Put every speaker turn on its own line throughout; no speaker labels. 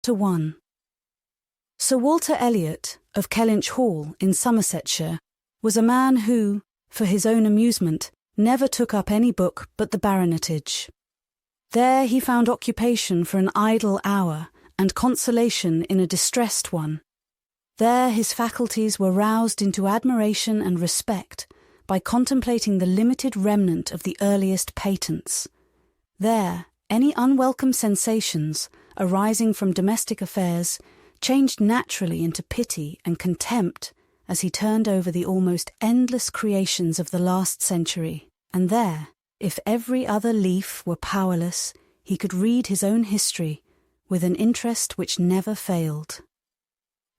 1. Sir Walter Elliot of Kellynch Hall in Somersetshire was a man who, for his own amusement, never took up any book but the baronetage. There he found occupation for an idle hour and consolation in a distressed one. There his faculties were roused into admiration and respect by contemplating the limited remnant of the earliest patents. There, any unwelcome sensations arising from domestic affairs changed naturally into pity and contempt as he turned over the almost endless creations of the last century, and there, if every other leaf were powerless, he could read his own history with an interest which never failed.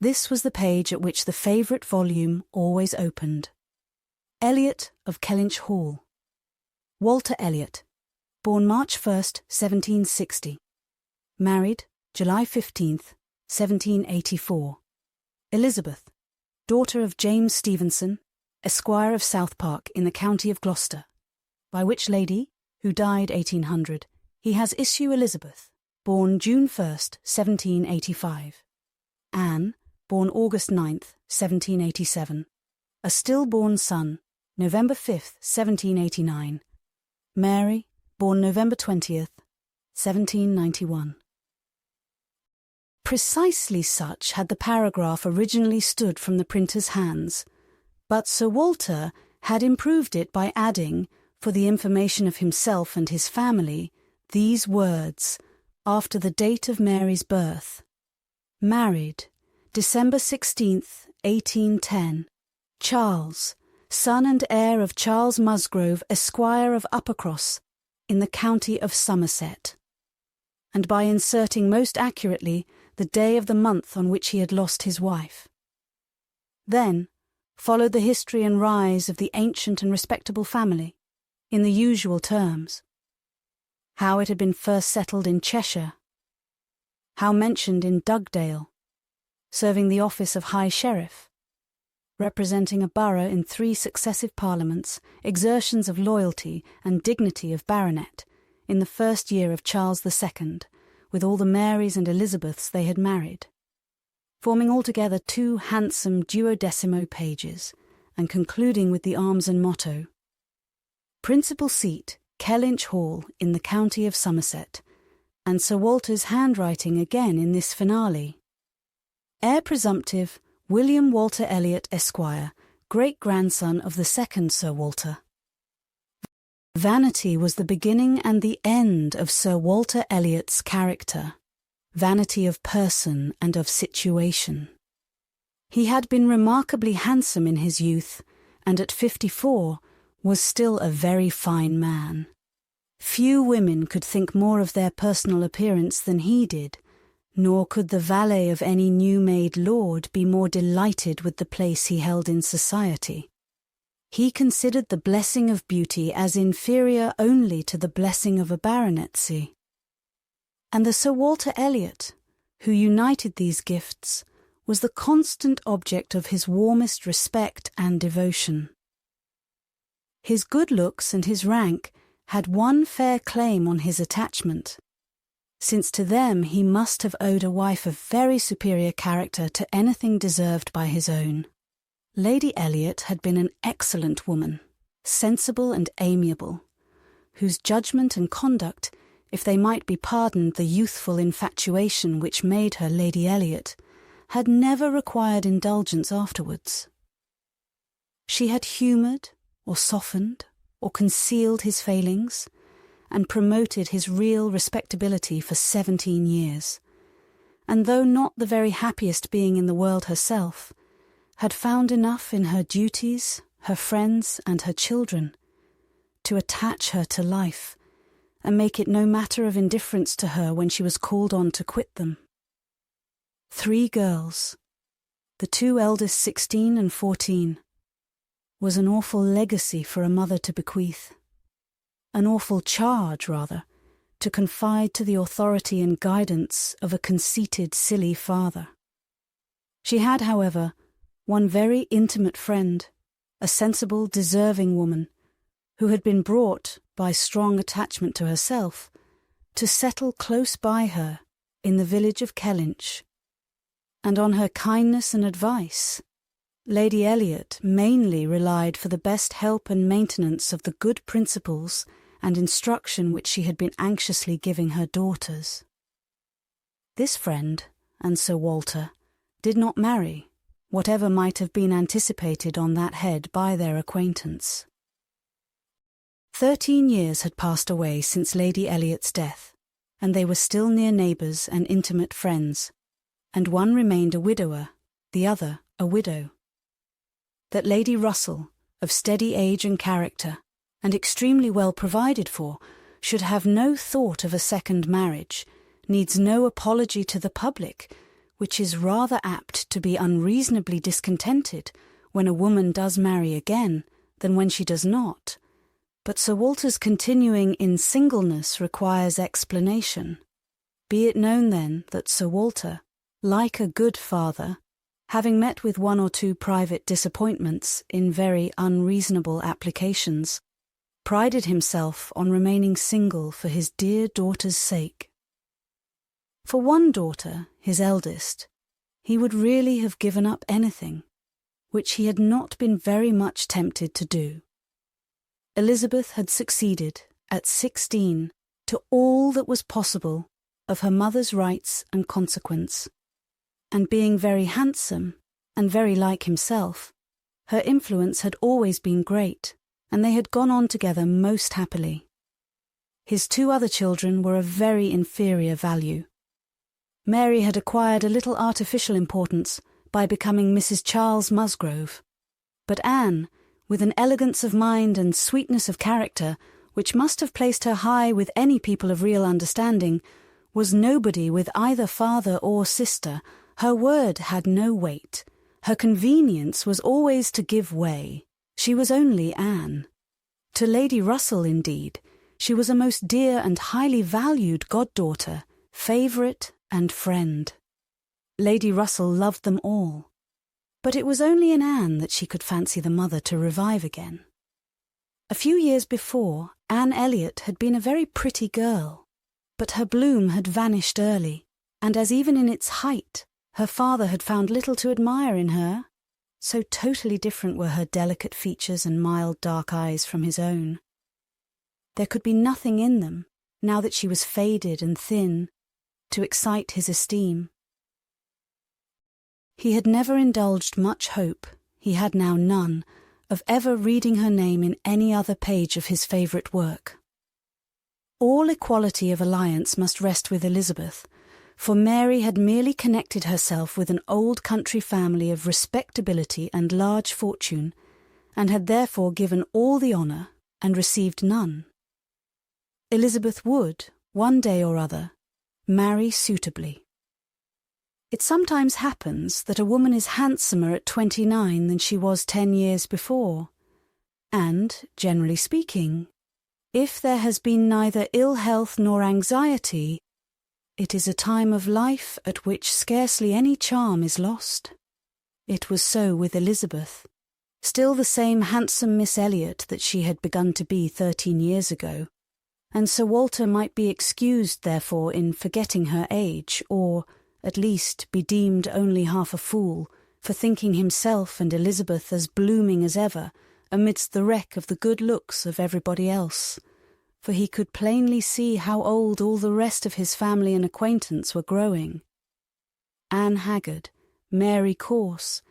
This was the page at which the favourite volume always opened. Elliot of Kellynch Hall. Walter Elliot, born March 1st, 1760. Married July 15th, 1784. Elizabeth, daughter of James Stevenson, Esquire of South Park in the county of Gloucester, by which lady, who died 1800, he has issue Elizabeth, born June 1st, 1785. Anne, born August 9th, 1787. A stillborn son, November 5th, 1789. Mary, born November 20th, 1791. Precisely such had the paragraph originally stood from the printer's hands, but Sir Walter had improved it by adding, for the information of himself and his family, these words, after the date of Mary's birth. Married, December 16th, 1810, Charles, son and heir of Charles Musgrove, Esquire of Uppercross, in the county of Somerset, and by inserting most accurately the day of the month on which he had lost his wife. Then followed the history and rise of the ancient and respectable family, in the usual terms. How it had been first settled in Cheshire, how mentioned in Dugdale, serving the office of High Sheriff, representing a borough in 3 successive parliaments, exertions of loyalty and dignity of baronet, in the first year of Charles II, with all the Marys and Elizabeths they had married, forming altogether 2 handsome duodecimo pages, and concluding with the arms and motto. Principal seat, Kellynch Hall, in the county of Somerset, and Sir Walter's handwriting again in this finale. Heir presumptive, William Walter Elliot, Esquire, great-grandson of the second Sir Walter. Vanity was the beginning and the end of Sir Walter Elliot's character, vanity of person and of situation. He had been remarkably handsome in his youth, and at 54 was still a very fine man. Few women could think more of their personal appearance than he did, nor could the valet of any new-made lord be more delighted with the place he held in society. He considered the blessing of beauty as inferior only to the blessing of a baronetcy. And the Sir Walter Elliot, who united these gifts, was the constant object of his warmest respect and devotion. His good looks and his rank had one fair claim on his attachment, since to them he must have owed a wife of very superior character to anything deserved by his own. Lady Elliot had been an excellent woman, sensible and amiable, whose judgment and conduct, if they might be pardoned the youthful infatuation which made her Lady Elliot, had never required indulgence afterwards. She had humoured, or softened, or concealed his failings, and promoted his real respectability for 17 years, and though not the very happiest being in the world herself, had found enough in her duties, her friends, and her children to attach her to life, and make it no matter of indifference to her when she was called on to quit them. 3 girls, the 2 eldest 16 and 14, was an awful legacy for a mother to bequeath. An awful charge, rather, to confide to the authority and guidance of a conceited, silly father. She had, however, one very intimate friend, a sensible, deserving woman, who had been brought, by strong attachment to herself, to settle close by her in the village of Kellynch, and on her kindness and advice, Lady Elliot mainly relied for the best help and maintenance of the good principles and instruction which she had been anxiously giving her daughters. This friend, and Sir Walter, did not marry, whatever might have been anticipated on that head by their acquaintance. 13 years had passed away since Lady Elliot's death, and they were still near neighbours and intimate friends, and one remained a widower, the other a widow. That Lady Russell, of steady age and character, and extremely well provided for, should have no thought of a second marriage, needs no apology to the public, which is rather apt to be unreasonably discontented when a woman does marry again than when she does not. But Sir Walter's continuing in singleness requires explanation. Be it known then that Sir Walter, like a good father, having met with one or two private disappointments in very unreasonable applications, prided himself on remaining single for his dear daughter's sake. For one daughter, his eldest, he would really have given up anything, which he had not been very much tempted to do. Elizabeth had succeeded, at 16, to all that was possible of her mother's rights and consequence, and being very handsome, and very like himself, her influence had always been great, and they had gone on together most happily. His two other children were of very inferior value. Mary had acquired a little artificial importance by becoming Mrs. Charles Musgrove, but Anne, with an elegance of mind and sweetness of character which must have placed her high with any people of real understanding, was nobody with either father or sister. Her word had no weight. Her convenience was always to give way. She was only Anne. To Lady Russell, indeed, she was a most dear and highly valued goddaughter, favourite and friend. Lady Russell loved them all. But it was only in Anne that she could fancy the mother to revive again. A few years before, Anne Elliot had been a very pretty girl, but her bloom had vanished early, and as even in its height, her father had found little to admire in her, so totally different were her delicate features and mild dark eyes from his own. There could be nothing in them, now that she was faded and thin, to excite his esteem. He had never indulged much hope, he had now none, of ever reading her name in any other page of his favourite work. All equality of alliance must rest with Elizabeth, for Mary had merely connected herself with an old country family of respectability and large fortune, and had therefore given all the honour and received none. Elizabeth would, one day or other, marry suitably. It sometimes happens that a woman is handsomer at 29 than she was 10 years before, and, generally speaking, if there has been neither ill health nor anxiety, it is a time of life at which scarcely any charm is lost. It was so with Elizabeth, still the same handsome Miss Elliot that she had begun to be 13 years ago, and Sir Walter might be excused, therefore, in forgetting her age, or, at least, be deemed only half a fool for thinking himself and Elizabeth as blooming as ever amidst the wreck of the good looks of everybody else, for he could plainly see how old all the rest of his family and acquaintance were growing. Anne haggard, Mary coarse,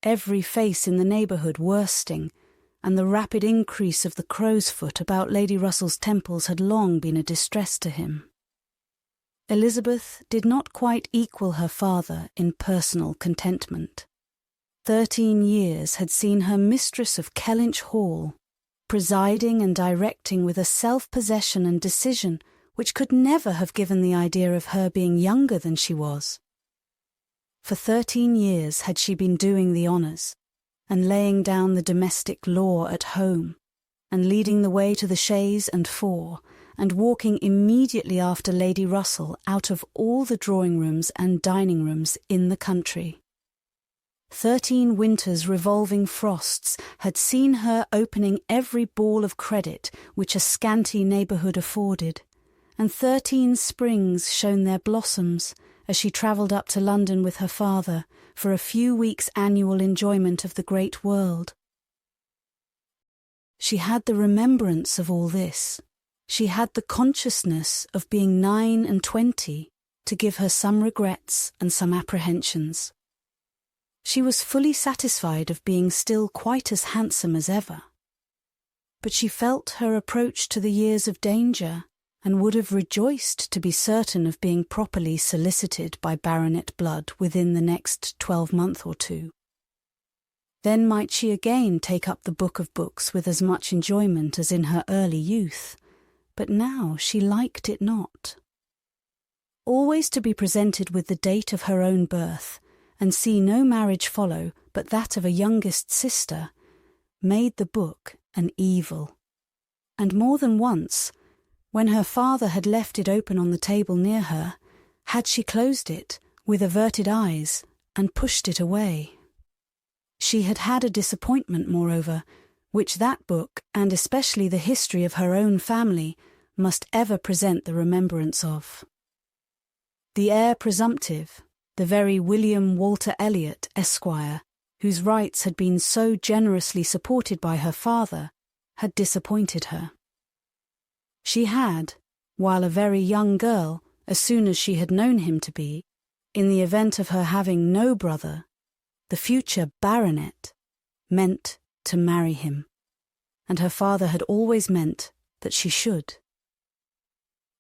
every face in the neighbourhood worsting, and the rapid increase of the crow's foot about Lady Russell's temples had long been a distress to him. Elizabeth did not quite equal her father in personal contentment. 13 years had seen her mistress of Kellynch Hall, presiding and directing with a self-possession and decision which could never have given the idea of her being younger than she was. For 13 years had she been doing the honours, and laying down the domestic law at home, and leading the way to the chaise and four, and walking immediately after Lady Russell out of all the drawing-rooms and dining-rooms in the country. 13 winters' revolving frosts had seen her opening every ball of credit which a scanty neighbourhood afforded, and 13 springs shone their blossoms as she travelled up to London with her father for a few weeks' annual enjoyment of the great world. She had the remembrance of all this. She had the consciousness of being 9 and 20 to give her some regrets and some apprehensions. She was fully satisfied of being still quite as handsome as ever. But she felt her approach to the years of danger and would have rejoiced to be certain of being properly solicited by baronet blood within the next 12-month or two. Then might she again take up the book of books with as much enjoyment as in her early youth, but now she liked it not. Always to be presented with the date of her own birth, and see no marriage follow but that of a youngest sister, made the book an evil. And more than once, when her father had left it open on the table near her, had she closed it with averted eyes and pushed it away. She had had a disappointment, moreover, which that book, and especially the history of her own family, must ever present the remembrance of. The heir presumptive, the very William Walter Elliot, Esquire, whose rights had been so generously supported by her father, had disappointed her. She had, while a very young girl, as soon as she had known him to be, in the event of her having no brother, the future baronet, meant to marry him, and her father had always meant that she should.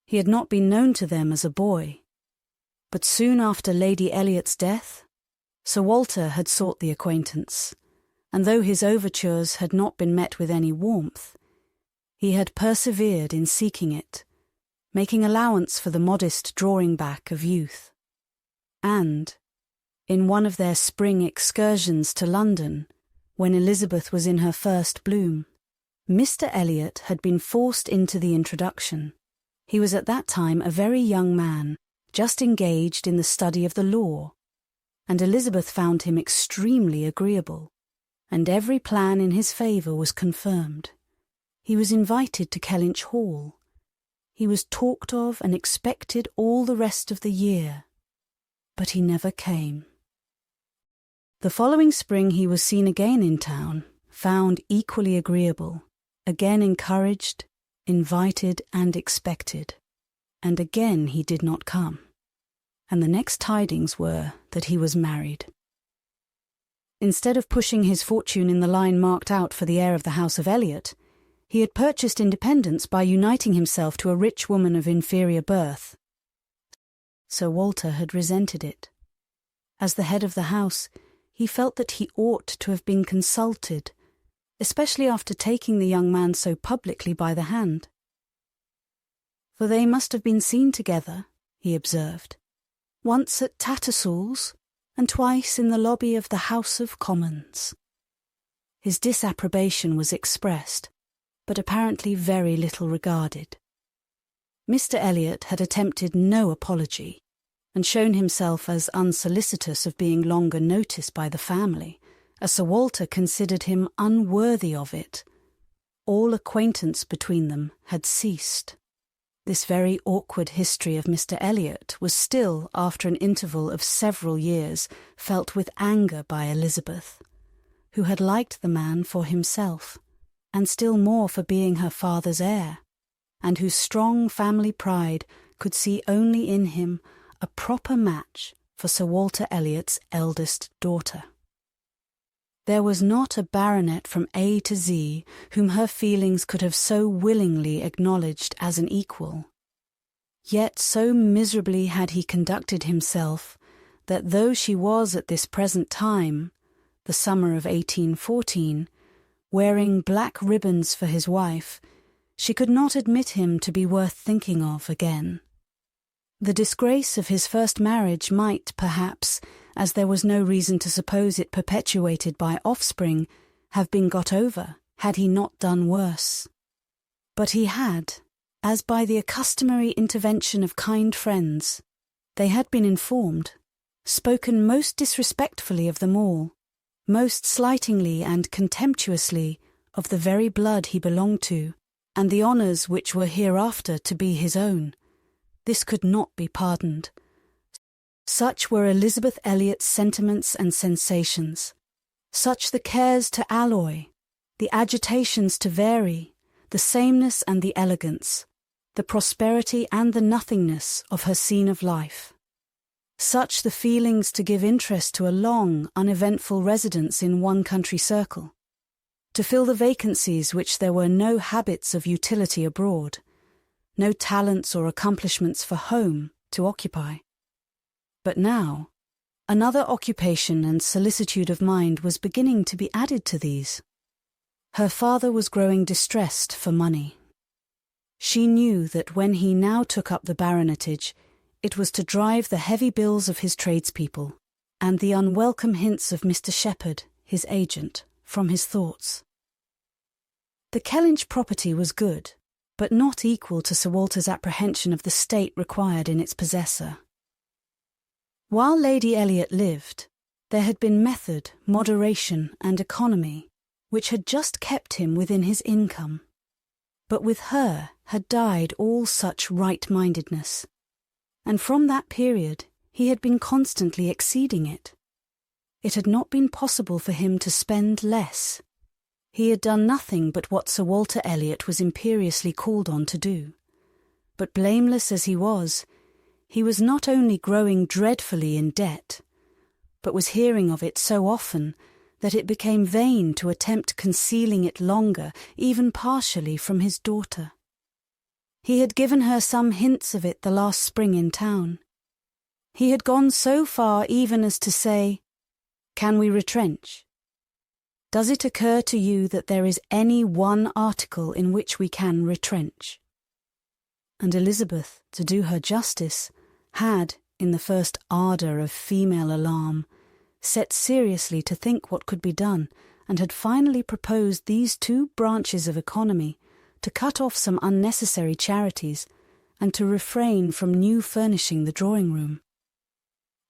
He had not been known to them as a boy, but soon after Lady Elliot's death, Sir Walter had sought the acquaintance, and though his overtures had not been met with any warmth, he had persevered in seeking it, making allowance for the modest drawing back of youth. And, in one of their spring excursions to London, when Elizabeth was in her first bloom, Mr. Elliot had been forced into the introduction. He was at that time a very young man, just engaged in the study of the law, and Elizabeth found him extremely agreeable, and every plan in his favour was confirmed. He was invited to Kellynch Hall. He was talked of and expected all the rest of the year, but he never came. The following spring he was seen again in town, found equally agreeable, again encouraged, invited and expected, and again he did not come, and the next tidings were that he was married. Instead of pushing his fortune in the line marked out for the heir of the house of Elliot, he had purchased independence by uniting himself to a rich woman of inferior birth. Sir Walter had resented it. As the head of the house, he felt that he ought to have been consulted, especially after taking the young man so publicly by the hand. For they must have been seen together, he observed, once at Tattersall's and twice in the lobby of the House of Commons. His disapprobation was expressed, but apparently very little regarded. Mr. Elliot had attempted no apology, and shown himself as unsolicitous of being longer noticed by the family, as Sir Walter considered him unworthy of it. All acquaintance between them had ceased. This very awkward history of Mr. Elliot was still, after an interval of several years, felt with anger by Elizabeth, who had liked the man for himself, and still more for being her father's heir, and whose strong family pride could see only in him a proper match for Sir Walter Elliot's eldest daughter. There was not a baronet from A to Z whom her feelings could have so willingly acknowledged as an equal. Yet so miserably had he conducted himself that though she was at this present time, the summer of 1814, wearing black ribbons for his wife, she could not admit him to be worth thinking of again. The disgrace of his first marriage might, perhaps, as there was no reason to suppose it perpetuated by offspring, have been got over, had he not done worse. But he had, as by the customary intervention of kind friends, they had been informed, spoken most disrespectfully of them all, most slightingly and contemptuously of the very blood he belonged to, and the honours which were hereafter to be his own, This could not be pardoned. Such were Elizabeth Elliot's sentiments and sensations, such the cares to alloy, the agitations to vary, the sameness and the elegance, the prosperity and the nothingness of her scene of life. Such the feelings to give interest to a long, uneventful residence in one country circle, to fill the vacancies which there were no habits of utility abroad, no talents or accomplishments for home to occupy. But now, another occupation and solicitude of mind was beginning to be added to these. Her father was growing distressed for money. She knew that when he now took up the baronetage, it was to drive the heavy bills of his tradespeople and the unwelcome hints of Mr. Shepherd, his agent, from his thoughts. The Kellynch property was good, but not equal to Sir Walter's apprehension of the state required in its possessor. While Lady Elliot lived, there had been method, moderation, and economy, which had just kept him within his income. But with her had died all such right-mindedness, and from that period he had been constantly exceeding it. It had not been possible for him to spend less. He had done nothing but what Sir Walter Elliot was imperiously called on to do. But blameless as he was not only growing dreadfully in debt, but was hearing of it so often that it became vain to attempt concealing it longer, even partially, from his daughter. He had given her some hints of it the last spring in town. He had gone so far even as to say, "Can we retrench? Does it occur to you that there is any one article in which we can retrench?" And Elizabeth, to do her justice, had, in the first ardour of female alarm, set seriously to think what could be done, and had finally proposed these two branches of economy, to cut off some unnecessary charities, and to refrain from new furnishing the drawing-room.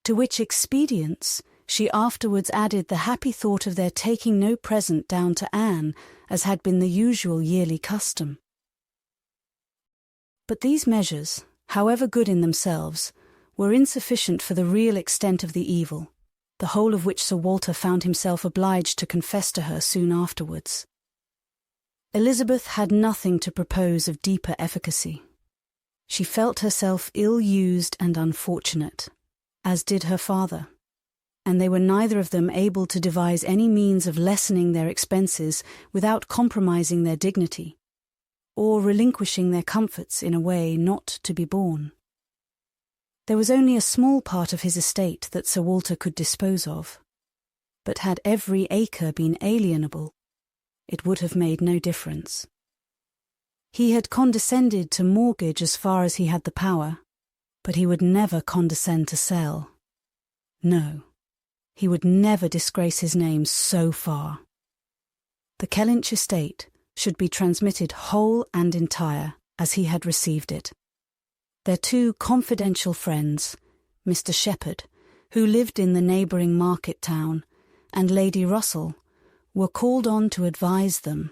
To which expedients she afterwards added the happy thought of their taking no present down to Anne, as had been the usual yearly custom. But these measures, however good in themselves, were insufficient for the real extent of the evil, the whole of which Sir Walter found himself obliged to confess to her soon afterwards. Elizabeth had nothing to propose of deeper efficacy. She felt herself ill-used and unfortunate, as did her father, and they were neither of them able to devise any means of lessening their expenses without compromising their dignity, or relinquishing their comforts in a way not to be borne. There was only a small part of his estate that Sir Walter could dispose of, but had every acre been alienable, it would have made no difference. He had condescended to mortgage as far as he had the power, but he would never condescend to sell. No, he would never disgrace his name so far. The Kellynch estate should be transmitted whole and entire as he had received it. Their two confidential friends, Mr. Shepherd, who lived in the neighbouring market town, and Lady Russell, were called on to advise them,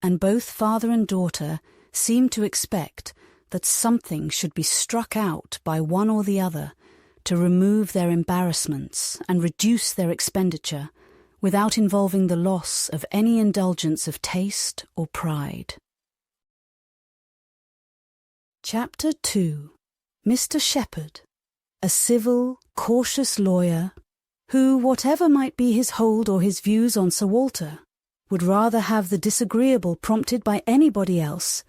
and both father and daughter seemed to expect that something should be struck out by one or the other to remove their embarrassments and reduce their expenditure without involving the loss of any indulgence of taste or pride. Chapter 2. Mr. Shepherd, a civil, cautious lawyer, who, whatever might be his hold or his views on Sir Walter, would rather have the disagreeable prompted by anybody else,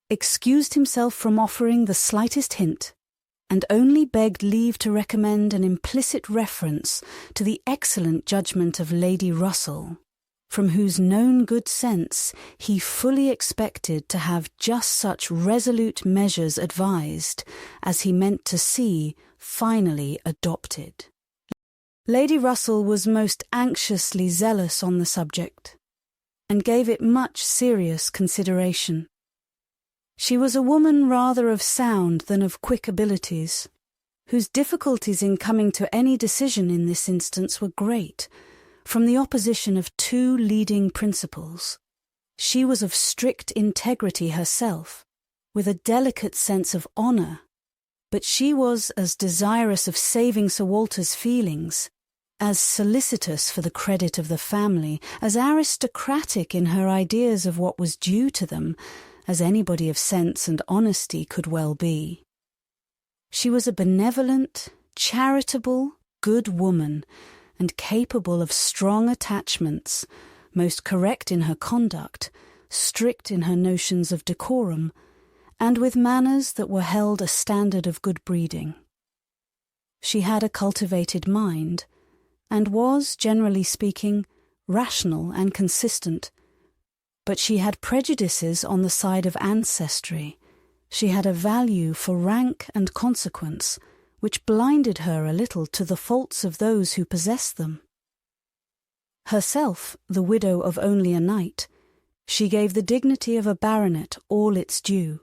excused himself from offering the slightest hint, and only begged leave to recommend an implicit reference to the excellent judgment of Lady Russell, from whose known good sense he fully expected to have just such resolute measures advised as he meant to see finally adopted. Lady Russell was most anxiously zealous on the subject, and gave it much serious consideration. She was a woman rather of sound than of quick abilities, whose difficulties in coming to any decision in this instance were great, from the opposition of two leading principles. She was of strict integrity herself, with a delicate sense of honour, but she was as desirous of saving Sir Walter's feelings, as solicitous for the credit of the family, as aristocratic in her ideas of what was due to them, as anybody of sense and honesty could well be. She was a benevolent, charitable, good woman, and capable of strong attachments, most correct in her conduct, strict in her notions of decorum, and with manners that were held a standard of good breeding. She had a cultivated mind, and was, generally speaking, rational and consistent, but she had prejudices on the side of ancestry. She had a value for rank and consequence, which blinded her a little to the faults of those who possessed them. Herself, the widow of only a knight, she gave the dignity of a baronet all its due,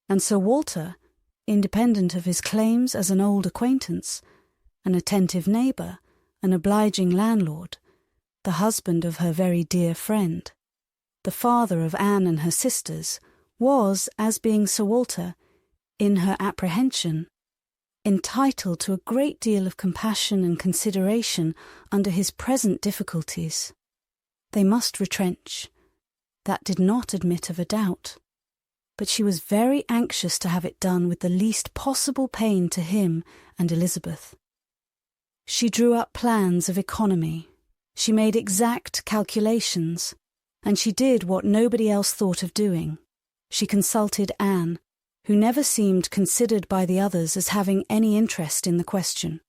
and Sir Walter, independent of his claims as an old acquaintance, an attentive neighbour, an obliging landlord, the husband of her very dear friend, the father of Anne and her sisters, was, as being Sir Walter, in her apprehension, entitled to a great deal of compassion and consideration under his present difficulties. They must retrench. That did not admit of a doubt. But she was very anxious to have it done with the least possible pain to him and Elizabeth. She drew up plans of economy. She made exact calculations, and she did what nobody else thought of doing. She consulted Anne, who never seemed considered by the others as having any interest in the question.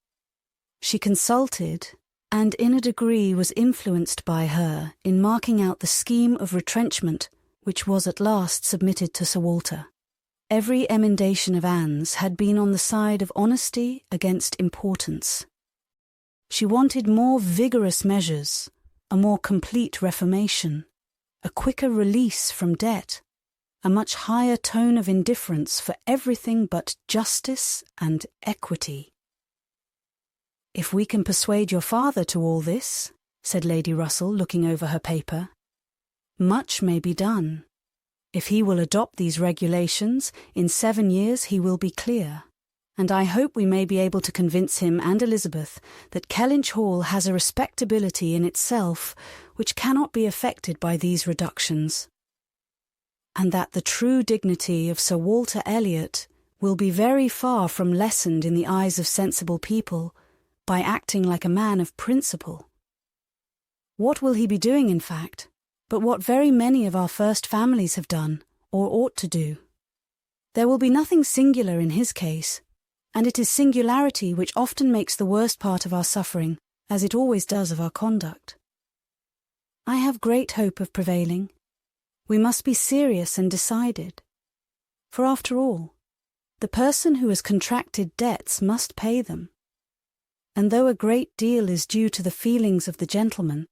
She consulted, and in a degree was influenced by her in marking out the scheme of retrenchment which was at last submitted to Sir Walter. Every emendation of Anne's had been on the side of honesty against importance. She wanted more vigorous measures, a more complete reformation, a quicker release from debt, a much higher tone of indifference for everything but justice and equity. "If we can persuade your father to all this," said Lady Russell, looking over her paper, "much may be done. If he will adopt these regulations, in 7 years he will be clear, and I hope we may be able to convince him and Elizabeth that Kellynch Hall has a respectability in itself which cannot be affected by these reductions, and that the true dignity of Sir Walter Elliot will be very far from lessened in the eyes of sensible people by acting like a man of principle. What will he be doing, in fact, but what very many of our first families have done, or ought to do? There will be nothing singular in his case, and it is singularity which often makes the worst part of our suffering, as it always does of our conduct. I have great hope of prevailing. We must be serious and decided. For after all, the person who has contracted debts must pay them. And though a great deal is due to the feelings of the gentleman,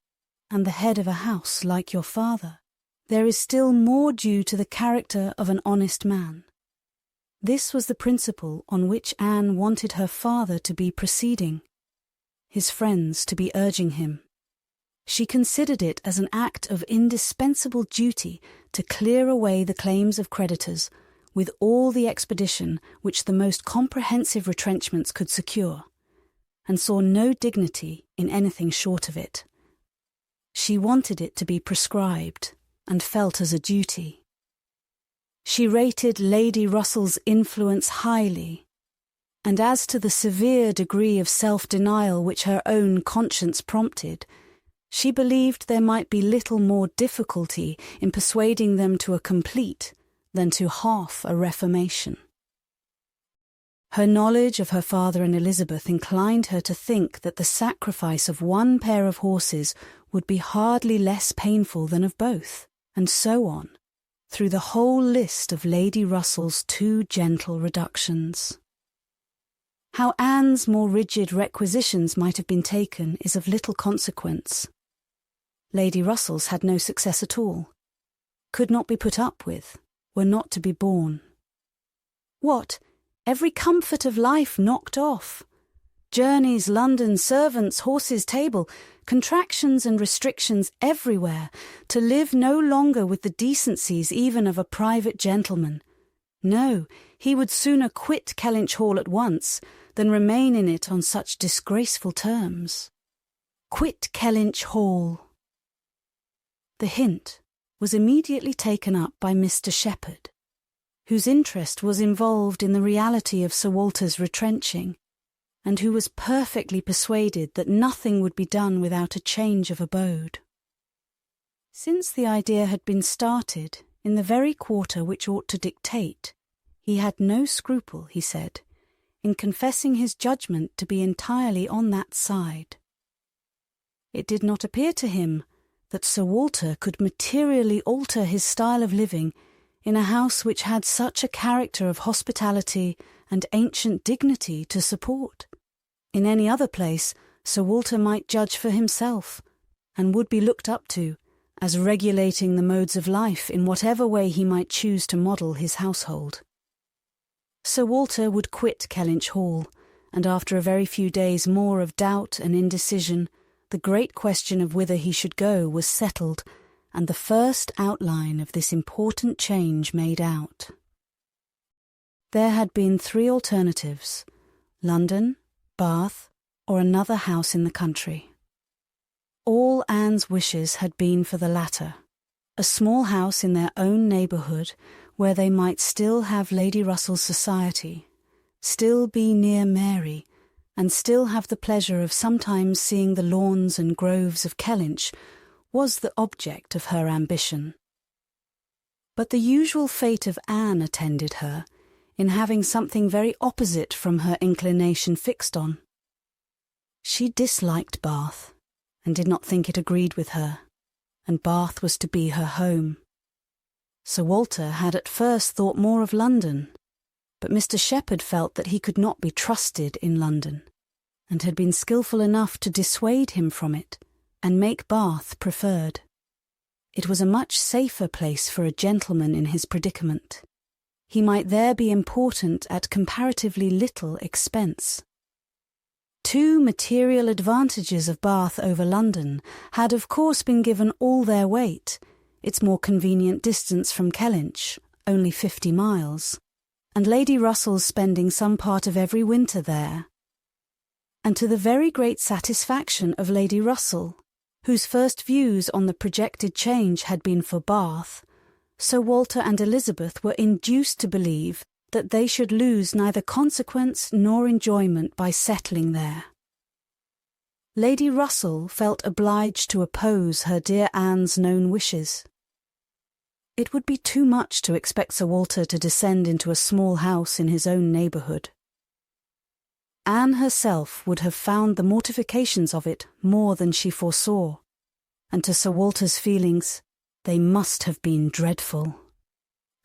and the head of a house like your father, there is still more due to the character of an honest man. This was the principle on which Anne wanted her father to be proceeding, his friends to be urging him. She considered it as an act of indispensable duty to clear away the claims of creditors with all the expedition which the most comprehensive retrenchments could secure, and saw no dignity in anything short of it. She wanted it to be prescribed, and felt as a duty. She rated Lady Russell's influence highly, and as to the severe degree of self-denial which her own conscience prompted, she believed there might be little more difficulty in persuading them to a complete than to half a reformation. Her knowledge of her father and Elizabeth inclined her to think that the sacrifice of one pair of horses would be hardly less painful than of both, and so on, through the whole list of Lady Russell's too gentle reductions. How Anne's more rigid requisitions might have been taken is of little consequence. Lady Russell's had no success at all, could not be put up with, were not to be borne. What? Every comfort of life knocked off. Journeys, London, servants, horses, table, contractions and restrictions everywhere, to live no longer with the decencies even of a private gentleman, No, he would sooner quit Kellynch Hall at once than remain in it on such disgraceful terms. Quit Kellynch Hall. The hint was immediately taken up by Mr. Shepherd, whose interest was involved in the reality of Sir Walter's retrenching, and who was perfectly persuaded that nothing would be done without a change of abode. Since the idea had been started in the very quarter which ought to dictate, he had no scruple, he said, in confessing his judgment to be entirely on that side. It did not appear to him that Sir Walter could materially alter his style of living in a house which had such a character of hospitality and ancient dignity to support. In any other place, Sir Walter might judge for himself, and would be looked up to as regulating the modes of life in whatever way he might choose to model his household. Sir Walter would quit Kellynch Hall, and after a very few days more of doubt and indecision, the great question of whither he should go was settled, and the first outline of this important change made out. There had been 3 alternatives: London, Bath, or another house in the country. All Anne's wishes had been for the latter, a small house in their own neighbourhood where they might still have Lady Russell's society, still be near Mary, and still have the pleasure of sometimes seeing the lawns and groves of Kellynch, was the object of her ambition. But the usual fate of Anne attended her in having something very opposite from her inclination fixed on. She disliked Bath, and did not think it agreed with her, and Bath was to be her home. Sir Walter had at first thought more of London, but Mr. Shepherd felt that he could not be trusted in London, and had been skilful enough to dissuade him from it, and make Bath preferred. It was a much safer place for a gentleman in his predicament. He might there be important at comparatively little expense. 2 material advantages of Bath over London had of course been given all their weight: its more convenient distance from Kellynch, only 50 miles, and Lady Russell's spending some part of every winter there. And to the very great satisfaction of Lady Russell, whose first views on the projected change had been for Bath, Sir Walter and Elizabeth were induced to believe that they should lose neither consequence nor enjoyment by settling there. Lady Russell felt obliged to oppose her dear Anne's known wishes. It would be too much to expect Sir Walter to descend into a small house in his own neighbourhood. Anne herself would have found the mortifications of it more than she foresaw, and to Sir Walter's feelings they must have been dreadful.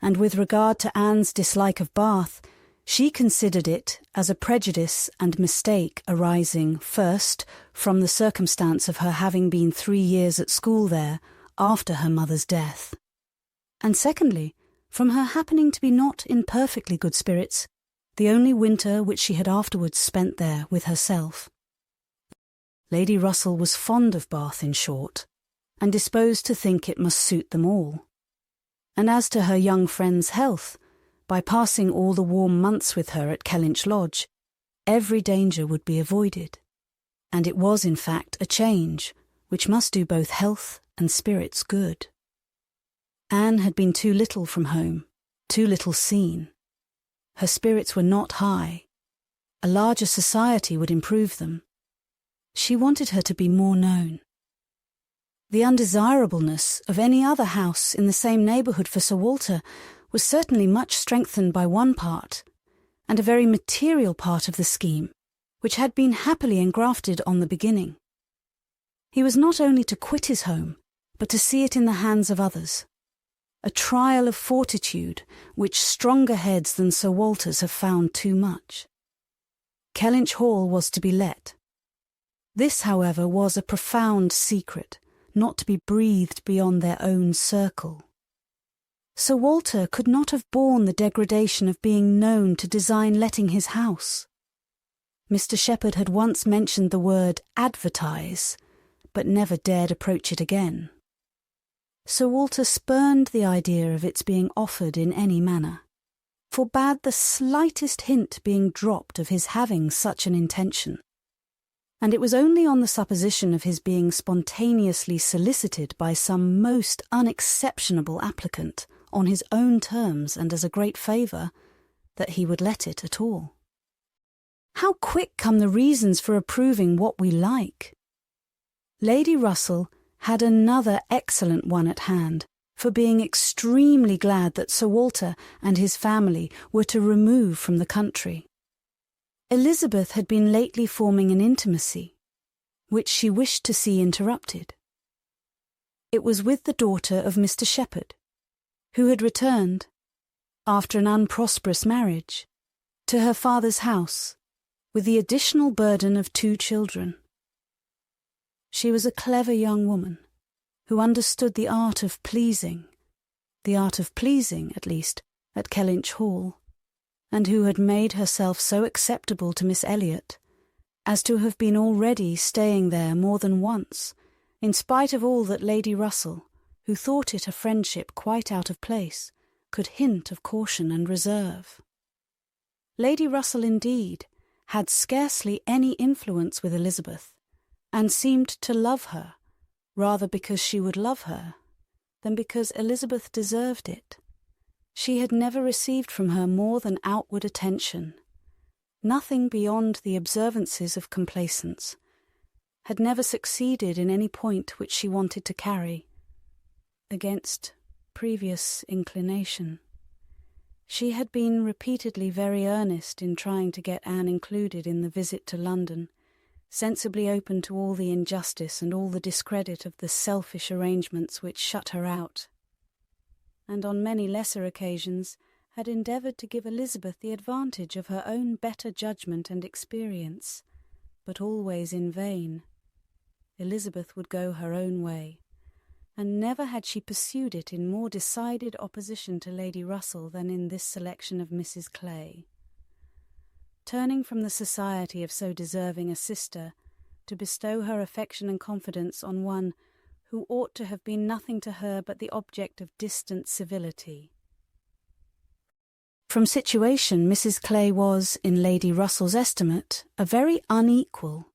And with regard to Anne's dislike of Bath, she considered it as a prejudice and mistake arising, first, from the circumstance of her having been 3 years at school there after her mother's death, and secondly, from her happening to be not in perfectly good spirits the only winter which she had afterwards spent there with herself. Lady Russell was fond of Bath, in short, and disposed to think it must suit them all. And as to her young friend's health, by passing all the warm months with her at Kellynch Lodge, every danger would be avoided, and it was in fact a change which must do both health and spirits good. Anne had been too little from home, too little seen. Her spirits were not high. A larger society would improve them. She wanted her to be more known. The undesirableness of any other house in the same neighbourhood for Sir Walter was certainly much strengthened by one part, and a very material part of the scheme, which had been happily engrafted on the beginning. He was not only to quit his home, but to see it in the hands of others. A trial of fortitude which stronger heads than Sir Walter's have found too much. Kellynch Hall was to be let. This, however, was a profound secret, not to be breathed beyond their own circle. Sir Walter could not have borne the degradation of being known to design letting his house. Mr. Shepherd had once mentioned the word advertise, but never dared approach it again. Sir Walter spurned the idea of its being offered in any manner, forbade the slightest hint being dropped of his having such an intention, and it was only on the supposition of his being spontaneously solicited by some most unexceptionable applicant, on his own terms and as a great favour, that he would let it at all. How quick come the reasons for approving what we like! Lady Russell had another excellent one at hand, for being extremely glad that Sir Walter and his family were to remove from the country. Elizabeth had been lately forming an intimacy, which she wished to see interrupted. It was with the daughter of Mr. Shepherd, who had returned, after an unprosperous marriage, to her father's house, with the additional burden of 2 children. She was a clever young woman, who understood the art of pleasing, at least, at Kellynch Hall, and who had made herself so acceptable to Miss Elliot as to have been already staying there more than once, in spite of all that Lady Russell, who thought it a friendship quite out of place, could hint of caution and reserve. Lady Russell, indeed, had scarcely any influence with Elizabeth, and seemed to love her, rather because she would love her, than because Elizabeth deserved it. She had never received from her more than outward attention, nothing beyond the observances of complaisance, had never succeeded in any point which she wanted to carry, against previous inclination. She had been repeatedly very earnest in trying to get Anne included in the visit to London, sensibly open to all the injustice and all the discredit of the selfish arrangements which shut her out, and on many lesser occasions had endeavoured to give Elizabeth the advantage of her own better judgment and experience, but always in vain. Elizabeth would go her own way, and never had she pursued it in more decided opposition to Lady Russell than in this selection of Mrs. Clay. Turning from the society of so deserving a sister to bestow her affection and confidence on one who ought to have been nothing to her but the object of distant civility. From situation, Mrs. Clay was, in Lady Russell's estimate, a very unequal,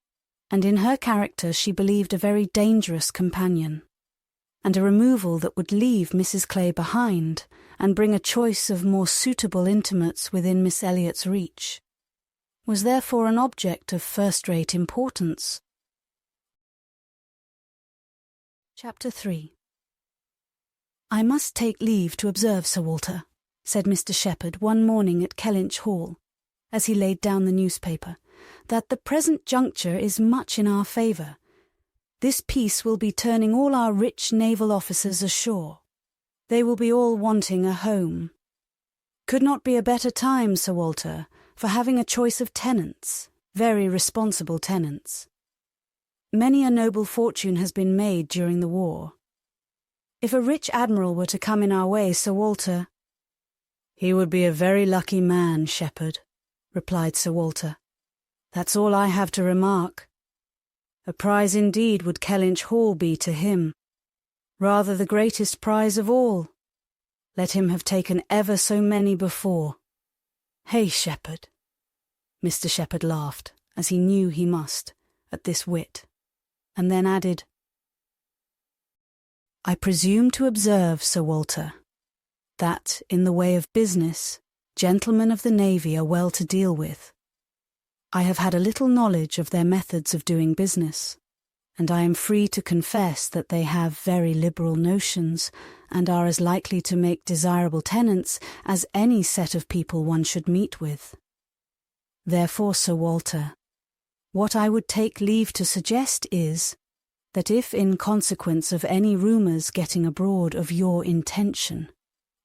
and in her character she believed a very dangerous companion, and a removal that would leave Mrs. Clay behind and bring a choice of more suitable intimates within Miss Elliot's reach, was therefore an object of first-rate importance. Chapter 3. "I must take leave to observe, Sir Walter," said Mr. Shepherd one morning at Kellynch Hall, as he laid down the newspaper, "that the present juncture is much in our favour. This peace will be turning all our rich naval officers ashore. They will be all wanting a home. Could not be a better time, Sir Walter, for having a choice of tenants, very responsible tenants. Many a noble fortune has been made during the war. If a rich admiral were to come in our way, Sir Walter—" "He would be a very lucky man, Shepherd," replied Sir Walter. "That's all I have to remark. A prize indeed would Kellynch Hall be to him, rather the greatest prize of all. Let him have taken ever so many before. Hey, Shepherd?" Mr. Shepherd laughed, as he knew he must, at this wit, and then added, "I presume to observe, Sir Walter, that, in the way of business, gentlemen of the navy are well to deal with. I have had a little knowledge of their methods of doing business, and I am free to confess that they have very liberal notions, and are as likely to make desirable tenants as any set of people one should meet with. Therefore, Sir Walter, what I would take leave to suggest is, that if in consequence of any rumours getting abroad of your intention,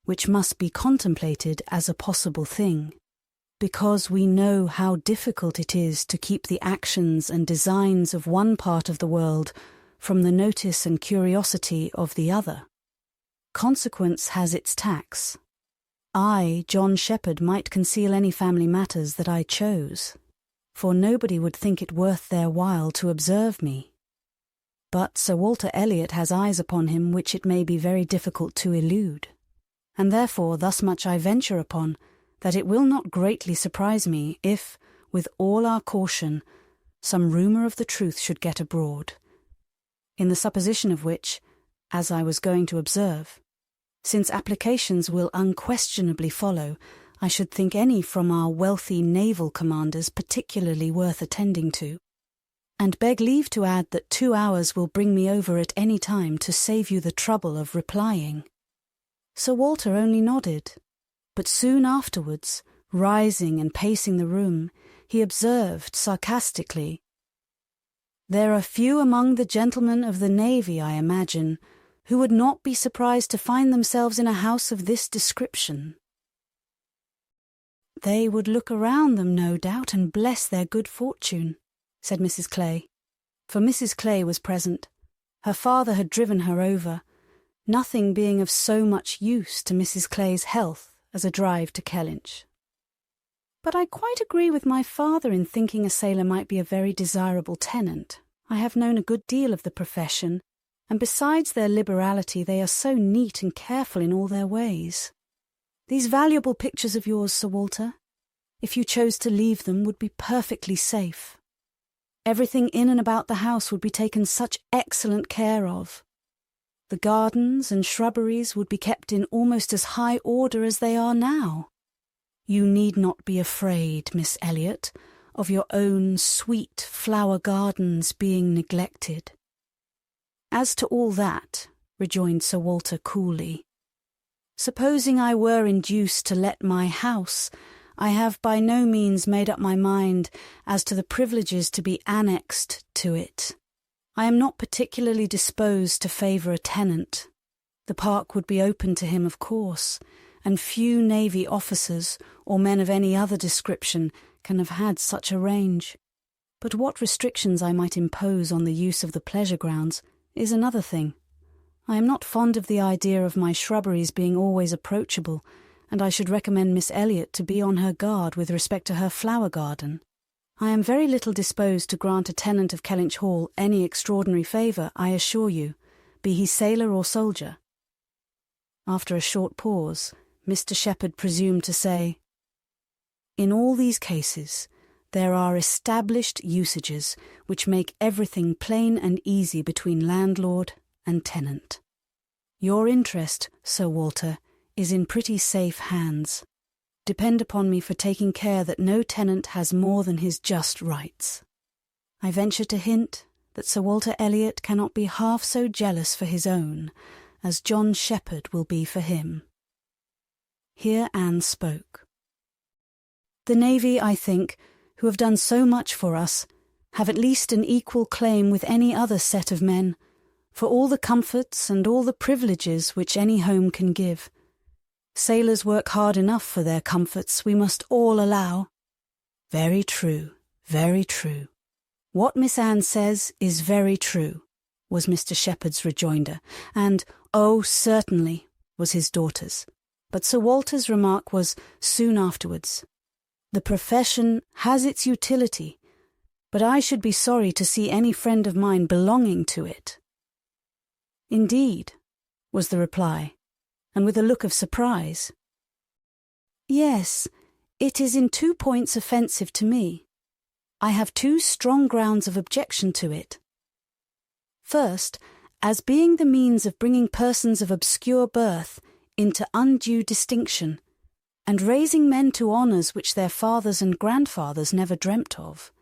which must be contemplated as a possible thing, because we know how difficult it is to keep the actions and designs of one part of the world from the notice and curiosity of the other, consequence has its tax. I, John Shepherd, might conceal any family matters that I chose, for nobody would think it worth their while to observe me. But Sir Walter Elliot has eyes upon him which it may be very difficult to elude, and therefore thus much I venture upon, that it will not greatly surprise me if, with all our caution, some rumour of the truth should get abroad, in the supposition of which, as I was going to observe, since applications will unquestionably follow, I should think any from our wealthy naval commanders particularly worth attending to, and beg leave to add that 2 hours will bring me over at any time to save you the trouble of replying." Sir Walter only nodded, but soon afterwards, rising and pacing the room, he observed sarcastically, "There are few among the gentlemen of the navy, I imagine, who would not be surprised to find themselves in a house of this description." "They would look around them, no doubt, and bless their good fortune," said Mrs. Clay, for Mrs. Clay was present. Her father had driven her over, nothing being of so much use to Mrs. Clay's health as a drive to Kellynch. "But I quite agree with my father in thinking a sailor might be a very desirable tenant. I have known a good deal of the profession, and besides their liberality they are so neat and careful in all their ways. These valuable pictures of yours, Sir Walter, if you chose to leave them, would be perfectly safe. Everything in and about the house would be taken such excellent care of. The gardens and shrubberies would be kept in almost as high order as they are now. You need not be afraid, Miss Elliot, of your own sweet flower gardens being neglected." "As to all that," rejoined Sir Walter coolly, "supposing I were induced to let my house, I have by no means made up my mind as to the privileges to be annexed to it. I am not particularly disposed to favour a tenant. The park would be open to him, of course, and few navy officers, or men of any other description, can have had such a range. But what restrictions I might impose on the use of the pleasure grounds is another thing. I am not fond of the idea of my shrubberies being always approachable, and I should recommend Miss Elliot to be on her guard with respect to her flower garden. I am very little disposed to grant a tenant of Kellynch Hall any extraordinary favour, I assure you, be he sailor or soldier." After a short pause, Mr. Shepherd presumed to say, "In all these cases, there are established usages which make everything plain and easy between landlord and tenant. Your interest, Sir Walter, is in pretty safe hands. Depend upon me for taking care that no tenant has more than his just rights. I venture to hint that Sir Walter Elliot cannot be half so jealous for his own as John Shepherd will be for him." Here Anne spoke. "The navy, I think, who have done so much for us, have at least an equal claim with any other set of men, for all the comforts and all the privileges which any home can give. Sailors work hard enough for their comforts, we must all allow." "Very true, very true. What Miss Anne says is very true," was Mr. Shepherd's rejoinder, and "Oh, certainly," was his daughter's. But Sir Walter's remark was soon afterwards, "The profession has its utility, but I should be sorry to see any friend of mine belonging to it." "Indeed," was the reply, and with a look of surprise. "Yes, it is in 2 points offensive to me. I have 2 strong grounds of objection to it. First, as being the means of bringing persons of obscure birth into undue distinction, and raising men to honours which their fathers and grandfathers never dreamt of.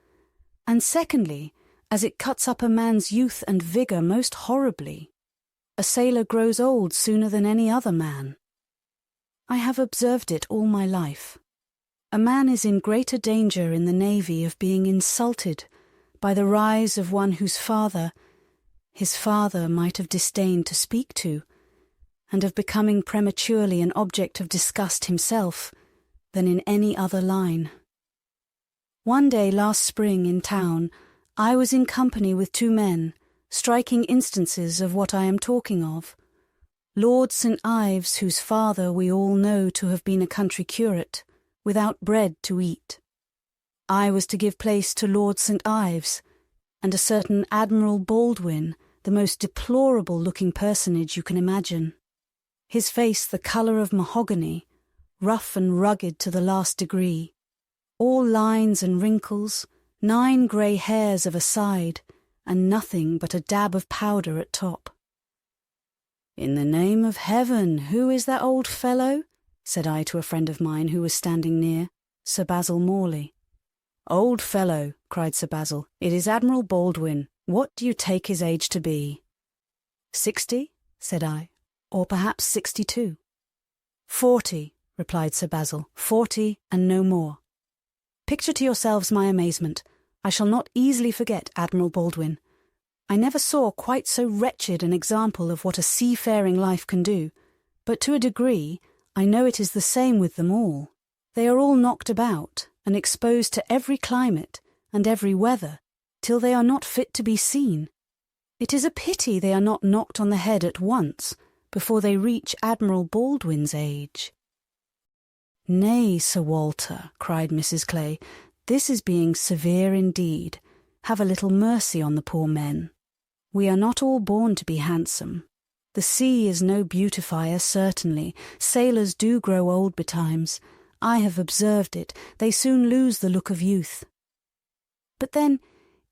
And secondly, as it cuts up a man's youth and vigour most horribly. A sailor grows old sooner than any other man. I have observed it all my life. A man is in greater danger in the navy of being insulted by the rise of one whose father, his father might have disdained to speak to, and of becoming prematurely an object of disgust himself, than in any other line. One day last spring in town, I was in company with 2 men, striking instances of what I am talking of. Lord St. Ives, whose father we all know to have been a country curate, without bread to eat. I was to give place to Lord St. Ives, and a certain Admiral Baldwin, the most deplorable-looking personage you can imagine. His face the colour of mahogany, rough and rugged to the last degree, all lines and wrinkles, 9 grey hairs of a side, and nothing but a dab of powder at top. "In the name of heaven, who is that old fellow?" said I to a friend of mine who was standing near, Sir Basil Morley. "Old fellow," cried Sir Basil, "it is Admiral Baldwin. What do you take his age to be?" 60, said I, or perhaps 62. 40, replied Sir Basil, 40 and no more. Picture to yourselves my amazement. I shall not easily forget Admiral Baldwin. I never saw quite so wretched an example of what a seafaring life can do, but to a degree I know it is the same with them all. They are all knocked about and exposed to every climate and every weather, till they are not fit to be seen. It is a pity they are not knocked on the head at once, before they reach Admiral Baldwin's age. "Nay, Sir Walter," cried Mrs. Clay, "this is being severe indeed. Have a little mercy on the poor men. We are not all born to be handsome. The sea is no beautifier, certainly. Sailors do grow old betimes. I have observed it. They soon lose the look of youth. But then,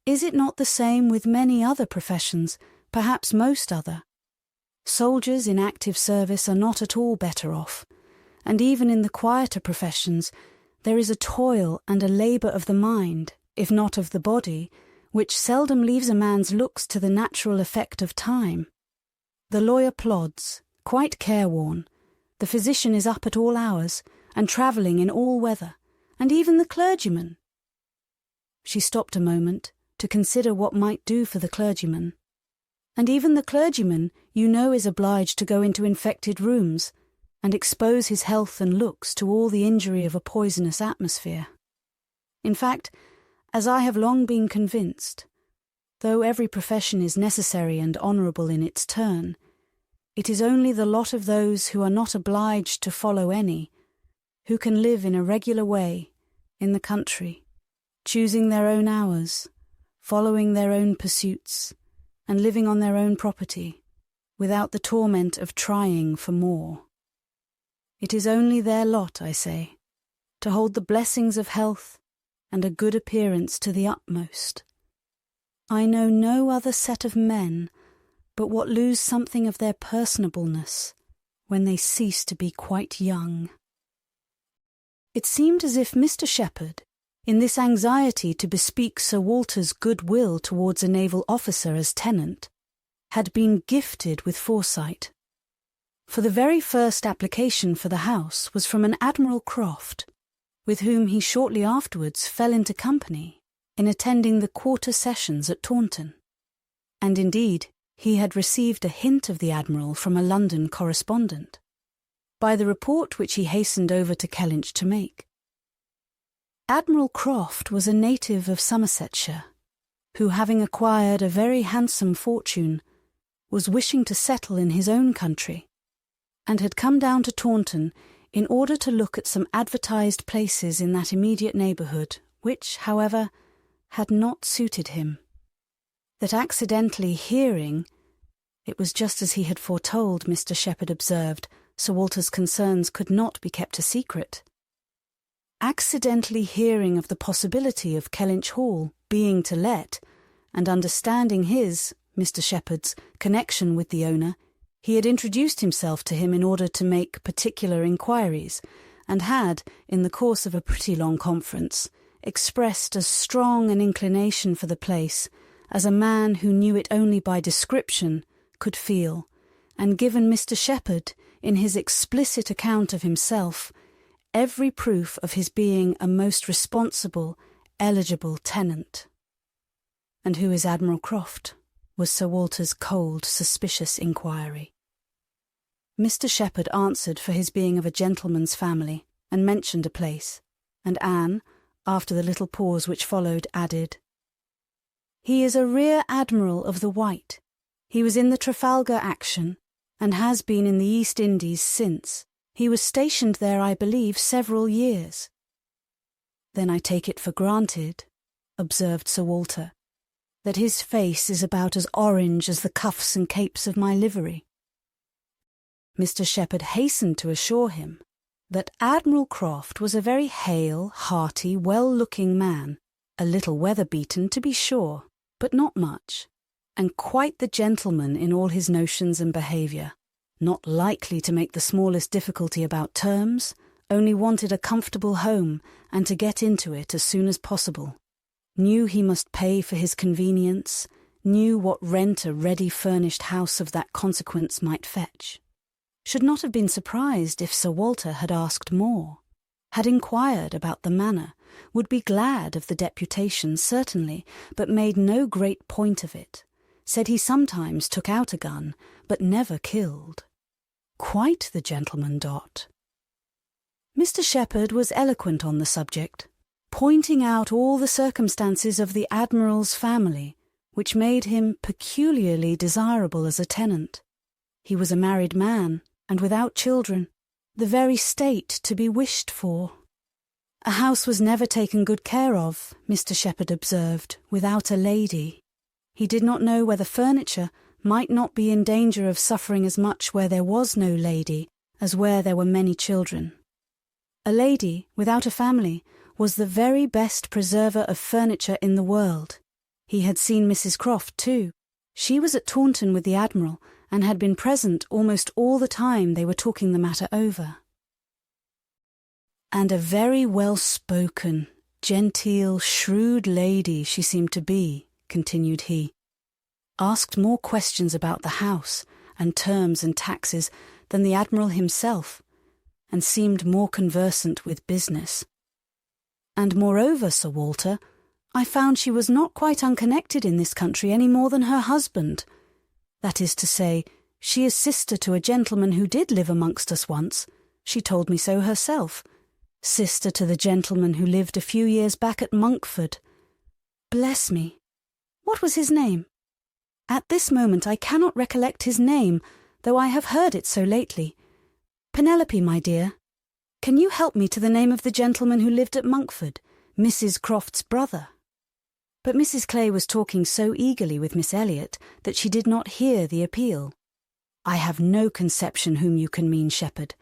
is it not the same with many other professions, perhaps most other? Soldiers in active service are not at all better off, and even in the quieter professions there is a toil and a labour of the mind, if not of the body, which seldom leaves a man's looks to the natural effect of time. The lawyer plods, quite careworn. The physician is up at all hours, and travelling in all weather, and even the clergyman." She stopped a moment to consider what might do for the clergyman. "And even the clergyman, you know, is obliged to go into infected rooms, and expose his health and looks to all the injury of a poisonous atmosphere. In fact, as I have long been convinced, though every profession is necessary and honourable in its turn, it is only the lot of those who are not obliged to follow any, who can live in a regular way, in the country, choosing their own hours, following their own pursuits, and living on their own property, without the torment of trying for more. It is only their lot, I say, to hold the blessings of health and a good appearance to the utmost. I know no other set of men but what lose something of their personableness when they cease to be quite young." It seemed as if Mr. Shepherd, in this anxiety to bespeak Sir Walter's goodwill towards a naval officer as tenant, had been gifted with foresight. For the very first application for the house was from an Admiral Croft, with whom he shortly afterwards fell into company in attending the quarter sessions at Taunton. And indeed, he had received a hint of the Admiral from a London correspondent, by the report which he hastened over to Kellynch to make. Admiral Croft was a native of Somersetshire, who, having acquired a very handsome fortune, was wishing to settle in his own country, and had come down to Taunton in order to look at some advertised places in that immediate neighbourhood, which, however, had not suited him. That accidentally hearing, it was just as he had foretold, Mr. Shepherd observed, Sir Walter's concerns could not be kept a secret. Accidentally hearing of the possibility of Kellynch Hall being to let, and understanding his, Mr. Shepherd's, connection with the owner, he had introduced himself to him in order to make particular inquiries, and had, in the course of a pretty long conference, expressed as strong an inclination for the place as a man who knew it only by description could feel, and given Mr. Shepherd, in his explicit account of himself, every proof of his being a most responsible, eligible tenant. "And who is Admiral Croft?" was Sir Walter's cold, suspicious inquiry. Mr. Shepherd answered for his being of a gentleman's family, and mentioned a place, and Anne, after the little pause which followed, added, "He is a rear admiral of the White. He was in the Trafalgar action, and has been in the East Indies since. He was stationed there, I believe, several years." "Then I take it for granted," observed Sir Walter, "that his face is about as orange as the cuffs and capes of my livery." Mr. Shepherd hastened to assure him that Admiral Croft was a very hale, hearty, well-looking man, a little weather-beaten to be sure, but not much, and quite the gentleman in all his notions and behaviour, not likely to make the smallest difficulty about terms, only wanted a comfortable home and to get into it as soon as possible, knew he must pay for his convenience, knew what rent a ready-furnished house of that consequence might fetch. Should not have been surprised if Sir Walter had asked more, had inquired about the manor, would be glad of the deputation certainly, but made no great point of it, said he sometimes took out a gun, but never killed. Quite the gentleman, Dot. Mr. Shepherd was eloquent on the subject, pointing out all the circumstances of the Admiral's family, which made him peculiarly desirable as a tenant. He was a married man, and without children, the very state to be wished for. A house was never taken good care of, Mr. Shepherd observed, without a lady. He did not know whether furniture might not be in danger of suffering as much where there was no lady as where there were many children. A lady, without a family, was the very best preserver of furniture in the world. He had seen Mrs. Croft, too. She was at Taunton with the Admiral, and had been present almost all the time they were talking the matter over. And a very well-spoken, genteel, shrewd lady she seemed to be, continued he. Asked more questions about the house, and terms and taxes, than the Admiral himself, and seemed more conversant with business. And moreover, Sir Walter, I found she was not quite unconnected in this country any more than her husband. That is to say, she is sister to a gentleman who did live amongst us once. She told me so herself. Sister to the gentleman who lived a few years back at Monkford. Bless me! What was his name? At this moment I cannot recollect his name, though I have heard it so lately. Penelope, my dear, can you help me to the name of the gentleman who lived at Monkford, Mrs. Croft's brother? But Mrs. Clay was talking so eagerly with Miss Elliot that she did not hear the appeal. I have no conception whom you can mean, Shepherd.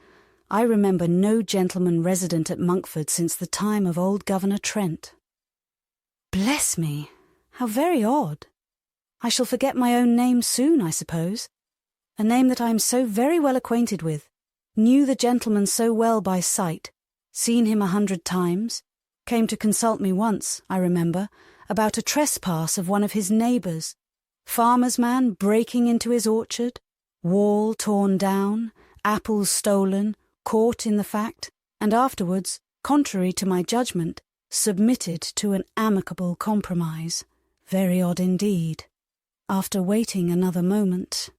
I remember no gentleman resident at Monkford since the time of old Governor Trent. Bless me, how very odd. I shall forget my own name soon, I suppose. A name that I am so very well acquainted with, knew the gentleman so well by sight, seen him 100 times, came to consult me once, I remember, about a trespass of one of his neighbours, farmer's man breaking into his orchard, wall torn down, apples stolen, caught in the fact, and afterwards, contrary to my judgment, submitted to an amicable compromise. Very odd indeed. After waiting another moment.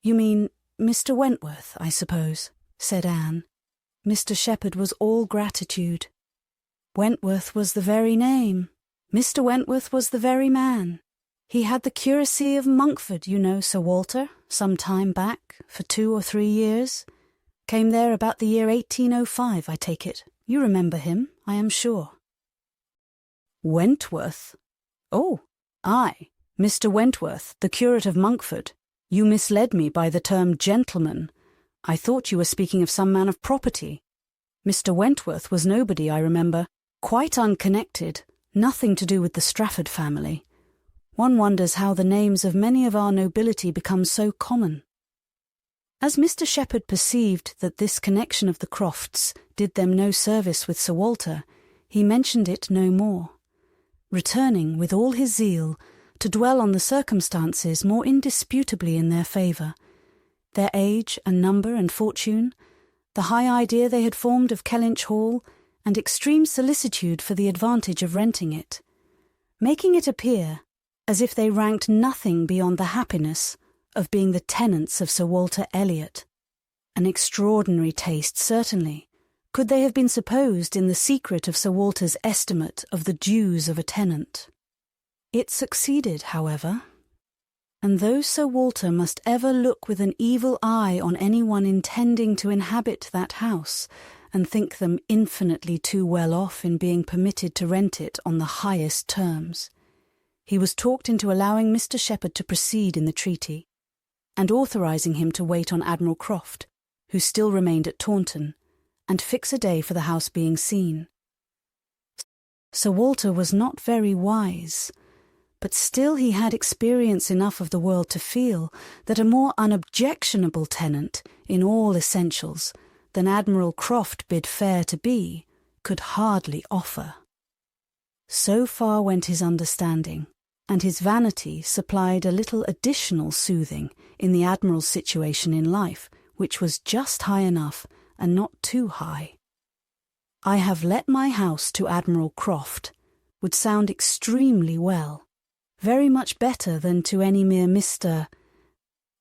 You mean Mr. Wentworth, I suppose, said Anne. Mr. Shepherd was all gratitude. Wentworth was the very name. Mr. Wentworth was the very man. He had the curacy of Monkford, you know, Sir Walter, some time back, for 2 or 3 years. Came there about the year 1805, I take it. You remember him, I am sure. Wentworth? Oh, aye, Mr. Wentworth, the curate of Monkford. You misled me by the term gentleman. I thought you were speaking of some man of property. Mr. Wentworth was nobody, I remember, quite unconnected, nothing to do with the Strafford family. One wonders how the names of many of our nobility become so common. As Mr. Shepherd perceived that this connection of the Crofts did them no service with Sir Walter, he mentioned it no more, returning with all his zeal to dwell on the circumstances more indisputably in their favour, their age and number and fortune, the high idea they had formed of Kellynch Hall, and extreme solicitude for the advantage of renting it, making it appear as if they ranked nothing beyond the happiness of being the tenants of Sir Walter Elliot. An extraordinary taste, certainly, could they have been supposed in the secret of Sir Walter's estimate of the dues of a tenant. It succeeded, however, and though Sir Walter must ever look with an evil eye on anyone intending to inhabit that house, and think them infinitely too well off in being permitted to rent it on the highest terms, he was talked into allowing Mr. Shepherd to proceed in the treaty, and authorising him to wait on Admiral Croft, who still remained at Taunton, and fix a day for the house being seen. Sir Walter was not very wise, but still he had experience enough of the world to feel that a more unobjectionable tenant in all essentials than Admiral Croft bid fair to be could hardly offer. So far went his understanding, and his vanity supplied a little additional soothing in the Admiral's situation in life, which was just high enough and not too high. "I have let my house to Admiral Croft" would sound extremely well, very much better than to any mere Mr.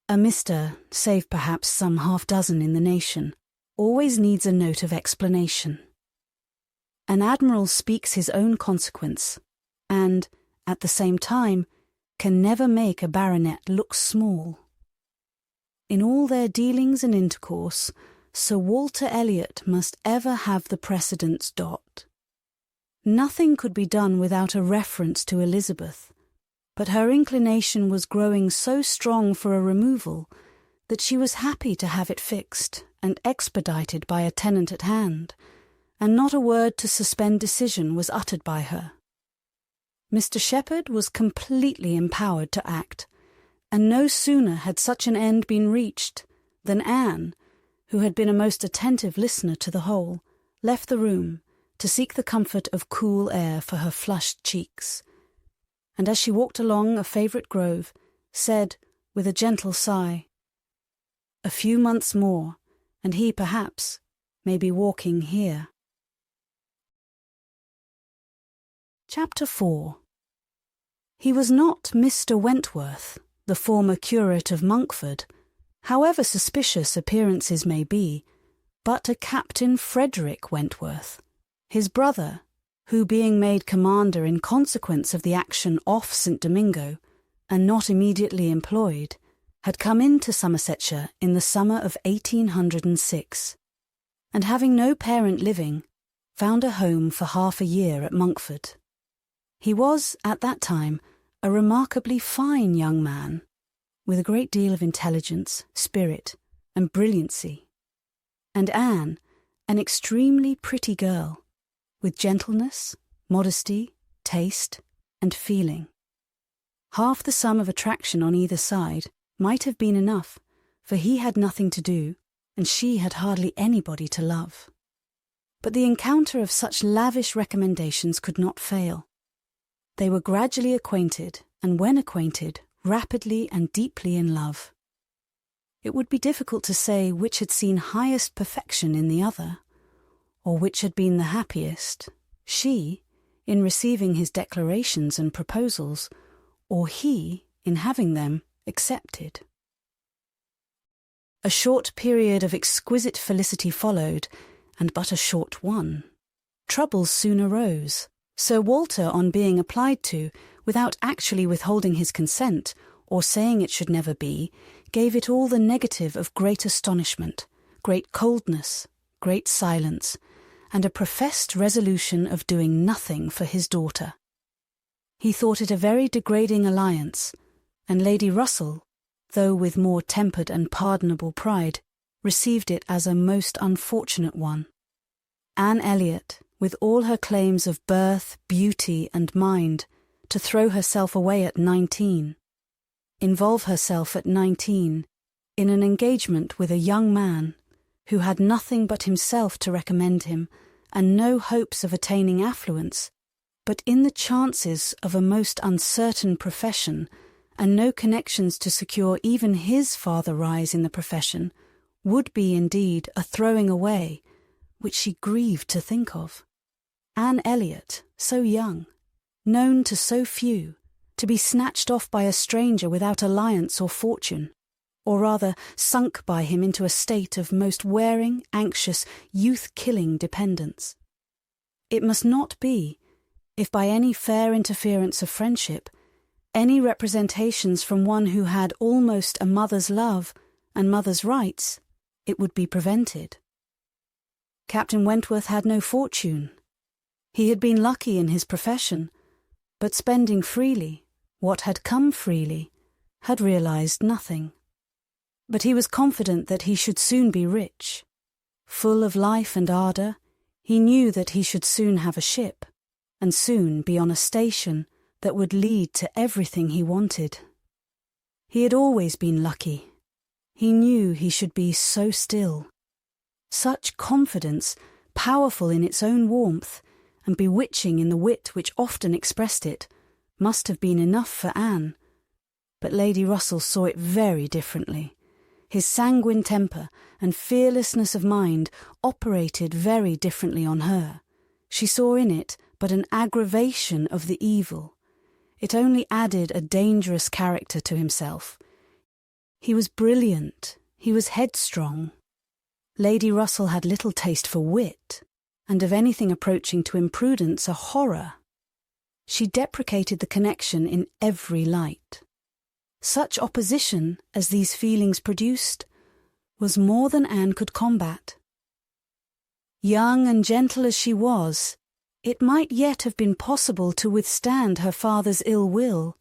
A Mr., save perhaps some half-dozen in the nation, always needs a note of explanation. An admiral speaks his own consequence, and, at the same time, can never make a baronet look small. In all their dealings and intercourse, Sir Walter Elliot must ever have the precedence dot. Nothing could be done without a reference to Elizabeth, but her inclination was growing so strong for a removal that she was happy to have it fixed and expedited by a tenant at hand, and not a word to suspend decision was uttered by her. Mr. Shepherd was completely empowered to act, and no sooner had such an end been reached than Anne, who had been a most attentive listener to the whole, left the room to seek the comfort of cool air for her flushed cheeks, and as she walked along a favourite grove, said, with a gentle sigh, "A few months more, and he, perhaps, may be walking here." Chapter 4. He was not Mr. Wentworth, the former curate of Monkford, however suspicious appearances may be, but a Captain Frederick Wentworth, his brother, who, being made commander in consequence of the action off St. Domingo, and not immediately employed, had come into Somersetshire in the summer of 1806, and having no parent living, found a home for half a year at Monkford. He was, at that time, a remarkably fine young man, with a great deal of intelligence, spirit, and brilliancy, and Anne, an extremely pretty girl, with gentleness, modesty, taste, and feeling. Half the sum of attraction on either side might have been enough, for he had nothing to do, and she had hardly anybody to love. But the encounter of such lavish recommendations could not fail. They were gradually acquainted, and when acquainted, rapidly and deeply in love. It would be difficult to say which had seen highest perfection in the other, or which had been the happiest, she, in receiving his declarations and proposals, or he, in having them accepted. A short period of exquisite felicity followed, and but a short one. Troubles soon arose. Sir Walter, on being applied to, without actually withholding his consent, or saying it should never be, gave it all the negative of great astonishment, great coldness, great silence, and a professed resolution of doing nothing for his daughter. He thought it a very degrading alliance, and Lady Russell, though with more tempered and pardonable pride, received it as a most unfortunate one. Anne Elliot, with all her claims of birth, beauty, and mind, to throw herself away at 19, involve herself at 19 in an engagement with a young man who had nothing but himself to recommend him and no hopes of attaining affluence, but in the chances of a most uncertain profession and no connections to secure even his farther rise in the profession, would be indeed a throwing away, which she grieved to think of. Anne Elliot, so young, known to so few, to be snatched off by a stranger without alliance or fortune, or rather sunk by him into a state of most wearing, anxious, youth-killing dependence. It must not be, if by any fair interference of friendship, any representations from one who had almost a mother's love and mother's rights, it would be prevented. Captain Wentworth had no fortune. He had been lucky in his profession, but spending freely, what had come freely, had realized nothing. But he was confident that he should soon be rich, Full of life and ardour, he knew that he should soon have a ship, and soon be on a station that would lead to everything he wanted. He had always been lucky. He knew he should be so still. Such confidence, powerful in its own warmth, and bewitching in the wit which often expressed it, must have been enough for Anne. But Lady Russell saw it very differently. His sanguine temper and fearlessness of mind operated very differently on her. She saw in it but an aggravation of the evil. It only added a dangerous character to himself. He was brilliant, he was headstrong. Lady Russell had little taste for wit, and of anything approaching to imprudence a horror. She deprecated the connection in every light. Such opposition as these feelings produced was more than Anne could combat. Young and gentle as she was, it might yet have been possible to withstand her father's ill will,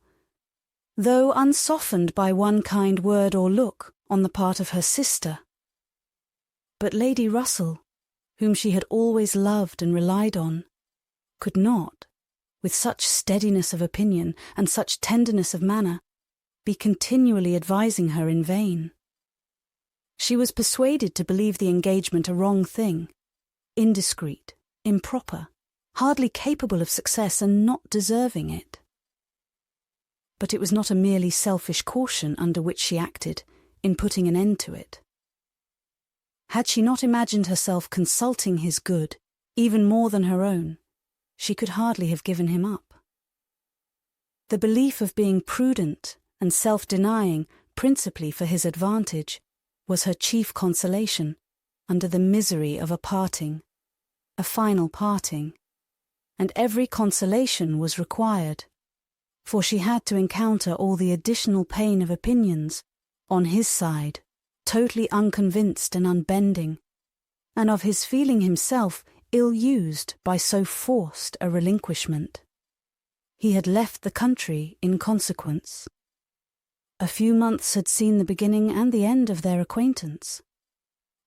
though unsoftened by one kind word or look on the part of her sister. But Lady Russell, whom she had always loved and relied on, could not, with such steadiness of opinion and such tenderness of manner, be continually advising her in vain. She was persuaded to believe the engagement a wrong thing, indiscreet, improper, hardly capable of success and not deserving it. But it was not a merely selfish caution under which she acted in putting an end to it. Had she not imagined herself consulting his good, even more than her own, she could hardly have given him up. The belief of being prudent and self-denying principally for his advantage was her chief consolation under the misery of a parting, a final parting, and every consolation was required, for she had to encounter all the additional pain of opinions, on his side, totally unconvinced and unbending, and of his feeling himself ill-used by so forced a relinquishment. He had left the country in consequence. A few months had seen the beginning and the end of their acquaintance,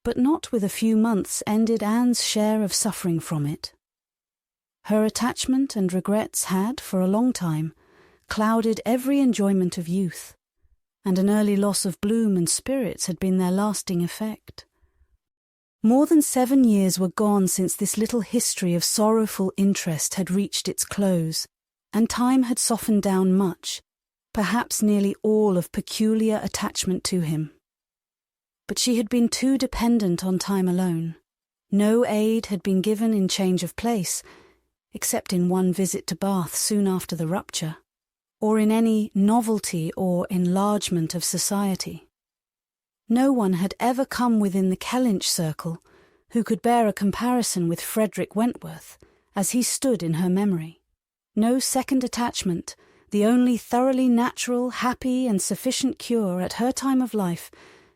but not with a few months ended Anne's share of suffering from it. Her attachment and regrets had, for a long time, clouded every enjoyment of youth, and an early loss of bloom and spirits had been their lasting effect. More than 7 years were gone since this little history of sorrowful interest had reached its close, and time had softened down much, perhaps nearly all of peculiar attachment to him. But she had been too dependent on time alone. No aid had been given in change of place, except in one visit to Bath soon after the rupture, or in any novelty or enlargement of society. No one had ever come within the Kellynch circle who could bear a comparison with Frederick Wentworth, as he stood in her memory. No second attachment, the only thoroughly natural, happy and sufficient cure at her time of life,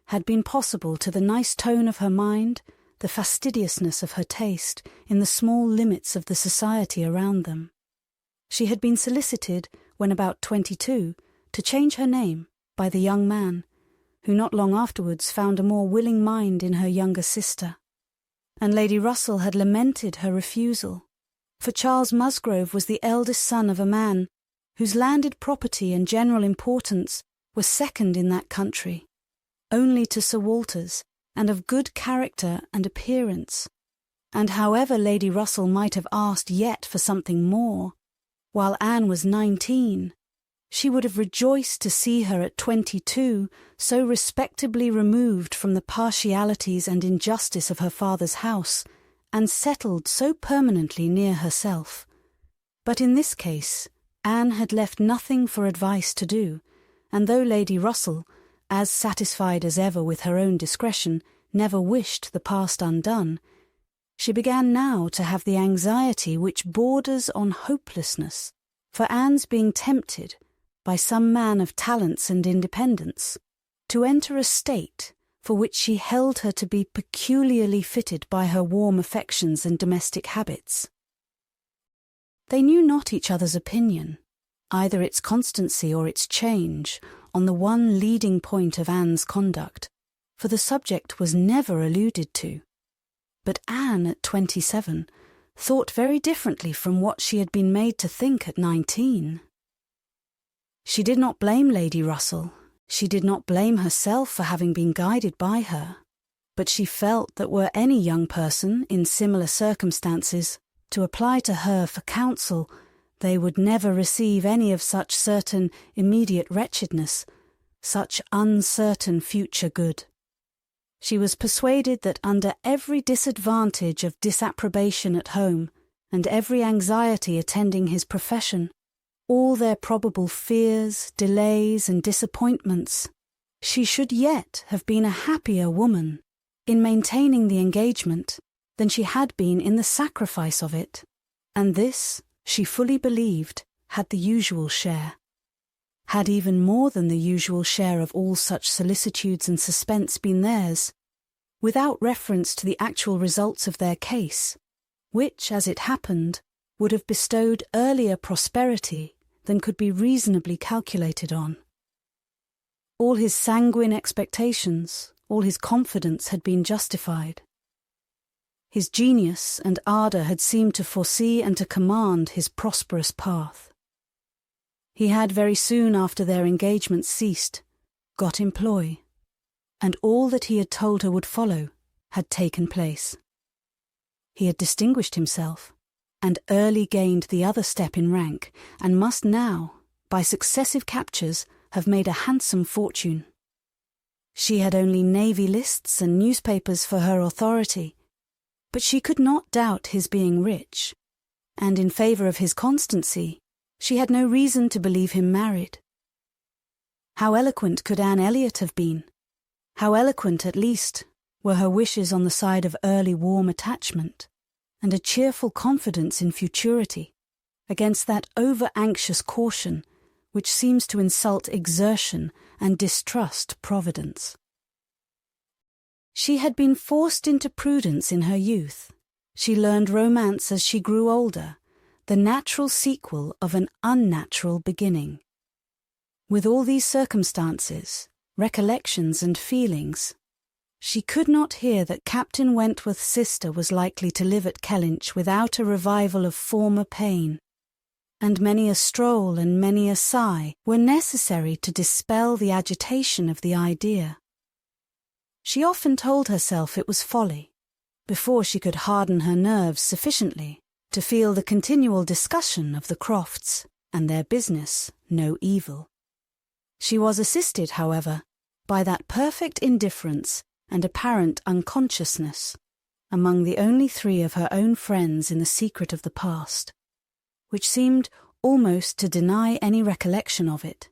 had been possible to the nice tone of her mind, the fastidiousness of her taste, in the small limits of the society around them. She had been solicited, when about 22, to change her name by the young man, who not long afterwards found a more willing mind in her younger sister. And Lady Russell had lamented her refusal, for Charles Musgrove was the eldest son of a man whose landed property and general importance were second in that country, only to Sir Walter's, and of good character and appearance, and however Lady Russell might have asked yet for something more, while Anne was 19, she would have rejoiced to see her at 22 so respectably removed from the partialities and injustice of her father's house, and settled so permanently near herself. But in this case, Anne had left nothing for advice to do, and though Lady Russell, as satisfied as ever with her own discretion, never wished the past undone, she began now to have the anxiety which borders on hopelessness for Anne's being tempted, by some man of talents and independence, to enter a state for which she held her to be peculiarly fitted by her warm affections and domestic habits. They knew not each other's opinion, either its constancy or its change, on the one leading point of Anne's conduct, for the subject was never alluded to. But Anne, at 27, thought very differently from what she had been made to think at 19. She did not blame Lady Russell. She did not blame herself for having been guided by her. But she felt that were any young person in similar circumstances to apply to her for counsel, they would never receive any of such certain immediate wretchedness, such uncertain future good. She was persuaded that under every disadvantage of disapprobation at home, and every anxiety attending his profession, all their probable fears, delays, and disappointments, she should yet have been a happier woman in maintaining the engagement than she had been in the sacrifice of it, and this, she fully believed, had the usual share. Had even more than the usual share of all such solicitudes and suspense been theirs, without reference to the actual results of their case, which, as it happened, would have bestowed earlier prosperity than could be reasonably calculated on. All his sanguine expectations, all his confidence had been justified. His genius and ardour had seemed to foresee and to command his prosperous path. He had very soon after their engagement ceased, got employ, and all that he had told her would follow had taken place. He had distinguished himself, and early gained the other step in rank, and must now, by successive captures, have made a handsome fortune. She had only navy lists and newspapers for her authority, but she could not doubt his being rich, and in favour of his constancy, she had no reason to believe him married. How eloquent could Anne Elliot have been? How eloquent, at least, were her wishes on the side of early warm attachment, and a cheerful confidence in futurity, against that over-anxious caution which seems to insult exertion and distrust Providence. She had been forced into prudence in her youth. She learned romance as she grew older, the natural sequel of an unnatural beginning. With all these circumstances, recollections and feelings, she could not hear that Captain Wentworth's sister was likely to live at Kellynch without a revival of former pain, and many a stroll and many a sigh were necessary to dispel the agitation of the idea. She often told herself it was folly, before she could harden her nerves sufficiently to feel the continual discussion of the Crofts and their business no evil. She was assisted, however, by that perfect indifference and apparent unconsciousness among the only three of her own friends in the secret of the past, which seemed almost to deny any recollection of it.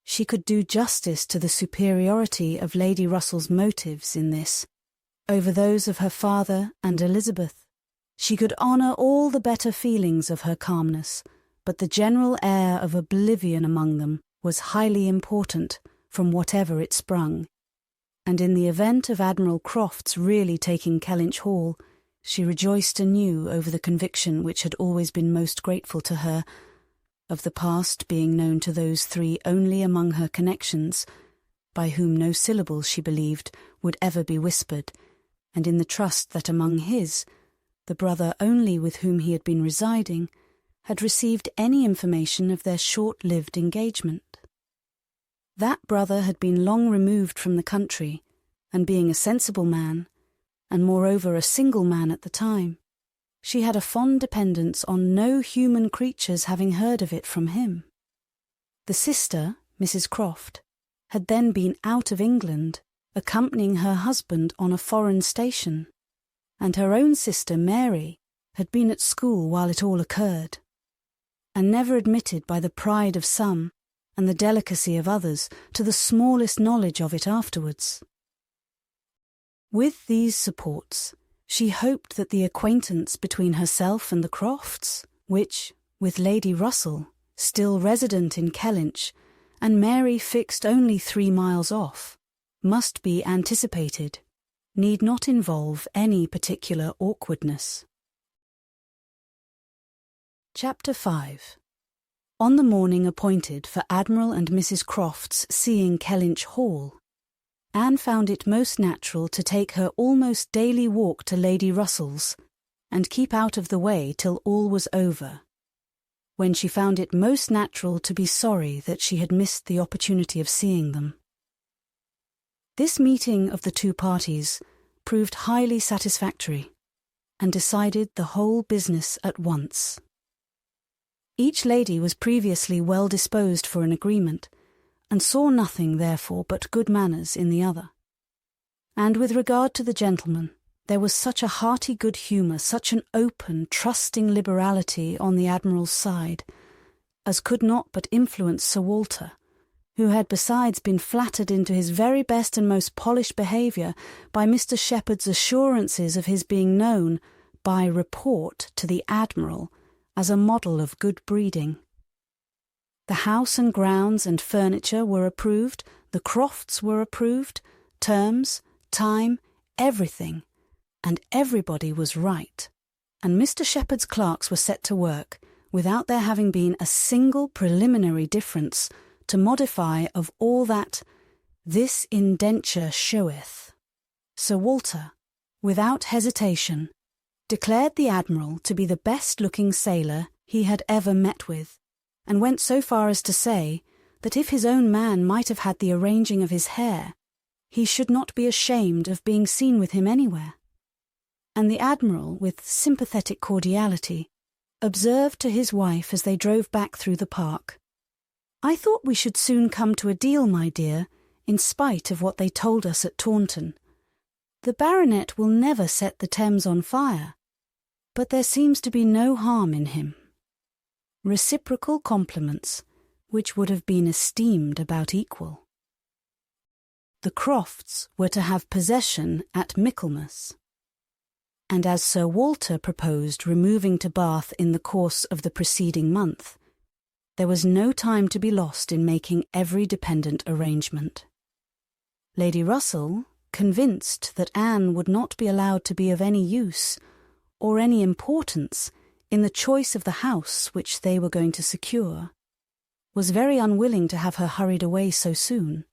She could do justice to the superiority of Lady Russell's motives in this, over those of her father and Elizabeth. She could honour all the better feelings of her calmness, but the general air of oblivion among them was highly important from whatever it sprung, and in the event of Admiral Croft's really taking Kellynch Hall, she rejoiced anew over the conviction which had always been most grateful to her, of the past being known to those three only among her connections, by whom no syllables, she believed, would ever be whispered, and in the trust that among his, the brother only with whom he had been residing, had received any information of their short-lived engagement. That brother had been long removed from the country, and being a sensible man, and moreover a single man at the time, she had a fond dependence on no human creature's having heard of it from him. The sister, Mrs. Croft, had then been out of England, accompanying her husband on a foreign station, and her own sister, Mary, had been at school while it all occurred, and never admitted by the pride of some and the delicacy of others to the smallest knowledge of it afterwards. With these supports, she hoped that the acquaintance between herself and the Crofts, which, with Lady Russell, still resident in Kellynch, and Mary fixed only 3 miles off, must be anticipated, need not involve any particular awkwardness. Chapter 5. On the morning appointed for Admiral and Mrs. Croft's seeing Kellynch Hall, Anne found it most natural to take her almost daily walk to Lady Russell's, and keep out of the way till all was over, when she found it most natural to be sorry that she had missed the opportunity of seeing them. This meeting of the two parties proved highly satisfactory, and decided the whole business at once. Each lady was previously well disposed for an agreement, and saw nothing, therefore, but good manners in the other. And with regard to the gentleman, there was such a hearty good humour, such an open, trusting liberality on the Admiral's side, as could not but influence Sir Walter, who had besides been flattered into his very best and most polished behaviour by Mr. Shepherd's assurances of his being known, by report, to the Admiral, as a model of good breeding. The house and grounds and furniture were approved, the crofts were approved, terms, time, everything, and everybody was right, and Mr. Shepherd's clerks were set to work, without there having been a single preliminary difference, to modify of all that this indenture showeth. Sir Walter, without hesitation, declared the Admiral to be the best-looking sailor he had ever met with, and went so far as to say that if his own man might have had the arranging of his hair, he should not be ashamed of being seen with him anywhere. And the Admiral, with sympathetic cordiality, observed to his wife as they drove back through the park, "I thought we should soon come to a deal, my dear, in spite of what they told us at Taunton. The Baronet will never set the Thames on fire, but there seems to be no harm in him." Reciprocal compliments, which would have been esteemed about equal. The Crofts were to have possession at Michaelmas, and as Sir Walter proposed removing to Bath in the course of the preceding month, there was no time to be lost in making every dependent arrangement. Lady Russell, convinced that Anne would not be allowed to be of any use or any importance in the choice of the house which they were going to secure, was very unwilling to have her hurried away so soon,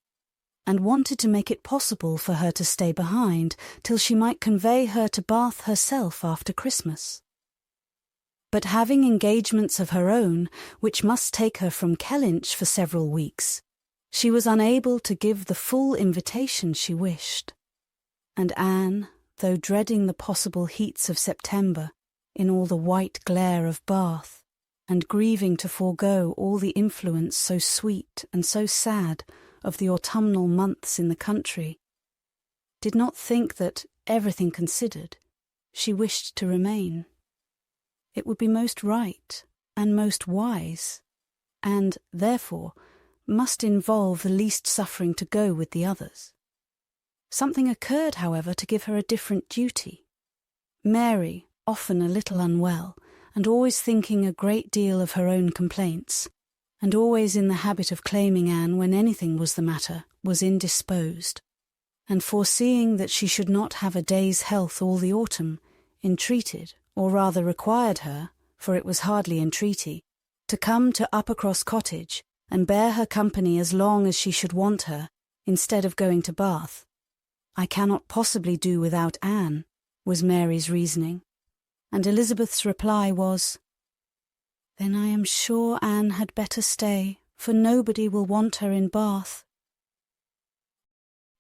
and wanted to make it possible for her to stay behind till she might convey her to Bath herself after Christmas. But having engagements of her own, which must take her from Kellynch for several weeks, she was unable to give the full invitation she wished, and Anne, though dreading the possible heats of September, in all the white glare of Bath, and grieving to forego all the influence so sweet and so sad of the autumnal months in the country, did not think that, everything considered, she wished to remain. It would be most right and most wise, and, therefore, must involve the least suffering to go with the others. Something occurred, however, to give her a different duty. Mary, often a little unwell, and always thinking a great deal of her own complaints, and always in the habit of claiming Anne when anything was the matter, was indisposed, and foreseeing that she should not have a day's health all the autumn, entreated, or rather required her, for it was hardly entreaty, to come to Uppercross Cottage and bear her company as long as she should want her, instead of going to Bath. "I cannot possibly do without Anne," was Mary's reasoning, and Elizabeth's reply was, "Then I am sure Anne had better stay, for nobody will want her in Bath."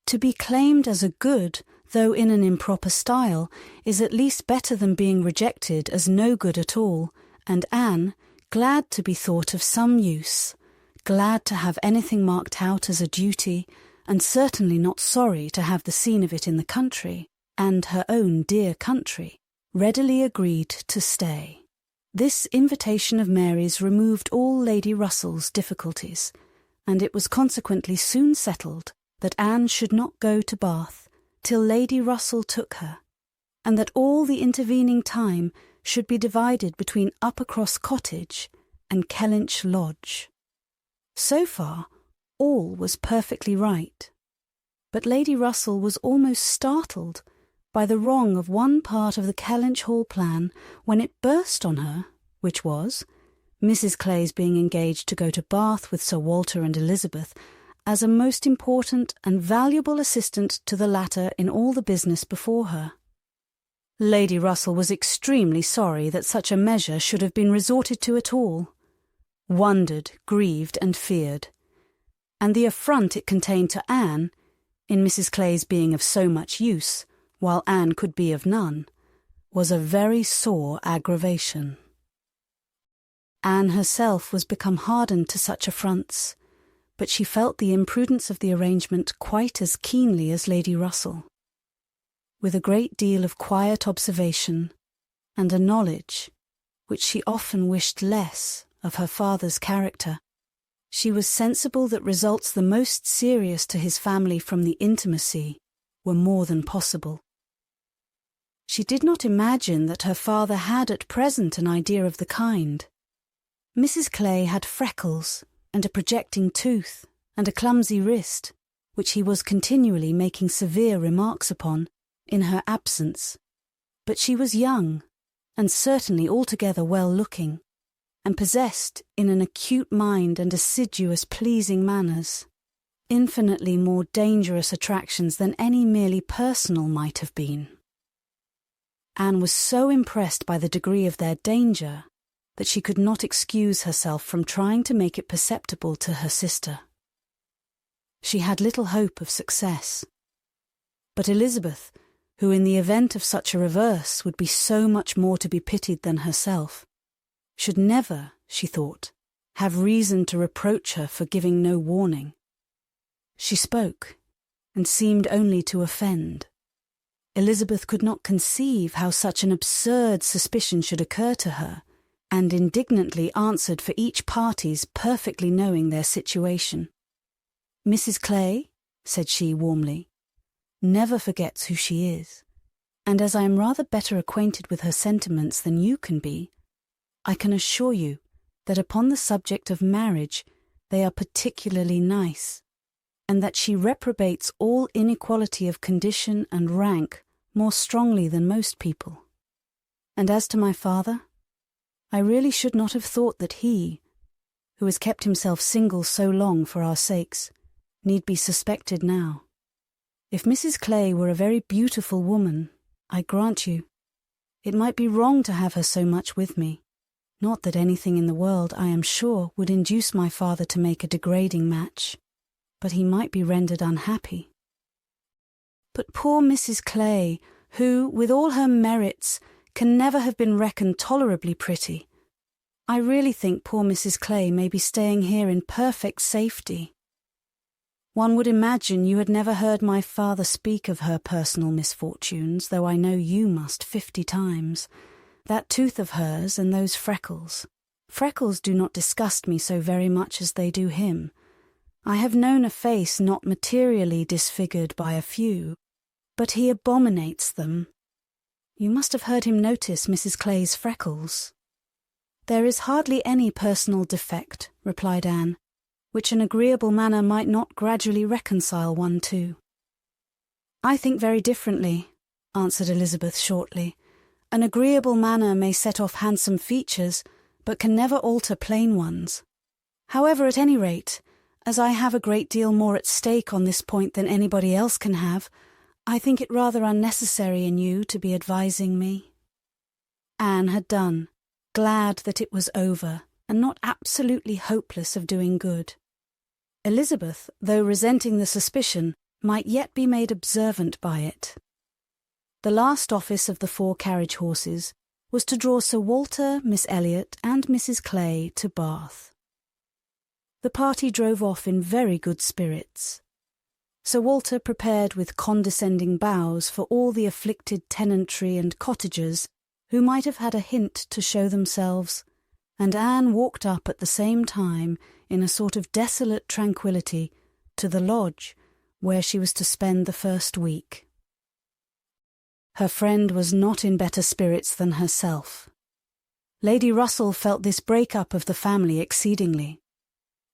To be claimed as a good, though in an improper style, is at least better than being rejected as no good at all, and Anne, glad to be thought of some use, glad to have anything marked out as a duty, and certainly not sorry to have the scene of it in the country, and her own dear country, readily agreed to stay. This invitation of Mary's removed all Lady Russell's difficulties, and it was consequently soon settled that Anne should not go to Bath till Lady Russell took her, and that all the intervening time should be divided between Uppercross Cottage and Kellynch Lodge. So far, all was perfectly right, but Lady Russell was almost startled by the wrong of one part of the Kellynch Hall plan when it burst on her, which was Mrs. Clay's being engaged to go to Bath with Sir Walter and Elizabeth, as a most important and valuable assistant to the latter in all the business before her. Lady Russell was extremely sorry that such a measure should have been resorted to at all, wondered, grieved, and feared, and the affront it contained to Anne, in Mrs. Clay's being of so much use, while Anne could be of none, was a very sore aggravation. Anne herself was become hardened to such affronts, but she felt the imprudence of the arrangement quite as keenly as Lady Russell. With a great deal of quiet observation, and a knowledge, which she often wished less, of her father's character, she was sensible that results the most serious to his family from the intimacy were more than possible. She did not imagine that her father had at present an idea of the kind. Mrs. Clay had freckles, and a projecting tooth, and a clumsy wrist, which he was continually making severe remarks upon, in her absence, but she was young, and certainly altogether well-looking, and possessed, in an acute mind and assiduous pleasing manners, infinitely more dangerous attractions than any merely personal might have been. Anne was so impressed by the degree of their danger that she could not excuse herself from trying to make it perceptible to her sister. She had little hope of success. But Elizabeth, who in the event of such a reverse would be so much more to be pitied than herself, should never, she thought, have reason to reproach her for giving no warning. She spoke, and seemed only to offend. Elizabeth could not conceive how such an absurd suspicion should occur to her, and indignantly answered for each party's perfectly knowing their situation. "Mrs. Clay," said she warmly, "never forgets who she is, and as I am rather better acquainted with her sentiments than you can be, I can assure you that upon the subject of marriage they are particularly nice, and that she reprobates all inequality of condition and rank more strongly than most people. And as to my father, I really should not have thought that he, who has kept himself single so long for our sakes, need be suspected now. If Mrs. Clay were a very beautiful woman, I grant you, it might be wrong to have her so much with me. Not that anything in the world, I am sure, would induce my father to make a degrading match, but he might be rendered unhappy. But poor Mrs. Clay, who, with all her merits, can never have been reckoned tolerably pretty. I really think poor Mrs. Clay may be staying here in perfect safety. One would imagine you had never heard my father speak of her personal misfortunes, though I know you must 50 times. That tooth of hers and those freckles. Freckles do not disgust me so very much as they do him. I have known a face not materially disfigured by a few, but he abominates them. You must have heard him notice Mrs. Clay's freckles. There is hardly any personal defect, replied Anne, which an agreeable manner might not gradually reconcile one to. I think very differently, answered Elizabeth shortly. An agreeable manner may set off handsome features, but can never alter plain ones. However, at any rate, as I have a great deal more at stake on this point than anybody else can have, I think it rather unnecessary in you to be advising me. Anne had done, glad that it was over, and not absolutely hopeless of doing good. Elizabeth, though resenting the suspicion, might yet be made observant by it. The last office of the 4 carriage horses was to draw Sir Walter, Miss Elliot, and Mrs. Clay to Bath. The party drove off in very good spirits. Sir Walter prepared with condescending bows for all the afflicted tenantry and cottagers who might have had a hint to show themselves, and Anne walked up at the same time in a sort of desolate tranquillity to the lodge where she was to spend the first week. Her friend was not in better spirits than herself. Lady Russell felt this break-up of the family exceedingly.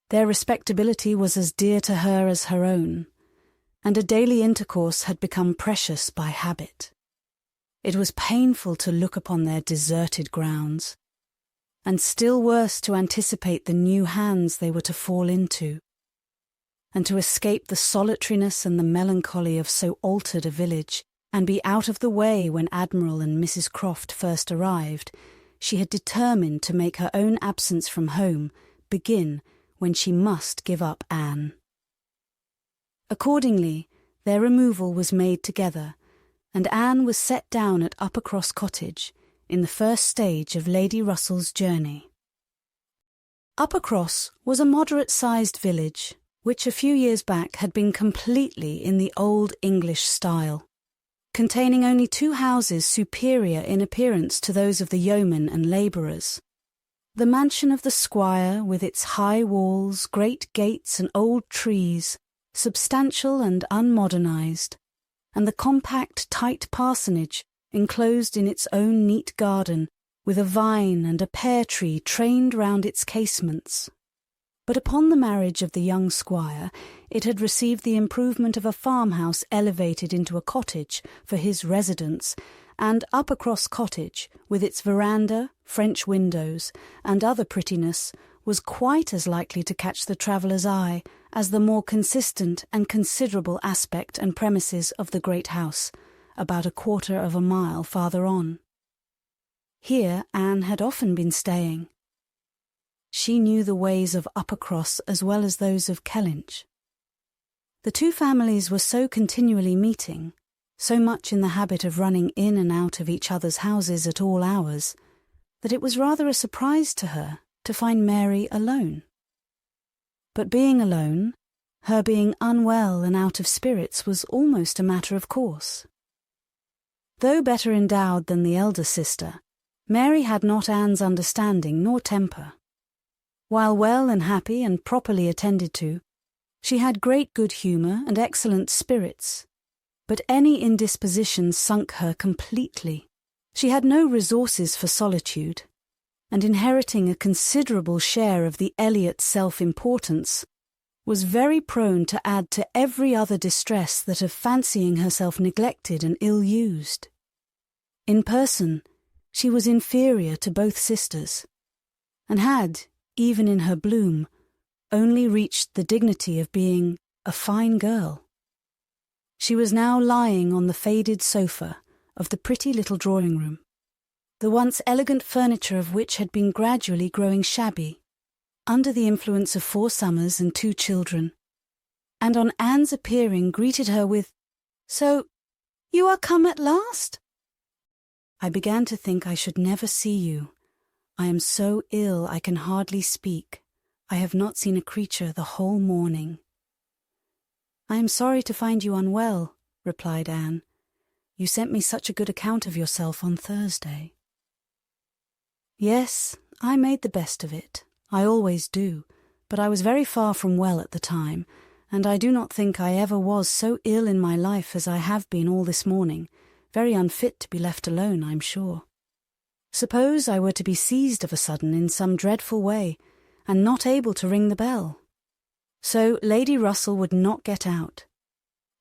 Their respectability was as dear to her as her own, and a daily intercourse had become precious by habit. It was painful to look upon their deserted grounds, and still worse to anticipate the new hands they were to fall into. and to escape the solitariness and the melancholy of so altered a village, and be out of the way when Admiral and Mrs. Croft first arrived, she had determined to make her own absence from home begin when she must give up Anne. Accordingly, their removal was made together, and Anne was set down at Uppercross Cottage, in the first stage of Lady Russell's journey. Uppercross was a moderate-sized village, which a few years back had been completely in the old English style, containing only 2 houses superior in appearance to those of the yeomen and labourers. The mansion of the squire, with its high walls, great gates and old trees, substantial and unmodernised, and the compact, tight parsonage, enclosed in its own neat garden, with a vine and a pear tree trained round its casements. But upon the marriage of the young squire, it had received the improvement of a farmhouse elevated into a cottage for his residence, and Uppercross Cottage, with its veranda, French windows, and other prettiness, was quite as likely to catch the traveller's eye as the more consistent and considerable aspect and premises of the great house, about 1/4 of a mile farther on. Here Anne had often been staying. She knew the ways of Uppercross as well as those of Kellynch. The 2 families were so continually meeting, so much in the habit of running in and out of each other's houses at all hours, that it was rather a surprise to her to find Mary alone. But being alone, her being unwell and out of spirits was almost a matter of course. Though better endowed than the elder sister, Mary had not Anne's understanding nor temper. While well and happy and properly attended to, she had great good humour and excellent spirits, but any indisposition sunk her completely. She had no resources for solitude, and inheriting a considerable share of the Elliot self-importance, was very prone to add to every other distress that of fancying herself neglected and ill-used. In person, she was inferior to both sisters, and had, even in her bloom, only reached the dignity of being a fine girl. She was now lying on the faded sofa of the pretty little drawing-room, the once elegant furniture of which had been gradually growing shabby, under the influence of 4 summers and 2 children, and on Anne's appearing greeted her with, "So, you are come at last?" "I began to think I should never see you. I am so ill I can hardly speak. I have not seen a creature the whole morning." "I am sorry to find you unwell," replied Anne. "You sent me such a good account of yourself on Thursday." "Yes, I made the best of it. I always do, but I was very far from well at the time, and I do not think I ever was so ill in my life as I have been all this morning, very unfit to be left alone, I'm sure. Suppose I were to be seized of a sudden in some dreadful way, and not able to ring the bell. So Lady Russell would not get out.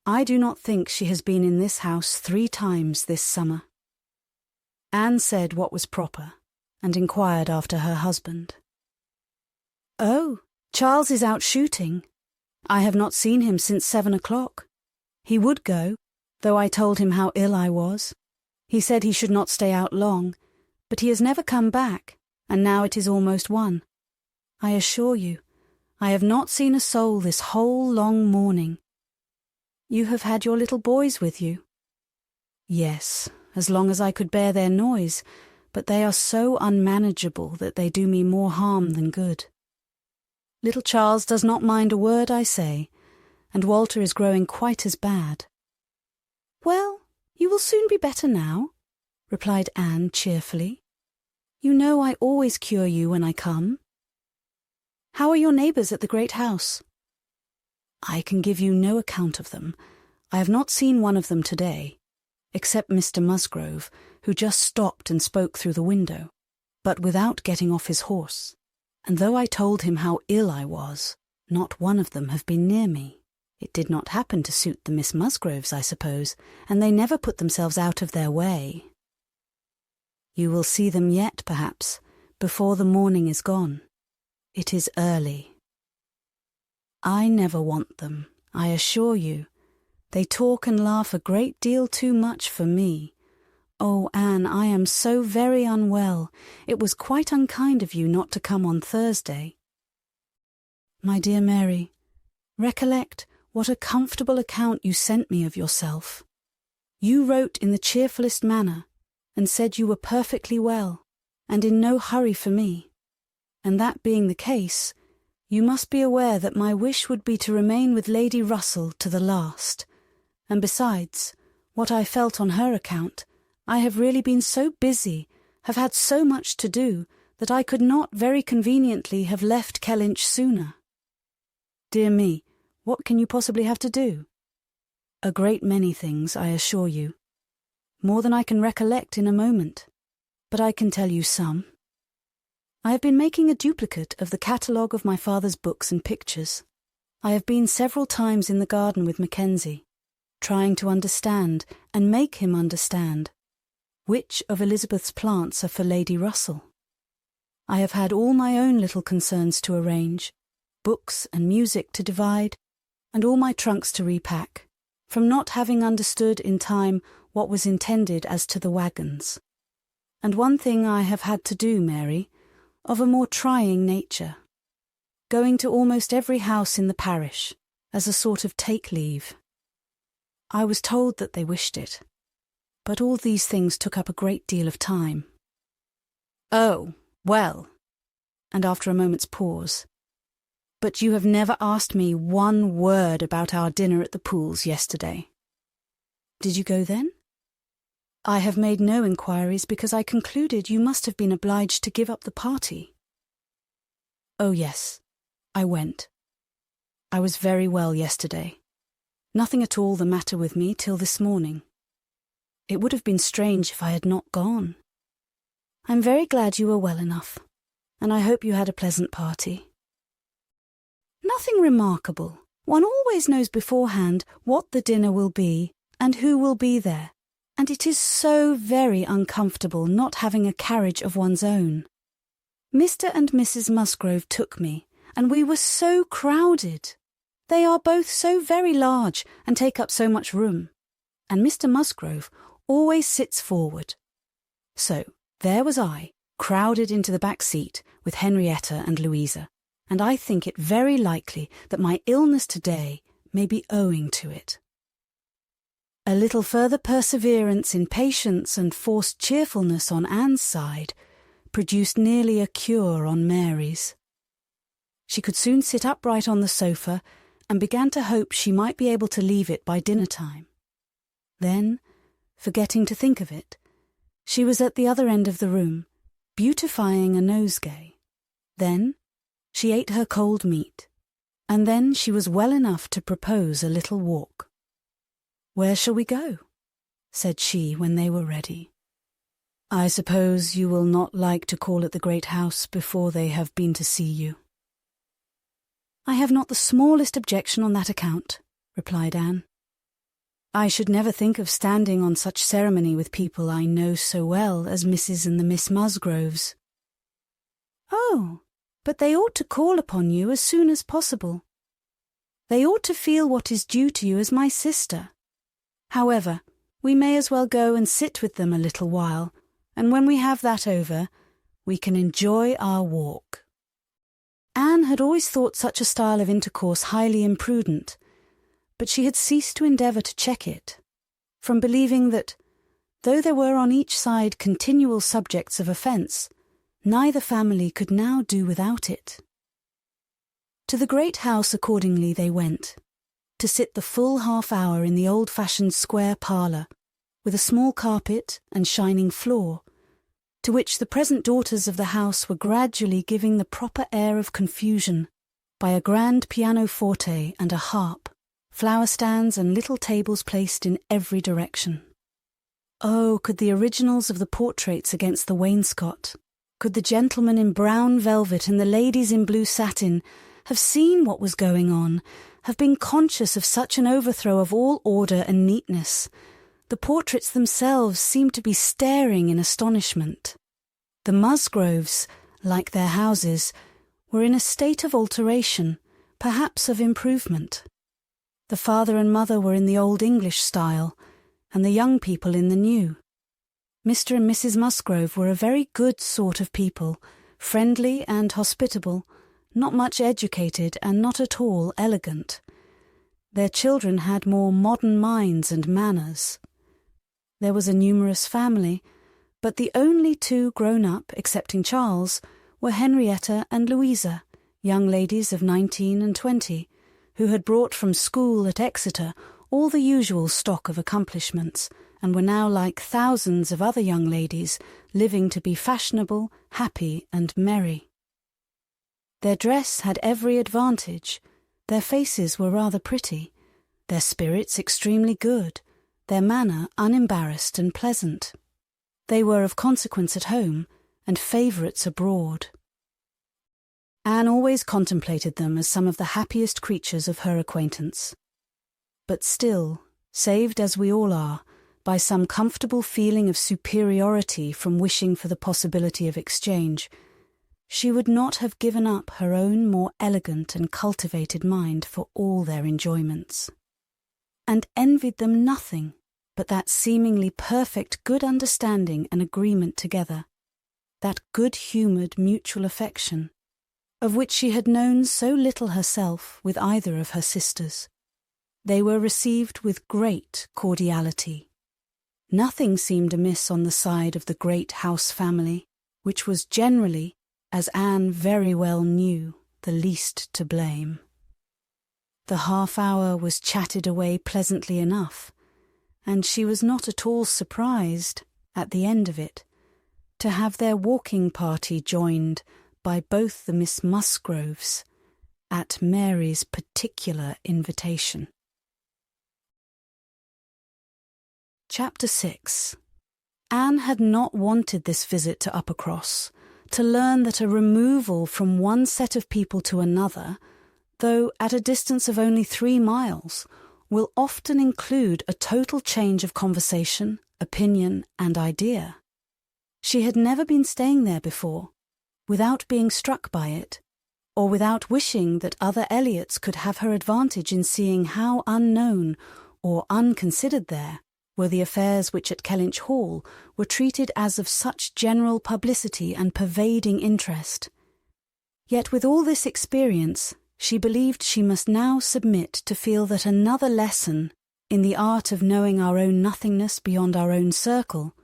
I do not think she has been in this house 3 times this summer." Anne said what was proper, and inquired after her husband. "Oh, Charles is out shooting. I have not seen him since 7 o'clock. He would go, though I told him how ill I was. He said he should not stay out long, but he has never come back, and now it is almost 1. I assure you, I have not seen a soul this whole long morning." "You have had your little boys with you?" "Yes, as long as I could bear their noise, but they are so unmanageable that they do me more harm than good. Little Charles does not mind a word I say, and Walter is growing quite as bad." "Well, you will soon be better now," replied Anne cheerfully. "You know I always cure you when I come." "How are your neighbours at the great house?" "I can give you no account of them. I have not seen one of them today, except Mr. Musgrove, who just stopped and spoke through the window, but without getting off his horse, and though I told him how ill I was, not one of them have been near me. It did not happen to suit the Miss Musgroves, I suppose, and they never put themselves out of their way." "You will see them yet, perhaps, before the morning is gone. It is early." I never want them, I assure you. They talk and laugh a great deal too much for me. Oh, Anne, I am so very unwell. It was quite unkind of you not to come on Thursday. My dear Mary, recollect what a comfortable account you sent me of yourself. You wrote in the cheerfullest manner, and said you were perfectly well, and in no hurry for me. And that being the case, you must be aware that my wish would be to remain with Lady Russell to the last. And besides, what I felt on her account, I have really been so busy, have had so much to do, that I could not very conveniently have left Kellynch sooner. Dear me, what can you possibly have to do? A great many things, I assure you. More than I can recollect in a moment, but I can tell you some. I have been making a duplicate of the catalogue of my father's books and pictures. I have been several times in the garden with Mackenzie, trying to understand and make him understand which of Elizabeth's plants are for Lady Russell. I have had all my own little concerns to arrange, books and music to divide, and all my trunks to repack, from not having understood in time what was intended as to the wagons. And one thing I have had to do, Mary, of a more trying nature, going to almost every house in the parish, as a sort of take-leave. I was told that they wished it, but all these things took up a great deal of time. Oh, well, and after a moment's pause, but you have never asked me one word about our dinner at the Pools yesterday. Did you go then? I have made no inquiries because I concluded you must have been obliged to give up the party. Oh yes, I went. I was very well yesterday. Nothing at all the matter with me till this morning. It would have been strange if I had not gone. I'm very glad you were well enough, and I hope you had a pleasant party. Nothing remarkable. One always knows beforehand what the dinner will be and who will be there, and it is so very uncomfortable not having a carriage of one's own. Mr. and Mrs. Musgrove took me, and we were so crowded. They are both so very large and take up so much room, and Mr. Musgrove always sits forward. So there was I, crowded into the back seat with Henrietta and Louisa, and I think it very likely that my illness today may be owing to it. A little further perseverance in patience and forced cheerfulness on Anne's side produced nearly a cure on Mary's. She could soon sit upright on the sofa and began to hope she might be able to leave it by dinner time. Then, forgetting to think of it, she was at the other end of the room, beautifying a nosegay. Then she ate her cold meat, and then she was well enough to propose a little walk. "Where shall we go?" said she when they were ready. "I suppose you will not like to call at the great house before they have been to see you." "I have not the smallest objection on that account," replied Anne. "I should never think of standing on such ceremony with people I know so well as Mrs. and the Miss Musgroves." "Oh, but they ought to call upon you as soon as possible. They ought to feel what is due to you as my sister. However, we may as well go and sit with them a little while, and when we have that over, we can enjoy our walk." Anne had always thought such a style of intercourse highly imprudent, but she had ceased to endeavour to check it, from believing that, though there were on each side continual subjects of offence, neither family could now do without it. To the great house accordingly they went, to sit the full half-hour in the old-fashioned square parlour, with a small carpet and shining floor, to which the present daughters of the house were gradually giving the proper air of confusion by a grand pianoforte and a harp, flower-stands and little tables placed in every direction. Oh, could the originals of the portraits against the wainscot, could the gentlemen in brown velvet and the ladies in blue satin have seen what was going on, have been conscious of such an overthrow of all order and neatness, the portraits themselves seemed to be staring in astonishment. The Musgroves, like their houses, were in a state of alteration, perhaps of improvement. The father and mother were in the old English style, and the young people in the new. Mr. and Mrs. Musgrove were a very good sort of people, friendly and hospitable, not much educated and not at all elegant. Their children had more modern minds and manners. There was a numerous family, but the only two grown up, excepting Charles, were Henrietta and Louisa, young ladies of 19 and 20, who had brought from school at Exeter all the usual stock of accomplishments, and were now like thousands of other young ladies, living to be fashionable, happy, and merry. Their dress had every advantage, their faces were rather pretty, their spirits extremely good, their manner unembarrassed and pleasant. They were of consequence at home, and favourites abroad. Anne always contemplated them as some of the happiest creatures of her acquaintance. But still, saved as we all are, by some comfortable feeling of superiority from wishing for the possibility of exchange, she would not have given up her own more elegant and cultivated mind for all their enjoyments, and envied them nothing but that seemingly perfect good understanding and agreement together, that good-humoured mutual affection, of which she had known so little herself with either of her sisters. They were received with great cordiality. Nothing seemed amiss on the side of the great house family, which was generally, as Anne very well knew, the least to blame. The half-hour was chatted away pleasantly enough, and she was not at all surprised, at the end of it, to have their walking party joined by both the Miss Musgroves, at Mary's particular invitation. Chapter 6. Anne had not wanted this visit to Uppercross, to learn that a removal from one set of people to another, though at a distance of only 3 miles, will often include a total change of conversation, opinion, and idea. She had never been staying there before, without being struck by it, or without wishing that other Elliots could have her advantage in seeing how unknown or unconsidered there were the affairs which at Kellynch Hall were treated as of such general publicity and pervading interest. Yet with all this experience, she believed she must now submit to feel that another lesson in the art of knowing our own nothingness beyond our own circle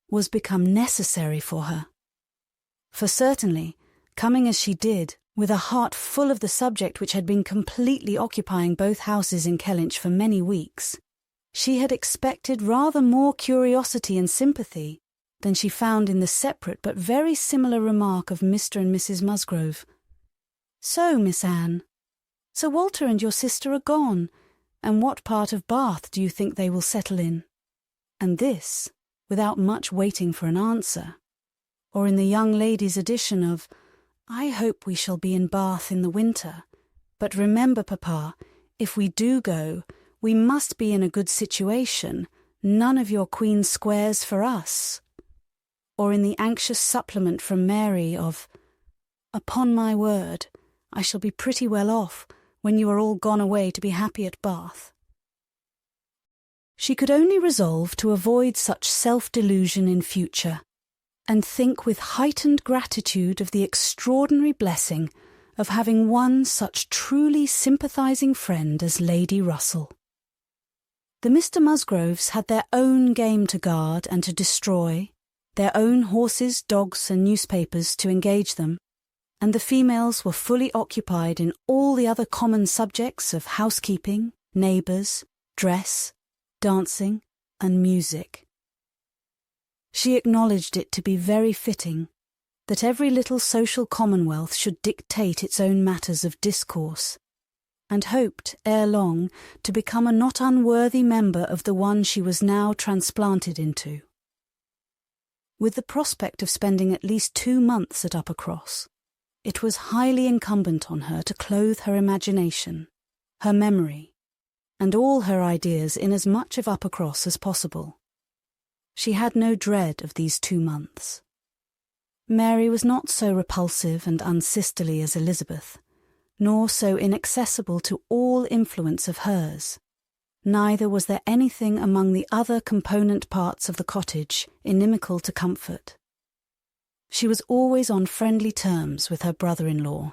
was become necessary for her. For certainly, coming as she did, with a heart full of the subject which had been completely occupying both houses in Kellynch for many weeks, she had expected rather more curiosity and sympathy than she found in the separate but very similar remark of Mr. and Mrs. Musgrove. "So, Miss Anne, Sir Walter and your sister are gone, and what part of Bath do you think they will settle in?" And this, without much waiting for an answer. Or in the young lady's addition of, "I hope we shall be in Bath in the winter, but remember, Papa, if we do go, we must be in a good situation, none of your Queen Squares for us." Or in the anxious supplement from Mary of, "Upon my word, I shall be pretty well off when you are all gone away to be happy at Bath." She could only resolve to avoid such self-delusion in future, and think with heightened gratitude of the extraordinary blessing of having one such truly sympathising friend as Lady Russell. The Mr. Musgroves had their own game to guard and to destroy, their own horses, dogs, and newspapers to engage them, and the females were fully occupied in all the other common subjects of housekeeping, neighbours, dress, dancing, and music. She acknowledged it to be very fitting that every little social commonwealth should dictate its own matters of discourse, and hoped, ere long, to become a not unworthy member of the one she was now transplanted into. With the prospect of spending at least 2 months at Uppercross, it was highly incumbent on her to clothe her imagination, her memory, and all her ideas in as much of Uppercross as possible. She had no dread of these 2 months. Mary was not so repulsive and unsisterly as Elizabeth, nor so inaccessible to all influence of hers. Neither was there anything among the other component parts of the cottage inimical to comfort. She was always on friendly terms with her brother-in-law.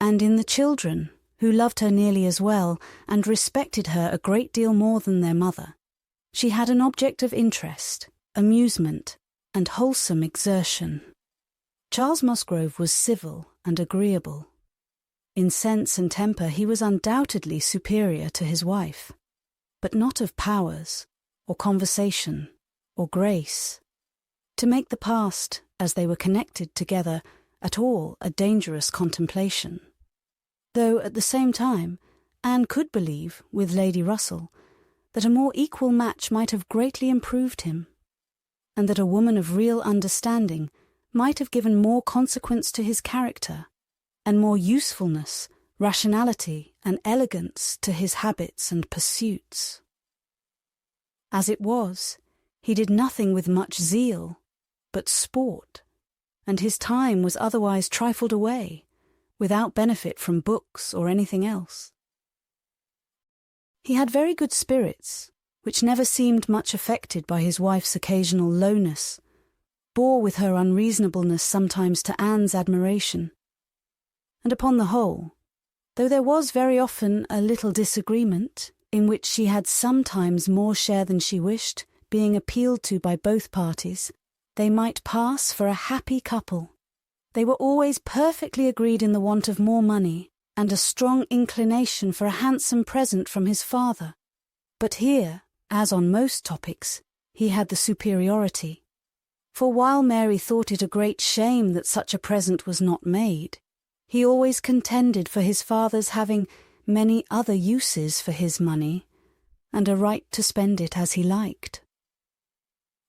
And in the children, who loved her nearly as well and respected her a great deal more than their mother, she had an object of interest, amusement, and wholesome exertion. Charles Musgrove was civil and agreeable. In sense and temper he was undoubtedly superior to his wife, but not of powers, or conversation, or grace. To make the past, as they were connected together, at all a dangerous contemplation. Though at the same time Anne could believe, with Lady Russell, that a more equal match might have greatly improved him, and that a woman of real understanding might have given more consequence to his character, and more usefulness, rationality, and elegance to his habits and pursuits. As it was, he did nothing with much zeal, but sport, and his time was otherwise trifled away, without benefit from books or anything else. He had very good spirits, which never seemed much affected by his wife's occasional lowness, bore with her unreasonableness sometimes to Anne's admiration. And upon the whole, though there was very often a little disagreement, in which she had sometimes more share than she wished, being appealed to by both parties, they might pass for a happy couple. They were always perfectly agreed in the want of more money, and a strong inclination for a handsome present from his father. But here, as on most topics, he had the superiority. For while Mary thought it a great shame that such a present was not made, he always contended for his father's having many other uses for his money, and a right to spend it as he liked.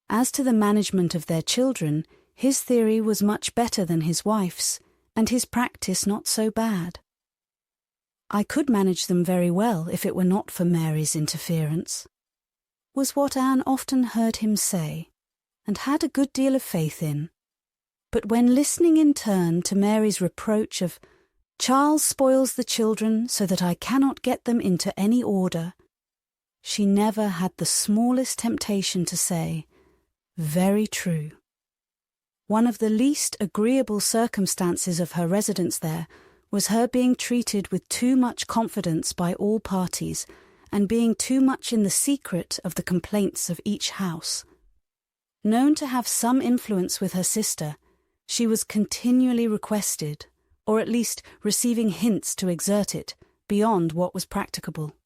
As to the management of their children, his theory was much better than his wife's, and his practice not so bad. "I could manage them very well if it were not for Mary's interference," was what Anne often heard him say, and had a good deal of faith in. But when listening in turn to Mary's reproach of "Charles spoils the children so that I cannot get them into any order," she never had the smallest temptation to say, "Very true." One of the least agreeable circumstances of her residence there was her being treated with too much confidence by all parties, and being too much in the secret of the complaints of each house. Known to have some influence with her sister, she was continually requested, or at least receiving hints to exert it, beyond what was practicable.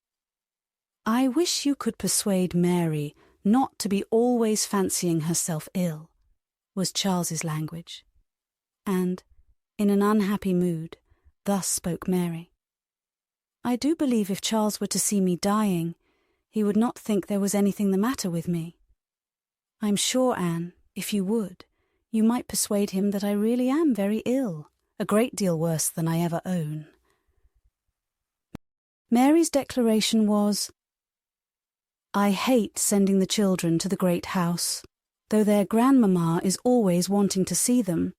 "I wish you could persuade Mary not to be always fancying herself ill," was Charles's language. And, in an unhappy mood, thus spoke Mary. "I do believe if Charles were to see me dying, he would not think there was anything the matter with me. I'm sure, Anne, if you would, you might persuade him that I really am very ill, a great deal worse than I ever own." Mary's declaration was, "I hate sending the children to the great house, though their grandmamma is always wanting to see them,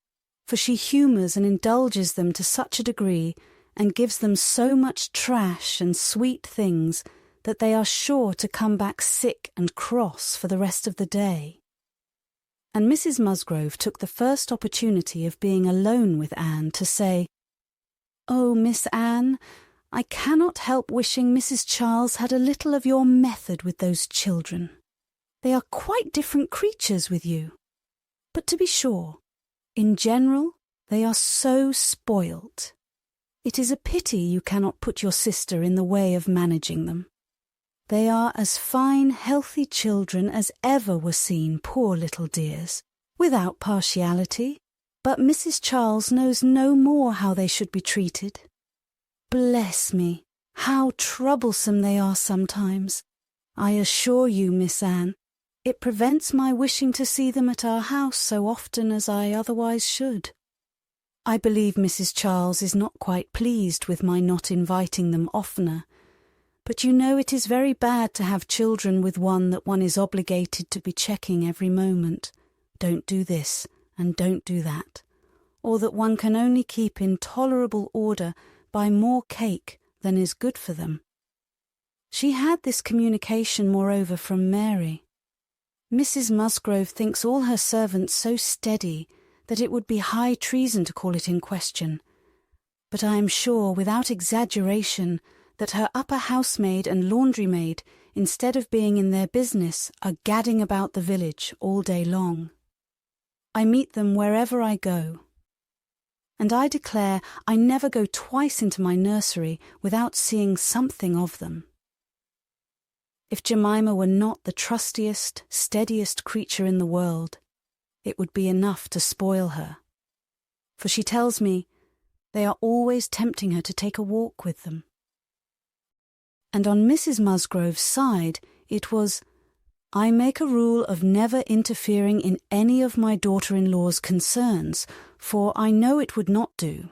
for she humours and indulges them to such a degree, and gives them so much trash and sweet things, that they are sure to come back sick and cross for the rest of the day." And Mrs. Musgrove took the first opportunity of being alone with Anne to say, "Oh, Miss Anne, I cannot help wishing Mrs. Charles had a little of your method with those children. They are quite different creatures with you. But to be sure, in general, they are so spoilt. It is a pity you cannot put your sister in the way of managing them. They are as fine, healthy children as ever were seen, poor little dears, without partiality, but Mrs. Charles knows no more how they should be treated. Bless me, how troublesome they are sometimes. I assure you, Miss Anne, it prevents my wishing to see them at our house so often as I otherwise should. I believe Mrs. Charles is not quite pleased with my not inviting them oftener, but you know it is very bad to have children with one that one is obligated to be checking every moment. Don't do this, and don't do that. Or that one can only keep in tolerable order buy more cake than is good for them. She had this communication, moreover, from Mary. Mrs. Musgrove thinks all her servants so steady that it would be high treason to call it in question. But I am sure, without exaggeration, that her upper housemaid and laundry-maid, instead of being in their business, are gadding about the village all day long. I meet them wherever I go. And I declare I never go twice into my nursery without seeing something of them. If Jemima were not the trustiest, steadiest creature in the world, it would be enough to spoil her. For she tells me they are always tempting her to take a walk with them. And on Mrs. Musgrove's side it was, I make a rule of never interfering in any of my daughter-in-law's concerns, for I know it would not do.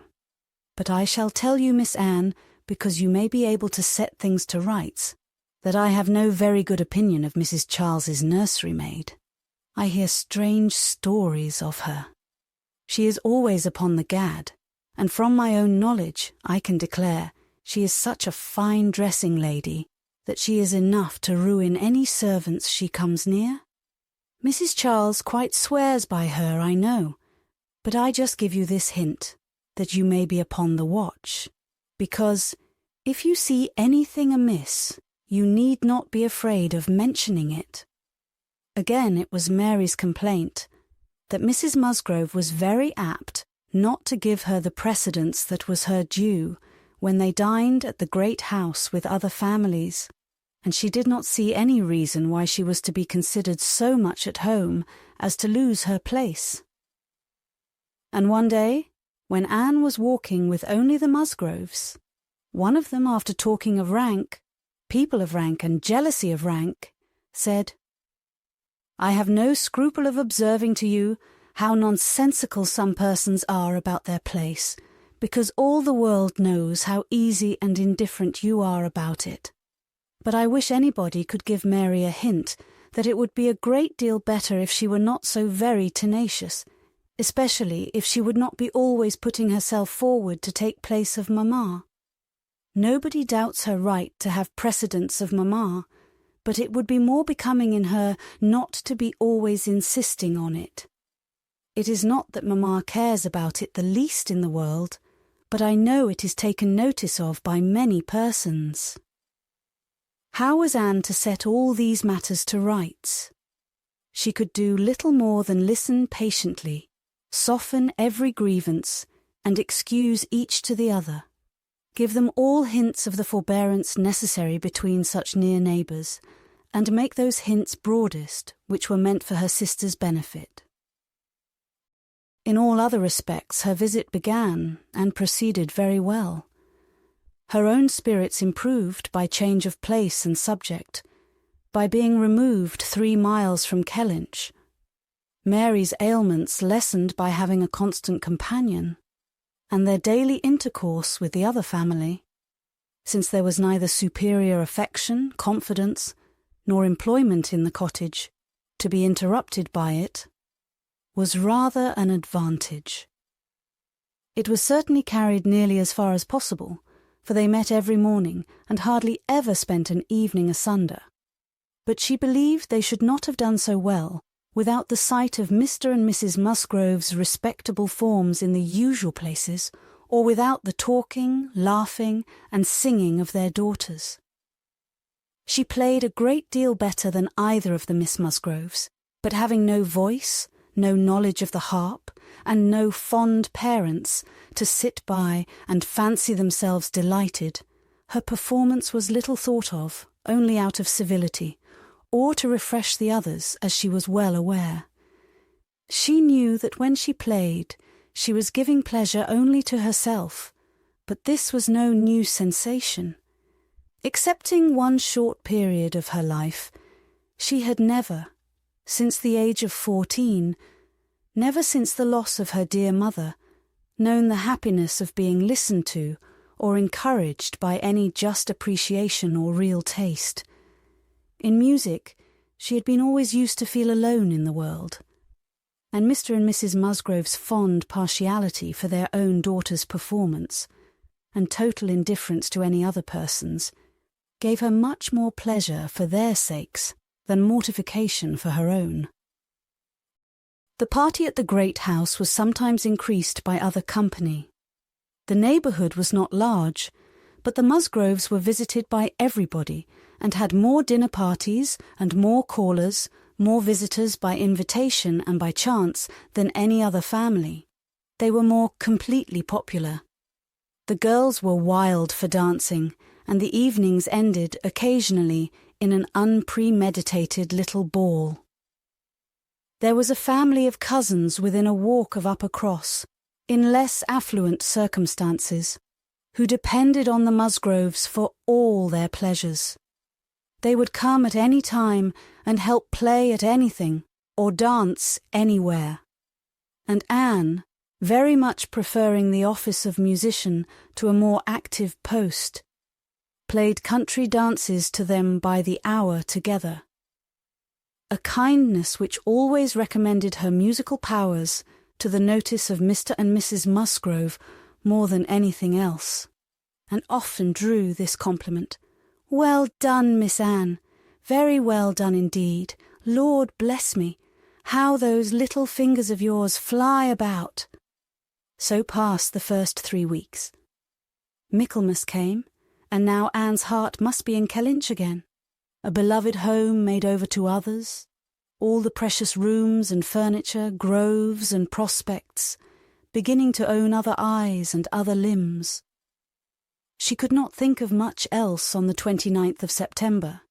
But I shall tell you, Miss Anne, because you may be able to set things to rights, that I have no very good opinion of Mrs. Charles's nursery-maid. I hear strange stories of her. She is always upon the gad, and from my own knowledge I can declare she is such a fine dressing lady that she is enough to ruin any servants she comes near. Mrs. Charles quite swears by her, I know, but I just give you this hint, that you may be upon the watch, because if you see anything amiss, you need not be afraid of mentioning it. Again, it was Mary's complaint that Mrs. Musgrove was very apt not to give her the precedence that was her due when they dined at the great house with other families, and she did not see any reason why she was to be considered so much at home as to lose her place. And one day, when Anne was walking with only the Musgroves, one of them, after talking of rank, people of rank and jealousy of rank, said, I have no scruple of observing to you how nonsensical some persons are about their place, because all the world knows how easy and indifferent you are about it. But I wish anybody could give Mary a hint that it would be a great deal better if she were not so very tenacious, especially if she would not be always putting herself forward to take place of mamma. Nobody doubts her right to have precedence of mamma, but it would be more becoming in her not to be always insisting on it. It is not that mamma cares about it the least in the world, but I know it is taken notice of by many persons. How was Anne to set all these matters to rights? She could do little more than listen patiently, soften every grievance, and excuse each to the other, give them all hints of the forbearance necessary between such near neighbours, and make those hints broadest which were meant for her sister's benefit. In all other respects her visit began and proceeded very well. Her own spirits improved by change of place and subject, by being removed 3 miles from Kellynch. Mary's ailments lessened by having a constant companion, and their daily intercourse with the other family, since there was neither superior affection, confidence, nor employment in the cottage, to be interrupted by it, was rather an advantage. It was certainly carried nearly as far as possible, for they met every morning and hardly ever spent an evening asunder. But she believed they should not have done so well without the sight of Mr. and Mrs. Musgrove's respectable forms in the usual places, or without the talking, laughing, and singing of their daughters. She played a great deal better than either of the Miss Musgroves, but having no voice, no knowledge of the harp, and no fond parents to sit by and fancy themselves delighted, her performance was little thought of, only out of civility, or to refresh the others, as she was well aware. She knew that when she played, she was giving pleasure only to herself, but this was no new sensation. Excepting one short period of her life, she had never, since the age of 14, never since the loss of her dear mother, known the happiness of being listened to or encouraged by any just appreciation or real taste. In music, she had been always used to feel alone in the world, and Mr. and Mrs. Musgrove's fond partiality for their own daughter's performance and total indifference to any other persons, gave her much more pleasure for their sakes than mortification for her own. The party at the great house was sometimes increased by other company. The neighbourhood was not large, but the Musgroves were visited by everybody and had more dinner parties and more callers, more visitors by invitation and by chance than any other family. They were more completely popular. The girls were wild for dancing, and the evenings ended occasionally in an unpremeditated little ball. There was a family of cousins within a walk of Upper Cross, in less affluent circumstances, who depended on the Musgroves for all their pleasures. They would come at any time and help play at anything or dance anywhere. And Anne, very much preferring the office of musician to a more active post, played country dances to them by the hour together. A kindness which always recommended her musical powers to the notice of Mr. and Mrs. Musgrove more than anything else, and often drew this compliment. "Well done, Miss Anne. Very well done indeed. Lord bless me, how those little fingers of yours fly about." So passed the first 3 weeks. Michaelmas came, and now Anne's heart must be in Kellynch again. A beloved home made over to others, all the precious rooms and furniture, groves and prospects, beginning to own other eyes and other limbs. She could not think of much else on the 29th of September,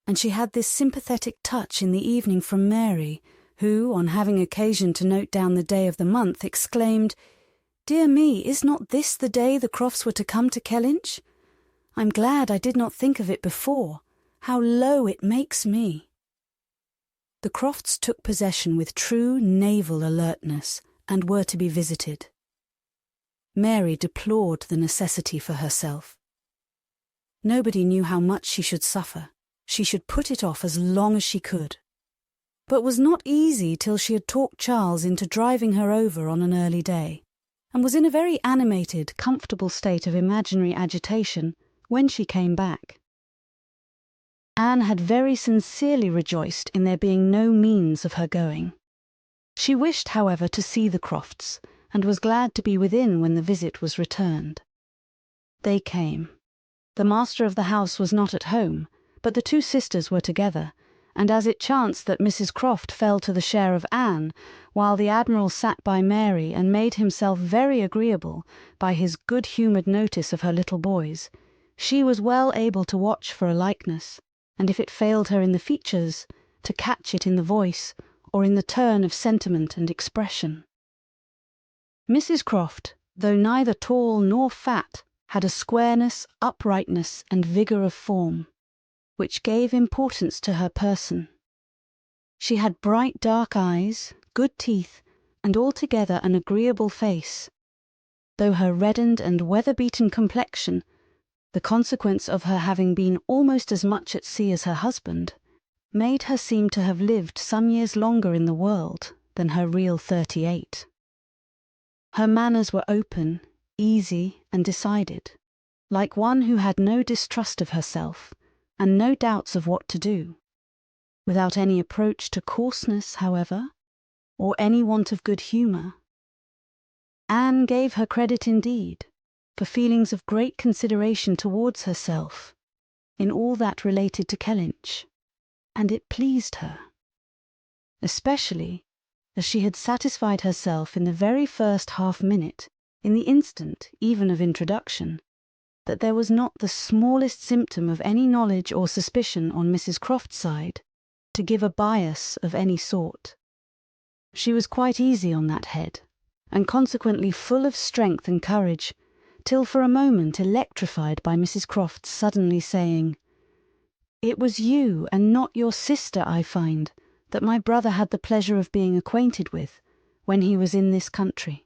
and she had this sympathetic touch in the evening from Mary, who, on having occasion to note down the day of the month, exclaimed, "Dear me, is not this the day the Crofts were to come to Kellynch? I'm glad I did not think of it before. How low it makes me." The Crofts took possession with true naval alertness and were to be visited. Mary deplored the necessity for herself. Nobody knew how much she should suffer. She should put it off as long as she could. But was not easy till she had talked Charles into driving her over on an early day, and was in a very animated, comfortable state of imaginary agitation when she came back. Anne had very sincerely rejoiced in there being no means of her going. She wished, however, to see the Crofts, and was glad to be within when the visit was returned. They came. The master of the house was not at home, but the two sisters were together, and as it chanced that Mrs. Croft fell to the share of Anne, while the Admiral sat by Mary and made himself very agreeable by his good-humoured notice of her little boys, she was well able to watch for a likeness, and if it failed her in the features, to catch it in the voice or in the turn of sentiment and expression. Mrs. Croft, though neither tall nor fat, had a squareness, uprightness, and vigour of form, which gave importance to her person. She had bright dark eyes, good teeth, and altogether an agreeable face, though her reddened and weather-beaten complexion, the consequence of her having been almost as much at sea as her husband, made her seem to have lived some years longer in the world than her real 38. Her manners were open, easy, and decided, like one who had no distrust of herself, and no doubts of what to do, without any approach to coarseness, however, or any want of good humour. Anne gave her credit indeed for feelings of great consideration towards herself in all that related to Kellynch, and it pleased her, especially as she had satisfied herself in the very first half-minute, in the instant even of introduction, that there was not the smallest symptom of any knowledge or suspicion on Mrs. Croft's side to give a bias of any sort. She was quite easy on that head, and consequently full of strength and courage, till for a moment electrified by Mrs. Croft's suddenly saying, "It was you and not your sister, I find, that my brother had the pleasure of being acquainted with when he was in this country."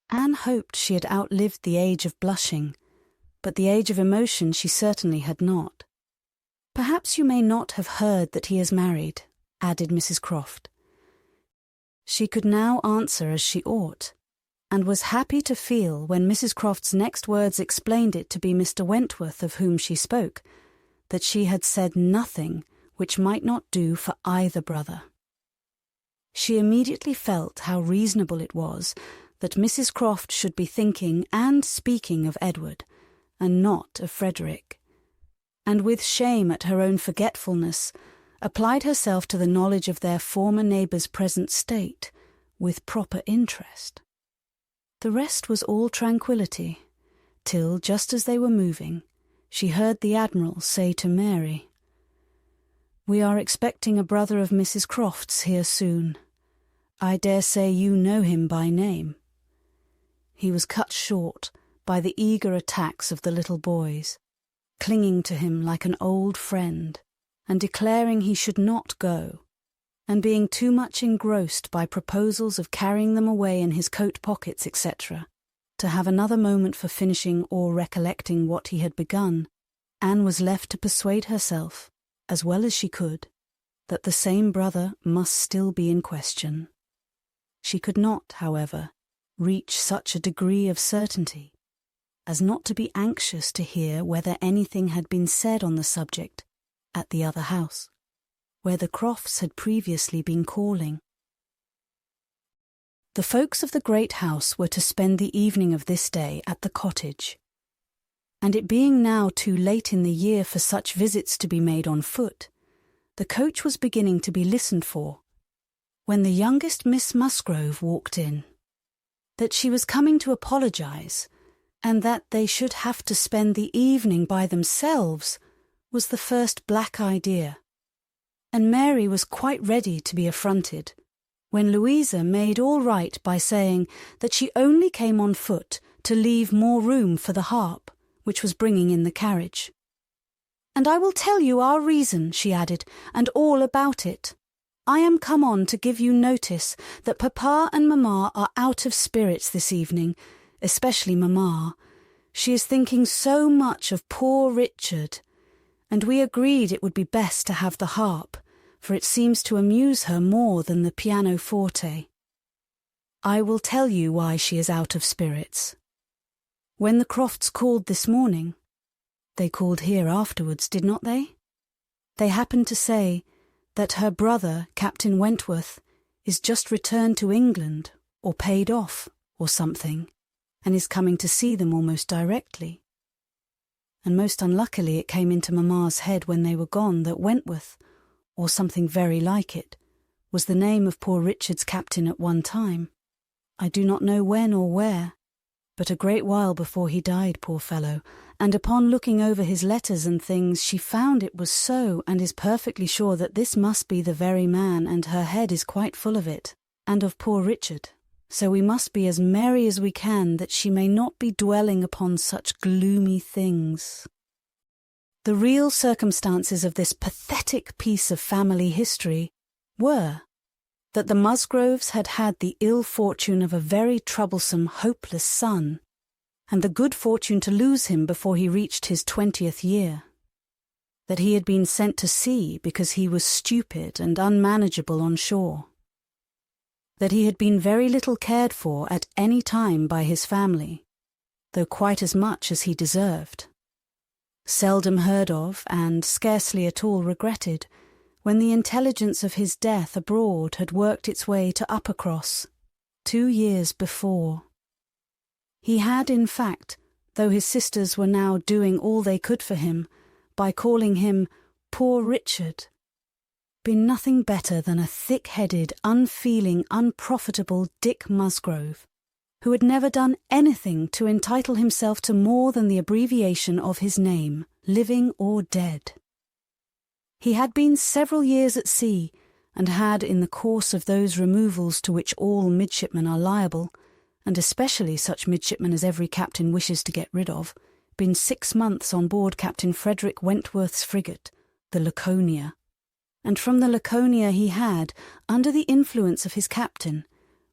Anne hoped she had outlived the age of blushing, but the age of emotion she certainly had not. "Perhaps you may not have heard that he is married," added Mrs. Croft. She could now answer as she ought. and was happy to feel, when Mrs. Croft's next words explained it to be Mr. Wentworth of whom she spoke, that she had said nothing which might not do for either brother. She immediately felt how reasonable it was that Mrs. Croft should be thinking and speaking of Edward, and not of Frederick, and with shame at her own forgetfulness, applied herself to the knowledge of their former neighbour's present state with proper interest. The rest was all tranquillity, till, just as they were moving, she heard the Admiral say to Mary, "We are expecting a brother of Mrs. Croft's here soon. I dare say you know him by name." He was cut short by the eager attacks of the little boys, clinging to him like an old friend, and declaring he should not go, and being too much engrossed by proposals of carrying them away in his coat pockets, etc., to have another moment for finishing or recollecting what he had begun. Anne was left to persuade herself, as well as she could, that the same brother must still be in question. She could not, however, reach such a degree of certainty as not to be anxious to hear whether anything had been said on the subject at the other house, where the Crofts had previously been calling. The folks of the great house were to spend the evening of this day at the cottage, and it being now too late in the year for such visits to be made on foot, the coach was beginning to be listened for, when the youngest Miss Musgrove walked in. That she was coming to apologise, and that they should have to spend the evening by themselves, was the first black idea, and Mary was quite ready to be affronted, when Louisa made all right by saying that she only came on foot to leave more room for the harp, which was bringing in the carriage. "And I will tell you our reason," she added, "and all about it. I am come on to give you notice that Papa and Mamma are out of spirits this evening, especially Mamma. She is thinking so much of poor Richard, and we agreed it would be best to have the harp, for it seems to amuse her more than the pianoforte. I will tell you why she is out of spirits. When the Crofts called this morning, they called here afterwards, did not they? They happened to say that her brother, Captain Wentworth, is just returned to England, or paid off, or something, and is coming to see them almost directly. And most unluckily it came into Mamma's head when they were gone that Wentworth, or something very like it, was the name of poor Richard's captain at one time. I do not know when or where, but a great while before he died, poor fellow, and upon looking over his letters and things she found it was so, and is perfectly sure that this must be the very man, and her head is quite full of it, and of poor Richard. So we must be as merry as we can, that she may not be dwelling upon such gloomy things. The real circumstances of this pathetic piece of family history were that the Musgroves had had the ill fortune of a very troublesome, hopeless son, and the good fortune to lose him before he reached his 20th year. That he had been sent to sea because he was stupid and unmanageable on shore. That he had been very little cared for at any time by his family, though quite as much as he deserved. Seldom heard of, and scarcely at all regretted, when the intelligence of his death abroad had worked its way to Uppercross 2 years before. He had, in fact, though his sisters were now doing all they could for him, by calling him poor Richard, been nothing better than a thick-headed, unfeeling, unprofitable Dick Musgrove, who had never done anything to entitle himself to more than the abbreviation of his name, living or dead. He had been several years at sea, and had, in the course of those removals to which all midshipmen are liable, and especially such midshipmen as every captain wishes to get rid of, been 6 months on board Captain Frederick Wentworth's frigate, the Laconia. And from the Laconia he had, under the influence of his captain,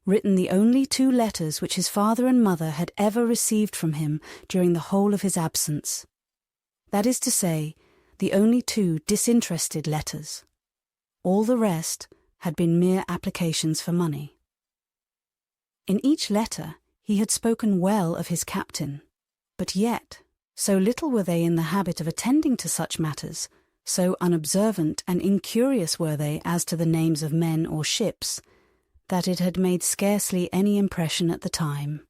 written the only 2 letters which his father and mother had ever received from him during the whole of his absence. That is to say, the only 2 disinterested letters. All the rest had been mere applications for money. In each letter He had spoken well of his captain, but yet, so little were they in the habit of attending to such matters, so unobservant and incurious were they as to the names of men or ships, that it had made scarcely any impression at the time,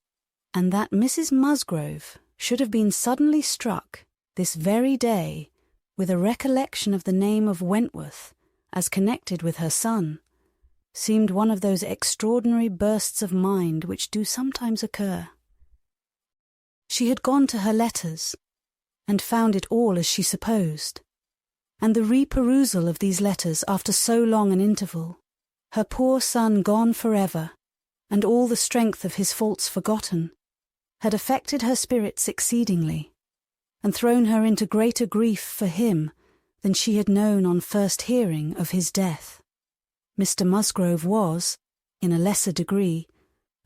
and that Mrs. Musgrove should have been suddenly struck, this very day, with a recollection of the name of Wentworth, as connected with her son, seemed one of those extraordinary bursts of mind which do sometimes occur. She had gone to her letters, and found it all as she supposed, and the reperusal of these letters after so long an interval, her poor son gone forever, and all the strength of his faults forgotten, had affected her spirits exceedingly, and thrown her into greater grief for him than she had known on first hearing of his death. Mr. Musgrove was, in a lesser degree,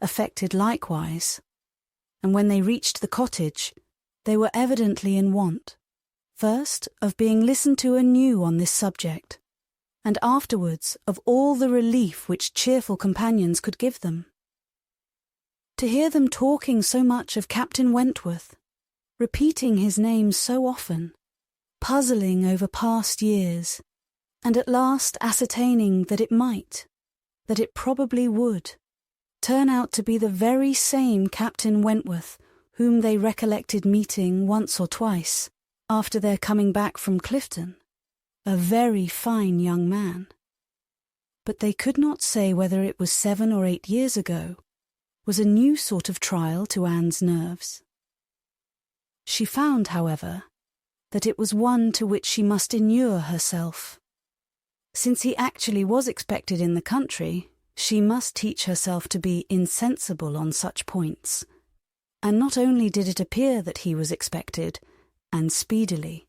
affected likewise, and when they reached the cottage, they were evidently in want, first of being listened to anew on this subject, and afterwards of all the relief which cheerful companions could give them. To hear them talking so much of Captain Wentworth, repeating his name so often, puzzling over past years, and at last ascertaining that it probably would, turn out to be the very same Captain Wentworth whom they recollected meeting once or twice after their coming back from Clifton, a very fine young man. But they could not say whether it was 7 or 8 years ago, was a new sort of trial to Anne's nerves. She found, however, that it was one to which she must inure herself. Since he actually was expected in the country, she must teach herself to be insensible on such points. And not only did it appear that he was expected, and speedily,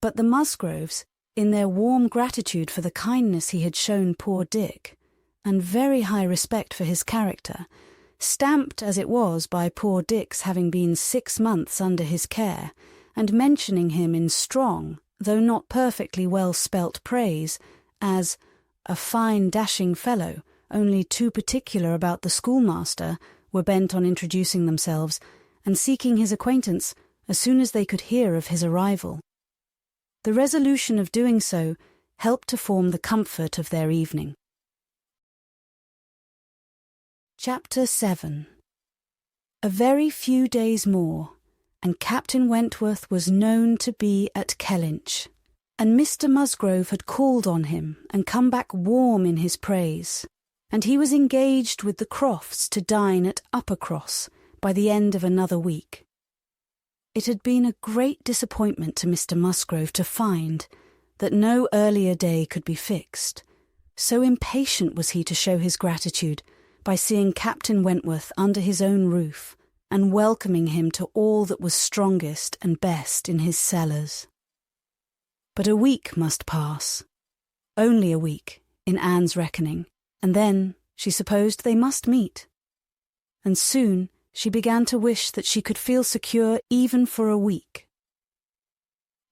but the Musgroves, in their warm gratitude for the kindness he had shown poor Dick, and very high respect for his character, stamped as it was by poor Dick's having been 6 months under his care, and mentioning him in strong, though not perfectly well spelt praise, as a fine dashing fellow, only too particular about the schoolmaster, were bent on introducing themselves, and seeking his acquaintance as soon as they could hear of his arrival. The resolution of doing so helped to form the comfort of their evening. Chapter 7. A very few days more, and Captain Wentworth was known to be at Kellynch, and Mr. Musgrove had called on him and come back warm in his praise, and he was engaged with the Crofts to dine at Uppercross by the end of another week. It had been a great disappointment to Mr. Musgrove to find that no earlier day could be fixed. So impatient was he to show his gratitude by seeing Captain Wentworth under his own roof and welcoming him to all that was strongest and best in his cellars. But a week must pass, only a week, in Anne's reckoning, and then she supposed they must meet. And soon she began to wish that she could feel secure even for a week.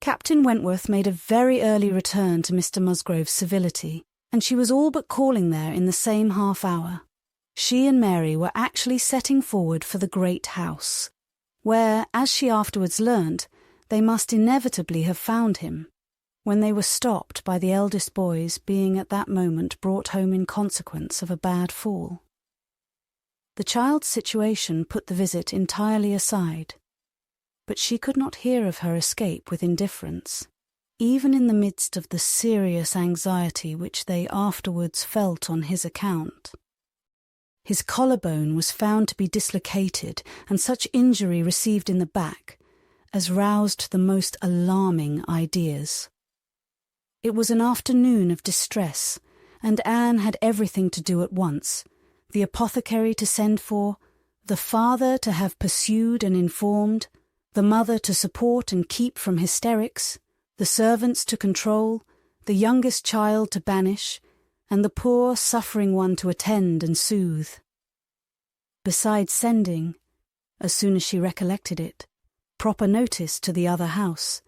Captain Wentworth made a very early return to Mr. Musgrove's civility, and she was all but calling there in the same half-hour. She and Mary were actually setting forward for the great house, where, as she afterwards learnt, they must inevitably have found him, when they were stopped by the eldest boy's being at that moment brought home in consequence of a bad fall. The child's situation put the visit entirely aside, but she could not hear of her escape with indifference, even in the midst of the serious anxiety which they afterwards felt on his account. His collarbone was found to be dislocated, and such injury received in the back as roused the most alarming ideas. It was an afternoon of distress, and Anne had everything to do at once, the apothecary to send for, the father to have pursued and informed, the mother to support and keep from hysterics, the servants to control, the youngest child to banish, and the poor suffering one to attend and soothe. Besides sending, as soon as she recollected it, proper notice to the other house,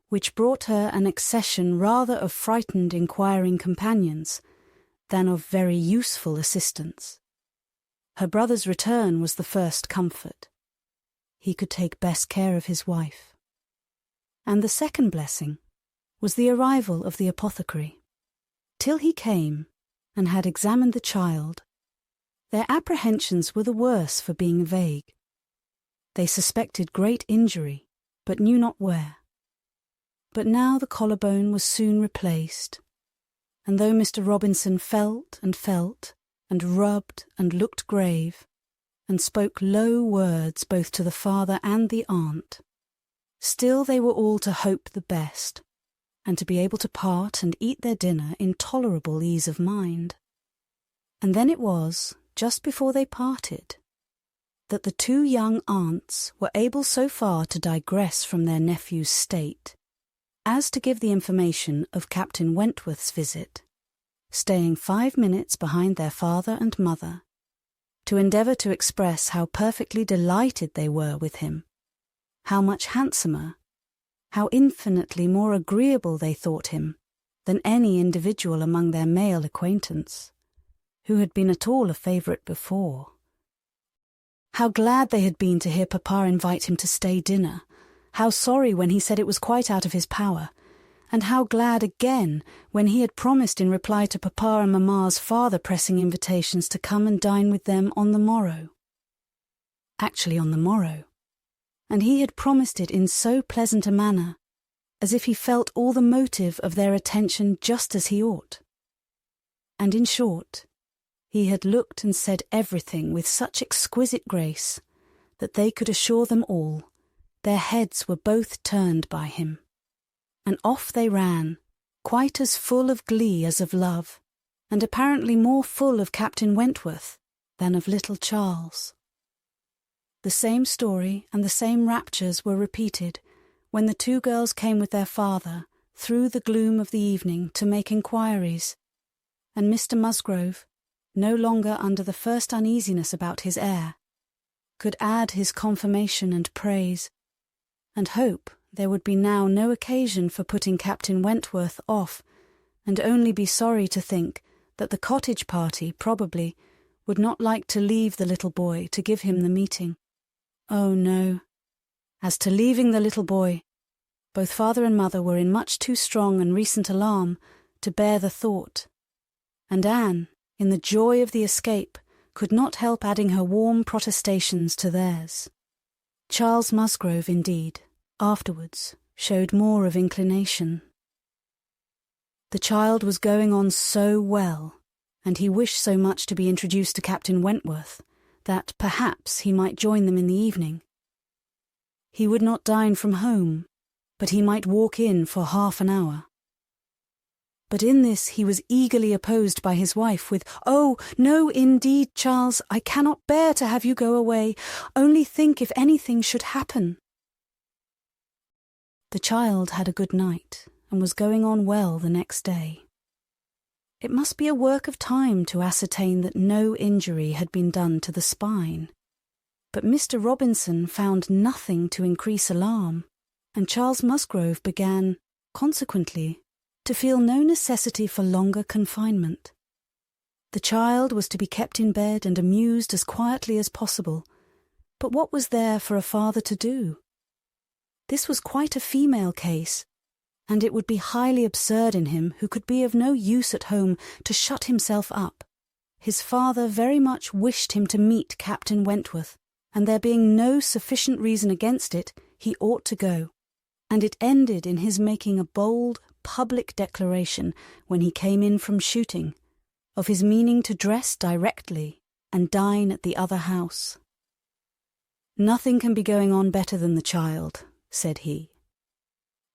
which brought her an accession rather of frightened inquiring companions than of very useful assistance. Her brother's return was the first comfort. He could take best care of his wife. And the second blessing was the arrival of the apothecary. Till he came and had examined the child, their apprehensions were the worse for being vague. They suspected great injury, but knew not where. But now the collarbone was soon replaced, and though Mr. Robinson felt and rubbed and looked grave, and spoke low words both to the father and the aunt, still they were all to hope the best, and to be able to part and eat their dinner in tolerable ease of mind. And then it was, just before they parted, that the two young aunts were able so far to digress from their nephew's state as to give the information of Captain Wentworth's visit, staying 5 minutes behind their father and mother, to endeavour to express how perfectly delighted they were with him, how much handsomer, how infinitely more agreeable they thought him than any individual among their male acquaintance, who had been at all a favourite before. How glad they had been to hear Papa invite him to stay dinner, how sorry when he said it was quite out of his power, and how glad again when he had promised in reply to Papa and Mamma's farther pressing invitations to come and dine with them on the morrow. Actually on the morrow, and he had promised it in so pleasant a manner, as if he felt all the motive of their attention just as he ought. And in short, he had looked and said everything with such exquisite grace that they could assure them all their heads were both turned by him. And off they ran, quite as full of glee as of love, and apparently more full of Captain Wentworth than of little Charles. The same story and the same raptures were repeated when the two girls came with their father through the gloom of the evening to make inquiries, and Mr. Musgrove, no longer under the first uneasiness about his heir, could add his confirmation and praise, and hope there would be now no occasion for putting Captain Wentworth off, and only be sorry to think that the cottage party probably would not like to leave the little boy to give him the meeting. Oh no. As to leaving the little boy, both father and mother were in much too strong and recent alarm to bear the thought, and Anne, in the joy of the escape, could not help adding her warm protestations to theirs. Charles Musgrove, indeed, afterwards showed more of inclination. The child was going on so well, and he wished so much to be introduced to Captain Wentworth, that perhaps he might join them in the evening. He would not dine from home, but he might walk in for half an hour. But in this he was eagerly opposed by his wife with, "Oh, no, indeed, Charles, I cannot bear to have you go away. Only think if anything should happen." The child had a good night, and was going on well the next day. It must be a work of time to ascertain that no injury had been done to the spine, but Mr. Robinson found nothing to increase alarm, and Charles Musgrove began, consequently, to feel no necessity for longer confinement. The child was to be kept in bed and amused as quietly as possible, but what was there for a father to do? This was quite a female case, and it would be highly absurd in him, who could be of no use at home, to shut himself up. His father very much wished him to meet Captain Wentworth, and there being no sufficient reason against it, he ought to go, and it ended in his making a bold, public declaration when he came in from shooting, of his meaning to dress directly and dine at the other house. "Nothing can be going on better than the child," said he.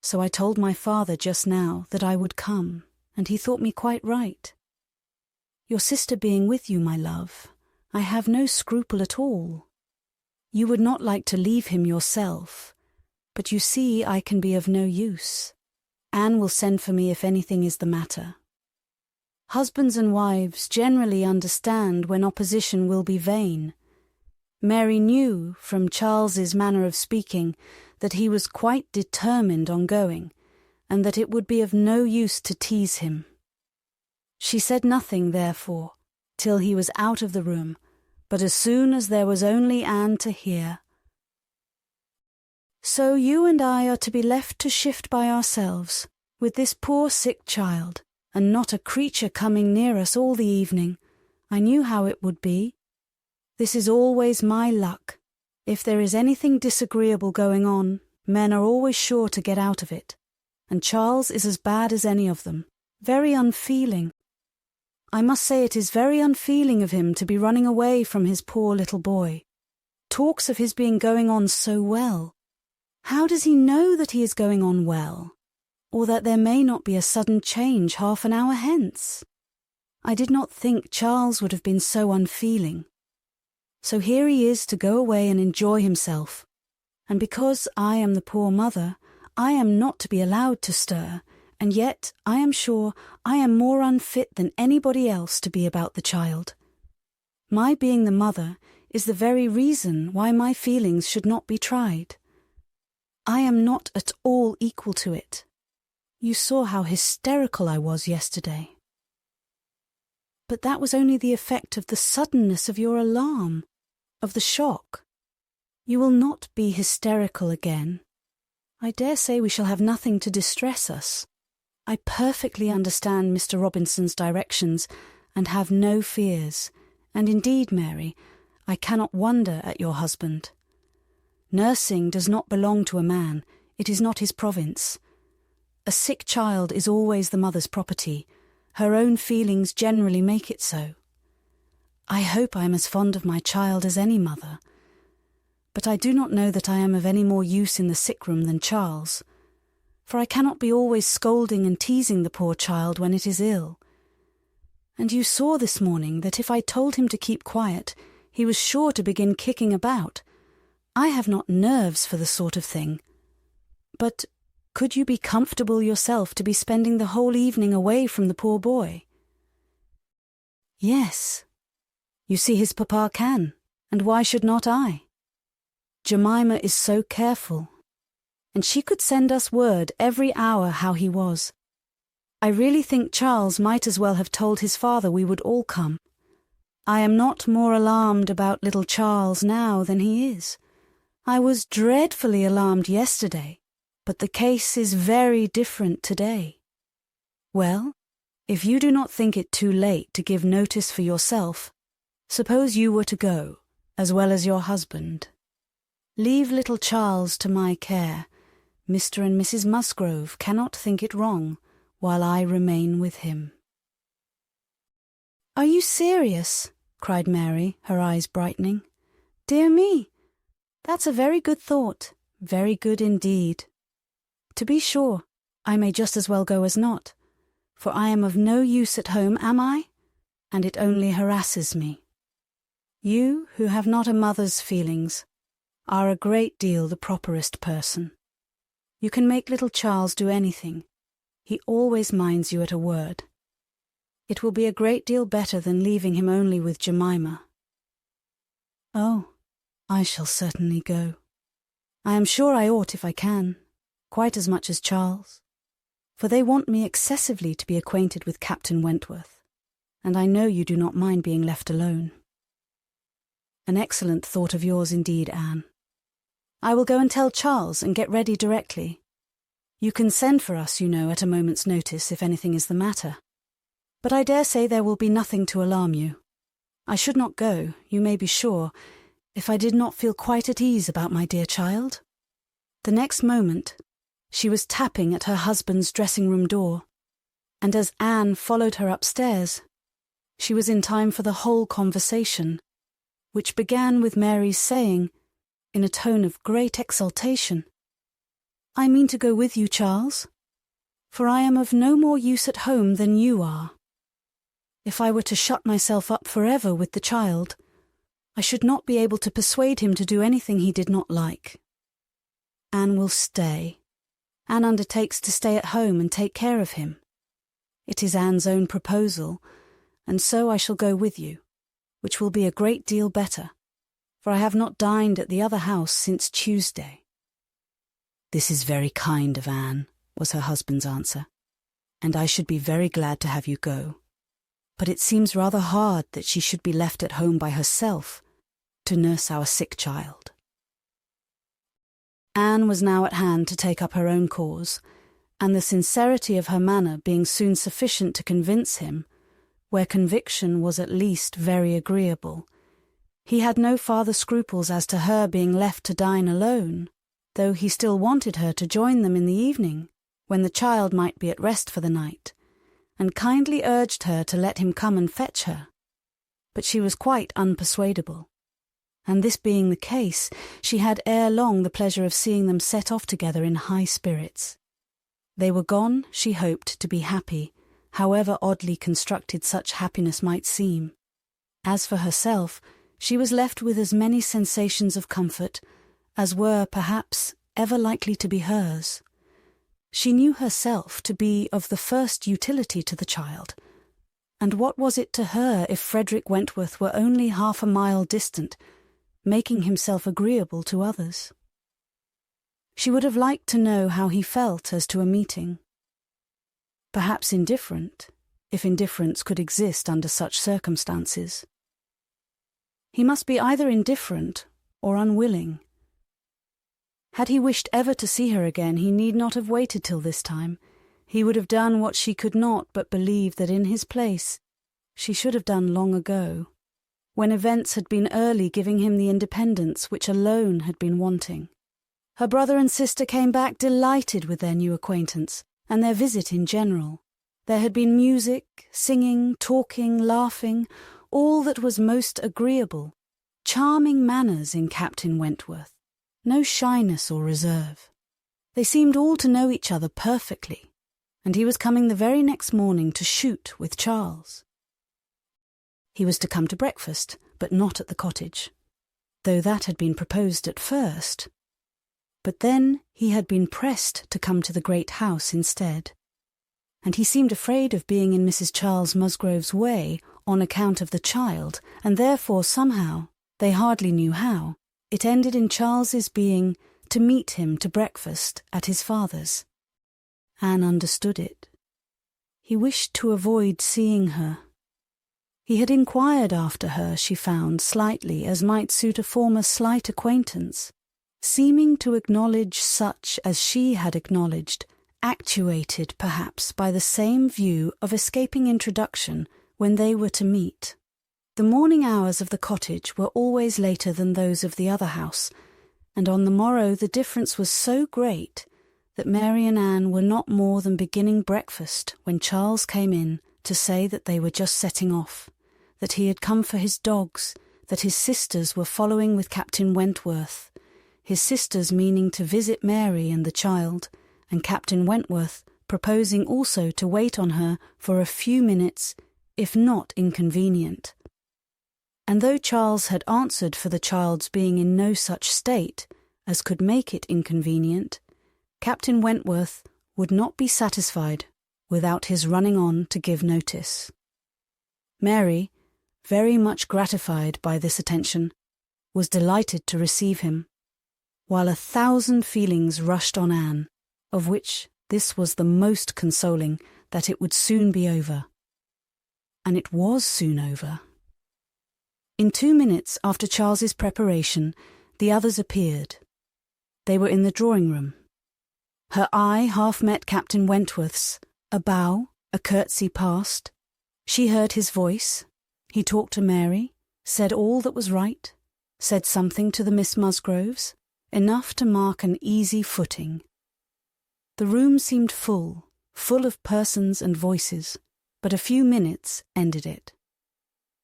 "So I told my father just now that I would come, and he thought me quite right. Your sister being with you, my love, I have no scruple at all. You would not like to leave him yourself, but you see I can be of no use. Anne will send for me if anything is the matter. Husbands and wives generally understand when opposition will be vain. Mary knew, from Charles's manner of speaking, that he was quite determined on going, and that it would be of no use to tease him. She said nothing, therefore, till he was out of the room, but as soon as there was only Anne to hear. So you and I are to be left to shift by ourselves, with this poor sick child, and not a creature coming near us all the evening. I knew how it would be. This is always my luck. If there is anything disagreeable going on, men are always sure to get out of it. And Charles is as bad as any of them. Very unfeeling. I must say it is very unfeeling of him to be running away from his poor little boy. Talks of his being going on so well. How does he know that he is going on well? Or that there may not be a sudden change half an hour hence? I did not think Charles would have been so unfeeling. So here he is to go away and enjoy himself. And because I am the poor mother, I am not to be allowed to stir, and yet I am sure I am more unfit than anybody else to be about the child. My being the mother is the very reason why my feelings should not be tried. I am not at all equal to it. You saw how hysterical I was yesterday. But that was only the effect of the suddenness of your alarm, of the shock. You will not be hysterical again. I dare say we shall have nothing to distress us. I perfectly understand Mr. Robinson's directions and have no fears, and indeed, Mary, I cannot wonder at your husband. Nursing does not belong to a man, it is not his province. A sick child is always the mother's property. Her own feelings generally make it so. I hope I am as fond of my child as any mother, but I do not know that I am of any more use in the sick room than Charles, for I cannot be always scolding and teasing the poor child when it is ill. And you saw this morning that if I told him to keep quiet, he was sure to begin kicking about. I have not nerves for the sort of thing. But could you be comfortable yourself to be spending the whole evening away from the poor boy? Yes. You see his papa can, and why should not I? Jemima is so careful, and she could send us word every hour how he was. I really think Charles might as well have told his father we would all come. I am not more alarmed about little Charles now than he is. I was dreadfully alarmed yesterday, but the case is very different today. Well, if you do not think it too late to give notice for yourself, suppose you were to go, as well as your husband. Leave little Charles to my care. Mr. and Mrs. Musgrove cannot think it wrong, while I remain with him. Are you serious? Cried Mary, her eyes brightening. Dear me, that's a very good thought, very good indeed. To be sure, I may just as well go as not, for I am of no use at home, am I? And it only harasses me. You, who have not a mother's feelings, are a great deal the properest person. You can make little Charles do anything. He always minds you at a word. It will be a great deal better than leaving him only with Jemima. Oh, I shall certainly go. I am sure I ought if I can, quite as much as Charles, for they want me excessively to be acquainted with Captain Wentworth, and I know you do not mind being left alone. An excellent thought of yours indeed, Anne. I will go and tell Charles and get ready directly. You can send for us, you know, at a moment's notice if anything is the matter. But I dare say there will be nothing to alarm you. I should not go, you may be sure, if I did not feel quite at ease about my dear child. The next moment, she was tapping at her husband's dressing-room door, and as Anne followed her upstairs, she was in time for the whole conversation, which began with Mary's saying, in a tone of great exultation, I mean to go with you, Charles, for I am of no more use at home than you are. If I were to shut myself up forever with the child, I should not be able to persuade him to do anything he did not like. Anne will stay. Anne undertakes to stay at home and take care of him. It is Anne's own proposal, and so I shall go with you, which will be a great deal better, for I have not dined at the other house since Tuesday. This is very kind of Anne, was her husband's answer, and I should be very glad to have you go. but it seems rather hard that she should be left at home by herself to nurse our sick child." Anne was now at hand to take up her own cause, and the sincerity of her manner being soon sufficient to convince him, where conviction was at least very agreeable, he had no farther scruples as to her being left to dine alone, though he still wanted her to join them in the evening, when the child might be at rest for the night, and kindly urged her to let him come and fetch her. But she was quite unpersuadable, and this being the case, she had ere long the pleasure of seeing them set off together in high spirits. They were gone, she hoped, to be happy, however oddly constructed such happiness might seem. As for herself, she was left with as many sensations of comfort as were, perhaps, ever likely to be hers. She knew herself to be of the first utility to the child, and what was it to her if Frederick Wentworth were only half a mile distant, making himself agreeable to others? She would have liked to know how he felt as to a meeting. Perhaps indifferent, if indifference could exist under such circumstances. He must be either indifferent or unwilling. Had he wished ever to see her again, he need not have waited till this time. He would have done what she could not but believe that in his place she should have done long ago, when events had been early giving him the independence which alone had been wanting. Her brother and sister came back delighted with their new acquaintance and their visit in general. There had been music, singing, talking, laughing, all that was most agreeable, charming manners in Captain Wentworth, no shyness or reserve. They seemed all to know each other perfectly, and he was coming the very next morning to shoot with Charles. He was to come to breakfast, but not at the cottage, though that had been proposed at first. But then he had been pressed to come to the great house instead, and he seemed afraid of being in Mrs. Charles Musgrove's way on account of the child, and therefore somehow, they hardly knew how, it ended in Charles's being to meet him to breakfast at his father's. Anne understood it. He wished to avoid seeing her. He had inquired after her, she found, slightly, as might suit a former slight acquaintance, seeming to acknowledge such as she had acknowledged, actuated perhaps by the same view of escaping introduction when they were to meet. The morning hours of the cottage were always later than those of the other house, and on the morrow the difference was so great that Mary and Anne were not more than beginning breakfast when Charles came in to say that they were just setting off, that he had come for his dogs, that his sisters were following with Captain Wentworth, his sisters meaning to visit Mary and the child, and Captain Wentworth proposing also to wait on her for a few minutes, if not inconvenient. And though Charles had answered for the child's being in no such state as could make it inconvenient, Captain Wentworth would not be satisfied without his running on to give notice. Mary, very much gratified by this attention, was delighted to receive him, while 1,000 feelings rushed on Anne, of which this was the most consoling, that it would soon be over. And it was soon over. In 2 minutes after Charles's preparation, the others appeared. They were in the drawing-room. Her eye half met Captain Wentworth's, a bow, a curtsy passed. She heard his voice. He talked to Mary, said all that was right, said something to the Miss Musgroves, enough to mark an easy footing. The room seemed full of persons and voices, but a few minutes ended it.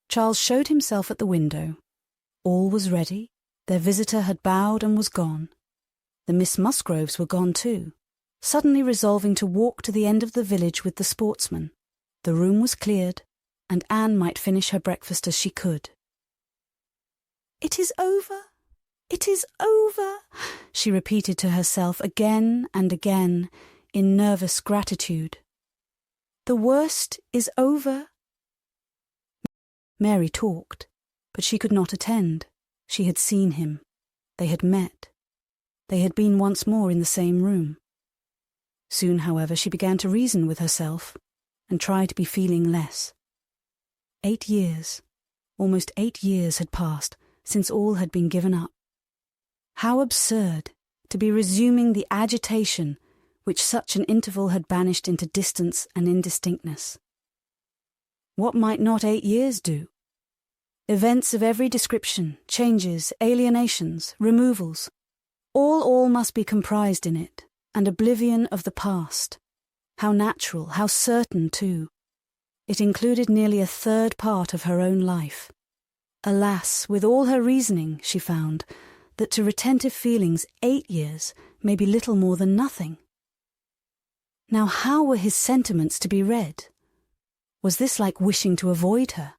Charles showed himself at the window. All was ready. Their visitor had bowed and was gone. The Miss Musgroves were gone too, suddenly resolving to walk to the end of the village with the sportsmen. The room was cleared, and Anne might finish her breakfast as she could. "It is over! It is over!" she repeated to herself again and again in nervous gratitude. "The worst is over." Mary talked, but she could not attend. She had seen him. They had met. They had been once more in the same room. Soon, however, she began to reason with herself and try to be feeling less. 8 years, almost 8 years had passed since all had been given up. How absurd to be resuming the agitation which such an interval had banished into distance and indistinctness. What might not 8 years do? Events of every description, changes, alienations, removals, all must be comprised in it, and oblivion of the past. How natural, how certain too. It included nearly a third part of her own life. Alas, with all her reasoning, she found, that to retentive feelings 8 years may be little more than nothing. Now how were his sentiments to be read? Was this like wishing to avoid her?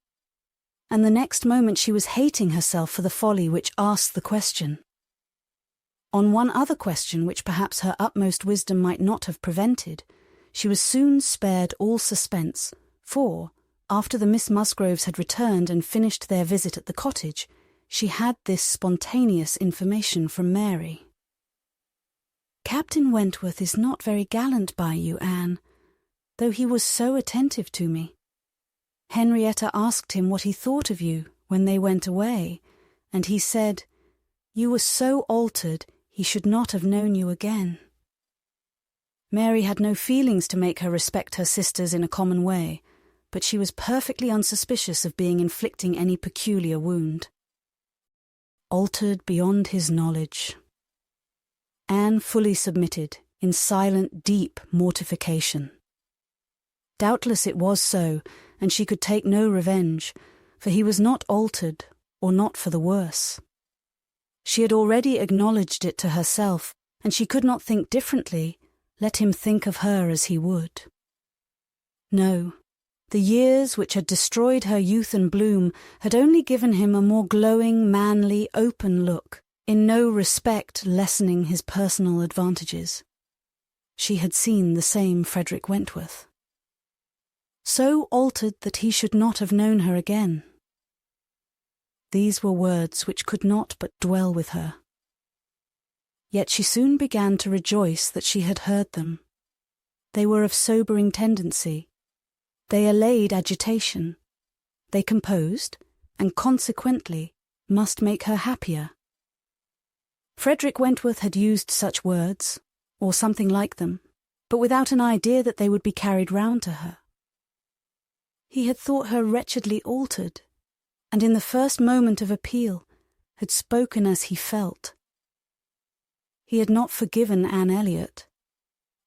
And the next moment she was hating herself for the folly which asked the question. On one other question which perhaps her utmost wisdom might not have prevented, she was soon spared all suspense, for, after the Miss Musgroves had returned and finished their visit at the cottage, she had this spontaneous information from Mary. "Captain Wentworth is not very gallant by you, Anne, though he was so attentive to me. Henrietta asked him what he thought of you when they went away, and he said, 'You were so altered he should not have known you again.'" Mary had no feelings to make her respect her sisters in a common way, but she was perfectly unsuspicious of being inflicting any peculiar wound. Altered beyond his knowledge. Anne fully submitted, in silent, deep mortification. Doubtless it was so, and she could take no revenge, for he was not altered, or not for the worse. She had already acknowledged it to herself, and she could not think differently, let him think of her as he would. No, the years which had destroyed her youth and bloom had only given him a more glowing, manly, open look, in no respect lessening his personal advantages. She had seen the same Frederick Wentworth. So altered that he should not have known her again. These were words which could not but dwell with her. Yet she soon began to rejoice that she had heard them. They were of sobering tendency. They allayed agitation. They composed, and consequently must make her happier. Frederick Wentworth had used such words, or something like them, but without an idea that they would be carried round to her. He had thought her wretchedly altered, and in the first moment of appeal had spoken as he felt. He had not forgiven Anne Elliot.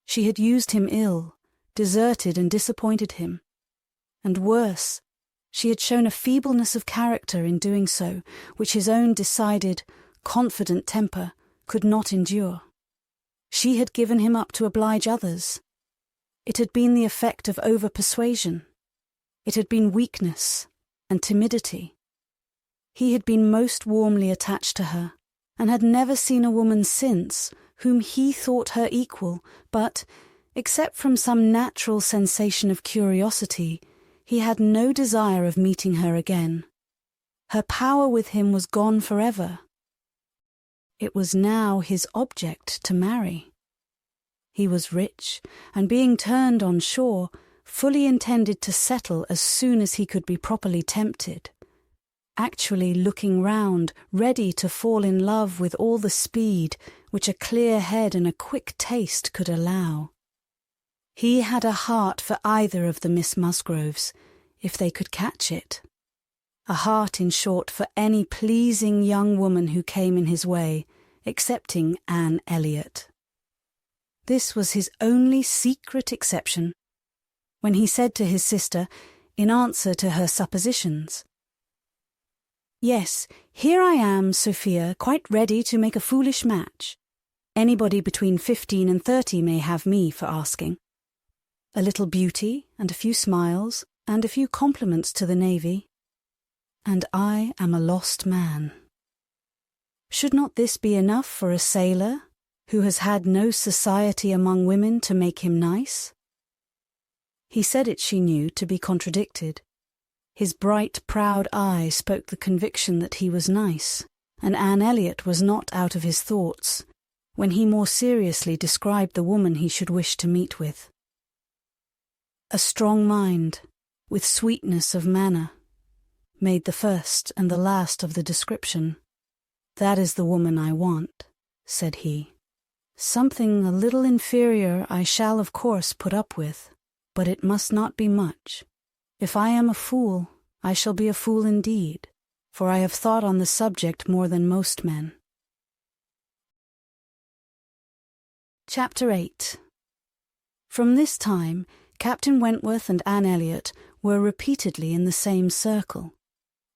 She had used him ill, deserted and disappointed him. And worse, she had shown a feebleness of character in doing so, which his own decided, confident temper could not endure. She had given him up to oblige others. It had been the effect of over-persuasion. It had been weakness and timidity. He had been most warmly attached to her, and had never seen a woman since whom he thought her equal, but, except from some natural sensation of curiosity, he had no desire of meeting her again. Her power with him was gone forever. It was now his object to marry. He was rich, and being turned on shore, fully intended to settle as soon as he could be properly tempted, actually looking round, ready to fall in love with all the speed which a clear head and a quick taste could allow. He had a heart for either of the Miss Musgroves, if they could catch it. A heart, in short, for any pleasing young woman who came in his way, excepting Anne Elliot. This was his only secret exception. When he said to his sister, in answer to her suppositions, "Yes, here I am, Sophia, quite ready to make a foolish match. Anybody between 15 and 30 may have me for asking. A little beauty, and a few smiles, and a few compliments to the navy, and I am a lost man. Should not this be enough for a sailor who has had no society among women to make him nice?" He said it, she knew, to be contradicted. His bright, proud eye spoke the conviction that he was nice, and Anne Elliot was not out of his thoughts, when he more seriously described the woman he should wish to meet with. A strong mind, with sweetness of manner, made the first and the last of the description. "That is the woman I want," said he. "Something a little inferior I shall of course put up with, but it must not be much. If I am a fool, I shall be a fool indeed, for I have thought on the subject more than most men." Chapter 8. From this time, Captain Wentworth and Anne Elliot were repeatedly in the same circle.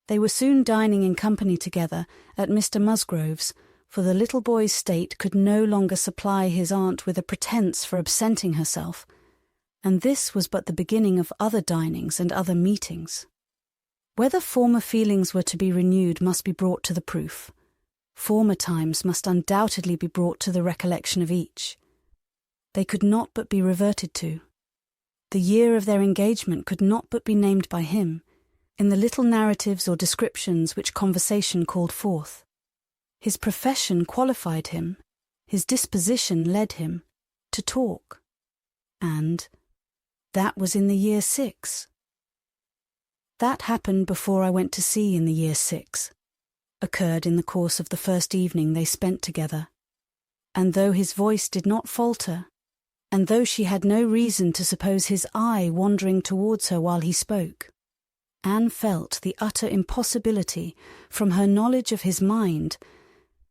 They were soon dining in company together at Mr. Musgrove's, for the little boy's state could no longer supply his aunt with a pretence for absenting herself, and this was but the beginning of other dinings and other meetings. Whether former feelings were to be renewed must be brought to the proof. Former times must undoubtedly be brought to the recollection of each. They could not but be reverted to. The year of their engagement could not but be named by him, in the little narratives or descriptions which conversation called forth. His profession qualified him, his disposition led him, to talk. And that was in the year 6. That happened before I went to sea in the year 6, occurred in the course of the first evening they spent together, and though his voice did not falter, and though she had no reason to suppose his eye wandering towards her while he spoke, Anne felt the utter impossibility, from her knowledge of his mind,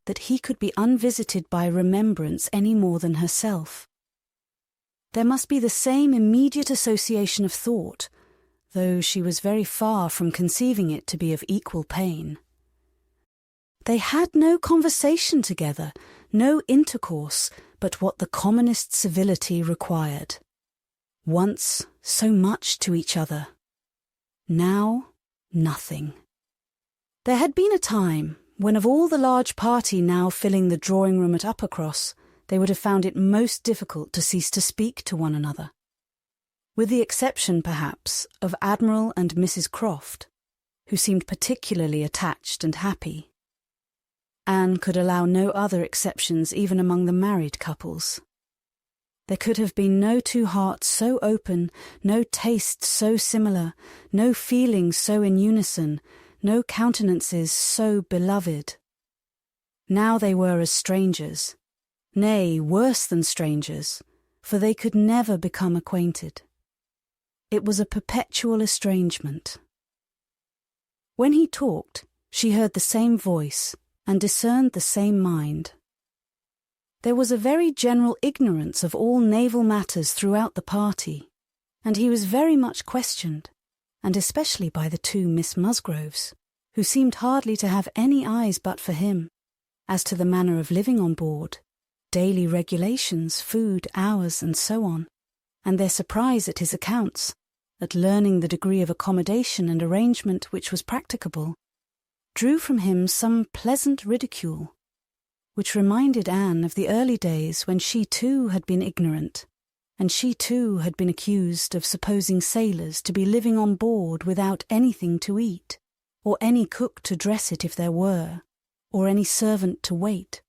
that he could be unvisited by remembrance any more than herself. There must be the same immediate association of thought, though she was very far from conceiving it to be of equal pain. They had no conversation together, no intercourse, but what the commonest civility required. Once so much to each other. Now nothing. There had been a time when of all the large party now filling the drawing-room at Uppercross, they would have found it most difficult to cease to speak to one another. With the exception, perhaps, of Admiral and Mrs. Croft, who seemed particularly attached and happy. Anne could allow no other exceptions even among the married couples. There could have been no two hearts so open, no tastes so similar, no feelings so in unison, no countenances so beloved. Now they were as strangers, nay, worse than strangers, for they could never become acquainted. It was a perpetual estrangement. When he talked, she heard the same voice, and discerned the same mind. There was a very general ignorance of all naval matters throughout the party, and he was very much questioned, and especially by the two Miss Musgroves, who seemed hardly to have any eyes but for him, as to the manner of living on board, daily regulations, food, hours, and so on, and their surprise at his accounts, at learning the degree of accommodation and arrangement which was practicable, drew from him some pleasant ridicule, which reminded Anne of the early days when she too had been ignorant, and she too had been accused of supposing sailors to be living on board without anything to eat, or any cook to dress it if there were, or any servant to wait,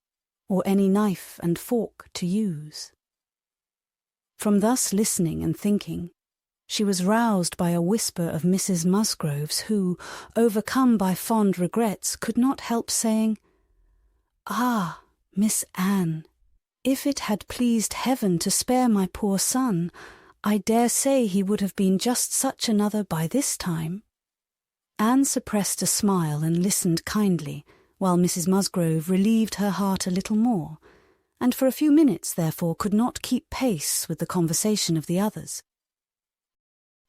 or any knife and fork to use. From thus listening and thinking, she was roused by a whisper of Mrs. Musgrove's who, overcome by fond regrets, could not help saying, "Ah, Miss Anne, if it had pleased Heaven to spare my poor son, I dare say he would have been just such another by this time." Anne suppressed a smile and listened kindly, while Mrs. Musgrove relieved her heart a little more, and for a few minutes therefore could not keep pace with the conversation of the others.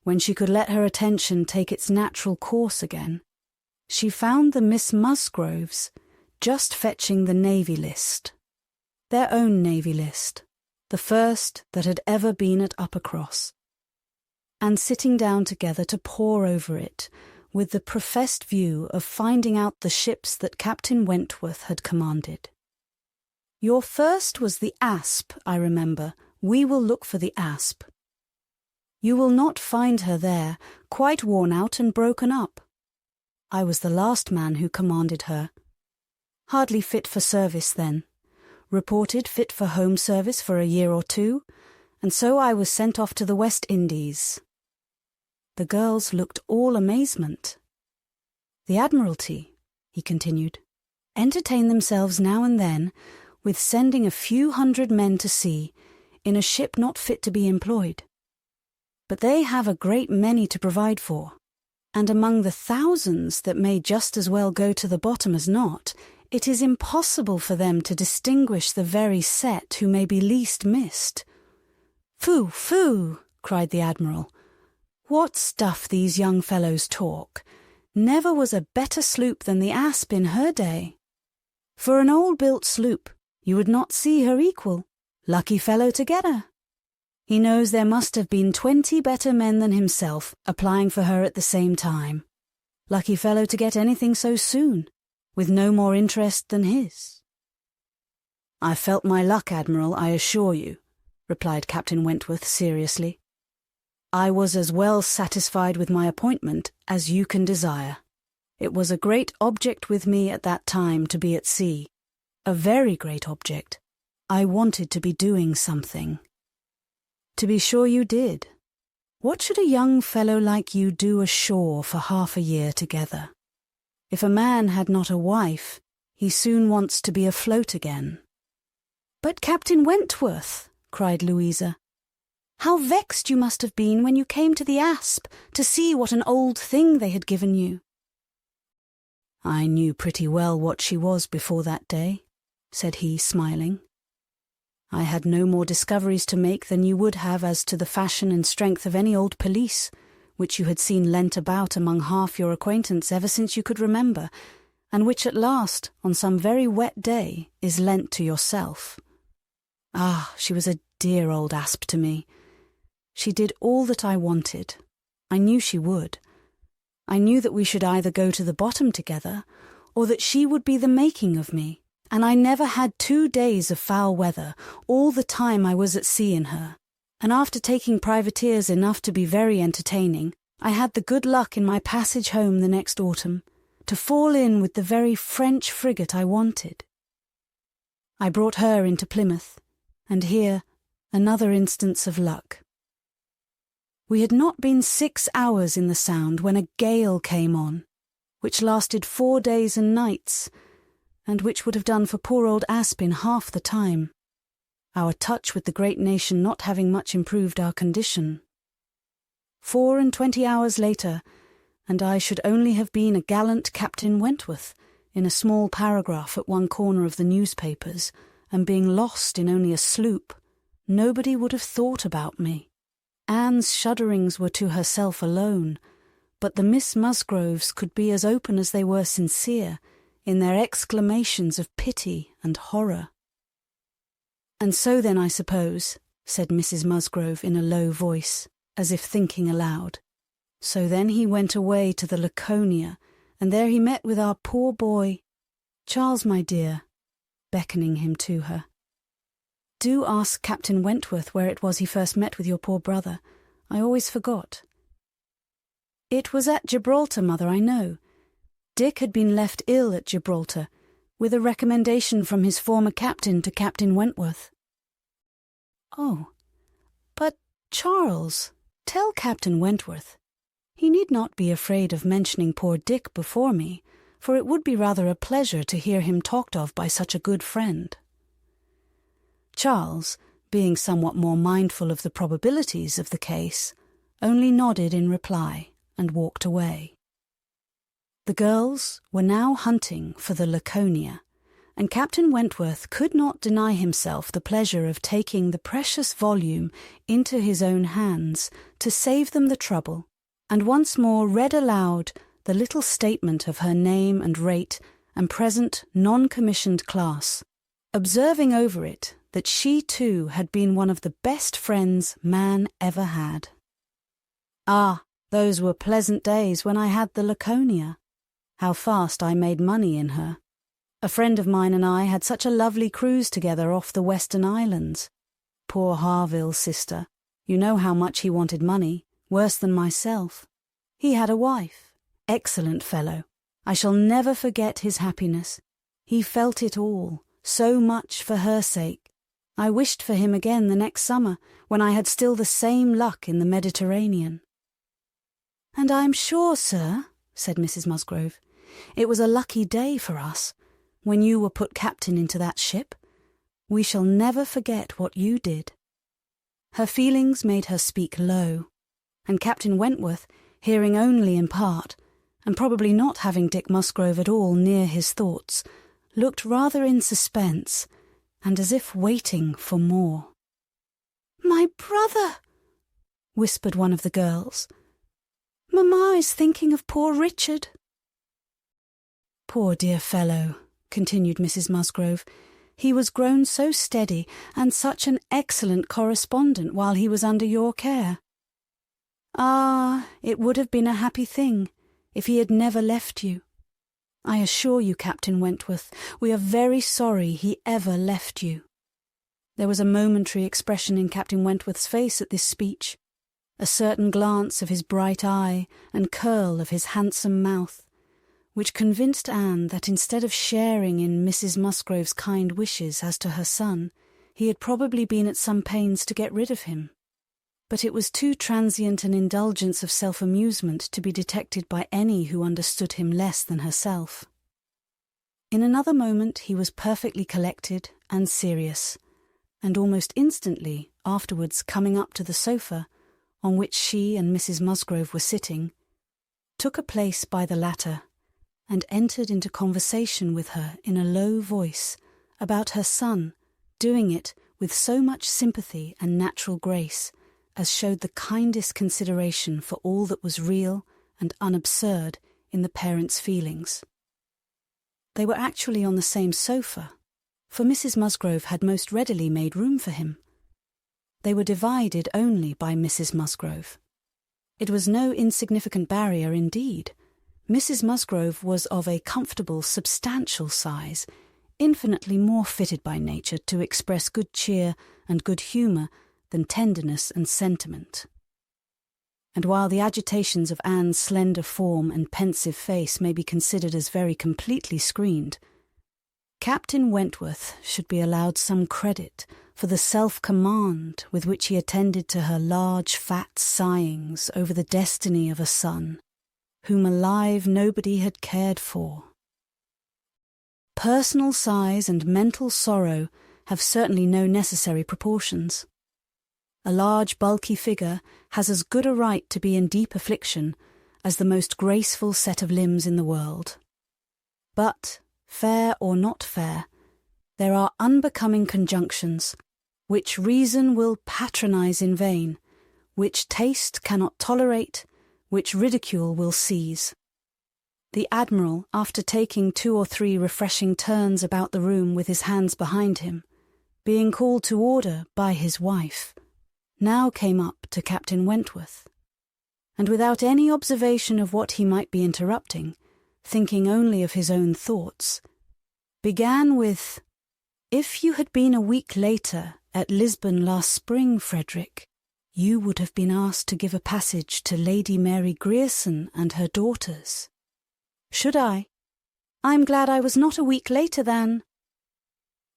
When she could let her attention take its natural course again, she found the Miss Musgroves just fetching the Navy List, their own Navy List, the first that had ever been at Uppercross, and sitting down together to pore over it, with the professed view of finding out the ships that Captain Wentworth had commanded. "Your first was the Asp, I remember. We will look for the Asp. You will not find her there, quite worn out and broken up. I was the last man who commanded her. Hardly fit for service then. Reported fit for home service for a year or two, and so I was sent off to the West Indies." The girls looked all amazement. The Admiralty," he continued, "entertain themselves now and then with sending a few hundred men to sea in a ship not fit to be employed. But they have a great many to provide for, and among the thousands that may just as well go to the bottom as not, it is impossible for them to distinguish the very set who may be least missed." "Phoo, phoo!" cried the Admiral. "What stuff these young fellows talk! Never was a better sloop than the Asp in her day. For an old-built sloop, you would not see her equal. Lucky fellow to get her. He knows there must have been 20 better men than himself applying for her at the same time. Lucky fellow to get anything so soon, with no more interest than his." "I felt my luck, Admiral, I assure you," replied Captain Wentworth seriously. "I was as well satisfied with my appointment as you can desire. It was a great object with me at that time to be at sea. A very great object. I wanted to be doing something." "To be sure you did. What should a young fellow like you do ashore for half a year together? If a man had not a wife, he soon wants to be afloat again." "But Captain Wentworth," cried Louisa, "how vexed you must have been when you came to the Asp to see what an old thing they had given you." "I knew pretty well what she was before that day," said he, smiling. "I had no more discoveries to make than you would have as to the fashion and strength of any old pelisse, which you had seen lent about among half your acquaintance ever since you could remember, and which at last, on some very wet day, is lent to yourself. Ah, she was a dear old Asp to me. She did all that I wanted. I knew she would. I knew that we should either go to the bottom together, or that she would be the making of me, and I never had 2 days of foul weather all the time I was at sea in her, and after taking privateers enough to be very entertaining, I had the good luck in my passage home the next autumn to fall in with the very French frigate I wanted. I brought her into Plymouth, and here another instance of luck. We had not been 6 hours in the Sound when a gale came on, which lasted 4 days and nights, and which would have done for poor old Asp in half the time, our touch with the great nation not having much improved our condition. 24 hours later, and I should only have been a gallant Captain Wentworth in a small paragraph at one corner of the newspapers, and being lost in only a sloop, nobody would have thought about me. Anne's shudderings were to herself alone, but the Miss Musgroves could be as open as they were sincere in their exclamations of pity and horror. "And so then, I suppose," said Mrs. Musgrove in a low voice, as if thinking aloud, "so then he went away to the Laconia, and there he met with our poor boy. Charles, my dear," beckoning him to her, "do ask Captain Wentworth where it was he first met with your poor brother. I always forgot." "It was at Gibraltar, mother, I know. Dick had been left ill at Gibraltar, with a recommendation from his former captain to Captain Wentworth." "Oh, but, Charles, tell Captain Wentworth. He need not be afraid of mentioning poor Dick before me, for it would be rather a pleasure to hear him talked of by such a good friend." Charles, being somewhat more mindful of the probabilities of the case, only nodded in reply and walked away. The girls were now hunting for the Laconia, and Captain Wentworth could not deny himself the pleasure of taking the precious volume into his own hands to save them the trouble, and once more read aloud the little statement of her name and rate and present non-commissioned class, observing over it that she too had been one of the best friends man ever had. "Ah, those were pleasant days when I had the Laconia. How fast I made money in her. A friend of mine and I had such a lovely cruise together off the Western Islands. Poor Harville's sister, you know how much he wanted money, worse than myself. He had a wife. Excellent fellow. I shall never forget his happiness. He felt it all, so much for her sake. I wished for him again the next summer, when I had still the same luck in the Mediterranean." "And I am sure, sir," said Mrs. Musgrove, It was a lucky day for us, when you were put captain into that ship. We shall never forget what you did." Her feelings made her speak low, and Captain Wentworth, hearing only in part, and probably not having Dick Musgrove at all near his thoughts, looked rather in suspense, and as if waiting for more. "My brother," whispered one of the girls. "Mamma is thinking of poor Richard." "Poor dear fellow," continued Mrs. Musgrove. "He was grown so steady and such an excellent correspondent while he was under your care. Ah, it would have been a happy thing if he had never left you. I assure you, Captain Wentworth, we are very sorry he ever left you." There was a momentary expression in Captain Wentworth's face at this speech, a certain glance of his bright eye and curl of his handsome mouth, which convinced Anne that instead of sharing in Mrs. Musgrove's kind wishes as to her son, he had probably been at some pains to get rid of him. But it was too transient an indulgence of self-amusement to be detected by any who understood him less than herself. In another moment he was perfectly collected and serious, and almost instantly afterwards coming up to the sofa, on which she and Mrs. Musgrove were sitting, took a place by the latter, and entered into conversation with her in a low voice about her son, doing it with so much sympathy and natural grace as showed the kindest consideration for all that was real and unabsurd in the parents' feelings. They were actually on the same sofa, for Mrs. Musgrove had most readily made room for him. They were divided only by Mrs. Musgrove. It was no insignificant barrier indeed. Mrs. Musgrove was of a comfortable, substantial size, infinitely more fitted by nature to express good cheer and good humour than tenderness and sentiment. And while the agitations of Anne's slender form and pensive face may be considered as very completely screened, Captain Wentworth should be allowed some credit for the self-command with which he attended to her large fat sighings over the destiny of a son, whom alive nobody had cared for. Personal sighs and mental sorrow have certainly no necessary proportions. A large bulky figure has as good a right to be in deep affliction as the most graceful set of limbs in the world. But, fair or not fair, there are unbecoming conjunctions which reason will patronize in vain, which taste cannot tolerate, which ridicule will seize. The Admiral, after taking 2 or 3 refreshing turns about the room with his hands behind him, being called to order by his wife, now came up to Captain Wentworth, and without any observation of what he might be interrupting, thinking only of his own thoughts, began with, "If you had been a week later at Lisbon last spring, Frederick, you would have been asked to give a passage to Lady Mary Grierson and her daughters." "Should I? I'm glad I was not a week later than—"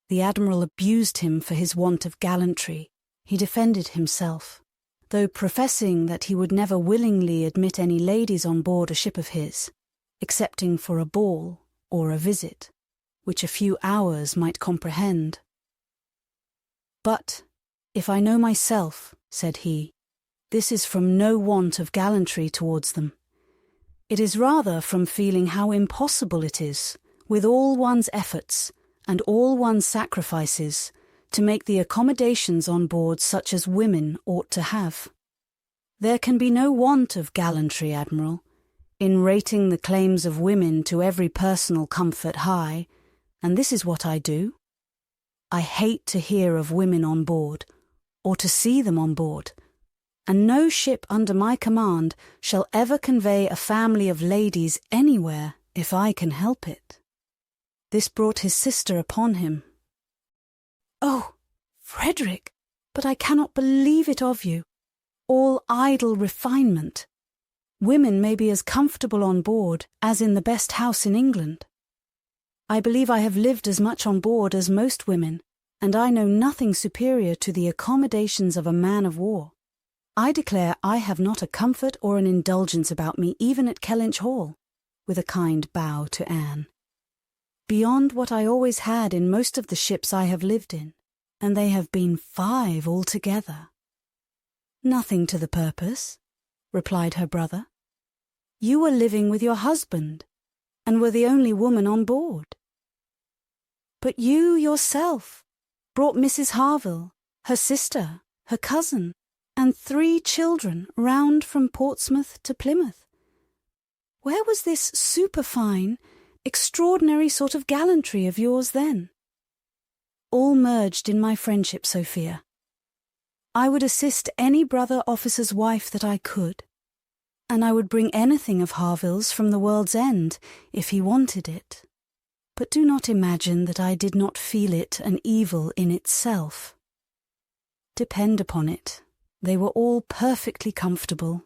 The Admiral abused him for his want of gallantry. He defended himself, though professing that he would never willingly admit any ladies on board a ship of his, excepting for a ball or a visit, which a few hours might comprehend. "But, if I know myself," said he, "this is from no want of gallantry towards them. It is rather from feeling how impossible it is, with all one's efforts and all one's sacrifices, to make the accommodations on board such as women ought to have. There can be no want of gallantry, Admiral, in rating the claims of women to every personal comfort high, and this is what I do. I hate to hear of women on board, or to see them on board, and no ship under my command shall ever convey a family of ladies anywhere if I can help it." This brought his sister upon him. "Oh, Frederick, but I cannot believe it of you. All idle refinement. Women may be as comfortable on board as in the best house in England. I believe I have lived as much on board as most women, and I know nothing superior to the accommodations of a man of war. I declare I have not a comfort or an indulgence about me even at Kellynch Hall, with a kind bow to Anne. "Beyond what I always had in most of the ships I have lived in, and they have been 5 altogether." "Nothing to the purpose," replied her brother. "You were living with your husband, and were the only woman on board. But you yourself brought Mrs. Harville, her sister, her cousin, and 3 children round from Portsmouth to Plymouth. Where was this superfine, extraordinary sort of gallantry of yours then? All merged in my friendship, Sophia. I would assist any brother officer's wife that I could, and I would bring anything of Harville's from the world's end if he wanted it. But do not imagine that I did not feel it an evil in itself. Depend upon it, they were all perfectly comfortable.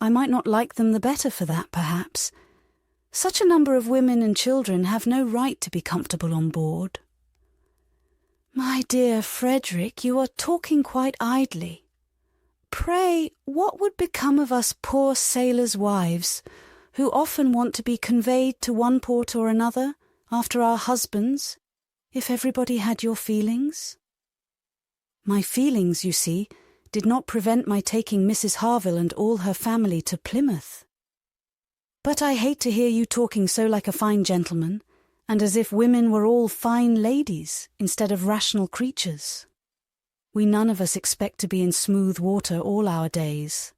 I might not like them the better for that, perhaps. Such a number of women and children have no right to be comfortable on board." "My dear Frederick, you are talking quite idly. Pray, what would become of us poor sailors' wives, who often want to be conveyed to one port or another after our husbands, if everybody had your feelings?" "My feelings, you see, did not prevent my taking Mrs. Harville and all her family to Plymouth. But I hate to hear you talking so like a fine gentleman, and as if women were all fine ladies instead of rational creatures. We none of us expect to be in smooth water all our days."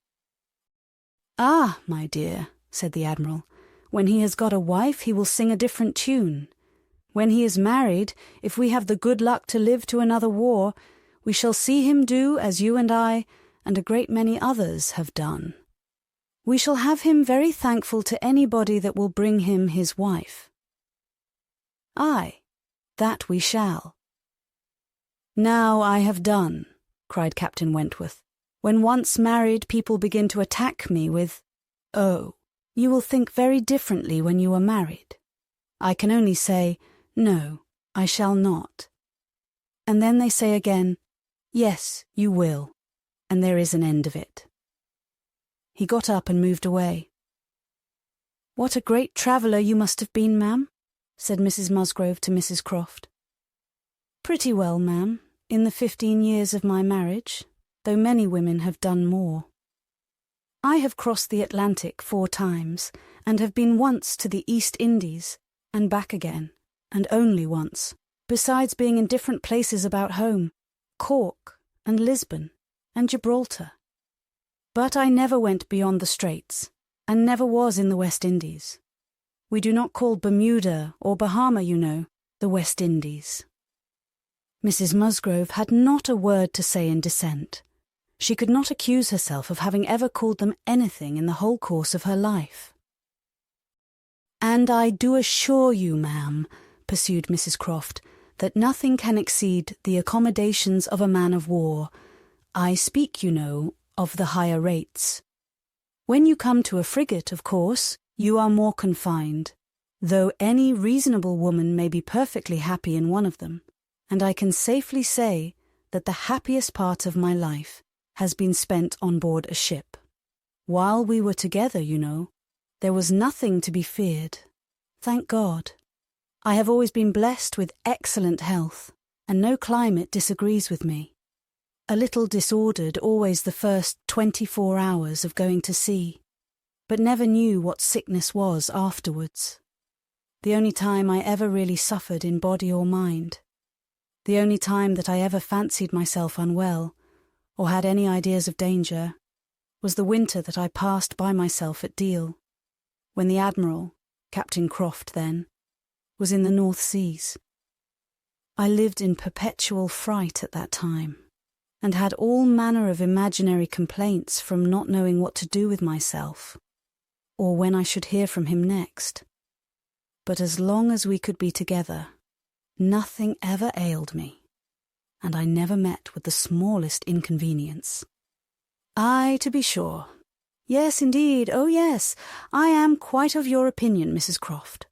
"Ah, my dear," said the Admiral, "when he has got a wife he will sing a different tune. When he is married, if we have the good luck to live to another war, we shall see him do as you and I, and a great many others, have done. We shall have him very thankful to anybody that will bring him his wife." "Aye, that we shall." "Now I have done," cried Captain Wentworth. "When once married, people begin to attack me with, 'Oh, you will think very differently when you are married.' I can only say, 'No, I shall not.' And then they say again, 'Yes, you will,' and there is an end of it." He got up and moved away. "What a great traveller you must have been, ma'am," said Mrs. Musgrove to Mrs. Croft. "Pretty well, ma'am, in the 15 years of my marriage, though many women have done more. I have crossed the Atlantic 4 times, and have been once to the East Indies, and back again, and only once, besides being in different places about home, Cork, and Lisbon, and Gibraltar. But I never went beyond the Straits, and never was in the West Indies. We do not call Bermuda or Bahama, you know, the West Indies." Mrs. Musgrove had not a word to say in dissent. She could not accuse herself of having ever called them anything in the whole course of her life. "And I do assure you, ma'am," pursued Mrs. Croft, "that nothing can exceed the accommodations of a man of war. I speak, you know, of the higher rates. When you come to a frigate, of course, you are more confined, though any reasonable woman may be perfectly happy in one of them, and I can safely say that the happiest part of my life has been spent on board a ship. While we were together, you know, there was nothing to be feared. Thank God. I have always been blessed with excellent health, and no climate disagrees with me. A little disordered always the first 24 hours of going to sea, but never knew what sickness was afterwards. The only time I ever really suffered in body or mind. The only time that I ever fancied myself unwell, or had any ideas of danger, was the winter that I passed by myself at Deal, when the Admiral, Captain Croft then, was in the North Seas. I lived in perpetual fright at that time, and had all manner of imaginary complaints from not knowing what to do with myself, or when I should hear from him next. But as long as we could be together, nothing ever ailed me, and I never met with the smallest inconvenience. Aye, to be sure. Yes, indeed, oh yes, I am quite of your opinion, Mrs. Croft,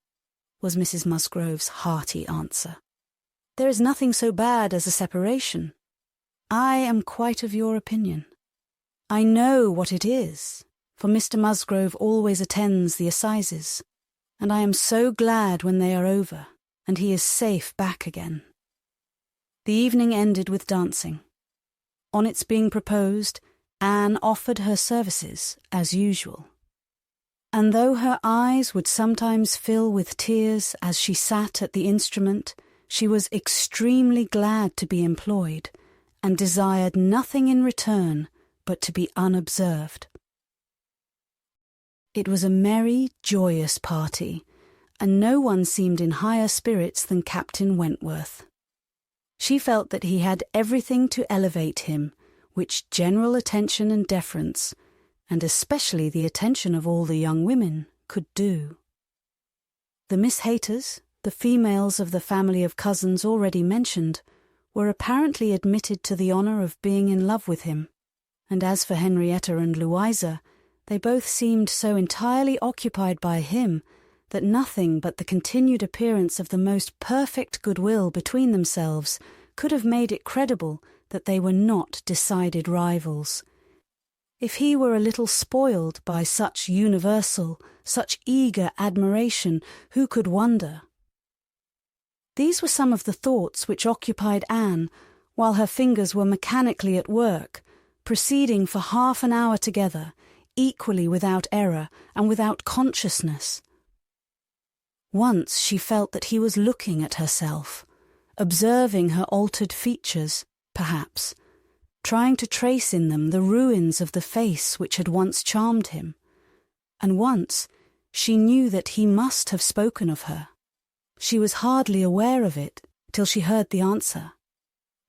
was Mrs. Musgrove's hearty answer. There is nothing so bad as a separation. I am quite of your opinion. I know what it is, for Mr. Musgrove always attends the assizes, and I am so glad when they are over, and he is safe back again." The evening ended with dancing. On its being proposed, Anne offered her services as usual. And though her eyes would sometimes fill with tears as she sat at the instrument, she was extremely glad to be employed, and desired nothing in return but to be unobserved. It was a merry, joyous party, and no one seemed in higher spirits than Captain Wentworth. She felt that he had everything to elevate him, which general attention and deference, and especially the attention of all the young women, could do. The Miss Hayters, the females of the family of cousins already mentioned, were apparently admitted to the honour of being in love with him, and as for Henrietta and Louisa, they both seemed so entirely occupied by him that nothing but the continued appearance of the most perfect goodwill between themselves could have made it credible that they were not decided rivals. If he were a little spoiled by such universal, such eager admiration, who could wonder? These were some of the thoughts which occupied Anne while her fingers were mechanically at work, proceeding for half an hour together, equally without error and without consciousness. Once she felt that he was looking at herself, observing her altered features, perhaps, trying to trace in them the ruins of the face which had once charmed him, and once she knew that he must have spoken of her. She was hardly aware of it till she heard the answer,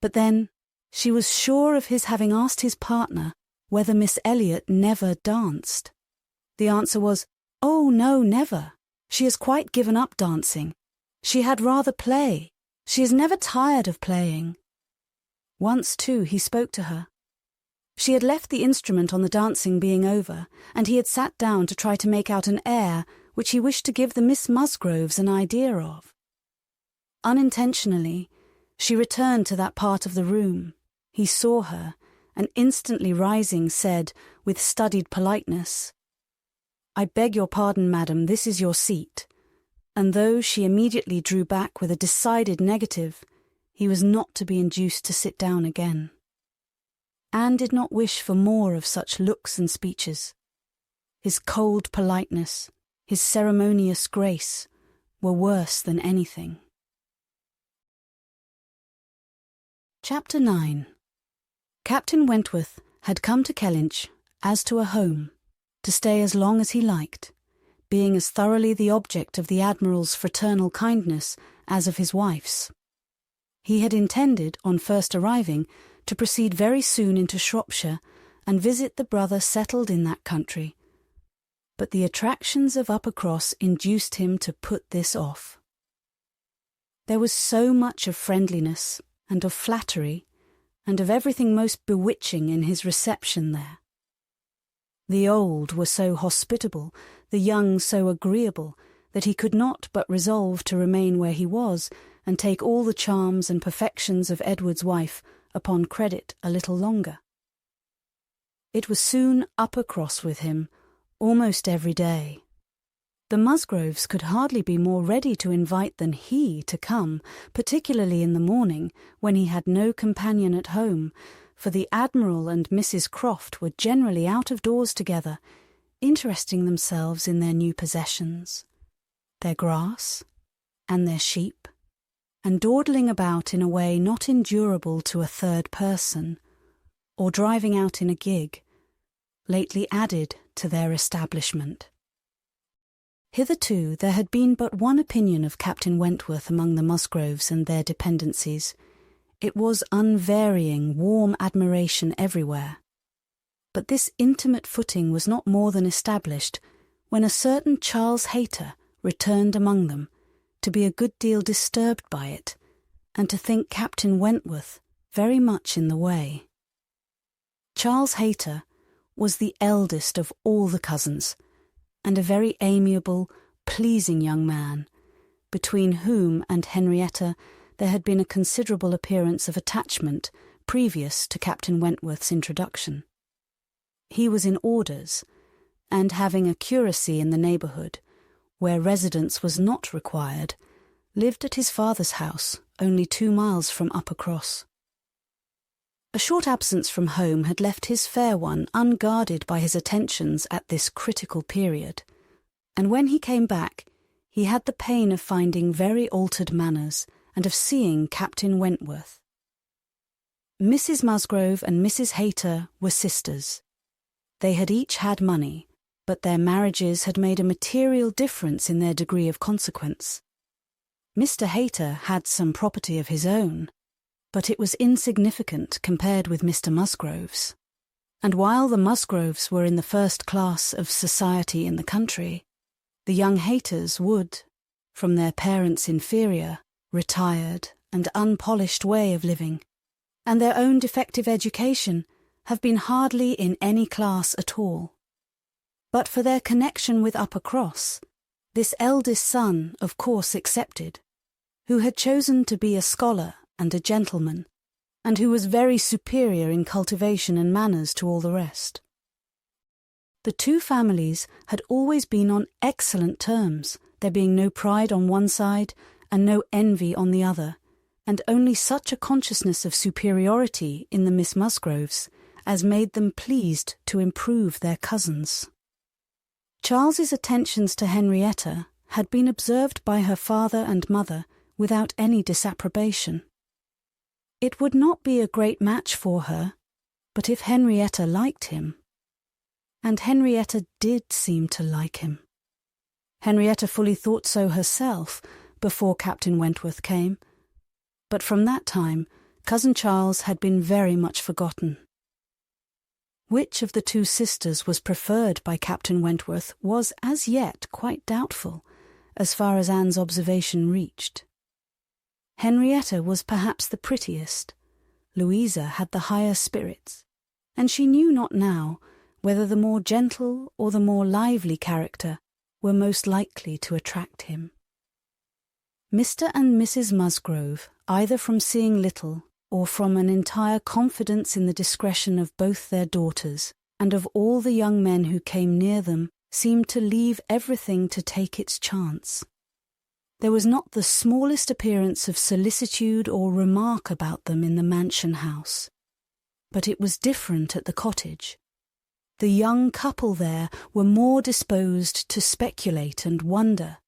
but then she was sure of his having asked his partner whether Miss Elliot never danced. The answer was, "Oh, no, never. She has quite given up dancing. She had rather play. She is never tired of playing." Once, too, he spoke to her. She had left the instrument on the dancing being over, and he had sat down to try to make out an air which he wished to give the Miss Musgroves an idea of. Unintentionally, she returned to that part of the room. He saw her, and instantly rising said, with studied politeness, "I beg your pardon, madam, this is your seat." And though she immediately drew back with a decided negative, he was not to be induced to sit down again. Anne did not wish for more of such looks and speeches. His cold politeness, his ceremonious grace, were worse than anything. Chapter 9. Captain Wentworth had come to Kellynch as to a home, to stay as long as he liked, being as thoroughly the object of the Admiral's fraternal kindness as of his wife's. He had intended, on first arriving, to proceed very soon into Shropshire and visit the brother settled in that country, but the attractions of Uppercross induced him to put this off. There was so much of friendliness and of flattery and of everything most bewitching in his reception there. The old were so hospitable, the young so agreeable, that he could not but resolve to remain where he was and take all the charms and perfections of Edward's wife upon credit a little longer. It was soon Uppercross with him, almost every day. The Musgroves could hardly be more ready to invite than he to come, particularly in the morning, when he had no companion at home, for the Admiral and Mrs. Croft were generally out of doors together, interesting themselves in their new possessions, their grass and their sheep, and dawdling about in a way not endurable to a third person, or driving out in a gig, lately added to their establishment. Hitherto there had been but one opinion of Captain Wentworth among the Musgroves and their dependencies. It was unvarying, warm admiration everywhere. But this intimate footing was not more than established when a certain Charles Hayter returned among them, to be a good deal disturbed by it, and to think Captain Wentworth very much in the way. Charles Hayter was the eldest of all the cousins, and a very amiable, pleasing young man, between whom and Henrietta there had been a considerable appearance of attachment previous to Captain Wentworth's introduction. He was in orders, and having a curacy in the neighbourhood, where residence was not required, lived at his father's house, only 2 miles from Uppercross. A short absence from home had left his fair one unguarded by his attentions at this critical period, and when he came back, he had the pain of finding very altered manners and of seeing Captain Wentworth. Mrs. Musgrove and Mrs. Hayter were sisters. They had each had money, but their marriages had made a material difference in their degree of consequence. Mr. Hayter had some property of his own, but it was insignificant compared with Mr. Musgrove's. And while the Musgroves were in the first class of society in the country, the young Hayters would, from their parents' inferior, retired and unpolished way of living, and their own defective education, have been hardly in any class at all. But for their connection with Uppercross, this eldest son of course excepted, who had chosen to be a scholar and a gentleman, and who was very superior in cultivation and manners to all the rest. The two families had always been on excellent terms, there being no pride on one side and no envy on the other, and only such a consciousness of superiority in the Miss Musgroves as made them pleased to improve their cousins. Charles's attentions to Henrietta had been observed by her father and mother without any disapprobation. It would not be a great match for her, but if Henrietta liked him, and Henrietta did seem to like him. Henrietta fully thought so herself before Captain Wentworth came, but from that time cousin Charles had been very much forgotten. Which of the two sisters was preferred by Captain Wentworth was as yet quite doubtful, as far as Anne's observation reached. Henrietta was perhaps the prettiest, Louisa had the higher spirits, and she knew not now whether the more gentle or the more lively character were most likely to attract him. Mr. and Mrs. Musgrove, either from seeing little or from an entire confidence in the discretion of both their daughters and of all the young men who came near them, seemed to leave everything to take its chance. There was not the smallest appearance of solicitude or remark about them in the mansion house. But it was different at the cottage. The young couple there were more disposed to speculate and wonder,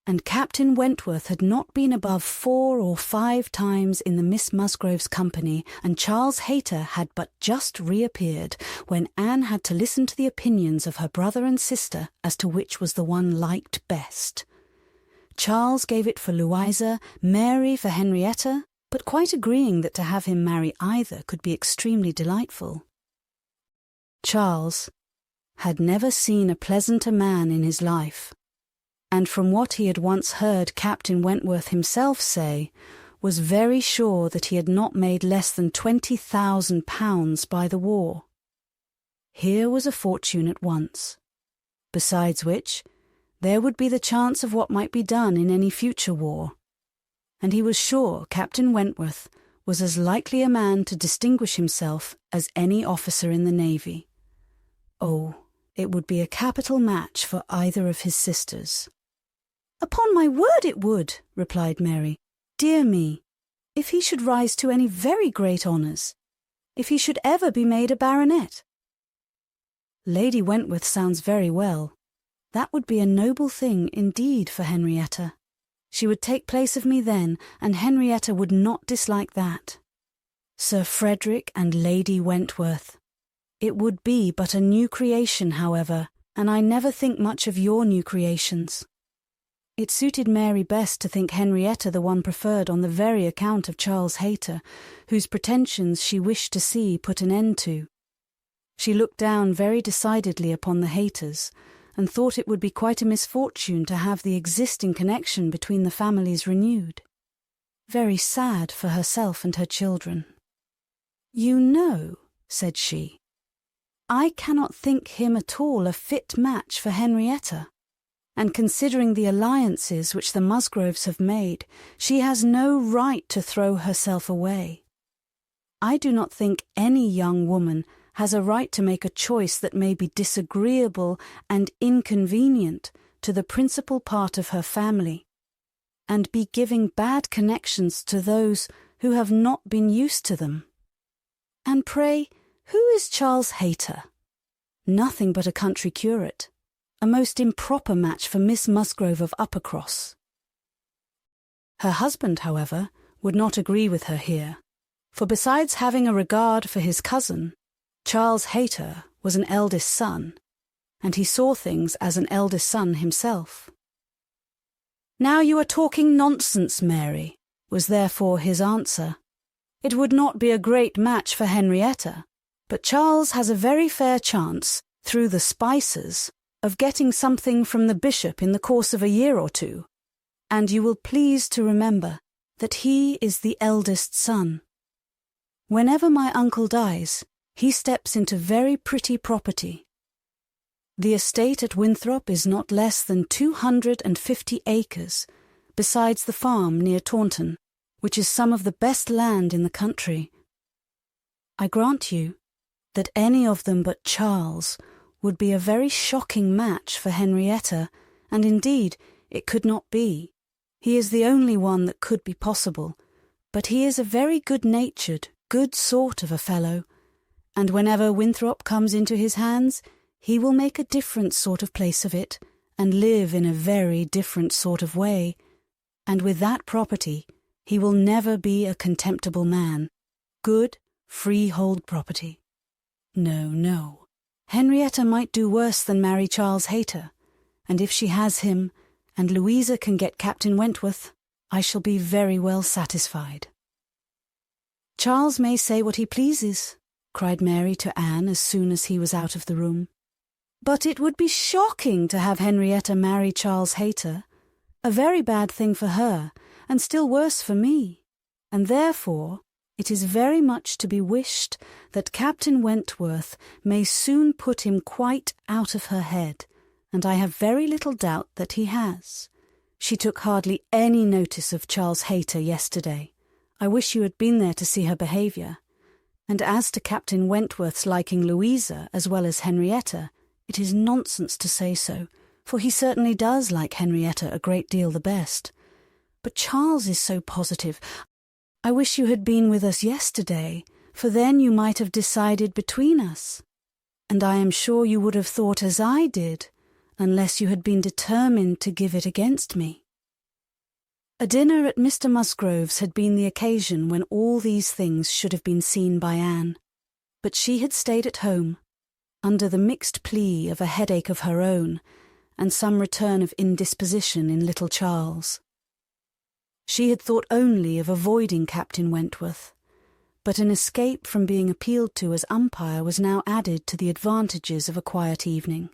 and Captain Wentworth had not been above 4 or 5 times in the Miss Musgrove's company, and Charles Hayter had but just reappeared, when Anne had to listen to the opinions of her brother and sister as to which was the one liked best. Charles gave it for Louisa, Mary for Henrietta, but quite agreeing that to have him marry either could be extremely delightful. Charles had never seen a pleasanter man in his life, and from what he had once heard Captain Wentworth himself say, was very sure that he had not made less than £20,000 by the war. Here was a fortune at once. Besides which, there would be the chance of what might be done in any future war, and he was sure Captain Wentworth was as likely a man to distinguish himself as any officer in the navy. Oh, it would be a capital match for either of his sisters. "Upon my word it would," replied Mary. "Dear me, if he should rise to any very great honours, if he should ever be made a baronet." "Lady Wentworth sounds very well. That would be a noble thing indeed for Henrietta. She would take place of me then, and Henrietta would not dislike that. Sir Frederick and Lady Wentworth. It would be but a new creation, however, and I never think much of your new creations." It suited Mary best to think Henrietta the one preferred on the very account of Charles Hayter, whose pretensions she wished to see put an end to. She looked down very decidedly upon the Hayters, and thought it would be quite a misfortune to have the existing connection between the families renewed. Very sad for herself and her children. "You know," said she, "I cannot think him at all a fit match for Henrietta, and considering the alliances which the Musgroves have made, she has no right to throw herself away. I do not think any young woman has a right to make a choice that may be disagreeable and inconvenient to the principal part of her family, and be giving bad connections to those who have not been used to them. And pray, who is Charles Hayter? Nothing but a country curate, a most improper match for Miss Musgrove of Uppercross. Her husband, however, would not agree with her here, for besides having a regard for his cousin, Charles Hayter was an eldest son, and he saw things as an eldest son himself. "Now you are talking nonsense, Mary," was therefore his answer. "It would not be a great match for Henrietta, but Charles has a very fair chance, through the Spicers, of getting something from the bishop in the course of a year or two, and you will please to remember that he is the eldest son. Whenever my uncle dies, he steps into very pretty property. The estate at Winthrop is not less than 250 acres, besides the farm near Taunton, which is some of the best land in the country. I grant you that any of them but Charles would be a very shocking match for Henrietta, and indeed it could not be. He is the only one that could be possible, but he is a very good-natured, good sort of a fellow, and whenever Winthrop comes into his hands, he will make a different sort of place of it, and live in a very different sort of way, and with that property he will never be a contemptible man. Good, freehold property. No, no. Henrietta might do worse than marry Charles Hayter, and if she has him, and Louisa can get Captain Wentworth, I shall be very well satisfied." "Charles may say what he pleases," cried Mary to Anne as soon as he was out of the room. "But it would be shocking to have Henrietta marry Charles Hayter. A very bad thing for her, and still worse for me, and therefore it is very much to be wished that Captain Wentworth may soon put him quite out of her head, and I have very little doubt that he has. She took hardly any notice of Charles Hayter yesterday. I wish you had been there to see her behaviour. And as to Captain Wentworth's liking Louisa as well as Henrietta, it is nonsense to say so, for he certainly does like Henrietta a great deal the best. But Charles is so positive. I wish you had been with us yesterday, for then you might have decided between us. And I am sure you would have thought as I did, unless you had been determined to give it against me." A dinner at Mr. Musgrove's had been the occasion when all these things should have been seen by Anne, but she had stayed at home, under the mixed plea of a headache of her own, and some return of indisposition in little Charles. She had thought only of avoiding Captain Wentworth, but an escape from being appealed to as umpire was now added to the advantages of a quiet evening.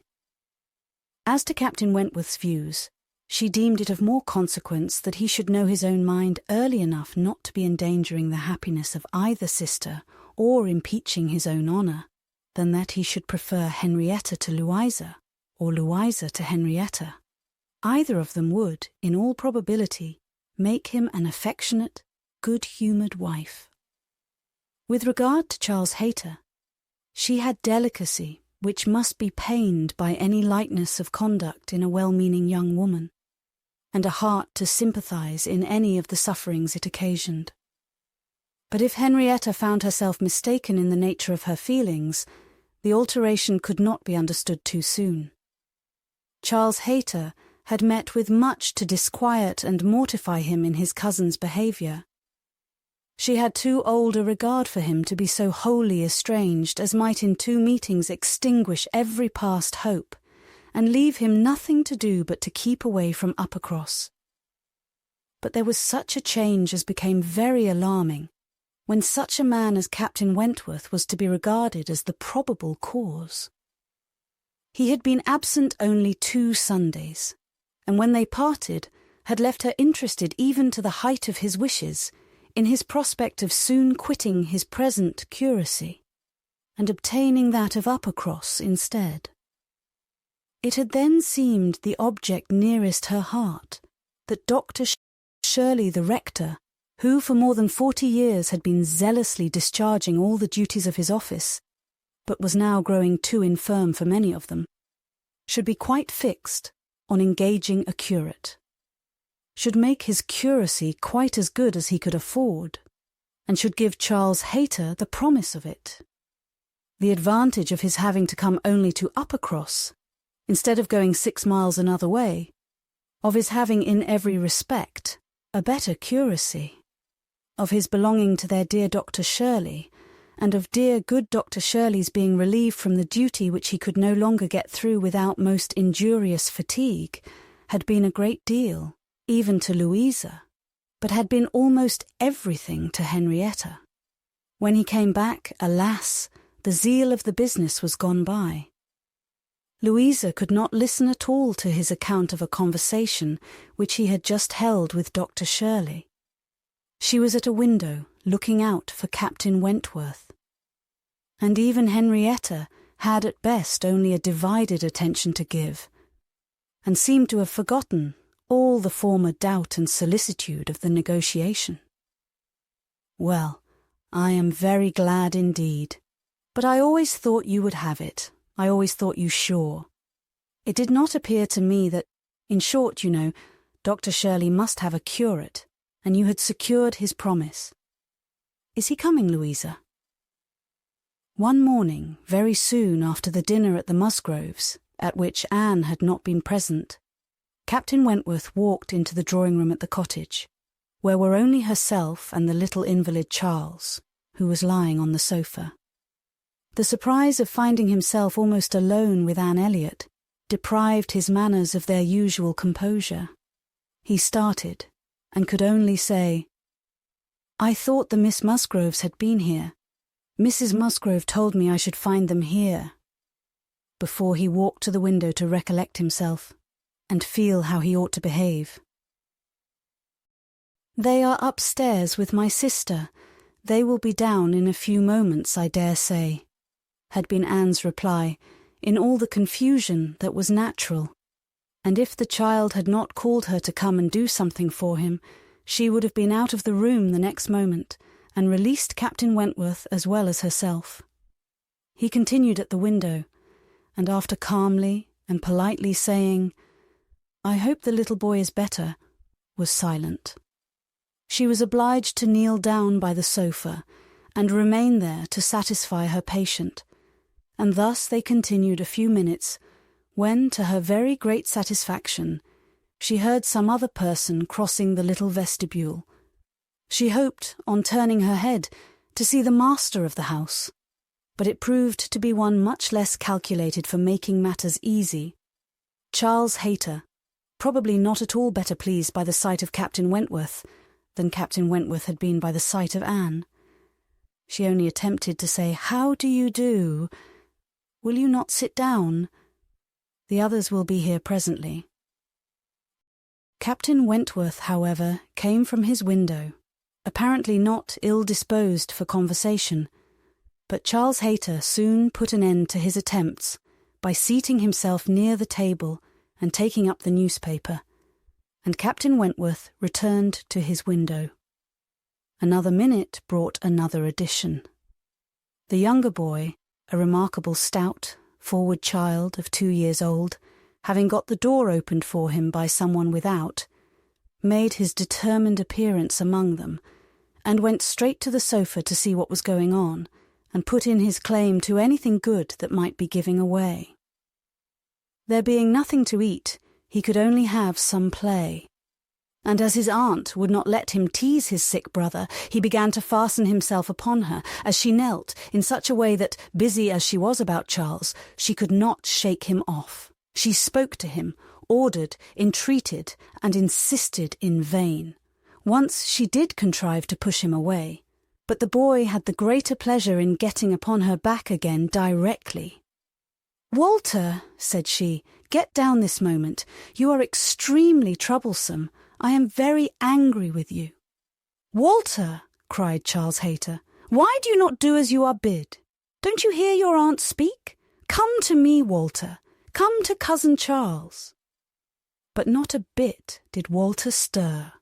As to Captain Wentworth's views, she deemed it of more consequence that he should know his own mind early enough not to be endangering the happiness of either sister or impeaching his own honour, than that he should prefer Henrietta to Louisa, or Louisa to Henrietta. Either of them would, in all probability, make him an affectionate, good-humoured wife. With regard to Charles Hayter, she had delicacy which must be pained by any lightness of conduct in a well-meaning young woman, and a heart to sympathise in any of the sufferings it occasioned. But if Henrietta found herself mistaken in the nature of her feelings, the alteration could not be understood too soon. Charles Hayter had met with much to disquiet and mortify him in his cousin's behaviour. She had too old a regard for him to be so wholly estranged as might in 2 meetings extinguish every past hope, and leave him nothing to do but to keep away from Uppercross. But there was such a change as became very alarming, when such a man as Captain Wentworth was to be regarded as the probable cause. He had been absent only 2 Sundays, and when they parted, had left her interested even to the height of his wishes, in his prospect of soon quitting his present curacy, and obtaining that of Uppercross instead. It had then seemed the object nearest her heart that Dr. Shirley the rector, who for more than 40 years had been zealously discharging all the duties of his office, but was now growing too infirm for many of them, should be quite fixed on engaging a curate, should make his curacy quite as good as he could afford, and should give Charles Hayter the promise of it. The advantage of his having to come only to Uppercross, instead of going 6 miles another way, of his having in every respect a better curacy, of his belonging to their dear Dr. Shirley, and of dear good Dr. Shirley's being relieved from the duty which he could no longer get through without most injurious fatigue, had been a great deal, even to Louisa, but had been almost everything to Henrietta. When he came back, alas, the zeal of the business was gone by. Louisa could not listen at all to his account of a conversation which he had just held with Dr. Shirley. She was at a window, looking out for Captain Wentworth. And even Henrietta had at best only a divided attention to give, and seemed to have forgotten all the former doubt and solicitude of the negotiation. "Well, I am very glad indeed, but I always thought you would have it. I always thought you sure. It did not appear to me that, in short, you know, Dr. Shirley must have a curate, and you had secured his promise. Is he coming, Louisa?" One morning, very soon after the dinner at the Musgroves, at which Anne had not been present, Captain Wentworth walked into the drawing-room at the cottage, where were only herself and the little invalid Charles, who was lying on the sofa. The surprise of finding himself almost alone with Anne Elliot deprived his manners of their usual composure. He started, and could only say, "I thought the Miss Musgroves had been here. Mrs. Musgrove told me I should find them here," before he walked to the window to recollect himself, and feel how he ought to behave. "They are upstairs with my sister. They will be down in a few moments, I dare say," had been Anne's reply, in all the confusion that was natural, and if the child had not called her to come and do something for him, she would have been out of the room the next moment, and released Captain Wentworth as well as herself. He continued at the window, and after calmly and politely saying, "I hope the little boy is better," was silent. She was obliged to kneel down by the sofa, and remain there to satisfy her patient, and thus they continued a few minutes, when, to her very great satisfaction, she heard some other person crossing the little vestibule. She hoped, on turning her head, to see the master of the house, but it proved to be one much less calculated for making matters easy. Charles Hayter, probably not at all better pleased by the sight of Captain Wentworth than Captain Wentworth had been by the sight of Anne. She only attempted to say, "How do you do? Will you not sit down? The others will be here presently." Captain Wentworth, however, came from his window, apparently not ill-disposed for conversation, but Charles Hayter soon put an end to his attempts by seating himself near the table and taking up the newspaper, and Captain Wentworth returned to his window. Another minute brought another addition. The younger boy, a remarkable stout, forward child of 2 years old, having got the door opened for him by someone without, made his determined appearance among them, and went straight to the sofa to see what was going on, and put in his claim to anything good that might be giving away. There being nothing to eat, he could only have some play, and as his aunt would not let him tease his sick brother, he began to fasten himself upon her as she knelt, in such a way that, busy as she was about Charles, she could not shake him off. She spoke to him, ordered, entreated, and insisted in vain. Once she did contrive to push him away, but the boy had the greater pleasure in getting upon her back again directly. "Walter," said she, "get down this moment. You are extremely troublesome. I am very angry with you." "Walter," cried Charles Hayter, "why do you not do as you are bid? Don't you hear your aunt speak? Come to me, Walter. Come to Cousin Charles." But not a bit did Walter stir.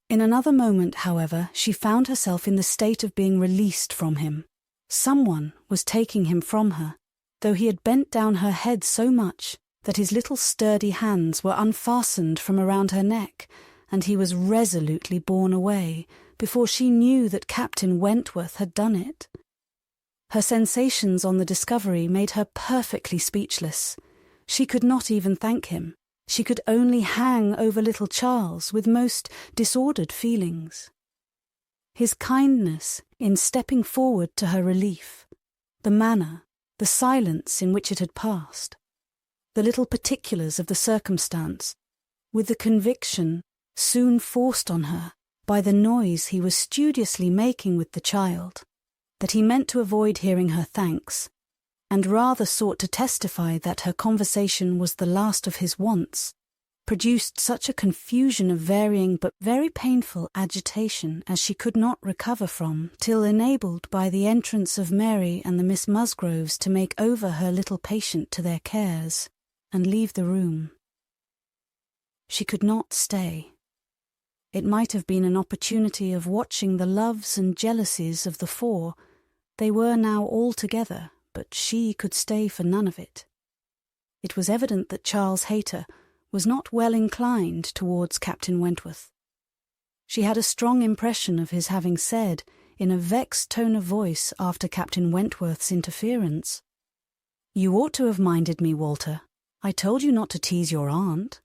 In another moment, however, she found herself in the state of being released from him, Someone was taking him from her, though he had bent down her head so much that his little sturdy hands were unfastened from around her neck, and he was resolutely borne away before she knew that Captain Wentworth had done it. Her sensations on the discovery made her perfectly speechless. She could not even thank him. She could only hang over little Charles with most disordered feelings. His kindness in stepping forward to her relief, the manner, the silence in which it had passed, the little particulars of the circumstance, with the conviction soon forced on her by the noise he was studiously making with the child, that he meant to avoid hearing her thanks, and rather sought to testify that her conversation was the last of his wants, produced such a confusion of varying but very painful agitation as she could not recover from till enabled by the entrance of Mary and the Miss Musgroves to make over her little patient to their cares and leave the room. She could not stay. It might have been an opportunity of watching the loves and jealousies of the four. They were now all together, but she could stay for none of it. It was evident that Charles Hayter was not well inclined towards Captain Wentworth. She had a strong impression of his having said, in a vexed tone of voice after Captain Wentworth's interference, "You ought to have minded me, Walter. I told you not to tease your aunt,"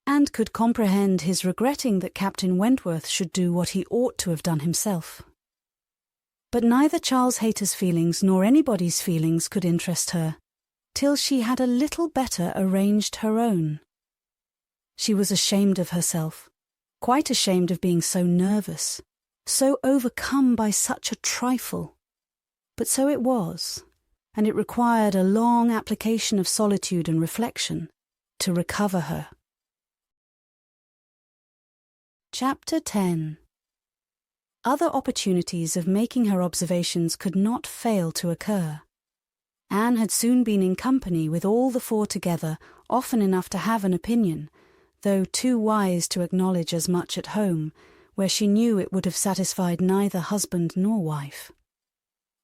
and could comprehend his regretting that Captain Wentworth should do what he ought to have done himself. But neither Charles Hayter's feelings nor anybody's feelings could interest her, till she had a little better arranged her own. She was ashamed of herself, quite ashamed of being so nervous, so overcome by such a trifle. But so it was, and it required a long application of solitude and reflection to recover her. Chapter 10. Other opportunities of making her observations could not fail to occur. Anne had soon been in company with all the four together, often enough to have an opinion, though too wise to acknowledge as much at home, where she knew it would have satisfied neither husband nor wife.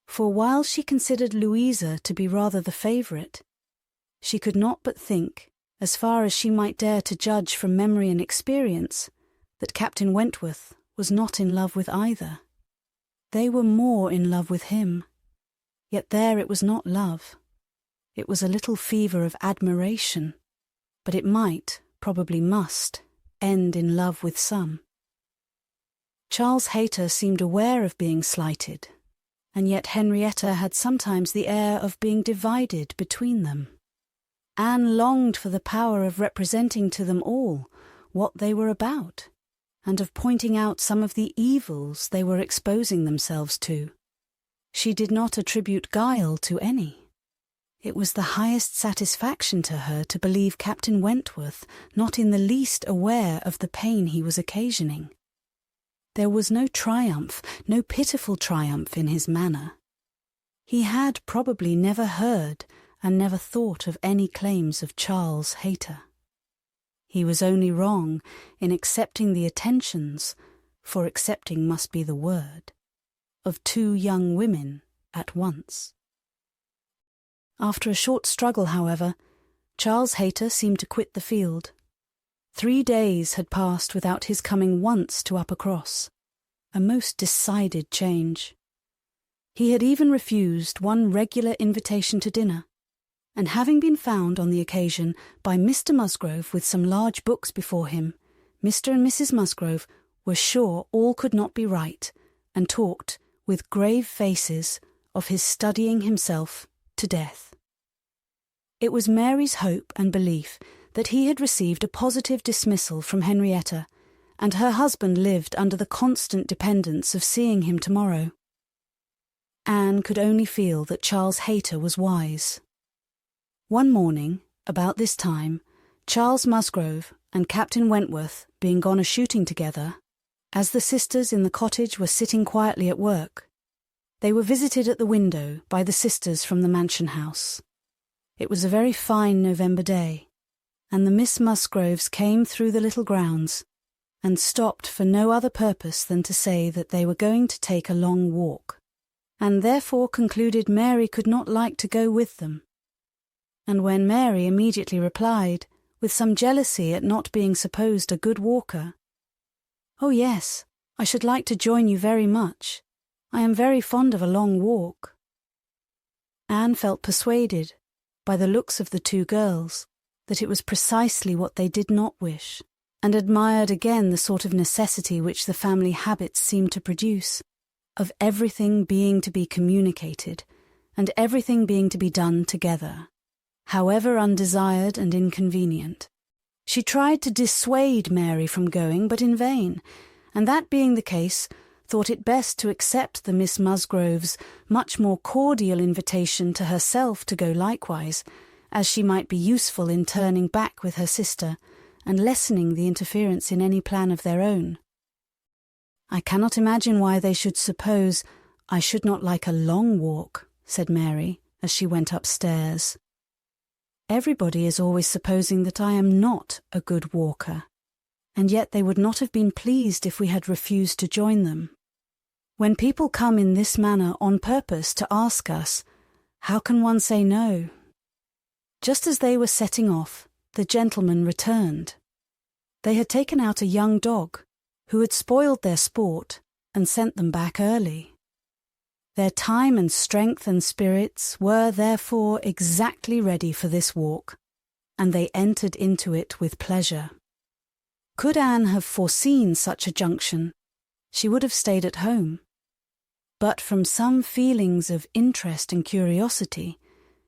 For while she considered Louisa to be rather the favourite, she could not but think, as far as she might dare to judge from memory and experience, that Captain Wentworth was not in love with either. They were more in love with him. Yet there it was not love. It was a little fever of admiration, but it might, probably must, end in love with some. Charles Hayter seemed aware of being slighted, and yet Henrietta had sometimes the air of being divided between them. Anne longed for the power of representing to them all what they were about, and of pointing out some of the evils they were exposing themselves to. She did not attribute guile to any. It was the highest satisfaction to her to believe Captain Wentworth not in the least aware of the pain he was occasioning. There was no triumph, no pitiful triumph in his manner. He had probably never heard and never thought of any claims of Charles Hayter. He was only wrong in accepting the attentions, for accepting must be the word, of two young women at once. After a short struggle, however, Charles Hayter seemed to quit the field. 3 days had passed without his coming once to Uppercross, a most decided change. He had even refused one regular invitation to dinner, and having been found on the occasion by Mr. Musgrove with some large books before him, Mr. and Mrs. Musgrove were sure all could not be right, and talked, with grave faces, of his studying himself to death. It was Mary's hope and belief that he had received a positive dismissal from Henrietta, and her husband lived under the constant dependence of seeing him tomorrow. Anne could only feel that Charles Hayter was wise. One morning, about this time, Charles Musgrove and Captain Wentworth being gone a-shooting together, as the sisters in the cottage were sitting quietly at work, they were visited at the window by the sisters from the mansion house. It was a very fine November day, and the Miss Musgroves came through the little grounds, and stopped for no other purpose than to say that they were going to take a long walk. and therefore concluded Mary could not like to go with them. And when Mary immediately replied, with some jealousy at not being supposed a good walker, "Oh yes, I should like to join you very much. I am very fond of a long walk." Anne felt persuaded, by the looks of the two girls, that it was precisely what they did not wish, and admired again the sort of necessity which the family habits seemed to produce, of everything being to be communicated, and everything being to be done together, however undesired and inconvenient. She tried to dissuade Mary from going, but in vain, and that being the case, thought it best to accept the Miss Musgroves' much more cordial invitation to herself to go likewise, as she might be useful in turning back with her sister and lessening the interference in any plan of their own. "I cannot imagine why they should suppose I should not like a long walk," said Mary, as she went upstairs. "Everybody is always supposing that I am not a good walker, and yet they would not have been pleased if we had refused to join them. When people come in this manner on purpose to ask us, how can one say no?" Just as they were setting off, the gentlemen returned. They had taken out a young dog, who had spoiled their sport and sent them back early. Their time and strength and spirits were therefore exactly ready for this walk, and they entered into it with pleasure. Could Anne have foreseen such a junction, she would have stayed at home. But from some feelings of interest and curiosity,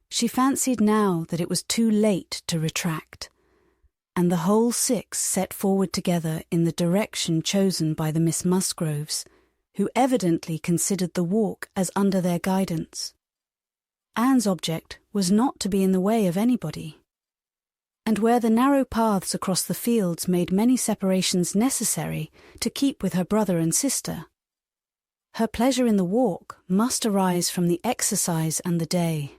she fancied now that it was too late to retract, and the whole six set forward together in the direction chosen by the Miss Musgroves, who evidently considered the walk as under their guidance. Anne's object was not to be in the way of anybody, and where the narrow paths across the fields made many separations necessary to keep with her brother and sister, her pleasure in the walk must arise from the exercise and the day,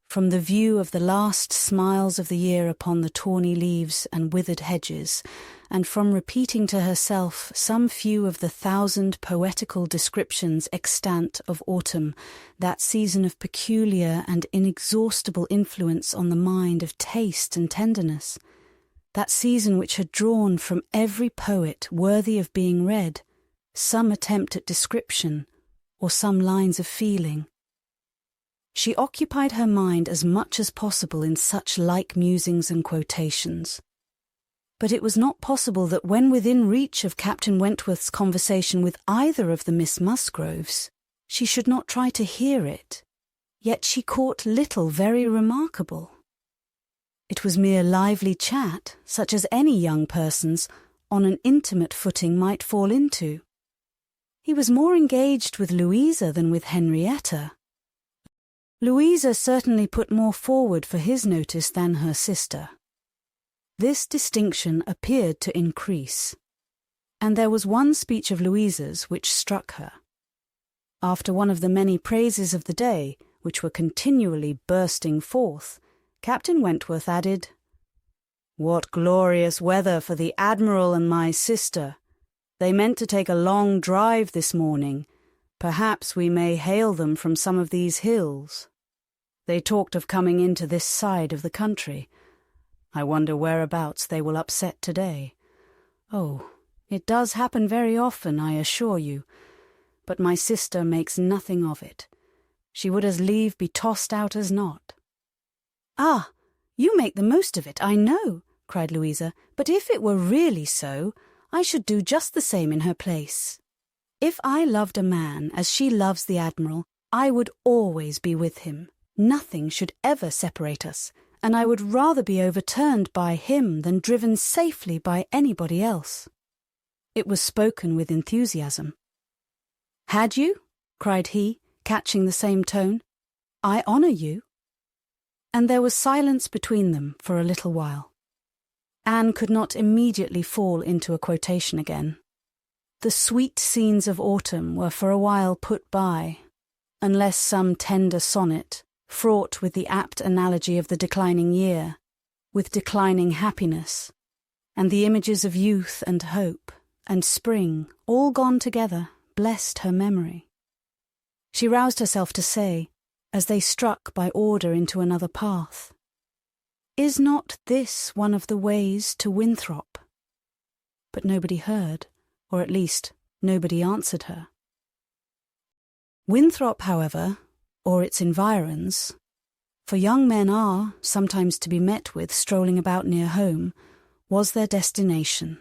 from the view of the last smiles of the year upon the tawny leaves and withered hedges, and from repeating to herself some few of the 1,000 poetical descriptions extant of autumn, that season of peculiar and inexhaustible influence on the mind of taste and tenderness, that season which had drawn from every poet worthy of being read some attempt at description or some lines of feeling. She occupied her mind as much as possible in such like musings and quotations. But it was not possible that when within reach of Captain Wentworth's conversation with either of the Miss Musgroves, she should not try to hear it. Yet she caught little very remarkable. It was mere lively chat, such as any young persons, on an intimate footing, might fall into. He was more engaged with Louisa than with Henrietta. Louisa certainly put more forward for his notice than her sister. This distinction appeared to increase, and there was one speech of Louisa's which struck her. After one of the many praises of the day, which were continually bursting forth, Captain Wentworth added, "What glorious weather for the Admiral and my sister! They meant to take a long drive this morning. Perhaps we may hail them from some of these hills. They talked of coming into this side of the country. I wonder whereabouts they will upset today. Oh, it does happen very often, I assure you, but my sister makes nothing of it. She would as lieve be tossed out as not." "Ah, you make the most of it, I know," cried Louisa, "but if it were really so, I should do just the same in her place. If I loved a man as she loves the Admiral, I would always be with him. Nothing should ever separate us, and I would rather be overturned by him than driven safely by anybody else." It was spoken with enthusiasm. "Had you?" cried he, catching the same tone. "I honour you." And there was silence between them for a little while. Anne could not immediately fall into a quotation again. The sweet scenes of autumn were for a while put by, unless some tender sonnet, fraught with the apt analogy of the declining year, with declining happiness, and the images of youth and hope, and spring, all gone together, blessed her memory. she roused herself to say, as they struck by order into another path, "Is not this one of the ways to Winthrop?" But nobody heard, or at least nobody answered her. Winthrop, however, or its environs, for young men are sometimes to be met with strolling about near home, was their destination.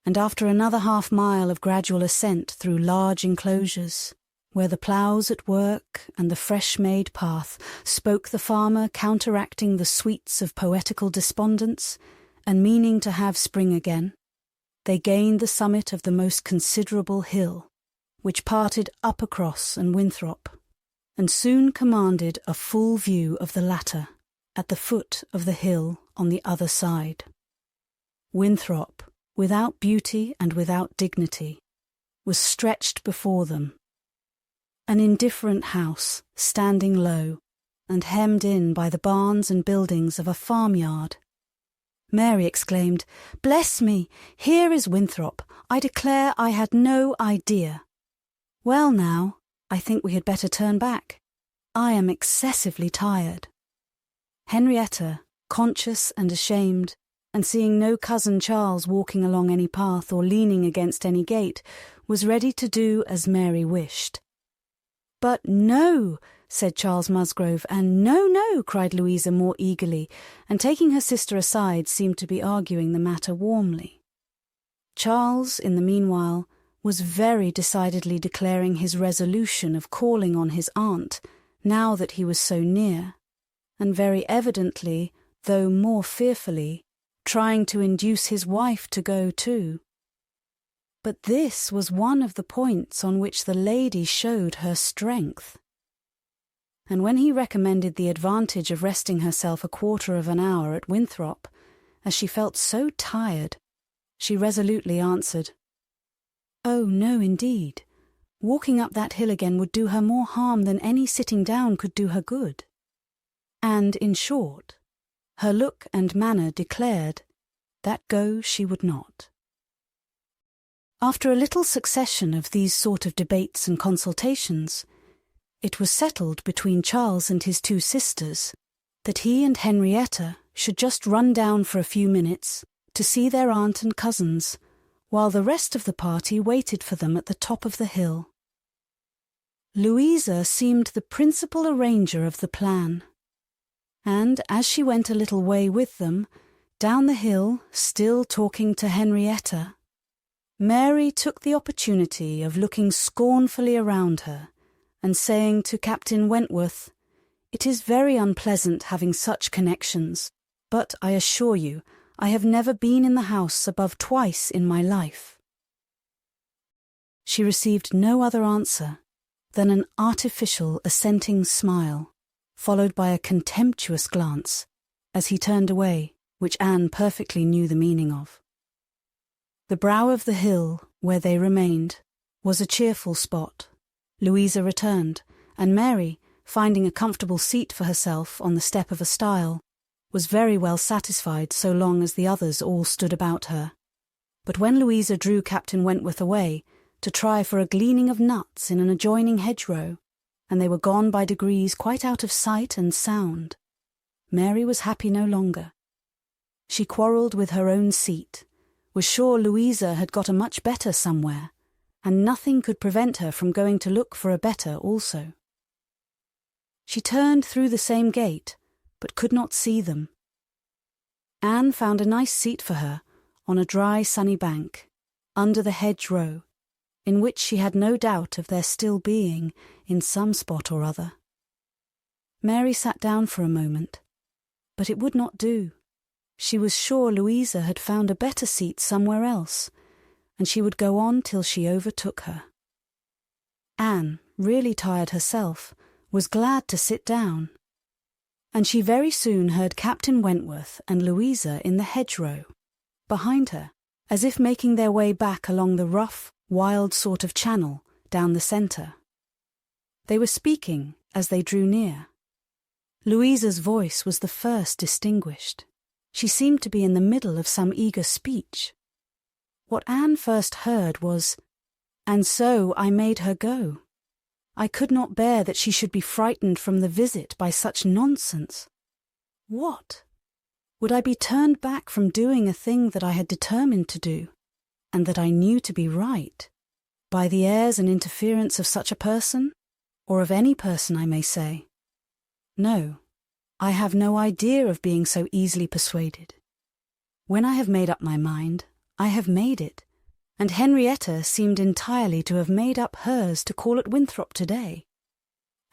And after another half-mile of gradual ascent through large enclosures, where the ploughs at work and the fresh-made path spoke the farmer counteracting the sweets of poetical despondence and meaning to have spring again, they gained the summit of the most considerable hill, which parted Uppercross and Winthrop, and soon commanded a full view of the latter at the foot of the hill on the other side. Winthrop, without beauty and without dignity, was stretched before them, an indifferent house standing low and hemmed in by the barns and buildings of a farmyard. Mary exclaimed, "Bless me, here is Winthrop. I declare I had no idea. Well now, I think we had better turn back. I am excessively tired." Henrietta, conscious and ashamed, and seeing no cousin Charles walking along any path or leaning against any gate, was ready to do as Mary wished. "But no," said Charles Musgrove, and "No, no," cried Louisa more eagerly, and taking her sister aside seemed to be arguing the matter warmly. Charles, in the meanwhile, was very decidedly declaring his resolution of calling on his aunt, now that he was so near, and very evidently, though more fearfully, trying to induce his wife to go too. But this was one of the points on which the lady showed her strength. And when he recommended the advantage of resting herself a quarter of an hour at Winthrop, as she felt so tired, she resolutely answered, "Oh, no, indeed. Walking up that hill again would do her more harm than any sitting down could do her good." And, in short, her look and manner declared that go she would not. After a little succession of these sort of debates and consultations, it was settled between Charles and his two sisters that he and Henrietta should just run down for a few minutes to see their aunt and cousins, while the rest of the party waited for them at the top of the hill. Louisa seemed the principal arranger of the plan, and as she went a little way with them, down the hill, still talking to Henrietta, Mary took the opportunity of looking scornfully around her and saying to Captain Wentworth, "It is very unpleasant having such connections, but I assure you I have never been in the house above twice in my life." She received no other answer than an artificial assenting smile, followed by a contemptuous glance, as he turned away, which Anne perfectly knew the meaning of. The brow of the hill, where they remained, was a cheerful spot. Louisa returned, and Mary, finding a comfortable seat for herself on the step of a stile, was very well satisfied so long as the others all stood about her. But when Louisa drew Captain Wentworth away to try for a gleaning of nuts in an adjoining hedgerow, and they were gone by degrees quite out of sight and sound, Mary was happy no longer. She quarrelled with her own seat, was sure Louisa had got a much better somewhere, and nothing could prevent her from going to look for a better also. She turned through the same gate, but could not see them. Anne found a nice seat for her on a dry sunny bank, under the hedgerow, in which she had no doubt of their still being in some spot or other. Mary sat down for a moment, but it would not do. She was sure Louisa had found a better seat somewhere else, and she would go on till she overtook her. Anne, really tired herself, was glad to sit down, and she very soon heard Captain Wentworth and Louisa in the hedgerow, behind her, as if making their way back along the rough, wild sort of channel down the centre. They were speaking as they drew near. Louisa's voice was the first distinguished. She seemed to be in the middle of some eager speech. What Anne first heard was, "And so I made her go." I could not bear that she should be frightened from the visit by such nonsense. What? Would I be turned back from doing a thing that I had determined to do, and that I knew to be right, by the airs and interference of such a person, or of any person, I may say? No, I have no idea of being so easily persuaded. When I have made up my mind, I have made it, and Henrietta seemed entirely to have made up hers to call at Winthrop today.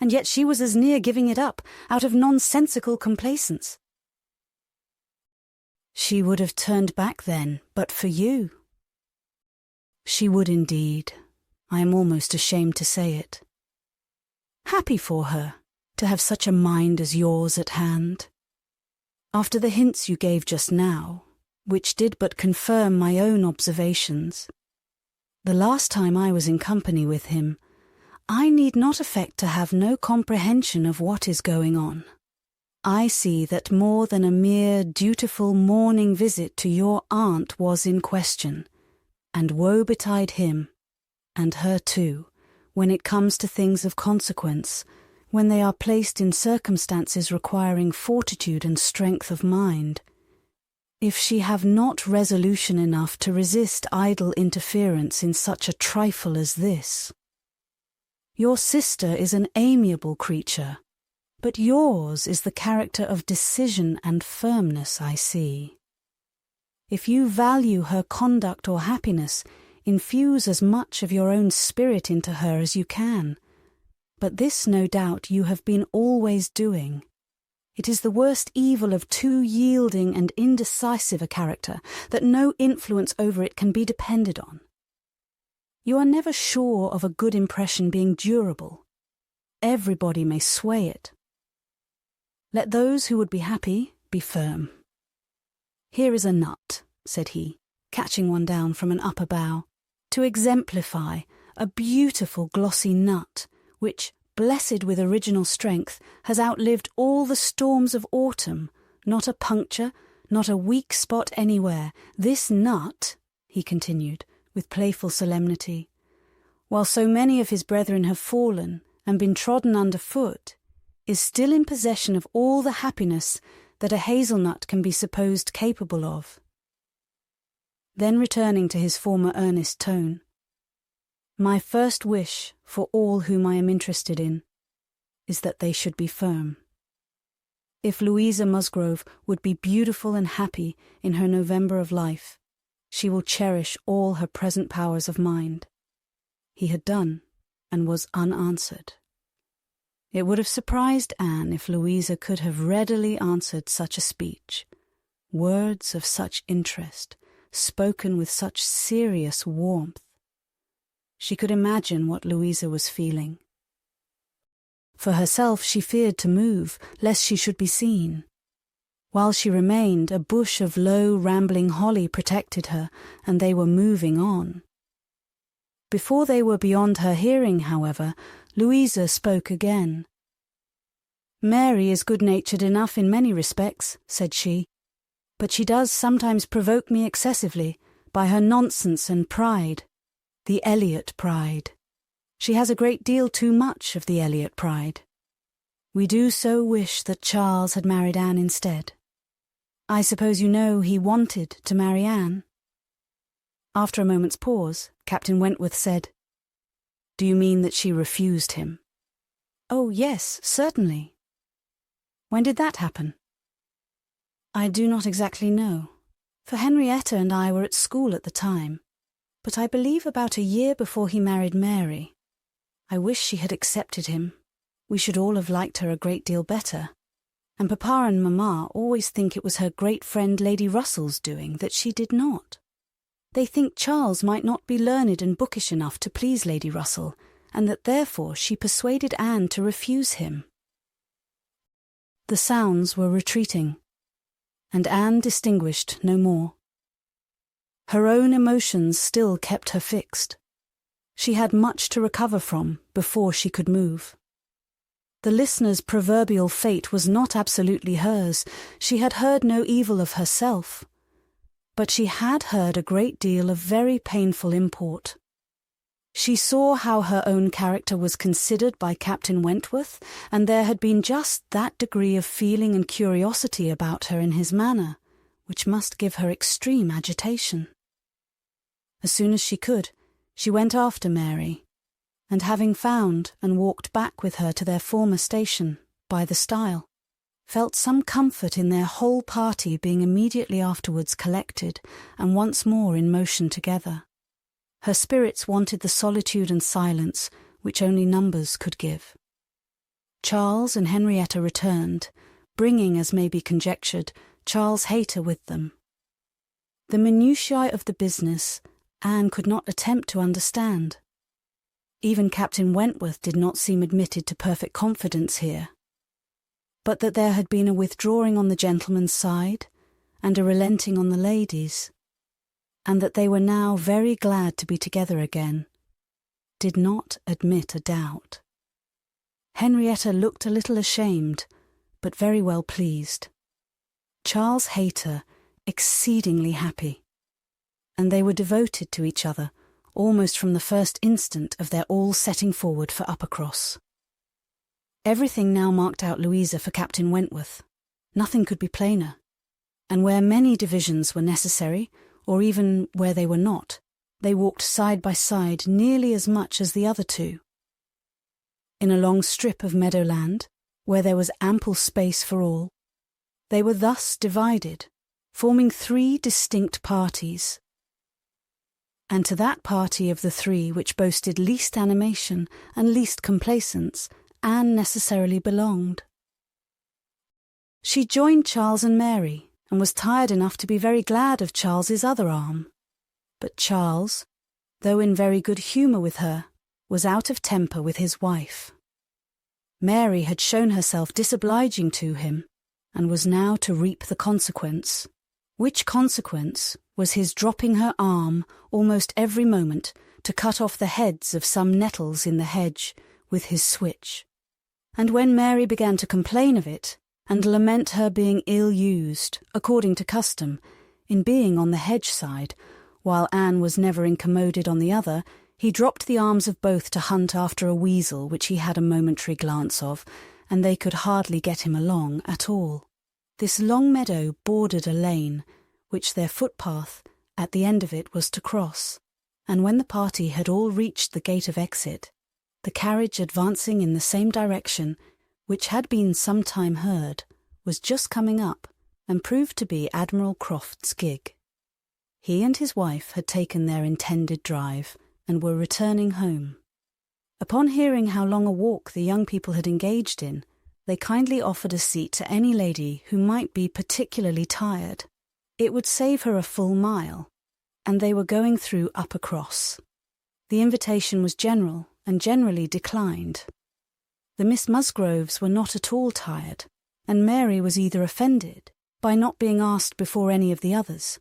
And yet she was as near giving it up, out of nonsensical complacence. She would have turned back then, but for you. She would indeed. I am almost ashamed to say it. Happy for her, to have such a mind as yours at hand. After the hints you gave just now, which did but confirm my own observations, the last time I was in company with him, I need not affect to have no comprehension of what is going on. I see that more than a mere dutiful morning visit to your aunt was in question, and woe betide him, and her too, when it comes to things of consequence, when they are placed in circumstances requiring fortitude and strength of mind. If she have not resolution enough to resist idle interference in such a trifle as this. Your sister is an amiable creature, but yours is the character of decision and firmness, I see. If you value her conduct or happiness, infuse as much of your own spirit into her as you can. But this, no doubt, you have been always doing. It is the worst evil of too yielding and indecisive a character, that no influence over it can be depended on. You are never sure of a good impression being durable. Everybody may sway it. Let those who would be happy be firm. Here is a nut, said he, catching one down from an upper bough, to exemplify, a beautiful glossy nut, which, blessed with original strength, has outlived all the storms of autumn, not a puncture, not a weak spot anywhere. This nut, he continued, with playful solemnity, while so many of his brethren have fallen and been trodden under foot, is still in possession of all the happiness that a hazelnut can be supposed capable of. Then returning to his former earnest tone, my first wish for all whom I am interested in is that they should be firm. If Louisa Musgrove would be beautiful and happy in her November of life, she will cherish all her present powers of mind. He had done, and was unanswered. It would have surprised Anne if Louisa could have readily answered such a speech, words of such interest, spoken with such serious warmth. She could imagine what Louisa was feeling. For herself she feared to move, lest she should be seen. While she remained, a bush of low, rambling holly protected her, and they were moving on. Before they were beyond her hearing, however, Louisa spoke again. Mary is good-natured enough in many respects, said she, but she does sometimes provoke me excessively by her nonsense and pride, the Elliot pride. She has a great deal too much of the Elliot pride. We do so wish that Charles had married Anne instead. I suppose you know he wanted to marry Anne? After a moment's pause, Captain Wentworth said, Do you mean that she refused him? Oh, yes, certainly. When did that happen? I do not exactly know, for Henrietta and I were at school at the time, but I believe about a year before he married Mary. I wish she had accepted him. We should all have liked her a great deal better, and Papa and Mamma always think it was her great friend Lady Russell's doing that she did not. They think Charles might not be learned and bookish enough to please Lady Russell, and that therefore she persuaded Anne to refuse him. The sounds were retreating, and Anne distinguished no more. Her own emotions still kept her fixed. She had much to recover from before she could move. The listener's proverbial fate was not absolutely hers. She had heard no evil of herself, but she had heard a great deal of very painful import. She saw how her own character was considered by Captain Wentworth, and there had been just that degree of feeling and curiosity about her in his manner, which must give her extreme agitation. As soon as she could, she went after Mary, and having found and walked back with her to their former station, by the stile, felt some comfort in their whole party being immediately afterwards collected and once more in motion together. Her spirits wanted the solitude and silence which only numbers could give. Charles and Henrietta returned, bringing, as may be conjectured, Charles Hayter with them. The minutiae of the business Anne could not attempt to understand. Even Captain Wentworth did not seem admitted to perfect confidence here. But that there had been a withdrawing on the gentleman's side, and a relenting on the ladies', and that they were now very glad to be together again, did not admit a doubt. Henrietta looked a little ashamed, but very well pleased. Charles Hayter exceedingly happy, and they were devoted to each other almost from the first instant of their all setting forward for Uppercross. Everything now marked out Louisa for Captain Wentworth. Nothing could be plainer, and where many divisions were necessary, or even where they were not, they walked side by side nearly as much as the other two. In a long strip of meadowland, where there was ample space for all, they were thus divided, forming 3 distinct parties. And to that party of the 3 which boasted least animation and least complacence, Anne necessarily belonged. She joined Charles and Mary, and was tired enough to be very glad of Charles's other arm. But Charles, though in very good humour with her, was out of temper with his wife. Mary had shown herself disobliging to him, and was now to reap the consequence, which consequence was his dropping her arm almost every moment to cut off the heads of some nettles in the hedge with his switch. And when Mary began to complain of it, and lament her being ill-used, according to custom, in being on the hedge side, while Anne was never incommoded on the other, he dropped the arms of both to hunt after a weasel which he had a momentary glance of, and they could hardly get him along at all. This long meadow bordered a lane, which their footpath, at the end of it, was to cross, and when the party had all reached the gate of exit, the carriage advancing in the same direction, which had been some time heard, was just coming up, and proved to be Admiral Croft's gig. He and his wife had taken their intended drive, and were returning home. Upon hearing how long a walk the young people had engaged in, they kindly offered a seat to any lady who might be particularly tired. It would save her a full mile, and they were going through Uppercross. The invitation was general, and generally declined. The Miss Musgroves were not at all tired, and Mary was either offended by not being asked before any of the others,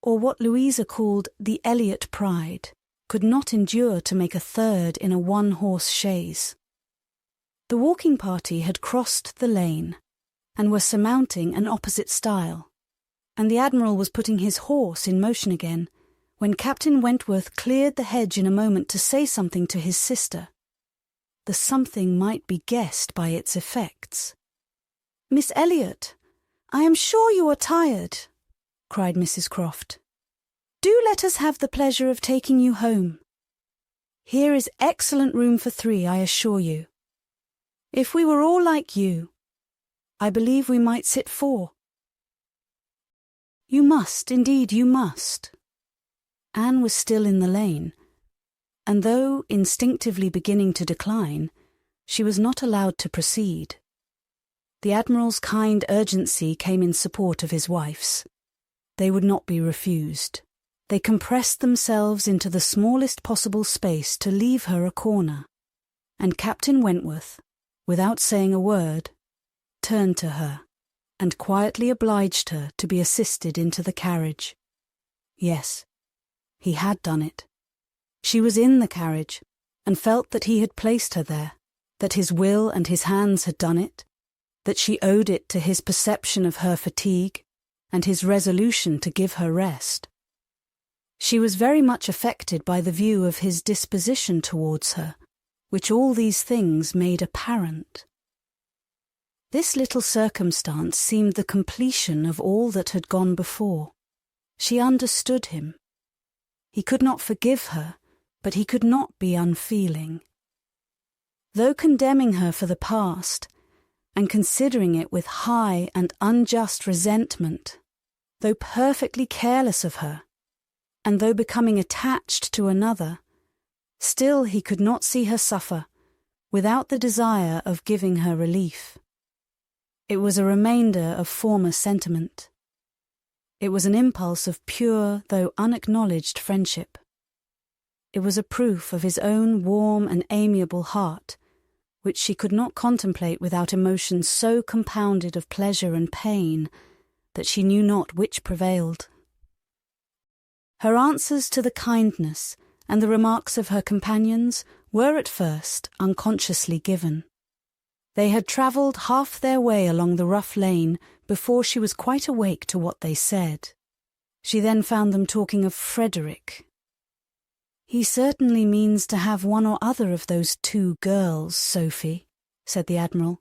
or what Louisa called the Elliot pride, could not endure to make a third in a one-horse chaise. The walking party had crossed the lane, and were surmounting an opposite stile, and the Admiral was putting his horse in motion again, when Captain Wentworth cleared the hedge in a moment to say something to his sister. The something might be guessed by its effects. "Miss Elliot, I am sure you are tired," cried Mrs. Croft. "Do let us have the pleasure of taking you home. Here is excellent room for 3, I assure you. If we were all like you, I believe we might sit 4. You must, indeed you must." Anne was still in the lane, and though instinctively beginning to decline, she was not allowed to proceed. The Admiral's kind urgency came in support of his wife's. They would not be refused. They compressed themselves into the smallest possible space to leave her a corner, and Captain Wentworth, without saying a word, turned to her, and quietly obliged her to be assisted into the carriage. Yes, he had done it. She was in the carriage, and felt that he had placed her there, that his will and his hands had done it, that she owed it to his perception of her fatigue, and his resolution to give her rest. She was very much affected by the view of his disposition towards her, which all these things made apparent. This little circumstance seemed the completion of all that had gone before. She understood him. He could not forgive her, but he could not be unfeeling. Though condemning her for the past, and considering it with high and unjust resentment, though perfectly careless of her, and though becoming attached to another, still he could not see her suffer without the desire of giving her relief. It was a remainder of former sentiment. It was an impulse of pure though unacknowledged friendship. It was a proof of his own warm and amiable heart, which she could not contemplate without emotions so compounded of pleasure and pain that she knew not which prevailed. Her answers to the kindness and the remarks of her companions were at first unconsciously given. They had travelled half their way along the rough lane before she was quite awake to what they said. She then found them talking of Frederick. "He certainly means to have one or other of those 2 girls, Sophie," said the Admiral,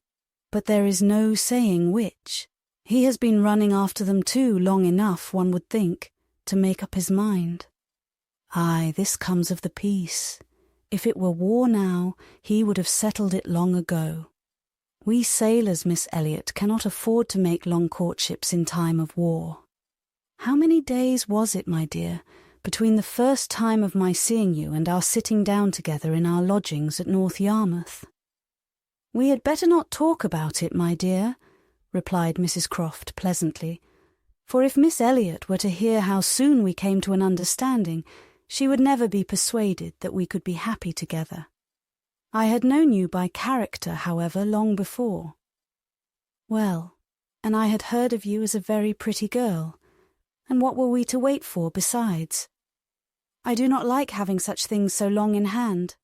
"but there is no saying which. He has been running after them too long enough, one would think, to make up his mind. Aye, this comes of the peace. If it were war now, he would have settled it long ago. We sailors, Miss Elliot, cannot afford to make long courtships in time of war. How many days was it, my dear, between the first time of my seeing you and our sitting down together in our lodgings at North Yarmouth?" "We had better not talk about it, my dear," replied Mrs. Croft pleasantly, "for if Miss Elliot were to hear how soon we came to an understanding, she would never be persuaded that we could be happy together. I had known you by character, however, long before." "Well, and I had heard of you as a very pretty girl, and what were we to wait for besides? I do not like having such things so long in hand.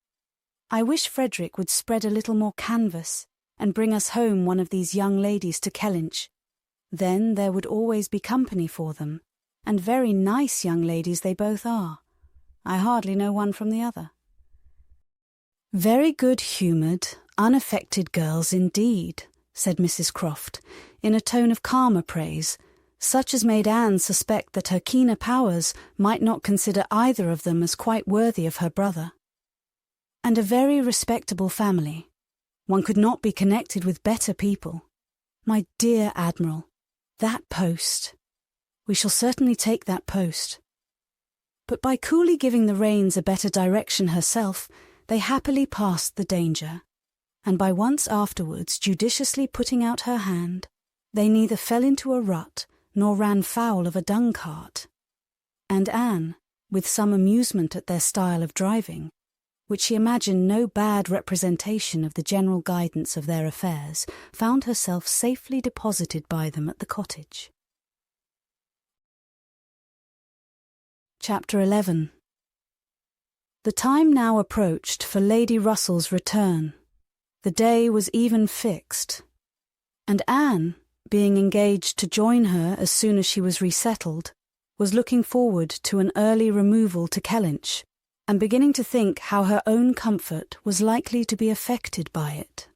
I wish Frederick would spread a little more canvas and bring us home one of these young ladies to Kellynch. Then there would always be company for them, and very nice young ladies they both are. I hardly know one from the other." "Very good-humoured, unaffected girls indeed," said Mrs. Croft, in a tone of calmer praise, such as made Anne suspect that her keener powers might not consider either of them as quite worthy of her brother. "And a very respectable family. One could not be connected with better people. My dear Admiral, that post. We shall certainly take that post." But by coolly giving the reins a better direction herself, they happily passed the danger, and by once afterwards judiciously putting out her hand, they neither fell into a rut nor ran foul of a dung-cart. And Anne, with some amusement at their style of driving, which she imagined no bad representation of the general guidance of their affairs, found herself safely deposited by them at the cottage. Chapter 11. The time now approached for Lady Russell's return. The day was even fixed, and Anne, being engaged to join her as soon as she was resettled, was looking forward to an early removal to Kellynch, and beginning to think how her own comfort was likely to be affected by it.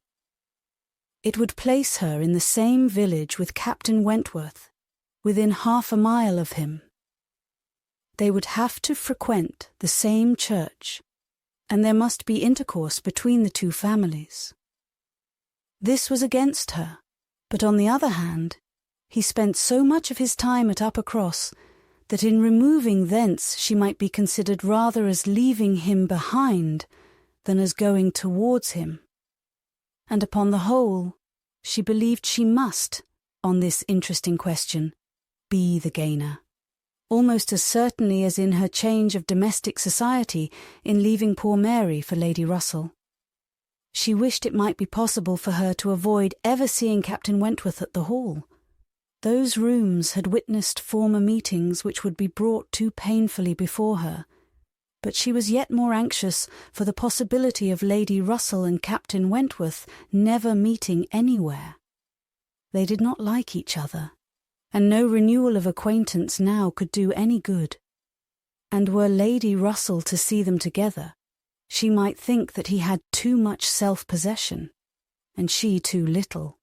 It would place her in the same village with Captain Wentworth, within half a mile of him. They would have to frequent the same church, and there must be intercourse between the 2 families. This was against her, but on the other hand, he spent so much of his time at Uppercross that in removing thence she might be considered rather as leaving him behind than as going towards him. And upon the whole, she believed she must, on this interesting question, be the gainer, almost as certainly as in her change of domestic society in leaving poor Mary for Lady Russell. She wished it might be possible for her to avoid ever seeing Captain Wentworth at the Hall. Those rooms had witnessed former meetings which would be brought too painfully before her, but she was yet more anxious for the possibility of Lady Russell and Captain Wentworth never meeting anywhere. They did not like each other, and no renewal of acquaintance now could do any good. and were Lady Russell to see them together, she might think that he had too much self-possession, and she too little.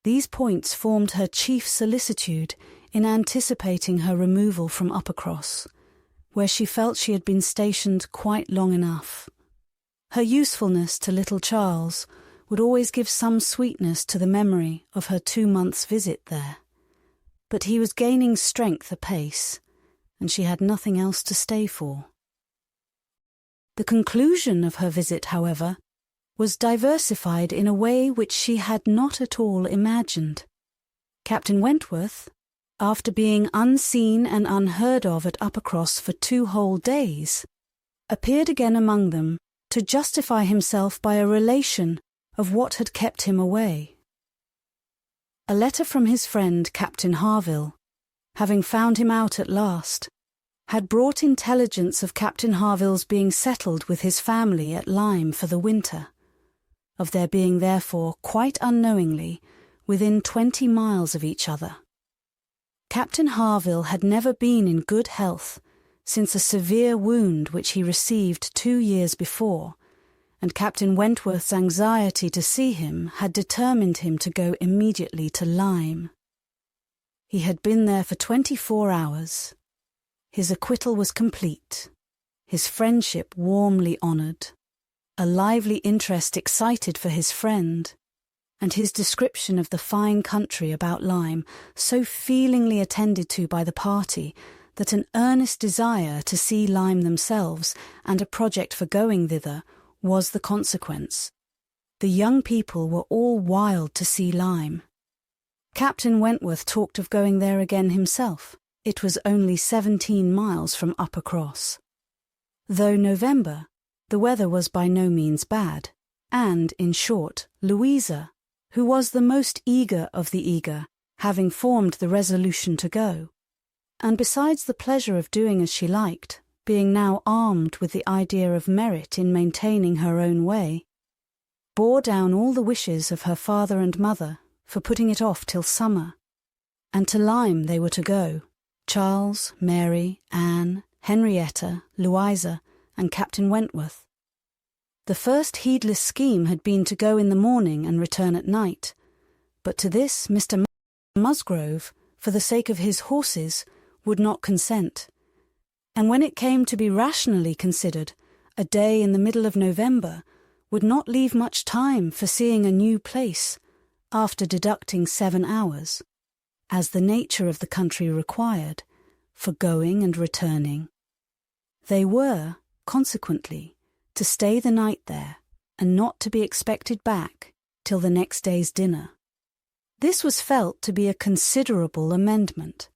These points formed her chief solicitude in anticipating her removal from Uppercross, where she felt she had been stationed quite long enough. Her usefulness to little Charles would always give some sweetness to the memory of her 2 months' visit there. But he was gaining strength apace, and she had nothing else to stay for. The conclusion of her visit, however, was diversified in a way which she had not at all imagined. Captain Wentworth, after being unseen and unheard of at Uppercross for 2 whole days, appeared again among them to justify himself by a relation of what had kept him away. A letter from his friend Captain Harville, having found him out at last, had brought intelligence of Captain Harville's being settled with his family at Lyme for the winter, of their being therefore quite unknowingly within 20 miles of each other. Captain Harville had never been in good health since a severe wound which he received 2 years before, and Captain Wentworth's anxiety to see him had determined him to go immediately to Lyme. He had been there for 24 hours. His acquittal was complete, his friendship warmly honoured, a lively interest excited for his friend, and his description of the fine country about Lyme so feelingly attended to by the party that an earnest desire to see Lyme themselves and a project for going thither was the consequence. The young people were all wild to see Lyme. Captain Wentworth talked of going there again himself. It was only 17 miles from Uppercross. Though November, the weather was by no means bad, and, in short, Louisa, who was the most eager of the eager, having formed the resolution to go, and besides the pleasure of doing as she liked, being now armed with the idea of merit in maintaining her own way, bore down all the wishes of her father and mother for putting it off till summer. And to Lyme they were to go, Charles, Mary, Anne, Henrietta, Louisa, and Captain Wentworth. The first heedless scheme had been to go in the morning and return at night, but to this Mr. Musgrove, for the sake of his horses, would not consent. And when it came to be rationally considered, a day in the middle of November would not leave much time for seeing a new place, after deducting 7 hours, as the nature of the country required, for going and returning. They were, consequently, to stay the night there, and not to be expected back till the next day's dinner. This was felt to be a considerable amendment,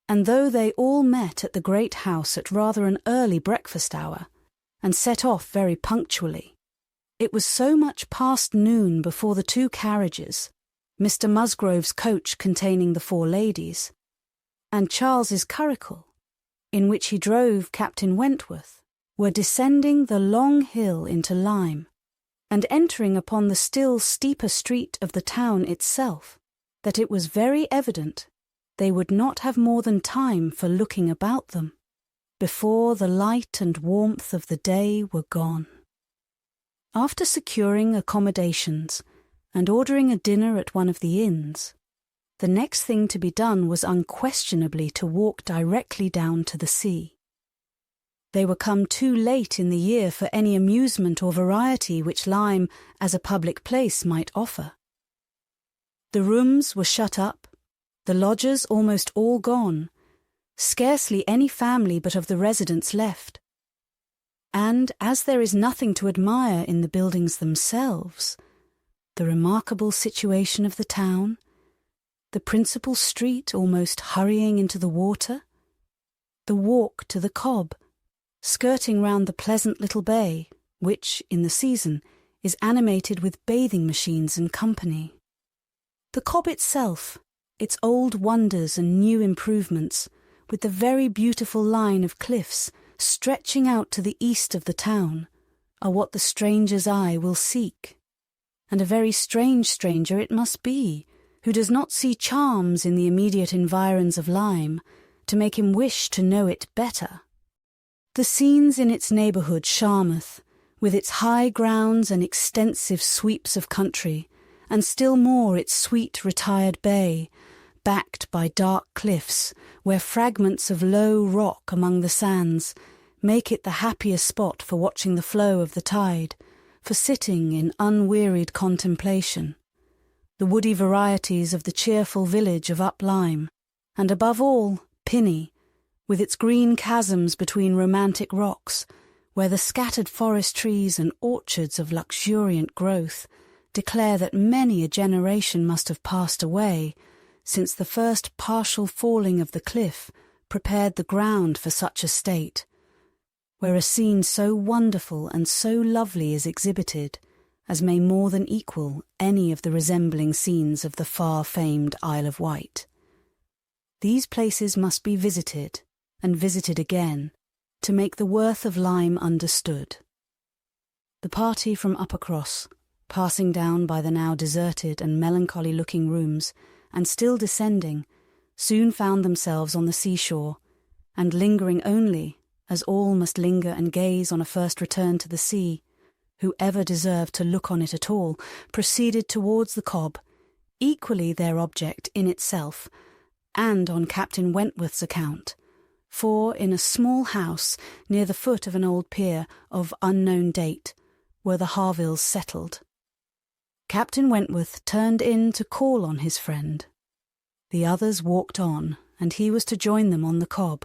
and though they all met at the great house at rather an early breakfast hour, and set off very punctually, it was so much past noon before the 2 carriages, Mr. Musgrove's coach containing the 4 ladies, and Charles's curricle, in which he drove Captain Wentworth, were descending the long hill into Lyme, and entering upon the still steeper street of the town itself, that it was very evident they would not have more than time for looking about them, before the light and warmth of the day were gone. After securing accommodations and ordering a dinner at one of the inns, the next thing to be done was unquestionably to walk directly down to the sea. They were come too late in the year for any amusement or variety which Lyme, as a public place, might offer. The rooms were shut up, the lodgers almost all gone, scarcely any family but of the residents left. And as there is nothing to admire in the buildings themselves, the remarkable situation of the town, the principal street almost hurrying into the water, the walk to the Cobb, skirting round the pleasant little bay, which, in the season, is animated with bathing machines and company. The Cobb itself, its old wonders and new improvements, with the very beautiful line of cliffs stretching out to the east of the town, are what the stranger's eye will seek. And a very strange stranger it must be, who does not see charms in the immediate environs of Lyme, to make him wish to know it better. The scenes in its neighbourhood, Charmouth, with its high grounds and extensive sweeps of country, and still more its sweet retired bay, backed by dark cliffs, where fragments of low rock among the sands make it the happiest spot for watching the flow of the tide, for sitting in unwearied contemplation. The woody varieties of the cheerful village of Up Lyme, and above all, Pinny, with its green chasms between romantic rocks, where the scattered forest trees and orchards of luxuriant growth declare that many a generation must have passed away since the first partial falling of the cliff prepared the ground for such a state, where a scene so wonderful and so lovely is exhibited as may more than equal any of the resembling scenes of the far-famed Isle of Wight. These places must be visited, and visited again, to make the worth of Lyme understood. The party from Uppercross, passing down by the now deserted and melancholy-looking rooms, and still descending, soon found themselves on the seashore, and lingering only, as all must linger and gaze on a first return to the sea, whoever deserved to look on it at all, proceeded towards the Cobb, equally their object in itself, and on Captain Wentworth's account, for in a small house near the foot of an old pier of unknown date were the Harvilles settled. Captain Wentworth turned in to call on his friend. The others walked on, and he was to join them on the Cobb.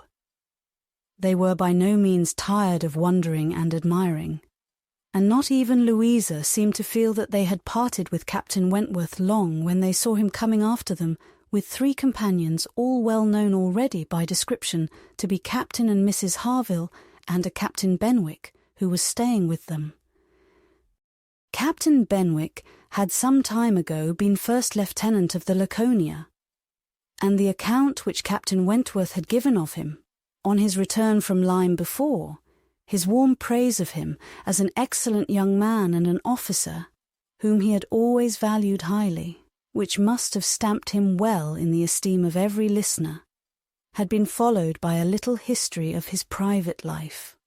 They were by no means tired of wondering and admiring, and not even Louisa seemed to feel that they had parted with Captain Wentworth long when they saw him coming after them with 3 companions all well known already by description to be Captain and Mrs. Harville and a Captain Benwick, who was staying with them. Captain Benwick had some time ago been first lieutenant of the Laconia, and the account which Captain Wentworth had given of him, on his return from Lyme before, his warm praise of him as an excellent young man and an officer, whom he had always valued highly, which must have stamped him well in the esteem of every listener, had been followed by a little history of his private life,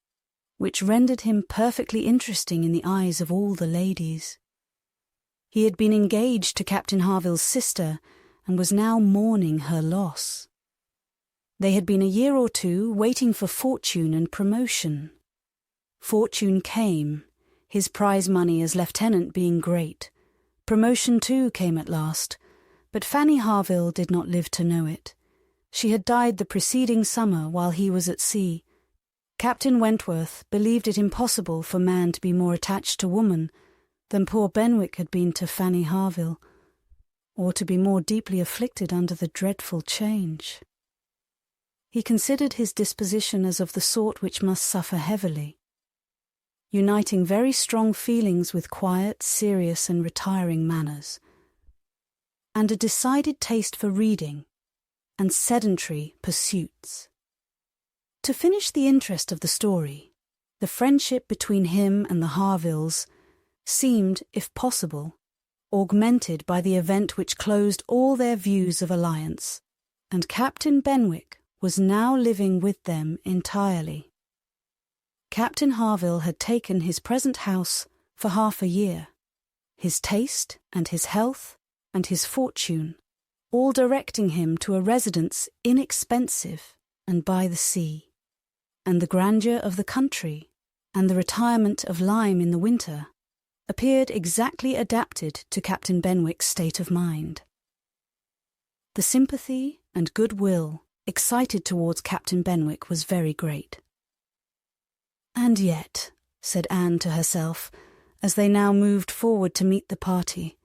which rendered him perfectly interesting in the eyes of all the ladies. He had been engaged to Captain Harville's sister, and was now mourning her loss. They had been a year or 2 waiting for fortune and promotion. Fortune came, his prize money as lieutenant being great. Promotion too came at last, but Fanny Harville did not live to know it. She had died the preceding summer while he was at sea. Captain Wentworth believed it impossible for man to be more attached to woman than poor Benwick had been to Fanny Harville, or to be more deeply afflicted under the dreadful change. He considered his disposition as of the sort which must suffer heavily, uniting very strong feelings with quiet, serious and retiring manners, and a decided taste for reading and sedentary pursuits. To finish the interest of the story, the friendship between him and the Harvilles seemed, if possible, augmented by the event which closed all their views of alliance, and Captain Benwick was now living with them entirely. Captain Harville had taken his present house for half a year, his taste and his health and his fortune all directing him to a residence inexpensive and by the sea, and the grandeur of the country and the retirement of Lyme in the winter appeared exactly adapted to Captain Benwick's state of mind. The sympathy and goodwill excited towards Captain Benwick was very great. And yet, said Anne to herself, as they now moved forward to meet the party,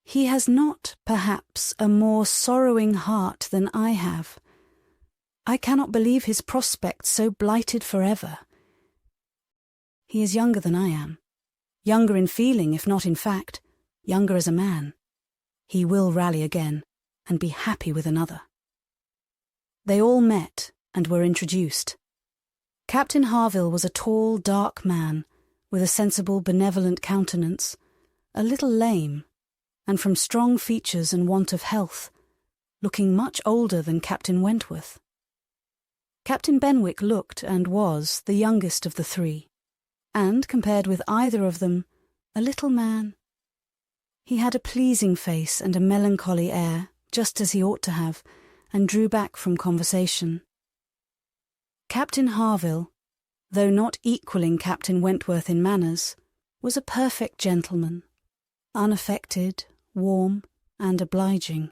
he has not, perhaps, a more sorrowing heart than I have. I cannot believe his prospects so blighted forever. He is younger than I am. Younger in feeling, if not in fact, younger as a man. He will rally again, and be happy with another. They all met, and were introduced. Captain Harville was a tall, dark man, with a sensible, benevolent countenance, a little lame, and from strong features and want of health, looking much older than Captain Wentworth. Captain Benwick looked and was the youngest of the three, and, compared with either of them, a little man. He had a pleasing face and a melancholy air, just as he ought to have, and drew back from conversation. Captain Harville, though not equalling Captain Wentworth in manners, was a perfect gentleman, unaffected, warm, and obliging.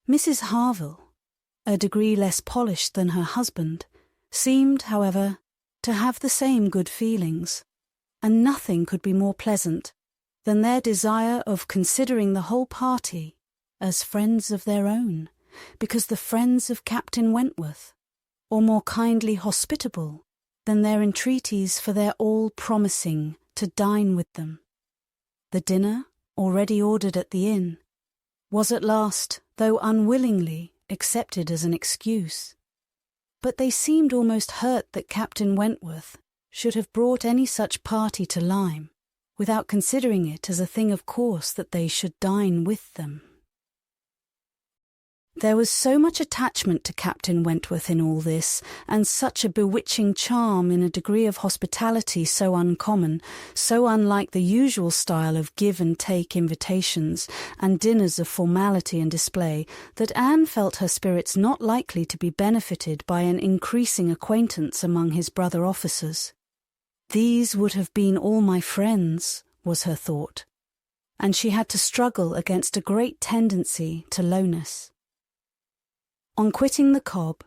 Mrs. Harville, a degree less polished than her husband, seemed, however, to have the same good feelings, and nothing could be more pleasant than their desire of considering the whole party as friends of their own, because the friends of Captain Wentworth, or more kindly hospitable than their entreaties for their all promising to dine with them. The dinner, already ordered at the inn, was at last, though unwillingly, accepted as an excuse. But they seemed almost hurt that Captain Wentworth should have brought any such party to Lyme, without considering it as a thing of course that they should dine with them. There was so much attachment to Captain Wentworth in all this, and such a bewitching charm in a degree of hospitality so uncommon, so unlike the usual style of give-and-take invitations and dinners of formality and display, that Anne felt her spirits not likely to be benefited by an increasing acquaintance among his brother officers. These would have been all my friends, was her thought, and she had to struggle against a great tendency to lowness. On quitting the Cobb,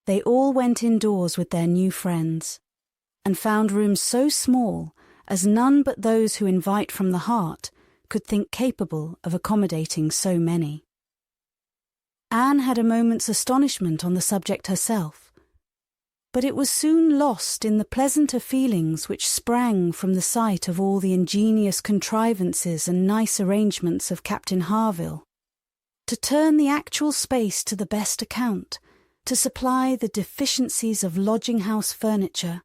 they all went indoors with their new friends, and found rooms so small as none but those who invite from the heart could think capable of accommodating so many. Anne had a moment's astonishment on the subject herself, but it was soon lost in the pleasanter feelings which sprang from the sight of all the ingenious contrivances and nice arrangements of Captain Harville, to turn the actual space to the best account, to supply the deficiencies of lodging-house furniture,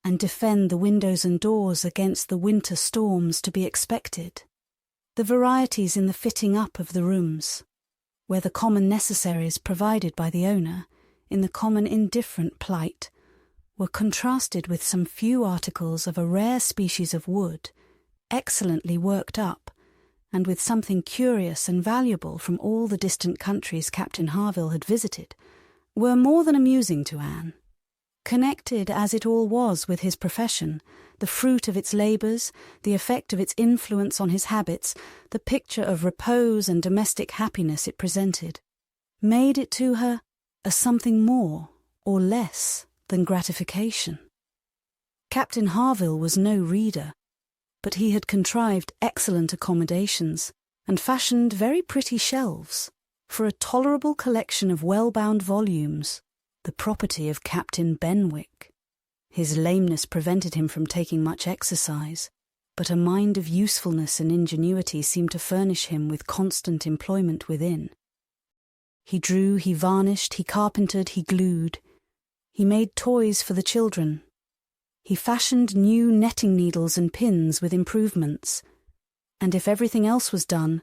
and defend the windows and doors against the winter storms to be expected, the varieties in the fitting up of the rooms, where the common necessaries provided by the owner, in the common indifferent plight, were contrasted with some few articles of a rare species of wood, excellently worked up, and with something curious and valuable from all the distant countries Captain Harville had visited, were more than amusing to Anne. Connected as it all was with his profession, the fruit of its labours, the effect of its influence on his habits, the picture of repose and domestic happiness it presented, made it to her a something more or less than gratification. Captain Harville was no reader, but he had contrived excellent accommodations and fashioned very pretty shelves for a tolerable collection of well-bound volumes, the property of Captain Benwick. His lameness prevented him from taking much exercise, but a mind of usefulness and ingenuity seemed to furnish him with constant employment within. He drew, he varnished, he carpentered, he glued. He made toys for the children. He fashioned new netting needles and pins with improvements, and if everything else was done,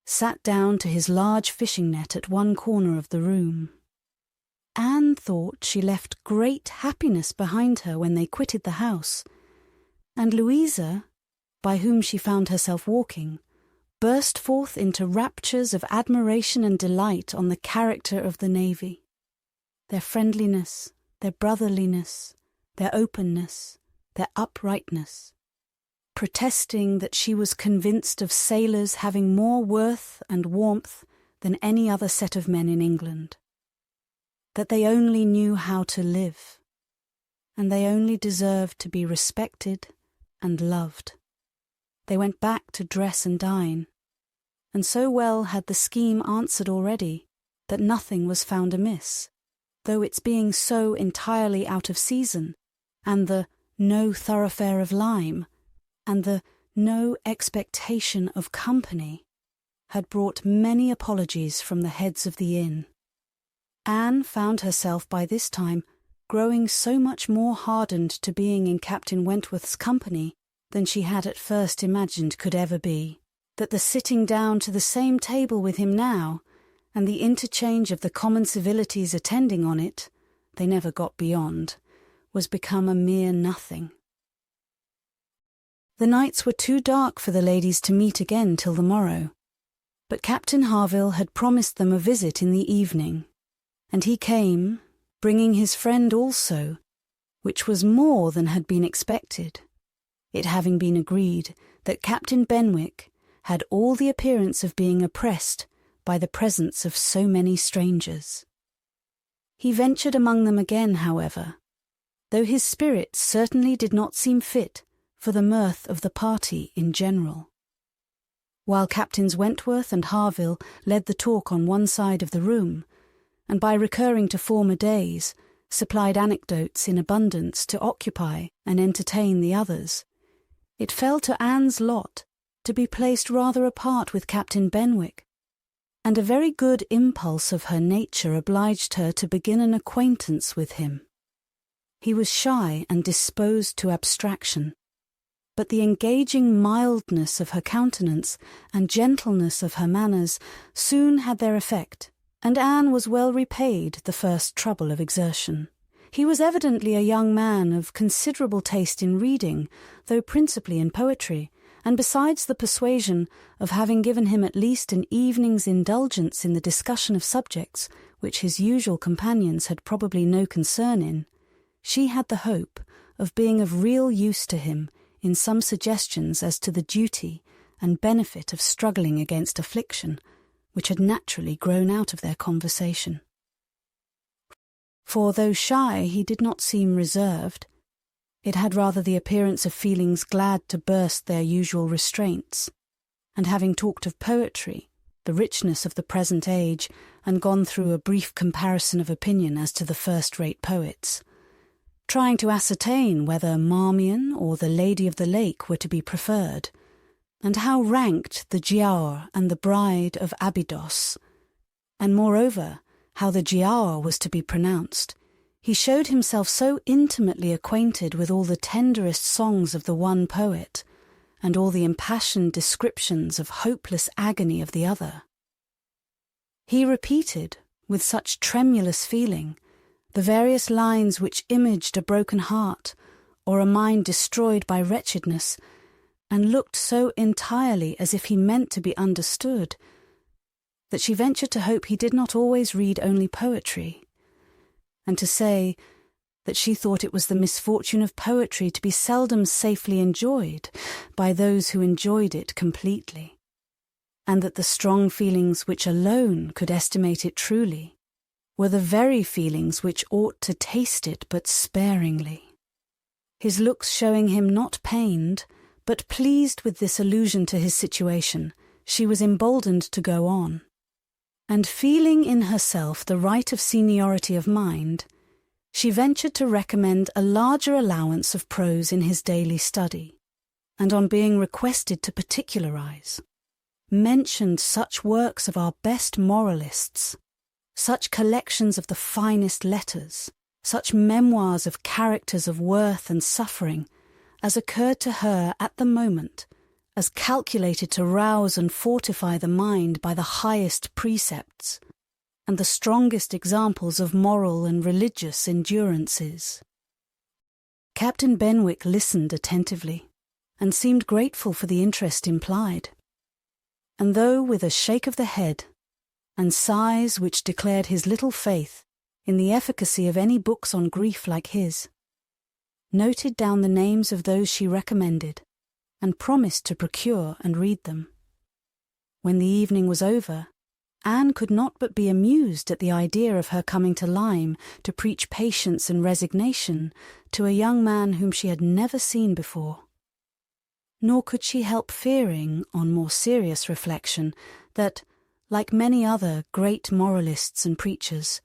sat down to his large fishing net at one corner of the room. Anne thought she left great happiness behind her when they quitted the house, and Louisa, by whom she found herself walking, burst forth into raptures of admiration and delight on the character of the navy, their friendliness, their brotherliness, their openness, their uprightness, protesting that she was convinced of sailors having more worth and warmth than any other set of men in England, that they only knew how to live, and they only deserved to be respected and loved. They went back to dress and dine, and so well had the scheme answered already that nothing was found amiss, though its being so entirely out of season, and the no thoroughfare of Lyme, and the no expectation of company, had brought many apologies from the heads of the inn. Anne found herself by this time growing so much more hardened to being in Captain Wentworth's company than she had at first imagined could ever be, that the sitting down to the same table with him now, and the interchange of the common civilities attending on it, they never got beyond, was become a mere nothing. The nights were too dark for the ladies to meet again till the morrow, but Captain Harville had promised them a visit in the evening, and he came, bringing his friend also, which was more than had been expected, it having been agreed that Captain Benwick had all the appearance of being oppressed by the presence of so many strangers. He ventured among them again, however, though his spirits certainly did not seem fit for the mirth of the party in general. While Captains Wentworth and Harville led the talk on one side of the room, and by recurring to former days, supplied anecdotes in abundance to occupy and entertain the others, it fell to Anne's lot to be placed rather apart with Captain Benwick, and a very good impulse of her nature obliged her to begin an acquaintance with him. He was shy and disposed to abstraction, but the engaging mildness of her countenance and gentleness of her manners soon had their effect, and Anne was well repaid the first trouble of exertion. He was evidently a young man of considerable taste in reading, though principally in poetry, and besides the persuasion of having given him at least an evening's indulgence in the discussion of subjects which his usual companions had probably no concern in, she had the hope of being of real use to him in some suggestions as to the duty and benefit of struggling against affliction, which had naturally grown out of their conversation. For though shy, he did not seem reserved. It had rather the appearance of feelings glad to burst their usual restraints, and having talked of poetry, the richness of the present age, and gone through a brief comparison of opinion as to the first-rate poets, trying to ascertain whether Marmion or the Lady of the Lake were to be preferred, and how ranked the Giaour and the Bride of Abydos, and moreover how the Giaour was to be pronounced, he showed himself so intimately acquainted with all the tenderest songs of the one poet, and all the impassioned descriptions of hopeless agony of the other. He repeated, with such tremulous feeling, the various lines which imaged a broken heart, or a mind destroyed by wretchedness, and looked so entirely as if he meant to be understood, that she ventured to hope he did not always read only poetry, and to say that she thought it was the misfortune of poetry to be seldom safely enjoyed by those who enjoyed it completely, and that the strong feelings which alone could estimate it truly were the very feelings which ought to taste it but sparingly. His looks showing him not pained, but pleased with this allusion to his situation, she was emboldened to go on, and feeling in herself the right of seniority of mind, she ventured to recommend a larger allowance of prose in his daily study, and on being requested to particularize, mentioned such works of our best moralists, such collections of the finest letters, such memoirs of characters of worth and suffering, as occurred to her at the moment, as calculated to rouse and fortify the mind by the highest precepts, and the strongest examples of moral and religious endurances. Captain Benwick listened attentively, and seemed grateful for the interest implied, and though with a shake of the head, and sighs which declared his little faith in the efficacy of any books on grief like his, noted down the names of those she recommended, and promised to procure and read them. When the evening was over, Anne could not but be amused at the idea of her coming to Lyme to preach patience and resignation to a young man whom she had never seen before. Nor could she help fearing, on more serious reflection, that, like many other great moralists and preachers,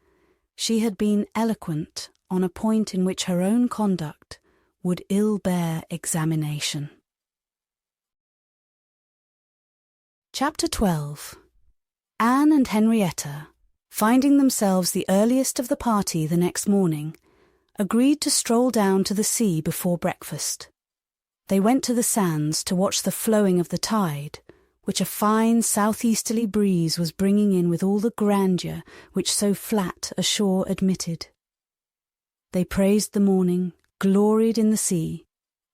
she had been eloquent on a point in which her own conduct would ill bear examination. Chapter 12. Anne and Henrietta, finding themselves the earliest of the party the next morning, agreed to stroll down to the sea before breakfast. They went to the sands to watch the flowing of the tide, which a fine southeasterly breeze was bringing in with all the grandeur which so flat a shore admitted. They praised the morning, gloried in the sea,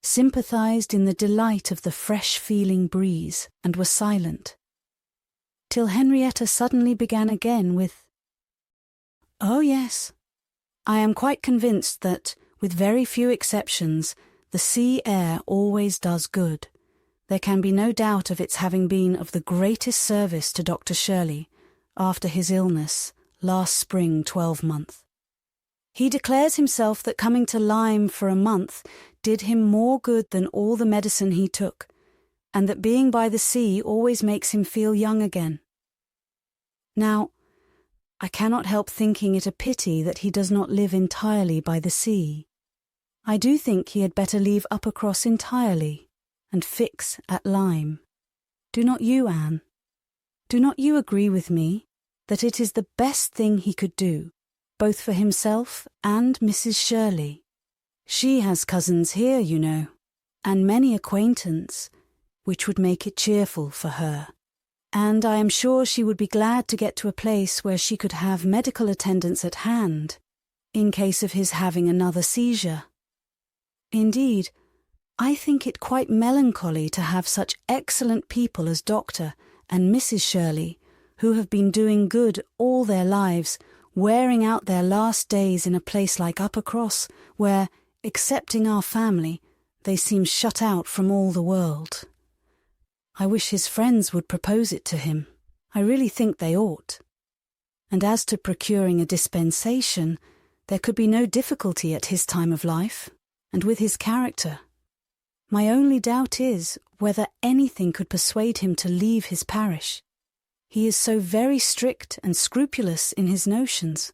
sympathized in the delight of the fresh-feeling breeze, and were silent, till Henrietta suddenly began again with, "Oh yes, I am quite convinced that, with very few exceptions, the sea air always does good. There can be no doubt of its having been of the greatest service to Dr. Shirley after his illness last spring 12-month. He declares himself that coming to Lyme for a month did him more good than all the medicine he took, and that being by the sea always makes him feel young again. Now, I cannot help thinking it a pity that he does not live entirely by the sea. I do think he had better leave Uppercross entirely and fix at Lyme. Do not you, Anne? Do not you agree with me that it is the best thing he could do, both for himself and Mrs. Shirley? She has cousins here, you know, and many acquaintance, which would make it cheerful for her. And I am sure she would be glad to get to a place where she could have medical attendance at hand, in case of his having another seizure. Indeed, I think it quite melancholy to have such excellent people as Dr. and Mrs. Shirley, who have been doing good all their lives, wearing out their last days in a place like Uppercross, where, excepting our family, they seem shut out from all the world. I wish his friends would propose it to him. I really think they ought. And as to procuring a dispensation, there could be no difficulty at his time of life, and with his character. My only doubt is whether anything could persuade him to leave his parish. He is so very strict and scrupulous in his notions.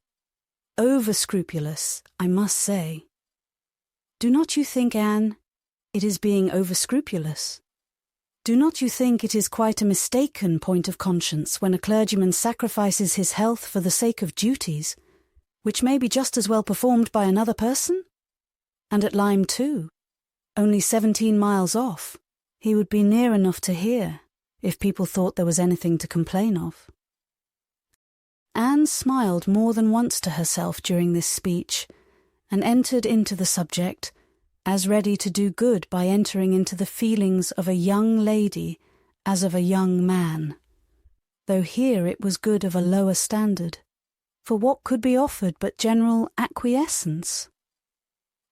Over-scrupulous, I must say. Do not you think, Anne, it is being over-scrupulous? Do not you think it is quite a mistaken point of conscience when a clergyman sacrifices his health for the sake of duties, which may be just as well performed by another person? And at Lyme too, only 17 miles off, he would be near enough to hear, if people thought there was anything to complain of. Anne smiled more than once to herself during this speech, and entered into the subject, as ready to do good by entering into the feelings of a young lady as of a young man, though here it was good of a lower standard, for what could be offered but general acquiescence?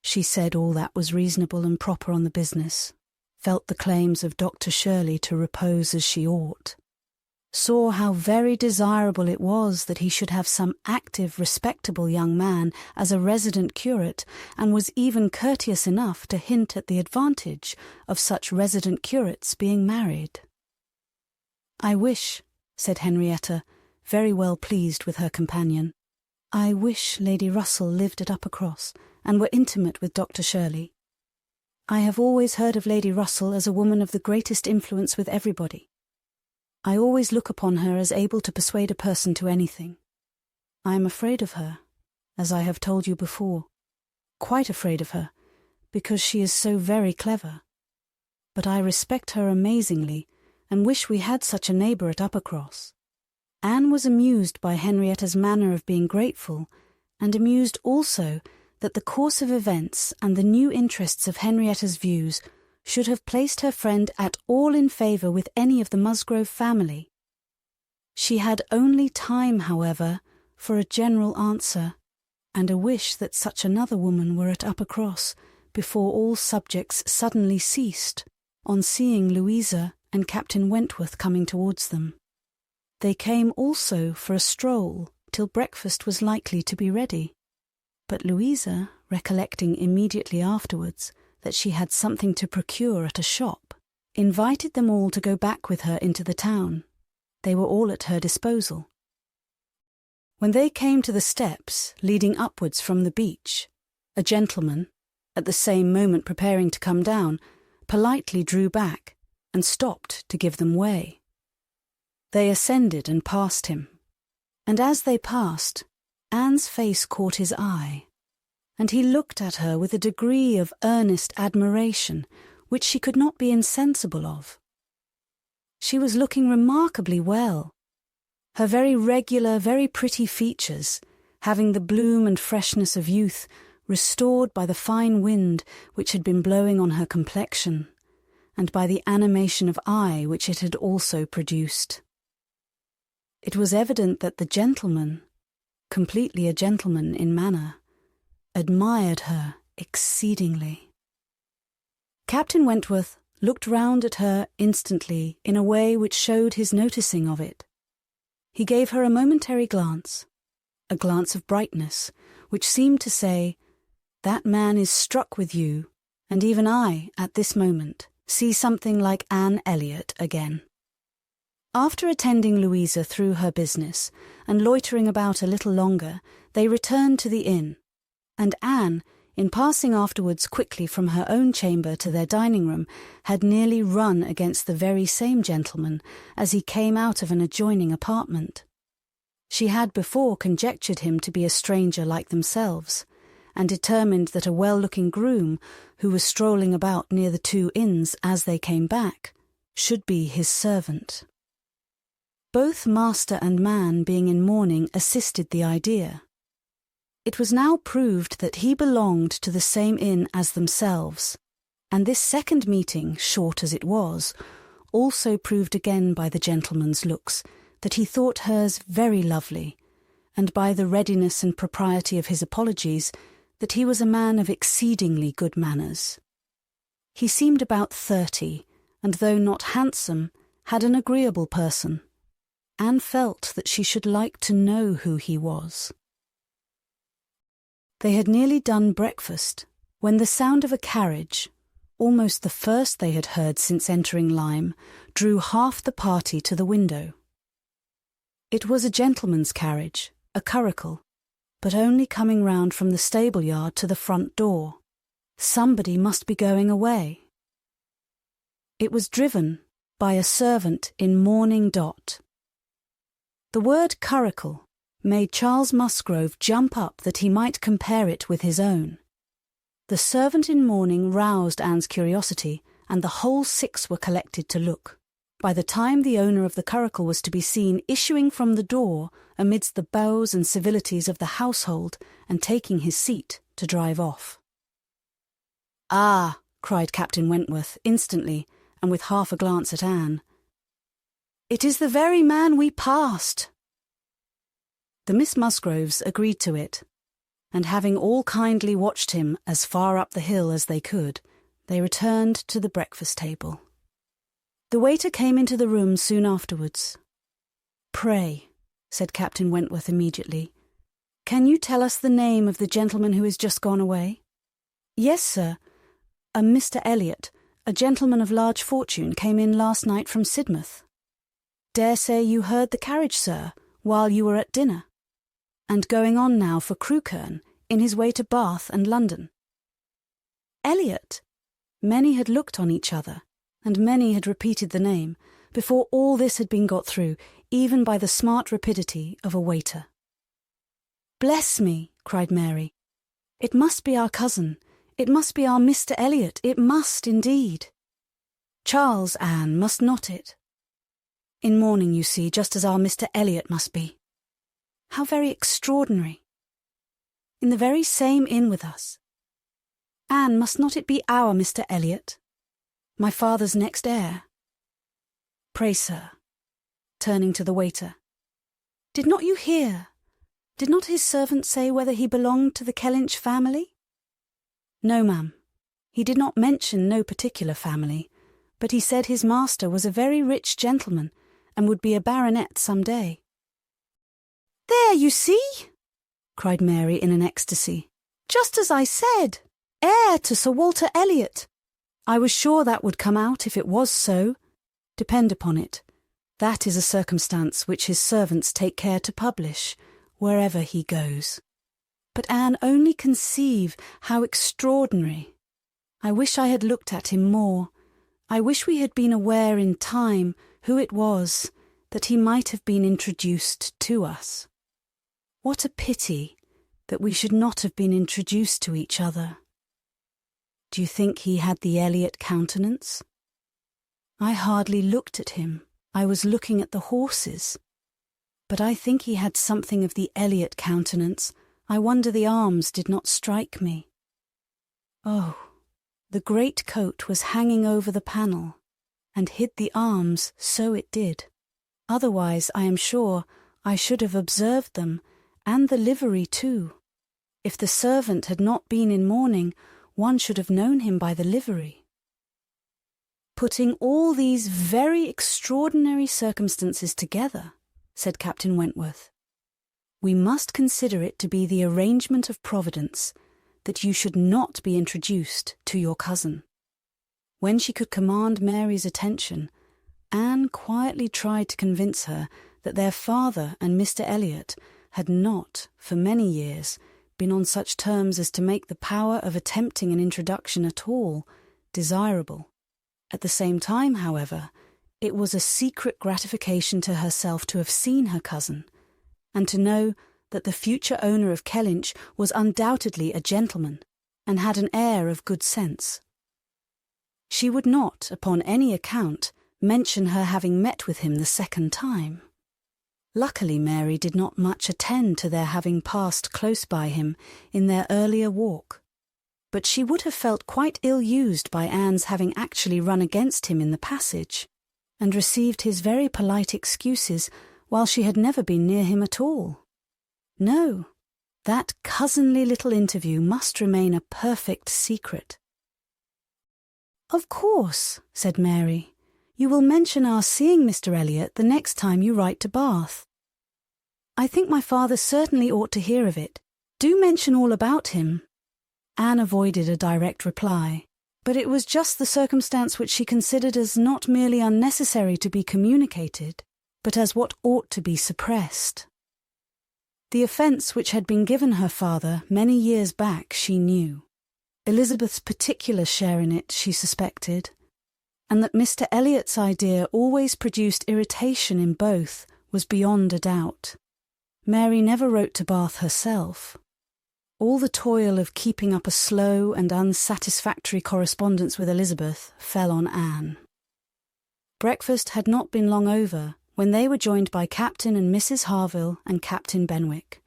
She said all that was reasonable and proper on the business, felt the claims of Dr. Shirley to repose as she ought, saw how very desirable it was that he should have some active, respectable young man as a resident curate, and was even courteous enough to hint at the advantage of such resident curates being married. "I wish," said Henrietta, very well pleased with her companion, "I wish Lady Russell lived at Uppercross, and were intimate with Dr. Shirley. I have always heard of Lady Russell as a woman of the greatest influence with everybody. I always look upon her as able to persuade a person to anything. I am afraid of her, as I have told you before, quite afraid of her, because she is so very clever. But I respect her amazingly, and wish we had such a neighbour at Uppercross." Anne was amused by Henrietta's manner of being grateful, and amused also that the course of events and the new interests of Henrietta's views should have placed her friend at all in favour with any of the Musgrove family. She had only time, however, for a general answer, and a wish that such another woman were at Uppercross before all subjects suddenly ceased, on seeing Louisa and Captain Wentworth coming towards them. They came also for a stroll till breakfast was likely to be ready, but Louisa, recollecting immediately afterwards that she had something to procure at a shop, invited them all to go back with her into the town. They were all at her disposal. When they came to the steps leading upwards from the beach, a gentleman, at the same moment preparing to come down, politely drew back and stopped to give them way. They ascended and passed him, and as they passed, Anne's face caught his eye, and he looked at her with a degree of earnest admiration which she could not be insensible of. She was looking remarkably well. Her very regular, very pretty features, having the bloom and freshness of youth, restored by the fine wind which had been blowing on her complexion, and by the animation of eye which it had also produced. It was evident that the gentleman, completely a gentleman in manner, admired her exceedingly. Captain Wentworth looked round at her instantly in a way which showed his noticing of it. He gave her a momentary glance, a glance of brightness, which seemed to say, "That man is struck with you, and even I, at this moment, see something like Anne Elliot again." After attending Louisa through her business, and loitering about a little longer, they returned to the inn, and Anne, in passing afterwards quickly from her own chamber to their dining-room, had nearly run against the very same gentleman as he came out of an adjoining apartment. She had before conjectured him to be a stranger like themselves, and determined that a well-looking groom, who was strolling about near the two inns as they came back, should be his servant. Both master and man being in mourning assisted the idea. It was now proved that he belonged to the same inn as themselves, and this second meeting, short as it was, also proved again by the gentleman's looks that he thought hers very lovely, and by the readiness and propriety of his apologies that he was a man of exceedingly good manners. He seemed about 30, and though not handsome, had an agreeable person. Anne felt that she should like to know who he was. They had nearly done breakfast when the sound of a carriage, almost the first they had heard since entering Lyme, drew half the party to the window. It was a gentleman's carriage, a curricle, but only coming round from the stable-yard to the front door. Somebody must be going away. It was driven by a servant in mourning dot. The word curricle made Charles Musgrove jump up that he might compare it with his own. The servant in mourning roused Anne's curiosity, and the whole 6 were collected to look. By the time the owner of the curricle was to be seen issuing from the door amidst the bows and civilities of the household and taking his seat to drive off. "Ah!" cried Captain Wentworth instantly, and with half a glance at Anne. "It is the very man we passed." The Miss Musgroves agreed to it, and having all kindly watched him as far up the hill as they could, they returned to the breakfast table. The waiter came into the room soon afterwards. "Pray," said Captain Wentworth immediately, "can you tell us the name of the gentleman who is just gone away?" "Yes, sir. A Mr. Elliot, a gentleman of large fortune, came in last night from Sidmouth. Dare say you heard the carriage, sir, while you were at dinner, and going on now for Crewkerne, in his way to Bath and London." Elliot! Many had looked on each other, and many had repeated the name, before all this had been got through, even by the smart rapidity of a waiter. "Bless me!" cried Mary. "It must be our cousin. It must be our Mr. Elliot. It must, indeed. Charles, Anne, must not it? In mourning, you see, just as our Mr. Elliot must be. How very extraordinary. In the very same inn with us. Anne, must not it be our Mr. Elliot, my father's next heir? Pray, sir," turning to the waiter, "did not you hear? Did not his servant say whether he belonged to the Kellynch family?" "No, ma'am. He did not mention no particular family, but he said his master was a very rich gentleman, and would be a baronet some day." "There, you see!" cried Mary in an ecstasy. "Just as I said, heir to Sir Walter Elliot. I was sure that would come out if it was so. Depend upon it, that is a circumstance which his servants take care to publish, wherever he goes. But Anne, only conceive how extraordinary. I wish I had looked at him more. I wish we had been aware in time who it was, that he might have been introduced to us. What a pity that we should not have been introduced to each other. Do you think he had the Elliot countenance? I hardly looked at him I was looking at the horses. But I think he had something of the Elliot countenance. I wonder the arms did not strike me. Oh, the great coat was hanging over the panel, and hid the arms, so it did. Otherwise, I am sure, I should have observed them, and the livery too. If the servant had not been in mourning, one should have known him by the livery. Putting all these very extraordinary circumstances together, said Captain Wentworth, we must consider it to be the arrangement of Providence that you should not be introduced to your cousin. When she could command Mary's attention, Anne quietly tried to convince her that their father and Mr. Elliot had not, for many years, been on such terms as to make the power of attempting an introduction at all desirable. At the same time, however, it was a secret gratification to herself to have seen her cousin, and to know that the future owner of Kellynch was undoubtedly a gentleman, and had an air of good sense. She would not, upon any account, mention her having met with him the second time. Luckily Mary did not much attend to their having passed close by him in their earlier walk, but she would have felt quite ill-used by Anne's having actually run against him in the passage, and received his very polite excuses while she had never been near him at all. No, that cousinly little interview must remain a perfect secret. "Of course," said Mary, "you will mention our seeing Mr. Elliot the next time you write to Bath. I think my father certainly ought to hear of it. Do mention all about him." Anne avoided a direct reply, but it was just the circumstance which she considered as not merely unnecessary to be communicated, but as what ought to be suppressed. The offence which had been given her father many years back she knew. Elizabeth's particular share in it she suspected, and that Mr. Elliot's idea always produced irritation in both was beyond a doubt. Mary never wrote to Bath herself. All the toil of keeping up a slow and unsatisfactory correspondence with Elizabeth fell on Anne. Breakfast had not been long over when they were joined by Captain and Mrs. Harville and Captain Benwick,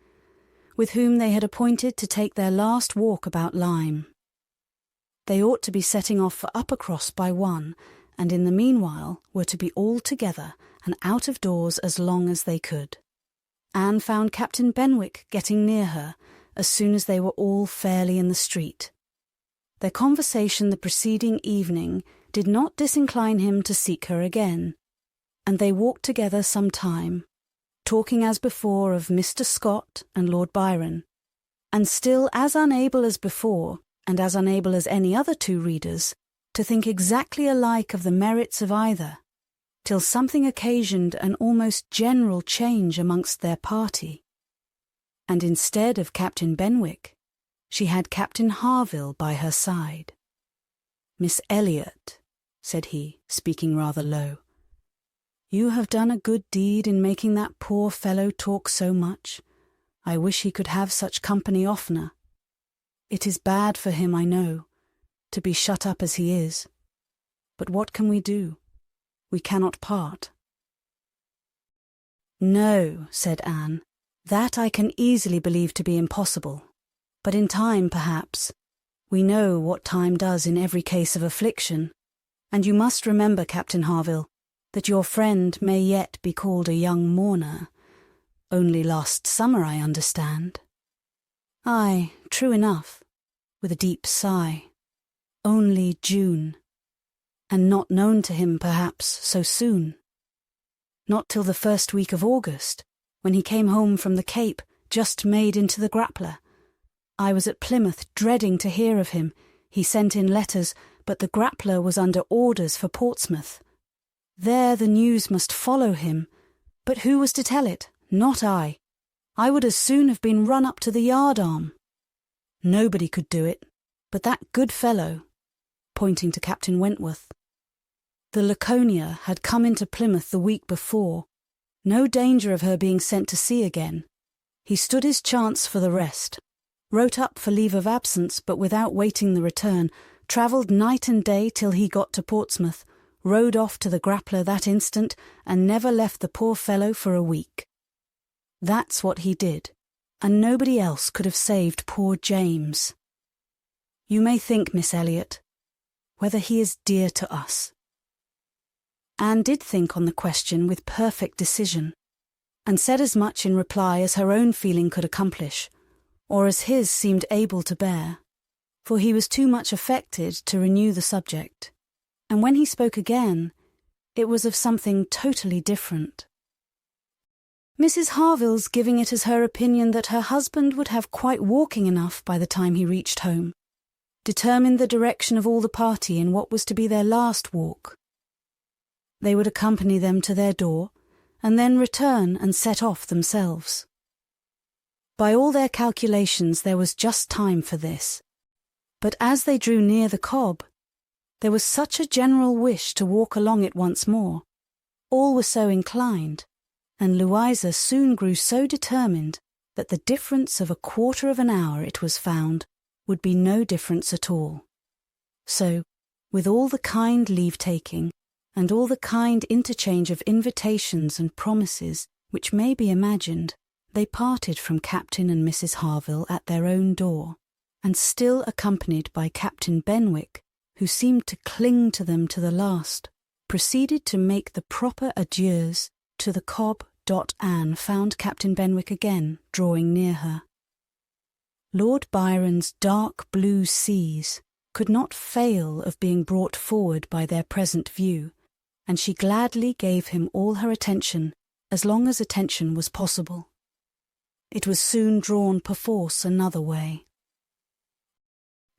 with whom they had appointed to take their last walk about Lyme. They ought to be setting off for Uppercross by 1, and in the meanwhile were to be all together and out of doors as long as they could. Anne found Captain Benwick getting near her as soon as they were all fairly in the street. Their conversation the preceding evening did not disincline him to seek her again, and they walked together some time, talking as before of Mr. Scott and Lord Byron, and still as unable as before, and as unable as any other two readers, to think exactly alike of the merits of either, till something occasioned an almost general change amongst their party. And instead of Captain Benwick, she had Captain Harville by her side. "Miss Elliot," said he, speaking rather low, "you have done a good deed in making that poor fellow talk so much. I wish he could have such company oftener. It is bad for him, I know, to be shut up as he is. But what can we do? We cannot part." "No," said Anne, "that I can easily believe to be impossible. But in time, perhaps. We know what time does in every case of affliction. And you must remember, Captain Harville, that your friend may yet be called a young mourner. Only last summer, I understand." "Aye, true enough," with a deep sigh. "Only June. And not known to him, perhaps, so soon. Not till the first week of August, when he came home from the Cape, just made into the Grappler. I was at Plymouth, dreading to hear of him. He sent in letters, but the Grappler was under orders for Portsmouth. There the news must follow him. But who was to tell it? Not I. I would as soon have been run up to the yardarm. Nobody could do it, but that good fellow," pointing to Captain Wentworth. "The Laconia had come into Plymouth the week before. No danger of her being sent to sea again. He stood his chance for the rest. Wrote up for leave of absence, but without waiting the return, travelled night and day till he got to Portsmouth, rode off to the grappler that instant and never left the poor fellow for a week. That's what he did, and nobody else could have saved poor James. You may think, Miss Elliot, whether he is dear to us. Anne did think on the question with perfect decision, and said as much in reply as her own feeling could accomplish, or as his seemed able to bear, for he was too much affected to renew the subject, and when he spoke again, it was of something totally different. Mrs. Harville's giving it as her opinion that her husband would have quite walking enough by the time he reached home, determined the direction of all the party in what was to be their last walk. They would accompany them to their door, and then return and set off themselves. By all their calculations there was just time for this, but as they drew near the cob, there was such a general wish to walk along it once more. All were so inclined, and Louisa soon grew so determined that the difference of 1/4 of an hour, it was found, would be no difference at all. So, with all the kind leave-taking, and all the kind interchange of invitations and promises which may be imagined, they parted from Captain and Mrs. Harville at their own door, and still accompanied by Captain Benwick, who seemed to cling to them to the last, proceeded to make the proper adieus to the cob. Anne found Captain Benwick again drawing near her. Lord Byron's dark blue seas could not fail of being brought forward by their present view, and she gladly gave him all her attention as long as attention was possible. It was soon drawn perforce another way.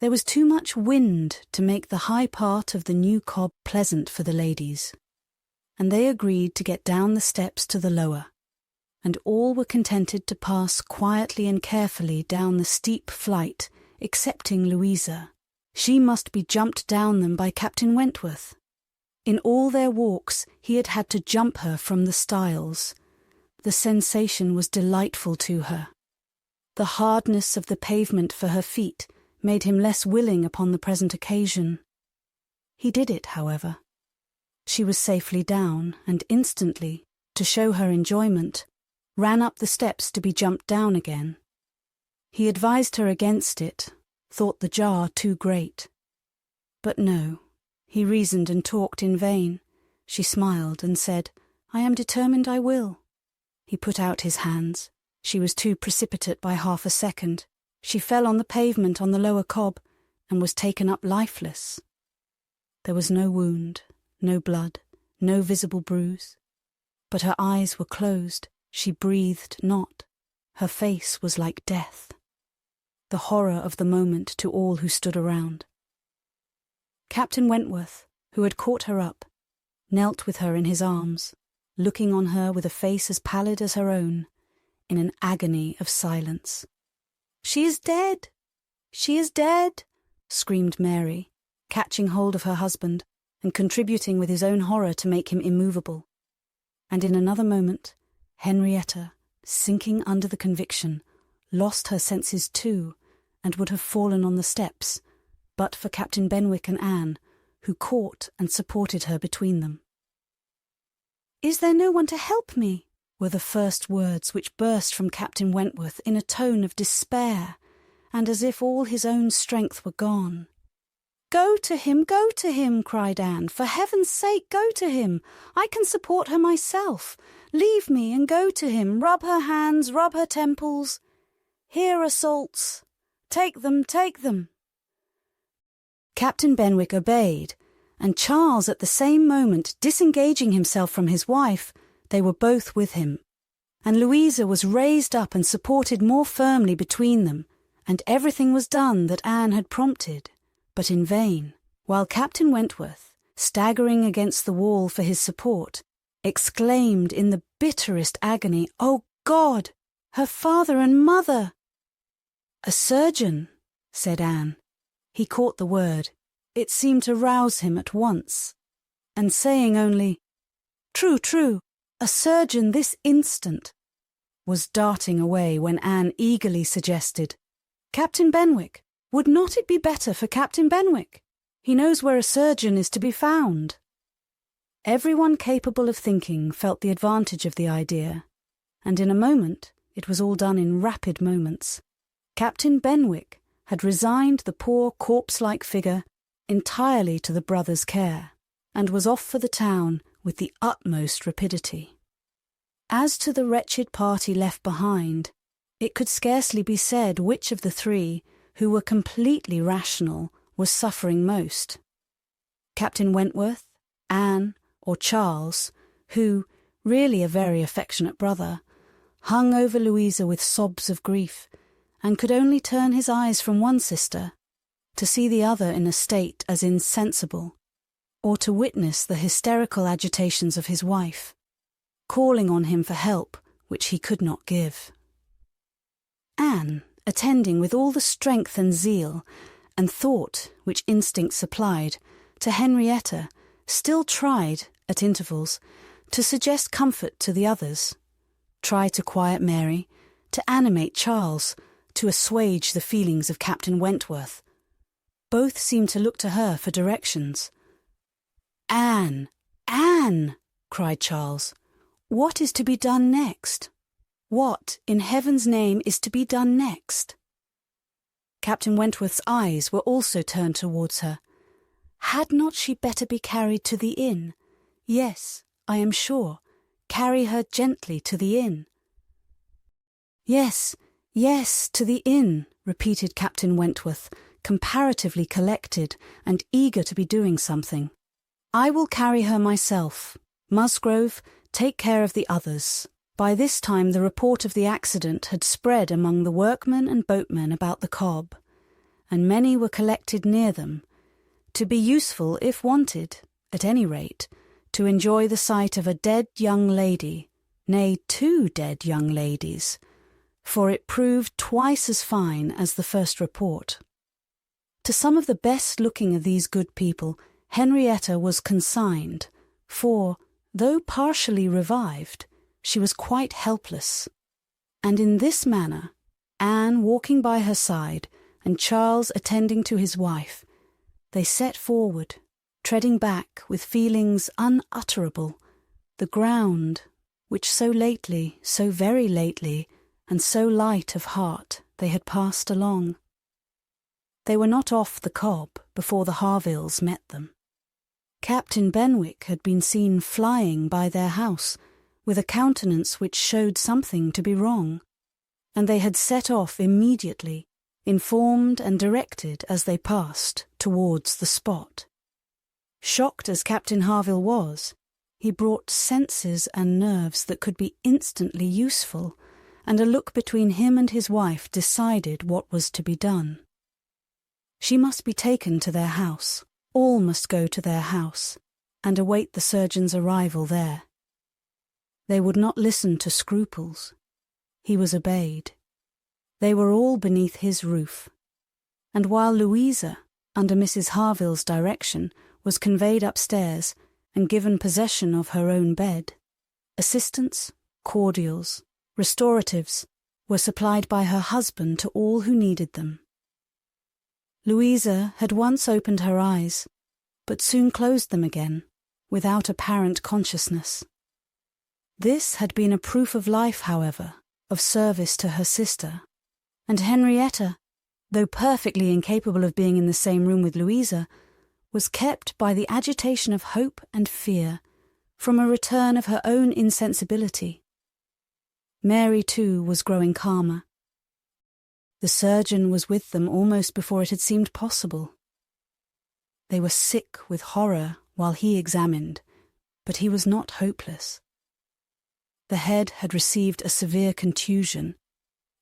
There was too much wind to make the high part of the new cob pleasant for the ladies, and they agreed to get down the steps to the lower, and all were contented to pass quietly and carefully down the steep flight, excepting Louisa. She must be jumped down them by Captain Wentworth. In all their walks he had had to jump her from the stiles. The sensation was delightful to her. The hardness of the pavement for her feet made him less willing upon the present occasion. He did it, however. She was safely down, and instantly, to show her enjoyment, ran up the steps to be jumped down again. He advised her against it, thought the jar too great. But no, he reasoned and talked in vain. She smiled and said, "I am determined I will." He put out his hands. She was too precipitate by half a second. She fell on the pavement on the lower cob, and was taken up lifeless. There was no wound, no blood, no visible bruise. But her eyes were closed, she breathed not. Her face was like death. The horror of the moment to all who stood around. Captain Wentworth, who had caught her up, knelt with her in his arms, looking on her with a face as pallid as her own, in an agony of silence. "She is dead! She is dead!" screamed Mary, catching hold of her husband, and contributing with his own horror to make him immovable. And in another moment, Henrietta, sinking under the conviction, lost her senses too, and would have fallen on the steps, but for Captain Benwick and Anne, who caught and supported her between them. "Is there no one to help me?" were the first words which burst from Captain Wentworth in a tone of despair, and as if all his own strength were gone. Go to him, cried Anne. "For heaven's sake, go to him. I can support her myself. Leave me and go to him. Rub her hands, rub her temples. Here are salts. Take them, take them." Captain Benwick obeyed, and Charles at the same moment disengaging himself from his wife, they were both with him, and Louisa was raised up and supported more firmly between them, and everything was done that Anne had prompted, but in vain, while Captain Wentworth, staggering against the wall for his support, exclaimed in the bitterest agony, "Oh God, her father and mother!" "A surgeon," said Anne. He caught the word. It seemed to rouse him at once, and saying only, "True, true, a surgeon this instant," was darting away when Anne eagerly suggested, "Captain Benwick, would not it be better for Captain Benwick? He knows where a surgeon is to be found." Everyone capable of thinking felt the advantage of the idea, and in a moment it was all done in rapid moments. Captain Benwick had resigned the poor corpse-like figure entirely to the brothers' care, and was off for the town with the utmost rapidity. As to the wretched party left behind, it could scarcely be said which of the three, who were completely rational, was suffering most. Captain Wentworth, Anne, or Charles, who, really a very affectionate brother, hung over Louisa with sobs of grief, and could only turn his eyes from one sister to see the other in a state as insensible, or to witness the hysterical agitations of his wife, calling on him for help which he could not give. Anne, attending with all the strength and zeal and thought which instinct supplied to Henrietta, still tried, at intervals, to suggest comfort to the others, tried to quiet Mary, to animate Charles, to assuage the feelings of Captain Wentworth. Both seemed to look to her for directions. "Anne, Anne!" cried Charles. "What is to be done next? What, in heaven's name, is to be done next?" Captain Wentworth's eyes were also turned towards her. Had not she better be carried to the inn? Yes, I am sure. Carry her gently to the inn. "Yes, yes, to the inn," repeated Captain Wentworth, comparatively collected and eager to be doing something. "I will carry her myself. Musgrove, take care of the others." By this time the report of the accident had spread among the workmen and boatmen about the Cobb, and many were collected near them, to be useful if wanted, at any rate, to enjoy the sight of a dead young lady, nay, 2 dead young ladies, for it proved twice as fine as the first report. To some of the best-looking of these good people Henrietta was consigned, for, though partially revived, she was quite helpless, and in this manner, Anne walking by her side and Charles attending to his wife, they set forward, treading back with feelings unutterable, the ground which so lately, so very lately, and so light of heart they had passed along. They were not off the Cobb before the Harvilles met them. Captain Benwick had been seen flying by their house, with a countenance which showed something to be wrong, and they had set off immediately, informed and directed as they passed towards the spot. Shocked as Captain Harville was, he brought senses and nerves that could be instantly useful, and a look between him and his wife decided what was to be done. She must be taken to their house, all must go to their house, and await the surgeon's arrival there. They would not listen to scruples. He was obeyed. They were all beneath his roof, and while Louisa, under Mrs. Harville's direction, was conveyed upstairs and given possession of her own bed, assistance, cordials, restoratives were supplied by her husband to all who needed them. Louisa had once opened her eyes, but soon closed them again, without apparent consciousness. This had been a proof of life, however, of service to her sister, and Henrietta, though perfectly incapable of being in the same room with Louisa, was kept by the agitation of hope and fear from a return of her own insensibility. Mary, too, was growing calmer. The surgeon was with them almost before it had seemed possible. They were sick with horror while he examined, but he was not hopeless. The head had received a severe contusion,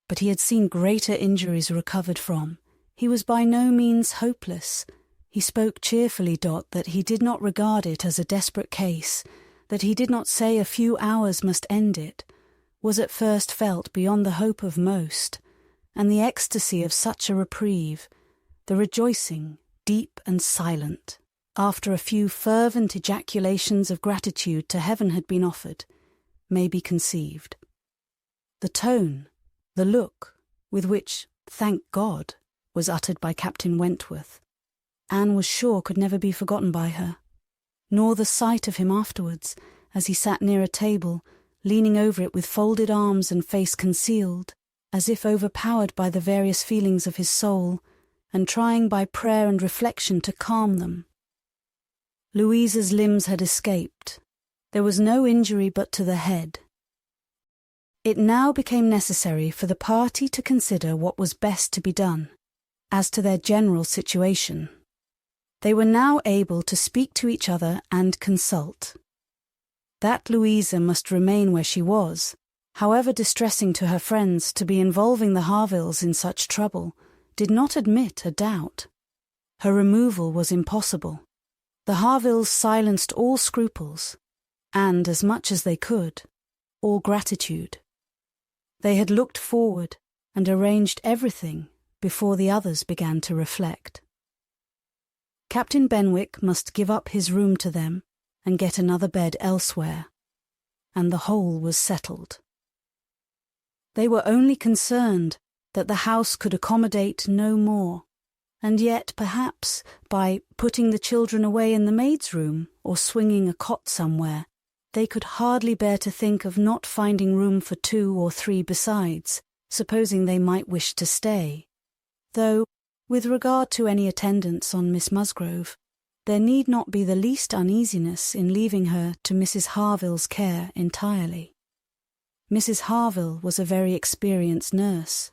but he had seen greater injuries recovered from. He was by no means hopeless. He spoke cheerfully, that he did not regard it as a desperate case, that he did not say a few hours must end it, was at first felt beyond the hope of most, and the ecstasy of such a reprieve, the rejoicing, deep and silent, after a few fervent ejaculations of gratitude to heaven had been offered, may be conceived. The tone, the look, with which, thank God, was uttered by Captain Wentworth, Anne was sure could never be forgotten by her. nor the sight of him afterwards, as he sat near a table, leaning over it with folded arms and face concealed, as if overpowered by the various feelings of his soul, and trying by prayer and reflection to calm them. Louisa's limbs had escaped. There was no injury but to the head. It now became necessary for the party to consider what was best to be done, as to their general situation. They were now able to speak to each other and consult. That Louisa must remain where she was, however distressing to her friends to be involving the Harvilles in such trouble, did not admit a doubt. Her removal was impossible. The Harvilles silenced all scruples, and, as much as they could, all gratitude. They had looked forward and arranged everything before the others began to reflect. Captain Benwick must give up his room to them and get another bed elsewhere, and the whole was settled. They were only concerned that the house could accommodate no more, and yet perhaps by putting the children away in the maid's room or swinging a cot somewhere, they could hardly bear to think of not finding room for 2 or 3 besides, supposing they might wish to stay. Though, with regard to any attendance on Miss Musgrove, there need not be the least uneasiness in leaving her to Mrs. Harville's care entirely. Mrs. Harville was a very experienced nurse,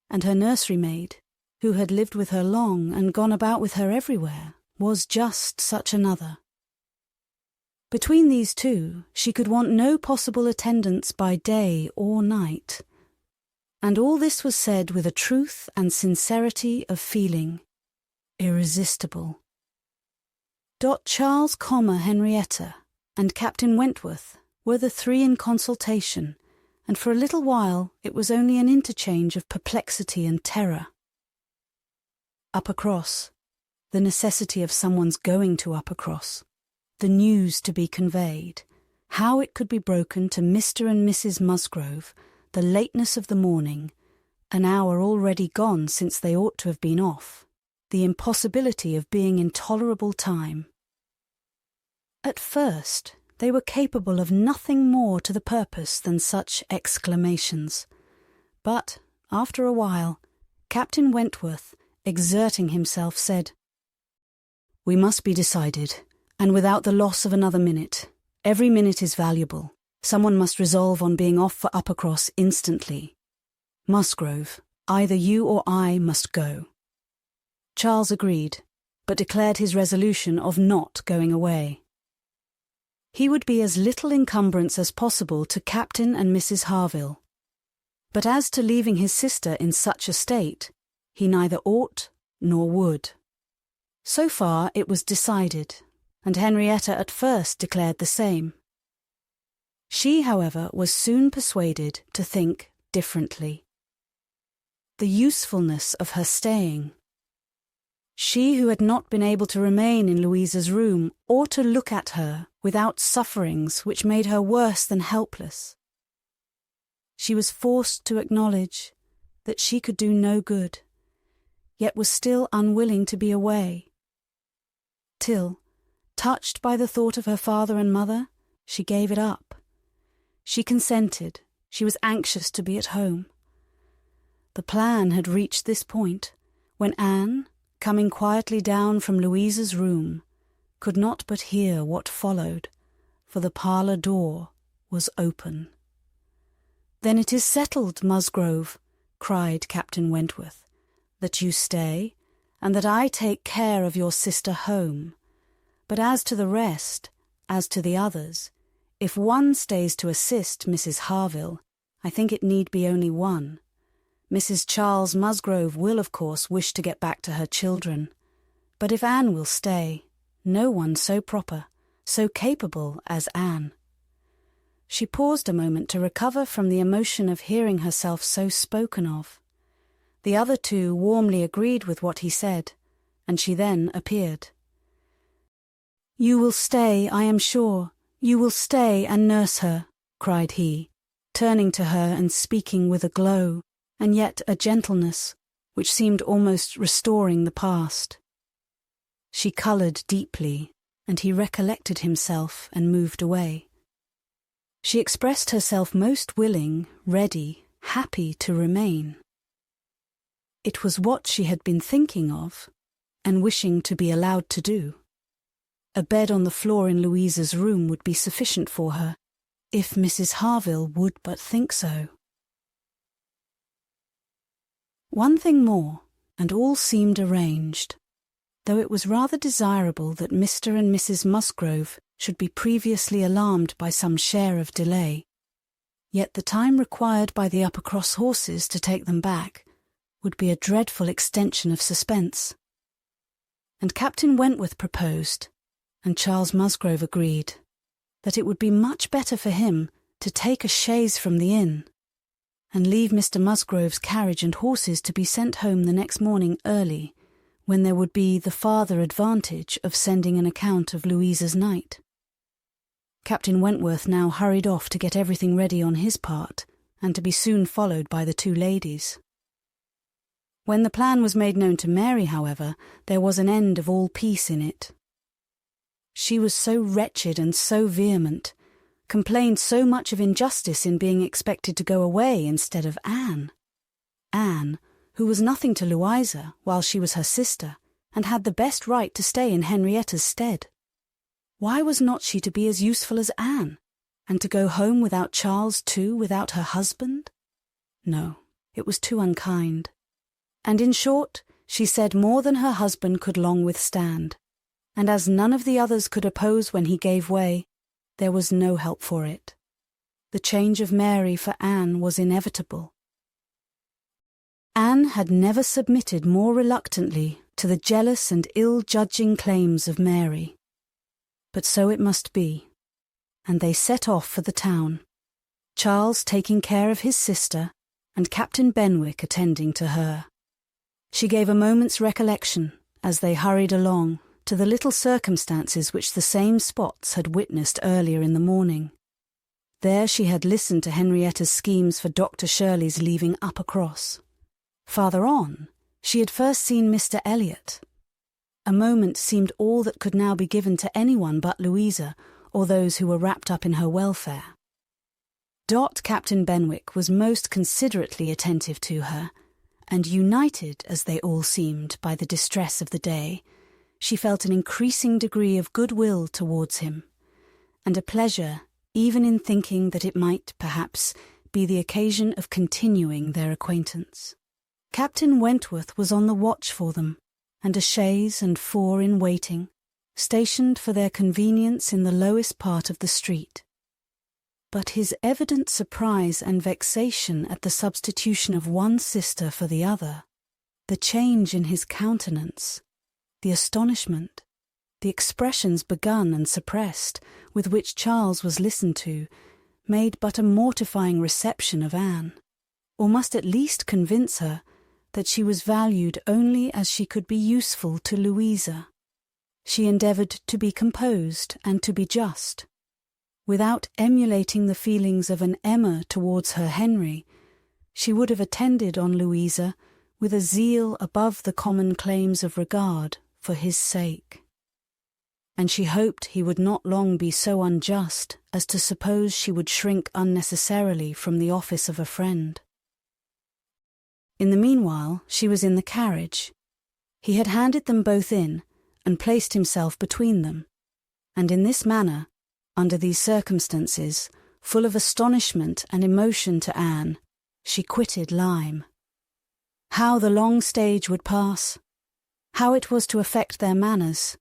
and her nursery maid, who had lived with her long and gone about with her everywhere, was just such another. Between these two, she could want no possible attendance by day or night. And all this was said with a truth and sincerity of feeling irresistible. Charles, Henrietta, and Captain Wentworth were the 3 in consultation, and for a little while it was only an interchange of perplexity and terror. Uppercross, the necessity of someone's going to Uppercross, the news to be conveyed, how it could be broken to Mr. and Mrs. Musgrove, the lateness of the morning, an hour already gone since they ought to have been off, the impossibility of being in tolerable time. At first, they were capable of nothing more to the purpose than such exclamations. But, after a while, Captain Wentworth, exerting himself, said, "We must be decided, and without the loss of another minute. Every minute is valuable. Someone must resolve on being off for Uppercross instantly. Musgrove, either you or I must go." Charles agreed, but declared his resolution of not going away. He would be as little encumbrance as possible to Captain and Mrs. Harville. But as to leaving his sister in such a state, he neither ought nor would. So far it was decided, and Henrietta at first declared the same. She, however, was soon persuaded to think differently. The usefulness of her staying. She who had not been able to remain in Louisa's room ought to look at her without sufferings which made her worse than helpless. She was forced to acknowledge that she could do no good, yet was still unwilling to be away. Till, touched by the thought of her father and mother, she gave it up. She consented. She was anxious to be at home. The plan had reached this point when Anne, coming quietly down from Louisa's room, could not but hear what followed, for the parlour door was open. "Then it is settled, Musgrove," cried Captain Wentworth, "that you stay, and that I take care of your sister home. But as to the rest, as to the others, if one stays to assist Mrs. Harville, I think it need be only one. Mrs. Charles Musgrove will, of course, wish to get back to her children. But if Anne will stay, no one so proper, so capable as Anne." She paused a moment to recover from the emotion of hearing herself so spoken of. The other 2 warmly agreed with what he said, and she then appeared. "You will stay, I am sure. You will stay and nurse her," cried he, turning to her and speaking with a glow, and yet a gentleness, which seemed almost restoring the past. She coloured deeply, and he recollected himself and moved away. She expressed herself most willing, ready, happy to remain. It was what she had been thinking of, and wishing to be allowed to do. A bed on the floor in Louisa's room would be sufficient for her, if Mrs. Harville would but think so. One thing more, and all seemed arranged, though it was rather desirable that Mr. and Mrs. Musgrove should be previously alarmed by some share of delay. Yet the time required by the Uppercross horses to take them back would be a dreadful extension of suspense. And Captain Wentworth proposed, and Charles Musgrove agreed, that it would be much better for him to take a chaise from the inn, and leave Mr. Musgrove's carriage and horses to be sent home the next morning early, when there would be the farther advantage of sending an account of Louisa's night. Captain Wentworth now hurried off to get everything ready on his part, and to be soon followed by the two ladies. When the plan was made known to Mary, however, there was an end of all peace in it. She was so wretched and so vehement, complained so much of injustice in being expected to go away instead of Anne. Anne, who was nothing to Louisa, while she was her sister, and had the best right to stay in Henrietta's stead. Why was not she to be as useful as Anne, and to go home without Charles too, without her husband? No, it was too unkind. And in short, she said more than her husband could long withstand, and as none of the others could oppose when he gave way, there was no help for it. The change of Mary for Anne was inevitable. Anne had never submitted more reluctantly to the jealous and ill-judging claims of Mary. But so it must be, and they set off for the town, Charles taking care of his sister and Captain Benwick attending to her. She gave a moment's recollection, as they hurried along, to the little circumstances which the same spots had witnessed earlier in the morning. There she had listened to Henrietta's schemes for Dr. Shirley's leaving Uppercross. Farther on, she had first seen Mr. Elliot. A moment seemed all that could now be given to anyone but Louisa, or those who were wrapped up in her welfare. Captain Benwick was most considerately attentive to her, and united, as they all seemed, by the distress of the day, she felt an increasing degree of goodwill towards him, and a pleasure even in thinking that it might, perhaps, be the occasion of continuing their acquaintance. Captain Wentworth was on the watch for them, and a chaise and 4 in waiting, stationed for their convenience in the lowest part of the street. But his evident surprise and vexation at the substitution of one sister for the other, the change in his countenance, the astonishment, the expressions begun and suppressed with which Charles was listened to, made but a mortifying reception of Anne, or must at least convince her that she was valued only as she could be useful to Louisa. She endeavoured to be composed and to be just. Without emulating the feelings of an Emma towards her Henry, she would have attended on Louisa with a zeal above the common claims of regard for his sake. And she hoped he would not long be so unjust as to suppose she would shrink unnecessarily from the office of a friend. In the meanwhile, she was in the carriage. He had handed them both in, and placed himself between them, and in this manner, under these circumstances, full of astonishment and emotion to Anne, she quitted Lyme. How the long stage would pass, how it was to affect their manners,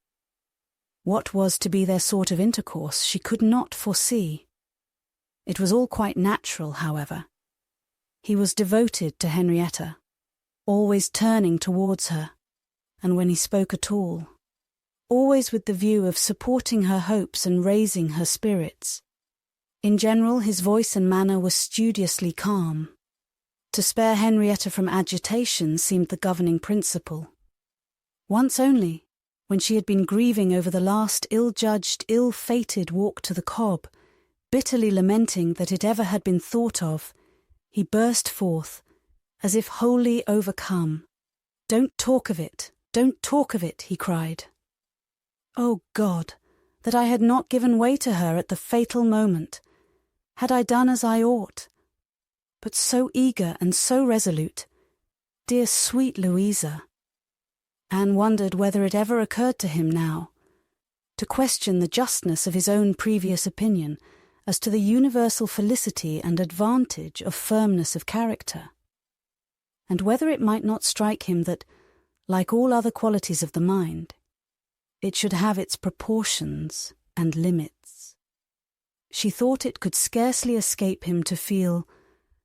what was to be their sort of intercourse, she could not foresee. It was all quite natural, however. He was devoted to Henrietta, always turning towards her, and when he spoke at all, always with the view of supporting her hopes and raising her spirits. In general, his voice and manner were studiously calm. To spare Henrietta from agitation seemed the governing principle. Once only, when she had been grieving over the last ill-judged, ill-fated walk to the Cobb, bitterly lamenting that it ever had been thought of, he burst forth, as if wholly overcome. "Don't talk of it, don't talk of it," he cried. "Oh God, that I had not given way to her at the fatal moment, had I done as I ought. But so eager and so resolute, dear sweet Louisa. Anne wondered whether it ever occurred to him now to question the justness of his own previous opinion as to the universal felicity and advantage of firmness of character, and whether it might not strike him that, like all other qualities of the mind, it should have its proportions and limits. She thought it could scarcely escape him to feel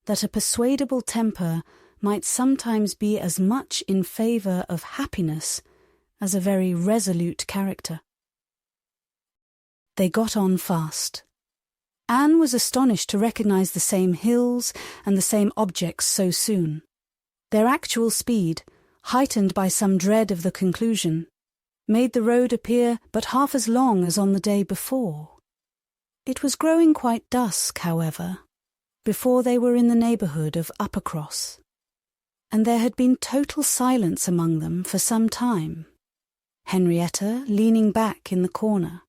that a persuadable temper might sometimes be as much in favour of happiness as a very resolute character. They got on fast. Anne was astonished to recognise the same hills and the same objects so soon. Their actual speed, heightened by some dread of the conclusion, made the road appear but half as long as on the day before. It was growing quite dusk, however, before they were in the neighbourhood of Uppercross, and there had been total silence among them for some time, Henrietta leaning back in the corner,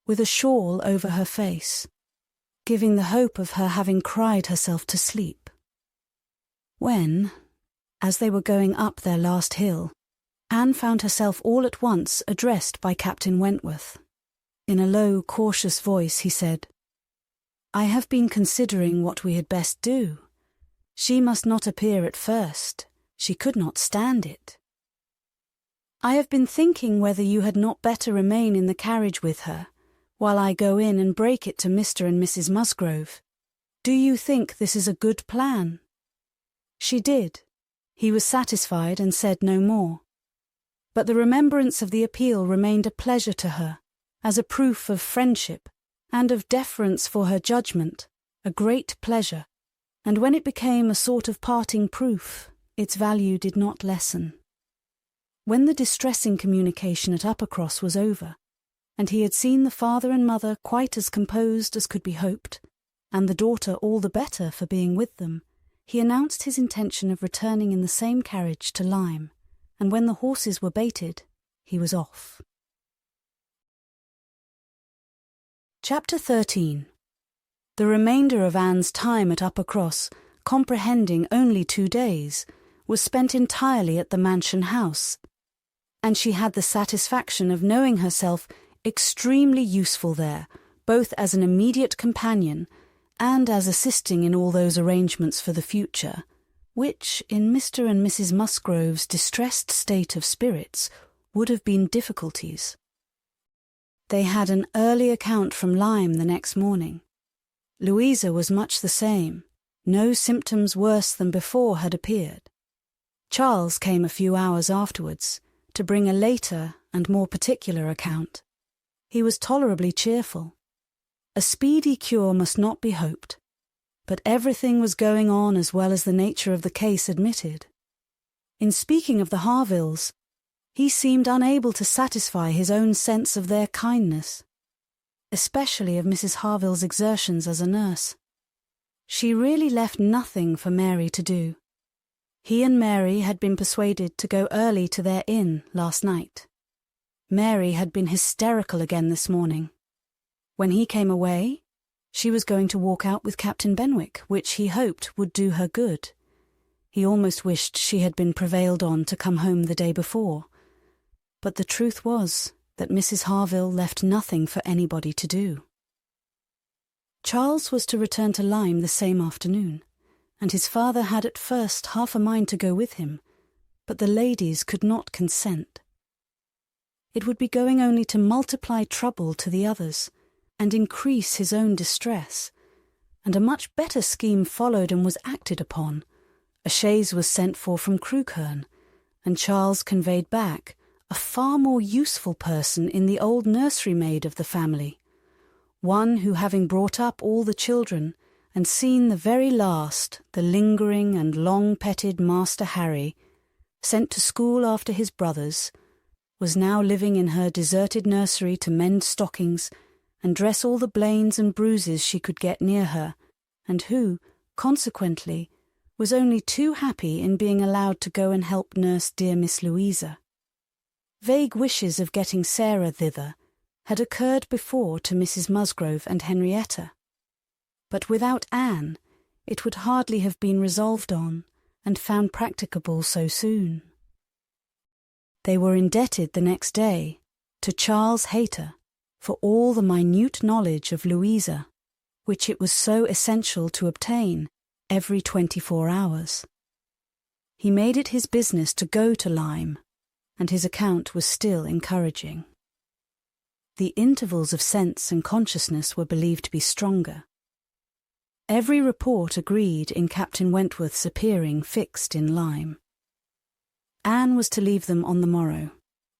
with a shawl over her face, giving the hope of her having cried herself to sleep. When, as they were going up their last hill, Anne found herself all at once addressed by Captain Wentworth. In a low, cautious voice he said, "I have been considering what we had best do. She must not appear at first. She could not stand it. I have been thinking whether you had not better remain in the carriage with her, while I go in and break it to Mr. and Mrs. Musgrove. Do you think this is a good plan?" She did. He was satisfied and said no more. But the remembrance of the appeal remained a pleasure to her, as a proof of friendship and of deference for her judgment, a great pleasure, and when it became a sort of parting proof, its value did not lessen. When the distressing communication at Uppercross was over, and he had seen the father and mother quite as composed as could be hoped, and the daughter all the better for being with them, he announced his intention of returning in the same carriage to Lyme, and when the horses were baited, he was off. Chapter 13. The remainder of Anne's time at Uppercross, comprehending only 2 days, was spent entirely at the mansion house, and she had the satisfaction of knowing herself extremely useful there, both as an immediate companion and as assisting in all those arrangements for the future, which, in Mr. and Mrs. Musgrove's distressed state of spirits, would have been difficulties. They had an early account from Lyme the next morning. Louisa was much the same. No symptoms worse than before had appeared. Charles came a few hours afterwards, to bring a later and more particular account. He was tolerably cheerful. A speedy cure must not be hoped, but everything was going on as well as the nature of the case admitted. In speaking of the Harvilles, he seemed unable to satisfy his own sense of their kindness, especially of Mrs. Harville's exertions as a nurse. She really left nothing for Mary to do. He and Mary had been persuaded to go early to their inn last night. Mary had been hysterical again this morning. When he came away, she was going to walk out with Captain Benwick, which he hoped would do her good. He almost wished she had been prevailed on to come home the day before. But the truth was that Mrs. Harville left nothing for anybody to do. Charles was to return to Lyme the same afternoon, and his father had at first half a mind to go with him, but the ladies could not consent. It would be going only to multiply trouble to the others, and increase his own distress, and a much better scheme followed and was acted upon. A chaise was sent for from Crewkerne, and Charles conveyed back a far more useful person in the old nursery maid of the family, one who, having brought up all the children, and seen the very last, the lingering and long-petted Master Harry, sent to school after his brothers, was now living in her deserted nursery to mend stockings and dress all the blains and bruises she could get near her, and who, consequently, was only too happy in being allowed to go and help nurse dear Miss Louisa. Vague wishes of getting Sarah thither, had occurred before to Mrs. Musgrove and Henrietta, but without Anne it would hardly have been resolved on and found practicable so soon. They were indebted the next day to Charles Hayter for all the minute knowledge of Louisa, which it was so essential to obtain every 24 hours. He made it his business to go to Lyme, and his account was still encouraging. The intervals of sense and consciousness were believed to be stronger. Every report agreed in Captain Wentworth's appearing fixed in Lyme. Anne was to leave them on the morrow,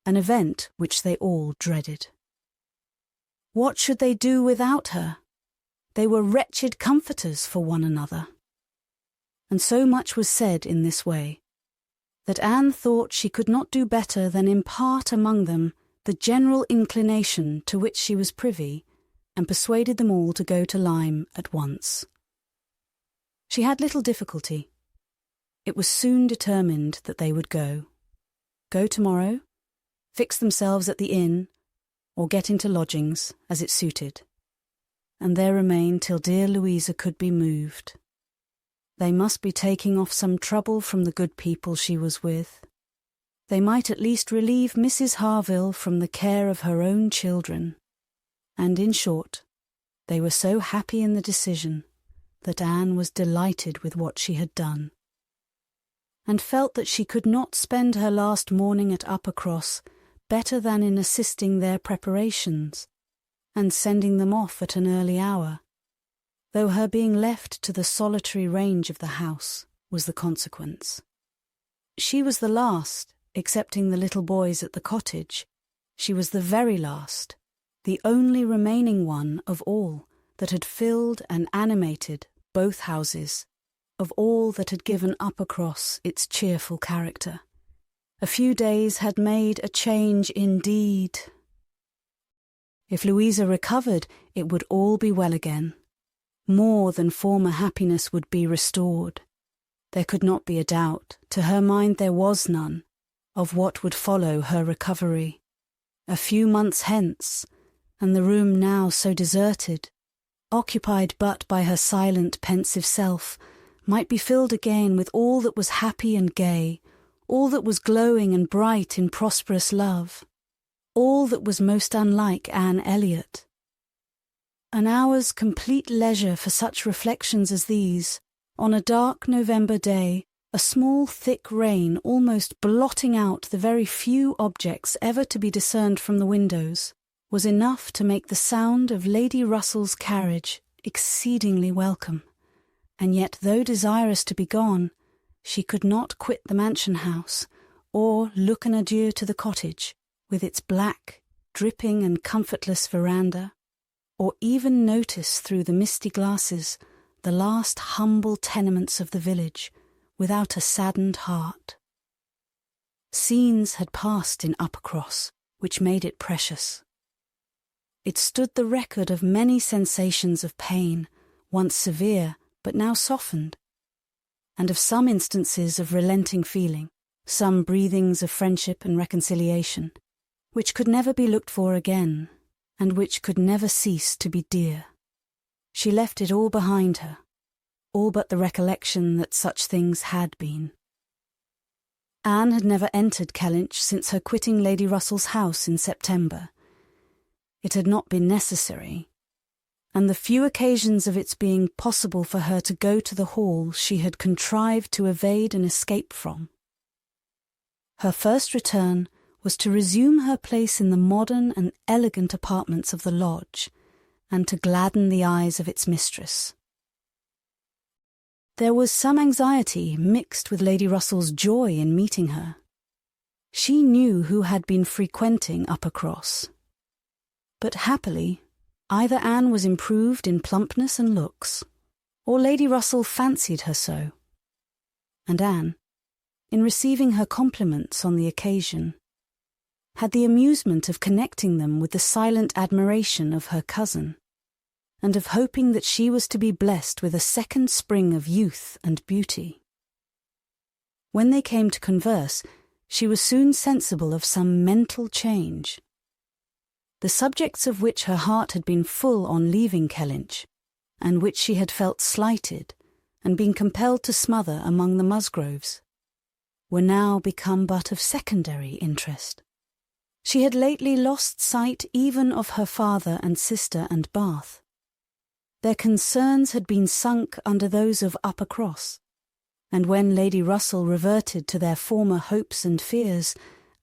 an event which they all dreaded. What should they do without her? They were wretched comforters for one another. And so much was said in this way, that Anne thought she could not do better than impart among them the general inclination to which she was privy, and persuaded them all to go to Lyme at once. She had little difficulty. It was soon determined that they would go. Go tomorrow, fix themselves at the inn, or get into lodgings, as it suited, and there remain till dear Louisa could be moved. They must be taking off some trouble from the good people she was with. They might at least relieve Mrs. Harville from the care of her own children. And in short, they were so happy in the decision that Anne was delighted with what she had done, and felt that she could not spend her last morning at Uppercross better than in assisting their preparations, and sending them off at an early hour, though her being left to the solitary range of the house was the consequence. She was the last, excepting the little boys at the cottage. She was the very last, the only remaining one of all that had filled and animated both houses, of all that had given Uppercross its cheerful character. A few days had made a change indeed. If Louisa recovered, it would all be well again. More than former happiness would be restored. There could not be a doubt, to her mind there was none, of what would follow her recovery. A few months hence, and the room now so deserted, occupied but by her silent, pensive self, might be filled again with all that was happy and gay, all that was glowing and bright in prosperous love, all that was most unlike Anne Elliot. An hour's complete leisure for such reflections as these, on a dark November day, a small thick rain almost blotting out the very few objects ever to be discerned from the windows, was enough to make the sound of Lady Russell's carriage exceedingly welcome, and yet though desirous to be gone, she could not quit the mansion house, or look an adieu to the cottage, with its black, dripping and comfortless veranda, or even notice through the misty glasses the last humble tenements of the village, without a saddened heart. Scenes had passed in Uppercross, which made it precious. It stood the record of many sensations of pain, once severe, but now softened, and of some instances of relenting feeling, some breathings of friendship and reconciliation, which could never be looked for again, and which could never cease to be dear. She left it all behind her, all but the recollection that such things had been. Anne had never entered Kellynch since her quitting Lady Russell's house in September. It had not been necessary, and the few occasions of its being possible for her to go to the hall she had contrived to evade and escape from. Her first return was to resume her place in the modern and elegant apartments of the lodge, and to gladden the eyes of its mistress. There was some anxiety mixed with Lady Russell's joy in meeting her. She knew who had been frequenting Uppercross. But happily, either Anne was improved in plumpness and looks, or Lady Russell fancied her so. And Anne, in receiving her compliments on the occasion, had the amusement of connecting them with the silent admiration of her cousin, and of hoping that she was to be blessed with a second spring of youth and beauty. When they came to converse, she was soon sensible of some mental change. the subjects of which her heart had been full on leaving Kellynch, and which she had felt slighted and been compelled to smother among the Musgroves, were now become but of secondary interest. She had lately lost sight even of her father and sister and Bath. Their concerns had been sunk under those of Uppercross, and when Lady Russell reverted to their former hopes and fears,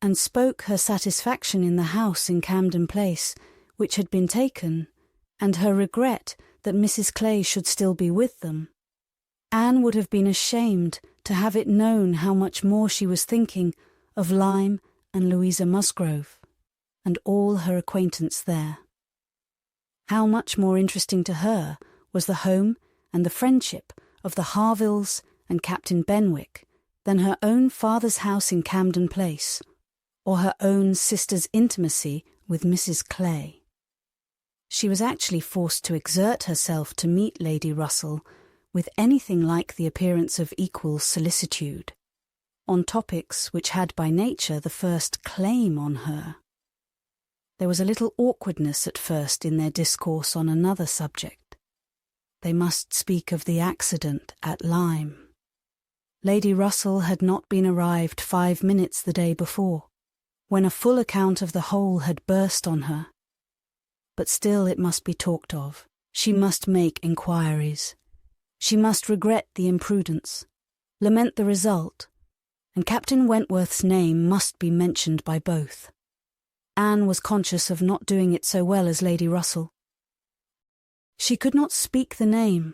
and spoke her satisfaction in the house in Camden Place, which had been taken, and her regret that Mrs. Clay should still be with them, Anne would have been ashamed to have it known how much more she was thinking of Lyme and Louisa Musgrove, and all her acquaintance there. How much more interesting to her was the home and the friendship of the Harvilles and Captain Benwick than her own father's house in Camden Place, or her own sister's intimacy with Mrs. Clay. She was actually forced to exert herself to meet Lady Russell with anything like the appearance of equal solicitude, on topics which had by nature the first claim on her. There was a little awkwardness at first in their discourse on another subject. They must speak of the accident at Lyme. Lady Russell had not been arrived 5 minutes the day before, when a full account of the whole had burst on her. But still it must be talked of. She must make inquiries. She must regret the imprudence, lament the result, and Captain Wentworth's name must be mentioned by both. Anne was conscious of not doing it so well as Lady Russell. She could not speak the name,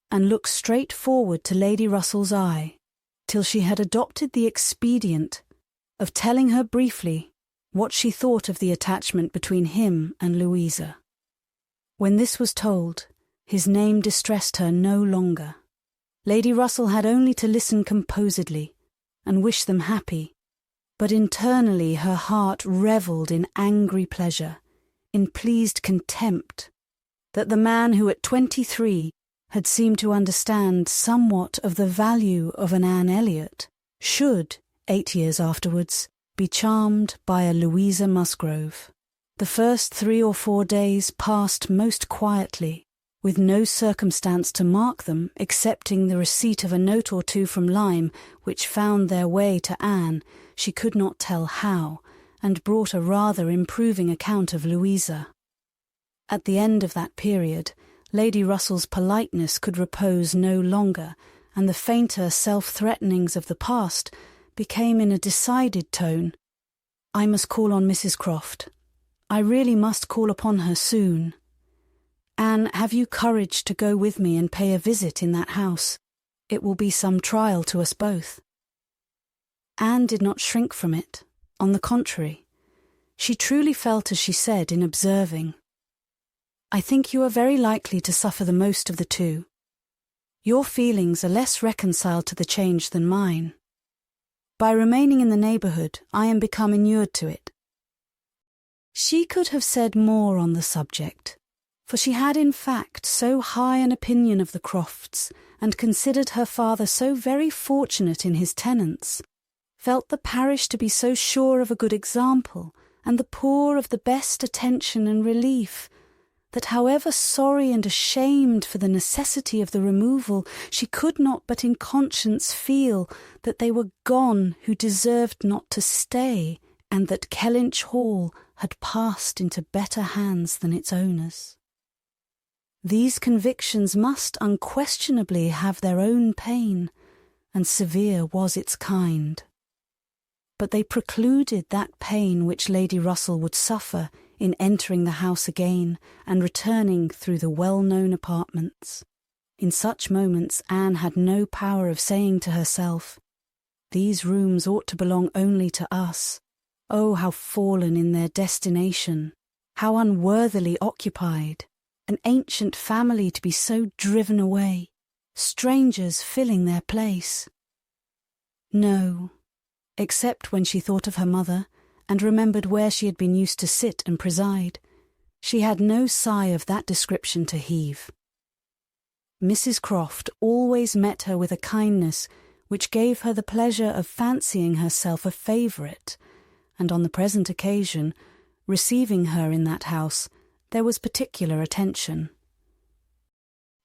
and look straight forward to Lady Russell's eye, till she had adopted the expedient of telling her briefly what she thought of the attachment between him and Louisa. When this was told, his name distressed her no longer. Lady Russell had only to listen composedly and wish them happy, but internally her heart revelled in angry pleasure, in pleased contempt, that the man who at 23 had seemed to understand somewhat of the value of an Anne Elliot should, 8 years afterwards, be charmed by a Louisa Musgrove. The first 3 or 4 days passed most quietly, with no circumstance to mark them excepting the receipt of a note or two from Lyme, which found their way to Anne, she could not tell how, and brought a rather improving account of Louisa. At the end of that period, Lady Russell's politeness could repose no longer, and the fainter self-threatenings of the past became in a decided tone, "I must call on Mrs. Croft. I really must call upon her soon. Anne, have you courage to go with me and pay a visit in that house? It will be some trial to us both." Anne did not shrink from it. On the contrary, she truly felt as she said in observing, "I think you are very likely to suffer the most of the two. Your feelings are less reconciled to the change than mine. By remaining in the neighbourhood, I am become inured to it." She could have said more on the subject, for she had in fact so high an opinion of the Crofts, and considered her father so very fortunate in his tenants, felt the parish to be so sure of a good example, and the poor of the best attention and relief, that however sorry and ashamed for the necessity of the removal, she could not but in conscience feel that they were gone who deserved not to stay, and that Kellynch Hall had passed into better hands than its owners. These convictions must unquestionably have their own pain, and severe was its kind. But they precluded that pain which Lady Russell would suffer in entering the house again and returning through the well-known apartments. In such moments Anne had no power of saying to herself, "These rooms ought to belong only to us. Oh, how fallen in their destination, how unworthily occupied, an ancient family to be so driven away, strangers filling their place." No, except when she thought of her mother and remembered where she had been used to sit and preside, she had no sigh of that description to heave. Mrs. Croft always met her with a kindness which gave her the pleasure of fancying herself a favourite, and on the present occasion receiving her in that house, there was particular attention.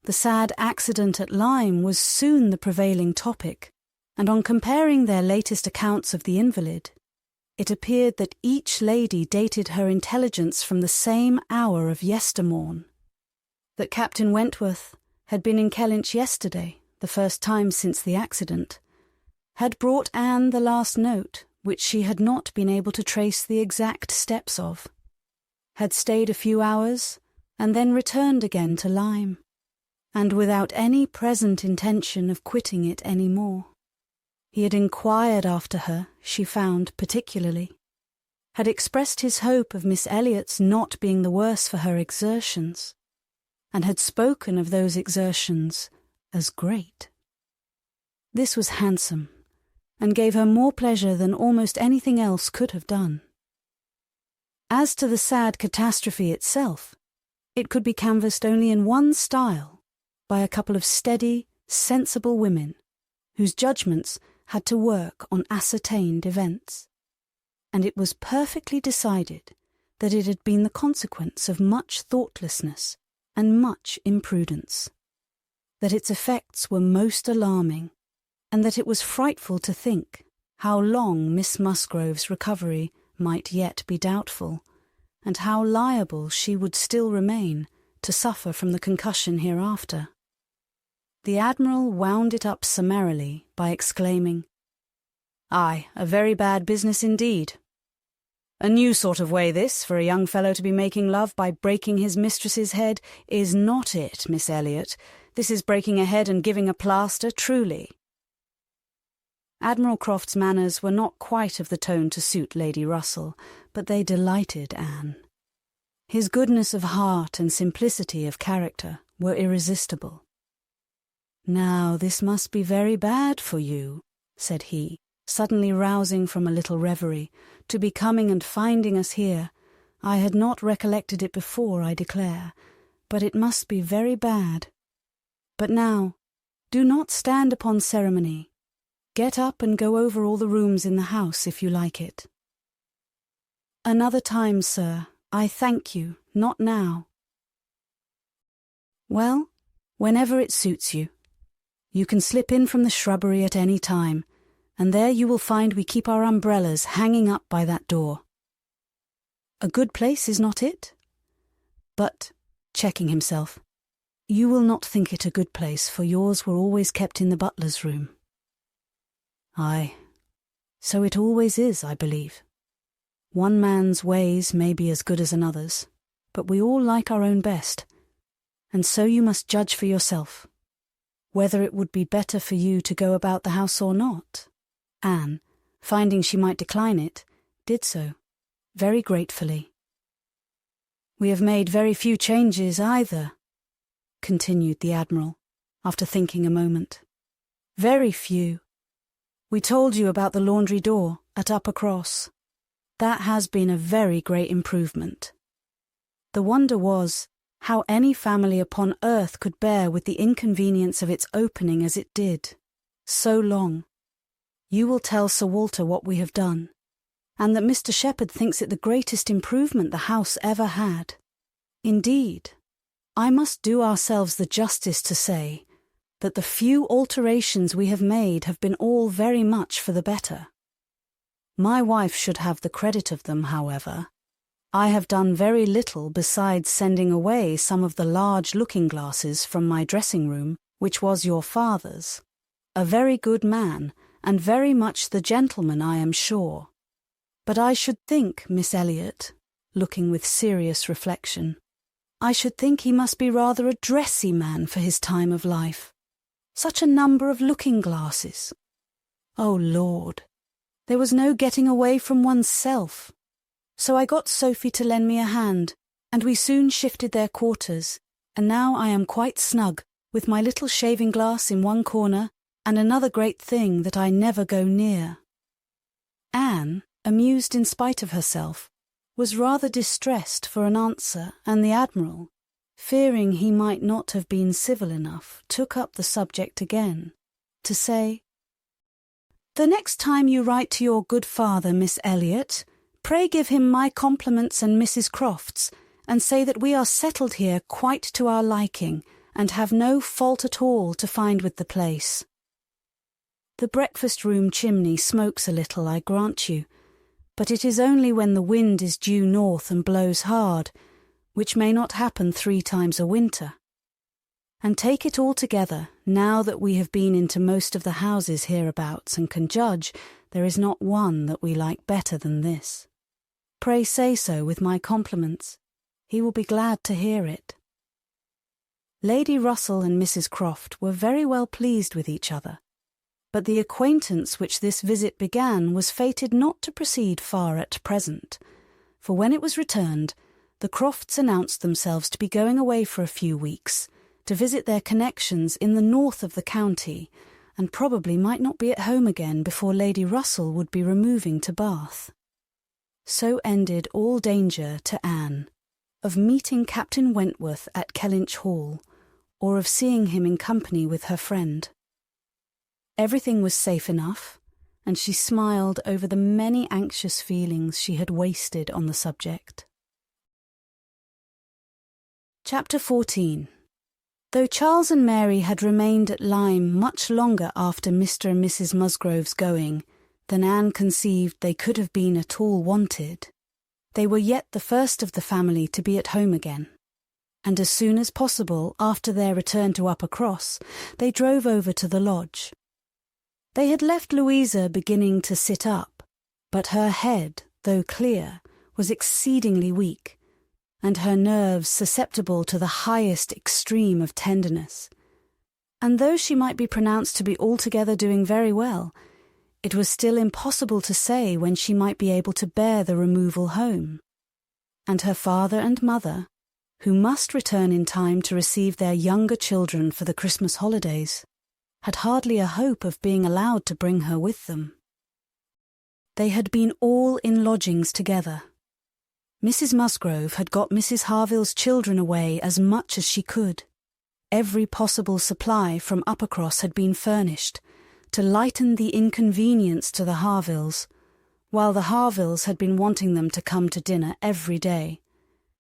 The sad accident at Lyme was soon the prevailing topic, and on comparing their latest accounts of the invalid, it appeared that each lady dated her intelligence from the same hour of yestermorn. That Captain Wentworth had been in Kellynch yesterday, the first time since the accident, had brought Anne the last note, which she had not been able to trace the exact steps of, had stayed a few hours, and then returned again to Lyme, and without any present intention of quitting it any more. He had inquired after her, she found particularly, had expressed his hope of Miss Elliot's not being the worse for her exertions, and had spoken of those exertions as great. This was handsome, and gave her more pleasure than almost anything else could have done. As to the sad catastrophe itself, it could be canvassed only in one style, by a couple of steady, sensible women, whose judgments had to work on ascertained events, and it was perfectly decided that it had been the consequence of much thoughtlessness and much imprudence, that its effects were most alarming, and that it was frightful to think how long Miss Musgrove's recovery might yet be doubtful, and how liable she would still remain to suffer from the concussion hereafter. The Admiral wound it up summarily by exclaiming, "Aye, a very bad business indeed. A new sort of way this, for a young fellow to be making love by breaking his mistress's head, is not it, Miss Elliot. This is breaking a head and giving a plaster, truly." Admiral Croft's manners were not quite of the tone to suit Lady Russell, but they delighted Anne. His goodness of heart and simplicity of character were irresistible. "Now this must be very bad for you," said he, suddenly rousing from a little reverie, "to be coming and finding us here. I had not recollected it before, I declare, but it must be very bad. But now, do not stand upon ceremony. Get up and go over all the rooms in the house if you like it." "Another time, sir. I thank you, not now." "Well, whenever it suits you. You can slip in from the shrubbery at any time, and there you will find we keep our umbrellas hanging up by that door. A good place, is not it? But," checking himself, "you will not think it a good place, for yours were always kept in the butler's room." "Aye, so it always is, I believe. One man's ways may be as good as another's, but we all like our own best, and so you must judge for yourself, whether it would be better for you to go about the house or not." Anne, finding she might decline it, did so, very gratefully. "We have made very few changes either," continued the Admiral, after thinking a moment. "Very few. We told you about the laundry door at Upper Cross. That has been a very great improvement. The wonder was how any family upon earth could bear with the inconvenience of its opening as it did, so long. You will tell Sir Walter what we have done, and that Mr. Shepherd thinks it the greatest improvement the house ever had. Indeed, I must do ourselves the justice to say that the few alterations we have made have been all very much for the better. My wife should have the credit of them, however. I have done very little besides sending away some of the large looking-glasses from my dressing-room, which was your father's. A very good man, and very much the gentleman, I am sure. But I should think, Miss Elliot," looking with serious reflection, "I should think he must be rather a dressy man for his time of life. Such a number of looking-glasses. Oh, Lord, there was no getting away from oneself. So I got Sophie to lend me a hand, and we soon shifted their quarters, and now I am quite snug, with my little shaving-glass in one corner, and another great thing that I never go near." Anne, amused in spite of herself, was rather distressed for an answer, and the Admiral, fearing he might not have been civil enough, took up the subject again, to say, "The next time you write to your good father, Miss Elliot, Pray give him my compliments and Mrs. Croft's, and say that we are settled here quite to our liking, and have no fault at all to find with the place. The breakfast-room chimney smokes a little, I grant you, but it is only when the wind is due north and blows hard, which may not happen 3 times a winter. And take it all together, now that we have been into most of the houses hereabouts and can judge, there is not one that we like better than this. Pray say so with my compliments. He will be glad to hear it. Lady Russell and Mrs. Croft were very well pleased with each other, but the acquaintance which this visit began was fated not to proceed far at present, for when it was returned, the Crofts announced themselves to be going away for a few weeks, to visit their connections in the north of the county, and probably might not be at home again before Lady Russell would be removing to Bath. So ended all danger to Anne of meeting Captain Wentworth at Kellynch Hall, or of seeing him in company with her friend. Everything was safe enough, and she smiled over the many anxious feelings she had wasted on the subject. Chapter 14. Though Charles and Mary had remained at Lyme much longer after Mr. and Mrs. Musgrove's going than Anne conceived they could have been at all wanted, they were yet the first of the family to be at home again, and as soon as possible after their return to Uppercross, they drove over to the lodge. They had left Louisa beginning to sit up, but her head, though clear, was exceedingly weak, and her nerves susceptible to the highest extreme of tenderness. And though she might be pronounced to be altogether doing very well, it was still impossible to say when she might be able to bear the removal home. And her father and mother, who must return in time to receive their younger children for the Christmas holidays, had hardly a hope of being allowed to bring her with them. They had been all in lodgings together. Mrs. Musgrove had got Mrs. Harville's children away as much as she could. Every possible supply from Uppercross had been furnished, to lighten the inconvenience to the Harvilles, while the Harvilles had been wanting them to come to dinner every day,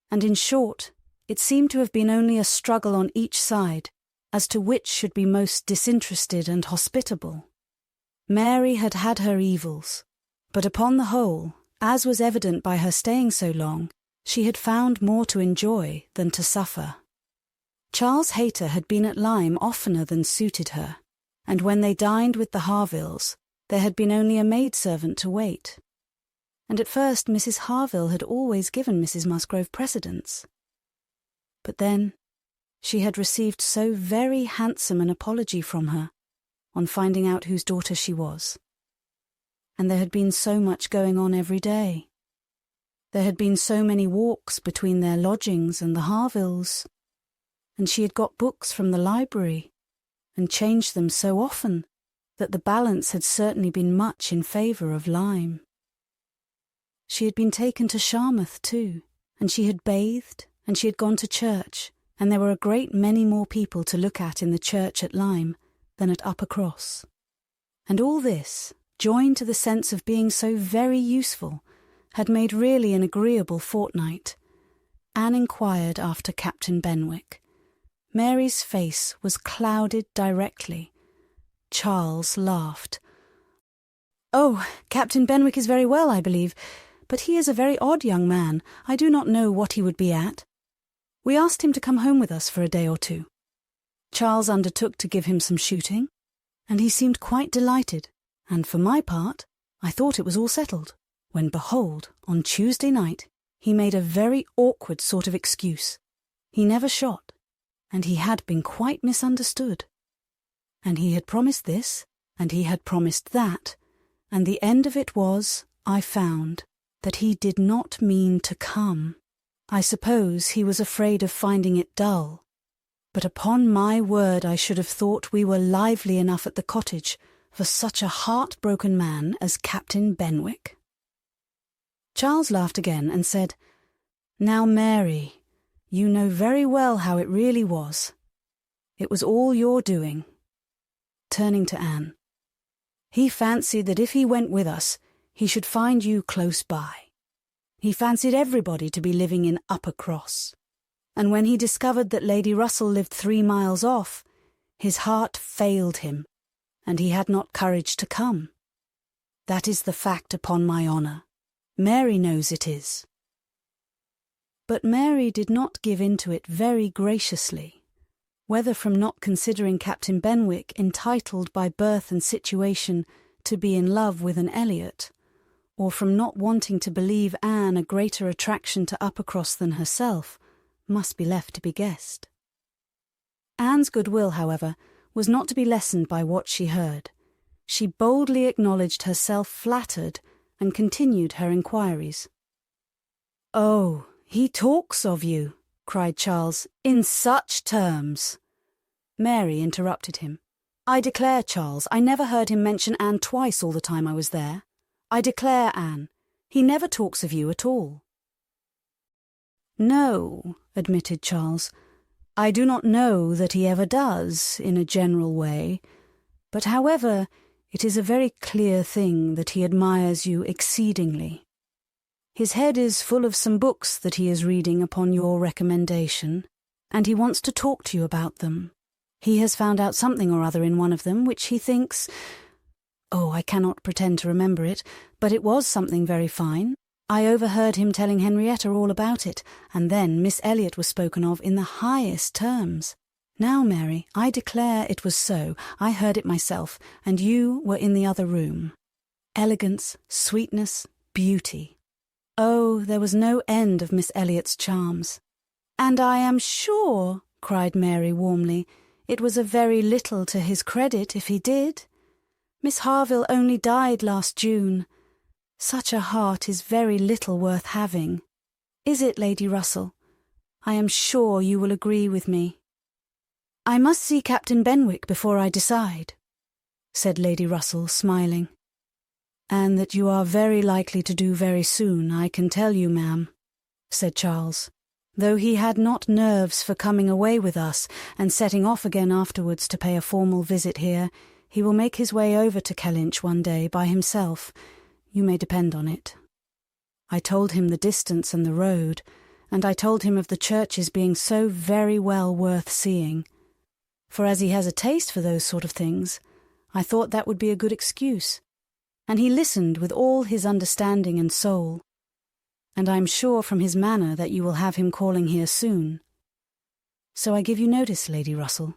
and in short, it seemed to have been only a struggle on each side as to which should be most disinterested and hospitable. Mary had had her evils, but upon the whole, as was evident by her staying so long, she had found more to enjoy than to suffer. Charles Hayter had been at Lyme oftener than suited her, and when they dined with the Harvilles, there had been only a maidservant to wait. And at first Mrs. Harville had always given Mrs. Musgrove precedence. But then she had received so very handsome an apology from her on finding out whose daughter she was. And there had been so much going on every day. There had been so many walks between their lodgings and the Harvilles, and she had got books from the library, and changed them so often that the balance had certainly been much in favour of Lyme. She had been taken to Charmouth too, and she had bathed, and she had gone to church, and there were a great many more people to look at in the church at Lyme than at Uppercross. And all this, joined to the sense of being so very useful, had made really an agreeable fortnight. Anne inquired after Captain Benwick. Mary's face was clouded directly. Charles laughed. "Oh, Captain Benwick is very well, I believe, but he is a very odd young man. I do not know what he would be at. We asked him to come home with us for a day or two. Charles undertook to give him some shooting, and he seemed quite delighted, and for my part, I thought it was all settled, when behold, on Tuesday night, he made a very awkward sort of excuse. He never shot, and he had been quite misunderstood. And he had promised this, and he had promised that, and the end of it was, I found, that he did not mean to come. I suppose he was afraid of finding it dull, but upon my word I should have thought we were lively enough at the cottage for such a heart-broken man as Captain Benwick." Charles laughed again and said, "Now, Mary, you know very well how it really was. It was all your doing." Turning to Anne, "He fancied that if he went with us, he should find you close by. He fancied everybody to be living in Uppercross. And when he discovered that Lady Russell lived 3 miles off, his heart failed him, and he had not courage to come. That is the fact, upon my honour. Mary knows it is. But Mary did not give in to it very graciously, whether from not considering Captain Benwick entitled by birth and situation to be in love with an Elliot, or from not wanting to believe Anne a greater attraction to Uppercross than herself, must be left to be guessed. Anne's goodwill, however, was not to be lessened by what she heard. She boldly acknowledged herself flattered and continued her inquiries. "Oh, he talks of you," cried Charles, "in such terms." Mary interrupted him. "I declare, Charles, I never heard him mention Anne twice all the time I was there. I declare, Anne, he never talks of you at all." "No," admitted Charles, "I do not know that he ever does, in a general way, but however, it is a very clear thing that he admires you exceedingly. His head is full of some books that he is reading upon your recommendation, and he wants to talk to you about them. He has found out something or other in one of them which he thinks— oh, I cannot pretend to remember it, but it was something very fine. I overheard him telling Henrietta all about it, and then Miss Elliot was spoken of in the highest terms. Now, Mary, I declare it was so. I heard it myself, and you were in the other room. Elegance, sweetness, beauty. Oh, there was no end of Miss Elliot's charms. And I am sure, cried Mary warmly, it was a very little to his credit if he did. Miss Harville only died last June. Such a heart is very little worth having. Is it, Lady Russell? I am sure you will agree with me. I must see Captain Benwick before I decide, said Lady Russell, smiling. And that you are very likely to do very soon, I can tell you, ma'am, said Charles, though he had not nerves for coming away with us and setting off again afterwards to pay a formal visit here. He will make his way over to Kellynch one day by himself. You may depend on it. I told him the distance and the road, and I told him of the churches being so very well worth seeing. For as he has a taste for those sort of things, I thought that would be a good excuse. And he listened with all his understanding and soul. And I am sure from his manner that you will have him calling here soon. So I give you notice, Lady Russell.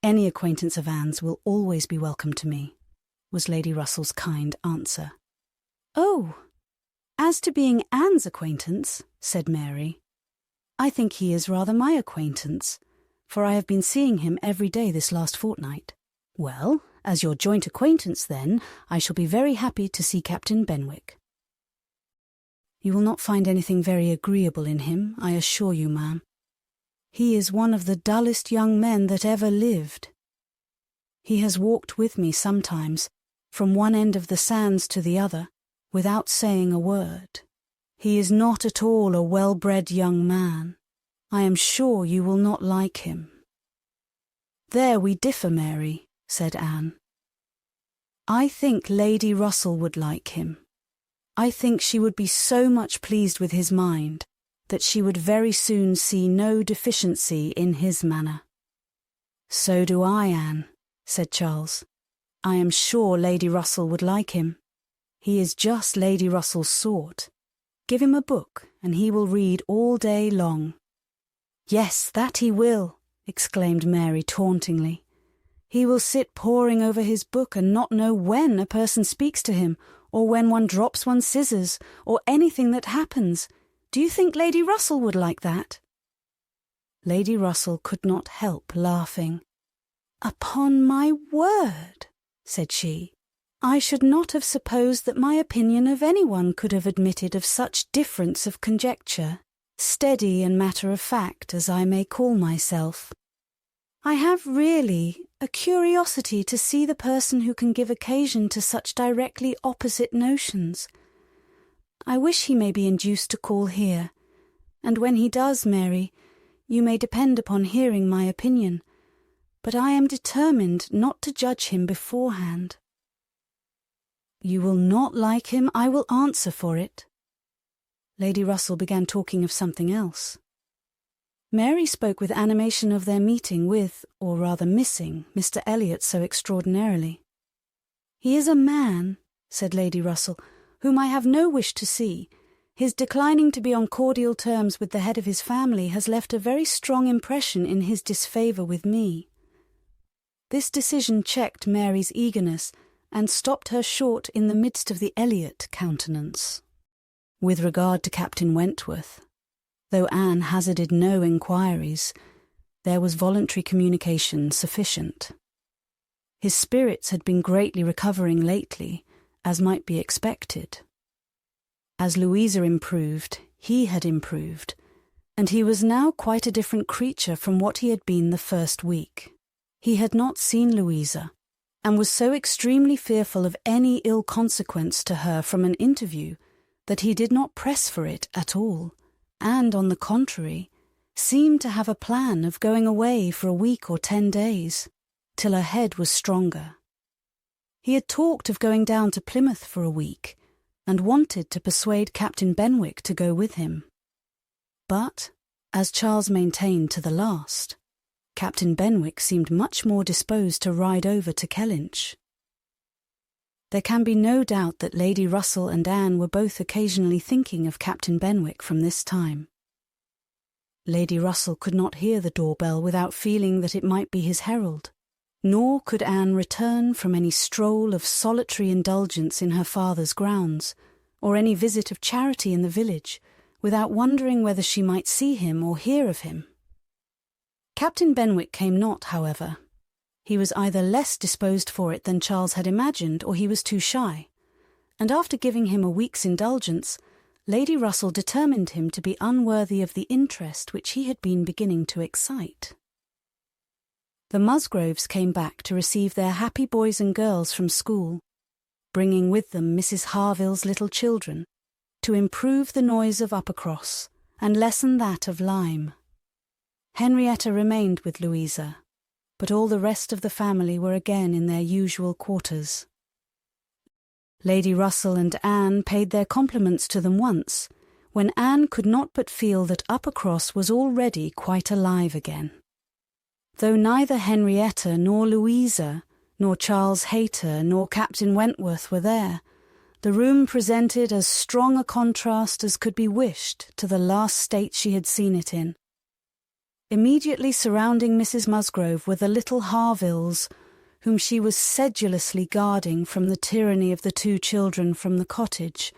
Any acquaintance of Anne's will always be welcome to me, was Lady Russell's kind answer. Oh, as to being Anne's acquaintance, said Mary, I think he is rather my acquaintance, for I have been seeing him every day this last fortnight. Well, as your joint acquaintance, then, I shall be very happy to see Captain Benwick. You will not find anything very agreeable in him, I assure you, ma'am. He is one of the dullest young men that ever lived. He has walked with me sometimes, from one end of the sands to the other, without saying a word. He is not at all a well-bred young man. I am sure you will not like him. There we differ, Mary, said Anne. I think Lady Russell would like him. I think she would be so much pleased with his mind that she would very soon see no deficiency in his manner. So do I, Anne, said Charles. I am sure Lady Russell would like him. He is just Lady Russell's sort. Give him a book, and he will read all day long. Yes, that he will, exclaimed Mary tauntingly. He will sit poring over his book and not know when a person speaks to him, or when one drops one's scissors, or anything that happens. Do you think Lady Russell would like that? Lady Russell could not help laughing. Upon my word, said she, I should not have supposed that my opinion of anyone could have admitted of such difference of conjecture, steady and matter-of-fact as I may call myself. I have really a curiosity to see the person who can give occasion to such directly opposite notions. I wish he may be induced to call here, and when he does, Mary, you may depend upon hearing my opinion, but I am determined not to judge him beforehand. You will not like him, I will answer for it. Lady Russell began talking of something else. Mary spoke with animation of their meeting with, or rather missing, Mr. Elliot so extraordinarily. "He is a man," said Lady Russell, "whom I have no wish to see. His declining to be on cordial terms with the head of his family has left a very strong impression in his disfavour with me." This decision checked Mary's eagerness and stopped her short in the midst of the Elliot countenance. With regard to Captain Wentworth, though Anne hazarded no inquiries, there was voluntary communication sufficient. His spirits had been greatly recovering lately, as might be expected. As Louisa improved, he had improved, and he was now quite a different creature from what he had been the first week. He had not seen Louisa, and was so extremely fearful of any ill consequence to her from an interview that he did not press for it at all, and, on the contrary, seemed to have a plan of going away for a week or 10 days, till her head was stronger. He had talked of going down to Plymouth for a week, and wanted to persuade Captain Benwick to go with him. But, as Charles maintained to the last, Captain Benwick seemed much more disposed to ride over to Kellynch. There can be no doubt that Lady Russell and Anne were both occasionally thinking of Captain Benwick from this time. Lady Russell could not hear the doorbell without feeling that it might be his herald, nor could Anne return from any stroll of solitary indulgence in her father's grounds, or any visit of charity in the village, without wondering whether she might see him or hear of him. Captain Benwick came not, however. He was either less disposed for it than Charles had imagined, or he was too shy, and after giving him a week's indulgence, Lady Russell determined him to be unworthy of the interest which he had been beginning to excite. The Musgroves came back to receive their happy boys and girls from school, bringing with them Mrs. Harville's little children, to improve the noise of Uppercross and lessen that of Lyme. Henrietta remained with Louisa, but all the rest of the family were again in their usual quarters. Lady Russell and Anne paid their compliments to them once, when Anne could not but feel that Uppercross was already quite alive again. Though neither Henrietta nor Louisa, nor Charles Hayter, nor Captain Wentworth were there, the room presented as strong a contrast as could be wished to the last state she had seen it in. Immediately surrounding Mrs. Musgrove were the little Harvilles, whom she was sedulously guarding from the tyranny of the 2 children from the cottage,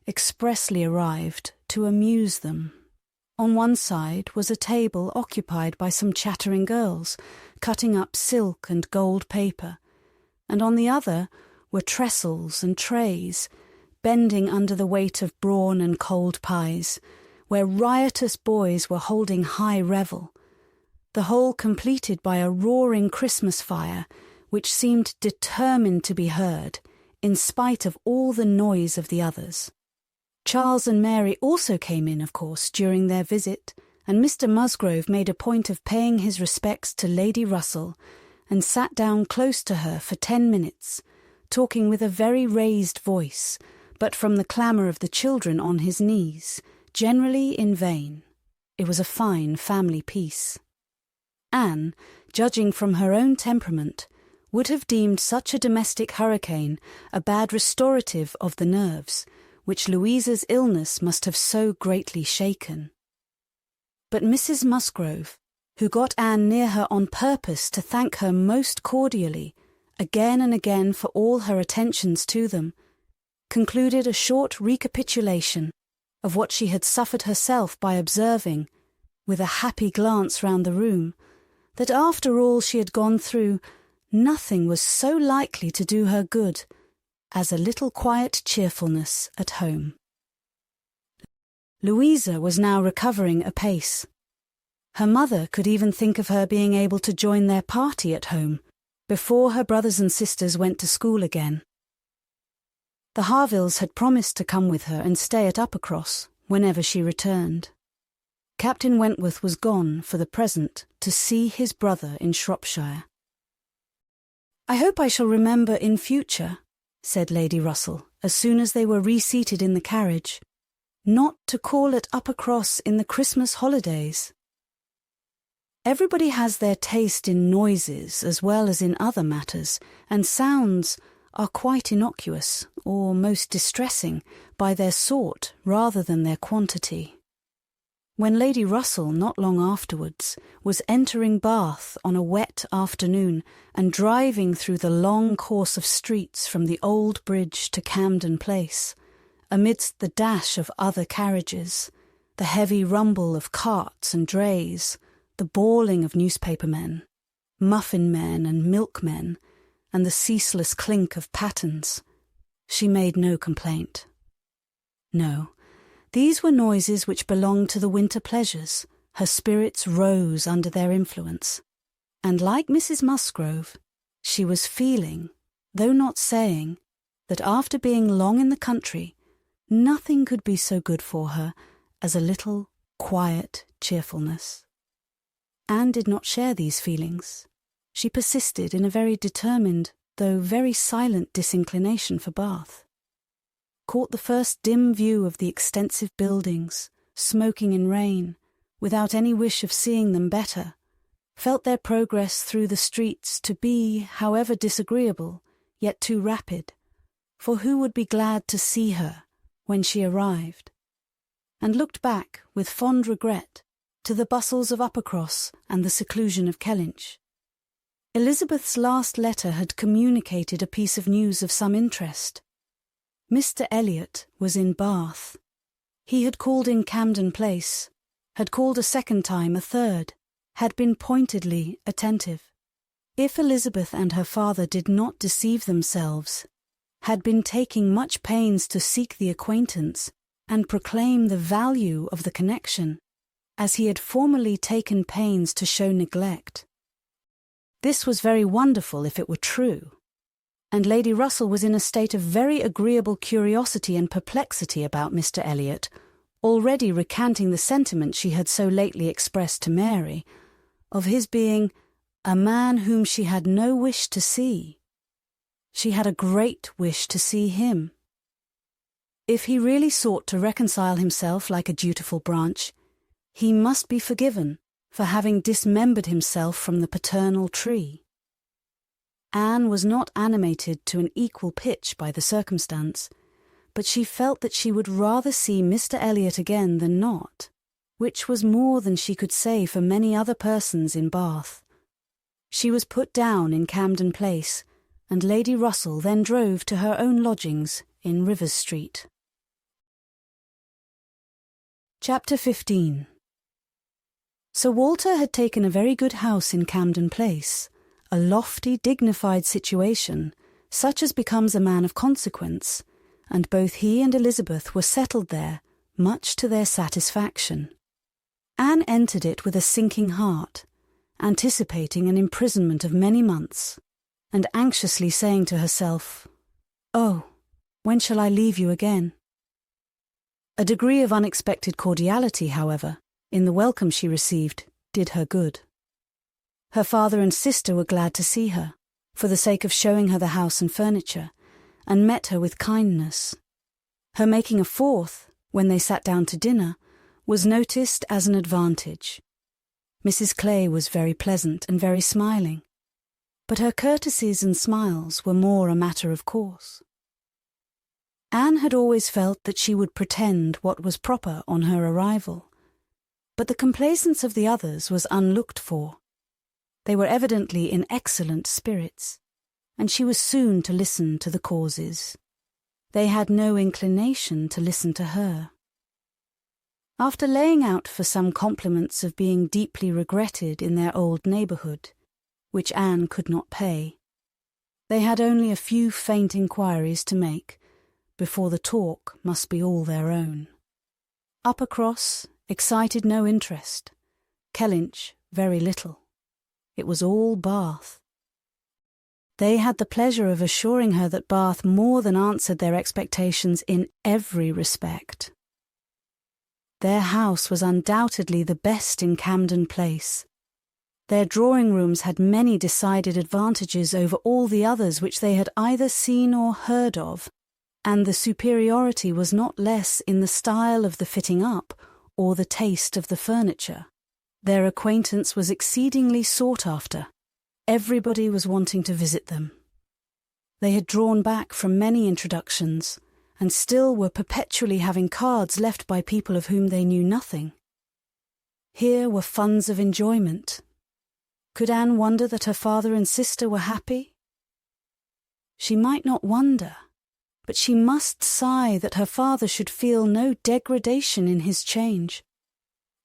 expressly arrived to amuse them. On one side was a table occupied by some chattering girls, cutting up silk and gold paper, and on the other were trestles and trays, bending under the weight of brawn and cold pies, where riotous boys were holding high revel, the whole completed by a roaring Christmas fire which seemed determined to be heard, in spite of all the noise of the others. Charles and Mary also came in, of course, during their visit, and Mr. Musgrove made a point of paying his respects to Lady Russell, and sat down close to her for 10 minutes, talking with a very raised voice, but from the clamour of the children on his knees, generally in vain. It was a fine family peace. Anne, judging from her own temperament, would have deemed such a domestic hurricane a bad restorative of the nerves, which Louisa's illness must have so greatly shaken. But Mrs. Musgrove, who got Anne near her on purpose to thank her most cordially, again and again for all her attentions to them, concluded a short recapitulation of what she had suffered herself by observing, with a happy glance round the room, that after all she had gone through, nothing was so likely to do her good as a little quiet cheerfulness at home. Louisa was now recovering apace. Her mother could even think of her being able to join their party at home before her brothers and sisters went to school again. The Harvilles had promised to come with her and stay at Uppercross whenever she returned. Captain Wentworth was gone for the present to see his brother in Shropshire. "I hope I shall remember in future," said Lady Russell, as soon as they were reseated in the carriage, not to call at Uppercross in the Christmas holidays. Everybody has their taste in noises as well as in other matters, and sounds are quite innocuous, or most distressing, by their sort rather than their quantity. When Lady Russell, not long afterwards, was entering Bath on a wet afternoon and driving through the long course of streets from the Old Bridge to Camden Place, amidst the dash of other carriages, the heavy rumble of carts and drays, the bawling of newspaper-men, muffin-men and milkmen, and the ceaseless clink of pattens, she made no complaint. No, these were noises which belonged to the winter pleasures. Her spirits rose under their influence, and like Mrs. Musgrove, she was feeling, though not saying, that after being long in the country, nothing could be so good for her as a little quiet cheerfulness. Anne did not share these feelings. She persisted in a very determined, though very silent disinclination for Bath. Caught the first dim view of the extensive buildings, smoking in rain, without any wish of seeing them better, felt their progress through the streets to be, however disagreeable, yet too rapid, for who would be glad to see her when she arrived, and looked back with fond regret to the bustles of Uppercross and the seclusion of Kellynch. Elizabeth's last letter had communicated a piece of news of some interest. Mr. Elliot was in Bath. He had called in Camden Place, had called a second time, a third, had been pointedly attentive. If Elizabeth and her father did not deceive themselves, had been taking much pains to seek the acquaintance and proclaim the value of the connection, as he had formerly taken pains to show neglect. This was very wonderful if it were true, and Lady Russell was in a state of very agreeable curiosity and perplexity about Mr. Elliot, already recanting the sentiment she had so lately expressed to Mary, of his being a man whom she had no wish to see. She had a great wish to see him. If he really sought to reconcile himself like a dutiful branch, he must be forgiven for having dismembered himself from the paternal tree. Anne was not animated to an equal pitch by the circumstance, but she felt that she would rather see Mr. Elliot again than not, which was more than she could say for many other persons in Bath. She was put down in Camden Place, and Lady Russell then drove to her own lodgings in Rivers Street. Chapter 15. Sir Walter had taken a very good house in Camden Place, a lofty, dignified situation, such as becomes a man of consequence, and both he and Elizabeth were settled there, much to their satisfaction. Anne entered it with a sinking heart, anticipating an imprisonment of many months, and anxiously saying to herself, "Oh, when shall I leave you again?" A degree of unexpected cordiality, however, in the welcome she received, did her good. Her father and sister were glad to see her, for the sake of showing her the house and furniture, and met her with kindness. Her making a fourth, when they sat down to dinner, was noticed as an advantage. Mrs. Clay was very pleasant and very smiling, but her courtesies and smiles were more a matter of course. Anne had always felt that she would pretend what was proper on her arrival, but the complaisance of the others was unlooked for. They were evidently in excellent spirits, and she was soon to listen to the causes. They had no inclination to listen to her. After laying out for some compliments of being deeply regretted in their old neighbourhood, which Anne could not pay, they had only a few faint inquiries to make before the talk must be all their own. Uppercross excited no interest, Kellynch very little. It was all Bath. They had the pleasure of assuring her that Bath more than answered their expectations in every respect. Their house was undoubtedly the best in Camden Place. Their drawing-rooms had many decided advantages over all the others which they had either seen or heard of, and the superiority was not less in the style of the fitting up or the taste of the furniture. Their acquaintance was exceedingly sought after. Everybody was wanting to visit them. They had drawn back from many introductions, and still were perpetually having cards left by people of whom they knew nothing. Here were funds of enjoyment. Could Anne wonder that her father and sister were happy? She might not wonder, but she must sigh that her father should feel no degradation in his change,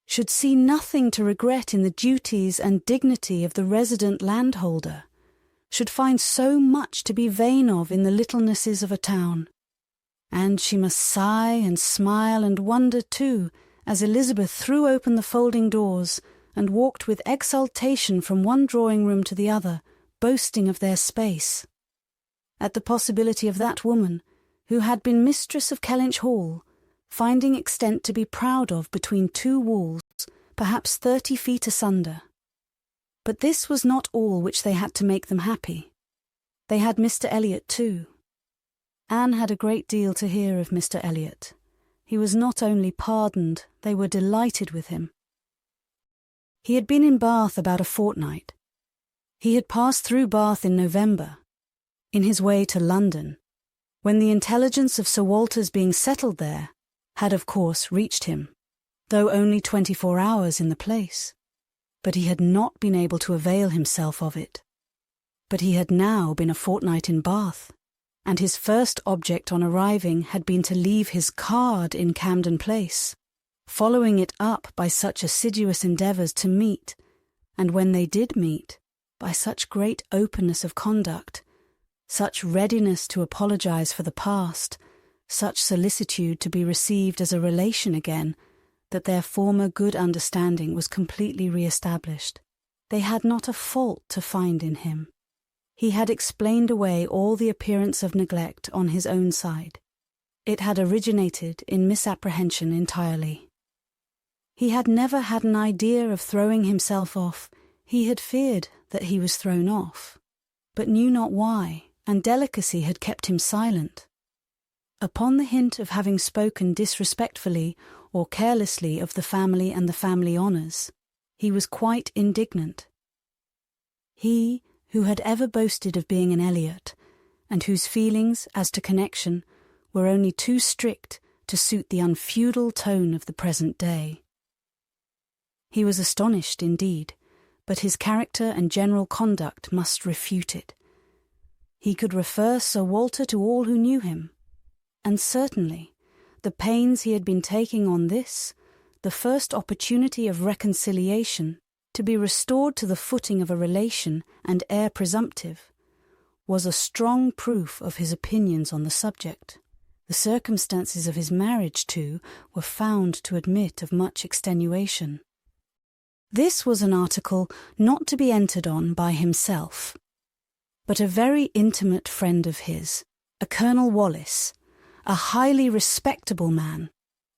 should see nothing to regret in the duties and dignity of the resident landholder, should find so much to be vain of in the littlenesses of a town. And she must sigh and smile and wonder too, as Elizabeth threw open the folding doors and walked with exultation from one drawing-room to the other, boasting of their space. At the possibility of that woman, who had been mistress of Kellynch Hall, finding extent to be proud of between two walls, perhaps 30 feet asunder. But this was not all which they had to make them happy. They had Mr. Elliot too. Anne had a great deal to hear of Mr. Elliot. He was not only pardoned, they were delighted with him. He had been in Bath about a fortnight. He had passed through Bath in November, in his way to London, when the intelligence of Sir Walter's being settled there had of course reached him, though only 24 hours in the place. But he had not been able to avail himself of it. But he had now been a fortnight in Bath, and his first object on arriving had been to leave his card in Camden Place, following it up by such assiduous endeavours to meet, and when they did meet, by such great openness of conduct, such readiness to apologise for the past, such solicitude to be received as a relation again, that their former good understanding was completely re-established. They had not a fault to find in him. He had explained away all the appearance of neglect on his own side. It had originated in misapprehension entirely. He had never had an idea of throwing himself off. He had feared that he was thrown off, but knew not why, and delicacy had kept him silent. Upon the hint of having spoken disrespectfully or carelessly of the family and the family honours, he was quite indignant. He, who had ever boasted of being an Elliot, and whose feelings as to connection were only too strict to suit the unfeudal tone of the present day. He was astonished indeed, but his character and general conduct must refute it. He could refer Sir Walter to all who knew him, and certainly the pains he had been taking on this, the first opportunity of reconciliation, to be restored to the footing of a relation and heir presumptive, was a strong proof of his opinions on the subject. The circumstances of his marriage, too, were found to admit of much extenuation. This was an article not to be entered on by himself, but a very intimate friend of his, a Colonel Wallis, a highly respectable man,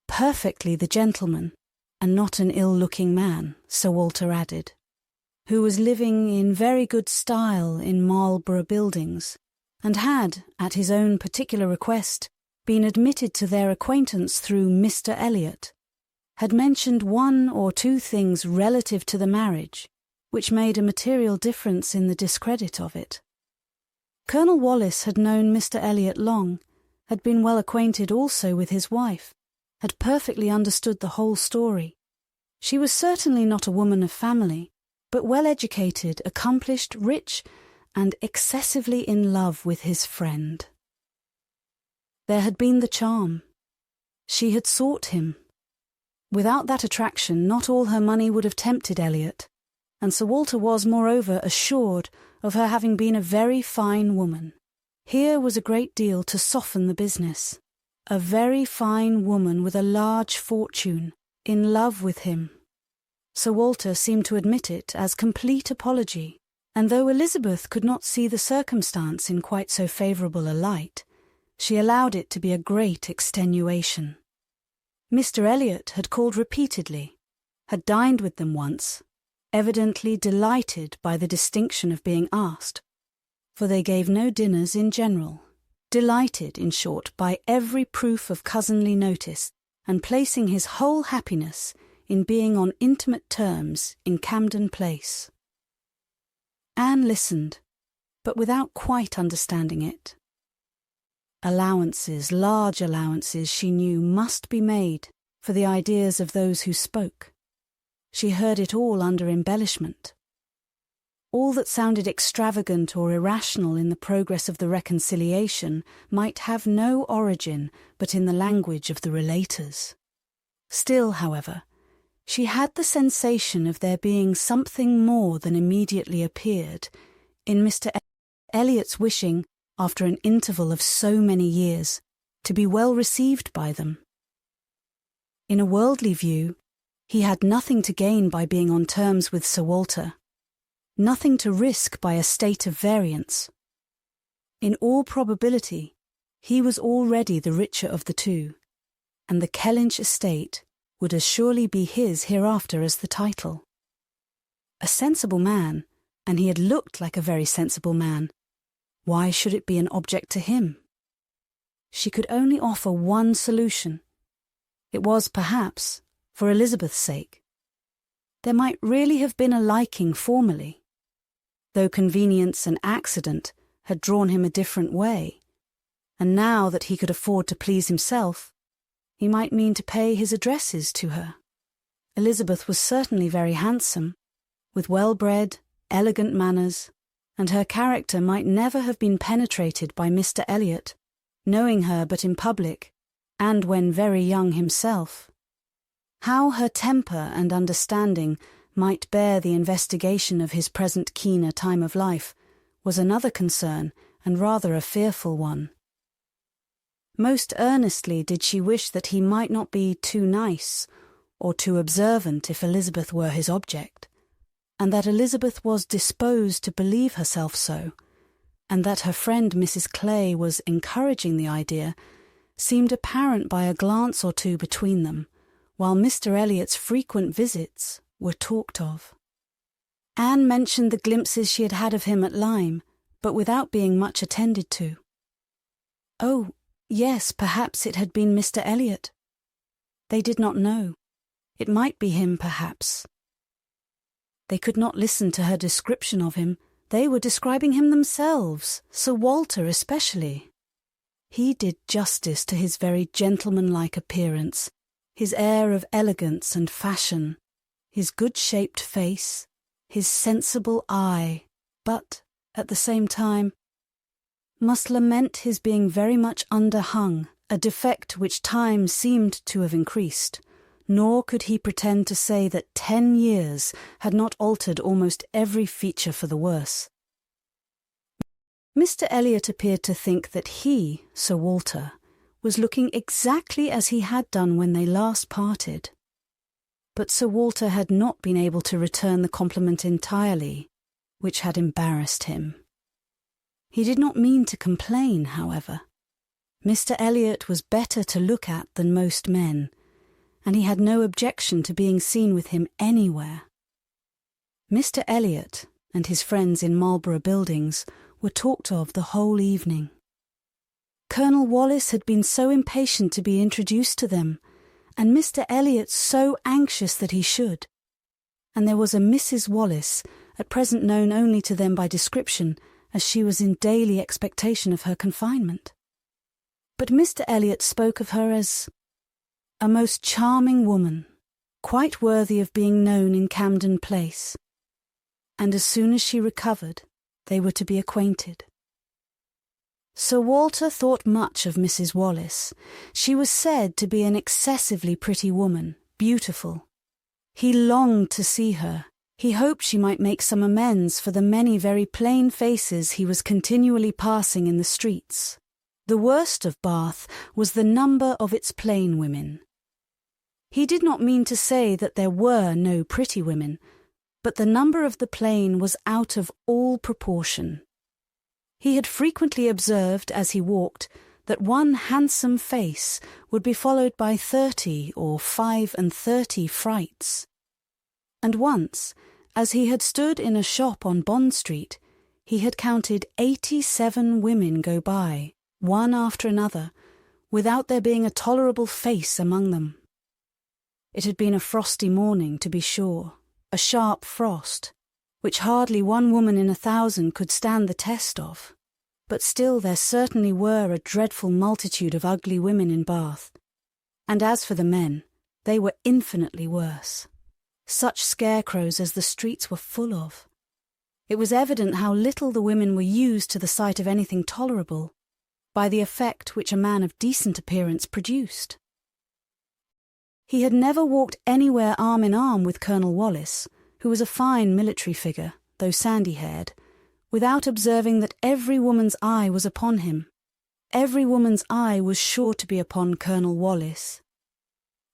perfectly the gentleman, and not an ill-looking man, Sir Walter added, who was living in very good style in Marlborough Buildings, and had, at his own particular request, been admitted to their acquaintance through Mr. Elliot, had mentioned one or two things relative to the marriage, which made a material difference in the discredit of it. Colonel Wallis had known Mr. Elliot long, had been well acquainted also with his wife, had perfectly understood the whole story. She was certainly not a woman of family, but well educated, accomplished, rich, and excessively in love with his friend. There had been the charm. She had sought him. Without that attraction, not all her money would have tempted Elliot, and Sir Walter was, moreover, assured of her having been a very fine woman. Here was a great deal to soften the business. A very fine woman with a large fortune, in love with him. Sir Walter seemed to admit it as complete apology, and though Elizabeth could not see the circumstance in quite so favourable a light, she allowed it to be a great extenuation. Mr. Elliot had called repeatedly, had dined with them once, evidently delighted by the distinction of being asked, for they gave no dinners in general. delighted, in short, by every proof of cousinly notice, and placing his whole happiness in being on intimate terms in Camden Place. Anne listened, but without quite understanding it. Allowances, large allowances, she knew, must be made for the ideas of those who spoke. She heard it all under embellishment. All that sounded extravagant or irrational in the progress of the reconciliation might have no origin but in the language of the relators. Still, however, she had the sensation of there being something more than immediately appeared in Mr. Elliot's wishing, after an interval of so many years, to be well received by them. In a worldly view, he had nothing to gain by being on terms with Sir Walter, nothing to risk by a state of variance. In all probability, he was already the richer of the two, and the Kellynch estate would as surely be his hereafter as the title. A sensible man, and he had looked like a very sensible man. Why should it be an object to him? She could only offer one solution. It was, perhaps, for Elizabeth's sake. There might really have been a liking formerly, though convenience and accident had drawn him a different way, and now that he could afford to please himself, he might mean to pay his addresses to her. Elizabeth was certainly very handsome, with well-bred, elegant manners, and her character might never have been penetrated by Mr. Elliot, knowing her but in public, and when very young himself. How her temper and understanding might bear the investigation of his present keener time of life was another concern, and rather a fearful one. Most earnestly did she wish that he might not be too nice or too observant if Elizabeth were his object, and that Elizabeth was disposed to believe herself so, and that her friend Mrs. Clay was encouraging the idea, seemed apparent by a glance or two between them, while Mr. Elliot's frequent visits were talked of. Anne mentioned the glimpses she had had of him at Lyme, but without being much attended to. Oh, yes, perhaps it had been Mr. Elliot. They did not know. It might be him, perhaps. They could not listen to her description of him. They were describing him themselves, Sir Walter especially. He did justice to his very gentlemanlike appearance, his air of elegance and fashion, his good-shaped face, his sensible eye, but, at the same time, must lament his being very much underhung, a defect which time seemed to have increased, nor could he pretend to say that 10 years had not altered almost every feature for the worse. Mr. Elliot appeared to think that he, Sir Walter, was looking exactly as he had done when they last parted. But Sir Walter had not been able to return the compliment entirely, which had embarrassed him. He did not mean to complain, however. Mr. Elliot was better to look at than most men, and he had no objection to being seen with him anywhere. Mr. Elliot and his friends in Marlborough Buildings were talked of the whole evening. Colonel Wallis had been so impatient to be introduced to them, and Mr. Elliot so anxious that he should. And there was a Mrs. Wallis, at present known only to them by description, as she was in daily expectation of her confinement. But Mr. Elliot spoke of her as a most charming woman, quite worthy of being known in Camden Place, and as soon as she recovered, they were to be acquainted. Sir Walter thought much of Mrs. Wallis. She was said to be an excessively pretty woman, beautiful. He longed to see her. He hoped she might make some amends for the many very plain faces he was continually passing in the streets. The worst of Bath was the number of its plain women. He did not mean to say that there were no pretty women, but the number of the plain was out of all proportion. He had frequently observed as he walked that one handsome face would be followed by 30 or 35 frights. And once, as he had stood in a shop on Bond Street, he had counted 87 women go by, one after another, without there being a tolerable face among them. It had been a frosty morning, to be sure, a sharp frost, which hardly one woman in 1,000 could stand the test of, but still there certainly were a dreadful multitude of ugly women in Bath, and as for the men, they were infinitely worse. Such scarecrows as the streets were full of. It was evident how little the women were used to the sight of anything tolerable, by the effect which a man of decent appearance produced. He had never walked anywhere arm in arm with Colonel Wallis, who was a fine military figure, though sandy-haired, without observing that every woman's eye was upon him. Every woman's eye was sure to be upon Colonel Wallis.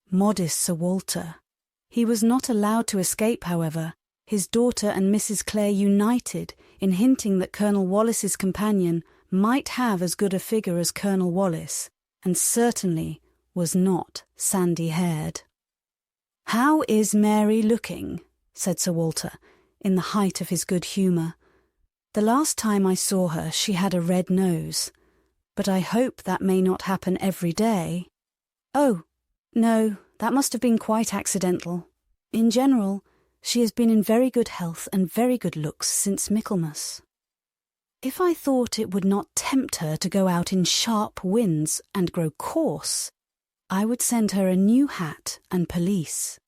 Modest Sir Walter. He was not allowed to escape, however, his daughter and Mrs. Clare united in hinting that Colonel Wallis's companion might have as good a figure as Colonel Wallis, and certainly was not sandy-haired. "How is Mary looking?" said Sir Walter, in the height of his good humour. "The last time I saw her she had a red nose, but I hope that may not happen every day." "Oh, no, that must have been quite accidental. In general, she has been in very good health and very good looks since Michaelmas. If I thought it would not tempt her to go out in sharp winds and grow coarse, I would send her a new hat and pelisse."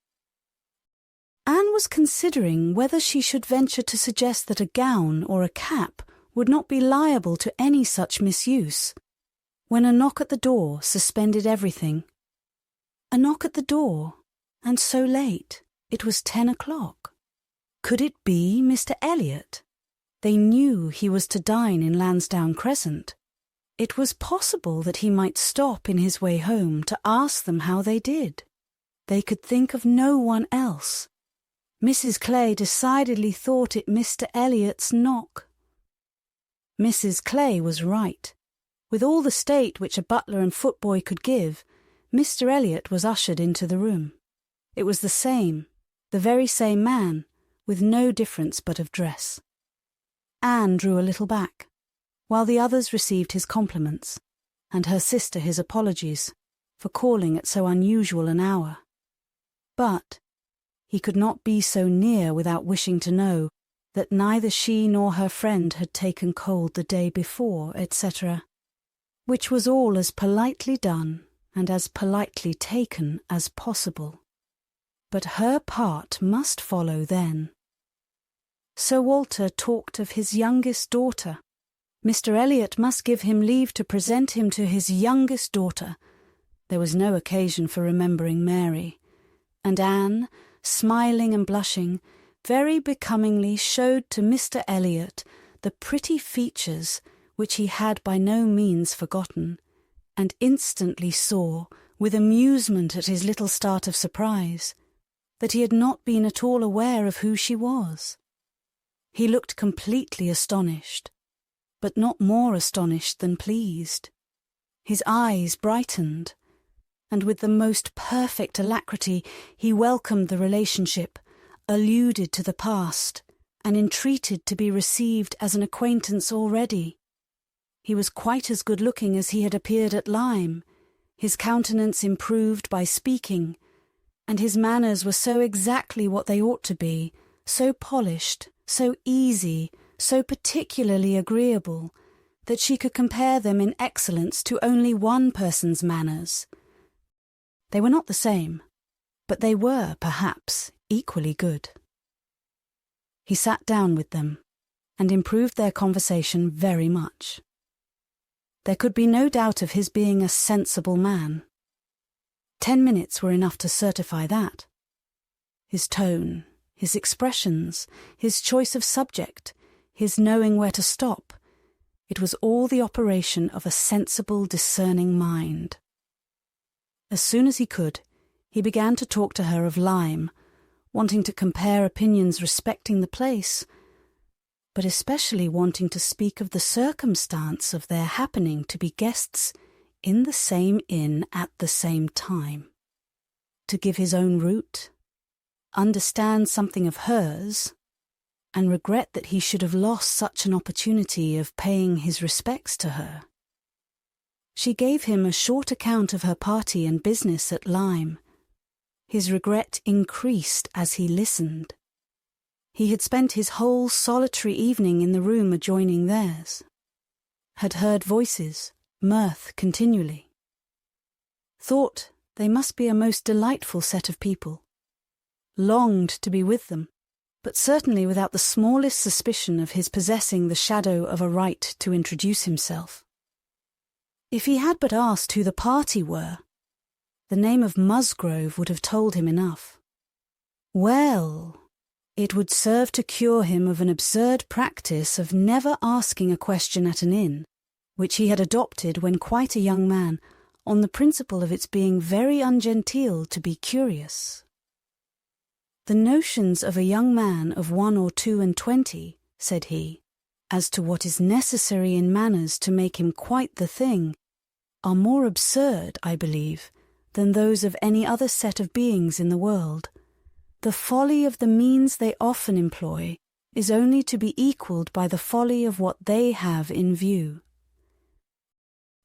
Anne was considering whether she should venture to suggest that a gown or a cap would not be liable to any such misuse, when a knock at the door suspended everything. A knock at the door, and so late. It was 10 o'clock. Could it be Mr. Elliot? They knew he was to dine in Lansdowne Crescent. It was possible that he might stop in his way home to ask them how they did. They could think of no one else. Mrs. Clay decidedly thought it Mr. Elliot's knock. Mrs. Clay was right. With all the state which a butler and footboy could give, Mr. Elliot was ushered into the room. It was the very same man, with no difference but of dress. Anne drew a little back, while the others received his compliments, and her sister his apologies, for calling at so unusual an hour. But he could not be so near without wishing to know that neither she nor her friend had taken cold the day before, etc., which was all as politely done and as politely taken as possible. But her part must follow then. Sir Walter talked of his youngest daughter. Mr. Elliot must give him leave to present him to his youngest daughter. There was no occasion for remembering Mary, and Anne, smiling and blushing, very becomingly showed to Mr. Elliot the pretty features which he had by no means forgotten, and instantly saw, with amusement at his little start of surprise, that he had not been at all aware of who she was. He looked completely astonished, but not more astonished than pleased. His eyes brightened, and with the most perfect alacrity he welcomed the relationship, alluded to the past, and entreated to be received as an acquaintance already. He was quite as good-looking as he had appeared at Lyme, his countenance improved by speaking, and his manners were so exactly what they ought to be, so polished, so easy, so particularly agreeable, that she could compare them in excellence to only one person's manners. They were not the same, but they were, perhaps, equally good. He sat down with them, and improved their conversation very much. There could be no doubt of his being a sensible man. 10 minutes were enough to certify that. His tone, his expressions, his choice of subject, his knowing where to stop, it was all the operation of a sensible, discerning mind. As soon as he could, he began to talk to her of Lyme, wanting to compare opinions respecting the place, but especially wanting to speak of the circumstance of their happening to be guests in the same inn at the same time, to give his own route, understand something of hers, and regret that he should have lost such an opportunity of paying his respects to her. She gave him a short account of her party and business at Lyme. His regret increased as he listened. He had spent his whole solitary evening in the room adjoining theirs, had heard voices, mirth continually, thought they must be a most delightful set of people, longed to be with them, but certainly without the smallest suspicion of his possessing the shadow of a right to introduce himself. If he had but asked who the party were, the name of Musgrove would have told him enough. Well, it would serve to cure him of an absurd practice of never asking a question at an inn, which he had adopted when quite a young man, on the principle of its being very ungenteel to be curious. The notions of a young man of 1 or 22, said he, as to what is necessary in manners to make him quite the thing, are more absurd, I believe, than those of any other set of beings in the world. The folly of the means they often employ is only to be equalled by the folly of what they have in view.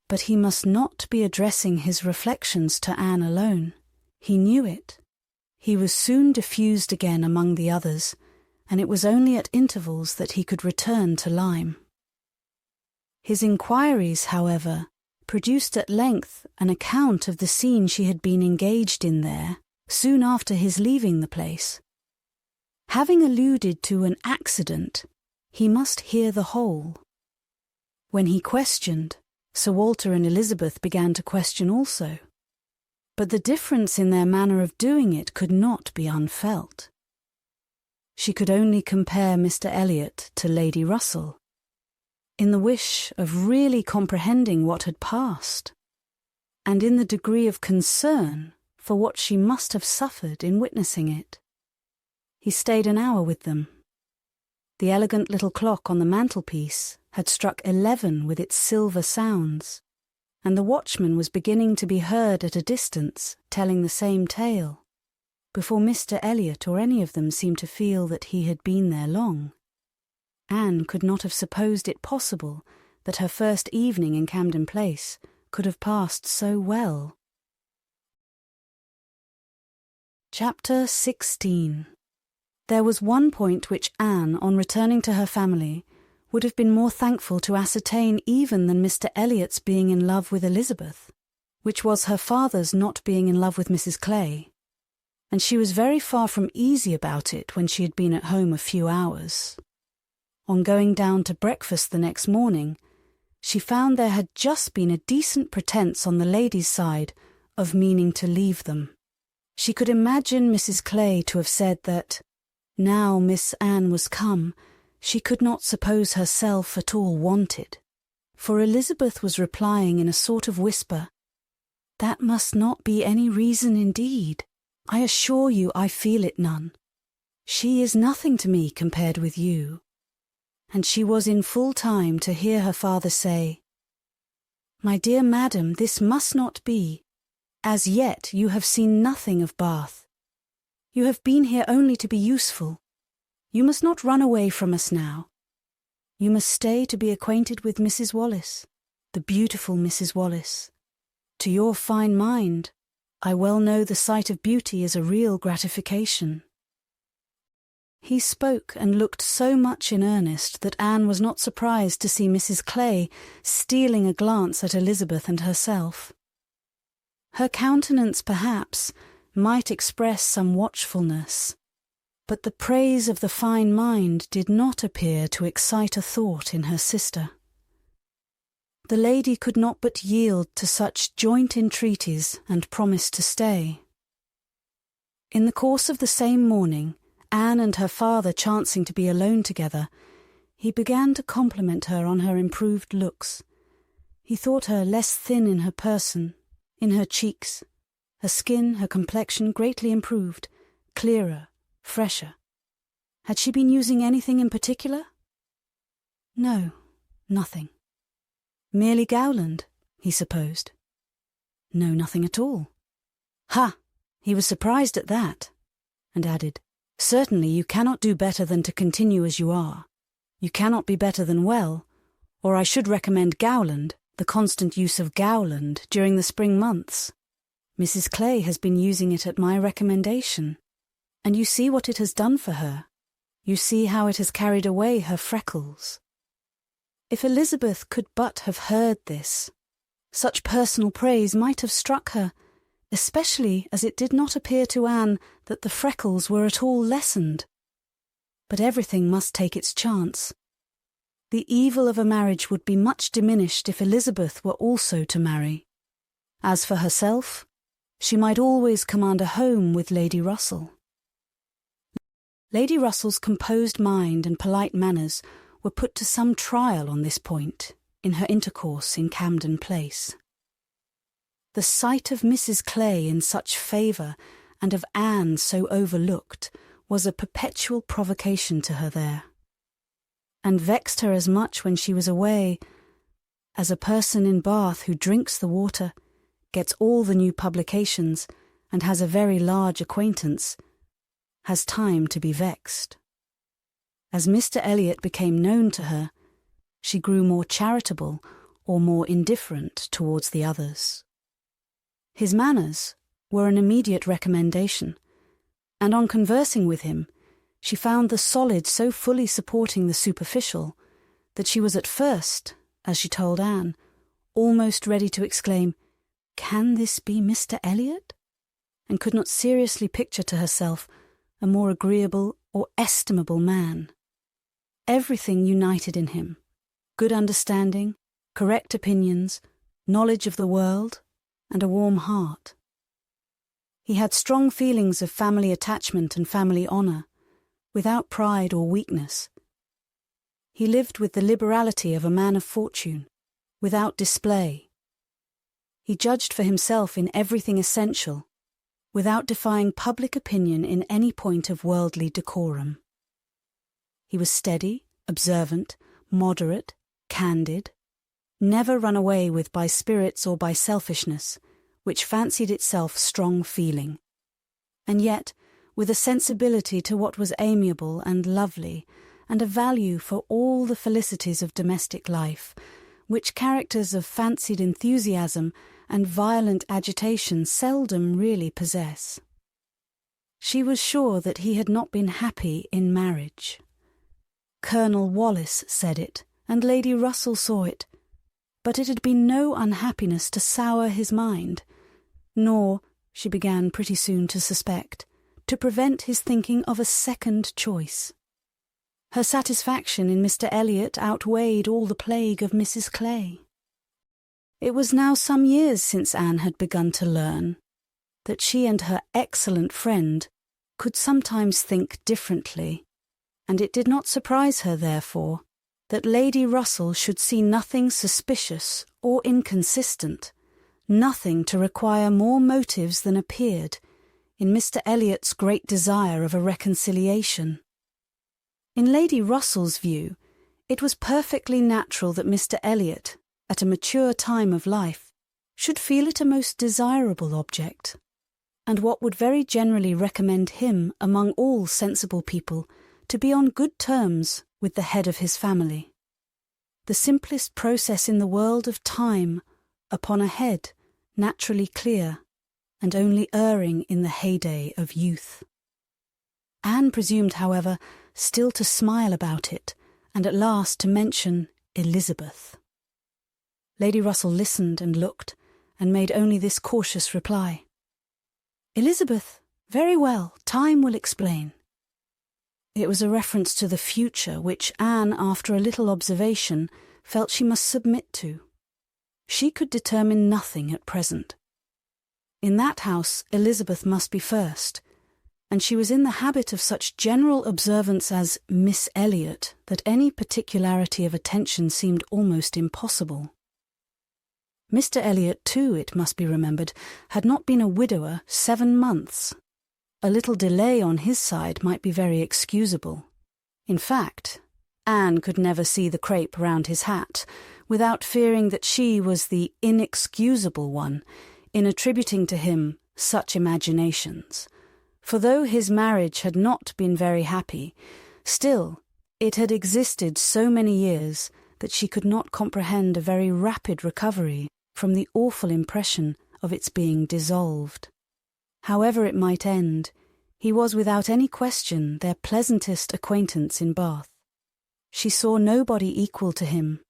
But he must not be addressing his reflections to Anne alone. He knew it. He was soon diffused again among the others, and it was only at intervals that he could return to Lyme. His inquiries, however, produced at length an account of the scene she had been engaged in there, soon after his leaving the place. Having alluded to an accident, he must hear the whole. When he questioned, Sir Walter and Elizabeth began to question also, but the difference in their manner of doing it could not be unfelt. She could only compare Mr. Elliot to Lady Russell, in the wish of really comprehending what had passed, and in the degree of concern for what she must have suffered in witnessing it. He stayed an hour with them. The elegant little clock on the mantelpiece had struck 11 with its silver sounds, and the watchman was beginning to be heard at a distance telling the same tale, before Mr. Elliot or any of them seemed to feel that he had been there long. Anne could not have supposed it possible that her first evening in Camden Place could have passed so well. Chapter 16. There was one point which Anne, on returning to her family, would have been more thankful to ascertain even than Mr. Elliot's being in love with Elizabeth, which was her father's not being in love with Mrs. Clay, and she was very far from easy about it when she had been at home a few hours. On going down to breakfast the next morning, she found there had just been a decent pretence on the ladies' side of meaning to leave them. She could imagine Mrs. Clay to have said that, now Miss Anne was come, she could not suppose herself at all wanted, for Elizabeth was replying in a sort of whisper, "That must not be any reason indeed. I assure you I feel it none. She is nothing to me compared with you." And she was in full time to hear her father say, "My dear madam, this must not be. As yet you have seen nothing of Bath. You have been here only to be useful. You must not run away from us now. You must stay to be acquainted with Mrs. Wallis, the beautiful Mrs. Wallis. To your fine mind, I well know the sight of beauty is a real gratification." He spoke and looked so much in earnest that Anne was not surprised to see Mrs. Clay stealing a glance at Elizabeth and herself. Her countenance, perhaps, might express some watchfulness, but the praise of the fine mind did not appear to excite a thought in her sister. The lady could not but yield to such joint entreaties and promised to stay. In the course of the same morning, Anne and her father chancing to be alone together, he began to compliment her on her improved looks. He thought her less thin in her person, in her cheeks, her skin, her complexion greatly improved, clearer, fresher. Had she been using anything in particular? No, nothing. Merely Gowland, he supposed. No, nothing at all. Ha! He was surprised at that, and added, "Certainly you cannot do better than to continue as you are. You cannot be better than well, or I should recommend Gowland, the constant use of Gowland during the spring months. Mrs. Clay has been using it at my recommendation, and you see what it has done for her. You see how it has carried away her freckles. If Elizabeth could but have heard this, such personal praise might have struck her, especially as it did not appear to Anne that the freckles were at all lessened. But everything must take its chance. The evil of a marriage would be much diminished if Elizabeth were also to marry. As for herself, she might always command a home with Lady Russell. Lady Russell's composed mind and polite manners were put to some trial on this point in her intercourse in Camden Place. The sight of Mrs. Clay in such favour and of Anne so overlooked was a perpetual provocation to her there, and vexed her as much when she was away as a person in Bath who drinks the water, gets all the new publications, and has a very large acquaintance, has time to be vexed. As Mr. Elliot became known to her, she grew more charitable or more indifferent towards the others. His manners were an immediate recommendation, and on conversing with him, she found the solid so fully supporting the superficial that she was at first, as she told Anne, almost ready to exclaim, "Can this be Mr. Elliot?" and could not seriously picture to herself a more agreeable or estimable man. Everything united in him: good understanding, correct opinions, knowledge of the world, and a warm heart. He had strong feelings of family attachment and family honour, without pride or weakness. He lived with the liberality of a man of fortune, without display. He judged for himself in everything essential, without defying public opinion in any point of worldly decorum. He was steady, observant, moderate, candid, never run away with by spirits or by selfishness, which fancied itself strong feeling, and yet with a sensibility to what was amiable and lovely, and a value for all the felicities of domestic life, which characters of fancied enthusiasm and violent agitation seldom really possess. She was sure that he had not been happy in marriage. Colonel Wallis said it, and Lady Russell saw it, but it had been no unhappiness to sour his mind, nor, she began pretty soon to suspect, to prevent his thinking of a second choice. Her satisfaction in Mr. Elliot outweighed all the plague of Mrs. Clay. It was now some years since Anne had begun to learn that she and her excellent friend could sometimes think differently, and it did not surprise her, therefore, that Lady Russell should see nothing suspicious or inconsistent, nothing to require more motives than appeared, in Mr. Elliot's great desire of a reconciliation. In Lady Russell's view, it was perfectly natural that Mr. Elliot, at a mature time of life, should feel it a most desirable object, and what would very generally recommend him among all sensible people to be on good terms with the head of his family. The simplest process in the world of time upon a head naturally clear, and only erring in the heyday of youth. Anne presumed, however, still to smile about it, and at last to mention Elizabeth. Lady Russell listened and looked, and made only this cautious reply: "Elizabeth, very well, time will explain." It was a reference to the future which Anne, after a little observation, felt she must submit to. She could determine nothing at present. In that house Elizabeth must be first, and she was in the habit of such general observance as Miss Elliot that any particularity of attention seemed almost impossible. Mr. Elliot, too, it must be remembered, had not been a widower 7 months. A little delay on his side might be very excusable. In fact, Anne could never see the crape round his hat without fearing that she was the inexcusable one in attributing to him such imaginations. For though his marriage had not been very happy, still it had existed so many years that she could not comprehend a very rapid recovery from the awful impression of its being dissolved. However it might end, he was without any question their pleasantest acquaintance in Bath. She saw nobody equal to him,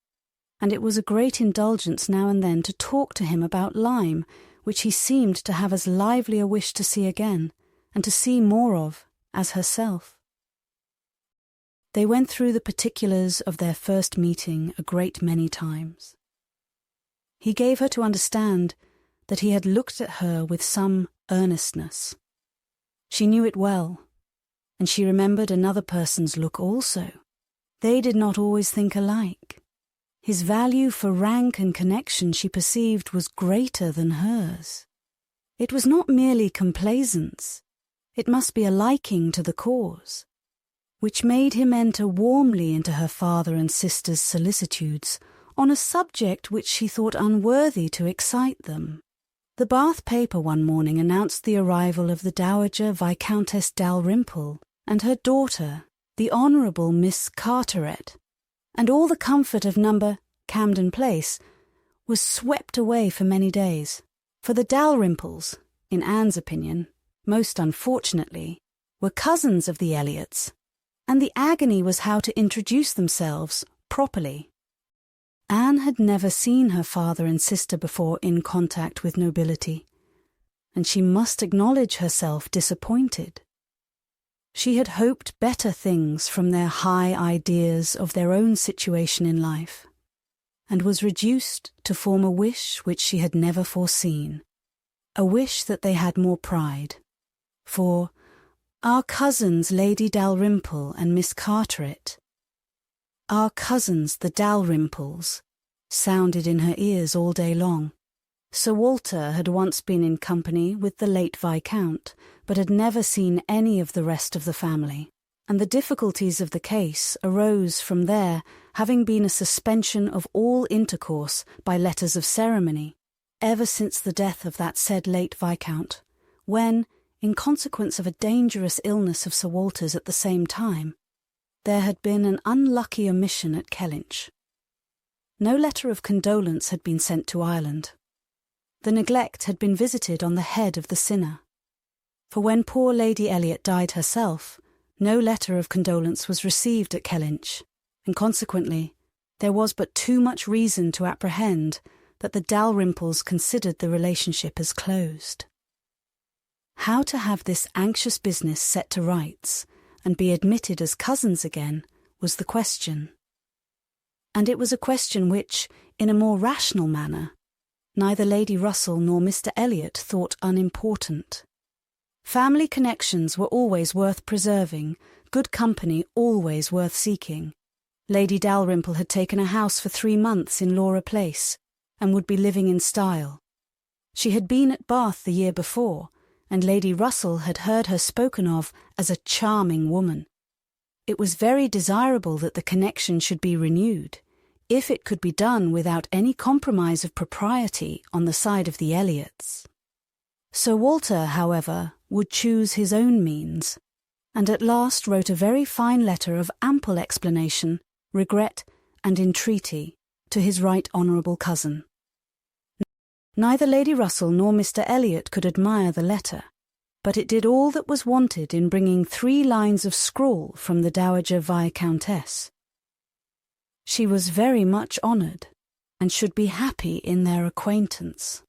and it was a great indulgence now and then to talk to him about Lyme, which he seemed to have as lively a wish to see again, and to see more of, as herself. They went through the particulars of their first meeting a great many times. He gave her to understand that he had looked at her with some earnestness. She knew it well, and she remembered another person's look also. They did not always think alike. His value for rank and connection, she perceived, was greater than hers. It was not merely complaisance, it must be a liking to the cause, which made him enter warmly into her father and sister's solicitudes on a subject which she thought unworthy to excite them. The Bath paper one morning announced the arrival of the Dowager Viscountess Dalrymple and her daughter, the Honourable Miss Carteret, and all the comfort of No. Camden Place was swept away for many days, for the Dalrymples, in Anne's opinion, most unfortunately, were cousins of the Elliots, and the agony was how to introduce themselves properly. Anne had never seen her father and sister before in contact with nobility, and she must acknowledge herself disappointed. She had hoped better things from their high ideas of their own situation in life, and was reduced to form a wish which she had never foreseen, a wish that they had more pride. For our cousins Lady Dalrymple and Miss Carteret, our cousins the Dalrymples, sounded in her ears all day long. Sir Walter had once been in company with the late Viscount, but had never seen any of the rest of the family, and the difficulties of the case arose from there having been a suspension of all intercourse by letters of ceremony, ever since the death of that said late Viscount, when, in consequence of a dangerous illness of Sir Walter's at the same time, there had been an unlucky omission at Kellynch. No letter of condolence had been sent to Ireland. The neglect had been visited on the head of the sinner. For when poor Lady Elliot died herself, no letter of condolence was received at Kellynch, and consequently there was but too much reason to apprehend that the Dalrymples considered the relationship as closed. How to have this anxious business set to rights and be admitted as cousins again was the question. And it was a question which, in a more rational manner, neither Lady Russell nor Mr. Elliot thought unimportant. Family connections were always worth preserving, good company always worth seeking. Lady Dalrymple had taken a house for 3 months in Laura Place, and would be living in style. She had been at Bath the year before, and Lady Russell had heard her spoken of as a charming woman. It was very desirable that the connection should be renewed, if it could be done without any compromise of propriety on the side of the Elliots. Sir Walter, however, would choose his own means, and at last wrote a very fine letter of ample explanation, regret, and entreaty to his right honourable cousin. Neither Lady Russell nor Mr. Elliot could admire the letter, but it did all that was wanted in bringing 3 lines of scrawl from the Dowager Viscountess. She was very much honoured, and should be happy in their acquaintance.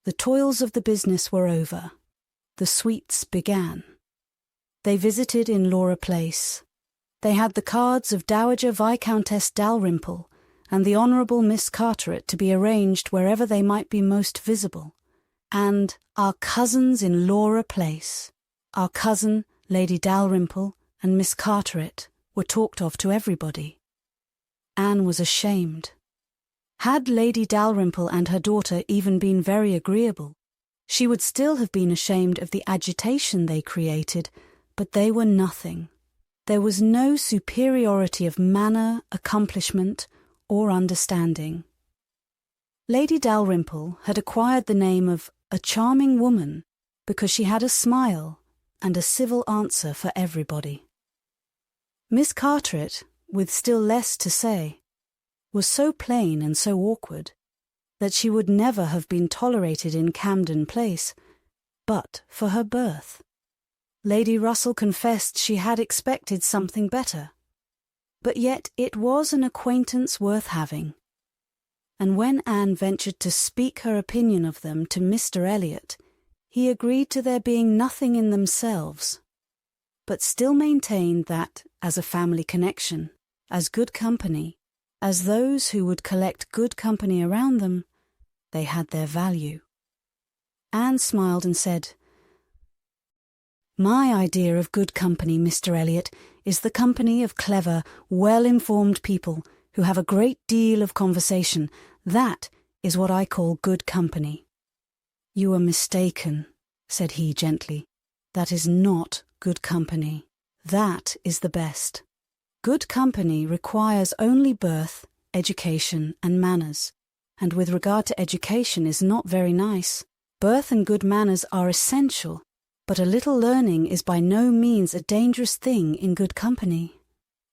The toils of the business were over. The sweets began. They visited in Laura Place. They had the cards of Dowager Viscountess Dalrymple and the Honourable Miss Carteret to be arranged wherever they might be most visible, and our cousins in Laura Place, our cousin Lady Dalrymple and Miss Carteret were talked of to everybody. Anne was ashamed. Had Lady Dalrymple and her daughter even been very agreeable, she would still have been ashamed of the agitation they created, but they were nothing. There was no superiority of manner, accomplishment, or understanding. Lady Dalrymple had acquired the name of a charming woman because she had a smile and a civil answer for everybody. Miss Carteret, with still less to say, was so plain and so awkward that she would never have been tolerated in Camden Place but for her birth. Lady Russell confessed she had expected something better, but yet it was an acquaintance worth having. And when Anne ventured to speak her opinion of them to Mr. Elliot, he agreed to their being nothing in themselves, but still maintained that, as a family connection, as good company, as those who would collect good company around them, they had their value. Anne smiled and said, "My idea of good company, Mr. Elliot, is the company of clever, well-informed people who have a great deal of conversation. That is what I call good company." "You are mistaken," said he gently. "That is not good company. That is the best. Good company requires only birth, education, and manners, and with regard to education is not very nice. Birth and good manners are essential, but a little learning is by no means a dangerous thing in good company.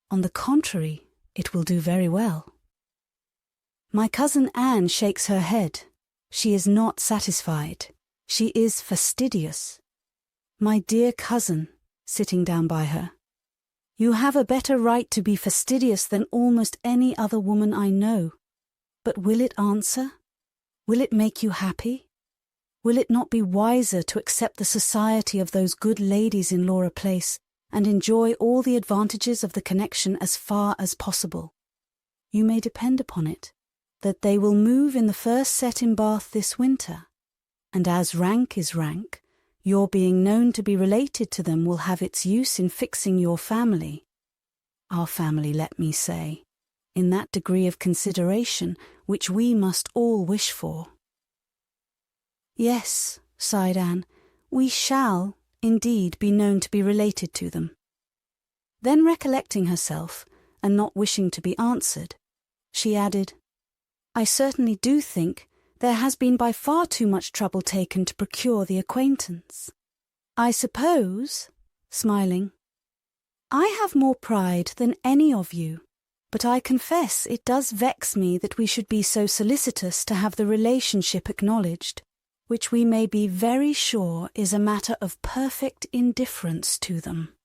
On the contrary, it will do very well." My cousin Anne shakes her head. She is not satisfied. She is fastidious. "My dear cousin," sitting down by her, "you have a better right to be fastidious than almost any other woman I know. But will it answer? Will it make you happy? Will it not be wiser to accept the society of those good ladies in Laura Place and enjoy all the advantages of the connection as far as possible? You may depend upon it that they will move in the first set in Bath this winter, and as rank is rank, your being known to be related to them will have its use in fixing your family, our family, let me say, in that degree of consideration which we must all wish for." "Yes," sighed Anne, "we shall, indeed, be known to be related to them." Then recollecting herself, and not wishing to be answered, she added, "I certainly do think there has been by far too much trouble taken to procure the acquaintance. I suppose," smiling, "I have more pride than any of you, but I confess it does vex me that we should be so solicitous to have the relationship acknowledged, which we may be very sure is a matter of perfect indifference to them."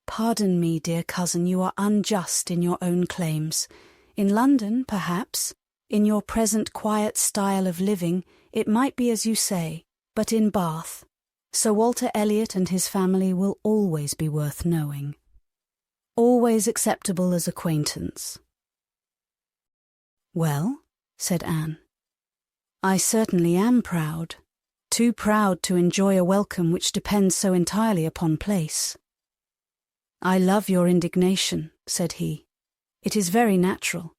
"Pardon me, dear cousin, you are unjust in your own claims. In London, perhaps, in your present quiet style of living, it might be as you say, but in Bath, Sir Walter Elliot and his family will always be worth knowing. Always acceptable as acquaintance." "Well," said Anne, "I certainly am proud, too proud to enjoy a welcome which depends so entirely upon place." "I love your indignation," said he. "It is very natural.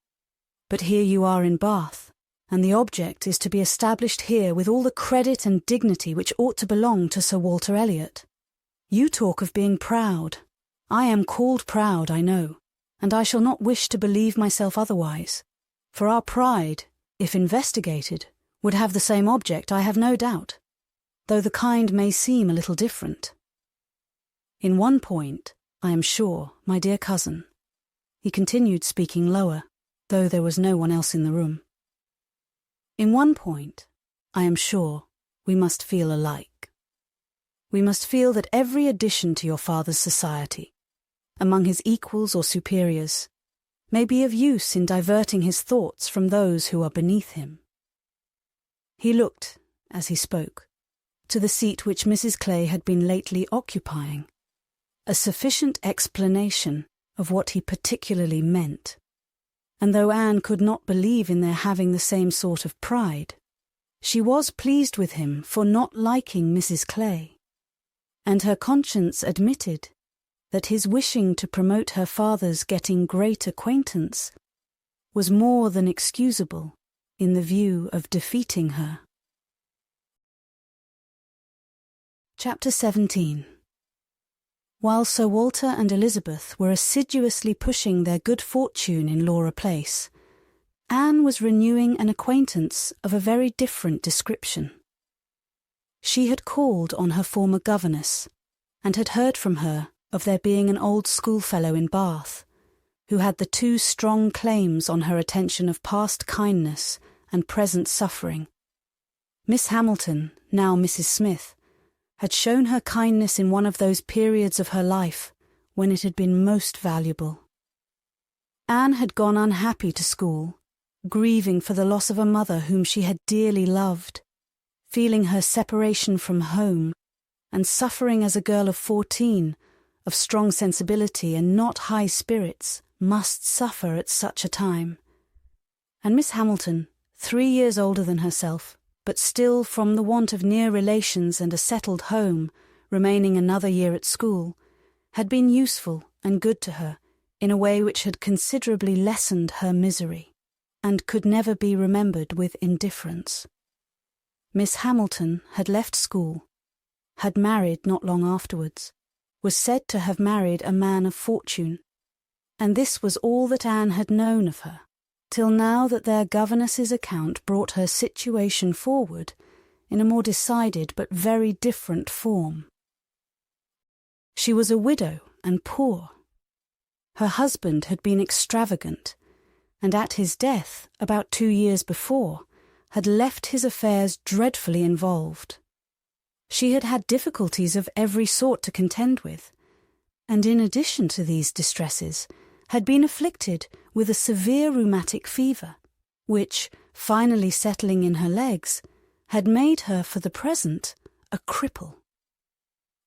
But here you are in Bath, and the object is to be established here with all the credit and dignity which ought to belong to Sir Walter Elliot. You talk of being proud. I am called proud, I know, and I shall not wish to believe myself otherwise, for our pride, if investigated, would have the same object, I have no doubt, though the kind may seem a little different. In one point, I am sure, my dear cousin," he continued, speaking lower, though there was no one else in the room, "in one point, I am sure, we must feel alike. We must feel that every addition to your father's society, among his equals or superiors, may be of use in diverting his thoughts from those who are beneath him." He looked, as he spoke, to the seat which Mrs. Clay had been lately occupying, a sufficient explanation of what he particularly meant. And though Anne could not believe in their having the same sort of pride, she was pleased with him for not liking Mrs. Clay, and her conscience admitted that his wishing to promote her father's getting great acquaintance was more than excusable in the view of defeating her. Chapter 17. While Sir Walter and Elizabeth were assiduously pushing their good fortune in Laura Place, Anne was renewing an acquaintance of a very different description. She had called on her former governess, and had heard from her of there being an old schoolfellow in Bath, who had the two strong claims on her attention of past kindness and present suffering. Miss Hamilton, now Mrs. Smith, had shown her kindness in one of those periods of her life when it had been most valuable. Anne had gone unhappy to school, grieving for the loss of a mother whom she had dearly loved, feeling her separation from home, and suffering as a girl of 14, of strong sensibility and not high spirits, must suffer at such a time. And Miss Hamilton, 3 years older than herself, but still from the want of near relations and a settled home, remaining another year at school, had been useful and good to her in a way which had considerably lessened her misery, and could never be remembered with indifference. Miss Hamilton had left school, had married not long afterwards, was said to have married a man of fortune, and this was all that Anne had known of her, till now that their governess's account brought her situation forward in a more decided but very different form. She was a widow and poor. Her husband had been extravagant, and at his death, about 2 years before, had left his affairs dreadfully involved. She had had difficulties of every sort to contend with, and in addition to these distresses, had been afflicted with a severe rheumatic fever, which, finally settling in her legs, had made her for the present a cripple.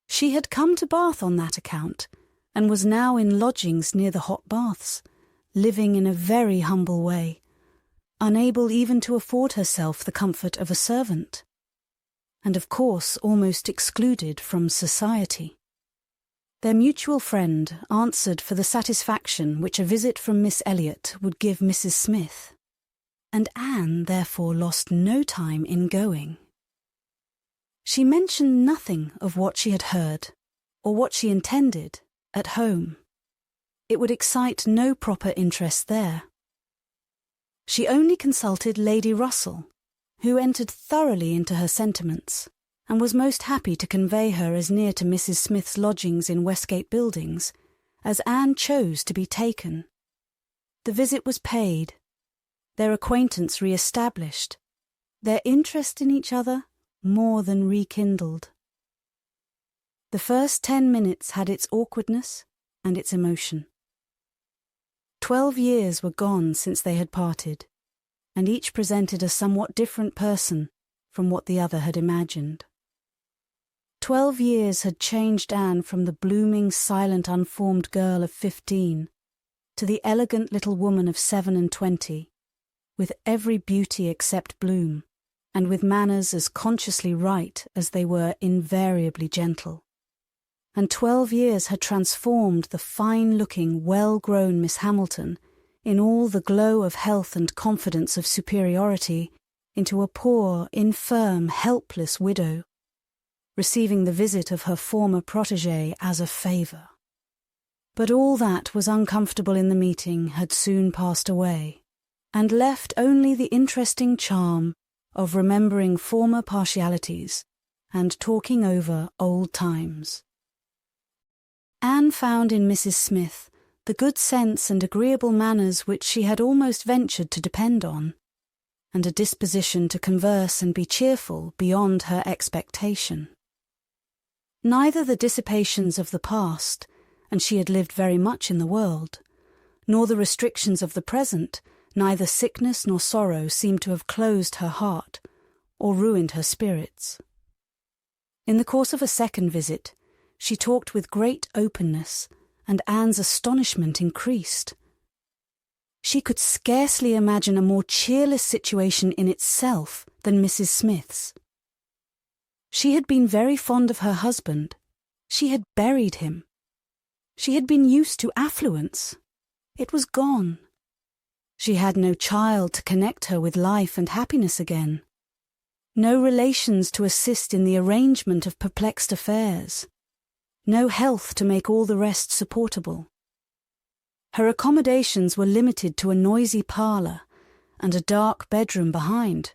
She had come to Bath on that account, and was now in lodgings near the hot baths, living in a very humble way, unable even to afford herself the comfort of a servant, and of course almost excluded from society. Their mutual friend answered for the satisfaction which a visit from Miss Elliot would give Mrs. Smith, and Anne therefore lost no time in going. She mentioned nothing of what she had heard, or what she intended, at home. It would excite no proper interest there. She only consulted Lady Russell, who entered thoroughly into her sentiments, and was most happy to convey her as near to Mrs. Smith's lodgings in Westgate Buildings as Anne chose to be taken. The visit was paid, their acquaintance re-established, their interest in each other more than rekindled. The first 10 minutes had its awkwardness and its emotion. 12 years were gone since they had parted, and each presented a somewhat different person from what the other had imagined. 12 years had changed Anne from the blooming, silent, unformed girl of 15 to the elegant little woman of 27, with every beauty except bloom, and with manners as consciously right as they were invariably gentle. And 12 years had transformed the fine-looking, well-grown Miss Hamilton in all the glow of health and confidence of superiority into a poor, infirm, helpless widow, receiving the visit of her former protégé as a favour. But all that was uncomfortable in the meeting had soon passed away, and left only the interesting charm of remembering former partialities and talking over old times. Anne found in Mrs. Smith the good sense and agreeable manners which she had almost ventured to depend on, and a disposition to converse and be cheerful beyond her expectation. Neither the dissipations of the past, and she had lived very much in the world, nor the restrictions of the present, neither sickness nor sorrow seemed to have closed her heart or ruined her spirits. In the course of a second visit, she talked with great openness, and Anne's astonishment increased. She could scarcely imagine a more cheerless situation in itself than Mrs. Smith's. She had been very fond of her husband. She had buried him. She had been used to affluence. It was gone. She had no child to connect her with life and happiness again. No relations to assist in the arrangement of perplexed affairs. No health to make all the rest supportable. Her accommodations were limited to a noisy parlour and a dark bedroom behind,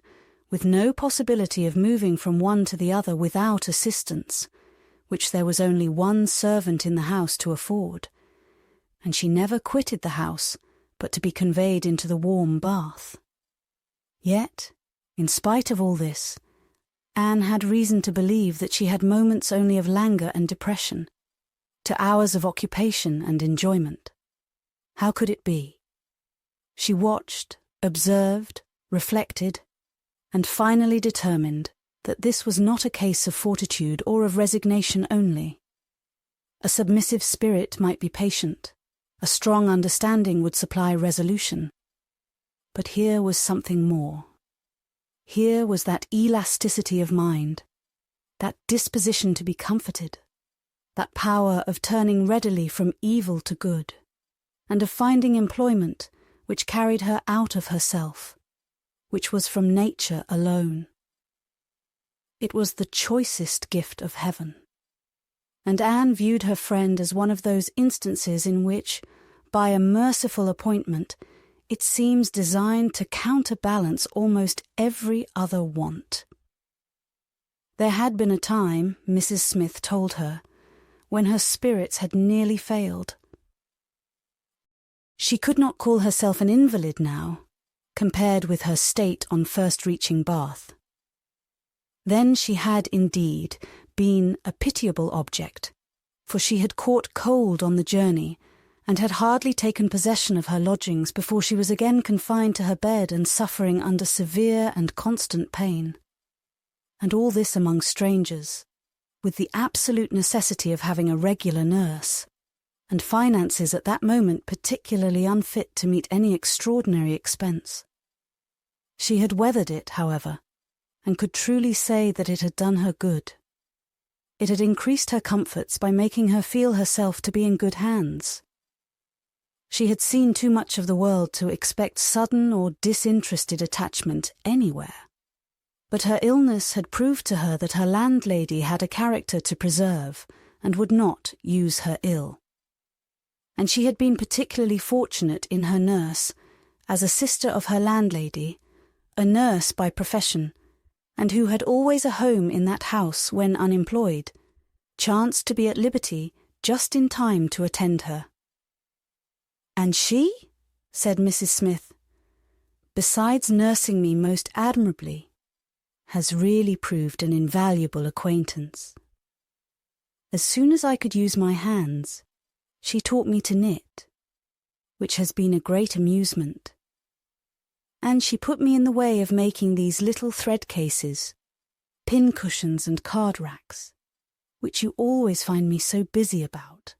with no possibility of moving from one to the other without assistance, which there was only one servant in the house to afford, and she never quitted the house but to be conveyed into the warm bath. Yet, in spite of all this, Anne had reason to believe that she had moments only of languor and depression, to hours of occupation and enjoyment. How could it be? She watched, observed, reflected, and finally determined that this was not a case of fortitude or of resignation only. A submissive spirit might be patient, a strong understanding would supply resolution. But here was something more. Here was that elasticity of mind, that disposition to be comforted, that power of turning readily from evil to good, and of finding employment which carried her out of herself, which was from nature alone. It was the choicest gift of heaven. And Anne viewed her friend as one of those instances in which, by a merciful appointment, it seems designed to counterbalance almost every other want. There had been a time, Mrs. Smith told her, when her spirits had nearly failed. She could not call herself an invalid now, compared with her state on first reaching Bath. Then she had indeed been a pitiable object, for she had caught cold on the journey and had hardly taken possession of her lodgings before she was again confined to her bed and suffering under severe and constant pain. And all this among strangers, with the absolute necessity of having a regular nurse, and finances at that moment particularly unfit to meet any extraordinary expense. She had weathered it, however, and could truly say that it had done her good. It had increased her comforts by making her feel herself to be in good hands. She had seen too much of the world to expect sudden or disinterested attachment anywhere. But her illness had proved to her that her landlady had a character to preserve and would not use her ill. And she had been particularly fortunate in her nurse, as a sister of her landlady, a nurse by profession, and who had always a home in that house when unemployed, chanced to be at liberty just in time to attend her. "And she," said Mrs. Smith, "besides nursing me most admirably, has really proved an invaluable acquaintance. As soon as I could use my hands, she taught me to knit, which has been a great amusement. And she put me in the way of making these little thread cases, pin cushions and card racks, which you always find me so busy about,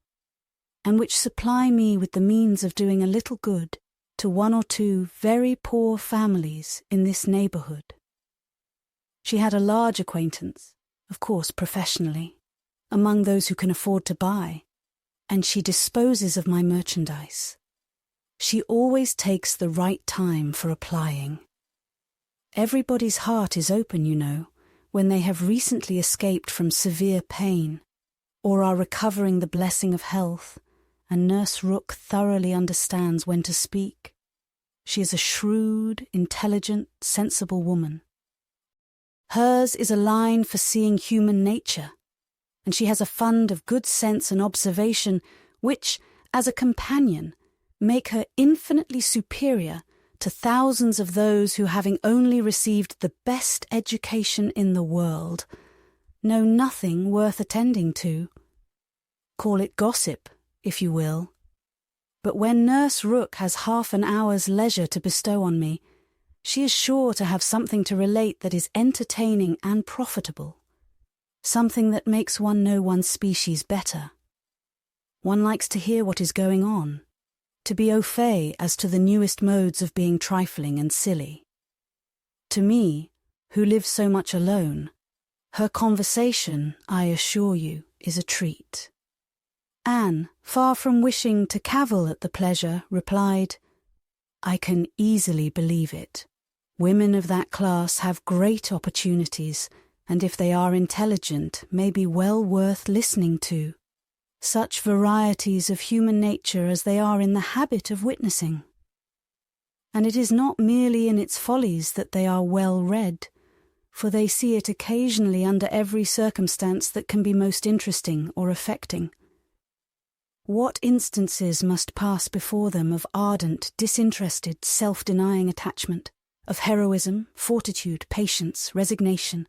and which supply me with the means of doing a little good to one or two very poor families in this neighbourhood." She had a large acquaintance, of course professionally, among those who can afford to buy, and she disposes of my merchandise. She always takes the right time for applying. Everybody's heart is open, you know, when they have recently escaped from severe pain, or are recovering the blessing of health, and Nurse Rooke thoroughly understands when to speak. She is a shrewd, intelligent, sensible woman. Hers is a line for seeing human nature, and she has a fund of good sense and observation which, as a companion, make her infinitely superior to thousands of those who, having only received the best education in the world, know nothing worth attending to. Call it gossip, if you will. But when Nurse Rooke has half an hour's leisure to bestow on me, she is sure to have something to relate that is entertaining and profitable, something that makes one know one's species better. One likes to hear what is going on, to be au fait as to the newest modes of being trifling and silly. To me, who live so much alone, her conversation, I assure you, is a treat. Anne, far from wishing to cavil at the pleasure, replied, "I can easily believe it. Women of that class have great opportunities, and if they are intelligent, may be well worth listening to. Such varieties of human nature as they are in the habit of witnessing. And it is not merely in its follies that they are well read, for they see it occasionally under every circumstance that can be most interesting or affecting. What instances must pass before them of ardent, disinterested, self-denying attachment, of heroism, fortitude, patience, resignation,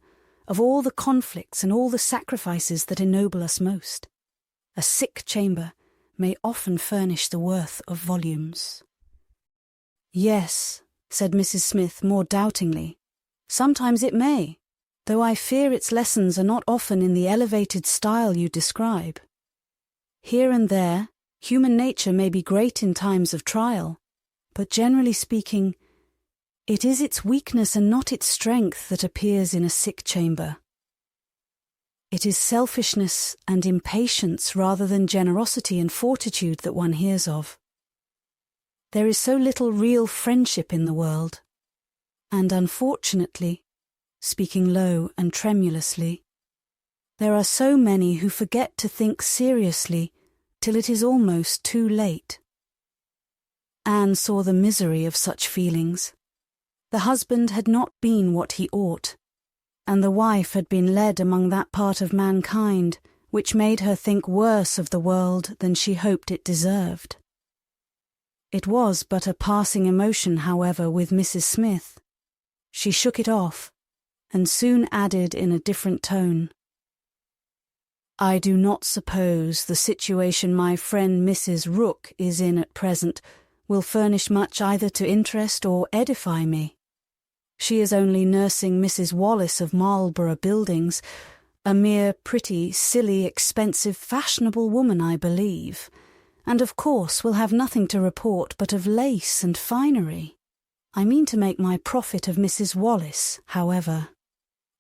of all the conflicts and all the sacrifices that ennoble us most. A sick chamber may often furnish the worth of volumes. "Yes," said Mrs. Smith more doubtingly, "sometimes it may, though I fear its lessons are not often in the elevated style you describe. Here and there, human nature may be great in times of trial, but generally speaking, it is its weakness and not its strength that appears in a sick chamber. It is selfishness and impatience rather than generosity and fortitude that one hears of. There is so little real friendship in the world, and unfortunately, speaking low and tremulously, there are so many who forget to think seriously till it is almost too late." Anne saw the misery of such feelings. The husband had not been what he ought, and the wife had been led among that part of mankind which made her think worse of the world than she hoped it deserved. It was but a passing emotion, however, with Mrs. Smith. She shook it off, and soon added in a different tone, "I do not suppose the situation my friend Mrs. Rook is in at present will furnish much either to interest or edify me. She is only nursing Mrs. Wallace of Marlborough Buildings, a mere pretty, silly, expensive, fashionable woman, I believe, and of course will have nothing to report but of lace and finery. I mean to make my profit of Mrs. Wallace, however.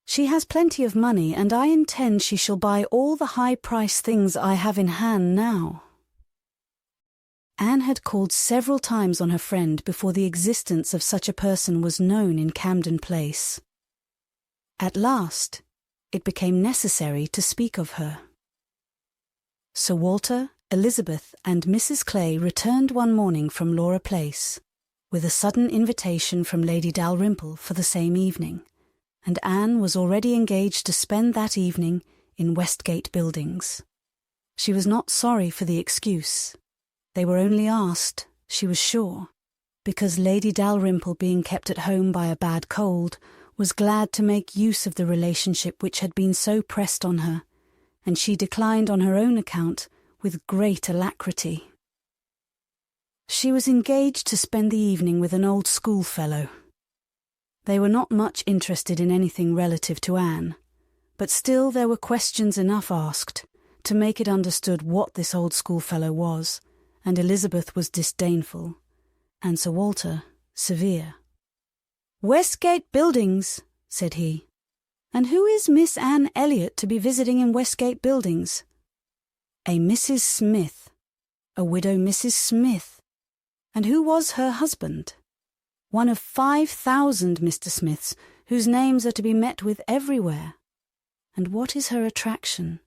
She has plenty of money, and I intend she shall buy all the high-priced things I have in hand now." Anne had called several times on her friend before the existence of such a person was known in Camden Place. At last, it became necessary to speak of her. Sir Walter, Elizabeth, and Mrs. Clay returned one morning from Laura Place, with a sudden invitation from Lady Dalrymple for the same evening, and Anne was already engaged to spend that evening in Westgate Buildings. She was not sorry for the excuse. They were only asked, she was sure, because Lady Dalrymple, being kept at home by a bad cold, was glad to make use of the relationship which had been so pressed on her, and she declined on her own account with great alacrity. She was engaged to spend the evening with an old schoolfellow. They were not much interested in anything relative to Anne, but still there were questions enough asked to make it understood what this old schoolfellow was, and Elizabeth was disdainful, and Sir Walter severe. "Westgate Buildings," said he. "And who is Miss Anne Elliot to be visiting in Westgate Buildings?" "A Mrs. Smith, a widow Mrs. Smith. And who was her husband? One of 5,000 Mr. Smiths, whose names are to be met with everywhere. And what is her attraction?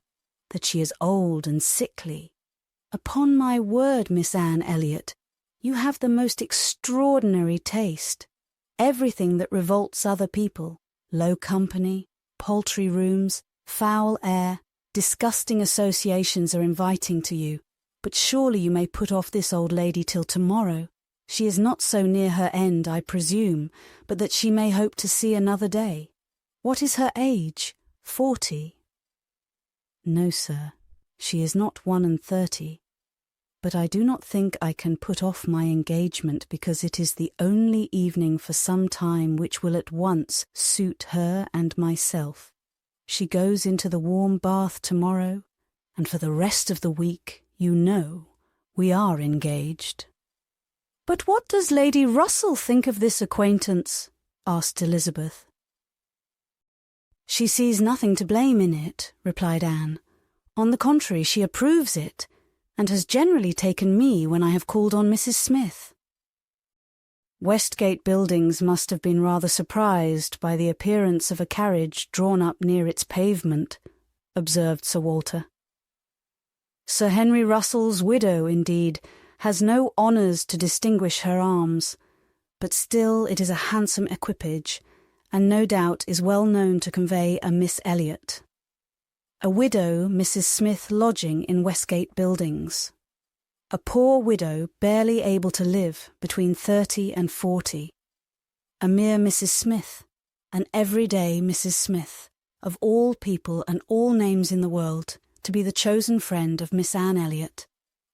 That she is old and sickly. Upon my word, Miss Anne Elliot, you have the most extraordinary taste. Everything that revolts other people, low company, poultry rooms, foul air, disgusting associations are inviting to you. But surely you may put off this old lady till tomorrow. She is not so near her end, I presume, but that she may hope to see another day. What is her age? 40? No, sir, she is not 31. But I do not think I can put off my engagement because it is the only evening for some time which will at once suit her and myself. She goes into the warm bath tomorrow, and for the rest of the week, you know, we are engaged." "But what does Lady Russell think of this acquaintance?" asked Elizabeth. "She sees nothing to blame in it," replied Anne. "On the contrary, she approves it, and has generally taken me when I have called on Mrs. Smith." Westgate Buildings must have been rather surprised by the appearance of a carriage drawn up near its pavement, observed Sir Walter. Sir Henry Russell's widow, indeed, has no honours to distinguish her arms, but still it is a handsome equipage, and no doubt is well known to convey a Miss Elliot. A widow, Mrs. Smith, lodging in Westgate Buildings. a poor widow barely able to live between 30 and 40, a mere Mrs. Smith, an everyday Mrs. Smith, of all people and all names in the world, to be the chosen friend of Miss Anne Elliot,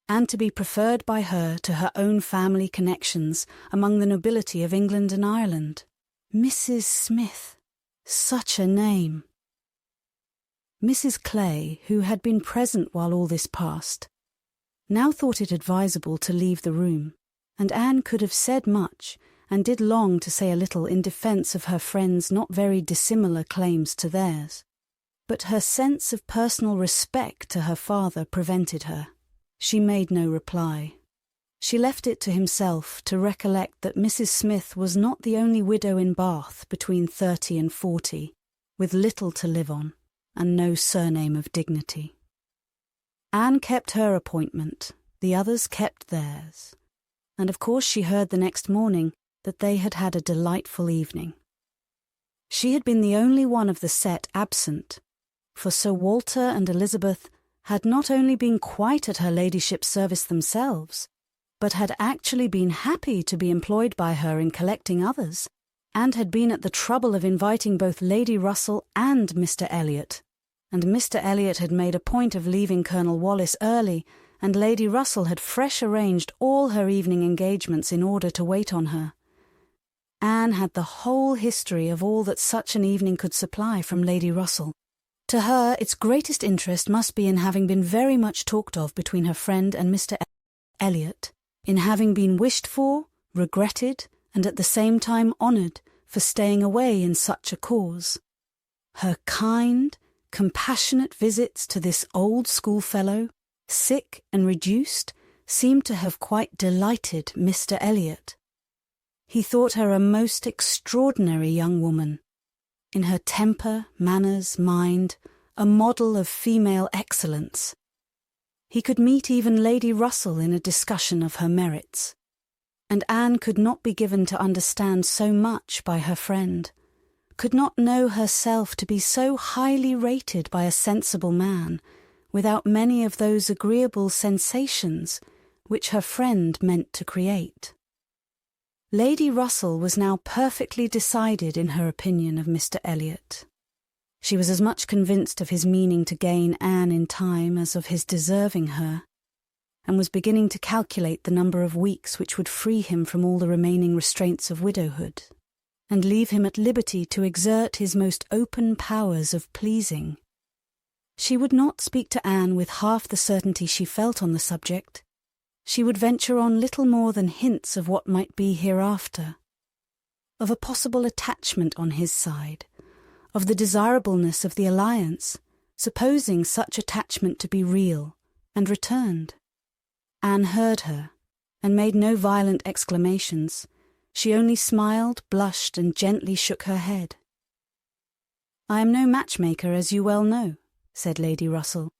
and to be preferred by her to her own family connections among the nobility of England and Ireland. Mrs. Smith, such a name! Mrs. Clay, who had been present while all this passed, now thought it advisable to leave the room, and Anne could have said much, and did long to say a little in defence of her friend's not very dissimilar claims to theirs. But her sense of personal respect to her father prevented her. She made no reply. She left it to himself to recollect that Mrs. Smith was not the only widow in Bath between 30 and 40, with little to live on, and no surname of dignity. Anne kept her appointment, the others kept theirs, and of course she heard the next morning that they had had a delightful evening. She had been the only one of the set absent, for Sir Walter and Elizabeth had not only been quite at her ladyship's service themselves, but had actually been happy to be employed by her in collecting others, and had been at the trouble of inviting both Lady Russell and Mr. Elliot, and Mr. Elliot had made a point of leaving Colonel Wallis early, and Lady Russell had fresh arranged all her evening engagements in order to wait on her. Anne had the whole history of all that such an evening could supply from Lady Russell. To her, its greatest interest must be in having been very much talked of between her friend and Mr. Elliot, in having been wished for, regretted, and at the same time honoured for staying away in such a cause. Her kind, compassionate visits to this old schoolfellow, sick and reduced, seemed to have quite delighted Mr. Elliot. He thought her a most extraordinary young woman, in her temper, manners, mind, a model of female excellence. He could meet even Lady Russell in a discussion of her merits, and Anne could not be given to understand so much by her friend, could not know herself to be so highly rated by a sensible man, without many of those agreeable sensations which her friend meant to create. Lady Russell was now perfectly decided in her opinion of Mr. Elliot. She was as much convinced of his meaning to gain Anne in time as of his deserving her, and was beginning to calculate the number of weeks which would free him from all the remaining restraints of widowhood, and leave him at liberty to exert his most open powers of pleasing. She would not speak to Anne with half the certainty she felt on the subject. She would venture on little more than hints of what might be hereafter, of a possible attachment on his side, of the desirableness of the alliance, supposing such attachment to be real, and returned. Anne heard her, and made no violent exclamations. She only smiled, blushed, and gently shook her head. "I am no matchmaker, as you well know," said Lady Russell,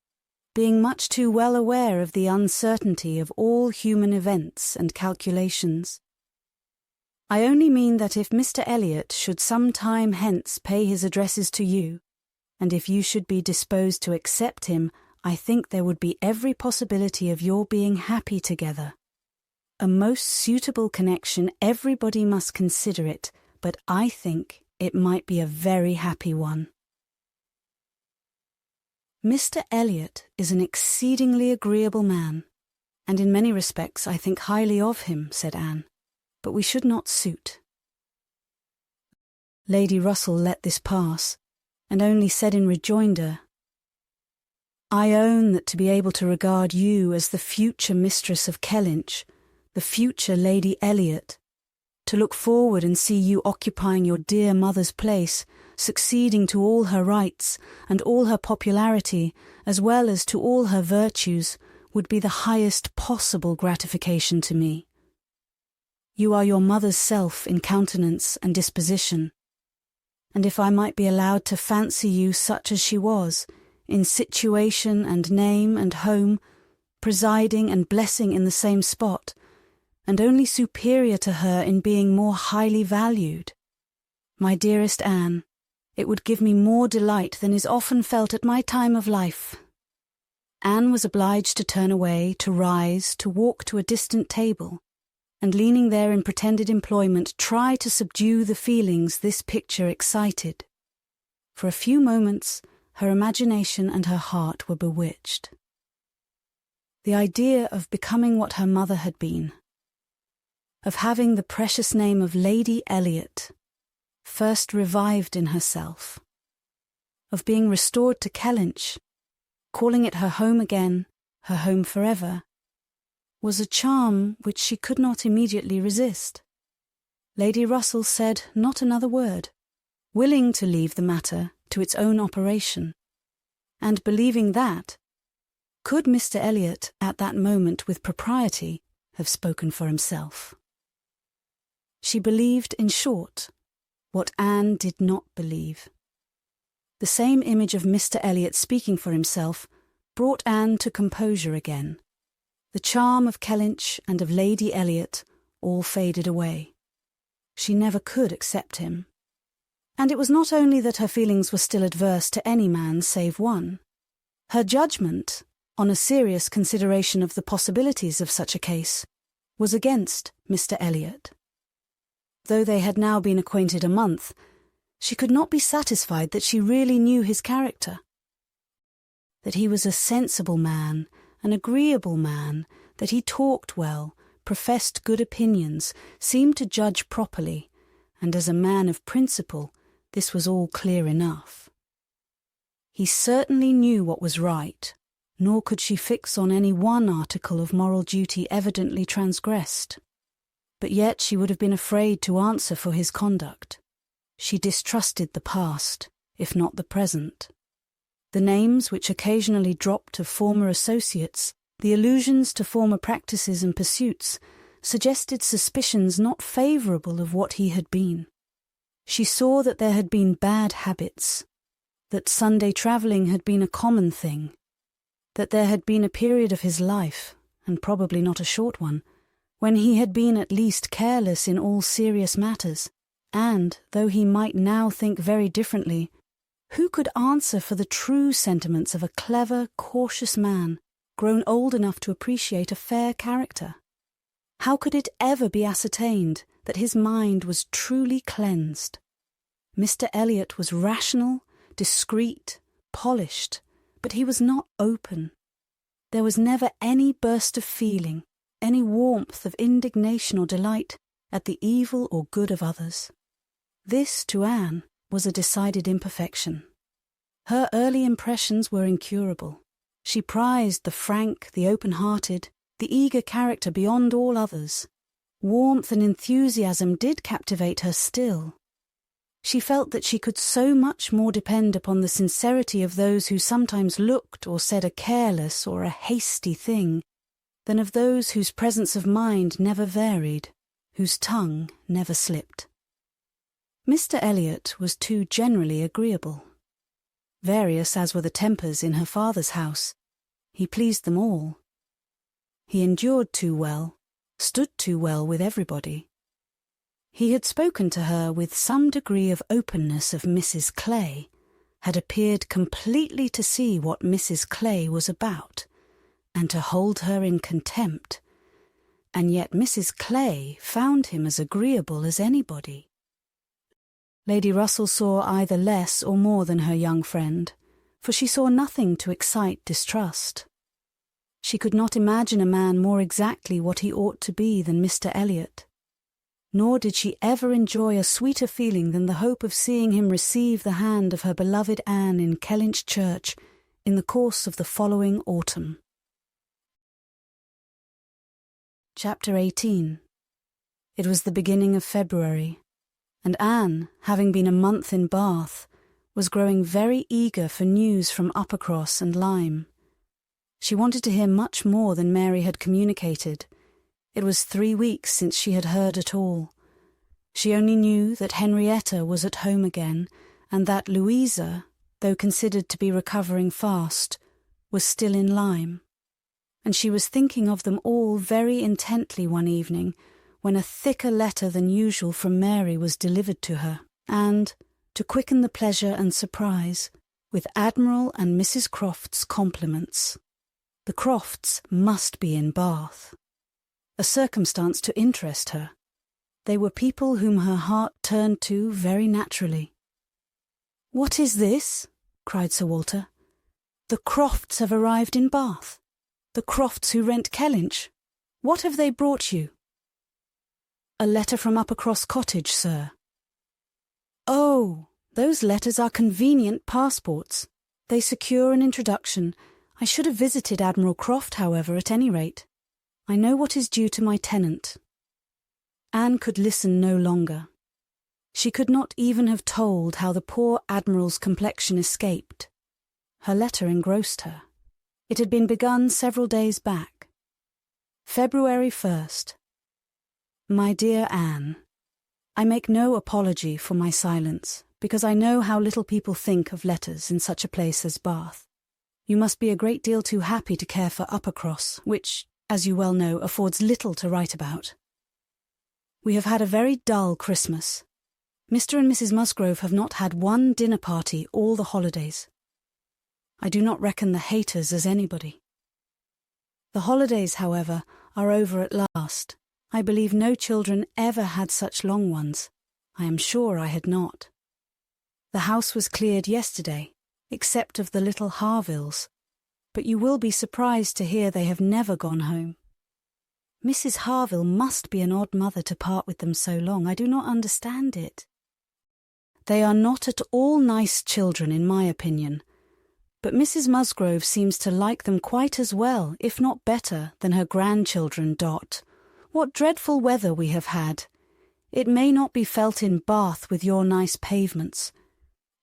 being much too well aware of the uncertainty of all human events and calculations. "I only mean that if Mr. Elliot should some time hence pay his addresses to you, and if you should be disposed to accept him, I think there would be every possibility of your being happy together. A most suitable connection, everybody must consider it, but I think it might be a very happy one." "Mr. Elliot is an exceedingly agreeable man, and in many respects I think highly of him," said Anne, "but we should not suit." Lady Russell let this pass, and only said in rejoinder, "I own that to be able to regard you as the future mistress of Kellynch, the future Lady Elliot, to look forward and see you occupying your dear mother's place, succeeding to all her rights and all her popularity, as well as to all her virtues, would be the highest possible gratification to me. You are your mother's self in countenance and disposition, and if I might be allowed to fancy you such as she was, in situation and name and home, presiding and blessing in the same spot, and only superior to her in being more highly valued, my dearest Anne, it would give me more delight than is often felt at my time of life." Anne was obliged to turn away, to rise, to walk to a distant table, and leaning there in pretended employment, try to subdue the feelings this picture excited. For a few moments, her imagination and her heart were bewitched. The idea of becoming what her mother had been, of having the precious name of Lady Elliot first revived in herself, of being restored to Kellynch, calling it her home again, her home forever, was a charm which she could not immediately resist. Lady Russell said not another word, willing to leave the matter to its own operation, and believing that, could Mr. Elliot at that moment with propriety have spoken for himself. She believed, in short, what Anne did not believe. The same image of Mr. Elliot speaking for himself brought Anne to composure again. The charm of Kellynch and of Lady Elliot all faded away. She never could accept him. And it was not only that her feelings were still adverse to any man save one. Her judgment, on a serious consideration of the possibilities of such a case, was against Mr. Elliot. Though they had now been acquainted a month, she could not be satisfied that she really knew his character. That he was a sensible man, an agreeable man, that he talked well, professed good opinions, seemed to judge properly, and as a man of principle, this was all clear enough. He certainly knew what was right, nor could she fix on any one article of moral duty evidently transgressed. But yet she would have been afraid to answer for his conduct. She distrusted the past, if not the present. The names which occasionally dropped of former associates, the allusions to former practices and pursuits, suggested suspicions not favourable of what he had been. She saw that there had been bad habits, that Sunday travelling had been a common thing, that there had been a period of his life, and probably not a short one, when he had been at least careless in all serious matters, and, though he might now think very differently, who could answer for the true sentiments of a clever, cautious man, grown old enough to appreciate a fair character? How could it ever be ascertained that his mind was truly cleansed? Mr. Elliot was rational, discreet, polished, but he was not open. There was never any burst of feeling, any warmth of indignation or delight at the evil or good of others. This, to Anne, was a decided imperfection. Her early impressions were incurable. She prized the frank, the open-hearted, the eager character beyond all others. Warmth and enthusiasm did captivate her still. She felt that she could so much more depend upon the sincerity of those who sometimes looked or said a careless or a hasty thing, than of those whose presence of mind never varied, whose tongue never slipped. Mr. Elliot was too generally agreeable. Various as were the tempers in her father's house, he pleased them all. He endured too well, stood too well with everybody. He had spoken to her with some degree of openness of Mrs. Clay, had appeared completely to see what Mrs. Clay was about, and to hold her in contempt, and yet Mrs. Clay found him as agreeable as anybody. Lady Russell saw either less or more than her young friend, for she saw nothing to excite distrust. She could not imagine a man more exactly what he ought to be than Mr. Elliot, nor did she ever enjoy a sweeter feeling than the hope of seeing him receive the hand of her beloved Anne in Kellynch Church in the course of the following autumn. Chapter 18. It was the beginning of February, and Anne, having been a month in Bath, was growing very eager for news from Uppercross and Lyme. She wanted to hear much more than Mary had communicated. It was 3 weeks since she had heard at all. She only knew that Henrietta was at home again, and that Louisa, though considered to be recovering fast, was still in Lyme. And she was thinking of them all very intently one evening, when a thicker letter than usual from Mary was delivered to her, and, to quicken the pleasure and surprise, with Admiral and Mrs. Croft's compliments. The Crofts must be in Bath. A circumstance to interest her. They were people whom her heart turned to very naturally. "What is this?" cried Sir Walter. "The Crofts have arrived in Bath. The Crofts who rent Kellynch. What have they brought you?" "A letter from Uppercross Cottage, sir." "Oh, those letters are convenient passports. They secure an introduction. I should have visited Admiral Croft, however, at any rate. I know what is due to my tenant." Anne could listen no longer. She could not even have told how the poor Admiral's complexion escaped. Her letter engrossed her. It had been begun several days back. February 1st. My dear Anne, I make no apology for my silence, because I know how little people think of letters in such a place as Bath. You must be a great deal too happy to care for Uppercross, which, as you well know, affords little to write about. We have had a very dull Christmas. Mr. and Mrs. Musgrove have not had one dinner party all the holidays. I do not reckon the haters as anybody. The holidays, however, are over at last. I believe no children ever had such long ones. I am sure I had not. The house was cleared yesterday, except of the little Harvilles, but you will be surprised to hear they have never gone home. Mrs. Harville must be an odd mother to part with them so long. I do not understand it. They are not at all nice children, in my opinion, but Mrs. Musgrove seems to like them quite as well, if not better, than her grandchildren. Dot. What dreadful weather we have had. It may not be felt in Bath with your nice pavements,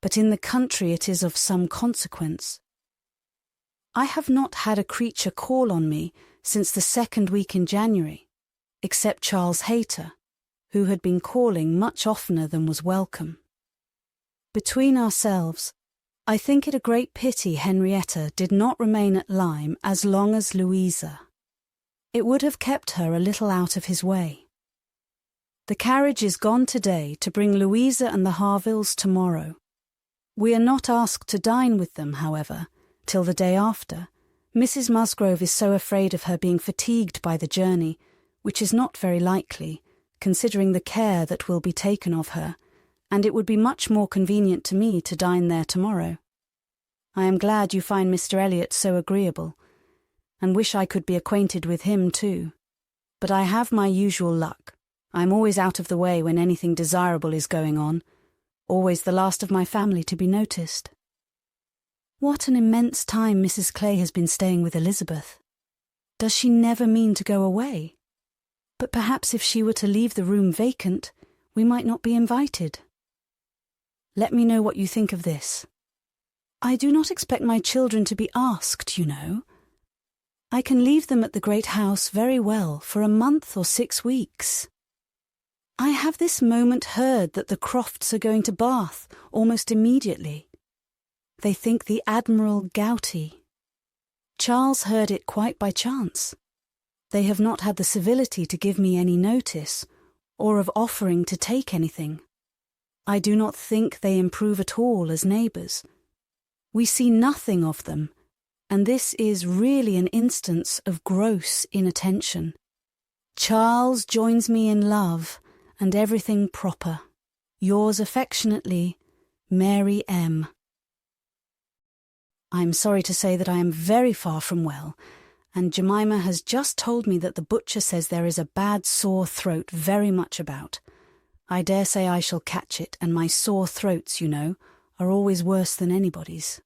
but in the country it is of some consequence. I have not had a creature call on me since the second week in January, except Charles Hayter, who had been calling much oftener than was welcome. Between ourselves, I think it a great pity Henrietta did not remain at Lyme as long as Louisa. It would have kept her a little out of his way. The carriage is gone today to bring Louisa and the Harvilles tomorrow. We are not asked to dine with them, however, till the day after. Mrs. Musgrove is so afraid of her being fatigued by the journey, which is not very likely, considering the care that will be taken of her, and it would be much more convenient to me to dine there tomorrow. I am glad you find Mr. Elliot so agreeable, and wish I could be acquainted with him too. But I have my usual luck. I am always out of the way when anything desirable is going on, always the last of my family to be noticed. What an immense time Mrs. Clay has been staying with Elizabeth. Does she never mean to go away? But perhaps if she were to leave the room vacant, we might not be invited. Let me know what you think of this. I do not expect my children to be asked, you know. I can leave them at the great house very well for a month or 6 weeks. I have this moment heard that the Crofts are going to Bath almost immediately. They think the Admiral gouty. Charles heard it quite by chance. They have not had the civility to give me any notice, or of offering to take anything. I do not think they improve at all as neighbours. We see nothing of them, and this is really an instance of gross inattention. Charles joins me in love, and everything proper. Yours affectionately, Mary M. I am sorry to say that I am very far from well, and Jemima has just told me that the butcher says there is a bad sore throat very much about. I dare say I shall catch it, and my sore throats, you know, are always worse than anybody's.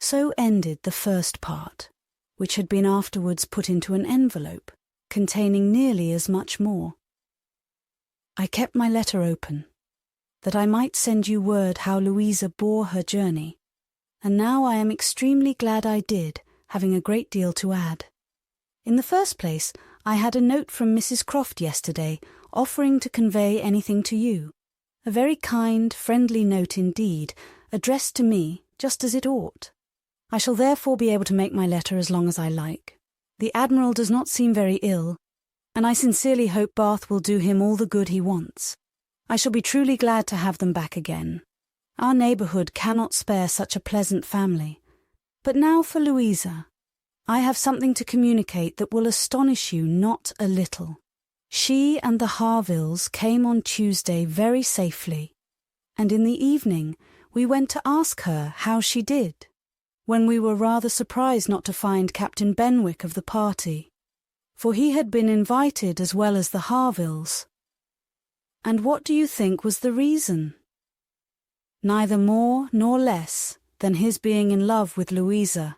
So ended the first part, which had been afterwards put into an envelope, containing nearly as much more. I kept my letter open, that I might send you word how Louisa bore her journey, and now I am extremely glad I did, having a great deal to add. In the first place, I had a note from Mrs. Croft yesterday, offering to convey anything to you. A very kind, friendly note indeed, addressed to me, just as it ought. I shall therefore be able to make my letter as long as I like. The Admiral does not seem very ill, and I sincerely hope Bath will do him all the good he wants. I shall be truly glad to have them back again. Our neighbourhood cannot spare such a pleasant family. But now for Louisa. I have something to communicate that will astonish you not a little. She and the Harvilles came on Tuesday very safely, and in the evening we went to ask her how she did, when we were rather surprised not to find Captain Benwick of the party, for he had been invited as well as the Harvilles. And what do you think was the reason? Neither more nor less than his being in love with Louisa,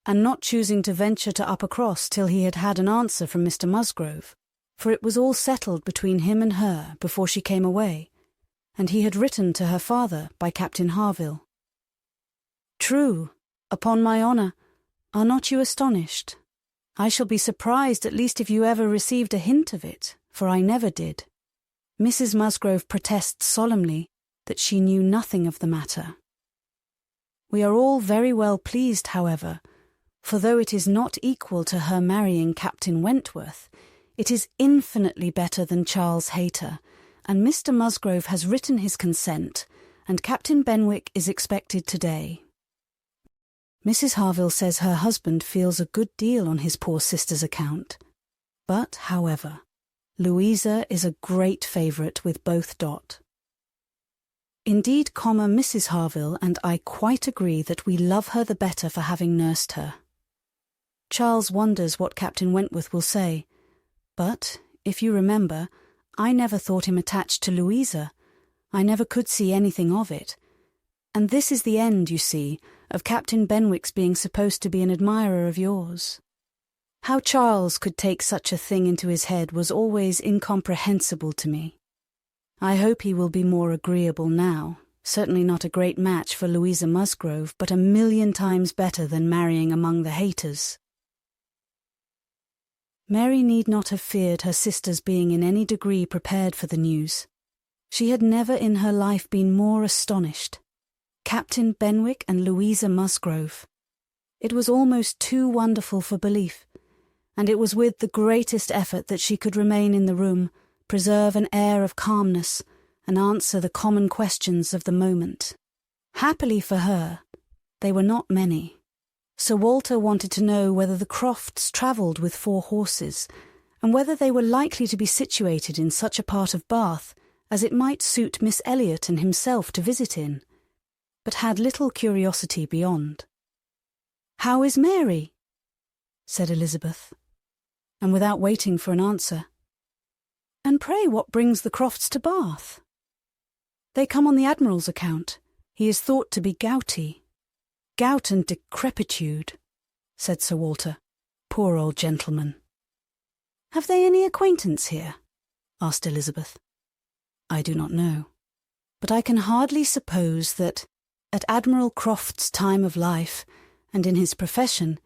and not choosing to venture to Uppercross till he had had an answer from Mr. Musgrove, for it was all settled between him and her before she came away, and he had written to her father by Captain Harville. True, upon my honour, are not you astonished? I shall be surprised at least if you ever received a hint of it, for I never did. Mrs. Musgrove protests solemnly that she knew nothing of the matter. We are all very well pleased, however, for though it is not equal to her marrying Captain Wentworth, it is infinitely better than Charles Hayter, and Mr. Musgrove has written his consent, and Captain Benwick is expected today. Mrs. Harville says her husband feels a good deal on his poor sister's account, but, however, Louisa is a great favourite with both Dot. Indeed, Mrs. Harville and I quite agree that we love her the better for having nursed her. Charles wonders what Captain Wentworth will say, but, if you remember, I never thought him attached to Louisa. I never could see anything of it. And this is the end, you see, of Captain Benwick's being supposed to be an admirer of yours. How Charles could take such a thing into his head was always incomprehensible to me. I hope he will be more agreeable now, certainly not a great match for Louisa Musgrove, but 1,000,000 times better than marrying among the Hayters. Mary need not have feared her sister's being in any degree prepared for the news. She had never in her life been more astonished. Captain Benwick and Louisa Musgrove. It was almost too wonderful for belief, and it was with the greatest effort that she could remain in the room, preserve an air of calmness, and answer the common questions of the moment. Happily for her, they were not many. Sir Walter wanted to know whether the Crofts travelled with 4 horses, and whether they were likely to be situated in such a part of Bath as it might suit Miss Elliot and himself to visit in, but had little curiosity beyond. "How is Mary?" said Elizabeth, and without waiting for an answer, "And pray what brings the Crofts to Bath?" "They come on the Admiral's account. He is thought to be gouty." "Gout and decrepitude," said Sir Walter. "Poor old gentleman." "Have they any acquaintance here?" asked Elizabeth. "I do not know, but I can hardly suppose that, at Admiral Croft's time of life, and in his profession,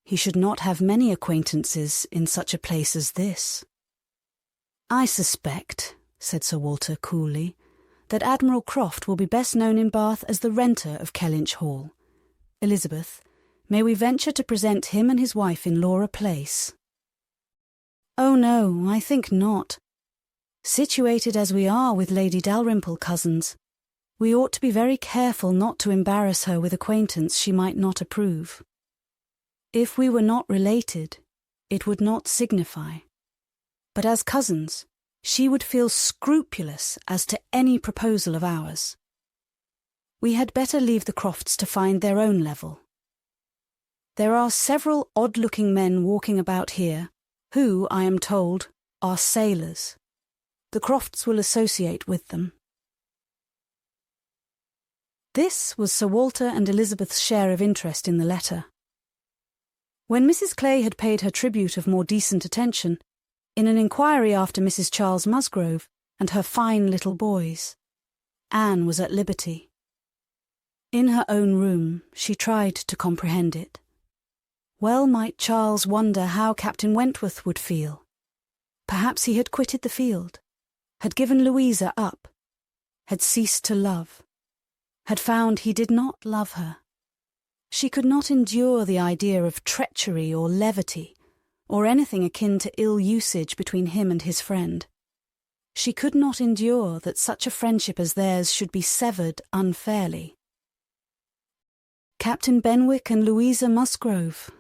he should not have many acquaintances in such a place as this." "I suspect," said Sir Walter coolly, "that Admiral Croft will be best known in Bath as the renter of Kellynch Hall. Elizabeth, may we venture to present him and his wife in Laura Place?" "Oh no, I think not. Situated as we are with Lady Dalrymple, cousins, we ought to be very careful not to embarrass her with acquaintance she might not approve. If we were not related, it would not signify. But as cousins, she would feel scrupulous as to any proposal of ours. We had better leave the Crofts to find their own level. There are several odd-looking men walking about here, who, I am told, are sailors. The Crofts will associate with them." This was Sir Walter and Elizabeth's share of interest in the letter. When Mrs. Clay had paid her tribute of more decent attention, in an inquiry after Mrs. Charles Musgrove and her fine little boys, Anne was at liberty. In her own room, she tried to comprehend it. Well might Charles wonder how Captain Wentworth would feel. Perhaps he had quitted the field, had given Louisa up, had ceased to love, had found he did not love her. She could not endure the idea of treachery or levity, or anything akin to ill usage between him and his friend. She could not endure that such a friendship as theirs should be severed unfairly. Captain Benwick and Louisa Musgrove.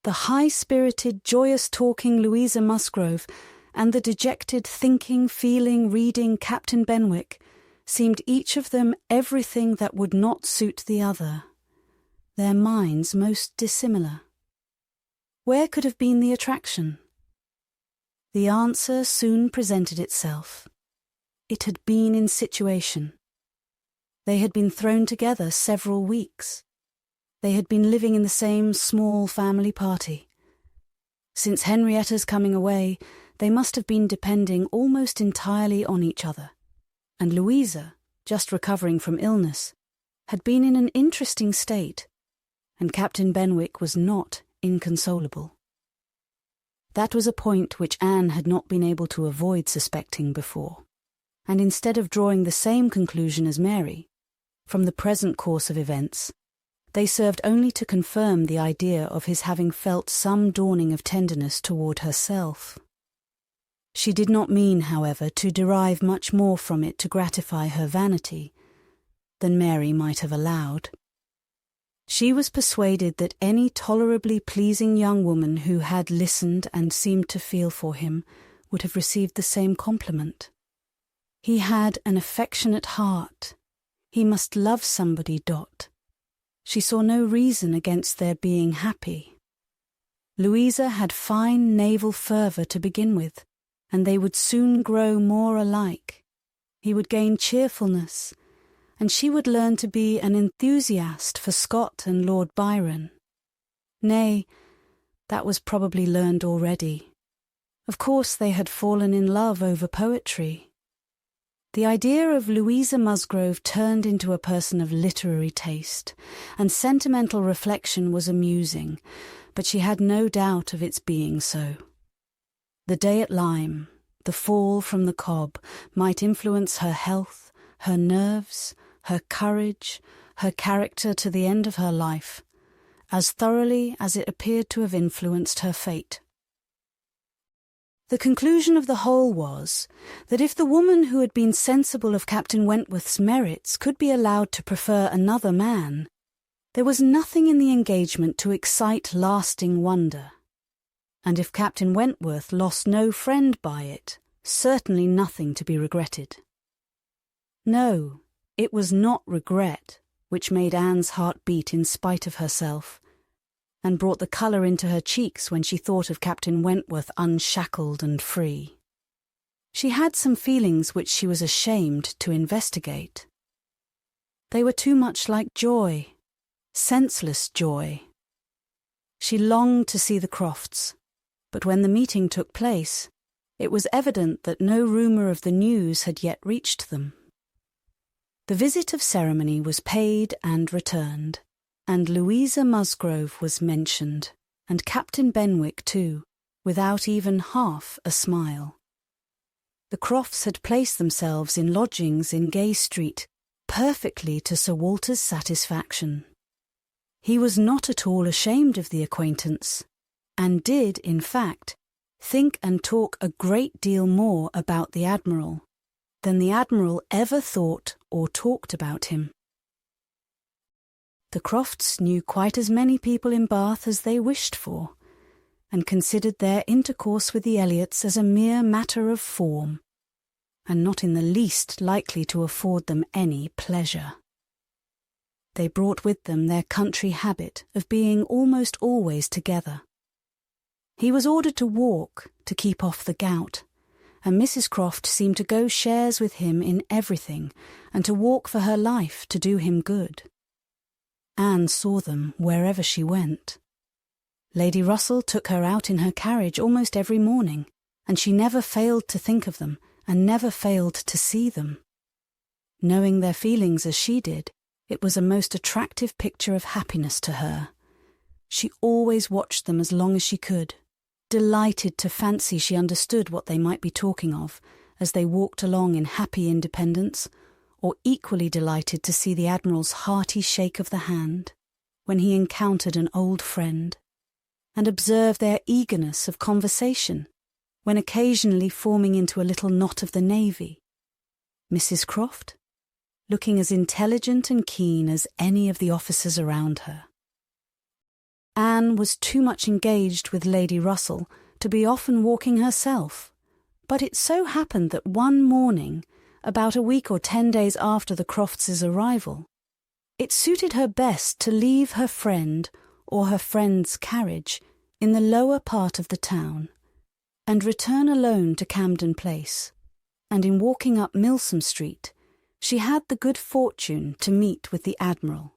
The high-spirited, joyous-talking Louisa Musgrove and the dejected, thinking, feeling, reading Captain Benwick seemed each of them everything that would not suit the other, their minds most dissimilar. Where could have been the attraction? The answer soon presented itself. It had been in situation. They had been thrown together several weeks. They had been living in the same small family party. Since Henrietta's coming away, they must have been depending almost entirely on each other, and Louisa, just recovering from illness, had been in an interesting state, and Captain Benwick was not inconsolable. That was a point which Anne had not been able to avoid suspecting before, and instead of drawing the same conclusion as Mary, from the present course of events, they served only to confirm the idea of his having felt some dawning of tenderness toward herself. She did not mean, however, to derive much more from it to gratify her vanity than Mary might have allowed. She was persuaded that any tolerably pleasing young woman who had listened and seemed to feel for him would have received the same compliment. He had an affectionate heart. He must love somebody. She saw no reason against their being happy. Louisa had fine naval fervour to begin with, and they would soon grow more alike. He would gain cheerfulness, and she would learn to be an enthusiast for Scott and Lord Byron. Nay, that was probably learned already. Of course they had fallen in love over poetry. The idea of Louisa Musgrove turned into a person of literary taste, and sentimental reflection was amusing, but she had no doubt of its being so. The day at Lyme, the fall from the Cobb, might influence her health, her nerves, her courage, her character to the end of her life, as thoroughly as it appeared to have influenced her fate. The conclusion of the whole was that if the woman who had been sensible of Captain Wentworth's merits could be allowed to prefer another man, there was nothing in the engagement to excite lasting wonder. And if Captain Wentworth lost no friend by it, certainly nothing to be regretted. No, it was not regret which made Anne's heart beat in spite of herself, and brought the colour into her cheeks when she thought of Captain Wentworth unshackled and free. She had some feelings which she was ashamed to investigate. They were too much like joy, senseless joy. She longed to see the Crofts, but when the meeting took place, it was evident that no rumour of the news had yet reached them. The visit of ceremony was paid and returned, and Louisa Musgrove was mentioned, and Captain Benwick too, without even half a smile. The Crofts had placed themselves in lodgings in Gay Street, perfectly to Sir Walter's satisfaction. He was not at all ashamed of the acquaintance, and did, in fact, think and talk a great deal more about the Admiral than the Admiral ever thought or talked about him. The Crofts knew quite as many people in Bath as they wished for, and considered their intercourse with the Elliots as a mere matter of form, and not in the least likely to afford them any pleasure. They brought with them their country habit of being almost always together. He was ordered to walk to keep off the gout, and Mrs. Croft seemed to go shares with him in everything, and to walk for her life to do him good. Anne saw them wherever she went. Lady Russell took her out in her carriage almost every morning, and she never failed to think of them, and never failed to see them. Knowing their feelings as she did, it was a most attractive picture of happiness to her. She always watched them as long as she could, delighted to fancy she understood what they might be talking of as they walked along in happy independence, or equally delighted to see the Admiral's hearty shake of the hand when he encountered an old friend, and observe their eagerness of conversation when occasionally forming into a little knot of the navy. Mrs. Croft, looking as intelligent and keen as any of the officers around her. Anne was too much engaged with Lady Russell to be often walking herself, but it so happened that one morning, about a week or 10 days after the Crofts' arrival, it suited her best to leave her friend or her friend's carriage in the lower part of the town and return alone to Camden Place, and in walking up Milsom Street she had the good fortune to meet with the Admiral.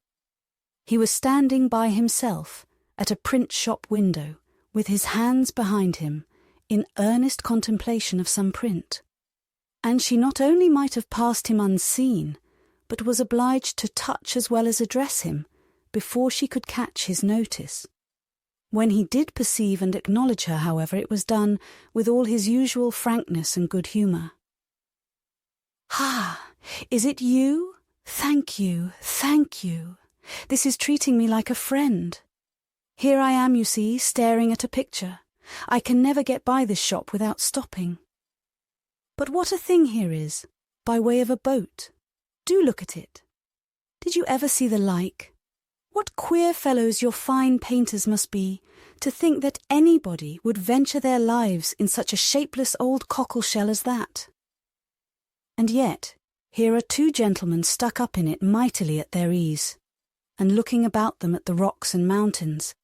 He was standing by himself at a print shop window with his hands behind him in earnest contemplation of some print, and she not only might have passed him unseen, but was obliged to touch as well as address him before she could catch his notice. When he did perceive and acknowledge her, however, it was done with all his usual frankness and good humour. "Ah, is it you? Thank you, thank you. This is treating me like a friend. Here I am, you see, staring at a picture. I can never get by this shop without stopping. But what a thing here is, by way of a boat. Do look at it. Did you ever see the like? What queer fellows your fine painters must be, to think that anybody would venture their lives in such a shapeless old cockleshell as that. And yet, here are two gentlemen stuck up in it mightily at their ease, and looking about them at the rocks and mountains,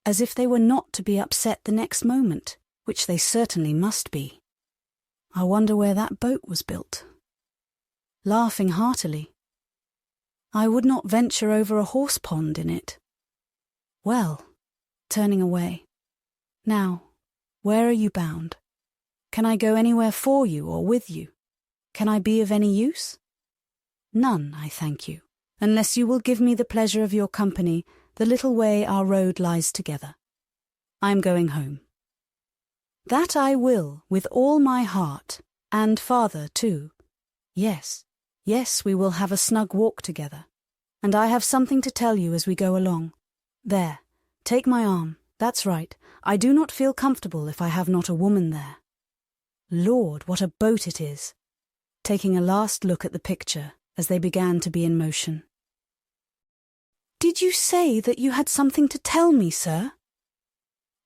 as if they were not to be upset the next moment, which they certainly must be. I wonder where that boat was built." Laughing heartily, "I would not venture over a horse pond in it." "Well," turning away, "now, where are you bound? Can I go anywhere for you or with you? Can I be of any use?" "None, I thank you, unless you will give me the pleasure of your company the little way our road lies together. I am going home." "That I will, with all my heart, and father too. Yes, yes, we will have a snug walk together, and I have something to tell you as we go along. There, take my arm, that's right. I do not feel comfortable if I have not a woman there. Lord, what a boat it is," taking a last look at the picture as they began to be in motion. "Did you say that you had something to tell me, sir?"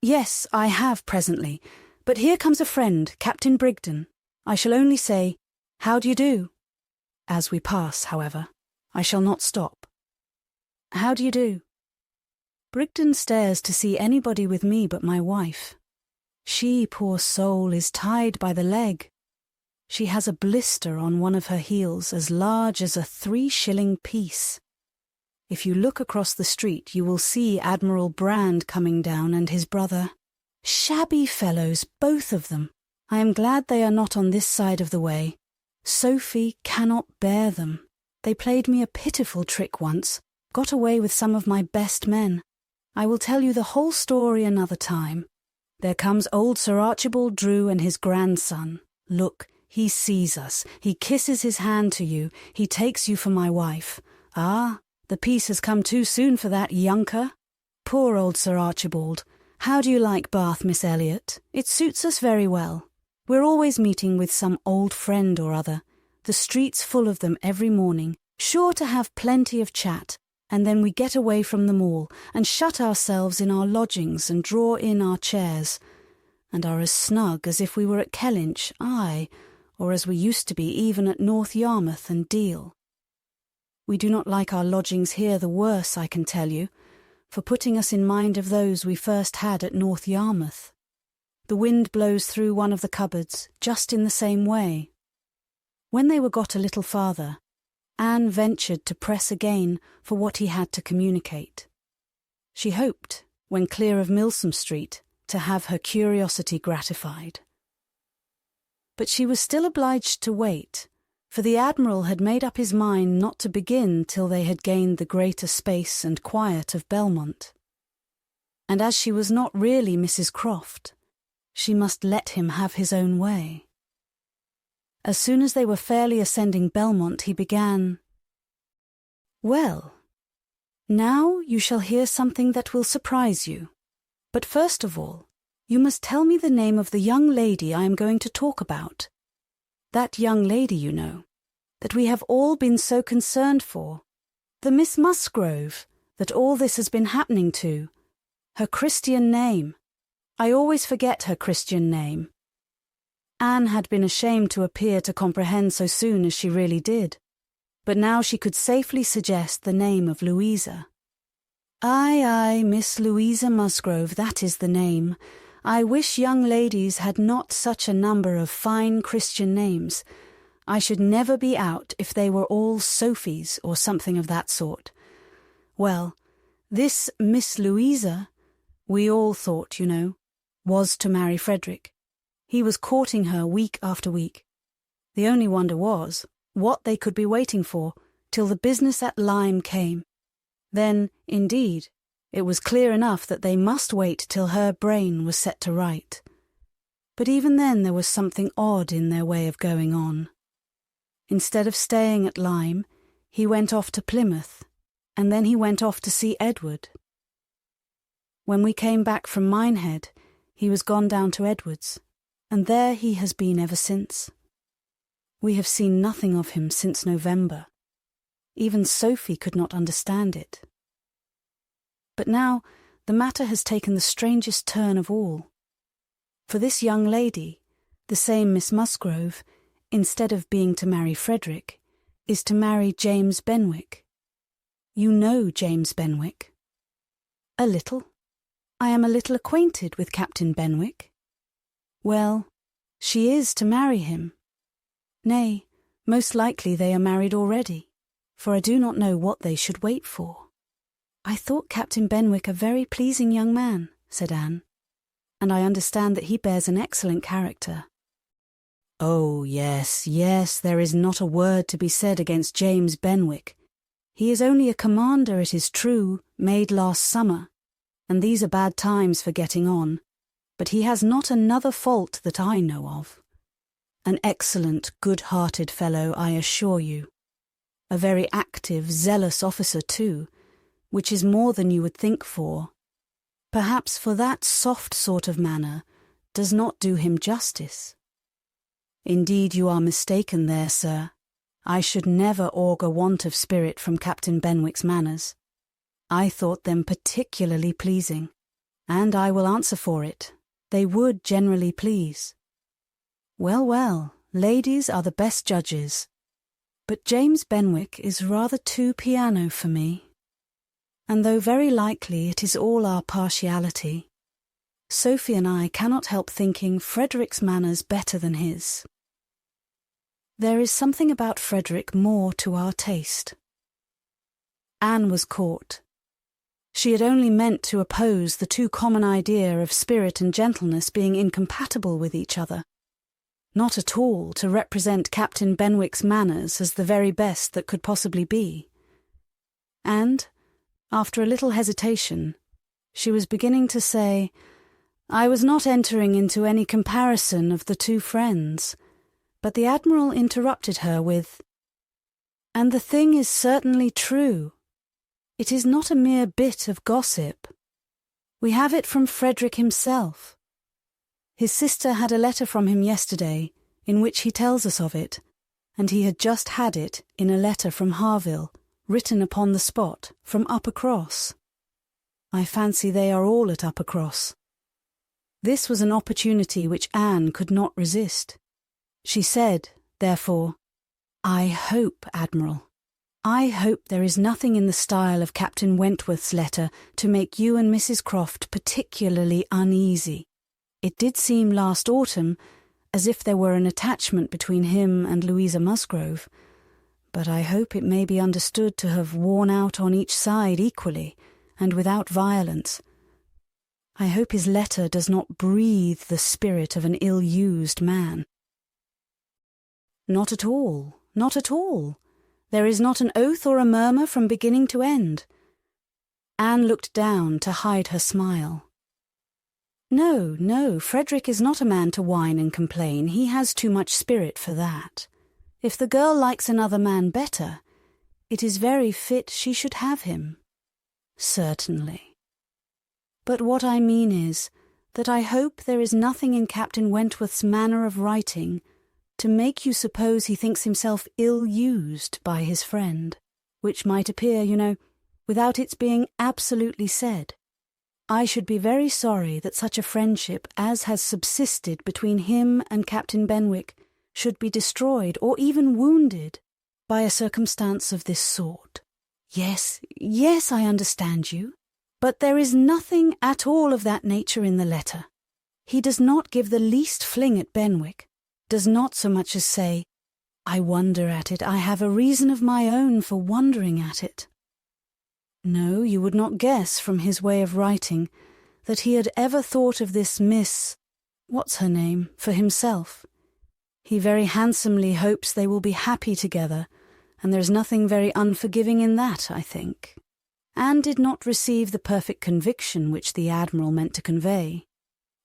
"Yes, I have presently, but here comes a friend, Captain Brigden. I shall only say, 'How do you do?' As we pass, however, I shall not stop. How do you do?" Brigden stares to see anybody with me but my wife. She, poor soul, is tied by the leg. She has a blister on one of her heels as large as a 3-shilling piece. If you look across the street, you will see Admiral Brand coming down and his brother. Shabby fellows, both of them. I am glad they are not on this side of the way. Sophie cannot bear them. They played me a pitiful trick once, got away with some of my best men. I will tell you the whole story another time. There comes old Sir Archibald Drew and his grandson. Look, he sees us. He kisses his hand to you. He takes you for my wife. Ah, the peace has come too soon for that younker. Poor old Sir Archibald. How do you like Bath, Miss Elliot? It suits us very well. We're always meeting with some old friend or other. The street's full of them every morning, sure to have plenty of chat, and then we get away from them all and shut ourselves in our lodgings and draw in our chairs, and are as snug as if we were at Kellynch, aye, or as we used to be even at North Yarmouth and Deal. We do not like our lodgings here the worse, I can tell you, for putting us in mind of those we first had at North Yarmouth. The wind blows through one of the cupboards, just in the same way. When they were got a little farther, Anne ventured to press again for what he had to communicate. She hoped, when clear of Milsom Street, to have her curiosity gratified. But she was still obliged to wait, for the Admiral had made up his mind not to begin till they had gained the greater space and quiet of Belmont. And as she was not really Mrs. Croft, she must let him have his own way. As soon as they were fairly ascending Belmont, he began, "Well, now you shall hear something that will surprise you. But first of all, you must tell me the name of the young lady I am going to talk about. That young lady, you know, that we have all been so concerned for. The Miss Musgrove that all this has been happening to. Her Christian name. I always forget her Christian name. Anne had been ashamed to appear to comprehend so soon as she really did, but now she could safely suggest the name of Louisa. Aye, Miss Louisa Musgrove, that is the name. I wish young ladies had not such a number of fine Christian names. I should never be out if they were all Sophies or something of that sort. Well, this Miss Louisa, we all thought, was to marry Frederick. He was courting her week after week. The only wonder was what they could be waiting for till the business at Lyme came. Then, indeed, it was clear enough that they must wait till her brain was set to right. But even then there was something odd in their way of going on. Instead of staying at Lyme, he went off to Plymouth, and then he went off to see Edward. When we came back from Minehead, he was gone down to Edward's, and there he has been ever since. We have seen nothing of him since November. Even Sophie could not understand it. But now the matter has taken the strangest turn of all. For this young lady, the same Miss Musgrove, instead of being to marry Frederick, is to marry James Benwick. You know James Benwick? A little. I am a little acquainted with Captain Benwick. Well, she is to marry him. Nay, most likely they are married already, for I do not know what they should wait for. I thought Captain Benwick a very pleasing young man, said Anne, and I understand that he bears an excellent character. Oh, yes, there is not a word to be said against James Benwick. He is only a commander, it is true, made last summer, and these are bad times for getting on, but he has not another fault that I know of. An excellent, good-hearted fellow, I assure you. A very active, zealous officer, too, which is more than you would think for. Perhaps for that soft sort of manner does not do him justice. Indeed, you are mistaken there, sir. I should never augur want of spirit from Captain Benwick's manners. I thought them particularly pleasing, and I will answer for it, they would generally please. Well, ladies are the best judges, but James Benwick is rather too piano for me. And though very likely it is all our partiality, Sophie and I cannot help thinking Frederick's manners better than his. There is something about Frederick more to our taste. Anne was caught. She had only meant to oppose the too common idea of spirit and gentleness being incompatible with each other, not at all to represent Captain Benwick's manners as the very best that could possibly be. And, after a little hesitation, she was beginning to say, I was not entering into any comparison of the two friends, but the Admiral interrupted her with, And the thing is certainly true. It is not a mere bit of gossip. We have it from Frederick himself. His sister had a letter from him yesterday, in which he tells us of it, and he had just had it in a letter from Harville, written upon the spot, from Uppercross. I fancy they are all at Uppercross. This was an opportunity which Anne could not resist. She said, therefore, I hope, Admiral, I hope there is nothing in the style of Captain Wentworth's letter to make you and Mrs. Croft particularly uneasy. It did seem last autumn as if there were an attachment between him and Louisa Musgrove, but I hope it may be understood to have worn out on each side equally, and without violence. I hope his letter does not breathe the spirit of an ill-used man. Not at all, not at all. There is not an oath or a murmur from beginning to end. Anne looked down to hide her smile. No, Frederick is not a man to whine and complain. He has too much spirit for that. If the girl likes another man better, it is very fit she should have him. Certainly. But what I mean is that I hope there is nothing in Captain Wentworth's manner of writing to make you suppose he thinks himself ill-used by his friend, which might appear, without its being absolutely said. I should be very sorry that such a friendship as has subsisted between him and Captain Benwick should be destroyed or even wounded by a circumstance of this sort. Yes, I understand you, but there is nothing at all of that nature in the letter. He does not give the least fling at Benwick, does not so much as say, I wonder at it, I have a reason of my own for wondering at it. No, you would not guess from his way of writing that he had ever thought of this Miss, what's her name, for himself. He very handsomely hopes they will be happy together, and there's nothing very unforgiving in that, I think. Anne did not receive the perfect conviction which the Admiral meant to convey,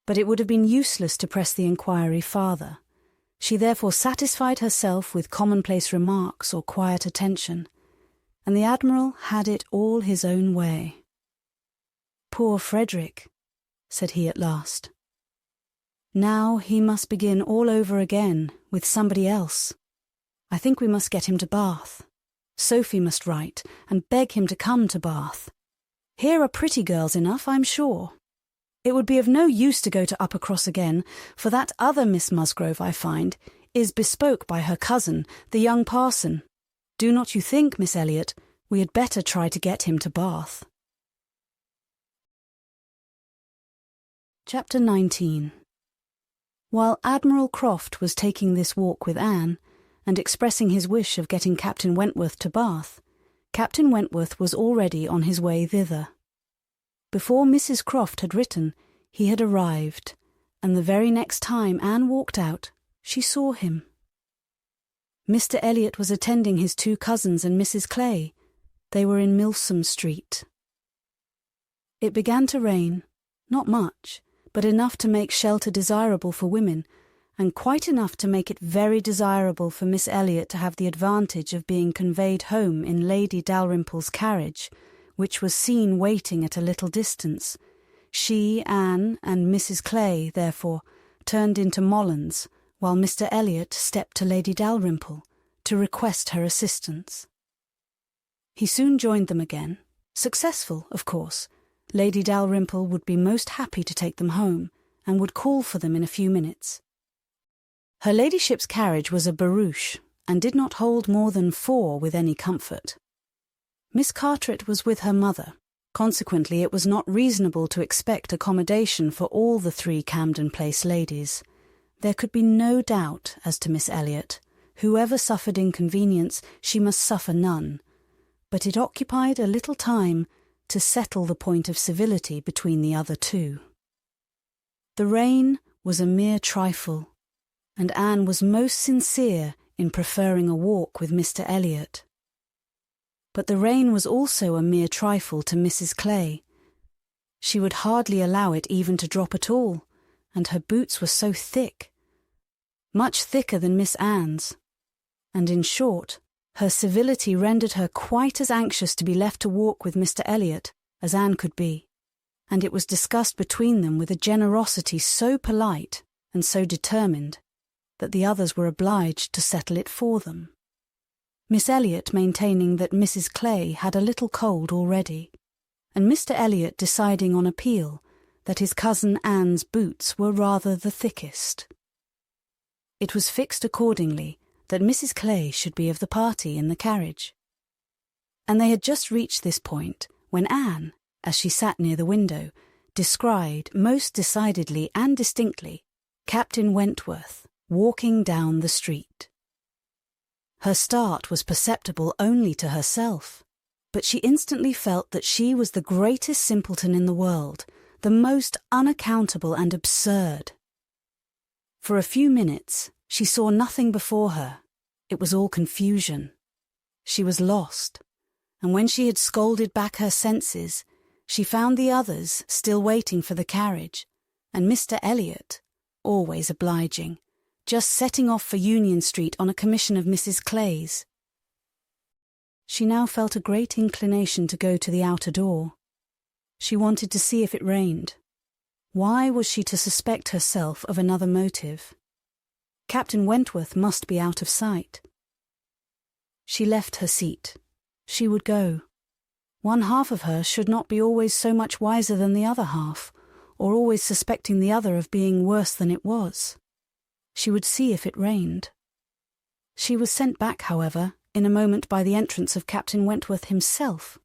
but it would have been useless to press the inquiry farther. She therefore satisfied herself with commonplace remarks or quiet attention, and the Admiral had it all his own way. Poor Frederick, said he at last. Now he must begin all over again with somebody else. I think we must get him to Bath. Sophie must write and beg him to come to Bath. Here are pretty girls enough, I'm sure. It would be of no use to go to Uppercross again, for that other Miss Musgrove, I find, is bespoke by her cousin, the young parson. Do not you think, Miss Elliot, we had better try to get him to Bath? Chapter 19. While Admiral Croft was taking this walk with Anne, and expressing his wish of getting Captain Wentworth to Bath, Captain Wentworth was already on his way thither. Before Mrs. Croft had written, he had arrived, and the very next time Anne walked out, she saw him. Mr. Elliot was attending his two cousins and Mrs. Clay. They were in Milsom Street. It began to rain, not much, but enough to make shelter desirable for women, and quite enough to make it very desirable for Miss Elliot to have the advantage of being conveyed home in Lady Dalrymple's carriage, which was seen waiting at a little distance. She, Anne, and Mrs. Clay, therefore, turned into Mollen's, while Mr. Elliot stepped to Lady Dalrymple to request her assistance. He soon joined them again, successful, of course. Lady Dalrymple would be most happy to take them home, and would call for them in a few minutes. Her ladyship's carriage was a barouche, and did not hold more than 4 with any comfort. Miss Carteret was with her mother. Consequently, it was not reasonable to expect accommodation for all the 3 Camden Place ladies. There could be no doubt as to Miss Elliot. Whoever suffered inconvenience, she must suffer none. But it occupied a little time to settle the point of civility between the other 2. The rain was a mere trifle, and Anne was most sincere in preferring a walk with Mr. Elliot. But the rain was also a mere trifle to Mrs. Clay. She would hardly allow it even to drop at all, and her boots were so thick, much thicker than Miss Anne's, and in short, her civility rendered her quite as anxious to be left to walk with Mr. Elliot as Anne could be, and it was discussed between them with a generosity so polite and so determined that the others were obliged to settle it for them. Miss Elliot maintaining that Mrs. Clay had a little cold already, and Mr. Elliot deciding on appeal that his cousin Anne's boots were rather the thickest. It was fixed accordingly that Mrs. Clay should be of the party in the carriage. And they had just reached this point when Anne, as she sat near the window, descried most decidedly and distinctly Captain Wentworth walking down the street. Her start was perceptible only to herself, but she instantly felt that she was the greatest simpleton in the world, the most unaccountable and absurd. For a few minutes she saw nothing before her. It was all confusion. She was lost, and when she had scolded back her senses, she found the others still waiting for the carriage, and Mr. Elliot, always obliging, just setting off for Union Street on a commission of Mrs. Clay's. She now felt a great inclination to go to the outer door. She wanted to see if it rained. Why was she to suspect herself of another motive? Captain Wentworth must be out of sight. She left her seat. She would go. One half of her should not be always so much wiser than the other half, or always suspecting the other of being worse than it was. She would see if it rained. She was sent back, however, in a moment by the entrance of Captain Wentworth himself,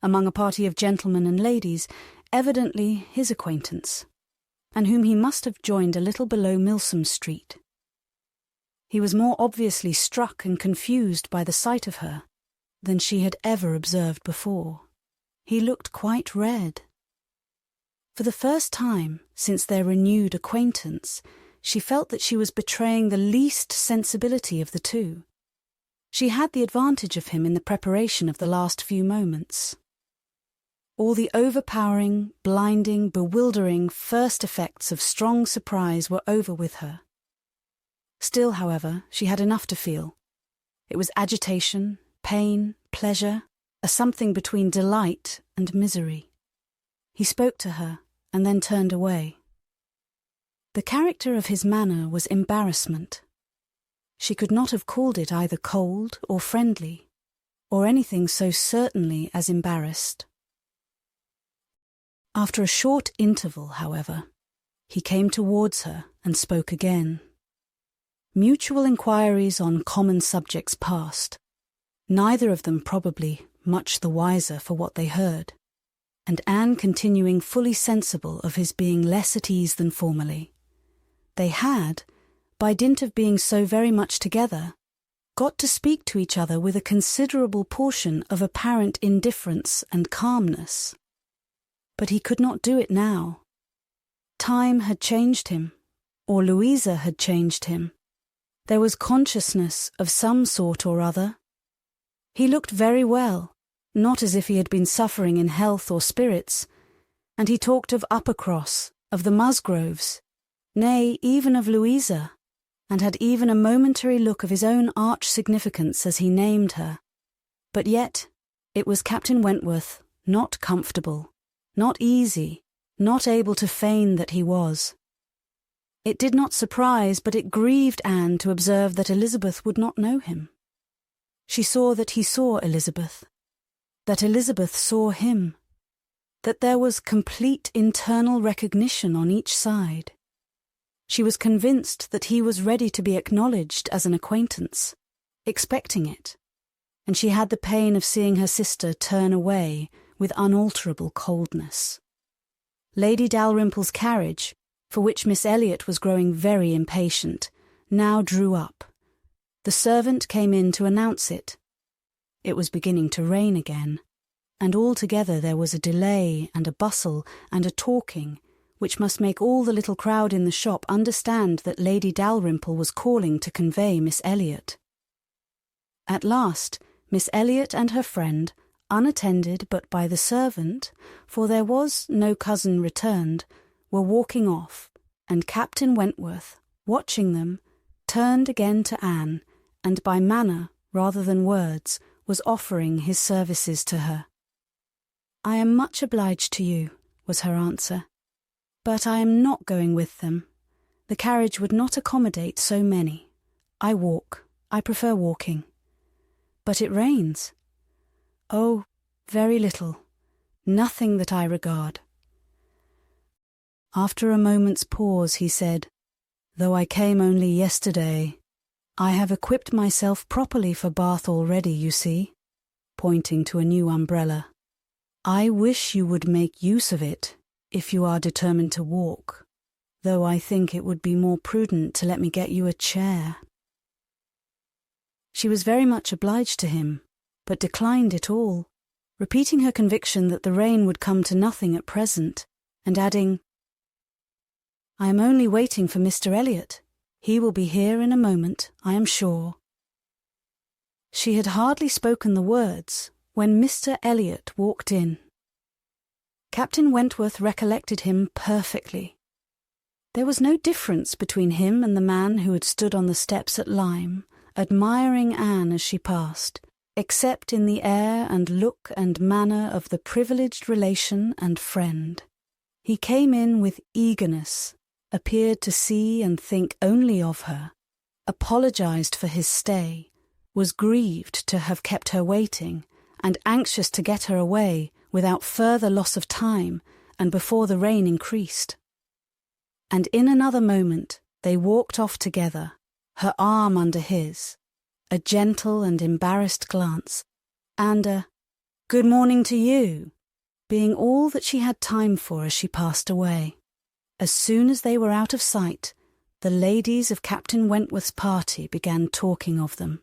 among a party of gentlemen and ladies, evidently his acquaintance, and whom he must have joined a little below Milsom Street. He was more obviously struck and confused by the sight of her than she had ever observed before. He looked quite red. For the first time since their renewed acquaintance, she felt that she was betraying the least sensibility of the two. She had the advantage of him in the preparation of the last few moments. All the overpowering, blinding, bewildering first effects of strong surprise were over with her. Still, however, she had enough to feel. It was agitation, pain, pleasure, a something between delight and misery. He spoke to her and then turned away. The character of his manner was embarrassment. She could not have called it either cold or friendly, or anything so certainly as embarrassed. After a short interval, however, he came towards her and spoke again. Mutual inquiries on common subjects passed, neither of them probably much the wiser for what they heard, and Anne continuing fully sensible of his being less at ease than formerly. They had, by dint of being so very much together, got to speak to each other with a considerable portion of apparent indifference and calmness. But he could not do it now. Time had changed him, or Louisa had changed him. There was consciousness of some sort or other. He looked very well, not as if he had been suffering in health or spirits, and he talked of Uppercross, of the Musgroves, nay, even of Louisa, and had even a momentary look of his own arch significance as he named her. But yet it was Captain Wentworth, not comfortable, not easy, not able to feign that he was. It did not surprise, but it grieved Anne to observe that Elizabeth would not know him. She saw that he saw Elizabeth, that Elizabeth saw him, that there was complete internal recognition on each side. She was convinced that he was ready to be acknowledged as an acquaintance, expecting it, and she had the pain of seeing her sister turn away with unalterable coldness. Lady Dalrymple's carriage, for which Miss Elliot was growing very impatient, now drew up. The servant came in to announce it. It was beginning to rain again, and altogether there was a delay and a bustle and a talking which must make all the little crowd in the shop understand that Lady Dalrymple was calling to convey Miss Elliot. At last, Miss Elliot and her friend, unattended but by the servant, for there was no cousin returned, were walking off, and Captain Wentworth, watching them, turned again to Anne, and by manner, rather than words, was offering his services to her. "I am much obliged to you," was her answer, "but I am not going with them. The carriage would not accommodate so many. I walk. I prefer walking." "But it rains." "Oh, very little. Nothing that I regard." After a moment's pause he said, "Though I came only yesterday, I have equipped myself properly for Bath already, you see," pointing to a new umbrella. "I wish you would make use of it, if you are determined to walk, though I think it would be more prudent to let me get you a chair." She was very much obliged to him, but declined it all, repeating her conviction that the rain would come to nothing at present, and adding, "I am only waiting for Mr. Elliot. He will be here in a moment, I am sure." She had hardly spoken the words when Mr. Elliot walked in. Captain Wentworth recollected him perfectly. There was no difference between him and the man who had stood on the steps at Lyme, admiring Anne as she passed, except in the air and look and manner of the privileged relation and friend. He came in with eagerness, appeared to see and think only of her, apologized for his stay, was grieved to have kept her waiting, and anxious to get her away without further loss of time and before the rain increased. And in another moment they walked off together, her arm under his, a gentle and embarrassed glance, and a "Good morning to you," being all that she had time for as she passed away. As soon as they were out of sight, the ladies of Captain Wentworth's party began talking of them.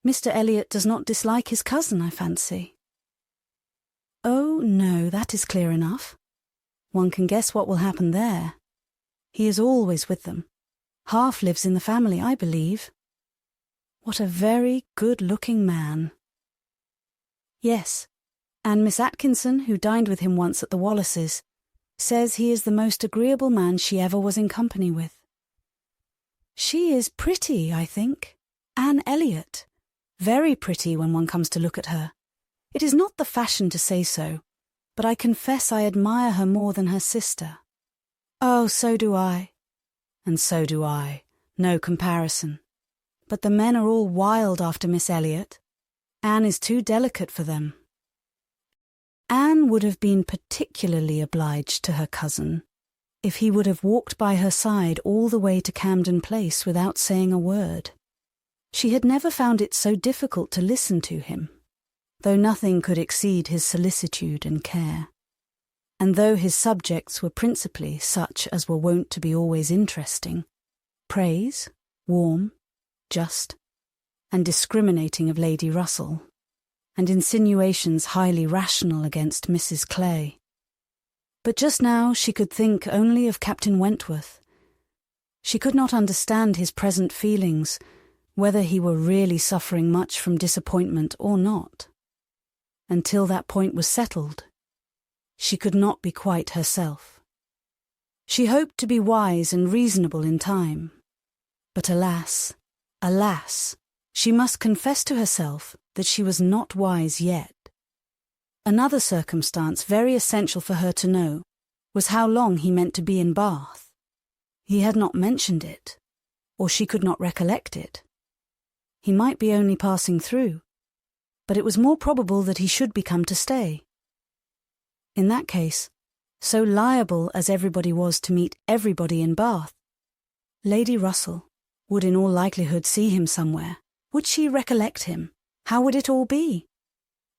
"Mr. Elliot does not dislike his cousin, I fancy." "Oh, no, that is clear enough. One can guess what will happen there. He is always with them. Half lives in the family, I believe. What a very good-looking man." "Yes, and Miss Atkinson, who dined with him once at the Wallaces, says he is the most agreeable man she ever was in company with." "She is pretty, I think. Anne Elliot. Very pretty when one comes to look at her. It is not the fashion to say so, but I confess I admire her more than her sister." "Oh, so do I." "And so do I. No comparison. But the men are all wild after Miss Elliot. Anne is too delicate for them." Anne would have been particularly obliged to her cousin if he would have walked by her side all the way to Camden Place without saying a word. She had never found it so difficult to listen to him, though nothing could exceed his solicitude and care, and though his subjects were principally such as were wont to be always interesting, praise, warm, just, and discriminating of Lady Russell, and insinuations highly rational against Mrs. Clay. But just now she could think only of Captain Wentworth. She could not understand his present feelings, whether he were really suffering much from disappointment or not. Until that point was settled, she could not be quite herself. She hoped to be wise and reasonable in time, but alas, alas, she must confess to herself that she was not wise yet. Another circumstance very essential for her to know was how long he meant to be in Bath. He had not mentioned it, or she could not recollect it. He might be only passing through, but it was more probable that he should be come to stay. In that case, so liable as everybody was to meet everybody in Bath, Lady Russell would in all likelihood see him somewhere. Would she recollect him? How would it all be?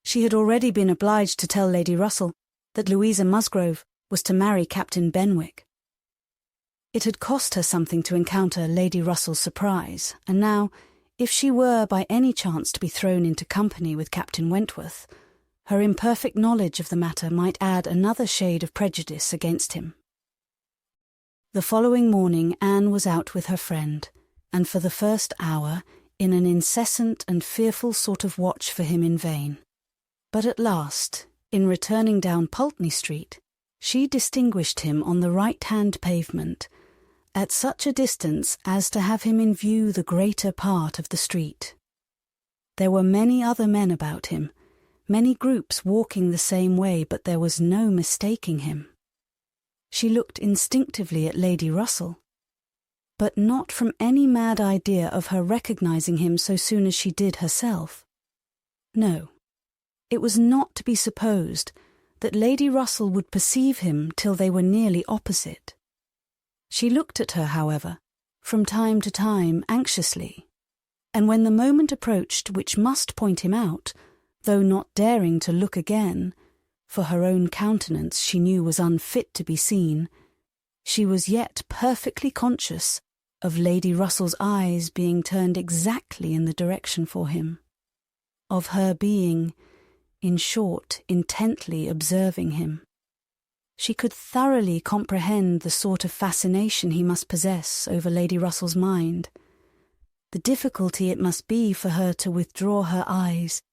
She had already been obliged to tell Lady Russell that Louisa Musgrove was to marry Captain Benwick. It had cost her something to encounter Lady Russell's surprise, and now, if she were by any chance to be thrown into company with Captain Wentworth, her imperfect knowledge of the matter might add another shade of prejudice against him. The following morning Anne was out with her friend, and for the first hour in an incessant and fearful sort of watch for him in vain. But at last, in returning down Pulteney Street, she distinguished him on the right-hand pavement, at such a distance as to have him in view the greater part of the street. There were many other men about him, many groups walking the same way, but there was no mistaking him. She looked instinctively at Lady Russell, but not from any mad idea of her recognizing him so soon as she did herself. No. It was not to be supposed that Lady Russell would perceive him till they were nearly opposite. She looked at her, however, from time to time anxiously, and when the moment approached which must point him out, though not daring to look again, for her own countenance she knew was unfit to be seen, she was yet perfectly conscious of Lady Russell's eyes being turned exactly in the direction for him, of her being, in short, intently observing him. She could thoroughly comprehend the sort of fascination he must possess over Lady Russell's mind, the difficulty it must be for her to withdraw her eyes,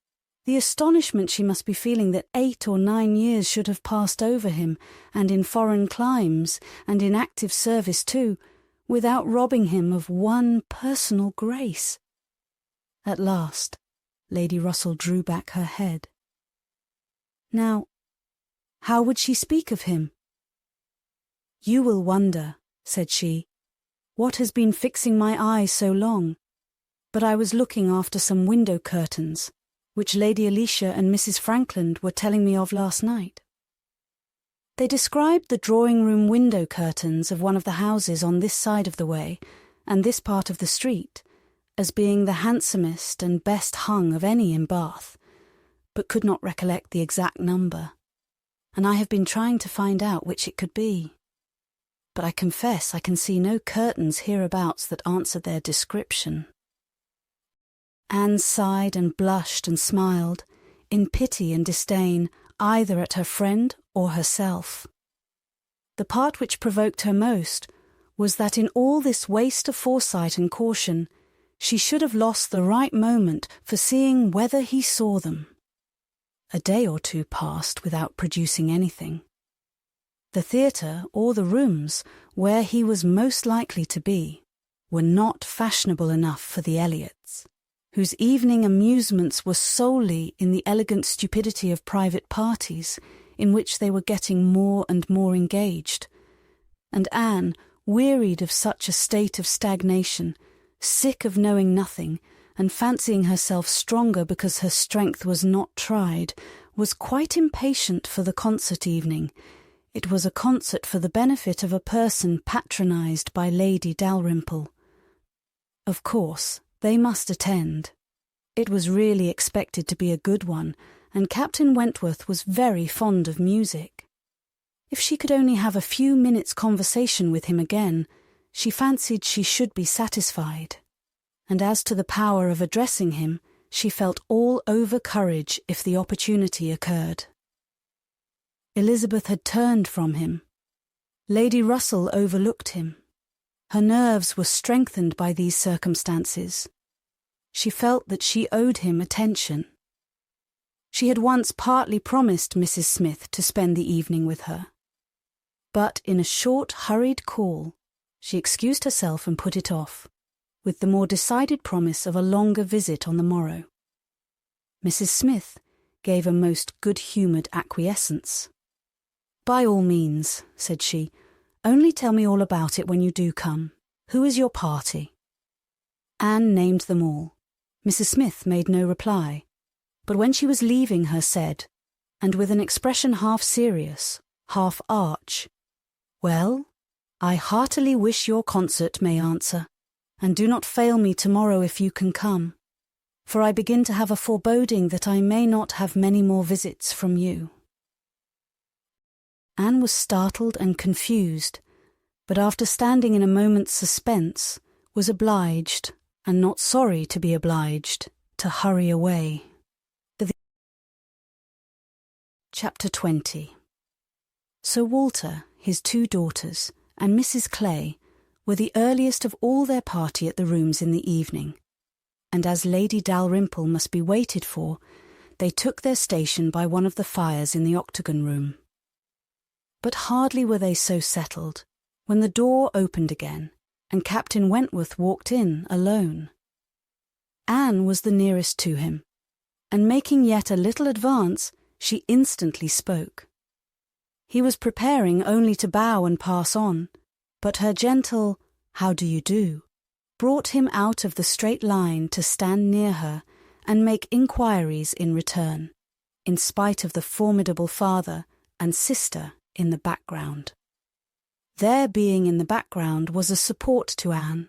the astonishment she must be feeling that 8 or 9 years should have passed over him, and in foreign climes, and in active service too, without robbing him of one personal grace. At last, Lady Russell drew back her head. Now, how would she speak of him? "You will wonder," said she, "what has been fixing my eyes so long, but I was looking after some window curtains, which Lady Alicia and Mrs. Frankland were telling me of last night. They described the drawing-room window curtains of one of the houses on this side of the way and this part of the street as being the handsomest and best hung of any in Bath, but could not recollect the exact number, and I have been trying to find out which it could be. But I confess I can see no curtains hereabouts that answer their description. Anne sighed and blushed and smiled, in pity and disdain, either at her friend or herself. The part which provoked her most was that in all this waste of foresight and caution, she should have lost the right moment for seeing whether he saw them. A day or two passed without producing anything. The theatre or the rooms where he was most likely to be were not fashionable enough for the Elliots, whose evening amusements were solely in the elegant stupidity of private parties in which they were getting more and more engaged, and Anne, wearied of such a state of stagnation, sick of knowing nothing, and fancying herself stronger because her strength was not tried, was quite impatient for the concert evening. It was a concert for the benefit of a person patronised by Lady Dalrymple. Of course, they must attend. It was really expected to be a good one, and Captain Wentworth was very fond of music. If she could only have a few minutes' conversation with him again, she fancied she should be satisfied. And as to the power of addressing him, she felt all over courage if the opportunity occurred. Elizabeth had turned from him. Lady Russell overlooked him. Her nerves were strengthened by these circumstances. She felt that she owed him attention. She had once partly promised Mrs. Smith to spend the evening with her. But in a short, hurried call, she excused herself and put it off, with the more decided promise of a longer visit on the morrow. Mrs. Smith gave a most good-humoured acquiescence. "By all means," said she, "only tell me all about it when you do come. Who is your party?" Anne named them all. Mrs. Smith made no reply, but when she was leaving her said, and with an expression half serious, half arch, "Well, I heartily wish your concert may answer, and do not fail me tomorrow if you can come, for I begin to have a foreboding that I may not have many more visits from you." Anne was startled and confused, but after standing in a moment's suspense, was obliged, and not sorry to be obliged, to hurry away. Chapter 20. Sir Walter, his two daughters, and Mrs. Clay were the earliest of all their party at the rooms in the evening, and as Lady Dalrymple must be waited for, they took their station by one of the fires in the octagon room. But hardly were they so settled when the door opened again and Captain Wentworth walked in alone. Anne was the nearest to him, and making yet a little advance, she instantly spoke. He was preparing only to bow and pass on, but her gentle "How do you do?" brought him out of the straight line to stand near her and make inquiries in return, in spite of the formidable father and sister in the background. Their being in the background was a support to Anne.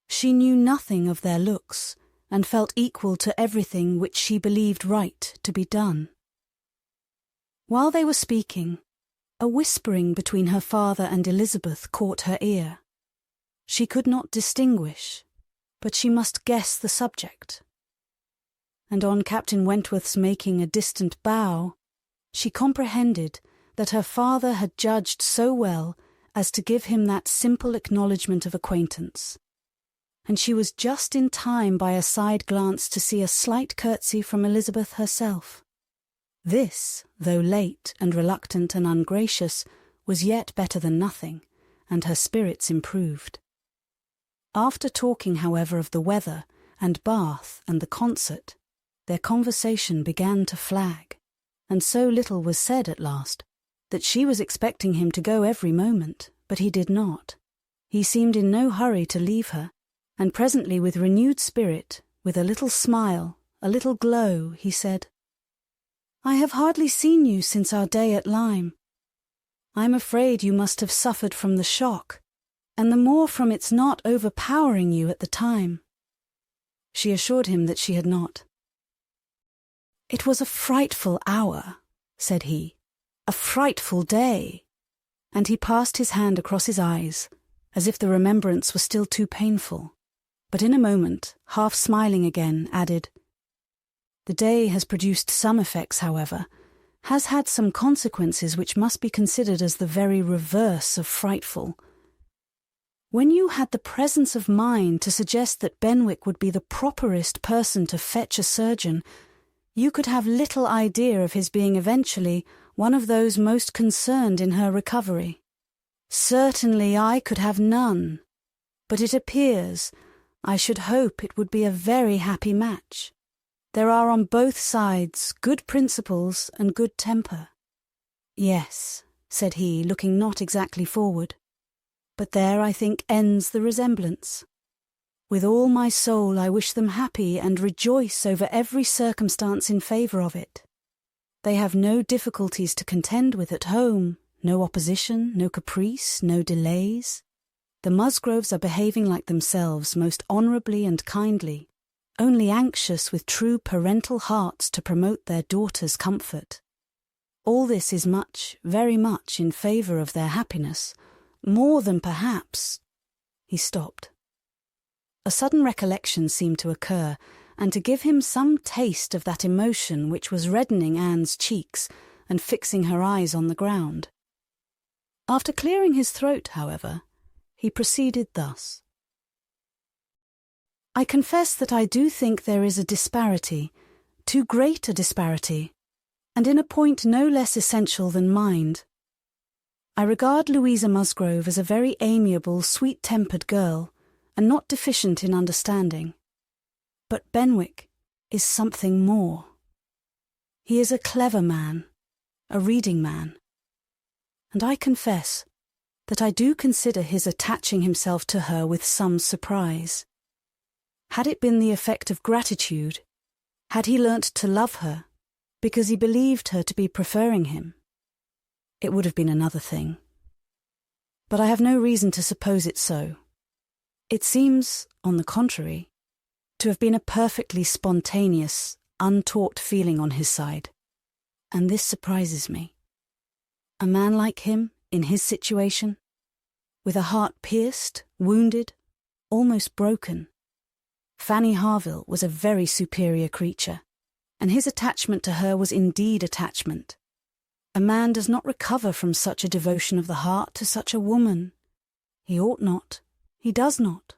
She knew nothing of their looks, and felt equal to everything which she believed right to be done. While they were speaking, a whispering between her father and Elizabeth caught her ear. She could not distinguish, but she must guess the subject. And on Captain Wentworth's making a distant bow, she comprehended that her father had judged so well as to give him that simple acknowledgment of acquaintance, and she was just in time by a side glance to see a slight curtsy from Elizabeth herself. This, though late and reluctant and ungracious, was yet better than nothing, and her spirits improved. After talking, however, of the weather, and Bath, and the concert, their conversation began to flag, and so little was said at last, that she was expecting him to go every moment, but he did not. He seemed in no hurry to leave her, and presently with renewed spirit, with a little smile, a little glow, he said, "I have hardly seen you since our day at Lyme. I am afraid you must have suffered from the shock, and the more from its not overpowering you at the time." She assured him that she had not. "It was a frightful hour," said he, "a frightful day," and he passed his hand across his eyes, as if the remembrance was still too painful, but in a moment, half smiling again, added, "The day has produced some effects, however, has had some consequences which must be considered as the very reverse of frightful. When you had the presence of mind to suggest that Benwick would be the properest person to fetch a surgeon, you could have little idea of his being eventually one of those most concerned in her recovery. Certainly I could have none, but it appears, I should hope it would be a very happy match. There are on both sides good principles and good temper." "Yes," said he, looking not exactly forward, "but there, I think, ends the resemblance. With all my soul I wish them happy and rejoice over every circumstance in favour of it. They have no difficulties to contend with at home, no opposition, no caprice, no delays. The Musgroves are behaving like themselves most honourably and kindly, only anxious with true parental hearts to promote their daughter's comfort. All this is much, very much in favour of their happiness, more than perhaps—" He stopped. A sudden recollection seemed to occur, and to give him some taste of that emotion which was reddening Anne's cheeks and fixing her eyes on the ground. After clearing his throat, however, he proceeded thus. "I confess that I do think there is a disparity, too great a disparity, and in a point no less essential than mind. I regard Louisa Musgrove as a very amiable, sweet-tempered girl, and not deficient in understanding. But Benwick is something more. He is a clever man, a reading man, and I confess that I do consider his attaching himself to her with some surprise. Had it been the effect of gratitude, had he learnt to love her because he believed her to be preferring him, it would have been another thing. But I have no reason to suppose it so. It seems, on the contrary, to have been a perfectly spontaneous, untaught feeling on his side, and this surprises me. A man like him, in his situation, with a heart pierced, wounded, almost broken. Fanny Harville was a very superior creature, and his attachment to her was indeed attachment. A man does not recover from such a devotion of the heart to such a woman. He ought not. He does not.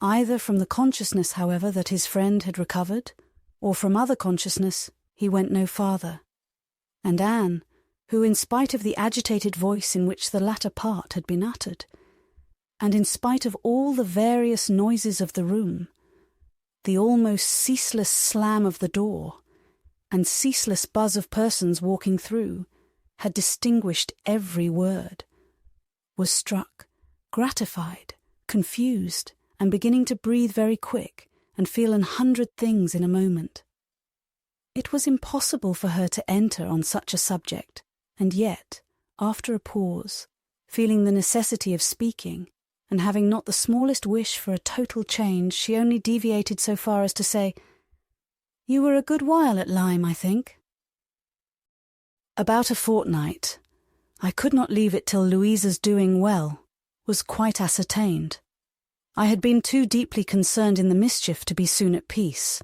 Either from the consciousness, however, that his friend had recovered, or from other consciousness, he went no farther. And Anne, who, in spite of the agitated voice in which the latter part had been uttered, and in spite of all the various noises of the room, the almost ceaseless slam of the door, and ceaseless buzz of persons walking through, had distinguished every word, was struck, gratified, confused, and beginning to breathe very quick, and feel 100 things in a moment. It was impossible for her to enter on such a subject, and yet, after a pause, feeling the necessity of speaking, and having not the smallest wish for a total change, she only deviated so far as to say, "You were a good while at Lyme, I think." "About a fortnight. I could not leave it till Louisa's doing well was quite ascertained. I had been too deeply concerned in the mischief to be soon at peace.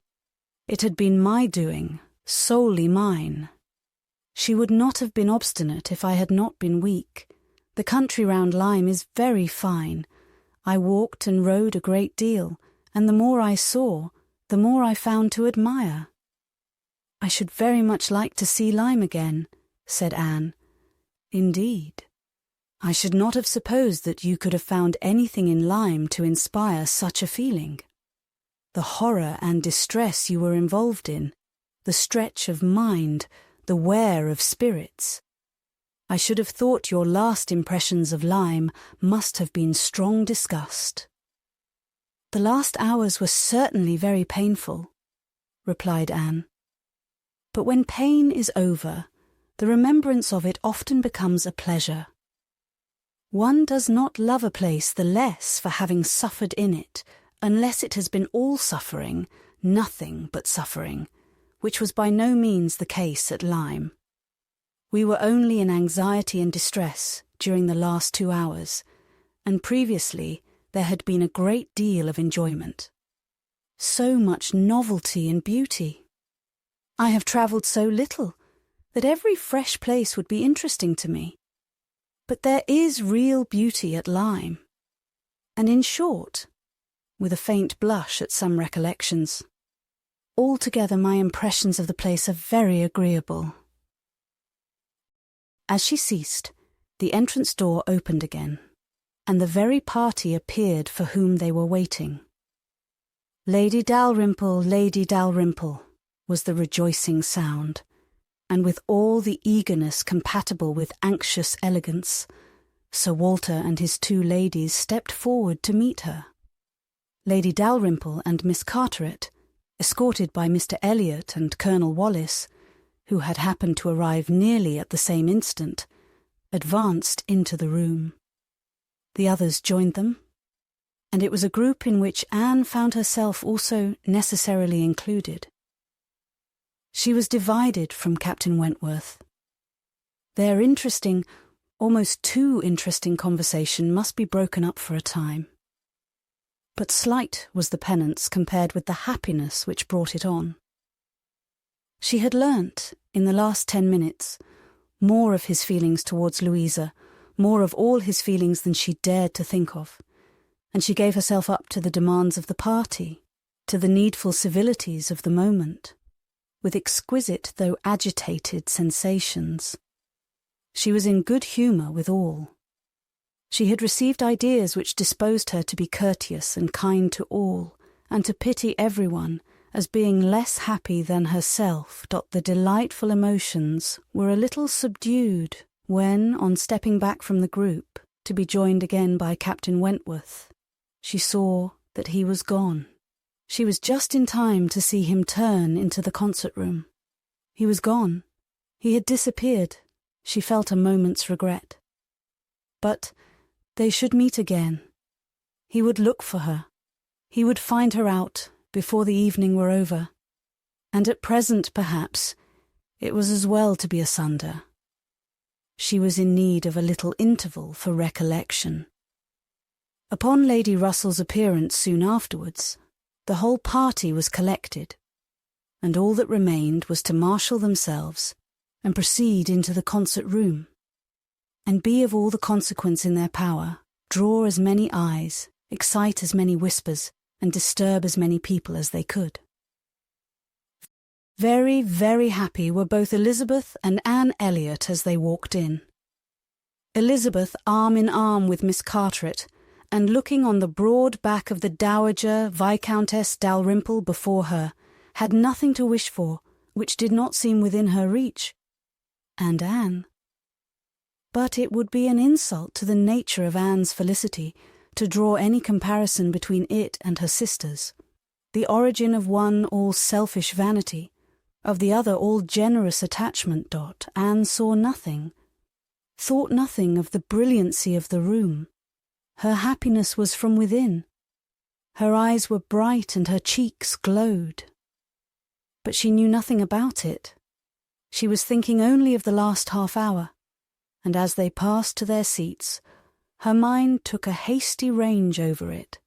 It had been my doing, solely mine. She would not have been obstinate if I had not been weak. The country round Lyme is very fine. I walked and rode a great deal, and the more I saw, the more I found to admire." "I should very much like to see Lyme again," said Anne. "Indeed, I should not have supposed that you could have found anything in Lyme to inspire such a feeling. The horror and distress you were involved in, the stretch of mind, the wear of spirits. I should have thought your last impressions of Lyme must have been strong disgust." "The last hours were certainly very painful. replied Anne. "But when pain is over, the remembrance of it often becomes a pleasure. One does not love a place the less for having suffered in it, unless it has been all suffering, nothing but suffering, which was by no means the case at Lyme. We were only in anxiety and distress during the last 2 hours, and previously there had been a great deal of enjoyment. So much novelty and beauty. I have travelled so little that every fresh place would be interesting to me. But there is real beauty at Lyme. And in short," with a faint blush at some recollections, "altogether my impressions of the place are very agreeable." As she ceased, the entrance door opened again, and the very party appeared for whom they were waiting. "Lady Dalrymple, Lady Dalrymple," was the rejoicing sound, and with all the eagerness compatible with anxious elegance, Sir Walter and his 2 ladies stepped forward to meet her. Lady Dalrymple and Miss Carteret, escorted by Mr. Elliot and Colonel Wallis, who had happened to arrive nearly at the same instant, advanced into the room. The others joined them, and it was a group in which Anne found herself also necessarily included. She was divided from Captain Wentworth. Their interesting, almost too interesting conversation must be broken up for a time. But slight was the penance compared with the happiness which brought it on. She had learnt, in the last 10 minutes, more of his feelings towards Louisa, more of all his feelings than she dared to think of, and she gave herself up to the demands of the party, to the needful civilities of the moment, with exquisite though agitated sensations. She was in good humour with all. She had received ideas which disposed her to be courteous and kind to all, and to pity everyone, as being less happy than herself. The delightful emotions were a little subdued when, on stepping back from the group, to be joined again by Captain Wentworth, she saw that he was gone. She was just in time to see him turn into the concert-room. He was gone. He had disappeared. She felt a moment's regret. But they should meet again. He would look for her. He would find her out before the evening were over. And at present, perhaps, it was as well to be asunder. She was in need of a little interval for recollection. Upon Lady Russell's appearance soon afterwards, the whole party was collected, and all that remained was to marshal themselves and proceed into the concert-room, and be of all the consequence in their power, draw as many eyes, excite as many whispers, and disturb as many people as they could. Very, very happy were both Elizabeth and Anne Elliot as they walked in. Elizabeth arm in arm with Miss Carteret, and looking on the broad back of the Dowager Viscountess Dalrymple before her, had nothing to wish for which did not seem within her reach. And Anne. But it would be an insult to the nature of Anne's felicity to draw any comparison between it and her sisters. The origin of one all selfish vanity, of the other all generous attachment. Anne saw nothing, thought nothing of the brilliancy of the room. Her happiness was from within. Her eyes were bright and her cheeks glowed. But she knew nothing about it. She was thinking only of the last half hour, and as they passed to their seats, her mind took a hasty range over it.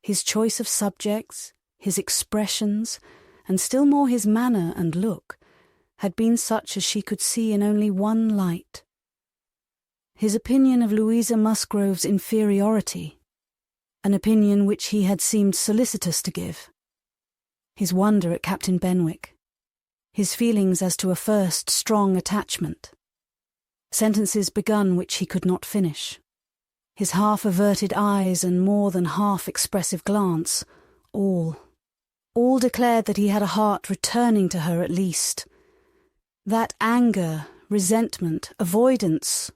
His choice of subjects, his expressions, and still more his manner and look, had been such as she could see in only one light. His opinion of Louisa Musgrove's inferiority, an opinion which he had seemed solicitous to give. His wonder at Captain Benwick. His feelings as to a first strong attachment. Sentences begun which he could not finish. His half-averted eyes and more than half-expressive glance, all declared that he had a heart returning to her at least. That anger, resentment, avoidance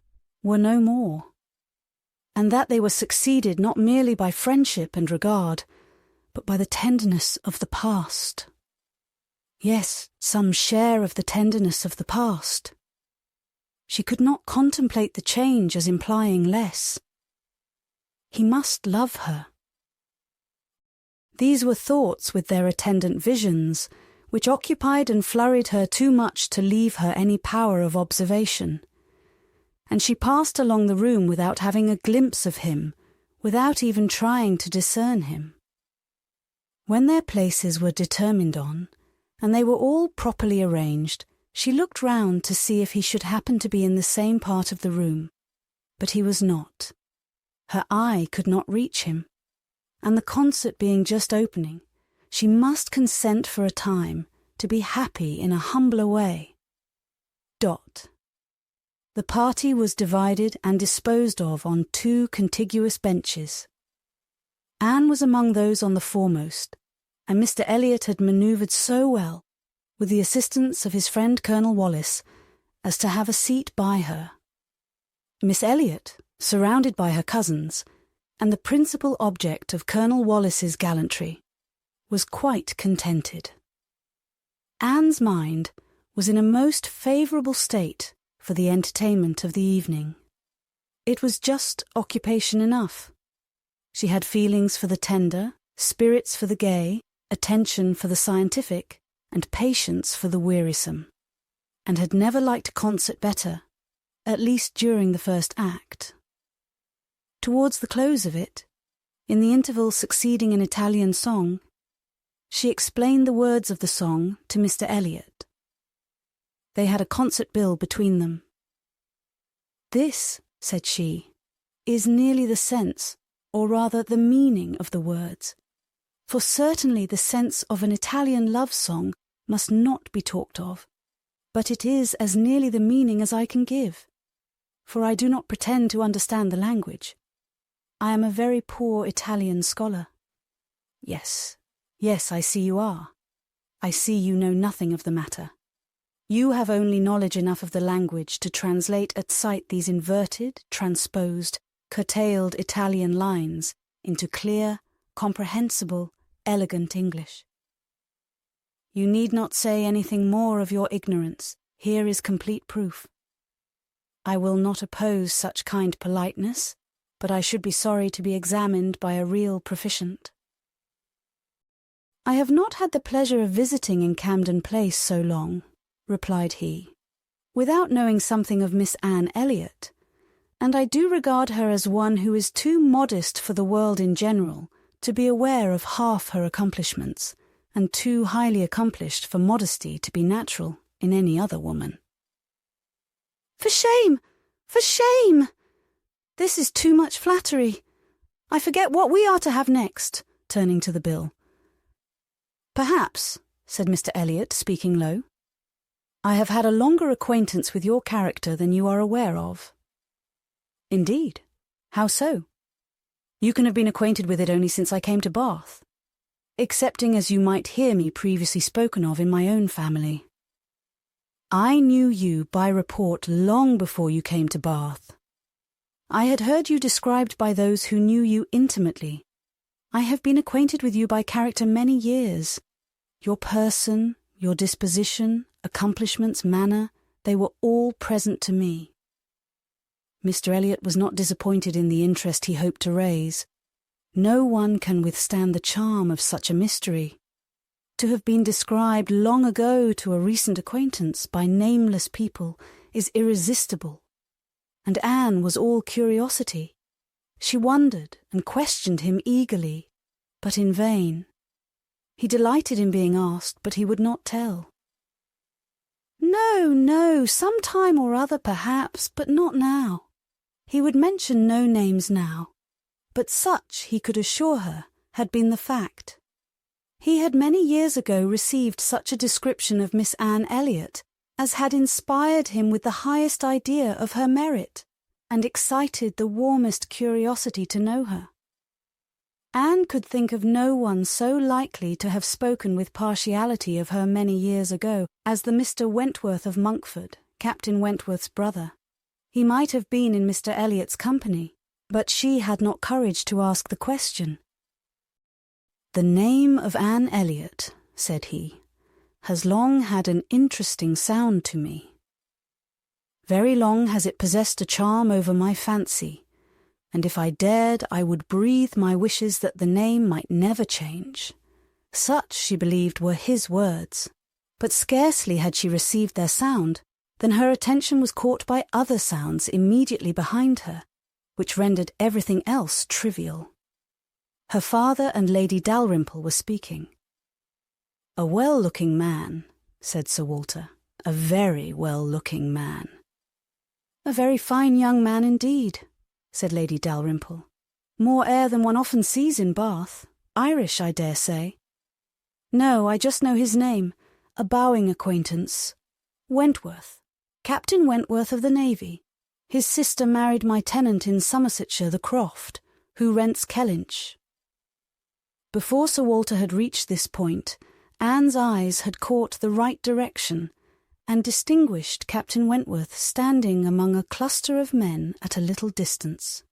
were no more, and that they were succeeded not merely by friendship and regard, but by the tenderness of the past. Yes, some share of the tenderness of the past. She could not contemplate the change as implying less. He must love her. These were thoughts with their attendant visions, which occupied and flurried her too much to leave her any power of observation. And she passed along the room without having a glimpse of him, without even trying to discern him. When their places were determined on, and they were all properly arranged, she looked round to see if he should happen to be in the same part of the room, but he was not. Her eye could not reach him, and the concert being just opening, she must consent for a time to be happy in a humbler way. The party was divided and disposed of on 2 contiguous benches. Anne was among those on the foremost, and Mr. Elliot had manoeuvred so well, with the assistance of his friend Colonel Wallis, as to have a seat by her. Miss Elliot, surrounded by her cousins, and the principal object of Colonel Wallis's gallantry, was quite contented. Anne's mind was in a most favourable state for the entertainment of the evening. It was just occupation enough. She had feelings for the tender, spirits for the gay, attention for the scientific, and patience for the wearisome, and had never liked a concert better, at least during the first act. Towards the close of it, in the interval succeeding an Italian song, she explained the words of the song to Mr. Elliot. They had a concert bill between them. "This," said she, "is nearly the sense, or rather the meaning of the words, for certainly the sense of an Italian love song must not be talked of, but it is as nearly the meaning as I can give, for I do not pretend to understand the language. I am a very poor Italian scholar." Yes, I see you are. I see you know nothing of the matter. You have only knowledge enough of the language to translate at sight these inverted, transposed, curtailed Italian lines into clear, comprehensible, elegant English. You need not say anything more of your ignorance. Here is complete proof. I will not oppose such kind politeness, but I should be sorry to be examined by a real proficient. "I have not had the pleasure of visiting in Camden Place so long," replied he, "without knowing something of Miss Anne Elliot, and I do regard her as one who is too modest for the world in general to be aware of half her accomplishments, and too highly accomplished for modesty to be natural in any other woman." "For shame! For shame! This is too much flattery. I forget what we are to have next," turning to the bill. "Perhaps," said Mr. Elliot, speaking low, "I have had a longer acquaintance with your character than you are aware of." "Indeed? How so? You can have been acquainted with it only since I came to Bath, excepting as you might hear me previously spoken of in my own family. I knew you by report long before you came to Bath. I had heard you described by those who knew you intimately. I have been acquainted with you by character many years. Your person, your disposition, accomplishments, manner, they were all present to me." Mr. Elliot was not disappointed in the interest he hoped to raise. No one can withstand the charm of such a mystery. To have been described long ago to a recent acquaintance by nameless people is irresistible. And Anne was all curiosity. She wondered and questioned him eagerly, but in vain. He delighted in being asked, but he would not tell. No, some time or other perhaps, but not now. He would mention no names now, but such, he could assure her, had been the fact. He had many years ago received such a description of Miss Anne Elliot as had inspired him with the highest idea of her merit, and excited the warmest curiosity to know her. Anne could think of no one so likely to have spoken with partiality of her many years ago as the Mr. Wentworth of Monkford, Captain Wentworth's brother. He might have been in Mr. Elliot's company, but she had not courage to ask the question. "The name of Anne Elliot," said he, has long had an interesting sound to me. Very long has it possessed a charm over my fancy, and if I dared I would breathe my wishes that the name might never change. Such, she believed, were his words. But scarcely had she received their sound than her attention was caught by other sounds immediately behind her, which rendered everything else trivial. Her father and Lady Dalrymple were speaking. "A well-looking man," said Sir Walter, "a very well-looking man." "A very fine young man indeed," said Lady Dalrymple. "More air than one often sees in Bath. Irish, I dare say." "No, I just know his name. A bowing acquaintance. Wentworth. Captain Wentworth of the Navy. His sister married my tenant in Somersetshire, the Croft, who rents Kellynch." Before Sir Walter had reached this point, Anne's eyes had caught the right direction and distinguished Captain Wentworth standing among a cluster of men at a little distance.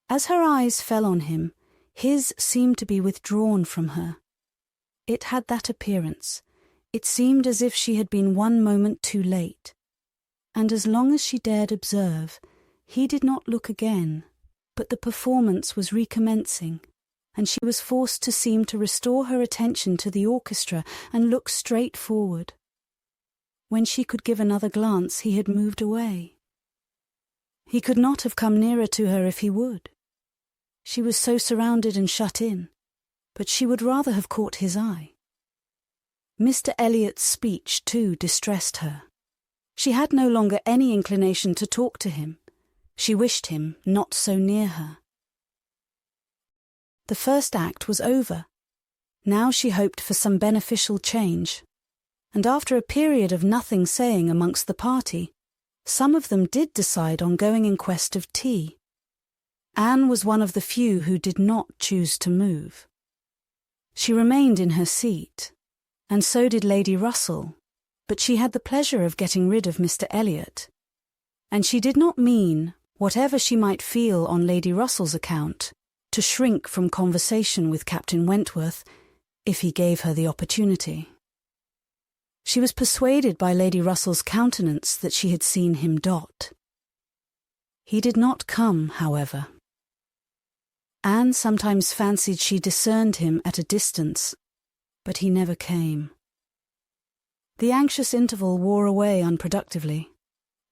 As her eyes fell on him, his seemed to be withdrawn from her. It had that appearance. It seemed as if she had been one moment too late, and as long as she dared observe, he did not look again, but the performance was recommencing, and she was forced to seem to restore her attention to the orchestra and look straight forward. When she could give another glance, he had moved away. He could not have come nearer to her if he would. She was so surrounded and shut in, but she would rather have caught his eye. Mr. Elliot's speech, too, distressed her. She had no longer any inclination to talk to him. She wished him not so near her. The first act was over. Now she hoped for some beneficial change, and after a period of nothing saying amongst the party, some of them did decide on going in quest of tea. Anne was one of the few who did not choose to move. She remained in her seat, and so did Lady Russell, but she had the pleasure of getting rid of Mr. Elliot, and she did not mean, whatever she might feel on Lady Russell's account, to shrink from conversation with Captain Wentworth if he gave her the opportunity. She was persuaded by Lady Russell's countenance that she had seen him dot. He did not come, however. Anne sometimes fancied she discerned him at a distance, but he never came. The anxious interval wore away unproductively.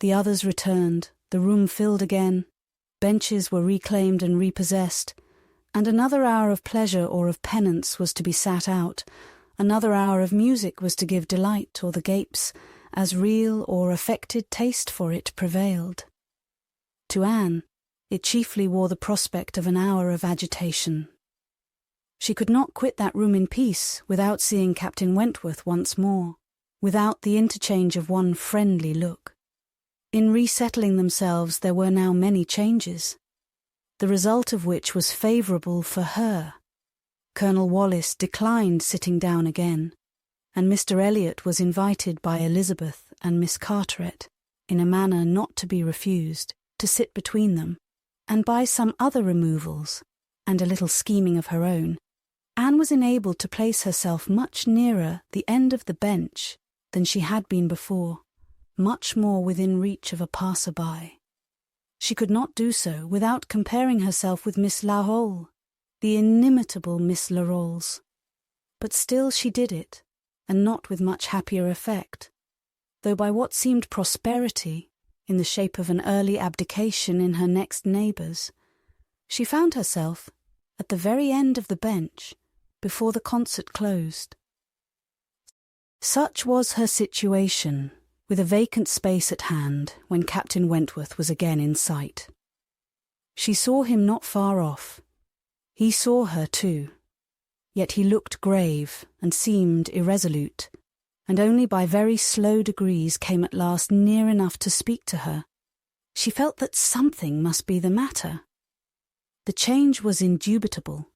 The others returned, the room filled again, benches were reclaimed and repossessed, and another hour of pleasure or of penance was to be sat out, another hour of music was to give delight or the gapes, as real or affected taste for it prevailed. To Anne, it chiefly wore the prospect of an hour of agitation. She could not quit that room in peace without seeing Captain Wentworth once more, without the interchange of one friendly look. In resettling themselves there were now many changes, the result of which was favourable for her. Colonel Wallis declined sitting down again, and Mr. Elliot was invited by Elizabeth and Miss Carteret, in a manner not to be refused, to sit between them, and by some other removals, and a little scheming of her own, Anne was enabled to place herself much nearer the end of the bench than she had been before, much more within reach of a passer-by. She could not do so without comparing herself with Miss Larolles, the inimitable Miss Larolles. But still she did it, and not with much happier effect, though by what seemed prosperity, in the shape of an early abdication in her next neighbours, she found herself at the very end of the bench before the concert closed. Such was her situation, with a vacant space at hand when Captain Wentworth was again in sight. She saw him not far off. He saw her too, yet he looked grave and seemed irresolute, and only by very slow degrees came at last near enough to speak to her. She felt that something must be the matter. The change was indubitable.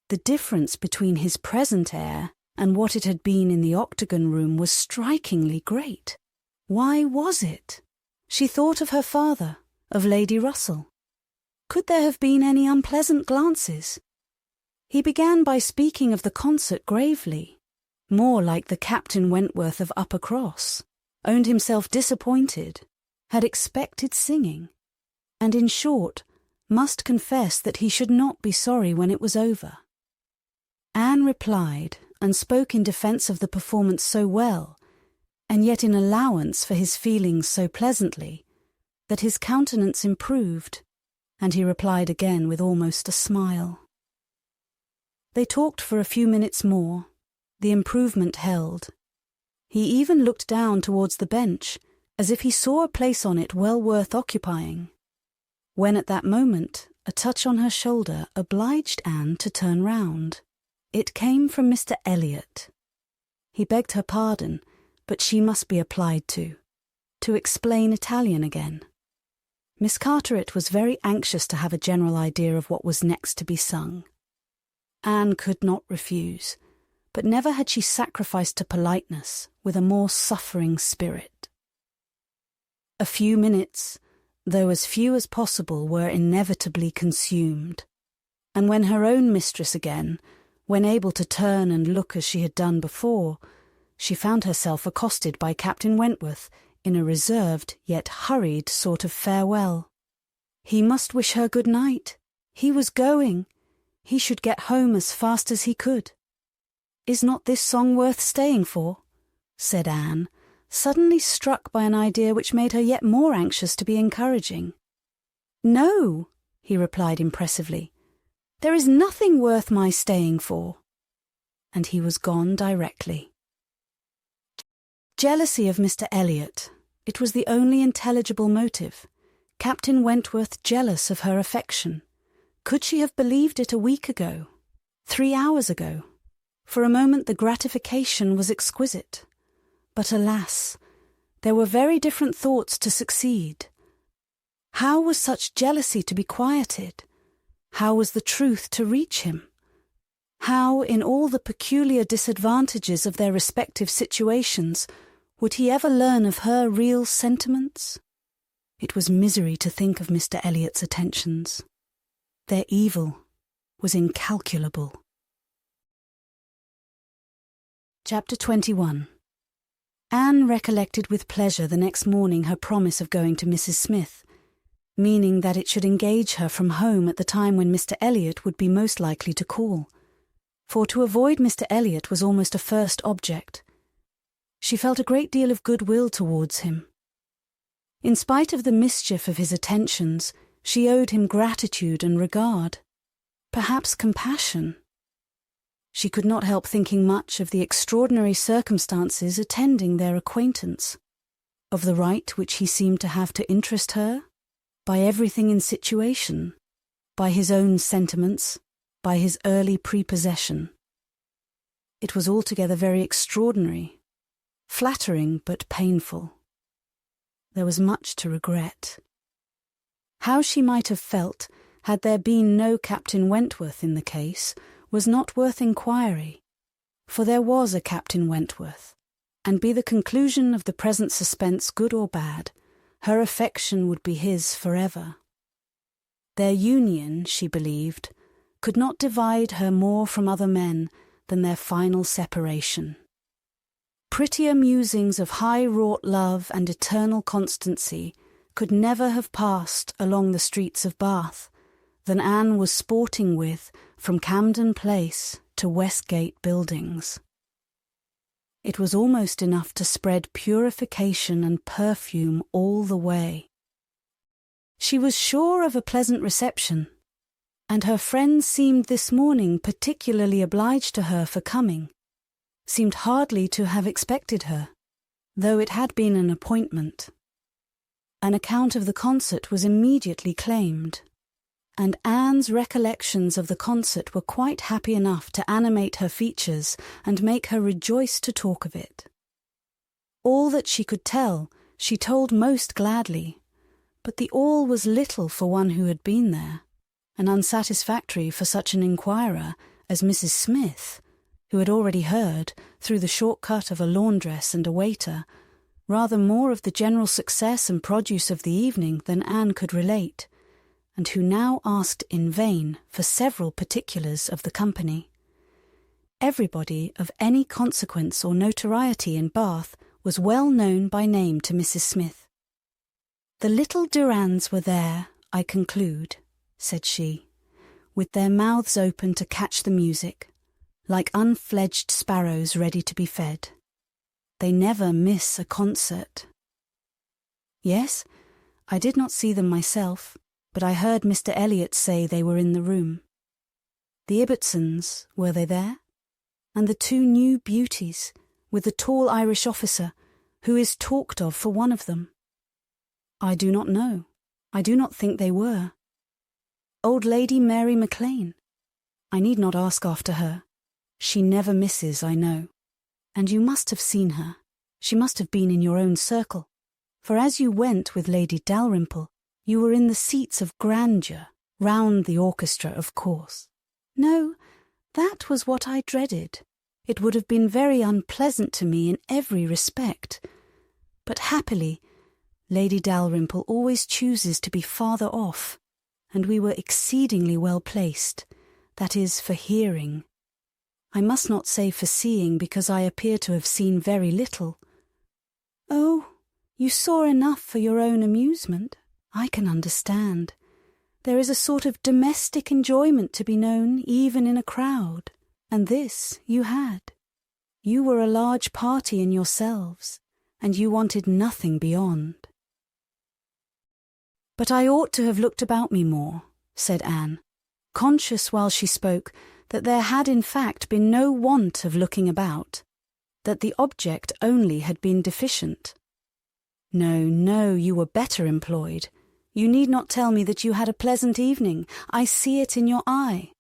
The difference between his present air and what it had been in the octagon room was strikingly great. Why was it? She thought of her father, of Lady Russell. Could there have been any unpleasant glances? He began by speaking of the concert gravely, more like the Captain Wentworth of Upper Cross, owned himself disappointed, had expected singing, and in short, must confess that he should not be sorry when it was over. Anne replied and spoke in defence of the performance so well, and yet in allowance for his feelings so pleasantly, that his countenance improved, and he replied again with almost a smile. They talked for a few minutes more. The improvement held. He even looked down towards the bench, as if he saw a place on it well worth occupying, when at that moment a touch on her shoulder obliged Anne to turn round. It came from Mr. Elliot. He begged her pardon, but she must be applied to explain Italian again. Miss Carteret was very anxious to have a general idea of what was next to be sung. Anne could not refuse, but never had she sacrificed to politeness with a more suffering spirit. A few minutes, though as few as possible, were inevitably consumed, and when her own mistress again, when able to turn and look as she had done before, she found herself accosted by Captain Wentworth in a reserved yet hurried sort of farewell. He must wish her good night. He was going. He should get home as fast as he could. "Is not this song worth staying for?" said Anne, suddenly struck by an idea which made her yet more anxious to be encouraging. "No," he replied impressively. "There is nothing worth my staying for." And he was gone directly. Jealousy of Mr. Elliot. It was the only intelligible motive. Captain Wentworth jealous of her affection. Could she have believed it a week ago? 3 hours ago? For a moment the gratification was exquisite. But alas, there were very different thoughts to succeed. How was such jealousy to be quieted? How was the truth to reach him? How, in all the peculiar disadvantages of their respective situations, would he ever learn of her real sentiments? It was misery to think of Mr. Elliot's attentions. Their evil was incalculable. Chapter 21. Anne recollected with pleasure the next morning her promise of going to Mrs. Smith, meaning that it should engage her from home at the time when Mr. Elliot would be most likely to call, for to avoid Mr. Elliot was almost a first object. She felt a great deal of goodwill towards him. In spite of the mischief of his attentions, she owed him gratitude and regard, perhaps compassion. She could not help thinking much of the extraordinary circumstances attending their acquaintance, of the right which he seemed to have to interest her, by everything in situation, by his own sentiments, by his early prepossession. It was altogether very extraordinary, flattering but painful. There was much to regret. How she might have felt had there been no Captain Wentworth in the case was not worth inquiry, for there was a Captain Wentworth, and be the conclusion of the present suspense good or bad, her affection would be his forever. Their union, she believed, could not divide her more from other men than their final separation. Prettier musings of high-wrought love and eternal constancy could never have passed along the streets of Bath than Anne was sporting with from Camden Place to Westgate Buildings. It was almost enough to spread purification and perfume all the way. She was sure of a pleasant reception, and her friends seemed this morning particularly obliged to her for coming, seemed hardly to have expected her, though it had been an appointment. An account of the concert was immediately claimed, and Anne's recollections of the concert were quite happy enough to animate her features and make her rejoice to talk of it. All that she could tell, she told most gladly, but the all was little for one who had been there, and unsatisfactory for such an inquirer as Mrs. Smith, who had already heard, through the short cut of a laundress and a waiter, rather more of the general success and produce of the evening than Anne could relate, and who now asked in vain for several particulars of the company. Everybody of any consequence or notoriety in Bath was well known by name to Mrs. Smith. "The little Durans were there, I conclude," said she, "with their mouths open to catch the music, like unfledged sparrows ready to be fed. They never miss a concert." "Yes, I did not see them myself, but I heard Mr. Elliot say they were in the room. The Ibbotsons, were they there? And the two new beauties, with the tall Irish officer, who is talked of for one of them?" "I do not know. I do not think they were." "Old Lady Mary Maclean?" "I need not ask after her. She never misses, I know. And you must have seen her. She must have been in your own circle. For as you went with Lady Dalrymple, you were in the seats of grandeur, round the orchestra, of course." "No, that was what I dreaded. It would have been very unpleasant to me in every respect. But happily, Lady Dalrymple always chooses to be farther off, and we were exceedingly well placed, that is, for hearing. I must not say for seeing, because I appear to have seen very little." "Oh, you saw enough for your own amusement. I can understand. There is a sort of domestic enjoyment to be known even in a crowd, and this you had. You were a large party in yourselves, and you wanted nothing beyond." "But I ought to have looked about me more," said Anne, conscious while she spoke that there had in fact been no want of looking about, that the object only had been deficient. "No, no, you were better employed. You need not tell me that you had a pleasant evening. I see it in your eye.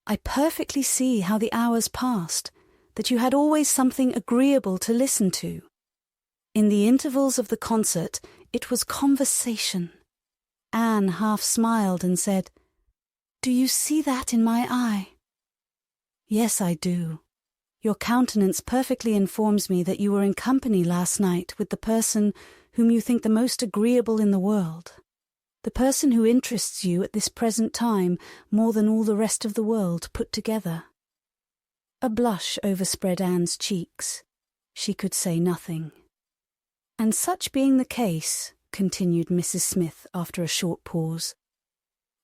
I perfectly see how the hours passed, that you had always something agreeable to listen to. In the intervals of the concert, it was conversation." Anne half smiled and said, "Do you see that in my eye?" "Yes, I do. Your countenance perfectly informs me that you were in company last night with the person whom you think the most agreeable in the world, the person who interests you at this present time more than all the rest of the world put together." A blush overspread Anne's cheeks. She could say nothing. "And such being the case," continued Mrs. Smith after a short pause,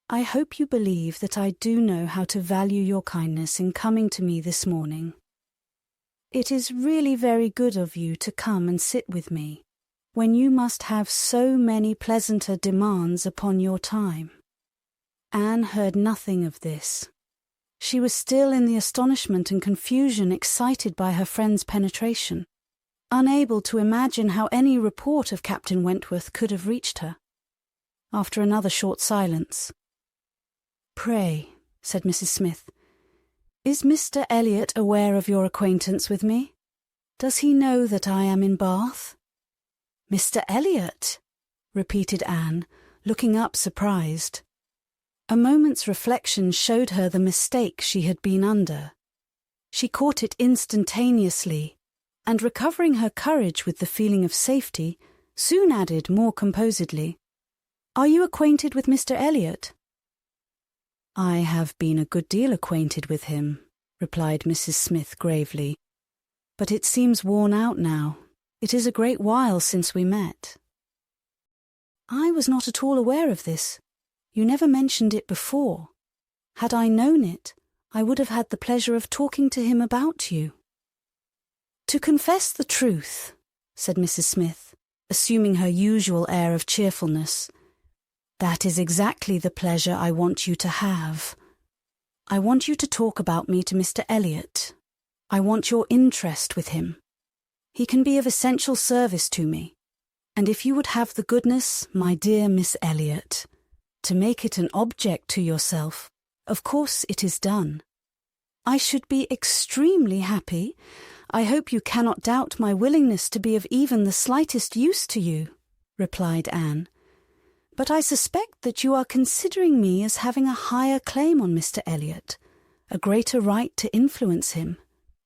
"I hope you believe that I do know how to value your kindness in coming to me this morning. It is really very good of you to come and sit with me, when you must have so many pleasanter demands upon your time." Anne heard nothing of this. She was still in the astonishment and confusion excited by her friend's penetration, unable to imagine how any report of Captain Wentworth could have reached her. After another short silence, "Pray," said Mrs. Smith, "is Mr. Elliot aware of your acquaintance with me? Does he know that I am in Bath?" "Mr. Elliot?" repeated Anne, looking up surprised. A moment's reflection showed her the mistake she had been under. She caught it instantaneously, and recovering her courage with the feeling of safety, soon added more composedly, "Are you acquainted with Mr. Elliot?" "I have been a good deal acquainted with him," replied Mrs. Smith gravely, "but it seems worn out now. It is a great while since we met." "I was not at all aware of this. You never mentioned it before. Had I known it, I would have had the pleasure of talking to him about you." "To confess the truth," said Mrs. Smith, assuming her usual air of cheerfulness, "that is exactly the pleasure I want you to have. I want you to talk about me to Mr. Elliot. I want your interest with him. He can be of essential service to me, and if you would have the goodness, my dear Miss Elliot, to make it an object to yourself, of course it is done. I should be extremely happy. I hope you cannot doubt my willingness to be of even the slightest use to you," replied Anne. "But I suspect that you are considering me as having a higher claim on Mr. Elliot, a greater right to influence him,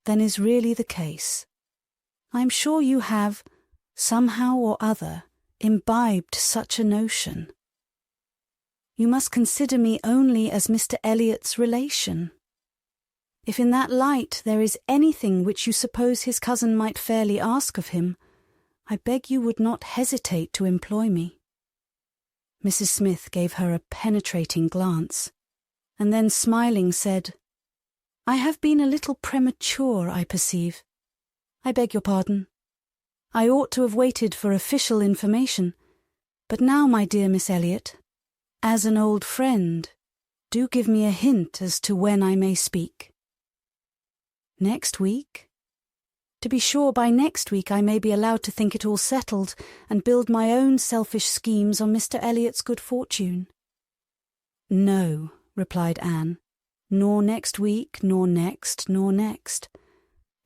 than is really the case. I am sure you have, somehow or other, imbibed such a notion. You must consider me only as Mr. Elliot's relation. If in that light there is anything which you suppose his cousin might fairly ask of him, I beg you would not hesitate to employ me." Mrs. Smith gave her a penetrating glance, and then smiling said, "I have been a little premature, I perceive. I beg your pardon. I ought to have waited for official information. But now, my dear Miss Elliot, as an old friend, do give me a hint as to when I may speak." "Next week? To be sure, by next week I may be allowed to think it all settled and build my own selfish schemes on Mr. Elliot's good fortune." "No," replied Anne, "nor next week, nor next, nor next.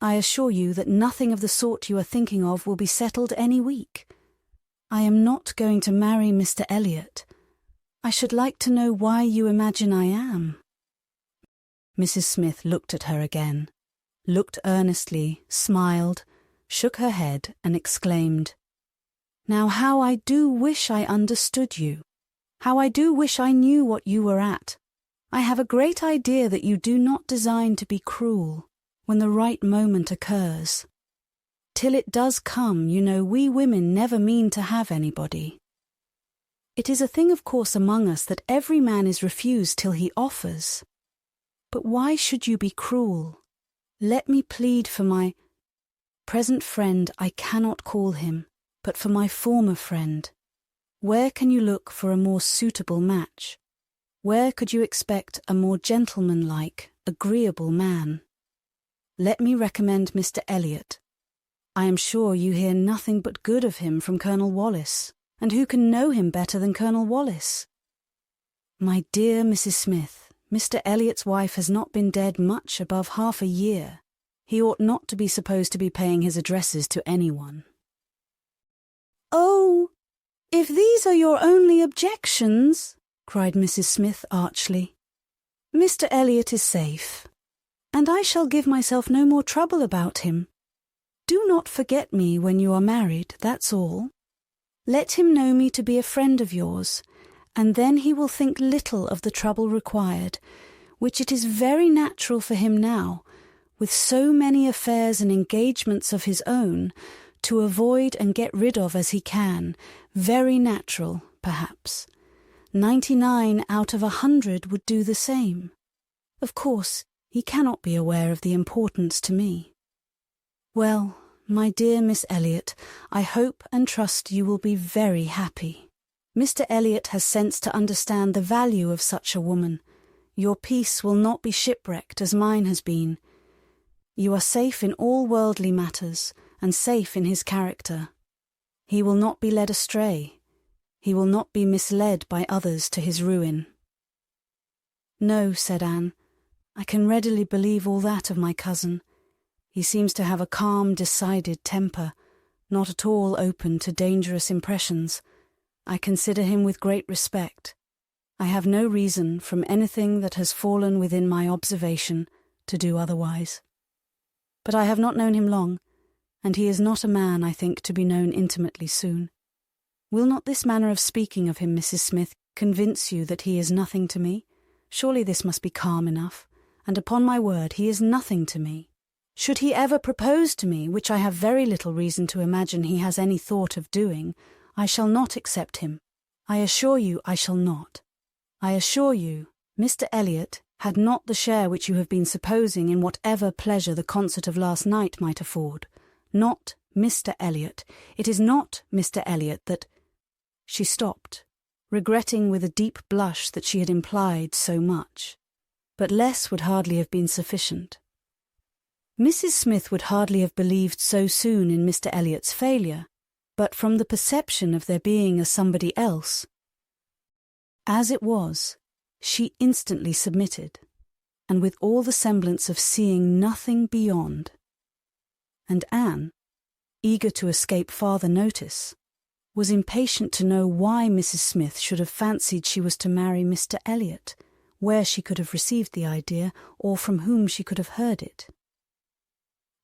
I assure you that nothing of the sort you are thinking of will be settled any week. I am not going to marry Mr. Elliot. I should like to know why you imagine I am." Mrs. Smith looked at her again, looked earnestly, smiled, shook her head, and exclaimed, "Now how I do wish I understood you! How I do wish I knew what you were at! I have a great idea that you do not design to be cruel when the right moment occurs. Till it does come, you know, we women never mean to have anybody. It is a thing of course among us that every man is refused till he offers. But why should you be cruel? Let me plead for my present friend, I cannot call him, but for my former friend. Where can you look for a more suitable match? Where could you expect a more gentlemanlike, agreeable man? Let me recommend Mr. Elliot. I am sure you hear nothing but good of him from Colonel Wallis, and who can know him better than Colonel Wallis? My dear Mrs. Smith, Mr. Elliot's wife has not been dead much above half a year. He ought not to be supposed to be paying his addresses to anyone." "Oh, if these are your only objections," cried Mrs. Smith archly, "Mr. Elliot is safe, and I shall give myself no more trouble about him. Do not forget me when you are married, that's all. Let him know me to be a friend of yours, and then he will think little of the trouble required, which it is very natural for him now, with so many affairs and engagements of his own, to avoid and get rid of as he can. Very natural, perhaps. 99 out of 100 would do the same. Of course, he cannot be aware of the importance to me. Well, my dear Miss Elliot, I hope and trust you will be very happy. Mr. Elliot has sense to understand the value of such a woman. Your peace will not be shipwrecked as mine has been. You are safe in all worldly matters, and safe in his character. He will not be led astray. He will not be misled by others to his ruin." "No," said Anne, "I can readily believe all that of my cousin. He seems to have a calm, decided temper, not at all open to dangerous impressions. I consider him with great respect. I have no reason, from anything that has fallen within my observation, to do otherwise. But I have not known him long, and he is not a man, I think, to be known intimately soon. Will not this manner of speaking of him, Mrs. Smith, convince you that he is nothing to me? Surely this must be calm enough, and upon my word he is nothing to me. Should he ever propose to me, which I have very little reason to imagine he has any thought of doing, I shall not accept him. I assure you I shall not. I assure you, Mr. Elliot had not the share which you have been supposing in whatever pleasure the concert of last night might afford. Not Mr. Elliot. It is not Mr. Elliot that—" She stopped, regretting with a deep blush that she had implied so much. But less would hardly have been sufficient. Mrs. Smith would hardly have believed so soon in Mr. Elliot's failure, but from the perception of there being a somebody else. As it was, she instantly submitted, and with all the semblance of seeing nothing beyond. And Anne, eager to escape farther notice, was impatient to know why Mrs. Smith should have fancied she was to marry Mr. Elliot, where she could have received the idea, or from whom she could have heard it.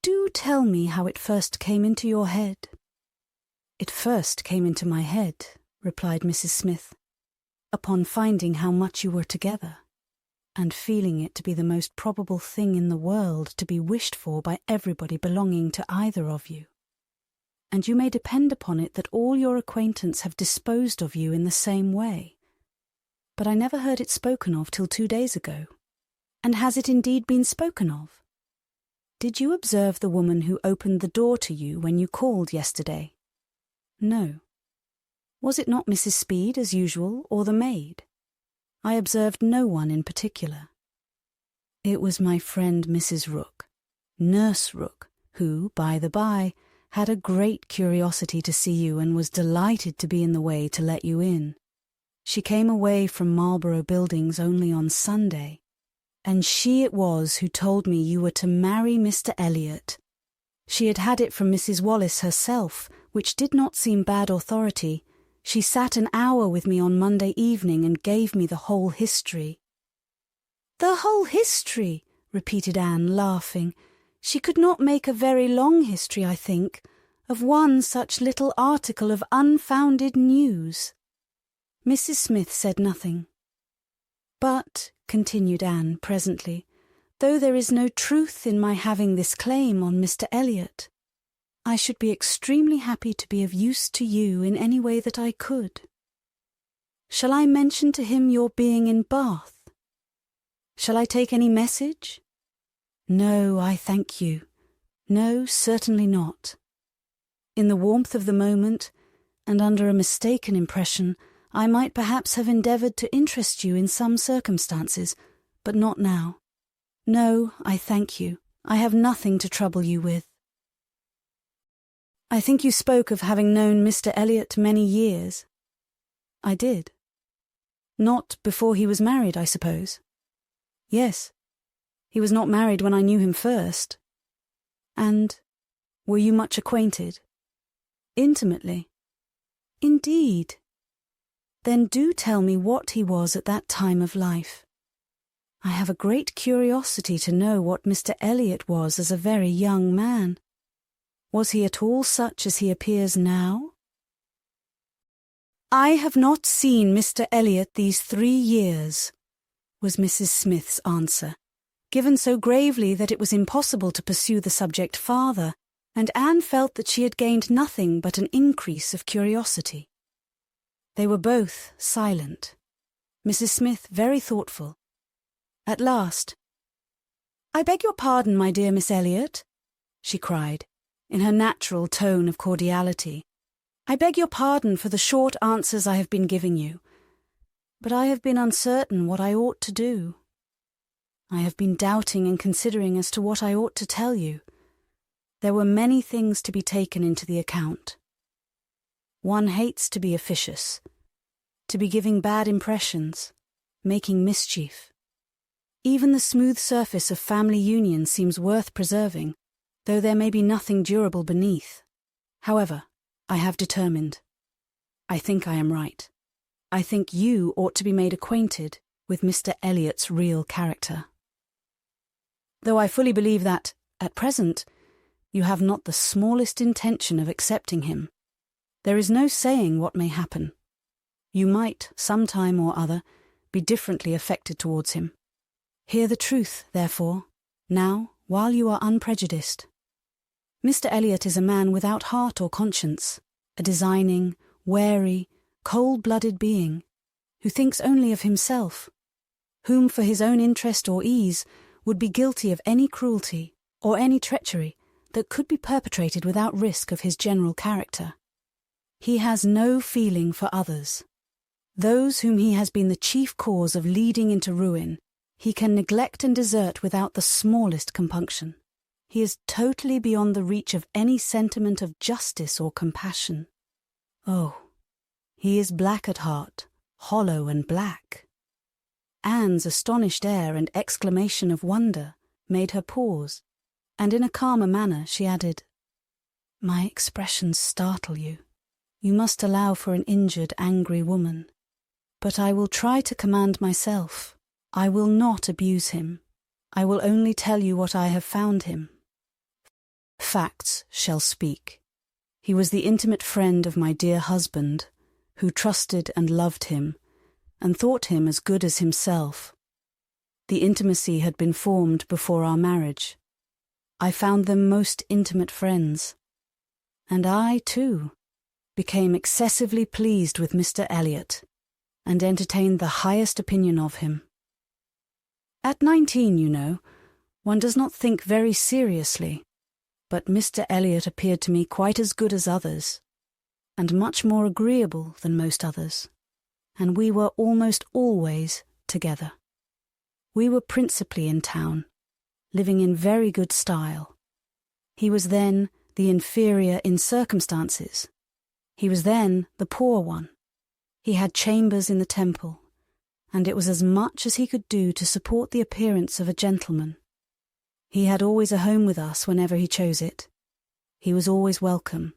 "Do tell me how it first came into your head." "It first came into my head," replied Mrs. Smith, "upon finding how much you were together. and feeling it to be the most probable thing in the world to be wished for by everybody belonging to either of you. And you may depend upon it that all your acquaintance have disposed of you in the same way. But I never heard it spoken of till 2 days ago. And has it indeed been spoken of? Did you observe the woman who opened the door to you when you called yesterday? No. Was it not Mrs. Speed as usual, or the maid? I observed no one in particular. It was my friend Mrs. Rook, Nurse Rook, who, by the by, had a great curiosity to see you and was delighted to be in the way to let you in. She came away from Marlborough Buildings only on Sunday, and she it was who told me you were to marry Mr. Elliot. She had had it from Mrs. Wallace herself, which did not seem bad authority. She sat an hour with me on Monday evening and gave me the whole history. "The whole history," repeated Anne, laughing. "She could not make a very long history, I think, of one such little article of unfounded news." Mrs. Smith said nothing. "But," continued Anne presently, "though there is no truth in my having this claim on Mr. Elliot, I should be extremely happy to be of use to you in any way that I could. Shall I mention to him your being in Bath? Shall I take any message? No, I thank you. No, certainly not. In the warmth of the moment, and under a mistaken impression, I might perhaps have endeavoured to interest you in some circumstances, but not now. No, I thank you. I have nothing to trouble you with." "I think you spoke of having known Mr. Elliot many years." "I did." "Not before he was married, I suppose?" "Yes. He was not married when I knew him first." "And were you much acquainted?" "Intimately." "Indeed? Then do tell me what he was at that time of life. I have a great curiosity to know what Mr. Elliot was as a very young man. Was he at all such as he appears now?" "I have not seen Mr. Elliot these 3 years," was Mrs. Smith's answer, given so gravely that it was impossible to pursue the subject farther, and Anne felt that she had gained nothing but an increase of curiosity. They were both silent, Mrs. Smith very thoughtful. At last, "I beg your pardon, my dear Miss Elliot," she cried, in her natural tone of cordiality. "I beg your pardon for the short answers I have been giving you, but I have been uncertain what I ought to do. I have been doubting and considering as to what I ought to tell you. There were many things to be taken into the account. One hates to be officious, to be giving bad impressions, making mischief. Even the smooth surface of family union seems worth preserving, though there may be nothing durable beneath. However, I have determined. I think I am right. I think you ought to be made acquainted with Mr. Elliot's real character. Though I fully believe that, at present, you have not the smallest intention of accepting him. There is no saying what may happen. You might, some time or other, be differently affected towards him. Hear the truth, therefore, now, while you are unprejudiced. Mr. Elliot is a man without heart or conscience, a designing, wary, cold-blooded being, who thinks only of himself, whom for his own interest or ease would be guilty of any cruelty or any treachery that could be perpetrated without risk of his general character. He has no feeling for others. Those whom he has been the chief cause of leading into ruin, he can neglect and desert without the smallest compunction. He is totally beyond the reach of any sentiment of justice or compassion. Oh, he is black at heart, hollow and black. Anne's astonished air and exclamation of wonder made her pause, and in a calmer manner she added, "My expressions startle you. You must allow for an injured, angry woman. But I will try to command myself. I will not abuse him. I will only tell you what I have found him. Facts shall speak. He was the intimate friend of my dear husband, who trusted and loved him, and thought him as good as himself. The intimacy had been formed before our marriage. I found them most intimate friends. And I, too, became excessively pleased with Mr. Elliot, and entertained the highest opinion of him. At 19, you know, one does not think very seriously, but Mr. Elliot appeared to me quite as good as others, and much more agreeable than most others, and we were almost always together. We were principally in town, living in very good style. He was then the inferior in circumstances. He was then the poor one. He had chambers in the Temple, and it was as much as he could do to support the appearance of a gentleman. He had always a home with us whenever he chose it. He was always welcome.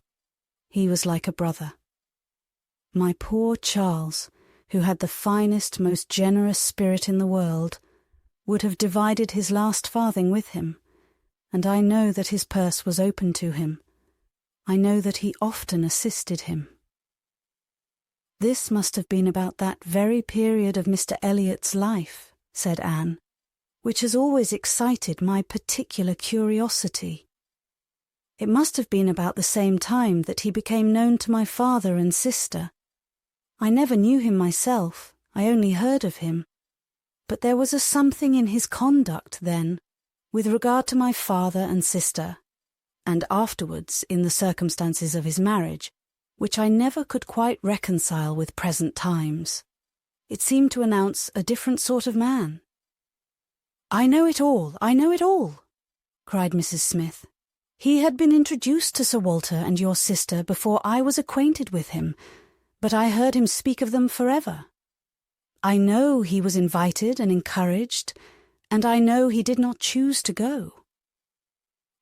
He was like a brother. My poor Charles, who had the finest, most generous spirit in the world, would have divided his last farthing with him, and I know that his purse was open to him. I know that he often assisted him. This must have been about that very period of Mr. Elliot's life, said Anne, which has always excited my particular curiosity. It must have been about the same time that he became known to my father and sister. I never knew him myself, I only heard of him. But there was a something in his conduct then, with regard to my father and sister, and afterwards in the circumstances of his marriage, which I never could quite reconcile with present times. It seemed to announce a different sort of man. "I know it all, I know it all," cried Mrs. Smith. "He had been introduced to Sir Walter and your sister before I was acquainted with him, but I heard him speak of them forever. I know he was invited and encouraged, and I know he did not choose to go.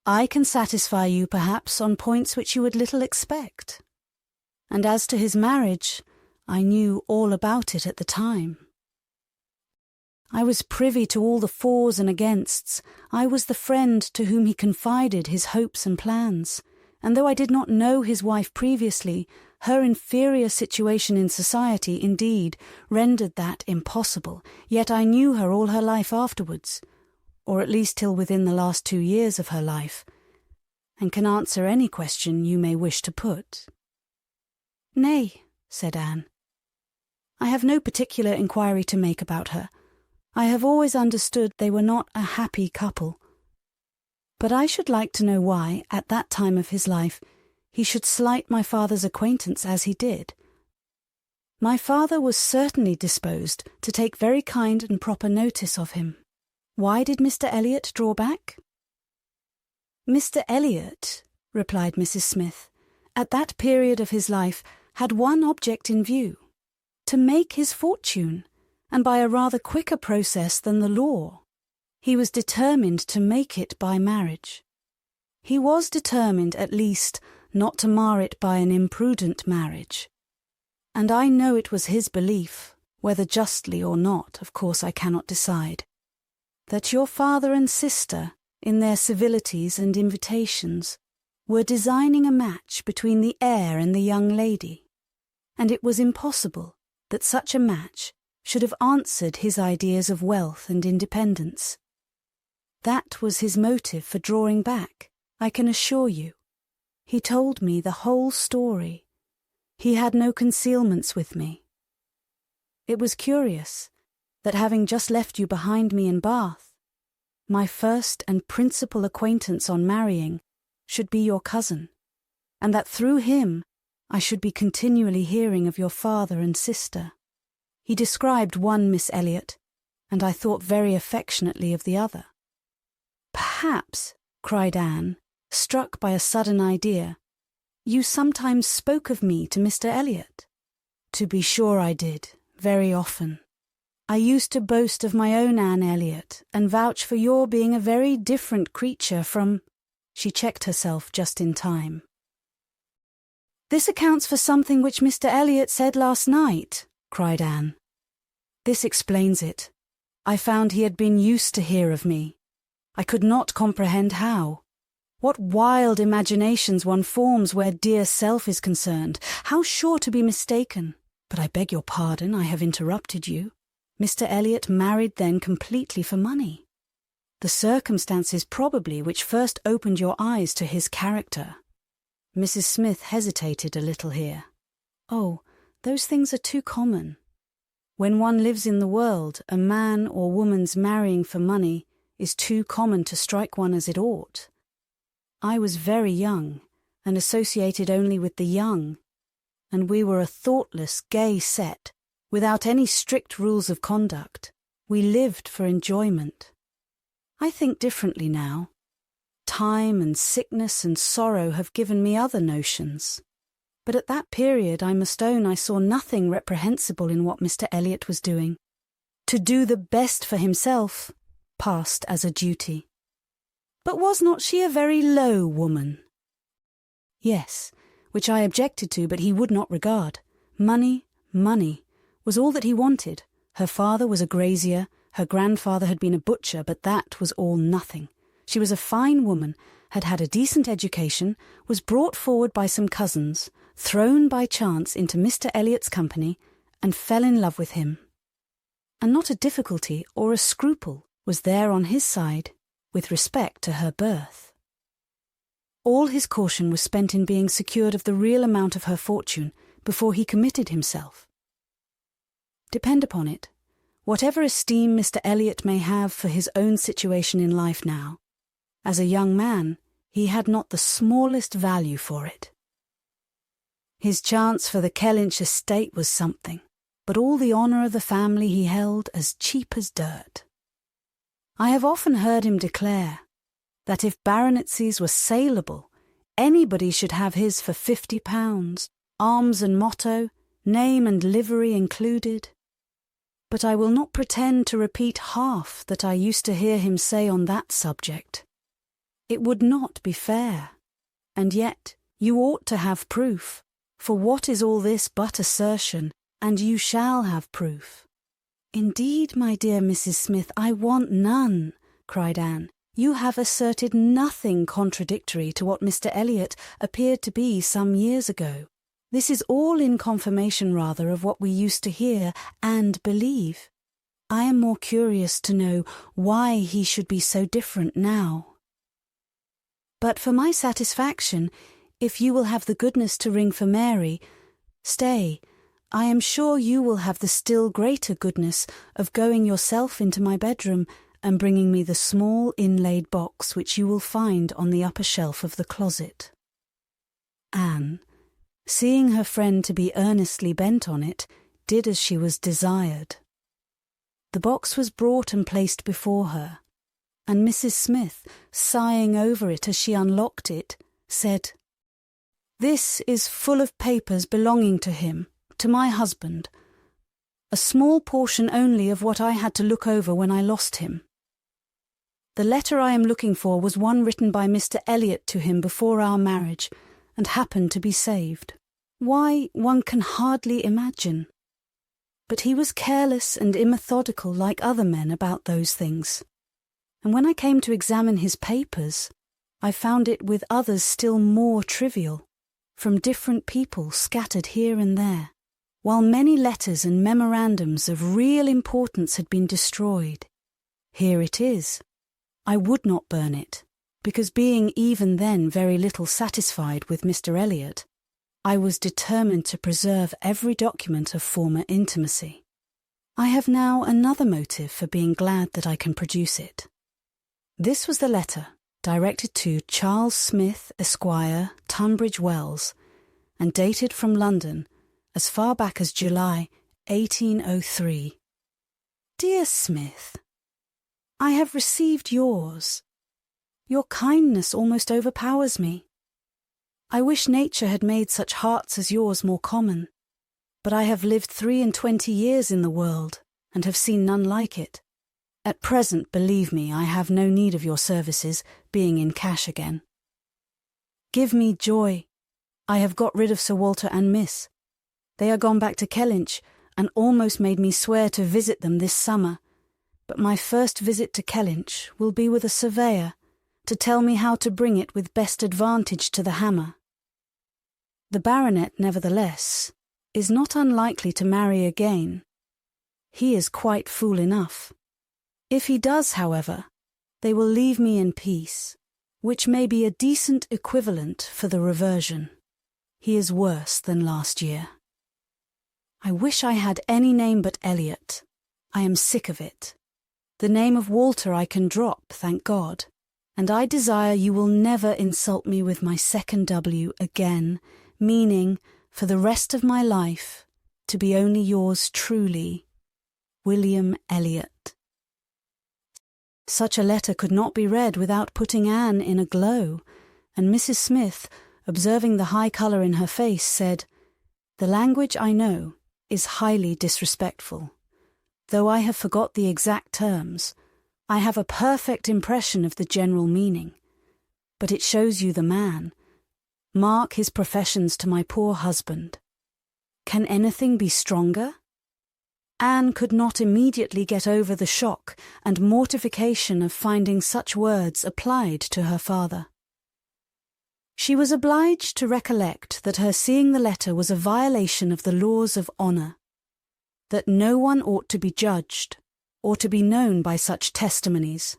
I can satisfy you perhaps on points which you would little expect. And as to his marriage, I knew all about it at the time. I was privy to all the fors and againsts. I was the friend to whom he confided his hopes and plans, and though I did not know his wife previously, her inferior situation in society, indeed, rendered that impossible, yet I knew her all her life afterwards, or at least till within the last 2 years of her life, and can answer any question you may wish to put." "Nay," said Anne. "I have no particular inquiry to make about her. I have always understood they were not a happy couple. But I should like to know why, at that time of his life, he should slight my father's acquaintance as he did. My father was certainly disposed to take very kind and proper notice of him. Why did Mr. Elliot draw back?" "Mr. Elliot," replied Mrs. Smith, "at that period of his life had one object in view, to make his fortune, and by a rather quicker process than the law. He was determined to make it by marriage. He was determined, at least, not to mar it by an imprudent marriage. And I know it was his belief, whether justly or not, of course I cannot decide, that your father and sister, in their civilities and invitations, were designing a match between the heir and the young lady, and it was impossible that such a match should have answered his ideas of wealth and independence. That was his motive for drawing back, I can assure you. He told me the whole story. He had no concealments with me. It was curious that having just left you behind me in Bath, my first and principal acquaintance on marrying should be your cousin, and that through him I should be continually hearing of your father and sister. He described one Miss Elliot, and I thought very affectionately of the other." "Perhaps," cried Anne, struck by a sudden idea, "you sometimes spoke of me to Mr. Elliot?" "To be sure I did, very often. I used to boast of my own Anne Elliot, and vouch for your being a very different creature from—" She checked herself just in time. "This accounts for something which Mr. Elliot said last night," cried Anne. "This explains it. I found he had been used to hear of me. I could not comprehend how. What wild imaginations one forms where dear self is concerned. How sure to be mistaken. But I beg your pardon, I have interrupted you. Mr. Elliot married then completely for money. The circumstances probably which first opened your eyes to his character. Mrs. Smith hesitated a little here. Oh, those things are too common. When one lives in the world, a man or woman's marrying for money is too common to strike one as it ought. I was very young, and associated only with the young, and we were a thoughtless, gay set, without any strict rules of conduct. We lived for enjoyment. I think differently now. Time and sickness and sorrow have given me other notions. But at that period I must own I saw nothing reprehensible in what Mr. Elliot was doing. To do the best for himself passed as a duty. But was not she a very low woman? Yes, which I objected to, but he would not regard. Money, money, was all that he wanted. Her father was a grazier, her grandfather had been a butcher, but that was all nothing. She was a fine woman, had had a decent education, was brought forward by some cousins, thrown by chance into Mr. Elliot's company, and fell in love with him. And not a difficulty or a scruple was there on his side with respect to her birth. All his caution was spent in being secured of the real amount of her fortune before he committed himself. Depend upon it, whatever esteem Mr. Elliot may have for his own situation in life now, as a young man he had not the smallest value for it. His chance for the Kellynch estate was something, but all the honour of the family he held as cheap as dirt. I have often heard him declare that if baronetcies were saleable, anybody should have his for £50, arms and motto, name and livery included. But I will not pretend to repeat half that I used to hear him say on that subject. It would not be fair, and yet you ought to have proof, for what is all this but assertion, and you shall have proof. Indeed, my dear Mrs. Smith, I want none, cried Anne. You have asserted nothing contradictory to what Mr. Elliot appeared to be some years ago. This is all in confirmation rather of what we used to hear and believe. I am more curious to know why he should be so different now. But for my satisfaction, if you will have the goodness to ring for Mary, stay, I am sure you will have the still greater goodness of going yourself into my bedroom and bringing me the small inlaid box which you will find on the upper shelf of the closet. Anne, seeing her friend to be earnestly bent on it, did as she was desired. The box was brought and placed before her, and Mrs. Smith, sighing over it as she unlocked it, said, "This is full of papers belonging to him, to my husband, a small portion only of what I had to look over when I lost him. The letter I am looking for was one written by Mr. Elliot to him before our marriage, and happened to be saved. Why, one can hardly imagine. But he was careless and immethodical like other men about those things, and when I came to examine his papers, I found it with others still more trivial, from different people scattered here and there, while many letters and memorandums of real importance had been destroyed. Here it is. I would not burn it, because being even then very little satisfied with Mr. Elliot, I was determined to preserve every document of former intimacy. I have now another motive for being glad that I can produce it. This was the letter, directed to Charles Smith, Esquire, Tunbridge Wells, and dated from London as far back as July 1803. Dear Smith, I have received yours. Your kindness almost overpowers me. I wish nature had made such hearts as yours more common, but I have lived 23 years in the world, and have seen none like it. At present, believe me, I have no need of your services, being in cash again. Give me joy. I have got rid of Sir Walter and Miss. They are gone back to Kellynch, and almost made me swear to visit them this summer, but my first visit to Kellynch will be with a surveyor, to tell me how to bring it with best advantage to the hammer. The baronet, nevertheless, is not unlikely to marry again. He is quite fool enough. If he does, however, they will leave me in peace, which may be a decent equivalent for the reversion. He is worse than last year. I wish I had any name but Elliot. I am sick of it. The name of Walter I can drop, thank God, and I desire you will never insult me with my second W again, meaning, for the rest of my life, to be only yours truly, William Elliot. Such a letter could not be read without putting Anne in a glow, and Mrs. Smith, observing the high colour in her face, said, "The language, I know, is highly disrespectful. Though I have forgot the exact terms, I have a perfect impression of the general meaning. But it shows you the man. Mark his professions to my poor husband. Can anything be stronger?" Anne could not immediately get over the shock and mortification of finding such words applied to her father. She was obliged to recollect that her seeing the letter was a violation of the laws of honour, that no one ought to be judged or to be known by such testimonies,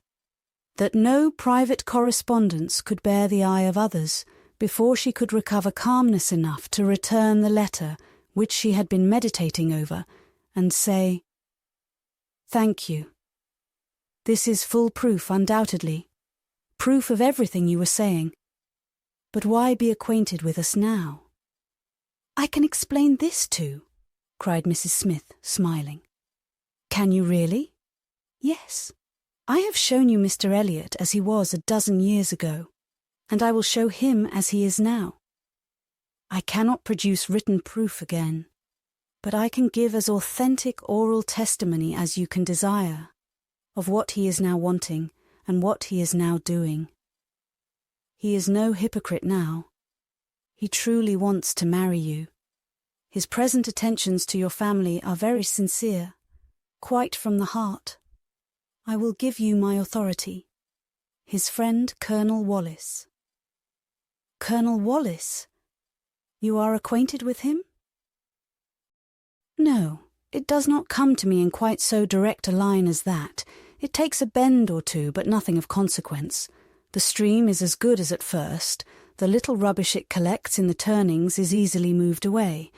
that no private correspondence could bear the eye of others before she could recover calmness enough to return the letter which she had been meditating over and say, "Thank you. This is full proof, undoubtedly, proof of everything you were saying. But why be acquainted with us now?" "I can explain this too," cried Mrs. Smith, smiling. "Can you really?" "Yes. I have shown you Mr. Elliot as he was a dozen years ago, and I will show him as he is now. I cannot produce written proof again, but I can give as authentic oral testimony as you can desire, of what he is now wanting and what he is now doing. He is no hypocrite now. He truly wants to marry you. His present attentions to your family are very sincere, quite from the heart. I will give you my authority. His friend Colonel Wallis." "Colonel Wallis? You are acquainted with him?" "No, it does not come to me in quite so direct a line as that. It takes a bend or two, but nothing of consequence. The stream is as good as at first. The little rubbish it collects in the turnings is easily moved away.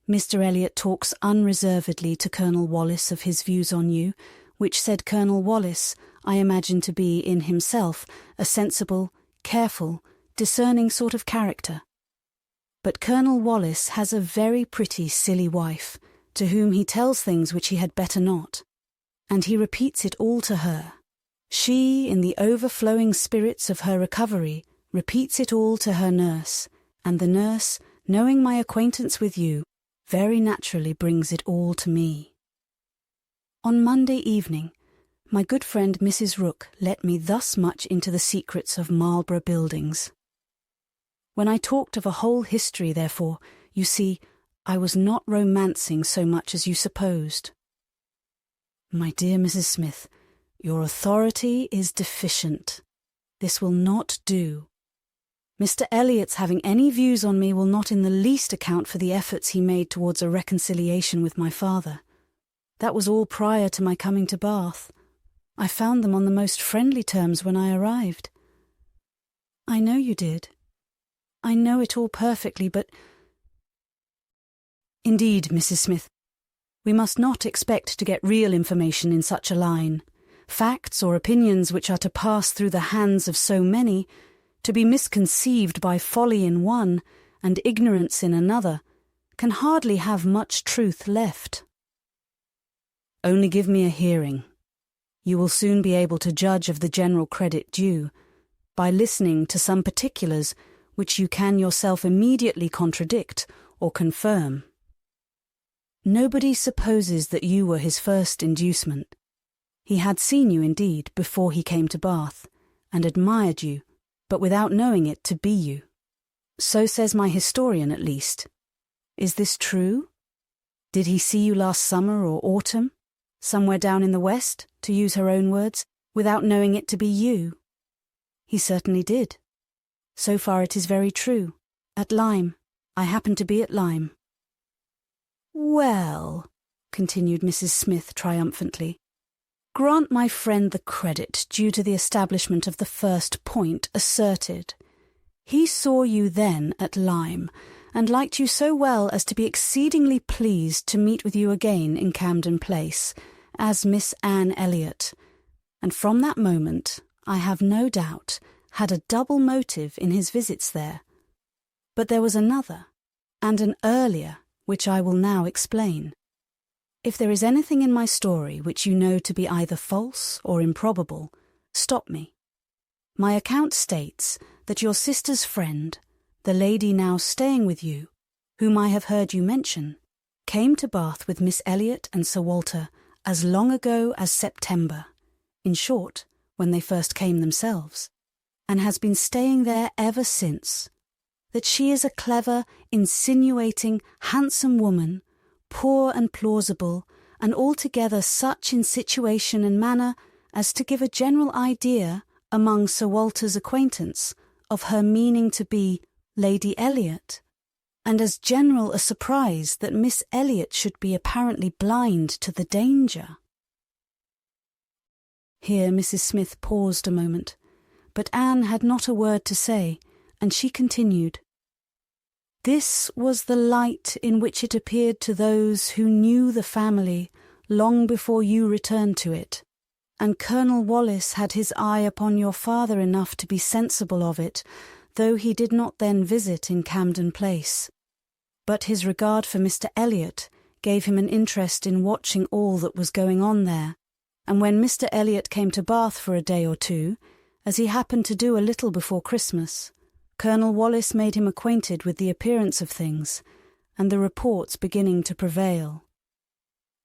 Mr. Elliot talks unreservedly to Colonel Wallis of his views on you, which said Colonel Wallis I imagine to be in himself a sensible, careful, discerning sort of character. But Colonel Wallis has a very pretty, silly wife, to whom he tells things which he had better not, and he repeats it all to her. She, in the overflowing spirits of her recovery, repeats it all to her nurse, and the nurse, knowing my acquaintance with you, very naturally brings it all to me. On Monday evening, my good friend Mrs. Rooke let me thus much into the secrets of Marlborough Buildings. When I talked of a whole history, therefore, you see, I was not romancing so much as you supposed. My dear Mrs. Smith, your authority is deficient. This will not do. Mr. Elliot's having any views on me will not in the least account for the efforts he made towards a reconciliation with my father. That was all prior to my coming to Bath. I found them on the most friendly terms when I arrived. I know you did. I know it all perfectly, but... Indeed, Mrs. Smith, we must not expect to get real information in such a line. Facts or opinions which are to pass through the hands of so many, to be misconceived by folly in one and ignorance in another, can hardly have much truth left. Only give me a hearing. You will soon be able to judge of the general credit due, by listening to some particulars which you can yourself immediately contradict or confirm. Nobody supposes that you were his first inducement. He had seen you, indeed, before he came to Bath, and admired you, but without knowing it to be you. So says my historian, at least. Is this true? Did he see you last summer or autumn, somewhere down in the west, to use her own words, without knowing it to be you? He certainly did. So far it is very true. At Lyme. I happened to be at Lyme. Well, continued Mrs. Smith triumphantly. "Grant my friend the credit due to the establishment of the first point asserted. He saw you then at Lyme, and liked you so well as to be exceedingly pleased to meet with you again in Camden Place, as Miss Anne Elliot, and from that moment, I have no doubt, had a double motive in his visits there. But there was another, and an earlier, which I will now explain. If there is anything in my story which you know to be either false or improbable, stop me. My account states that your sister's friend, the lady now staying with you, whom I have heard you mention, came to Bath with Miss Elliot and Sir Walter as long ago as September, in short, when they first came themselves, and has been staying there ever since. That she is a clever, insinuating, handsome woman, poor and plausible, and altogether such in situation and manner as to give a general idea among Sir Walter's acquaintance of her meaning to be Lady Elliot, and as general a surprise that Miss Elliot should be apparently blind to the danger." Here Mrs. Smith paused a moment, but Anne had not a word to say, and she continued, "This was the light in which it appeared to those who knew the family long before you returned to it, and Colonel Wallis had his eye upon your father enough to be sensible of it, though he did not then visit in Camden Place. But his regard for Mr. Elliot gave him an interest in watching all that was going on there, and when Mr. Elliot came to Bath for a day or two, as he happened to do a little before Christmas, Colonel Wallis made him acquainted with the appearance of things, and the reports beginning to prevail.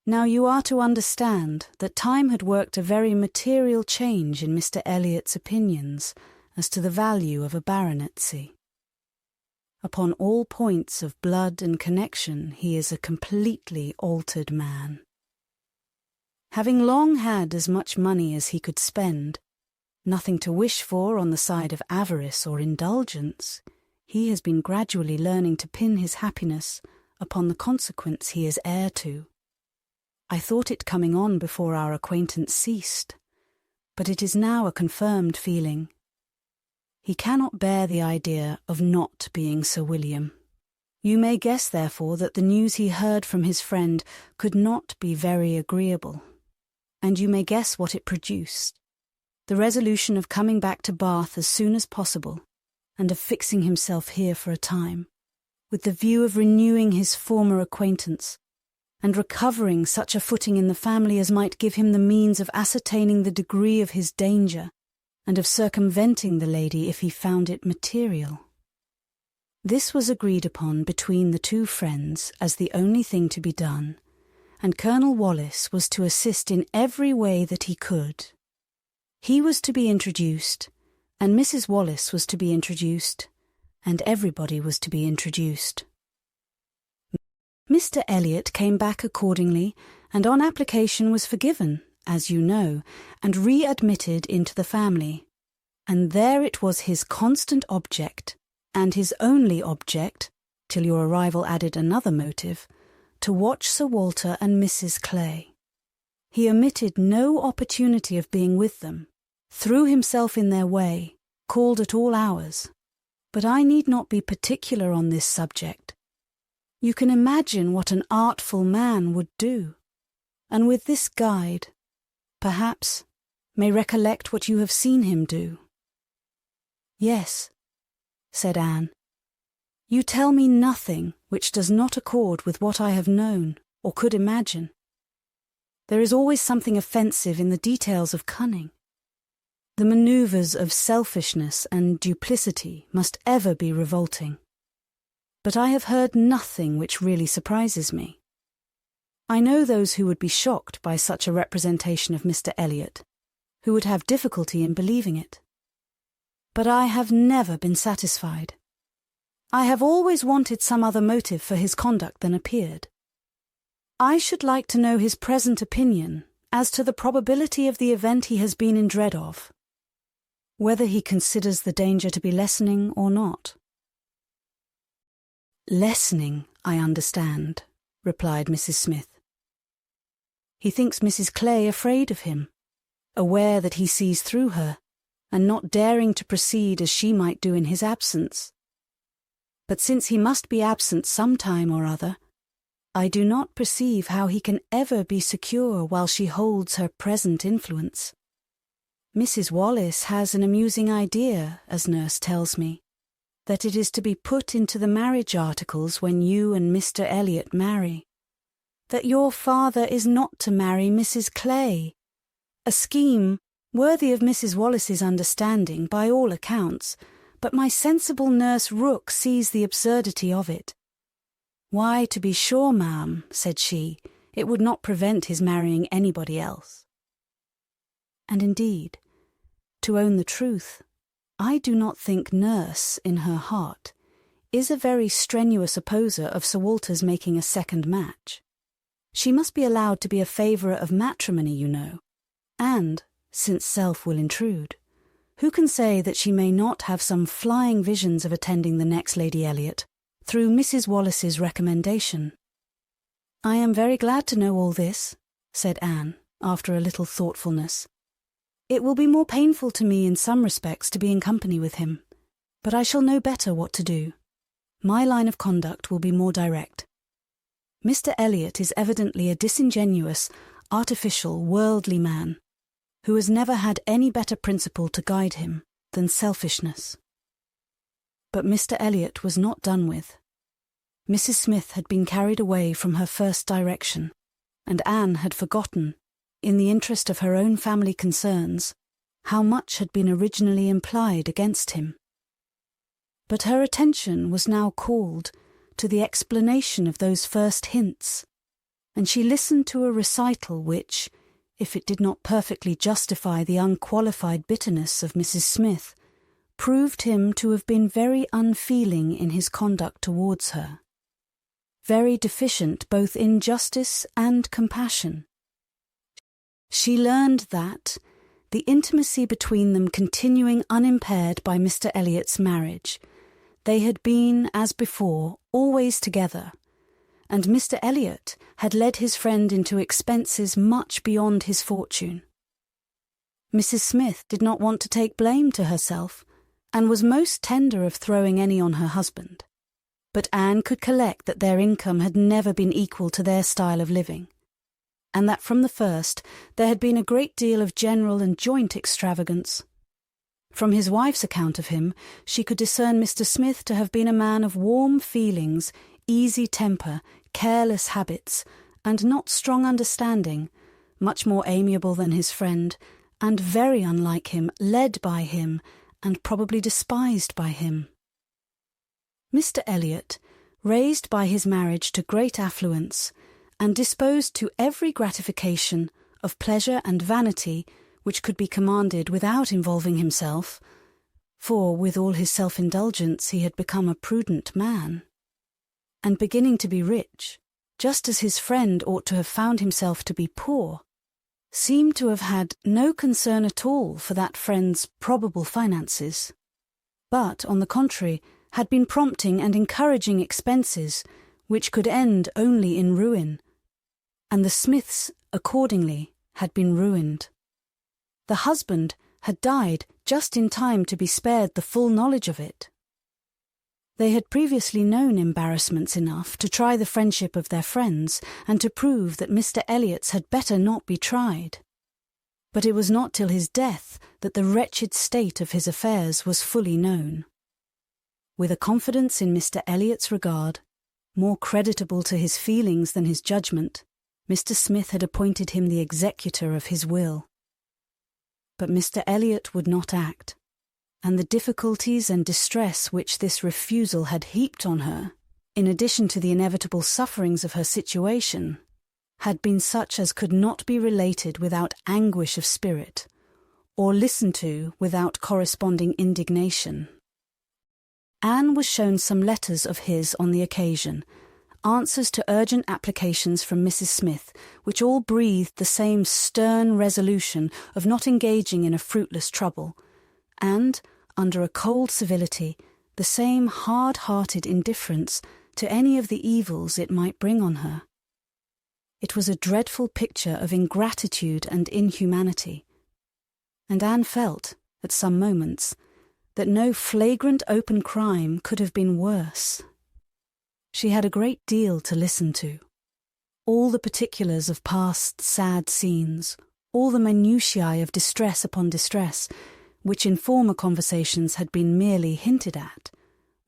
Now you are to understand that time had worked a very material change in Mr. Elliot's opinions as to the value of a baronetcy. Upon all points of blood and connection he is a completely altered man. Having long had as much money as he could spend, nothing to wish for on the side of avarice or indulgence, he has been gradually learning to pin his happiness upon the consequence he is heir to. I thought it coming on before our acquaintance ceased, but it is now a confirmed feeling. He cannot bear the idea of not being Sir William. You may guess, therefore, that the news he heard from his friend could not be very agreeable, and you may guess what it produced. The resolution of coming back to Bath as soon as possible, and of fixing himself here for a time, with the view of renewing his former acquaintance, and recovering such a footing in the family as might give him the means of ascertaining the degree of his danger, and of circumventing the lady if he found it material. This was agreed upon between the two friends as the only thing to be done, and Colonel Wallis was to assist in every way that he could. He was to be introduced, and Mrs. Wallis was to be introduced, and everybody was to be introduced. Mr. Elliot came back accordingly, and on application was forgiven, as you know, and readmitted into the family. And there it was his constant object, and his only object, till your arrival added another motive, to watch Sir Walter and Mrs. Clay. He omitted no opportunity of being with them, threw himself in their way, called at all hours. But I need not be particular on this subject. You can imagine what an artful man would do, and with this guide, perhaps, may recollect what you have seen him do. Yes, said Anne. You tell me nothing which does not accord with what I have known or could imagine. There is always something offensive in the details of cunning. The manoeuvres of selfishness and duplicity must ever be revolting. But I have heard nothing which really surprises me. I know those who would be shocked by such a representation of Mr. Elliot, who would have difficulty in believing it. But I have never been satisfied. I have always wanted some other motive for his conduct than appeared. I should like to know his present opinion as to the probability of the event he has been in dread of, whether he considers the danger to be lessening or not. Lessening, I understand, replied Mrs. Smith. He thinks Mrs. Clay afraid of him, aware that he sees through her, and not daring to proceed as she might do in his absence. But since he must be absent some time or other, I do not perceive how he can ever be secure while she holds her present influence. Mrs. Wallis has an amusing idea, as nurse tells me, that it is to be put into the marriage articles when you and Mr. Elliot marry, that your father is not to marry Mrs. Clay, a scheme worthy of Mrs. Wallis's understanding by all accounts, but my sensible nurse Rook sees the absurdity of it. Why, to be sure, ma'am, said she, it would not prevent his marrying anybody else. And indeed, to own the truth, I do not think nurse, in her heart, is a very strenuous opposer of Sir Walter's making a second match. She must be allowed to be a favourer of matrimony, you know, and, since self will intrude, who can say that she may not have some flying visions of attending the next Lady Elliot, through Mrs. Wallis's recommendation? I am very glad to know all this, said Anne, after a little thoughtfulness. It will be more painful to me in some respects to be in company with him, but I shall know better what to do. My line of conduct will be more direct. Mr. Elliot is evidently a disingenuous, artificial, worldly man, who has never had any better principle to guide him than selfishness. But Mr. Elliot was not done with. Mrs. Smith had been carried away from her first direction, and Anne had forgotten, in the interest of her own family concerns, how much had been originally implied against him. But her attention was now called to the explanation of those first hints, and she listened to a recital which, if it did not perfectly justify the unqualified bitterness of Mrs. Smith, proved him to have been very unfeeling in his conduct towards her, very deficient both in justice and compassion. She learned that, the intimacy between them continuing unimpaired by Mr. Elliot's marriage, they had been, as before, always together, and Mr. Elliot had led his friend into expenses much beyond his fortune. Mrs. Smith did not want to take blame to herself, and was most tender of throwing any on her husband, but Anne could collect that their income had never been equal to their style of living, and that from the first there had been a great deal of general and joint extravagance. From his wife's account of him, she could discern Mr. Smith to have been a man of warm feelings, easy temper, careless habits, and not strong understanding, much more amiable than his friend, and very unlike him, led by him, and probably despised by him. Mr. Elliot, raised by his marriage to great affluence, and disposed to every gratification of pleasure and vanity which could be commanded without involving himself, for with all his self-indulgence he had become a prudent man, and beginning to be rich, just as his friend ought to have found himself to be poor, seemed to have had no concern at all for that friend's probable finances, but, on the contrary, had been prompting and encouraging expenses which could end only in ruin, and the Smiths, accordingly, had been ruined. The husband had died just in time to be spared the full knowledge of it. They had previously known embarrassments enough to try the friendship of their friends and to prove that Mr. Elliot's had better not be tried. But it was not till his death that the wretched state of his affairs was fully known. With a confidence in Mr. Elliot's regard, more creditable to his feelings than his judgment, Mr. Smith had appointed him the executor of his will. But Mr. Elliot would not act, and the difficulties and distress which this refusal had heaped on her, in addition to the inevitable sufferings of her situation, had been such as could not be related without anguish of spirit, or listened to without corresponding indignation. Anne was shown some letters of his on the occasion, answers to urgent applications from Mrs. Smith, which all breathed the same stern resolution of not engaging in a fruitless trouble, and, under a cold civility, the same hard-hearted indifference to any of the evils it might bring on her. It was a dreadful picture of ingratitude and inhumanity, and Anne felt, at some moments, that no flagrant open crime could have been worse. She had a great deal to listen to. All the particulars of past sad scenes, all the minutiae of distress upon distress, which in former conversations had been merely hinted at,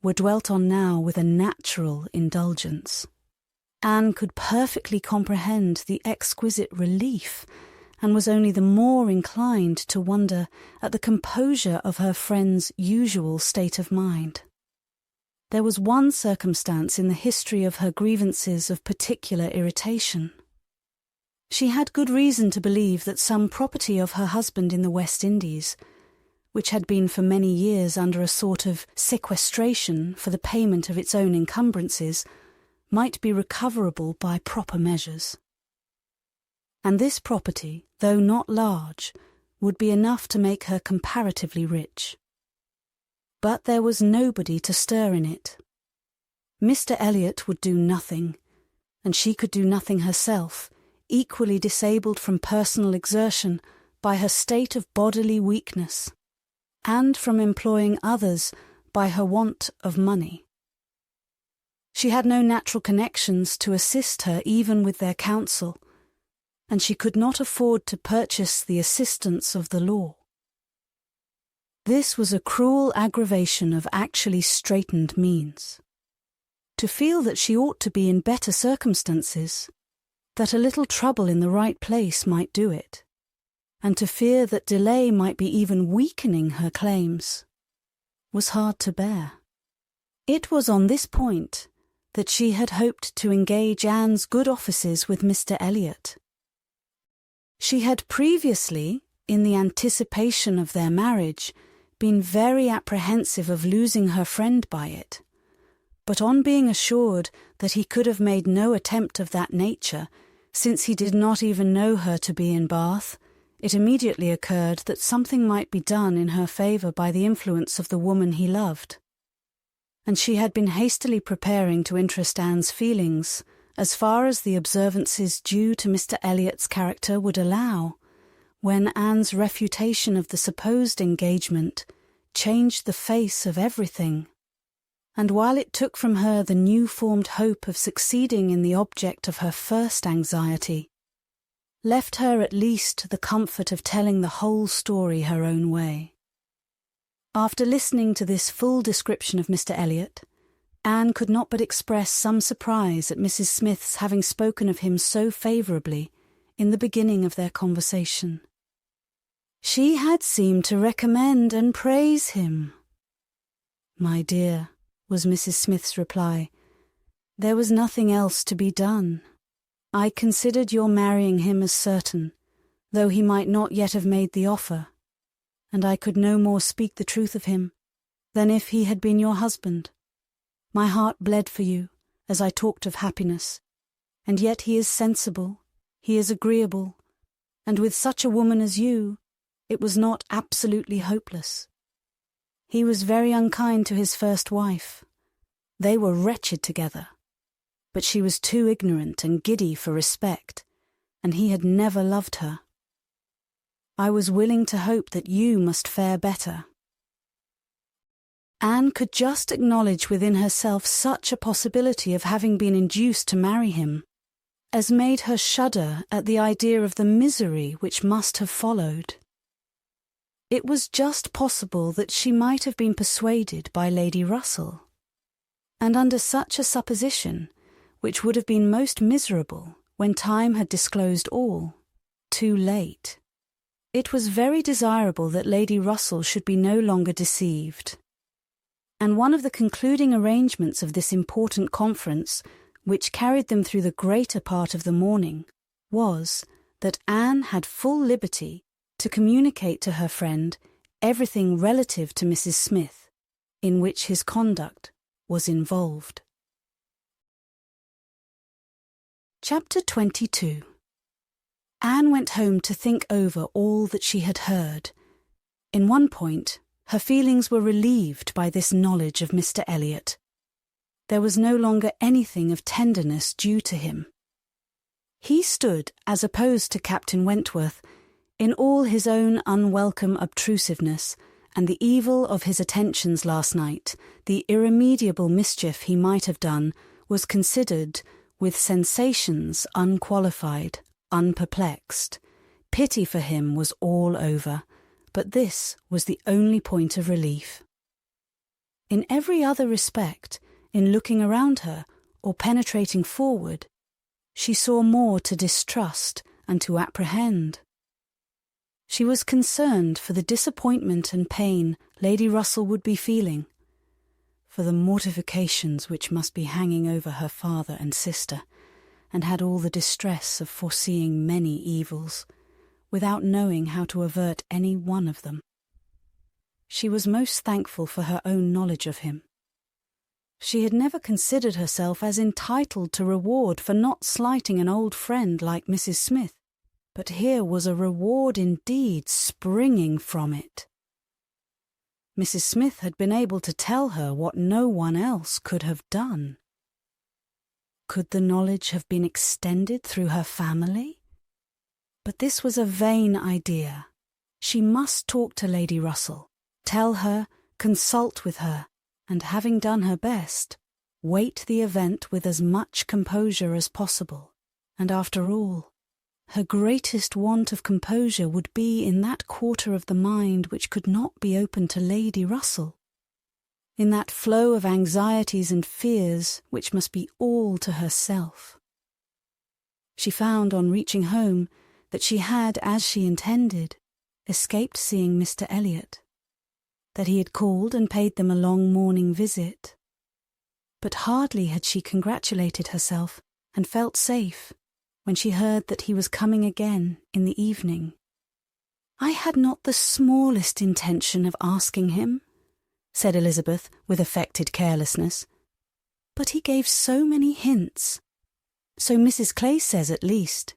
were dwelt on now with a natural indulgence. Anne could perfectly comprehend the exquisite relief, and was only the more inclined to wonder at the composure of her friend's usual state of mind. There was one circumstance in the history of her grievances of particular irritation. She had good reason to believe that some property of her husband in the West Indies, which had been for many years under a sort of sequestration for the payment of its own encumbrances, might be recoverable by proper measures. And this property, though not large, would be enough to make her comparatively rich. But there was nobody to stir in it. Mr. Elliot would do nothing, and she could do nothing herself, equally disabled from personal exertion by her state of bodily weakness, and from employing others by her want of money. She had no natural connections to assist her even with their counsel, and she could not afford to purchase the assistance of the law. This was a cruel aggravation of actually straitened means. To feel that she ought to be in better circumstances, that a little trouble in the right place might do it, and to fear that delay might be even weakening her claims, was hard to bear. It was on this point that she had hoped to engage Anne's good offices with Mr. Elliot. She had previously, in the anticipation of their marriage, been very apprehensive of losing her friend by it, but on being assured that he could have made no attempt of that nature, since he did not even know her to be in Bath, it immediately occurred that something might be done in her favour by the influence of the woman he loved. And she had been hastily preparing to interest Anne's feelings, as far as the observances due to Mr. Elliot's character would allow, when Anne's refutation of the supposed engagement changed the face of everything, and while it took from her the new-formed hope of succeeding in the object of her first anxiety, left her at least the comfort of telling the whole story her own way. After listening to this full description of Mr. Elliot, Anne could not but express some surprise at Mrs. Smith's having spoken of him so favourably in the beginning of their conversation. She had seemed to recommend and praise him. "My dear," was Mrs. Smith's reply, "there was nothing else to be done. I considered your marrying him as certain, though he might not yet have made the offer, and I could no more speak the truth of him than if he had been your husband. My heart bled for you, as I talked of happiness, and yet he is sensible, he is agreeable, and with such a woman as you, it was not absolutely hopeless. He was very unkind to his first wife. They were wretched together, but she was too ignorant and giddy for respect, and he had never loved her. I was willing to hope that you must fare better." Anne could just acknowledge within herself such a possibility of having been induced to marry him, as made her shudder at the idea of the misery which must have followed. It was just possible that she might have been persuaded by Lady Russell, and under such a supposition, which would have been most miserable when time had disclosed all, too late, it was very desirable that Lady Russell should be no longer deceived. And one of the concluding arrangements of this important conference, which carried them through the greater part of the morning, was that Anne had full liberty to communicate to her friend everything relative to Mrs. Smith, in which his conduct was involved. Chapter 22. Anne went home to think over all that she had heard. In one point, her feelings were relieved by this knowledge of Mr. Elliot. There was no longer anything of tenderness due to him. He stood, as opposed to Captain Wentworth, in all his own unwelcome obtrusiveness, and the evil of his attentions last night, the irremediable mischief he might have done, was considered, with sensations unqualified, unperplexed. Pity for him was all over, but this was the only point of relief. In every other respect, in looking around her, or penetrating forward, she saw more to distrust and to apprehend. She was concerned for the disappointment and pain Lady Russell would be feeling, for the mortifications which must be hanging over her father and sister, and had all the distress of foreseeing many evils, without knowing how to avert any one of them. She was most thankful for her own knowledge of him. She had never considered herself as entitled to reward for not slighting an old friend like Mrs. Smith, but here was a reward indeed springing from it. Mrs. Smith had been able to tell her what no one else could have done. Could the knowledge have been extended through her family? But this was a vain idea. She must talk to Lady Russell, tell her, consult with her, and having done her best, wait the event with as much composure as possible. And after all, her greatest want of composure would be in that quarter of the mind which could not be open to Lady Russell, in that flow of anxieties and fears which must be all to herself. She found on reaching home that she had, as she intended, escaped seeing Mr. Elliot, that he had called and paid them a long morning visit. But hardly had she congratulated herself and felt safe when she heard that he was coming again in the evening. "I had not the smallest intention of asking him," said Elizabeth with affected carelessness. "But he gave so many hints. So Mrs. Clay says at least."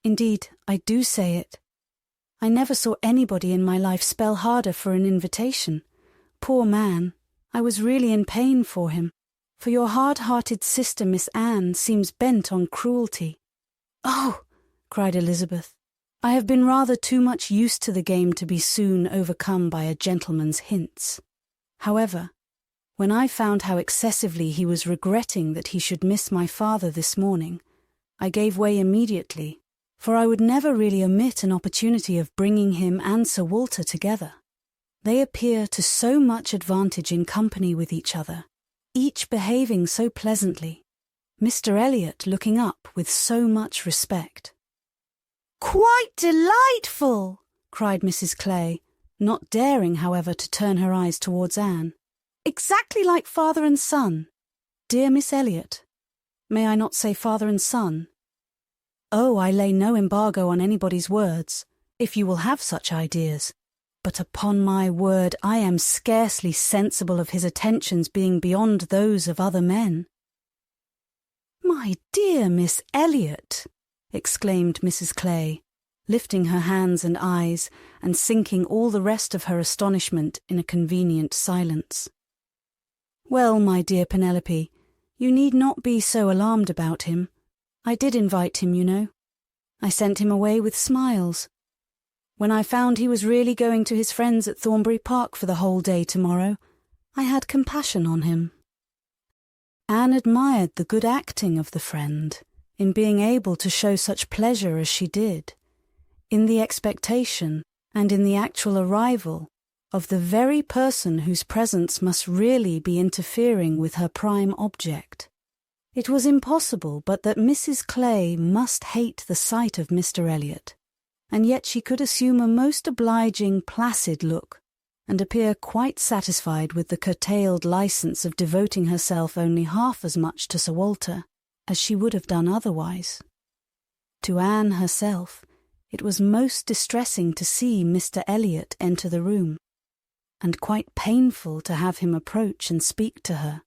"Indeed, I do say it. I never saw anybody in my life spell harder for an invitation. Poor man, I was really in pain for him, for your hard-hearted sister Miss Anne seems bent on cruelty." "Oh!" cried Elizabeth, "I have been rather too much used to the game to be soon overcome by a gentleman's hints. However, when I found how excessively he was regretting that he should miss my father this morning, I gave way immediately, for I would never really omit an opportunity of bringing him and Sir Walter together. They appear to so much advantage in company with each other, each behaving so pleasantly, Mr. Elliot looking up with so much respect." "Quite delightful!" cried Mrs. Clay, not daring, however, to turn her eyes towards Anne. "Exactly like father and son. Dear Miss Elliot, may I not say father and son? Oh, I lay no embargo on anybody's words, if you will have such ideas. But upon my word, I am scarcely sensible of his attentions being beyond those of other men." "My dear Miss Elliot," exclaimed Mrs. Clay, lifting her hands and eyes and sinking all the rest of her astonishment in a convenient silence. "Well, my dear Penelope, you need not be so alarmed about him. I did invite him, you know. I sent him away with smiles. When I found he was really going to his friends at Thornbury Park for the whole day tomorrow, I had compassion on him." Anne admired the good acting of the friend in being able to show such pleasure as she did, in the expectation and in the actual arrival of the very person whose presence must really be interfering with her prime object. It was impossible but that Mrs. Clay must hate the sight of Mr. Elliot, and yet she could assume a most obliging, placid look, and appear quite satisfied with the curtailed licence of devoting herself only half as much to Sir Walter as she would have done otherwise. To Anne herself, it was most distressing to see Mr. Elliot enter the room, and quite painful to have him approach and speak to her.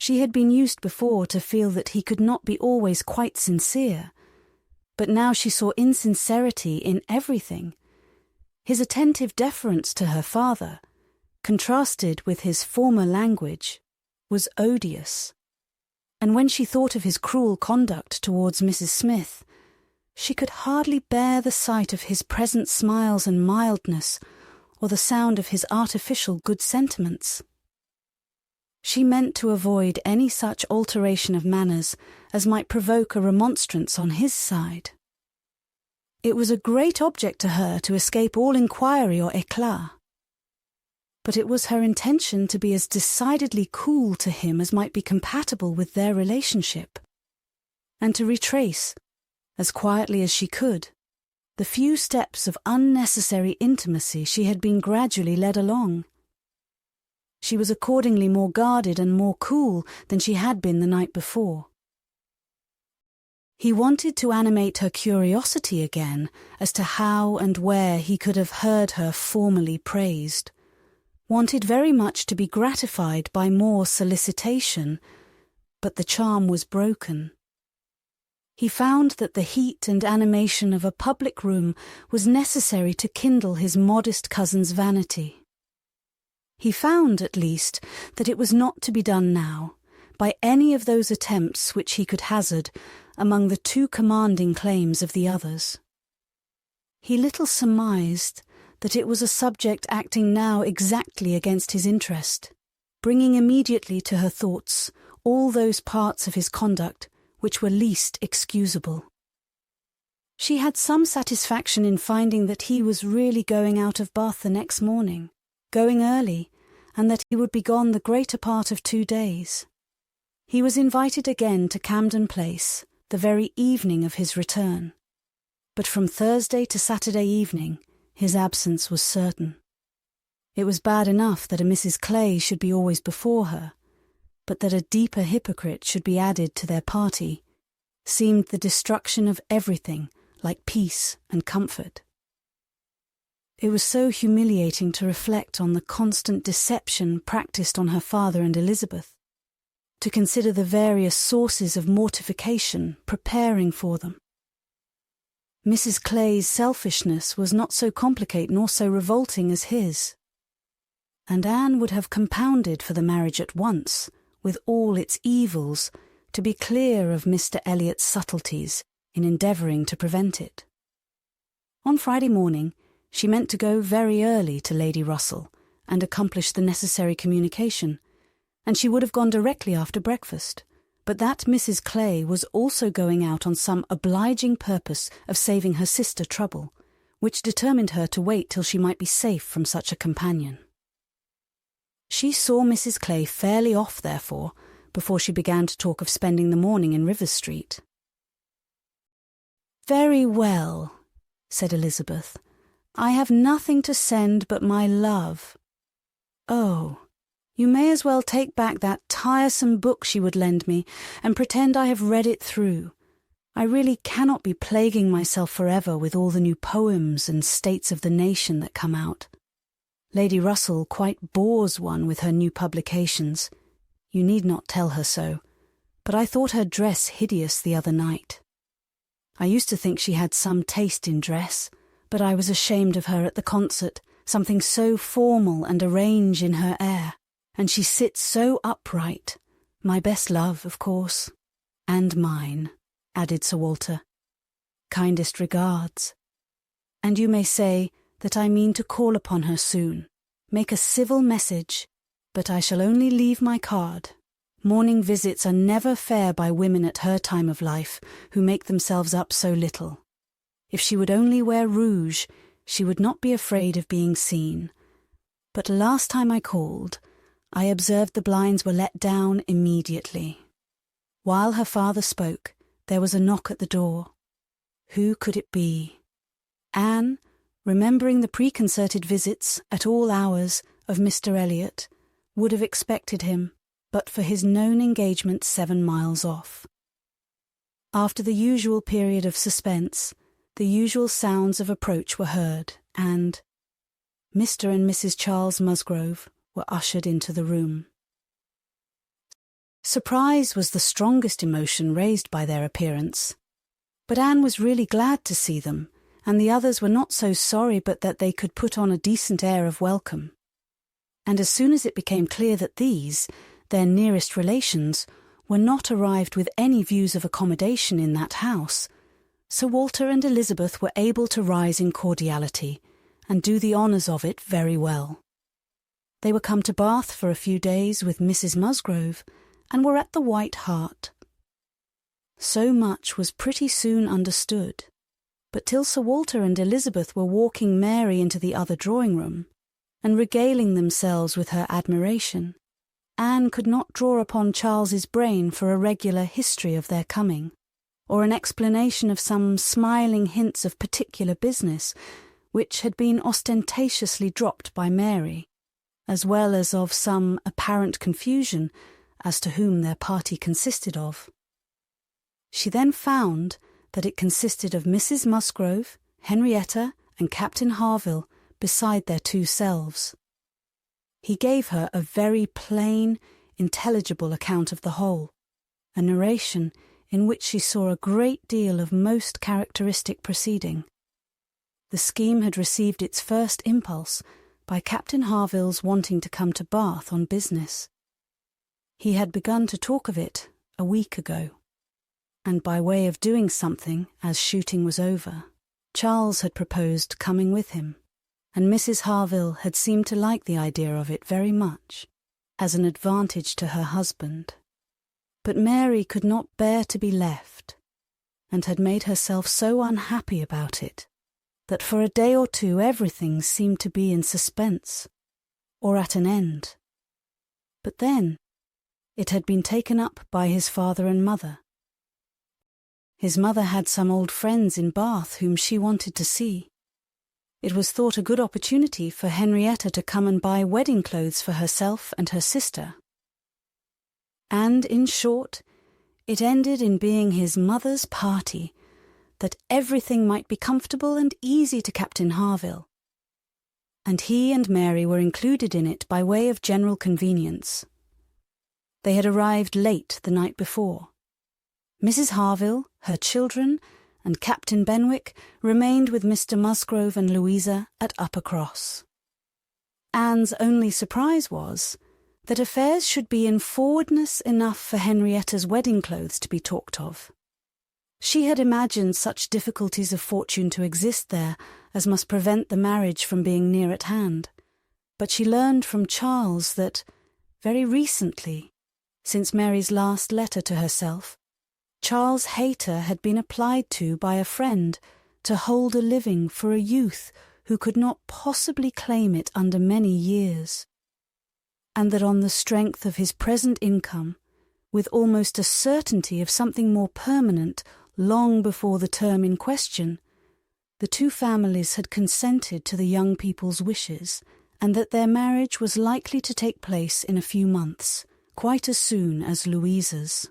She had been used before to feel that he could not be always quite sincere, but now she saw insincerity in everything. His attentive deference to her father, contrasted with his former language, was odious. and when she thought of his cruel conduct towards Mrs. Smith, she could hardly bear the sight of his present smiles and mildness, or the sound of his artificial good sentiments. She meant to avoid any such alteration of manners as might provoke a remonstrance on his side. It was a great object to her to escape all inquiry or éclat. But it was her intention to be as decidedly cool to him as might be compatible with their relationship, and to retrace, as quietly as she could, the few steps of unnecessary intimacy she had been gradually led along. She was accordingly more guarded and more cool than she had been the night before. He wanted to animate her curiosity again as to how and where he could have heard her formerly praised, wanted very much to be gratified by more solicitation, but the charm was broken. He found that the heat and animation of a public room was necessary to kindle his modest cousin's vanity. He found, at least, that it was not to be done now, by any of those attempts which he could hazard among the too commanding claims of the others. He little surmised that it was a subject acting now exactly against his interest, bringing immediately to her thoughts all those parts of his conduct which were least excusable. She had some satisfaction in finding that he was really going out of Bath the next morning, going early, and that he would be gone the greater part of 2 days. He was invited again to Camden Place the very evening of his return, but from Thursday to Saturday evening his absence was certain. It was bad enough that a Mrs. Clay should be always before her, but that a deeper hypocrite should be added to their party seemed the destruction of everything like peace and comfort. It was so humiliating to reflect on the constant deception practised on her father and Elizabeth, to consider the various sources of mortification preparing for them. Mrs. Clay's selfishness was not so complicated nor so revolting as his, and Anne would have compounded for the marriage at once, with all its evils, to be clear of Mr. Elliot's subtleties in endeavouring to prevent it. On Friday morning she meant to go very early to Lady Russell and accomplish the necessary communication, and she would have gone directly after breakfast, but that Mrs. Clay was also going out on some obliging purpose of saving her sister trouble, which determined her to wait till she might be safe from such a companion. She saw Mrs. Clay fairly off, therefore, before she began to talk of spending the morning in Rivers Street. "Very well," said Elizabeth. "I have nothing to send but my love. Oh, you may as well take back that tiresome book she would lend me and pretend I have read it through. I really cannot be plaguing myself forever with all the new poems and states of the nation that come out. Lady Russell quite bores one with her new publications. You need not tell her so, but I thought her dress hideous the other night. I used to think she had some taste in dress, but I was ashamed of her at the concert, something so formal and arranged in her air, and she sits so upright. My best love, of course. And mine," added Sir Walter. "Kindest regards. And you may say that I mean to call upon her soon, make a civil message, but I shall only leave my card. Morning visits are never fair by women at her time of life, who make themselves up so little. If she would only wear rouge, she would not be afraid of being seen. But last time I called, I observed the blinds were let down immediately." While her father spoke, there was a knock at the door. Who could it be? Anne, remembering the preconcerted visits at all hours of Mr. Elliot, would have expected him, but for his known engagement 7 miles off. After the usual period of suspense, the usual sounds of approach were heard, and Mr. and Mrs. Charles Musgrove were ushered into the room. Surprise was the strongest emotion raised by their appearance, but Anne was really glad to see them, and the others were not so sorry but that they could put on a decent air of welcome. And as soon as it became clear that these, their nearest relations, were not arrived with any views of accommodation in that house, Sir Walter and Elizabeth were able to rise in cordiality and do the honours of it very well. They were come to Bath for a few days with Mrs. Musgrove, and were at the White Hart. So much was pretty soon understood, but till Sir Walter and Elizabeth were walking Mary into the other drawing-room, and regaling themselves with her admiration, Anne could not draw upon Charles's brain for a regular history of their coming, or an explanation of some smiling hints of particular business which had been ostentatiously dropped by Mary, as well as of some apparent confusion as to whom their party consisted of. She then found that it consisted of Mrs. Musgrove, Henrietta, and Captain Harville, beside their two selves. He gave her a very plain, intelligible account of the whole, a narration in which she saw a great deal of most characteristic proceeding. The scheme had received its first impulse by Captain Harville's wanting to come to Bath on business. He had begun to talk of it a week ago, and by way of doing something as shooting was over, Charles had proposed coming with him, and Mrs. Harville had seemed to like the idea of it very much, as an advantage to her husband. But Mary could not bear to be left, and had made herself so unhappy about it, that for a day or two everything seemed to be in suspense, or at an end. But then it had been taken up by his father and mother. His mother had some old friends in Bath whom she wanted to see. It was thought a good opportunity for Henrietta to come and buy wedding clothes for herself and her sister. And, in short, it ended in being his mother's party, that everything might be comfortable and easy to Captain Harville. And he and Mary were included in it by way of general convenience. They had arrived late the night before. Mrs. Harville, her children, and Captain Benwick remained with Mr. Musgrove and Louisa at Uppercross. Anne's only surprise was that affairs should be in forwardness enough for Henrietta's wedding clothes to be talked of. She had imagined such difficulties of fortune to exist there as must prevent the marriage from being near at hand, but she learned from Charles that, very recently, since Mary's last letter to herself, Charles Hayter had been applied to by a friend to hold a living for a youth who could not possibly claim it under many years, and that on the strength of his present income, with almost a certainty of something more permanent long before the term in question, the two families had consented to the young people's wishes, and that their marriage was likely to take place in a few months, quite as soon as Louisa's.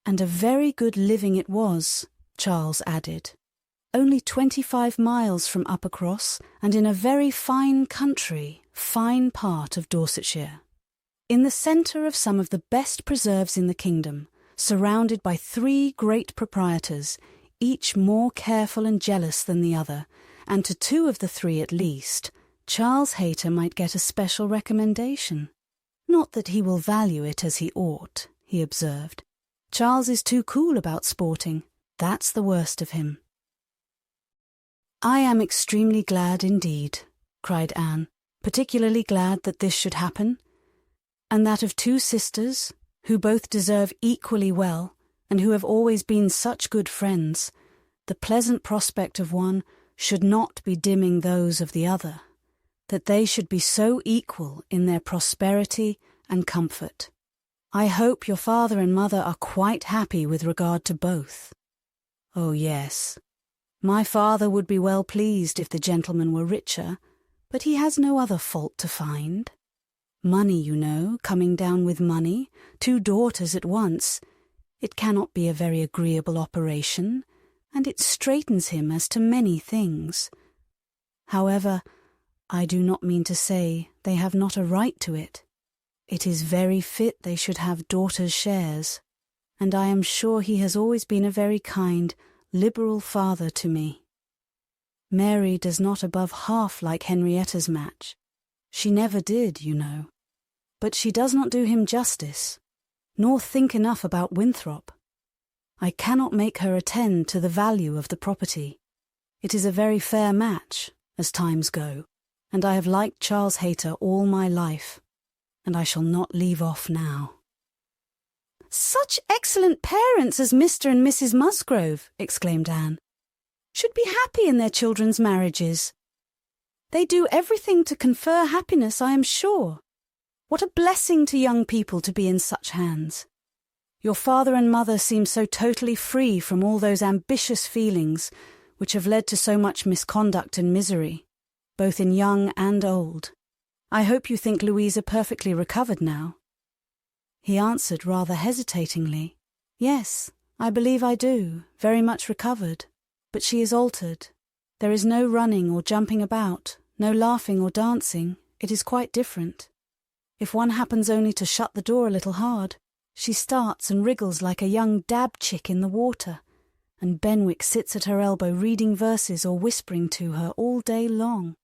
And a very good living it was, Charles added, only 25 miles from Uppercross, and in a very fine country, fine part of Dorsetshire, in the centre of some of the best preserves in the kingdom, surrounded by 3 great proprietors, each more careful and jealous than the other, and to 2 of the 3 at least, Charles Hayter might get a special recommendation. Not that he will value it as he ought, he observed. Charles is too cool about sporting. That's the worst of him. I am extremely glad indeed, cried Anne, particularly glad that this should happen, and that of 2 sisters, who both deserve equally well, and who have always been such good friends, the pleasant prospect of one should not be dimming those of the other, that they should be so equal in their prosperity and comfort. I hope your father and mother are quite happy with regard to both. Oh, yes. My father would be well pleased if the gentleman were richer, but he has no other fault to find. Money, you know, coming down with money, 2 daughters at once. It cannot be a very agreeable operation, and it straightens him as to many things. However, I do not mean to say they have not a right to it. It is very fit they should have daughters' shares, and I am sure he has always been a very kind, liberal father to me. Mary does not above half like Henrietta's match. She never did, you know. But she does not do him justice. nor think enough about Winthrop. I cannot make her attend to the value of the property. It is a very fair match, as times go, and I have liked Charles Hayter all my life, and I shall not leave off now." "Such excellent parents as Mr. and Mrs. Musgrove," exclaimed Anne, "should be happy in their children's marriages. They do everything to confer happiness, I am sure. What a blessing to young people to be in such hands. Your father and mother seem so totally free from all those ambitious feelings which have led to so much misconduct and misery, both in young and old. I hope you think Louisa perfectly recovered now." He answered rather hesitatingly, "Yes, I believe I do, very much recovered. But she is altered. There is no running or jumping about, no laughing or dancing. It is quite different. If one happens only to shut the door a little hard, she starts and wriggles like a young dab chick in the water, and Benwick sits at her elbow reading verses or whispering to her all day long."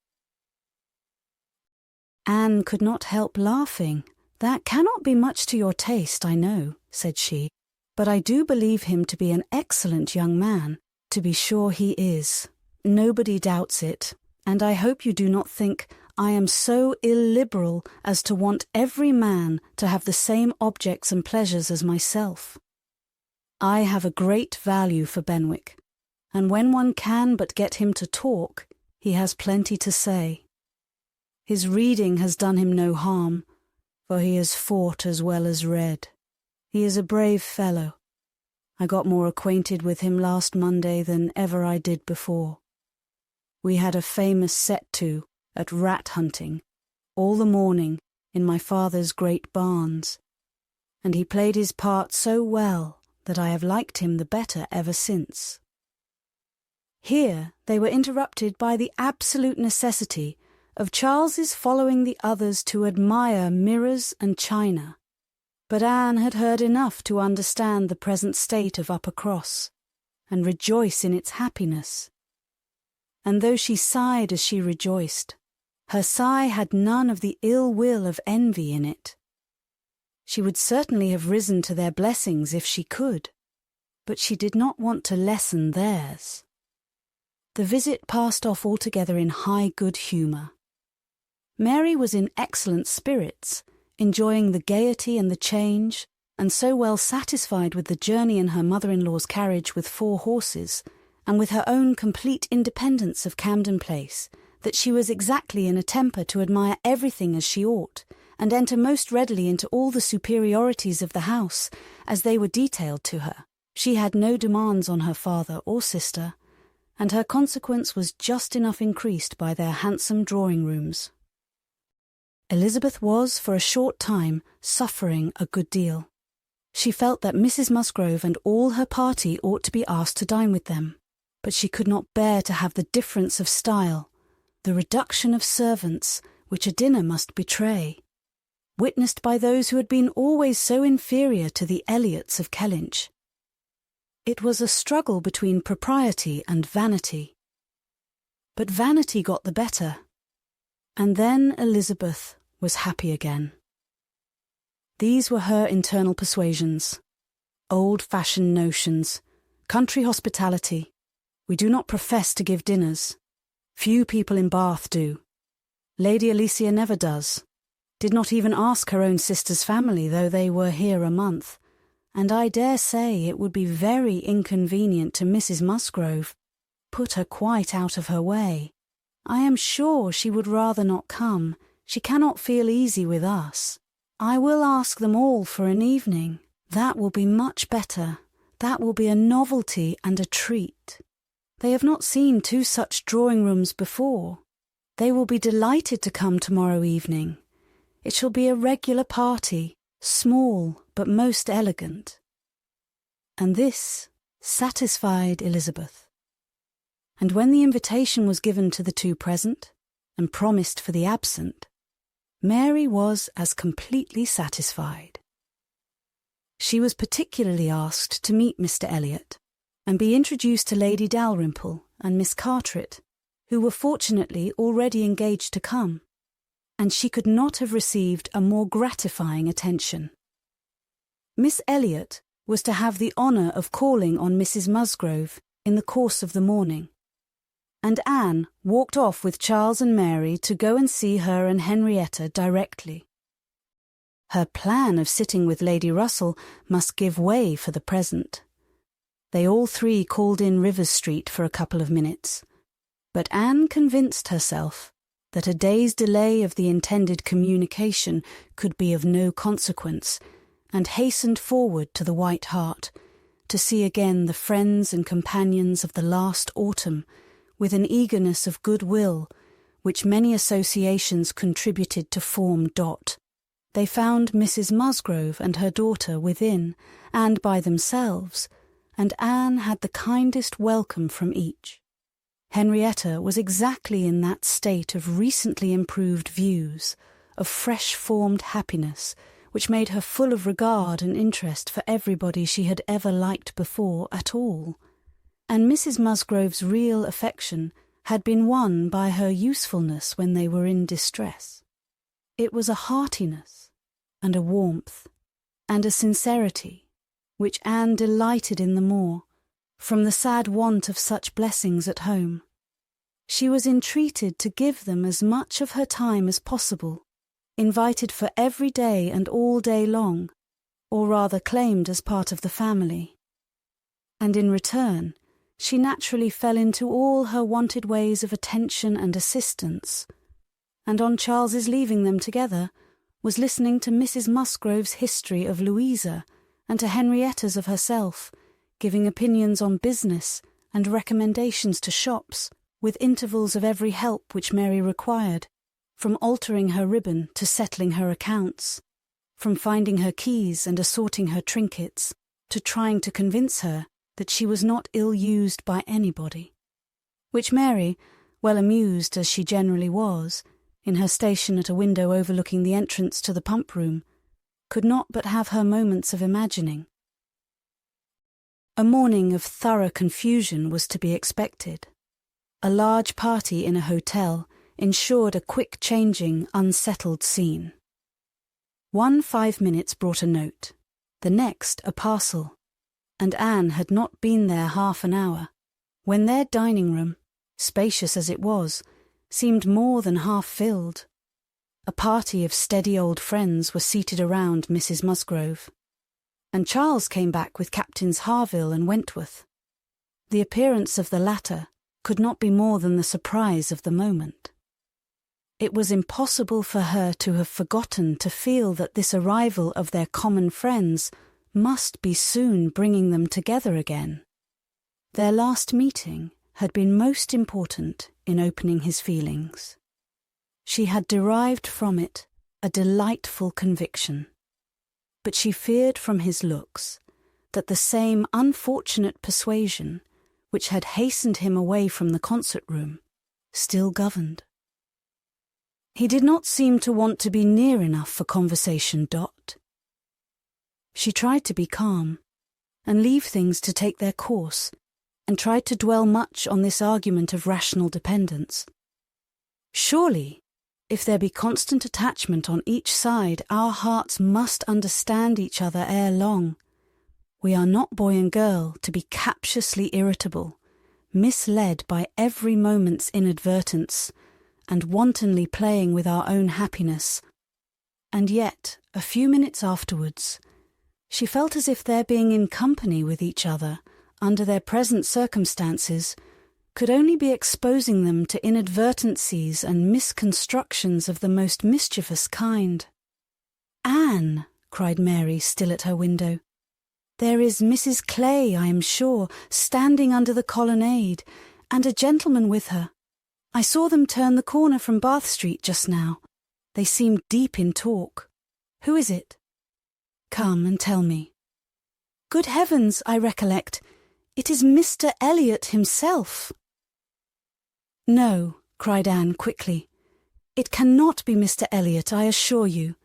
Anne could not help laughing. "That cannot be much to your taste, I know," said she, "but I do believe him to be an excellent young man. To be sure he is. Nobody doubts it, and I hope you do not think I am so illiberal as to want every man to have the same objects and pleasures as myself. I have a great value for Benwick, and when one can but get him to talk, he has plenty to say. His reading has done him no harm, for he has fought as well as read. He is a brave fellow. I got more acquainted with him last Monday than ever I did before. We had a famous set-to at rat hunting all the morning in my father's great barns, and he played his part so well that I have liked him the better ever since." Here they were interrupted by the absolute necessity of Charles's following the others to admire mirrors and china. But Anne had heard enough to understand the present state of Uppercross, and rejoice in its happiness. And though she sighed as she rejoiced, her sigh had none of the ill will of envy in it. She would certainly have risen to their blessings if she could, but she did not want to lessen theirs. The visit passed off altogether in high good humour. Mary was in excellent spirits, enjoying the gaiety and the change, and so well satisfied with the journey in her mother-in-law's carriage with 4 horses, and with her own complete independence of Camden Place, that she was exactly in a temper to admire everything as she ought, and enter most readily into all the superiorities of the house, as they were detailed to her. She had no demands on her father or sister, and her consequence was just enough increased by their handsome drawing-rooms. Elizabeth was, for a short time, suffering a good deal. She felt that Mrs. Musgrove and all her party ought to be asked to dine with them, but she could not bear to have the difference of style, the reduction of servants, which a dinner must betray, witnessed by those who had been always so inferior to the Elliots of Kellynch. It was a struggle between propriety and vanity. But vanity got the better, and then Elizabeth was happy again. These were her internal persuasions, old-fashioned notions, country hospitality. We do not profess to give dinners. Few people in Bath do. Lady Alicia never does. Did not even ask her own sister's family, though they were here a month. And I dare say it would be very inconvenient to Mrs. Musgrove, put her quite out of her way. I am sure she would rather not come. She cannot feel easy with us. I will ask them all for an evening. That will be much better. That will be a novelty and a treat. They have not seen 2 such drawing-rooms before. They will be delighted to come tomorrow evening. It shall be a regular party, small but most elegant. And this satisfied Elizabeth. And when the invitation was given to the 2 present, and promised for the absent, Mary was as completely satisfied. She was particularly asked to meet Mr. Elliot, and be introduced to Lady Dalrymple and Miss Carteret, who were fortunately already engaged to come, and she could not have received a more gratifying attention. Miss Elliot was to have the honour of calling on Mrs. Musgrove in the course of the morning, and Anne walked off with Charles and Mary to go and see her and Henrietta directly. Her plan of sitting with Lady Russell must give way for the present. They all three called in Rivers Street for a couple of minutes, but Anne convinced herself that a day's delay of the intended communication could be of no consequence, and hastened forward to the White Hart to see again the friends and companions of the last autumn with an eagerness of goodwill which many associations contributed to form. They found Mrs. Musgrove and her daughter within and by themselves, and Anne had the kindest welcome from each. Henrietta was exactly in that state of recently improved views, of fresh-formed happiness, which made her full of regard and interest for everybody she had ever liked before at all. And Mrs. Musgrove's real affection had been won by her usefulness when they were in distress. It was a heartiness, and a warmth, and a sincerity, which Anne delighted in the more, from the sad want of such blessings at home. She was entreated to give them as much of her time as possible, invited for every day and all day long, or rather claimed as part of the family. And in return, she naturally fell into all her wonted ways of attention and assistance, and on Charles's leaving them together, was listening to Mrs. Musgrove's history of Louisa and to Henrietta's of herself, giving opinions on business and recommendations to shops, with intervals of every help which Mary required, from altering her ribbon to settling her accounts, from finding her keys and assorting her trinkets, to trying to convince her that she was not ill-used by anybody, which Mary, well amused as she generally was, in her station at a window overlooking the entrance to the pump-room, could not but have her moments of imagining. A morning of thorough confusion was to be expected. A large party in a hotel ensured a quick-changing, unsettled scene. 1 5 minutes brought a note, the next a parcel, and Anne had not been there half an hour, when their dining-room, spacious as it was, seemed more than half filled. A party of steady old friends were seated around Mrs. Musgrove, and Charles came back with Captains Harville and Wentworth. The appearance of the latter could not be more than the surprise of the moment. It was impossible for her to have forgotten to feel that this arrival of their common friends must be soon bringing them together again. Their last meeting had been most important in opening his feelings. She had derived from it a delightful conviction, but she feared from his looks that the same unfortunate persuasion which had hastened him away from the concert-room still governed. He did not seem to want to be near enough for conversation. She tried to be calm and leave things to take their course, and tried to dwell much on this argument of rational dependence. Surely, if there be constant attachment on each side, our hearts must understand each other ere long. We are not boy and girl to be captiously irritable, misled by every moment's inadvertence, and wantonly playing with our own happiness. And yet, a few minutes afterwards, she felt as if their being in company with each other under their present circumstances could only be exposing them to inadvertencies and misconstructions of the most mischievous kind. "Anne," cried Mary, still at her window, "there is Mrs. Clay, I am sure, standing under the colonnade, and a gentleman with her. I saw them turn the corner from Bath Street just now. They seemed deep in talk. Who is it? Come and tell me." "Good heavens, I recollect. It is Mr. Elliot himself." "No," cried Anne quickly. "It cannot be Mr. Elliot, I assure you.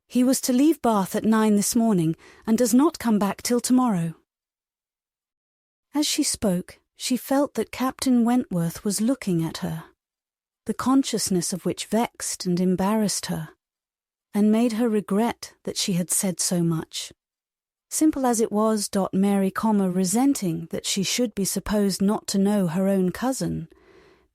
He was to leave Bath at 9 this morning, and does not come back till tomorrow." As she spoke, she felt that Captain Wentworth was looking at her, the consciousness of which vexed and embarrassed her, and made her regret that she had said so much. Simple as it was, Mary, resenting that she should be supposed not to know her own cousin,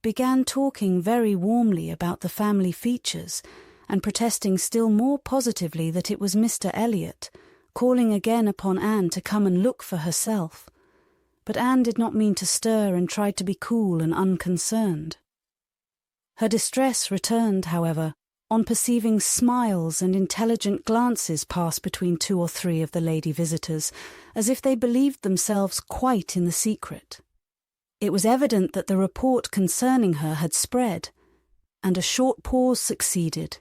began talking very warmly about the family features and protesting still more positively that it was Mr. Elliot, calling again upon Anne to come and look for herself. But Anne did not mean to stir and tried to be cool and unconcerned. Her distress returned, however, on perceiving smiles and intelligent glances pass between 2 or 3 of the lady visitors, as if they believed themselves quite in the secret. It was evident that the report concerning her had spread, and a short pause succeeded,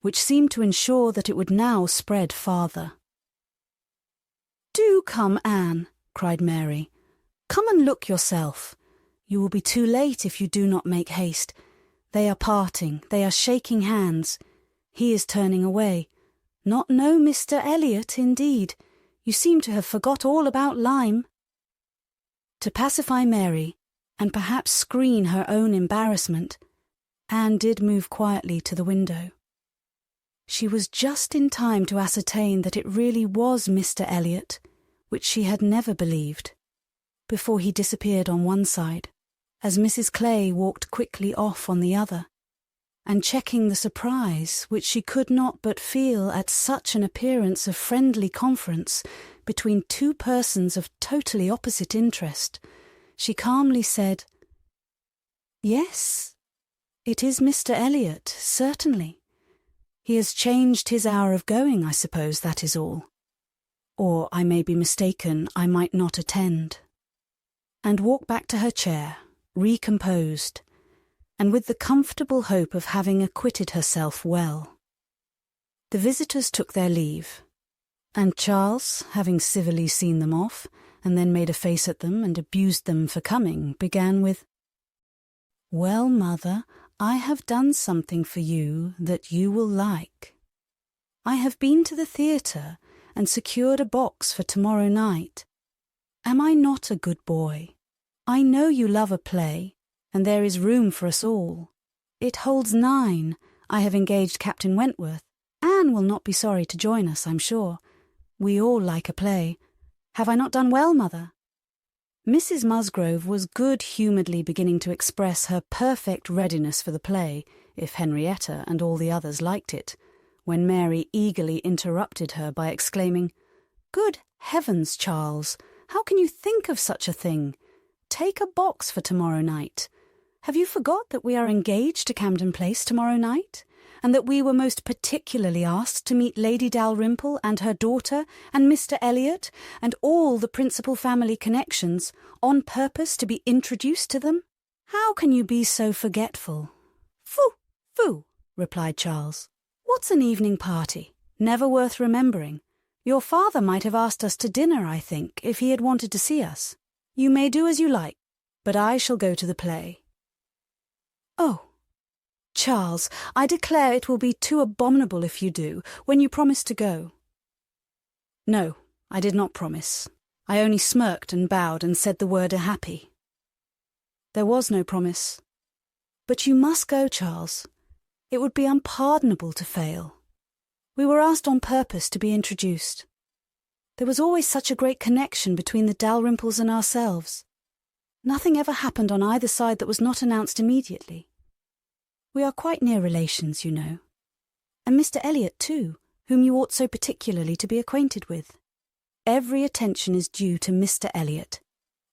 which seemed to ensure that it would now spread farther. "Do come, Anne," cried Mary. "Come and look yourself. You will be too late if you do not make haste. They are parting, they are shaking hands. He is turning away. Not know Mr. Elliot, indeed. You seem to have forgot all about Lyme." To pacify Mary, and perhaps screen her own embarrassment, Anne did move quietly to the window. She was just in time to ascertain that it really was Mr. Elliot, which she had never believed, before he disappeared on one side, as Mrs. Clay walked quickly off on the other, and checking the surprise which she could not but feel at such an appearance of friendly conference between 2 persons of totally opposite interest, she calmly said, "Yes, it is Mr. Elliot, certainly. He has changed his hour of going, I suppose, that is all. Or I may be mistaken, I might not attend." And walked back to her chair, recomposed, and with the comfortable hope of having acquitted herself well. The visitors took their leave, and Charles, having civilly seen them off, and then made a face at them and abused them for coming, began with, "Well, mother, I have done something for you that you will like. I have been to the theatre and secured a box for tomorrow night. Am I not a good boy? I know you love a play, and there is room for us all. It holds 9. I have engaged Captain Wentworth. Anne will not be sorry to join us, I'm sure. We all like a play. Have I not done well, mother?" Mrs. Musgrove was good-humouredly beginning to express her perfect readiness for the play, if Henrietta and all the others liked it, when Mary eagerly interrupted her by exclaiming, "Good heavens, Charles, how can you think of such a thing? Take a box for tomorrow night. Have you forgot that we are engaged to Camden Place tomorrow night, and that we were most particularly asked to meet Lady Dalrymple and her daughter and Mr. Elliot and all the principal family connections on purpose to be introduced to them? How can you be so forgetful?" "Phoo, phoo," replied Charles. "What's an evening party? Never worth remembering. Your father might have asked us to dinner, I think, if he had wanted to see us. You may do as you like, but I shall go to the play." "Oh, Charles, I declare it will be too abominable if you do, when you promised to go." "No, I did not promise. I only smirked and bowed and said the word happy. There was no promise. But you must go, Charles. It would be unpardonable to fail. We were asked on purpose to be introduced. There was always such a great connection between the Dalrymples and ourselves. Nothing ever happened on either side that was not announced immediately. We are quite near relations, you know. And Mr. Elliot, too, whom you ought so particularly to be acquainted with. Every attention is due to Mr. Elliot.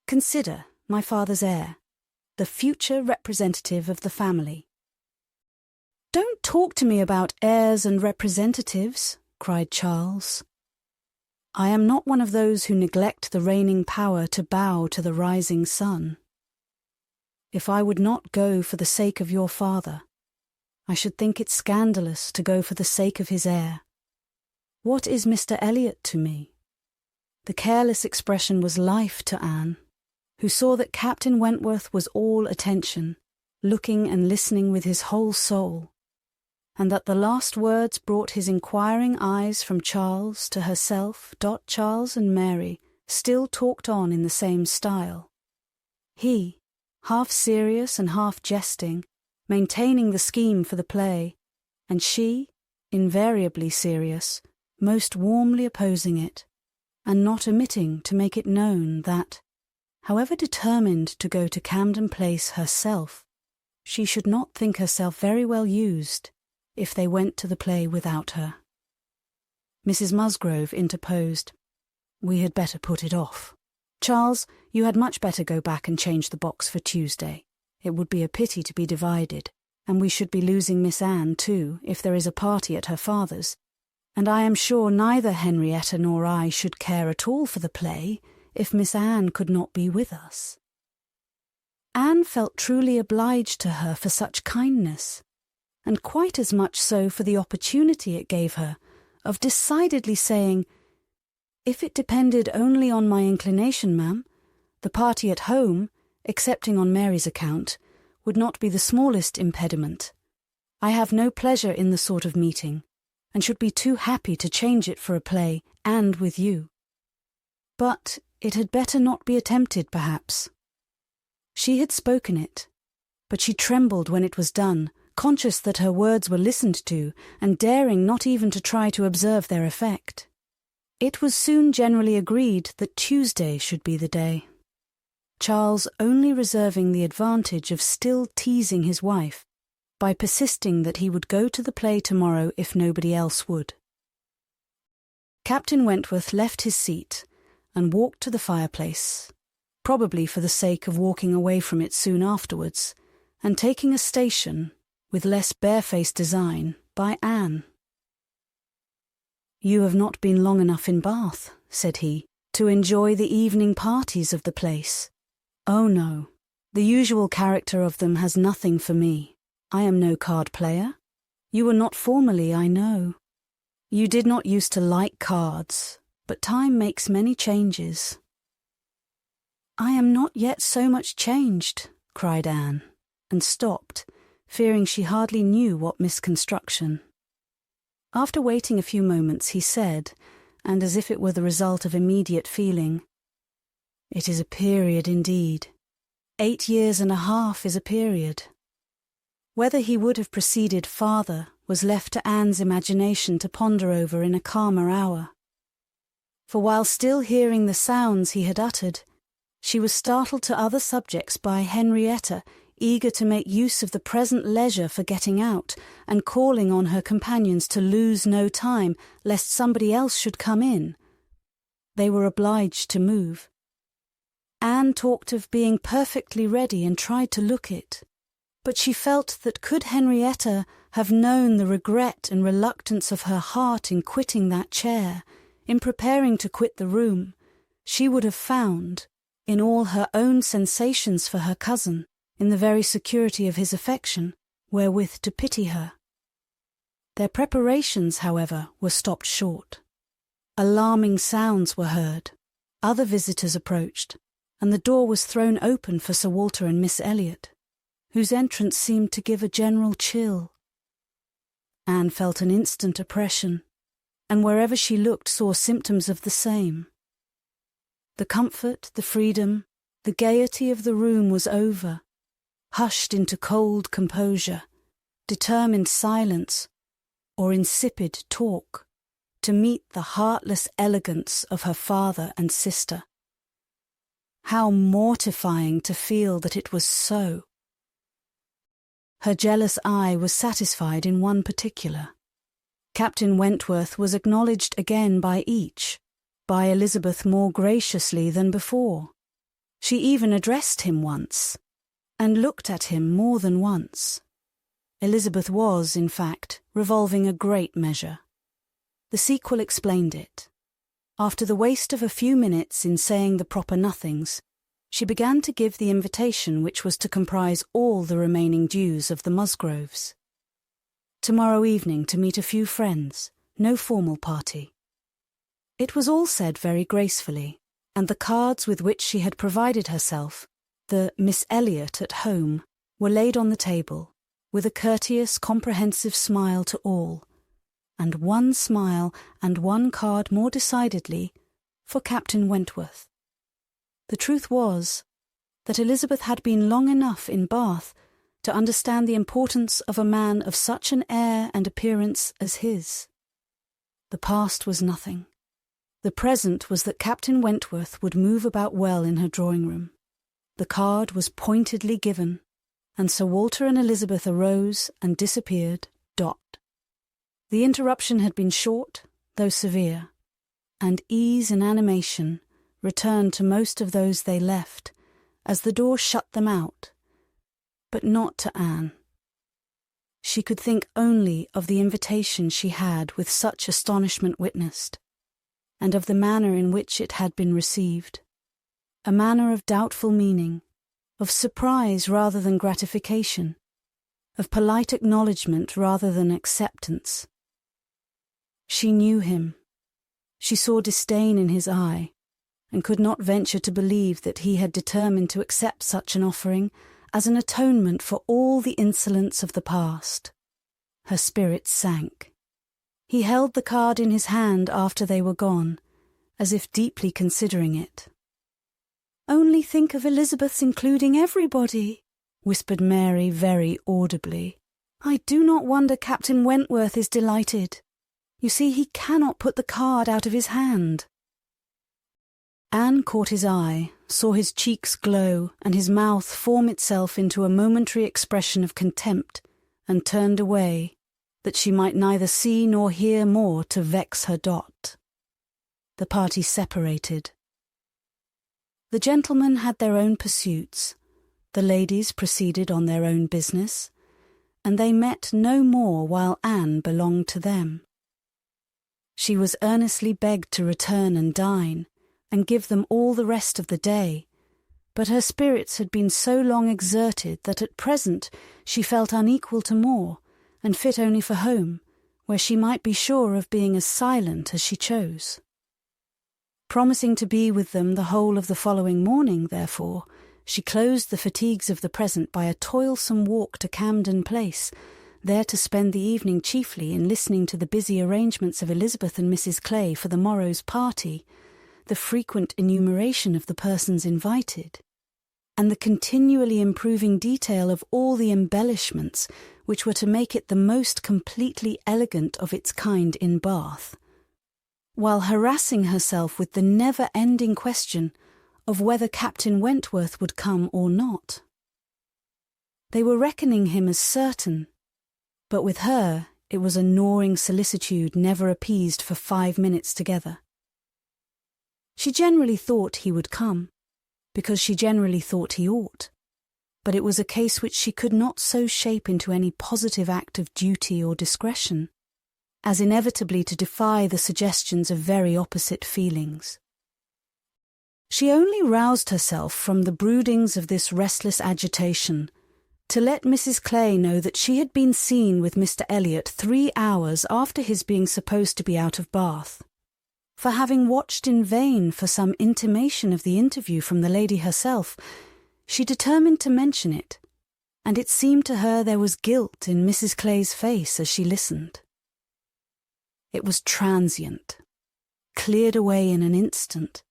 Consider my father's heir, the future representative of the family." "Don't talk to me about heirs and representatives," cried Charles. "I am not one of those who neglect the reigning power to bow to the rising sun. If I would not go for the sake of your father, I should think it scandalous to go for the sake of his heir. What is Mr. Elliot to me?" The careless expression was life to Anne, who saw that Captain Wentworth was all attention, looking and listening with his whole soul, and that the last words brought his inquiring eyes from Charles to herself. Charles and Mary still talked on in the same style. He, half serious and half jesting, maintaining the scheme for the play, and she, invariably serious, most warmly opposing it, and not omitting to make it known that, however determined to go to Camden Place herself, she should not think herself very well used if they went to the play without her. Mrs. Musgrove interposed. "We had better put it off. Charles, you had much better go back and change the box for Tuesday. It would be a pity to be divided, and we should be losing Miss Anne too if there is a party at her father's, and I am sure neither Henrietta nor I should care at all for the play if Miss Anne could not be with us." Anne felt truly obliged to her for such kindness, and quite as much so for the opportunity it gave her of decidedly saying, "If it depended only on my inclination, ma'am, the party at home, excepting on Mary's account, would not be the smallest impediment. I have no pleasure in the sort of meeting, and should be too happy to change it for a play, and with you. But it had better not be attempted, perhaps." She had spoken it, but she trembled when it was done, conscious that her words were listened to, and daring not even to try to observe their effect. It was soon generally agreed that Tuesday should be the day, Charles only reserving the advantage of still teasing his wife by persisting that he would go to the play tomorrow if nobody else would. Captain Wentworth left his seat and walked to the fireplace, probably for the sake of walking away from it soon afterwards, and taking a station, with less barefaced design, by Anne. "You have not been long enough in Bath," said he, "to enjoy the evening parties of the place." "Oh no, the usual character of them has nothing for me. I am no card player. You were not formerly, I know. You did not used to like cards, but time makes many changes." "I am not yet so much changed," cried Anne, and stopped, fearing she hardly knew what misconstruction. After waiting a few moments he said, and as if it were the result of immediate feeling, "It is a period indeed. 8 years and a half is a period." Whether he would have proceeded farther was left to Anne's imagination to ponder over in a calmer hour. For while still hearing the sounds he had uttered, she was startled to other subjects by Henrietta, eager to make use of the present leisure for getting out, and calling on her companions to lose no time, lest somebody else should come in. They were obliged to move. Anne talked of being perfectly ready and tried to look it, but she felt that could Henrietta have known the regret and reluctance of her heart in quitting that chair, in preparing to quit the room, she would have found, in all her own sensations for her cousin, in the very security of his affection, wherewith to pity her. Their preparations, however, were stopped short. Alarming sounds were heard, other visitors approached, and the door was thrown open for Sir Walter and Miss Elliot, whose entrance seemed to give a general chill. Anne felt an instant oppression, and wherever she looked saw symptoms of the same. The comfort, the freedom, the gaiety of the room was over, hushed into cold composure, determined silence, or insipid talk, to meet the heartless elegance of her father and sister. How mortifying to feel that it was so! Her jealous eye was satisfied in one particular. Captain Wentworth was acknowledged again by each, by Elizabeth more graciously than before. She even addressed him once, and looked at him more than once. Elizabeth was, in fact, revolving a great measure. The sequel explained it. After the waste of a few minutes in saying the proper nothings, she began to give the invitation which was to comprise all the remaining dues of the Musgroves. Tomorrow evening to meet a few friends, no formal party. It was all said very gracefully, and the cards with which she had provided herself, the Miss Elliot at home, were laid on the table, with a courteous, comprehensive smile to all, and one smile and one card more decidedly for Captain Wentworth. The truth was that Elizabeth had been long enough in Bath to understand the importance of a man of such an air and appearance as his. The past was nothing. The present was that Captain Wentworth would move about well in her drawing-room. The card was pointedly given, and Sir Walter and Elizabeth arose and disappeared. The interruption had been short, though severe, and ease and animation returned to most of those they left as the door shut them out, but not to Anne. She could think only of the invitation she had with such astonishment witnessed, and of the manner in which it had been received, a manner of doubtful meaning, of surprise rather than gratification, of polite acknowledgement rather than acceptance. She knew him. She saw disdain in his eye, and could not venture to believe that he had determined to accept such an offering as an atonement for all the insolence of the past. Her spirits sank. He held the card in his hand after they were gone, as if deeply considering it. "Only think of Elizabeth's including everybody," whispered Mary very audibly. "I do not wonder Captain Wentworth is delighted. You see, he cannot put the card out of his hand." Anne caught his eye, saw his cheeks glow and his mouth form itself into a momentary expression of contempt, and turned away, that she might neither see nor hear more to vex her Dot. The party separated. The gentlemen had their own pursuits, the ladies proceeded on their own business, and they met no more while Anne belonged to them. She was earnestly begged to return and dine, and give them all the rest of the day, but her spirits had been so long exerted that at present she felt unequal to more, and fit only for home, where she might be sure of being as silent as she chose. Promising to be with them the whole of the following morning, therefore, she closed the fatigues of the present by a toilsome walk to Camden Place, there to spend the evening chiefly in listening to the busy arrangements of Elizabeth and Mrs. Clay for the morrow's party, the frequent enumeration of the persons invited, and the continually improving detail of all the embellishments which were to make it the most completely elegant of its kind in Bath, while harassing herself with the never-ending question of whether Captain Wentworth would come or not. They were reckoning him as certain, but with her it was a gnawing solicitude never appeased for 5 minutes together. She generally thought he would come, because she generally thought he ought, but it was a case which she could not so shape into any positive act of duty or discretion, as inevitably to defy the suggestions of very opposite feelings. She only roused herself from the broodings of this restless agitation to let Mrs. Clay know that she had been seen with Mr. Elliot 3 hours after his being supposed to be out of Bath. For having watched in vain for some intimation of the interview from the lady herself, she determined to mention it, and it seemed to her there was guilt in Mrs. Clay's face as she listened. It was transient, cleared away in an instant,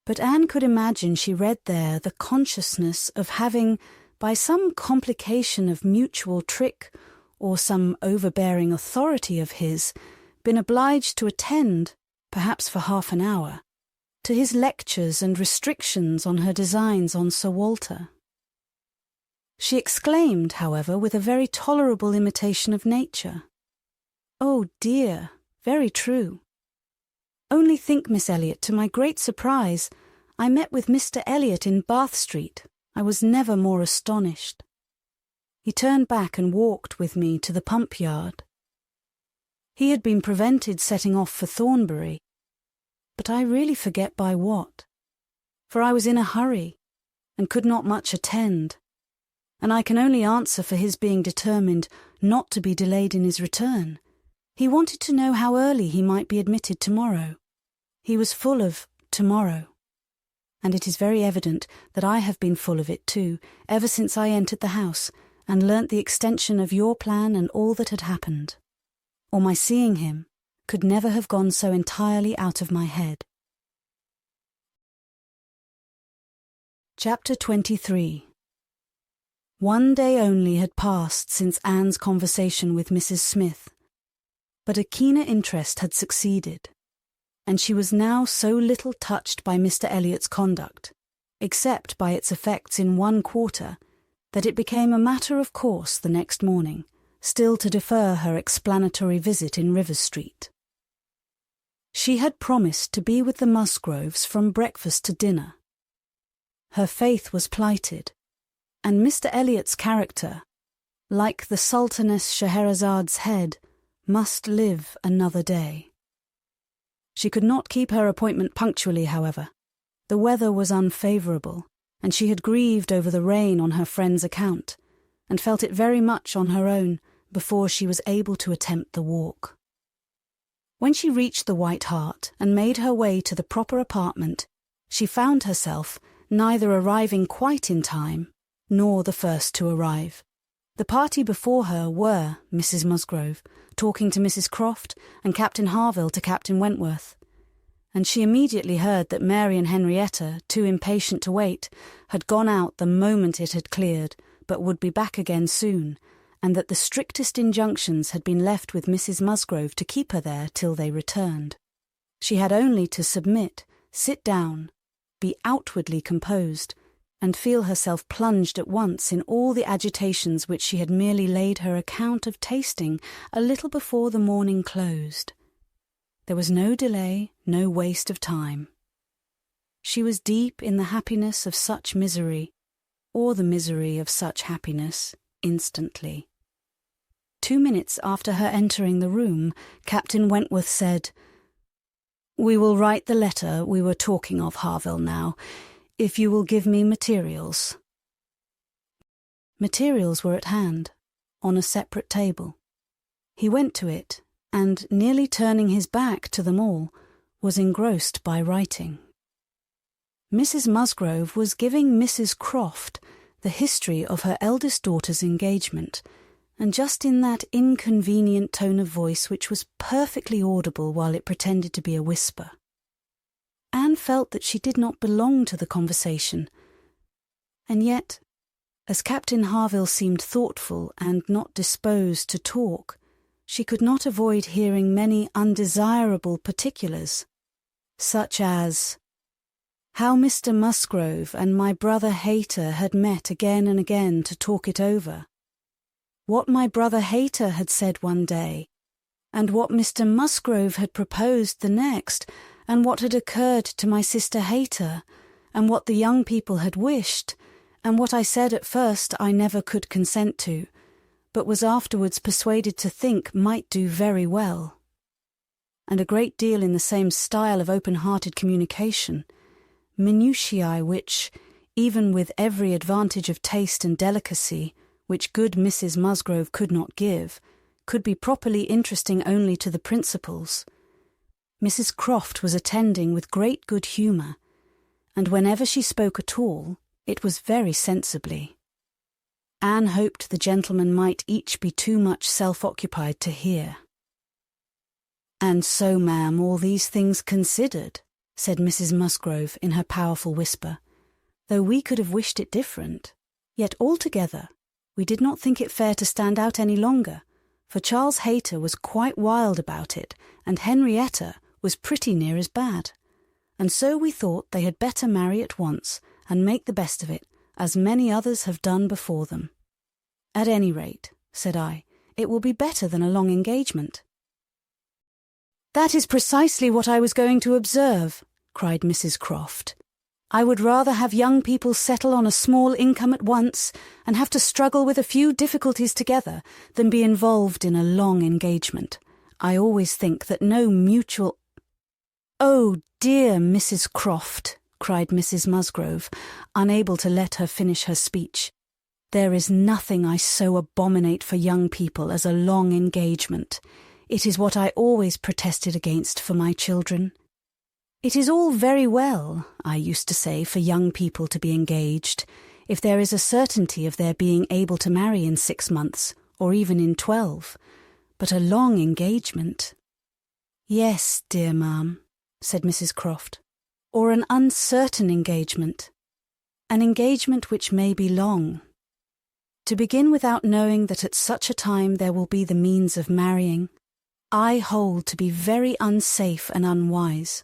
but Anne could imagine she read there the consciousness of having, by some complication of mutual trick or some overbearing authority of his, been obliged to attend, perhaps for half an hour, to his lectures and restrictions on her designs on Sir Walter. She exclaimed, however, with a very tolerable imitation of nature, "Oh dear, very true. Only think, Miss Elliot, to my great surprise, I met with Mr. Elliot in Bath Street. I was never more astonished. He turned back and walked with me to the pump yard. He had been prevented setting off for Thornbury, but I really forget by what, for I was in a hurry and could not much attend, and I can only answer for his being determined not to be delayed in his return. He wanted to know how early he might be admitted tomorrow. He was full of tomorrow, and it is very evident that I have been full of it too, ever since I entered the house and learnt the extension of your plan and all that had happened, or my seeing him could never have gone so entirely out of my head. Chapter 23. 1 day only had passed since Anne's conversation with Mrs. Smith, but a keener interest had succeeded. and she was now so little touched by Mr. Elliot's conduct, except by its effects in one quarter, that it became a matter of course the next morning still to defer her explanatory visit in Rivers Street. She had promised to be with the Musgroves from breakfast to dinner. Her faith was plighted, and Mr. Elliot's character, like the Sultaness Scheherazade's head, must live another day. She could not keep her appointment punctually, however. The weather was unfavourable, and she had grieved over the rain on her friend's account, and felt it very much on her own before she was able to attempt the walk. When she reached the White Hart and made her way to the proper apartment, she found herself neither arriving quite in time, nor the first to arrive. The party before her were Mrs. Musgrove, talking to Mrs. Croft, and Captain Harville to Captain Wentworth, and she immediately heard that Mary and Henrietta, too impatient to wait, had gone out the moment it had cleared, but would be back again soon, and that the strictest injunctions had been left with Mrs. Musgrove to keep her there till they returned. She had only to submit, sit down, be outwardly composed, and feel herself plunged at once in all the agitations which she had merely laid her account of tasting a little before the morning closed. There was no delay, no waste of time. She was deep in the happiness of such misery, or the misery of such happiness, instantly. 2 minutes after her entering the room, Captain Wentworth said, "We will write the letter we were talking of, Harville, now, if you will give me materials." Materials were at hand, on a separate table. He went to it, and, nearly turning his back to them all, was engrossed by writing. Mrs. Musgrove was giving Mrs. Croft the history of her eldest daughter's engagement, and just in that inconvenient tone of voice which was perfectly audible while it pretended to be a whisper. Anne felt that she did not belong to the conversation, and yet, as Captain Harville seemed thoughtful and not disposed to talk, she could not avoid hearing many undesirable particulars, such as how Mr. Musgrove and my brother Hayter had met again and again to talk it over, what my brother Hayter had said one day, and what Mr. Musgrove had proposed the next, and what had occurred to my sister Hayter, and what the young people had wished, and what I said at first I never could consent to, but was afterwards persuaded to think might do very well. And a great deal in the same style of open-hearted communication, minutiae which, even with every advantage of taste and delicacy, which good Mrs. Musgrove could not give, could be properly interesting only to the principals. Mrs. Croft was attending with great good humour, and whenever she spoke at all, it was very sensibly. Anne hoped the gentlemen might each be too much self-occupied to hear. "And so, ma'am, all these things considered," said Mrs. Musgrove in her powerful whisper, "though we could have wished it different, yet altogether we did not think it fair to stand out any longer, for Charles Hayter was quite wild about it, and Henrietta was pretty near as bad, and so we thought they had better marry at once and make the best of it, as many others have done before them. At any rate," said I, "it will be better than a long engagement." "That is precisely what I was going to observe," cried Mrs. Croft. "I would rather have young people settle on a small income at once and have to struggle with a few difficulties together than be involved in a long engagement. I always think that no mutual—" "Oh, dear Mrs. Croft," cried Mrs. Musgrove, unable to let her finish her speech, "there is nothing I so abominate for young people as a long engagement. It is what I always protested against for my children. It is all very well, I used to say, for young people to be engaged, if there is a certainty of their being able to marry in 6 months, or even in 12, but a long engagement—" "Yes, dear ma'am," said Mrs. Croft, "or an uncertain engagement, an engagement which may be long. To begin without knowing that at such a time there will be the means of marrying, I hold to be very unsafe and unwise,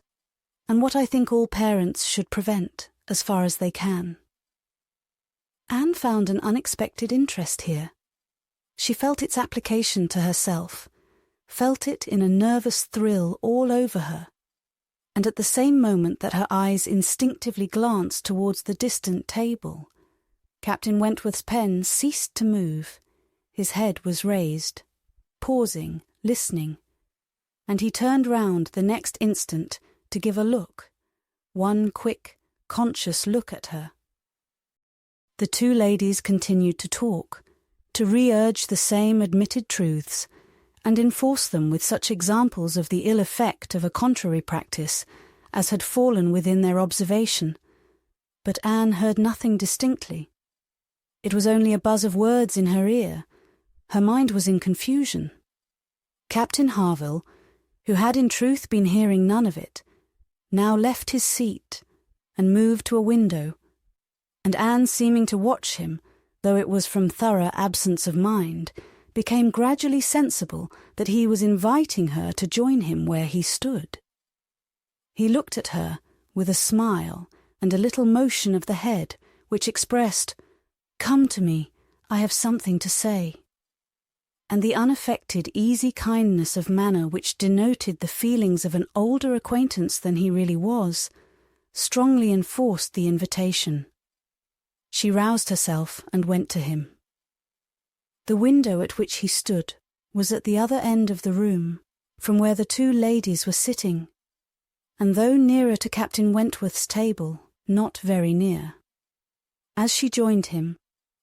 and what I think all parents should prevent as far as they can." Anne found an unexpected interest here. She felt its application to herself, felt it in a nervous thrill all over her, and at the same moment that her eyes instinctively glanced towards the distant table, Captain Wentworth's pen ceased to move, his head was raised, pausing, listening, and he turned round the next instant to give a look, one quick, conscious look at her. The two ladies continued to talk, to re-urge the same admitted truths, and enforce them with such examples of the ill effect of a contrary practice as had fallen within their observation. But Anne heard nothing distinctly. It was only a buzz of words in her ear. Her mind was in confusion. Captain Harville, who had in truth been hearing none of it, now left his seat and moved to a window, and Anne, seeming to watch him, though it was from thorough absence of mind, became gradually sensible that he was inviting her to join him where he stood. He looked at her with a smile and a little motion of the head which expressed, "Come to me, I have something to say," and the unaffected, easy kindness of manner which denoted the feelings of an older acquaintance than he really was, strongly enforced the invitation. She roused herself and went to him. The window at which he stood was at the other end of the room, from where the two ladies were sitting, and though nearer to Captain Wentworth's table, not very near. As she joined him,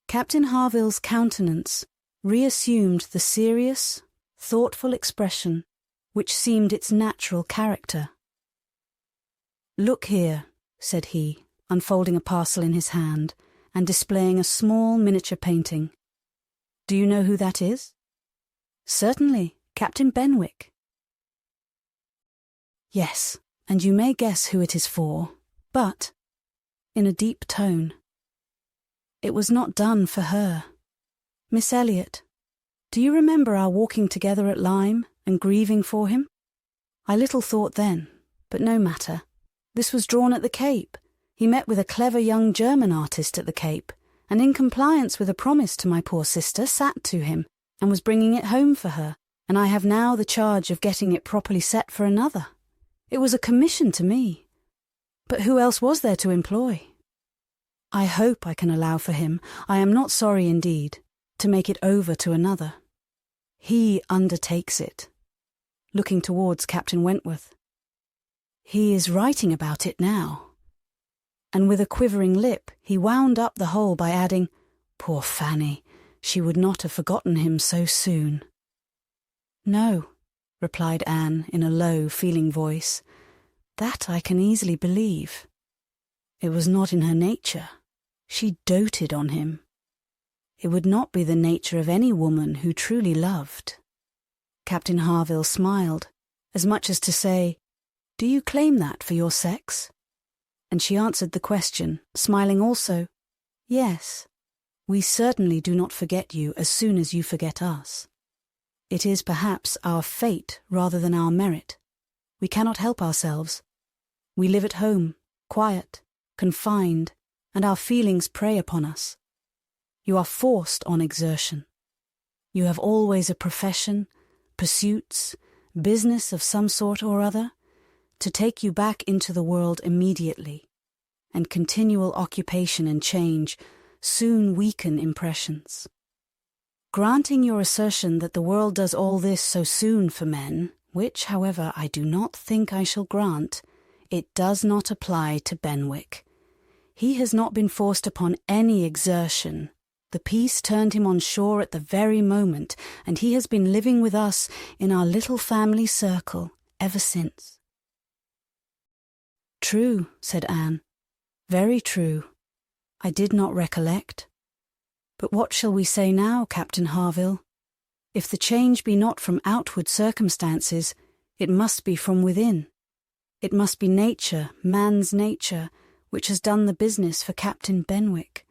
Captain Harville's countenance reassumed the serious, thoughtful expression which seemed its natural character. "Look here," said he, unfolding a parcel in his hand and displaying a small miniature painting. "Do you know who that is?" "Certainly, Captain Benwick." "Yes, and you may guess who it is for, but," in a deep tone, "it was not done for her. Miss Elliot, do you remember our walking together at Lyme and grieving for him? I little thought then, but no matter. This was drawn at the Cape. He met with a clever young German artist at the Cape, and in compliance with a promise to my poor sister, sat to him, and was bringing it home for her, and I have now the charge of getting it properly set for another. It was a commission to me. But who else was there to employ? I hope I can allow for him, I am not sorry indeed, to make it over to another. He undertakes it," looking towards Captain Wentworth. "He is writing about it now." And with a quivering lip he wound up the whole by adding, "Poor Fanny, she would not have forgotten him so soon." "No," replied Anne in a low, feeling voice, "that I can easily believe. It was not in her nature. She doted on him. It would not be the nature of any woman who truly loved." Captain Harville smiled, as much as to say, "Do you claim that for your sex?" And she answered the question, smiling also, "Yes, we certainly do not forget you as soon as you forget us. It is perhaps our fate rather than our merit. We cannot help ourselves. We live at home, quiet, confined, and our feelings prey upon us. You are forced on exertion. You have always a profession, pursuits, business of some sort or other, to take you back into the world immediately, and continual occupation and change soon weaken impressions. Granting your assertion that the world does all this so soon for men, which, however, I do not think I shall grant, it does not apply to Benwick. He has not been forced upon any exertion. The peace turned him on shore at the very moment, and he has been living with us in our little family circle ever since." "True," said Anne, "very true. I did not recollect. But what shall we say now, Captain Harville? If the change be not from outward circumstances, it must be from within. It must be nature, man's nature, which has done the business for Captain Benwick.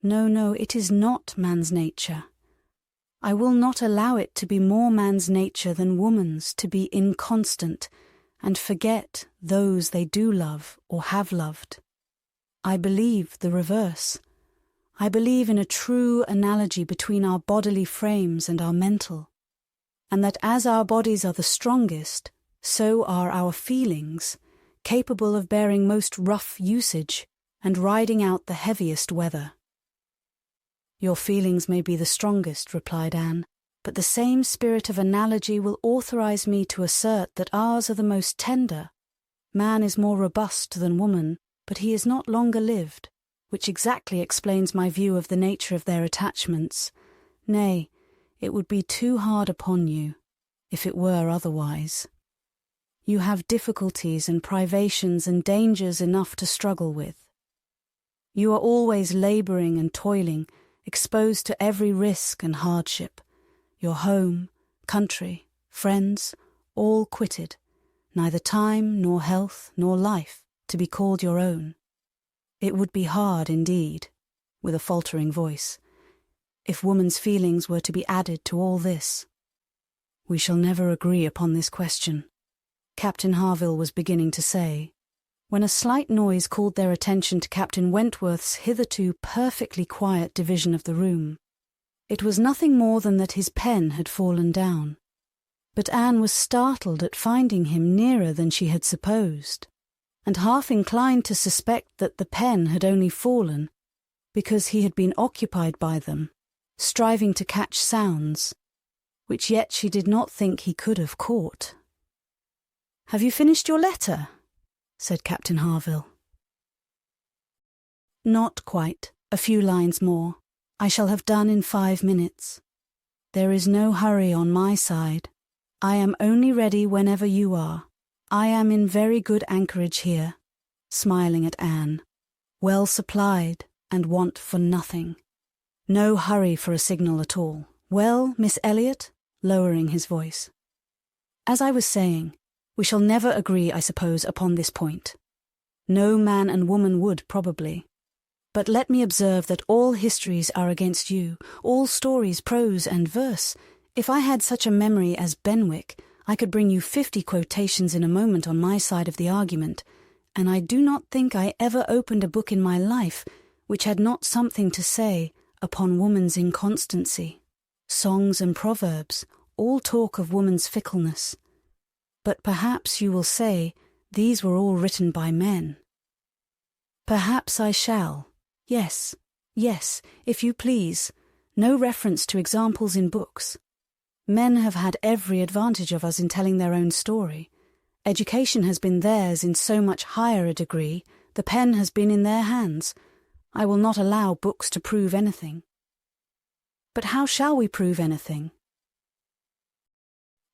No, it is not man's nature. I will not allow it to be more man's nature than woman's to be inconstant and forget those they do love or have loved. I believe the reverse. I believe in a true analogy between our bodily frames and our mental, and that as our bodies are the strongest, so are our feelings, capable of bearing most rough usage and riding out the heaviest weather. Your feelings may be the strongest, replied Anne, but the same spirit of analogy will authorize me to assert that ours are the most tender. Man is more robust than woman, but he is not longer lived, which exactly explains my view of the nature of their attachments. Nay, it would be too hard upon you, if it were otherwise. You have difficulties and privations and dangers enough to struggle with. You are always labouring and toiling, exposed to every risk and hardship. Your home, country, friends, all quitted, neither time nor health nor life to be called your own. It would be hard indeed, with a faltering voice, if woman's feelings were to be added to all this. We shall never agree upon this question, Captain Harville was beginning to say, when a slight noise called their attention to Captain Wentworth's hitherto perfectly quiet division of the room. It was nothing more than that his pen had fallen down, but Anne was startled at finding him nearer than she had supposed, and half inclined to suspect that the pen had only fallen because he had been occupied by them, striving to catch sounds, which yet she did not think he could have caught. "Have you finished your letter?" said Captain Harville. "Not quite. A few lines more. I shall have done in 5 minutes. There is no hurry on my side. I am only ready whenever you are. I am in very good anchorage here," smiling at Anne, "well supplied and want for nothing. No hurry for a signal at all. Well, Miss Elliot," lowering his voice, "as I was saying, we shall never agree, I suppose, upon this point. No man and woman would, probably. But let me observe that all histories are against you, all stories, prose and verse. If I had such a memory as Benwick, I could bring you 50 quotations in a moment on my side of the argument, and I do not think I ever opened a book in my life which had not something to say upon woman's inconstancy. Songs and proverbs all talk of woman's fickleness. But perhaps you will say these were all written by men. Perhaps I shall. Yes, if you please. No reference to examples in books. Men have had every advantage of us in telling their own story. Education has been theirs in so much higher a degree, the pen has been in their hands. I will not allow books to prove anything. But how shall we prove anything?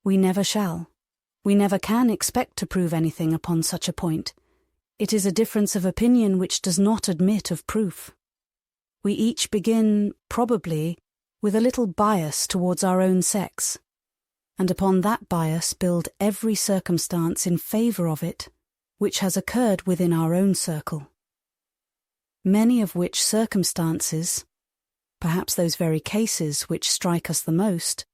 We never shall. We never can expect to prove anything upon such a point. It is a difference of opinion which does not admit of proof. We each begin, probably, with a little bias towards our own sex, and upon that bias build every circumstance in favour of it, which has occurred within our own circle. Many of which circumstances, perhaps those very cases which strike us the most,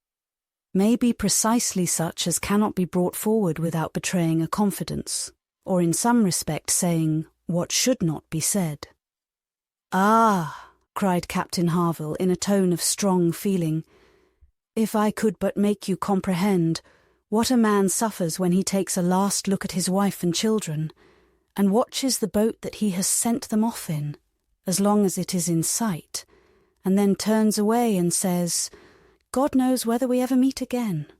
may be precisely such as cannot be brought forward without betraying a confidence, or in some respect saying what should not be said. "Ah!" cried Captain Harville in a tone of strong feeling, "if I could but make you comprehend what a man suffers when he takes a last look at his wife and children, and watches the boat that he has sent them off in, as long as it is in sight, and then turns away and says, 'God knows whether we ever meet again.'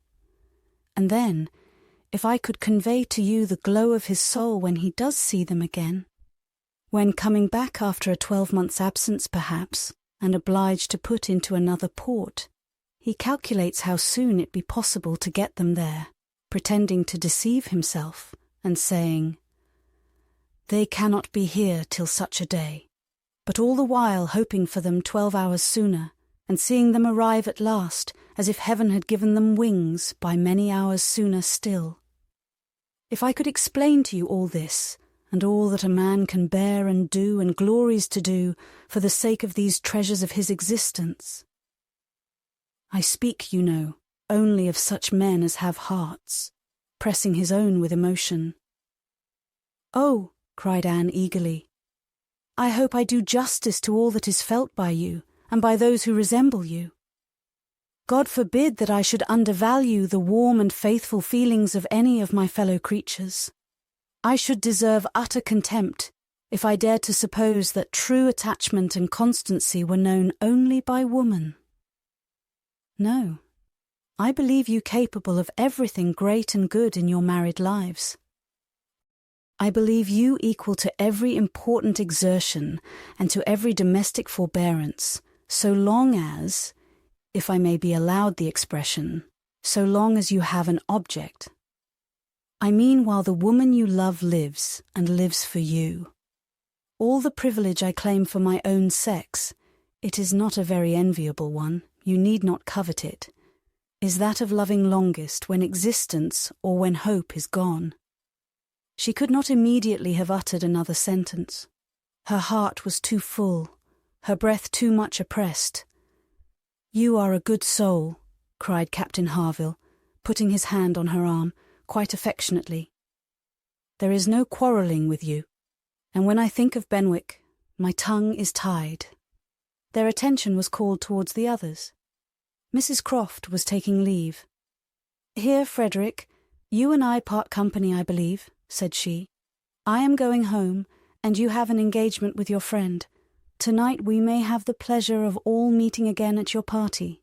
And then, if I could convey to you the glow of his soul when he does see them again, when coming back after a 12-month's absence perhaps, and obliged to put into another port, he calculates how soon it be possible to get them there, pretending to deceive himself, and saying, 'They cannot be here till such a day,' but all the while hoping for them 12 hours sooner, and seeing them arrive at last, as if heaven had given them wings by many hours sooner still. If I could explain to you all this, and all that a man can bear and do and glories to do for the sake of these treasures of his existence." I speak, you know, only of such men as have hearts, pressing his own with emotion. Oh, cried Anne eagerly, I hope I do justice to all that is felt by you, and by those who resemble you. God forbid that I should undervalue the warm and faithful feelings of any of my fellow creatures. I should deserve utter contempt if I dared to suppose that true attachment and constancy were known only by woman. No, I believe you capable of everything great and good in your married lives. I believe you equal to every important exertion and to every domestic forbearance, so long as, if I may be allowed the expression, so long as you have an object. I mean while the woman you love lives, and lives for you. All the privilege I claim for my own sex, it is not a very enviable one, you need not covet it, is that of loving longest when existence or when hope is gone. She could not immediately have uttered another sentence. Her heart was too full, her breath too much oppressed. You are a good soul, cried Captain Harville, putting his hand on her arm, quite affectionately. There is no quarrelling with you, and when I think of Benwick, my tongue is tied. Their attention was called towards the others. Mrs. Croft was taking leave. Here, Frederick, you and I part company, I believe, said she. I am going home, and you have an engagement with your friend. Tonight we may have the pleasure of all meeting again at your party,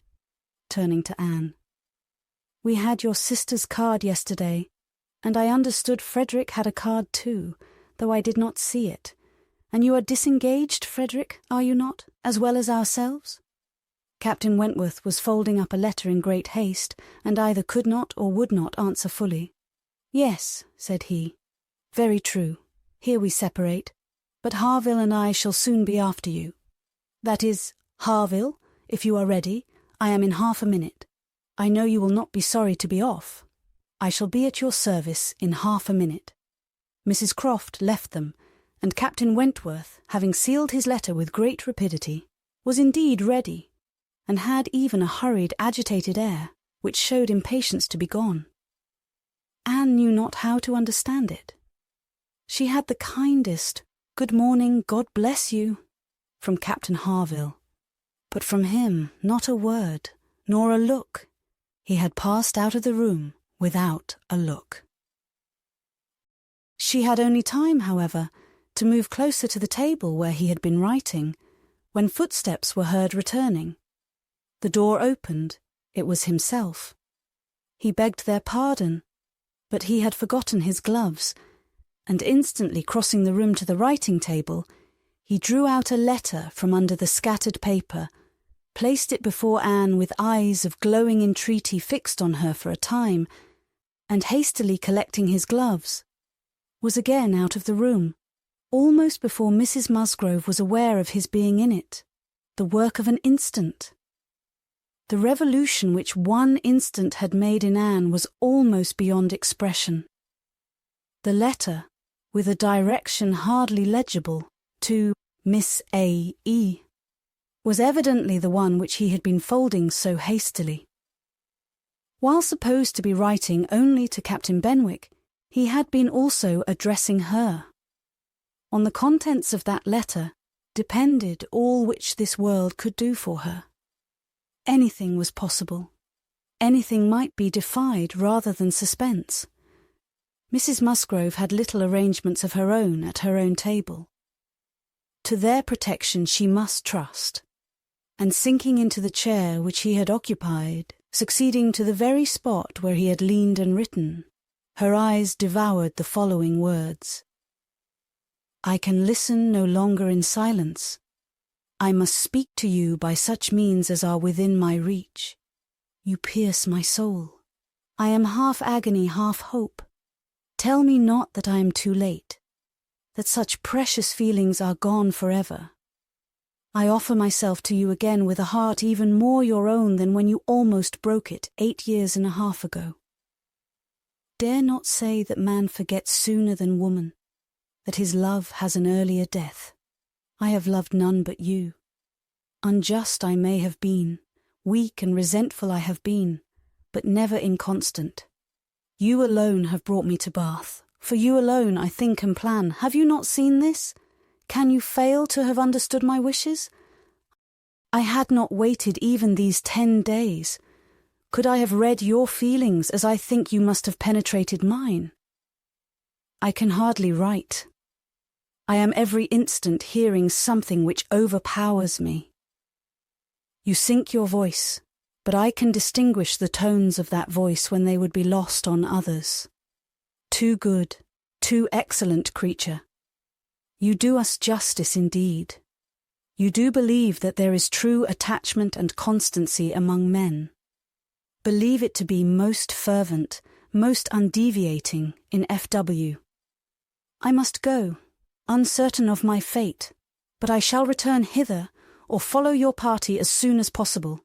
turning to Anne. We had your sister's card yesterday, and I understood Frederick had a card too, though I did not see it. And you are disengaged, Frederick, are you not, as well as ourselves? Captain Wentworth was folding up a letter in great haste, and either could not or would not answer fully. Yes, said he. Very true. Here we separate. But Harville and I shall soon be after you. That is, Harville, if you are ready, I am in half a minute. I know you will not be sorry to be off. I shall be at your service in half a minute. Mrs. Croft left them, and Captain Wentworth, having sealed his letter with great rapidity, was indeed ready, and had even a hurried, agitated air, which showed impatience to be gone. Anne knew not how to understand it. She had the kindest, "Good morning, God bless you," from Captain Harville, but from him not a word, nor a look. He had passed out of the room without a look. She had only time, however, to move closer to the table where he had been writing, when footsteps were heard returning. The door opened. It was himself. He begged their pardon, but he had forgotten his gloves, and instantly crossing the room to the writing table, he drew out a letter from under the scattered paper, placed it before Anne with eyes of glowing entreaty fixed on her for a time, and hastily collecting his gloves, was again out of the room, almost before Mrs. Musgrove was aware of his being in it, the work of an instant. The revolution which one instant had made in Anne was almost beyond expression. The letter, with a direction hardly legible, to Miss A.E., was evidently the one which he had been folding so hastily. While supposed to be writing only to Captain Benwick, he had been also addressing her. On the contents of that letter depended all which this world could do for her. Anything was possible. Anything might be defied rather than suspense. Mrs. Musgrove had little arrangements of her own at her own table. To their protection she must trust, and sinking into the chair which he had occupied, succeeding to the very spot where he had leaned and written, her eyes devoured the following words. I can listen no longer in silence. I must speak to you by such means as are within my reach. You pierce my soul. I am half agony, half hope. Tell me not that I am too late, that such precious feelings are gone forever. I offer myself to you again with a heart even more your own than when you almost broke it 8 years and a half ago. Dare not say that man forgets sooner than woman, that his love has an earlier death. I have loved none but you. Unjust I may have been, Weak and resentful I have been, but never inconstant. You alone have brought me to Bath. For you alone I think and plan. Have you not seen this? Can you fail to have understood my wishes? I had not waited even these 10 days. Could I have read your feelings as I think you must have penetrated mine? I can hardly write. I am every instant hearing something which overpowers me. You sink your voice, but I can distinguish the tones of that voice when they would be lost on others. Too good, too excellent creature. You do us justice indeed. You do believe that there is true attachment and constancy among men. Believe it to be most fervent, most undeviating in F.W. I must go, uncertain of my fate, but I shall return hither or follow your party as soon as possible.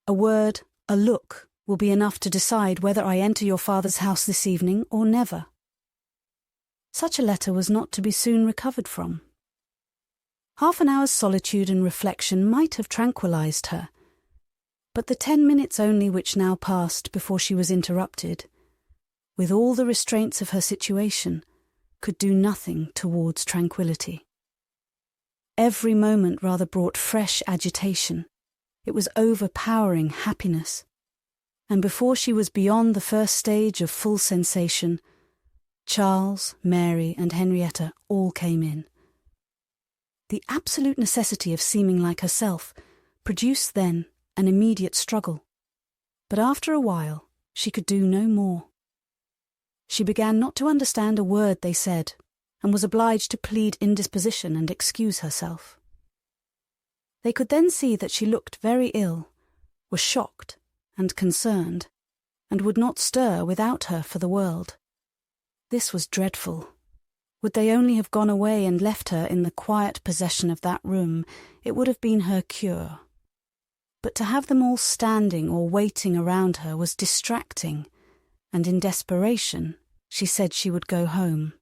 A word, a look, will be enough to decide whether I enter your father's house this evening or never. Such a letter was not to be soon recovered from. Half an hour's solitude and reflection might have tranquilized her, but the 10 minutes only which now passed before she was interrupted, with all the restraints of her situation, could do nothing towards tranquillity. Every moment rather brought fresh agitation. It was overpowering happiness, and before she was beyond the first stage of full sensation, Charles, Mary, and Henrietta all came in. The absolute necessity of seeming like herself produced then an immediate struggle, but after a while she could do no more. She began not to understand a word they said, and was obliged to plead indisposition and excuse herself. They could then see that she looked very ill, was shocked and concerned, and would not stir without her for the world. This was dreadful. Would they only have gone away and left her in the quiet possession of that room, it would have been her cure. But to have them all standing or waiting around her was distracting, and in desperation she said she would go home.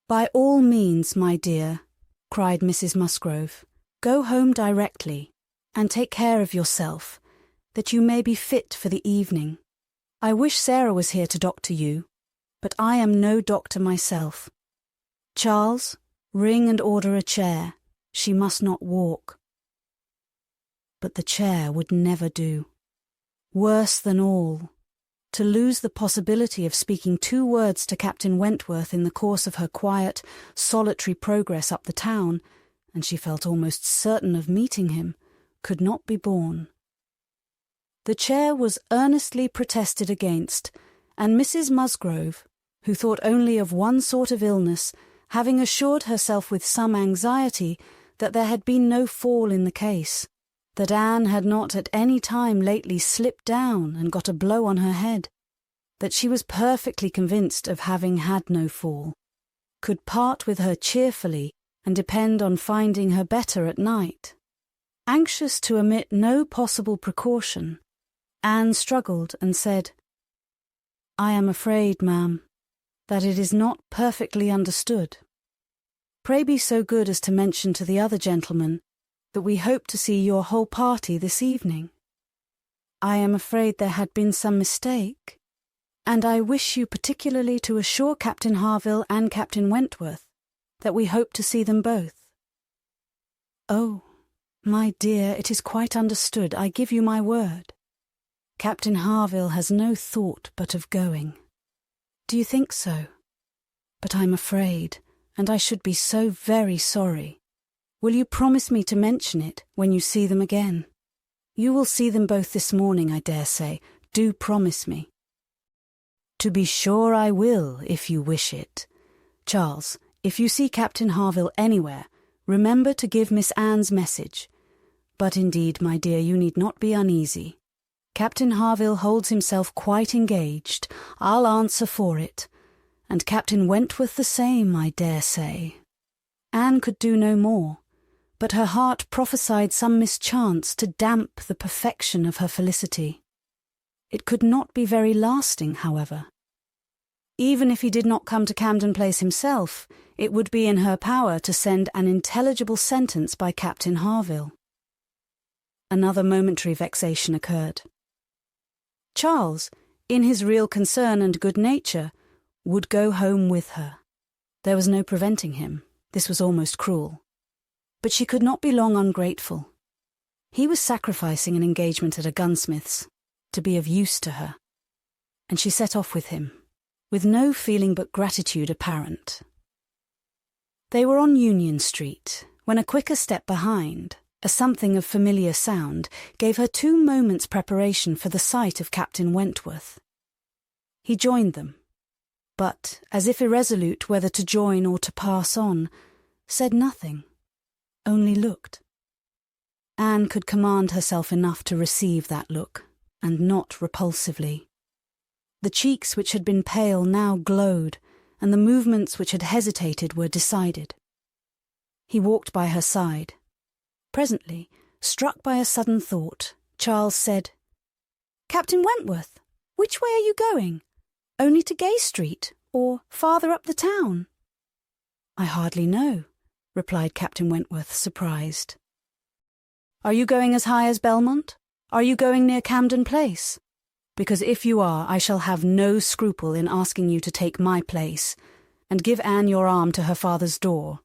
"By all means, my dear," cried Mrs. Musgrove, "go home directly, and take care of yourself, that you may be fit for the evening. I wish Sarah was here to doctor you, but I am no doctor myself. Charles, ring and order a chair. She must not walk." But the chair would never do. Worse than all, to lose the possibility of speaking 2 words to Captain Wentworth in the course of her quiet, solitary progress up the town, and she felt almost certain of meeting him, could not be borne. The chair was earnestly protested against, and Mrs. Musgrove, who thought only of one sort of illness, having assured herself with some anxiety that there had been no fall in the case, that Anne had not at any time lately slipped down and got a blow on her head, that she was perfectly convinced of having had no fall, could part with her cheerfully and depend on finding her better at night. Anxious to omit no possible precaution, Anne struggled and said, "I am afraid, ma'am, that it is not perfectly understood. Pray be so good as to mention to the other gentlemen that we hope to see your whole party this evening. I am afraid there had been some mistake, and I wish you particularly to assure Captain Harville and Captain Wentworth that we hope to see them both." "Oh, my dear, it is quite understood, I give you my word. Captain Harville has no thought but of going." "Do you think so? But I'm afraid, and I should be so very sorry. Will you promise me to mention it when you see them again? You will see them both this morning, I dare say. Do promise me." "To be sure I will, if you wish it. Charles, if you see Captain Harville anywhere, remember to give Miss Anne's message. But indeed, my dear, you need not be uneasy. Captain Harville holds himself quite engaged, I'll answer for it, and Captain Wentworth the same, I dare say." Anne could do no more, but her heart prophesied some mischance to damp the perfection of her felicity. It could not be very lasting, however. Even if he did not come to Camden Place himself, it would be in her power to send an intelligible sentence by Captain Harville. Another momentary vexation occurred. Charles, in his real concern and good nature, would go home with her. There was no preventing him. This was almost cruel. But she could not be long ungrateful. He was sacrificing an engagement at a gunsmith's to be of use to her, and she set off with him, with no feeling but gratitude apparent. They were on Union Street, when a quicker step behind, a something of familiar sound, gave her 2 moments' preparation for the sight of Captain Wentworth. He joined them, but, as if irresolute whether to join or to pass on, said nothing, only looked. Anne could command herself enough to receive that look, and not repulsively. The cheeks which had been pale now glowed, and the movements which had hesitated were decided. He walked by her side. Presently, struck by a sudden thought, Charles said, "Captain Wentworth, which way are you going? Only to Gay Street, or farther up the town?" "I hardly know," replied Captain Wentworth, surprised. "Are you going as high as Belmont? Are you going near Camden Place? Because if you are, I shall have no scruple in asking you to take my place, and give Anne your arm to her father's door.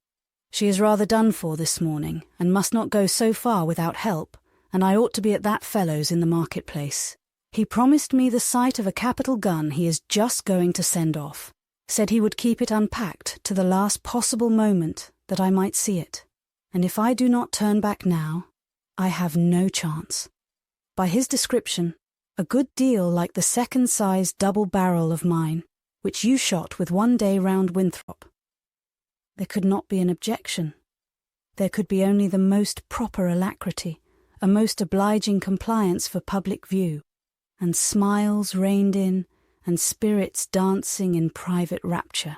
She is rather done for this morning, and must not go so far without help, and I ought to be at that fellow's in the market-place. He promised me the sight of a capital gun he is just going to send off, said he would keep it unpacked to the last possible moment that I might see it, and if I do not turn back now, I have no chance. By his description, a good deal like the second-sized double barrel of mine, which you shot with one day round Winthrop. There could not be an objection. There could be only the most proper alacrity, a most obliging compliance for public view, and smiles reined in, and spirits dancing in private rapture.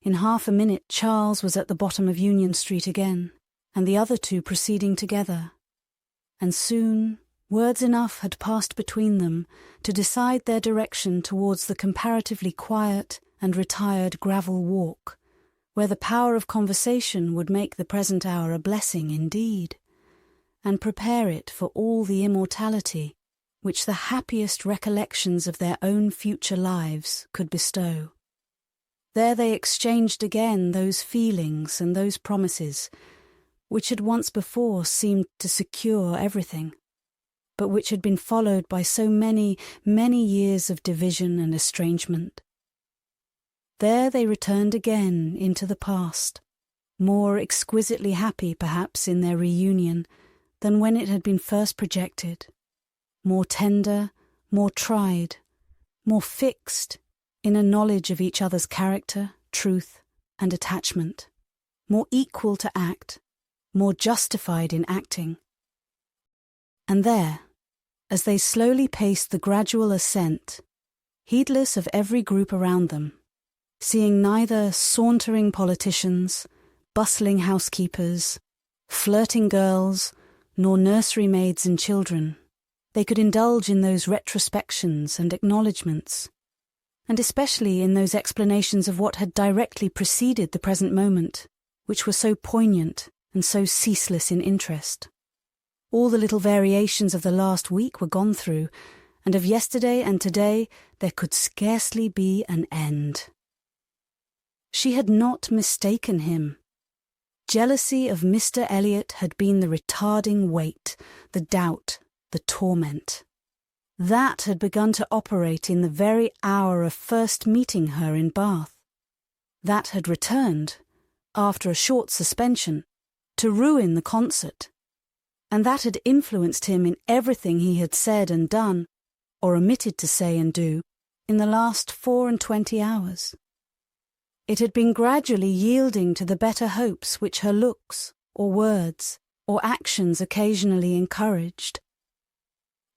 In half a minute Charles was at the bottom of Union Street again, and the other 2 proceeding together, and soon words enough had passed between them to decide their direction towards the comparatively quiet and retired gravel walk, where the power of conversation would make the present hour a blessing indeed, and prepare it for all the immortality which the happiest recollections of their own future lives could bestow. There they exchanged again those feelings and those promises which had once before seemed to secure everything, but which had been followed by so many, many years of division and estrangement. There they returned again into the past, more exquisitely happy perhaps in their reunion than when it had been first projected, more tender, more tried, more fixed in a knowledge of each other's character, truth, and attachment, more equal to act, more justified in acting. And there, as they slowly paced the gradual ascent, heedless of every group around them, seeing neither sauntering politicians, bustling housekeepers, flirting girls, nor nursery maids and children, they could indulge in those retrospections and acknowledgments, and especially in those explanations of what had directly preceded the present moment, which were so poignant and so ceaseless in interest. All the little variations of the last week were gone through, and of yesterday and today there could scarcely be an end. She had not mistaken him. Jealousy of Mr. Elliot had been the retarding weight, the doubt, the torment. That had begun to operate in the very hour of first meeting her in Bath. That had returned, after a short suspension, to ruin the concert, and that had influenced him in everything he had said and done, or omitted to say and do, in the last 24 hours. It had been gradually yielding to the better hopes which her looks, or words, or actions occasionally encouraged.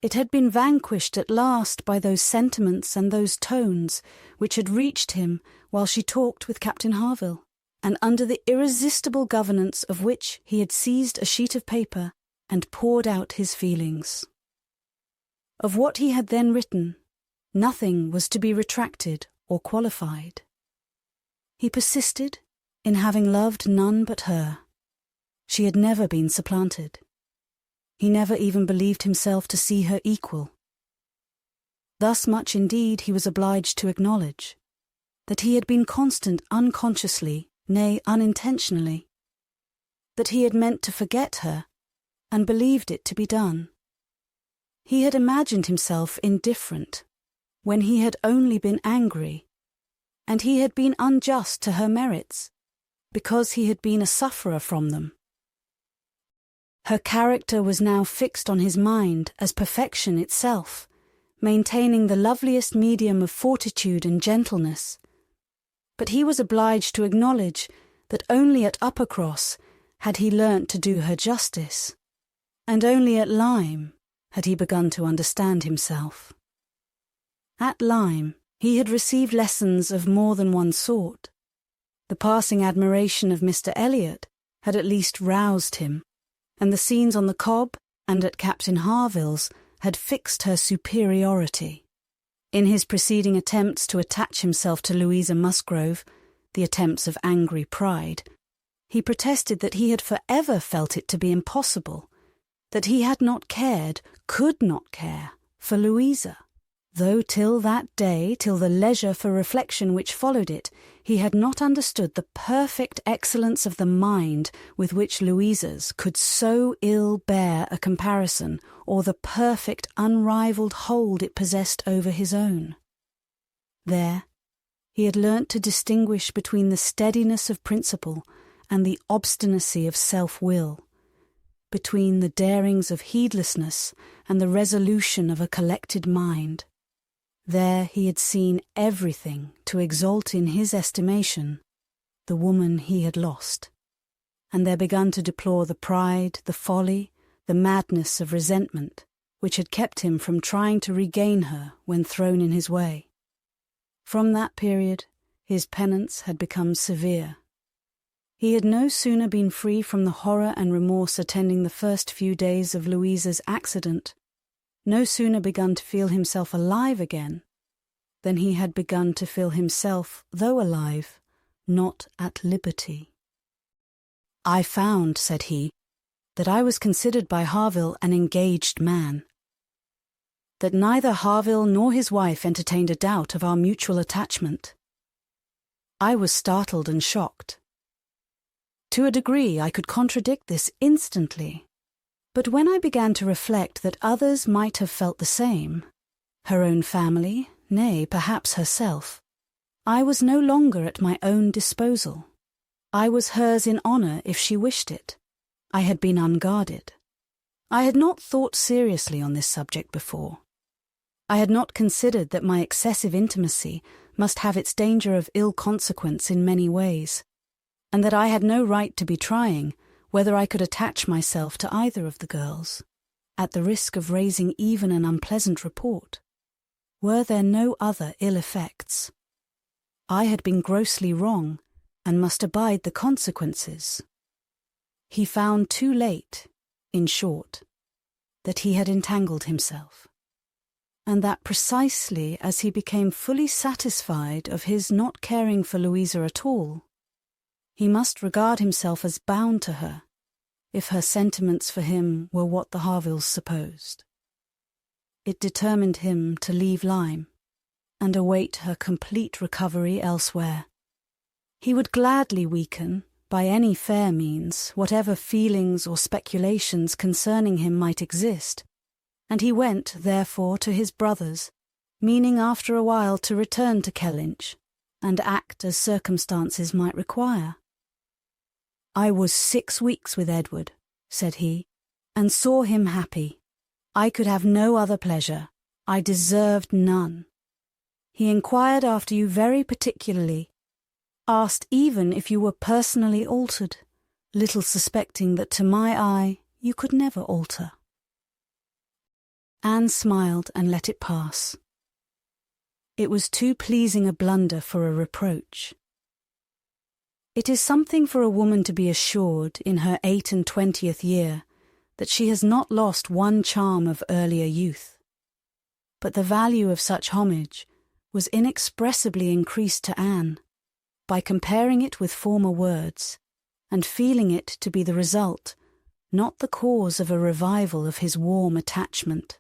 It had been vanquished at last by those sentiments and those tones which had reached him while she talked with Captain Harville, and under the irresistible governance of which he had seized a sheet of paper and poured out his feelings. Of what he had then written, nothing was to be retracted or qualified. He persisted in having loved none but her. She had never been supplanted. He never even believed himself to see her equal. Thus much indeed he was obliged to acknowledge, that he had been constant unconsciously, nay, unintentionally, that he had meant to forget her, and believed it to be done. He had imagined himself indifferent, when he had only been angry, and he had been unjust to her merits, because he had been a sufferer from them. Her character was now fixed on his mind as perfection itself, maintaining the loveliest medium of fortitude and gentleness. But he was obliged to acknowledge that only at Uppercross had he learnt to do her justice, and only at Lyme had he begun to understand himself. At Lyme he had received lessons of more than one sort. The passing admiration of Mr. Elliot had at least roused him, and the scenes on the Cobb and at Captain Harville's had fixed her superiority. In his preceding attempts to attach himself to Louisa Musgrove, the attempts of angry pride, he protested that he had forever felt it to be impossible, that he had not cared, could not care, for Louisa, though till that day, till the leisure for reflection which followed it, he had not understood the perfect excellence of the mind with which Louisa's could so ill bear a comparison, or the perfect unrivalled hold it possessed over his own. There, he had learnt to distinguish between the steadiness of principle and the obstinacy of self-will, between the darings of heedlessness and the resolution of a collected mind. There he had seen everything to exalt in his estimation the woman he had lost, and there begun to deplore the pride, the folly, the madness of resentment which had kept him from trying to regain her when thrown in his way. From that period his penance had become severe. He had no sooner been free from the horror and remorse attending the first few days of Louisa's accident, no sooner begun to feel himself alive again, than he had begun to feel himself, though alive, not at liberty. "I found," said he, "that I was considered by Harville an engaged man, that neither Harville nor his wife entertained a doubt of our mutual attachment. I was startled and shocked. To a degree I could contradict this instantly, but when I began to reflect that others might have felt the same, her own family, nay, perhaps herself, I was no longer at my own disposal. I was hers in honour if she wished it. I had been unguarded. I had not thought seriously on this subject before. I had not considered that my excessive intimacy must have its danger of ill consequence in many ways, and that I had no right to be trying whether I could attach myself to either of the girls, at the risk of raising even an unpleasant report. Were there no other ill effects? I had been grossly wrong, and must abide the consequences. He found too late, in short, that he had entangled himself, and that precisely as he became fully satisfied of his not caring for Louisa at all, he must regard himself as bound to her, if her sentiments for him were what the Harvilles supposed. It determined him to leave Lyme, and await her complete recovery elsewhere. He would gladly weaken, by any fair means, whatever feelings or speculations concerning him might exist, and he went, therefore, to his brother's, meaning after a while to return to Kellynch, and act as circumstances might require. "I was 6 weeks with Edward," said he, "and saw him happy. I could have no other pleasure. I deserved none. He inquired after you very particularly, asked even if you were personally altered, little suspecting that to my eye you could never alter." Anne smiled and let it pass. It was too pleasing a blunder for a reproach. It is something for a woman to be assured, in her 28th year, that she has not lost one charm of earlier youth. But the value of such homage was inexpressibly increased to Anne, by comparing it with former words, and feeling it to be the result, not the cause of a revival of his warm attachment.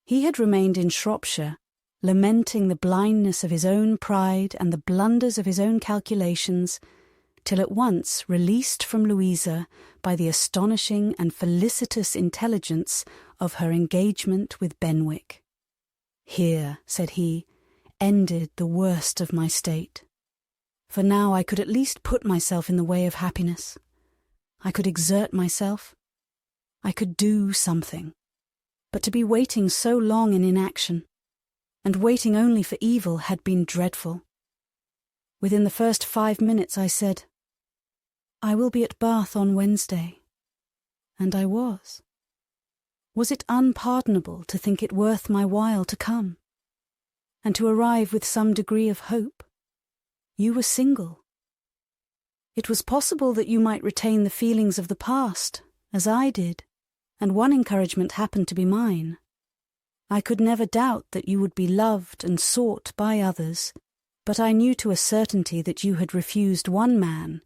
He had remained in Shropshire, lamenting the blindness of his own pride and the blunders of his own calculations, till at once released from Louisa by the astonishing and felicitous intelligence of her engagement with Benwick. "Here," said he, "ended the worst of my state. For now I could at least put myself in the way of happiness. I could exert myself. I could do something. But to be waiting so long in inaction, and waiting only for evil, had been dreadful. Within the first 5 minutes I said, 'I will be at Bath on Wednesday.' And I was. Was it unpardonable to think it worth my while to come, and to arrive with some degree of hope? You were single. It was possible that you might retain the feelings of the past, as I did, and one encouragement happened to be mine. I could never doubt that you would be loved and sought by others, but I knew to a certainty that you had refused one man,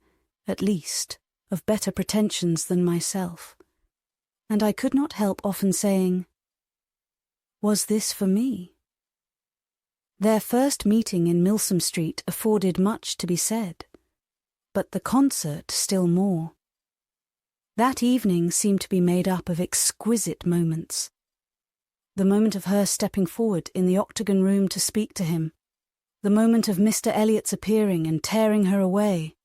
at least, of better pretensions than myself, and I could not help often saying, 'Was this for me?' Their first meeting in Milsom Street afforded much to be said, but the concert still more. That evening seemed to be made up of exquisite moments. The moment of her stepping forward in the octagon room to speak to him, the moment of Mr. Elliot's appearing and tearing her away,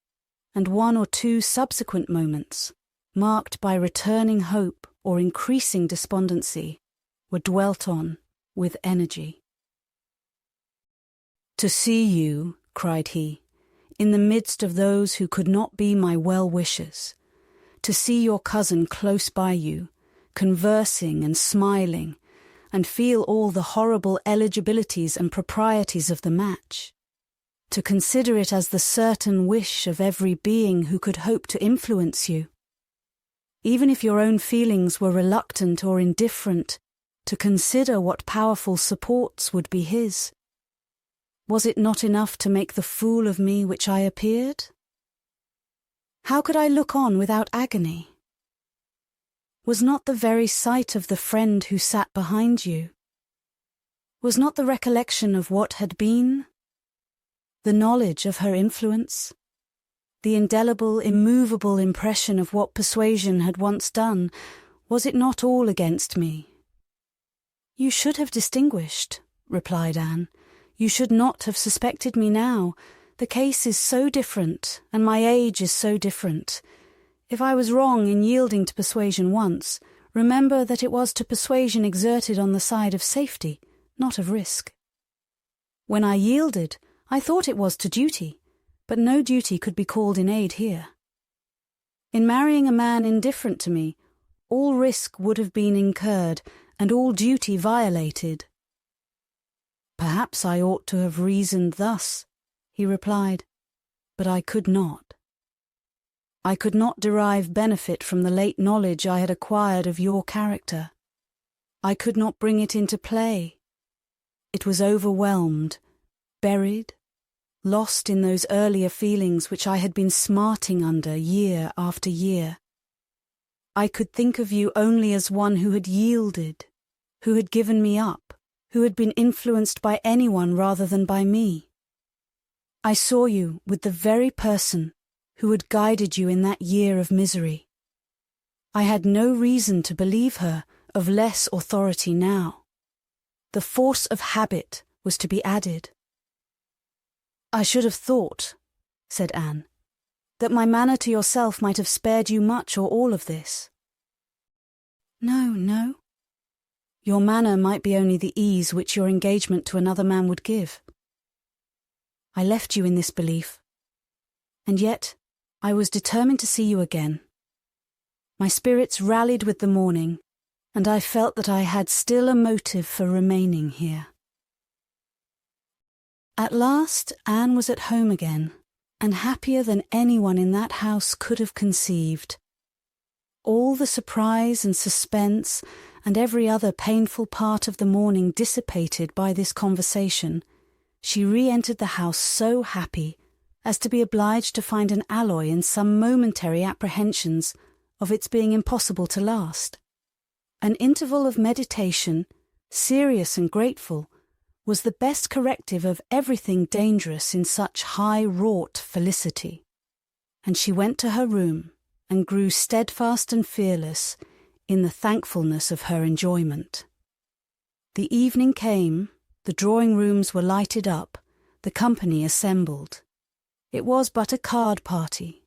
and 1 or 2 subsequent moments, marked by returning hope or increasing despondency, were dwelt on with energy. "To see you," cried he, "in the midst of those who could not be my well-wishers, to see your cousin close by you, conversing and smiling, and feel all the horrible eligibilities and proprieties of the match, to consider it as the certain wish of every being who could hope to influence you, even if your own feelings were reluctant or indifferent, to consider what powerful supports would be his. Was it not enough to make the fool of me which I appeared? How could I look on without agony? Was not the very sight of the friend who sat behind you, was not the recollection of what had been, the knowledge of her influence, the indelible, immovable impression of what Persuasion had once done, was it not all against me?" "You should have distinguished," replied Anne. "You should not have suspected me now. The case is so different, and my age is so different. If I was wrong in yielding to Persuasion once, remember that it was to persuasion exerted on the side of safety, not of risk. When I yielded, I thought it was to duty, but no duty could be called in aid here. In marrying a man indifferent to me, all risk would have been incurred and all duty violated." "Perhaps I ought to have reasoned thus," he replied, "but I could not. I could not derive benefit from the late knowledge I had acquired of your character. I could not bring it into play. It was overwhelmed, buried, lost in those earlier feelings which I had been smarting under year after year. I could think of you only as one who had yielded, who had given me up, who had been influenced by anyone rather than by me. I saw you with the very person who had guided you in that year of misery. I had no reason to believe her of less authority now. The force of habit was to be added." "I should have thought," said Anne, "that my manner to yourself might have spared you much or all of this." No. Your manner might be only the ease which your engagement to another man would give. I left you in this belief, and yet I was determined to see you again. My spirits rallied with the morning, and I felt that I had still a motive for remaining here. At last Anne was at home again, and happier than anyone in that house could have conceived. All the surprise and suspense and every other painful part of the morning dissipated by this conversation, she re-entered the house so happy as to be obliged to find an alloy in some momentary apprehensions of its being impossible to last. An interval of meditation, serious and grateful, was the best corrective of everything dangerous in such high-wrought felicity. And she went to her room and grew steadfast and fearless in the thankfulness of her enjoyment. The evening came, the drawing-rooms were lighted up, the company assembled. It was but a card party.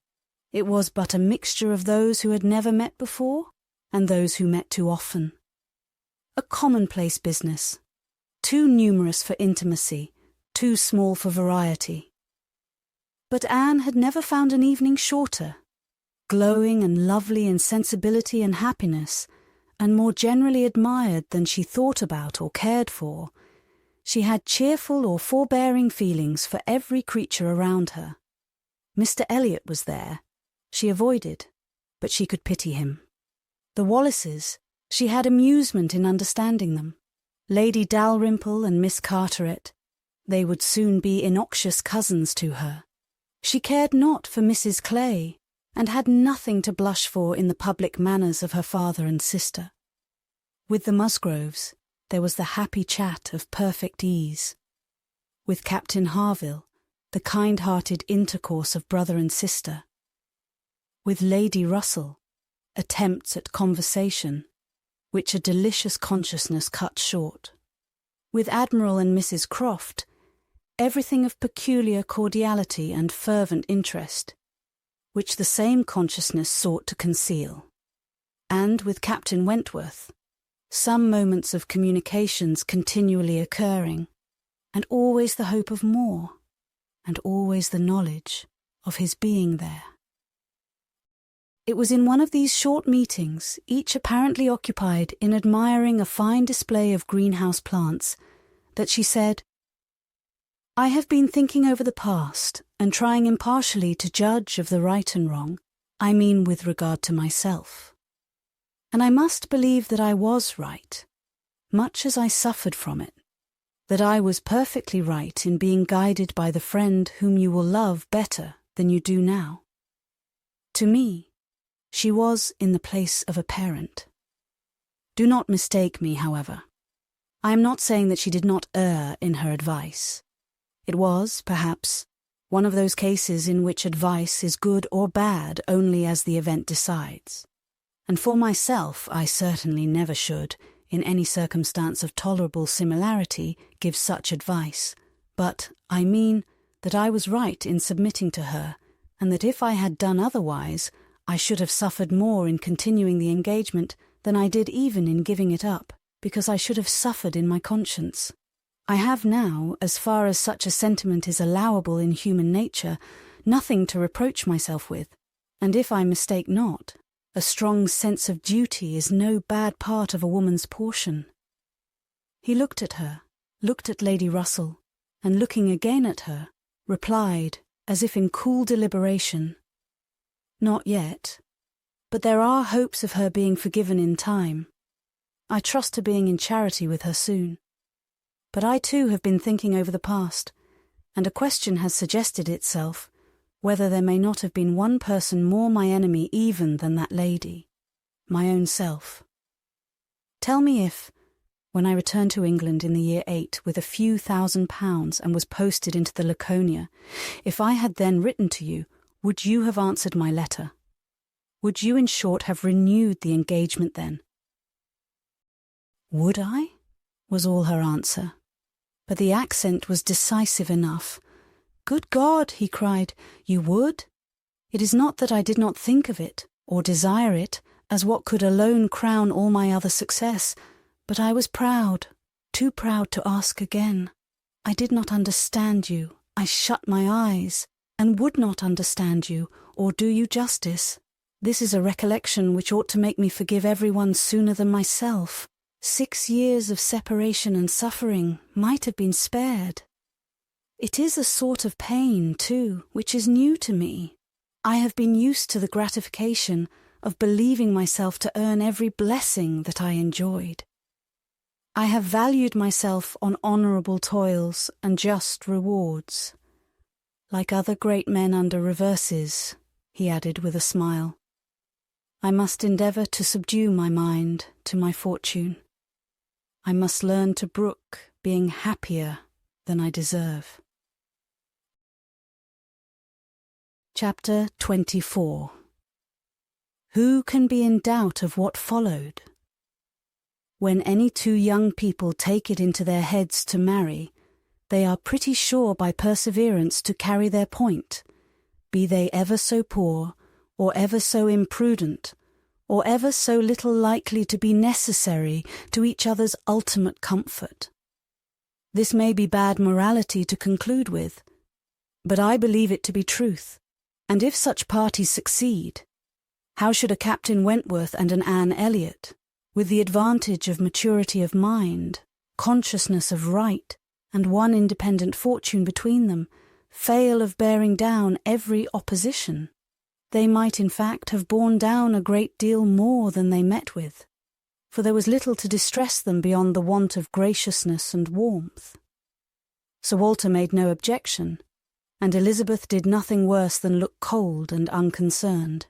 It was but a mixture of those who had never met before and those who met too often. A commonplace business, too numerous for intimacy, too small for variety. But Anne had never found an evening shorter, glowing and lovely in sensibility and happiness, and more generally admired than she thought about or cared for. She had cheerful or forbearing feelings for every creature around her. Mr. Elliot was there. She avoided, but she could pity him. The Wallaces, she had amusement in understanding them. Lady Dalrymple and Miss Carteret, they would soon be innoxious cousins to her. She cared not for Mrs. Clay, and had nothing to blush for in the public manners of her father and sister. With the Musgroves, there was the happy chat of perfect ease. With Captain Harville, the kind-hearted intercourse of brother and sister. With Lady Russell, attempts at conversation, which a delicious consciousness cut short. With Admiral and Mrs. Croft, everything of peculiar cordiality and fervent interest, which the same consciousness sought to conceal. And with Captain Wentworth, some moments of communications continually occurring, and always the hope of more, and always the knowledge of his being there. It was in one of these short meetings, each apparently occupied in admiring a fine display of greenhouse plants, that she said, "I have been thinking over the past and trying impartially to judge of the right and wrong, I mean with regard to myself. And I must believe that I was right, much as I suffered from it, that I was perfectly right in being guided by the friend whom you will love better than you do now. To me, she was in the place of a parent. Do not mistake me, however. I am not saying that she did not err in her advice. It was, perhaps, one of those cases in which advice is good or bad only as the event decides. And for myself, I certainly never should, in any circumstance of tolerable similarity, give such advice. But I mean that I was right in submitting to her, and that if I had done otherwise, I should have suffered more in continuing the engagement than I did even in giving it up, because I should have suffered in my conscience. I have now, as far as such a sentiment is allowable in human nature, nothing to reproach myself with, and if I mistake not, a strong sense of duty is no bad part of a woman's portion." He looked at her, looked at Lady Russell, and looking again at her, replied, as if in cool deliberation, "Not yet, but there are hopes of her being forgiven in time. I trust to being in charity with her soon. But I too have been thinking over the past, and a question has suggested itself, whether there may not have been one person more my enemy even than that lady, my own self. Tell me if, when I returned to England in the year 8 with a few £1,000 and was posted into the Laconia, if I had then written to you, would you have answered my letter? Would you, in short, have renewed the engagement then?" "Would I?" was all her answer. But the accent was decisive enough. "Good God," he cried, "you would? It is not that I did not think of it, or desire it, as what could alone crown all my other success, but I was proud, too proud to ask again. I did not understand you, I shut my eyes, and would not understand you, or do you justice. This is a recollection which ought to make me forgive everyone sooner than myself. 6 years of separation and suffering might have been spared. It is a sort of pain, too, which is new to me. I have been used to the gratification of believing myself to earn every blessing that I enjoyed. I have valued myself on honourable toils and just rewards. Like other great men under reverses," he added with a smile. I must endeavour to subdue my mind to my fortune. I must learn to brook being happier than I deserve. Chapter 24. Who can be in doubt of what followed? When any two young people take it into their heads to marry, they are pretty sure by perseverance to carry their point, be they ever so poor, or ever so imprudent, or ever so little likely to be necessary to each other's ultimate comfort. This may be bad morality to conclude with, but I believe it to be truth, and if such parties succeed, how should a Captain Wentworth and an Anne Elliot, with the advantage of maturity of mind, consciousness of right, and one independent fortune between them, fail of bearing down every opposition? They might in fact have borne down a great deal more than they met with, for there was little to distress them beyond the want of graciousness and warmth. Sir Walter made no objection, and Elizabeth did nothing worse than look cold and unconcerned.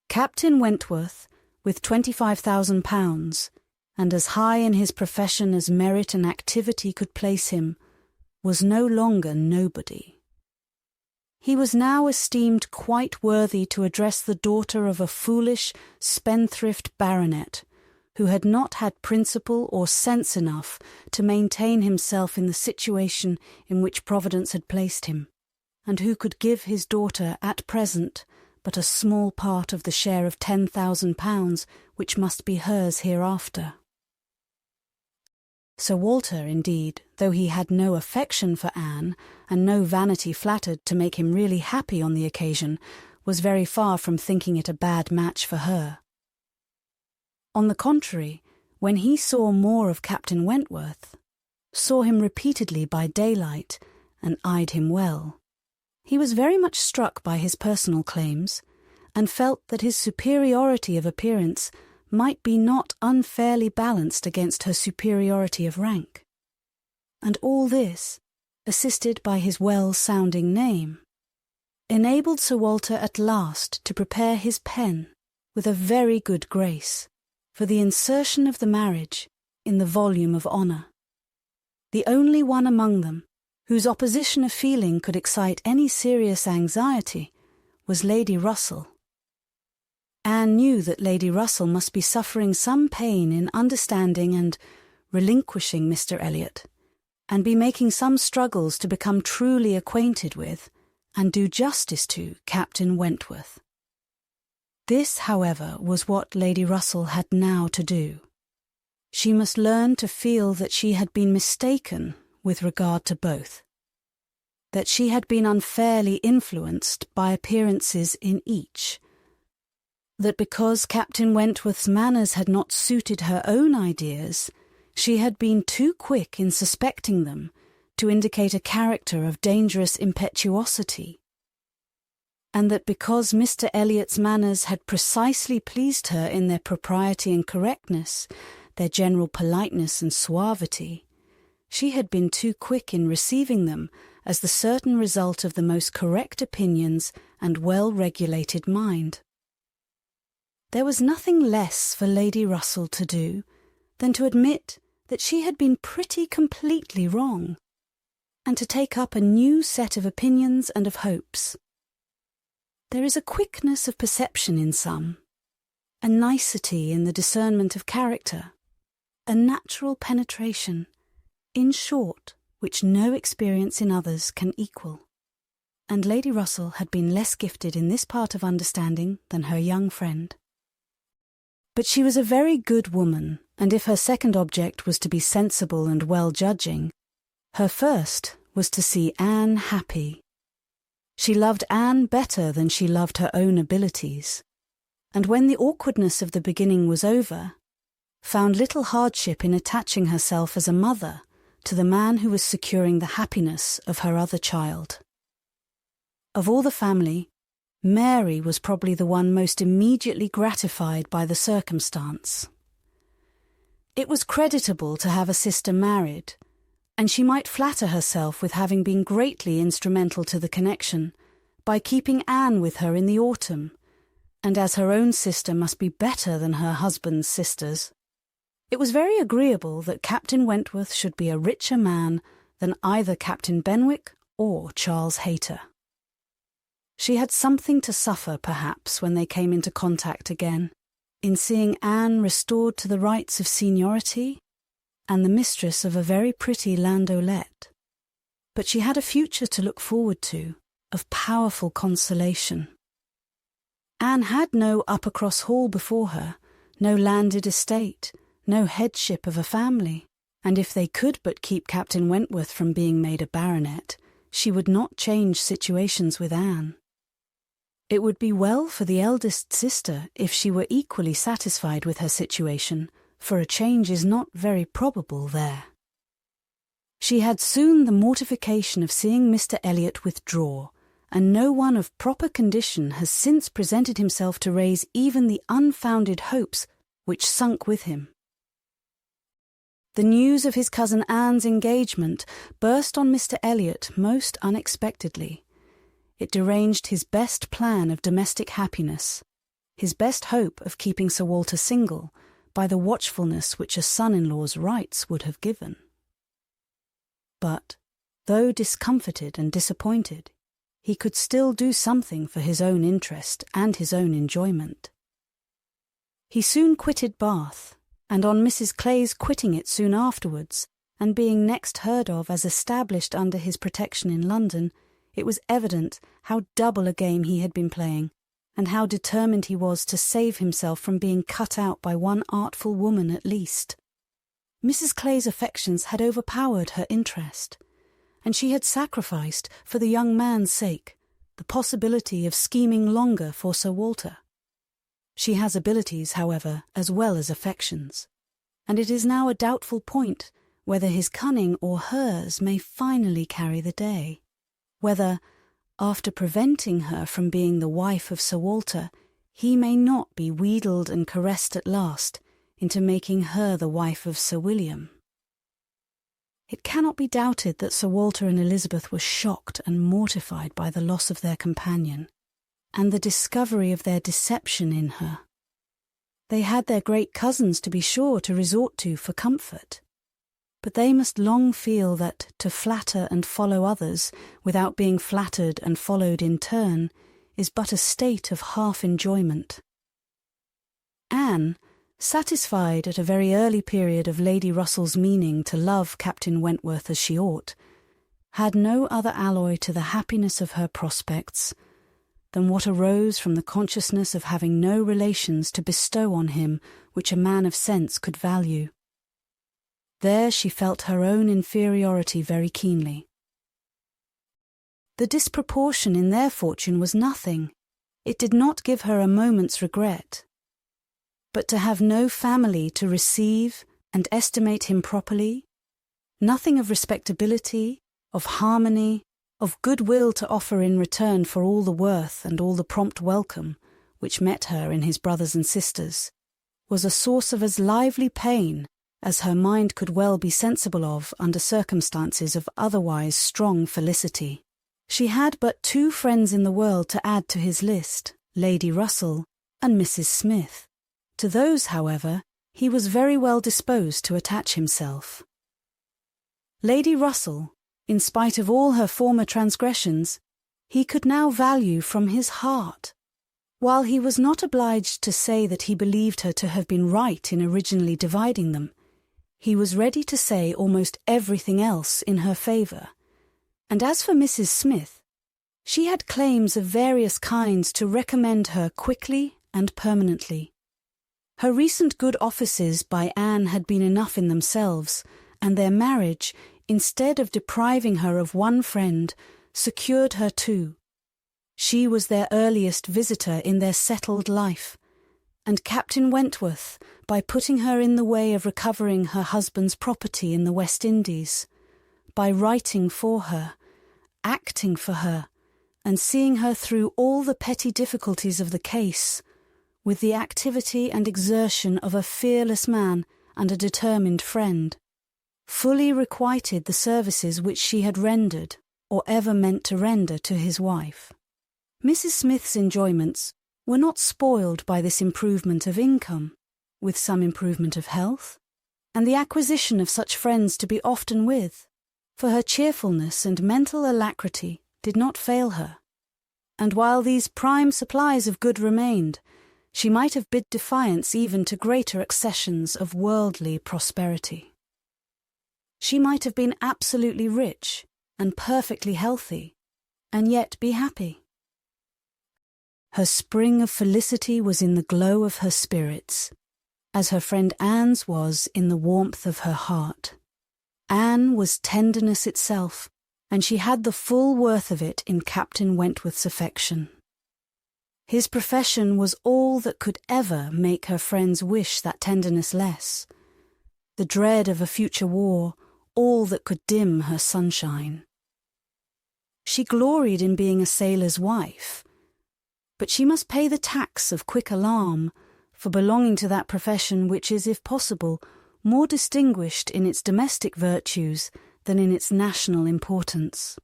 Captain Wentworth, with £25,000, and as high in his profession as merit and activity could place him, was no longer nobody. He was now esteemed quite worthy to address the daughter of a foolish, spendthrift baronet, who had not had principle or sense enough to maintain himself in the situation in which Providence had placed him, and who could give his daughter at present but a small part of the share of £10,000 which must be hers hereafter. Sir Walter, indeed, though he had no affection for Anne, and no vanity flattered to make him really happy on the occasion, was very far from thinking it a bad match for her. On the contrary, when he saw more of Captain Wentworth, saw him repeatedly by daylight, and eyed him well, he was very much struck by his personal claims, and felt that his superiority of appearance might be not unfairly balanced against her superiority of rank. And all this, assisted by his well-sounding name, enabled Sir Walter at last to prepare his pen with a very good grace for the insertion of the marriage in the volume of honour. The only one among them whose opposition of feeling could excite any serious anxiety was Lady Russell. Anne knew that Lady Russell must be suffering some pain in understanding and relinquishing Mr. Elliot, and be making some struggles to become truly acquainted with and do justice to Captain Wentworth. This, however, was what Lady Russell had now to do. She must learn to feel that she had been mistaken with regard to both, that she had been unfairly influenced by appearances in each, that because Captain Wentworth's manners had not suited her own ideas, she had been too quick in suspecting them to indicate a character of dangerous impetuosity, and that because Mr. Elliot's manners had precisely pleased her in their propriety and correctness, their general politeness and suavity, she had been too quick in receiving them as the certain result of the most correct opinions and well-regulated mind. There was nothing less for Lady Russell to do than to admit that she had been pretty completely wrong, and to take up a new set of opinions and of hopes. There is a quickness of perception in some, a nicety in the discernment of character, a natural penetration, in short, which no experience in others can equal. And Lady Russell had been less gifted in this part of understanding than her young friend. But she was a very good woman, and if her second object was to be sensible and well-judging, her first was to see Anne happy. She loved Anne better than she loved her own abilities, and when the awkwardness of the beginning was over, found little hardship in attaching herself as a mother to the man who was securing the happiness of her other child. Of all the family, Mary was probably the one most immediately gratified by the circumstance. It was creditable to have a sister married, and she might flatter herself with having been greatly instrumental to the connection by keeping Anne with her in the autumn, and as her own sister must be better than her husband's sisters, it was very agreeable that Captain Wentworth should be a richer man than either Captain Benwick or Charles Hayter. She had something to suffer, perhaps, when they came into contact again, in seeing Anne restored to the rights of seniority and the mistress of a very pretty landolette. But she had a future to look forward to, of powerful consolation. Anne had no Uppercross Hall before her, no landed estate, no headship of a family, and if they could but keep Captain Wentworth from being made a baronet, she would not change situations with Anne. It would be well for the eldest sister if she were equally satisfied with her situation, for a change is not very probable there. She had soon the mortification of seeing Mr. Elliot withdraw, and no one of proper condition has since presented himself to raise even the unfounded hopes which sunk with him. The news of his cousin Anne's engagement burst on Mr. Elliot most unexpectedly. It deranged his best plan of domestic happiness, his best hope of keeping Sir Walter single, by the watchfulness which a son-in-law's rights would have given. But, though discomfited and disappointed, he could still do something for his own interest and his own enjoyment. He soon quitted Bath, and on Mrs. Clay's quitting it soon afterwards, and being next heard of as established under his protection in London, it was evident how double a game he had been playing, and how determined he was to save himself from being cut out by one artful woman at least. Mrs. Clay's affections had overpowered her interest, and she had sacrificed, for the young man's sake, the possibility of scheming longer for Sir Walter. She has abilities, however, as well as affections, and it is now a doubtful point whether his cunning or hers may finally carry the day, whether, after preventing her from being the wife of Sir Walter, he may not be wheedled and caressed at last into making her the wife of Sir William. It cannot be doubted that Sir Walter and Elizabeth were shocked and mortified by the loss of their companion, and the discovery of their deception in her. They had their great cousins, to be sure, to resort to for comfort, but they must long feel that to flatter and follow others without being flattered and followed in turn is but a state of half-enjoyment. Anne, satisfied at a very early period of Lady Russell's meaning to love Captain Wentworth as she ought, had no other alloy to the happiness of her prospects than what arose from the consciousness of having no relations to bestow on him which a man of sense could value. There she felt her own inferiority very keenly. The disproportion in their fortune was nothing. It did not give her a moment's regret. But to have no family to receive and estimate him properly, nothing of respectability, of harmony, of goodwill to offer in return for all the worth and all the prompt welcome which met her in his brothers and sisters, was a source of as lively pain as her mind could well be sensible of under circumstances of otherwise strong felicity. She had but two friends in the world to add to his list, Lady Russell and Mrs. Smith. To those, however, he was very well disposed to attach himself. Lady Russell, in spite of all her former transgressions, he could now value from his heart. While he was not obliged to say that he believed her to have been right in originally dividing them, he was ready to say almost everything else in her favour. And as for Mrs. Smith, she had claims of various kinds to recommend her quickly and permanently. Her recent good offices by Anne had been enough in themselves, and their marriage, instead of depriving her of one friend, secured her two. She was their earliest visitor in their settled life, and Captain Wentworth, by putting her in the way of recovering her husband's property in the West Indies, by writing for her, acting for her, and seeing her through all the petty difficulties of the case, with the activity and exertion of a fearless man and a determined friend, fully requited the services which she had rendered, or ever meant to render, to his wife. Mrs. Smith's enjoyments, were not spoiled by this improvement of income, with some improvement of health, and the acquisition of such friends to be often with, for her cheerfulness and mental alacrity did not fail her. And while these prime supplies of good remained, she might have bid defiance even to greater accessions of worldly prosperity. She might have been absolutely rich and perfectly healthy, and yet be happy. Her spring of felicity was in the glow of her spirits, as her friend Anne's was in the warmth of her heart. Anne was tenderness itself, and she had the full worth of it in Captain Wentworth's affection. His profession was all that could ever make her friends wish that tenderness less, the dread of a future war all that could dim her sunshine. She gloried in being a sailor's wife, but she must pay the tax of quick alarm for belonging to that profession which is, if possible, more distinguished in its domestic virtues than in its national importance.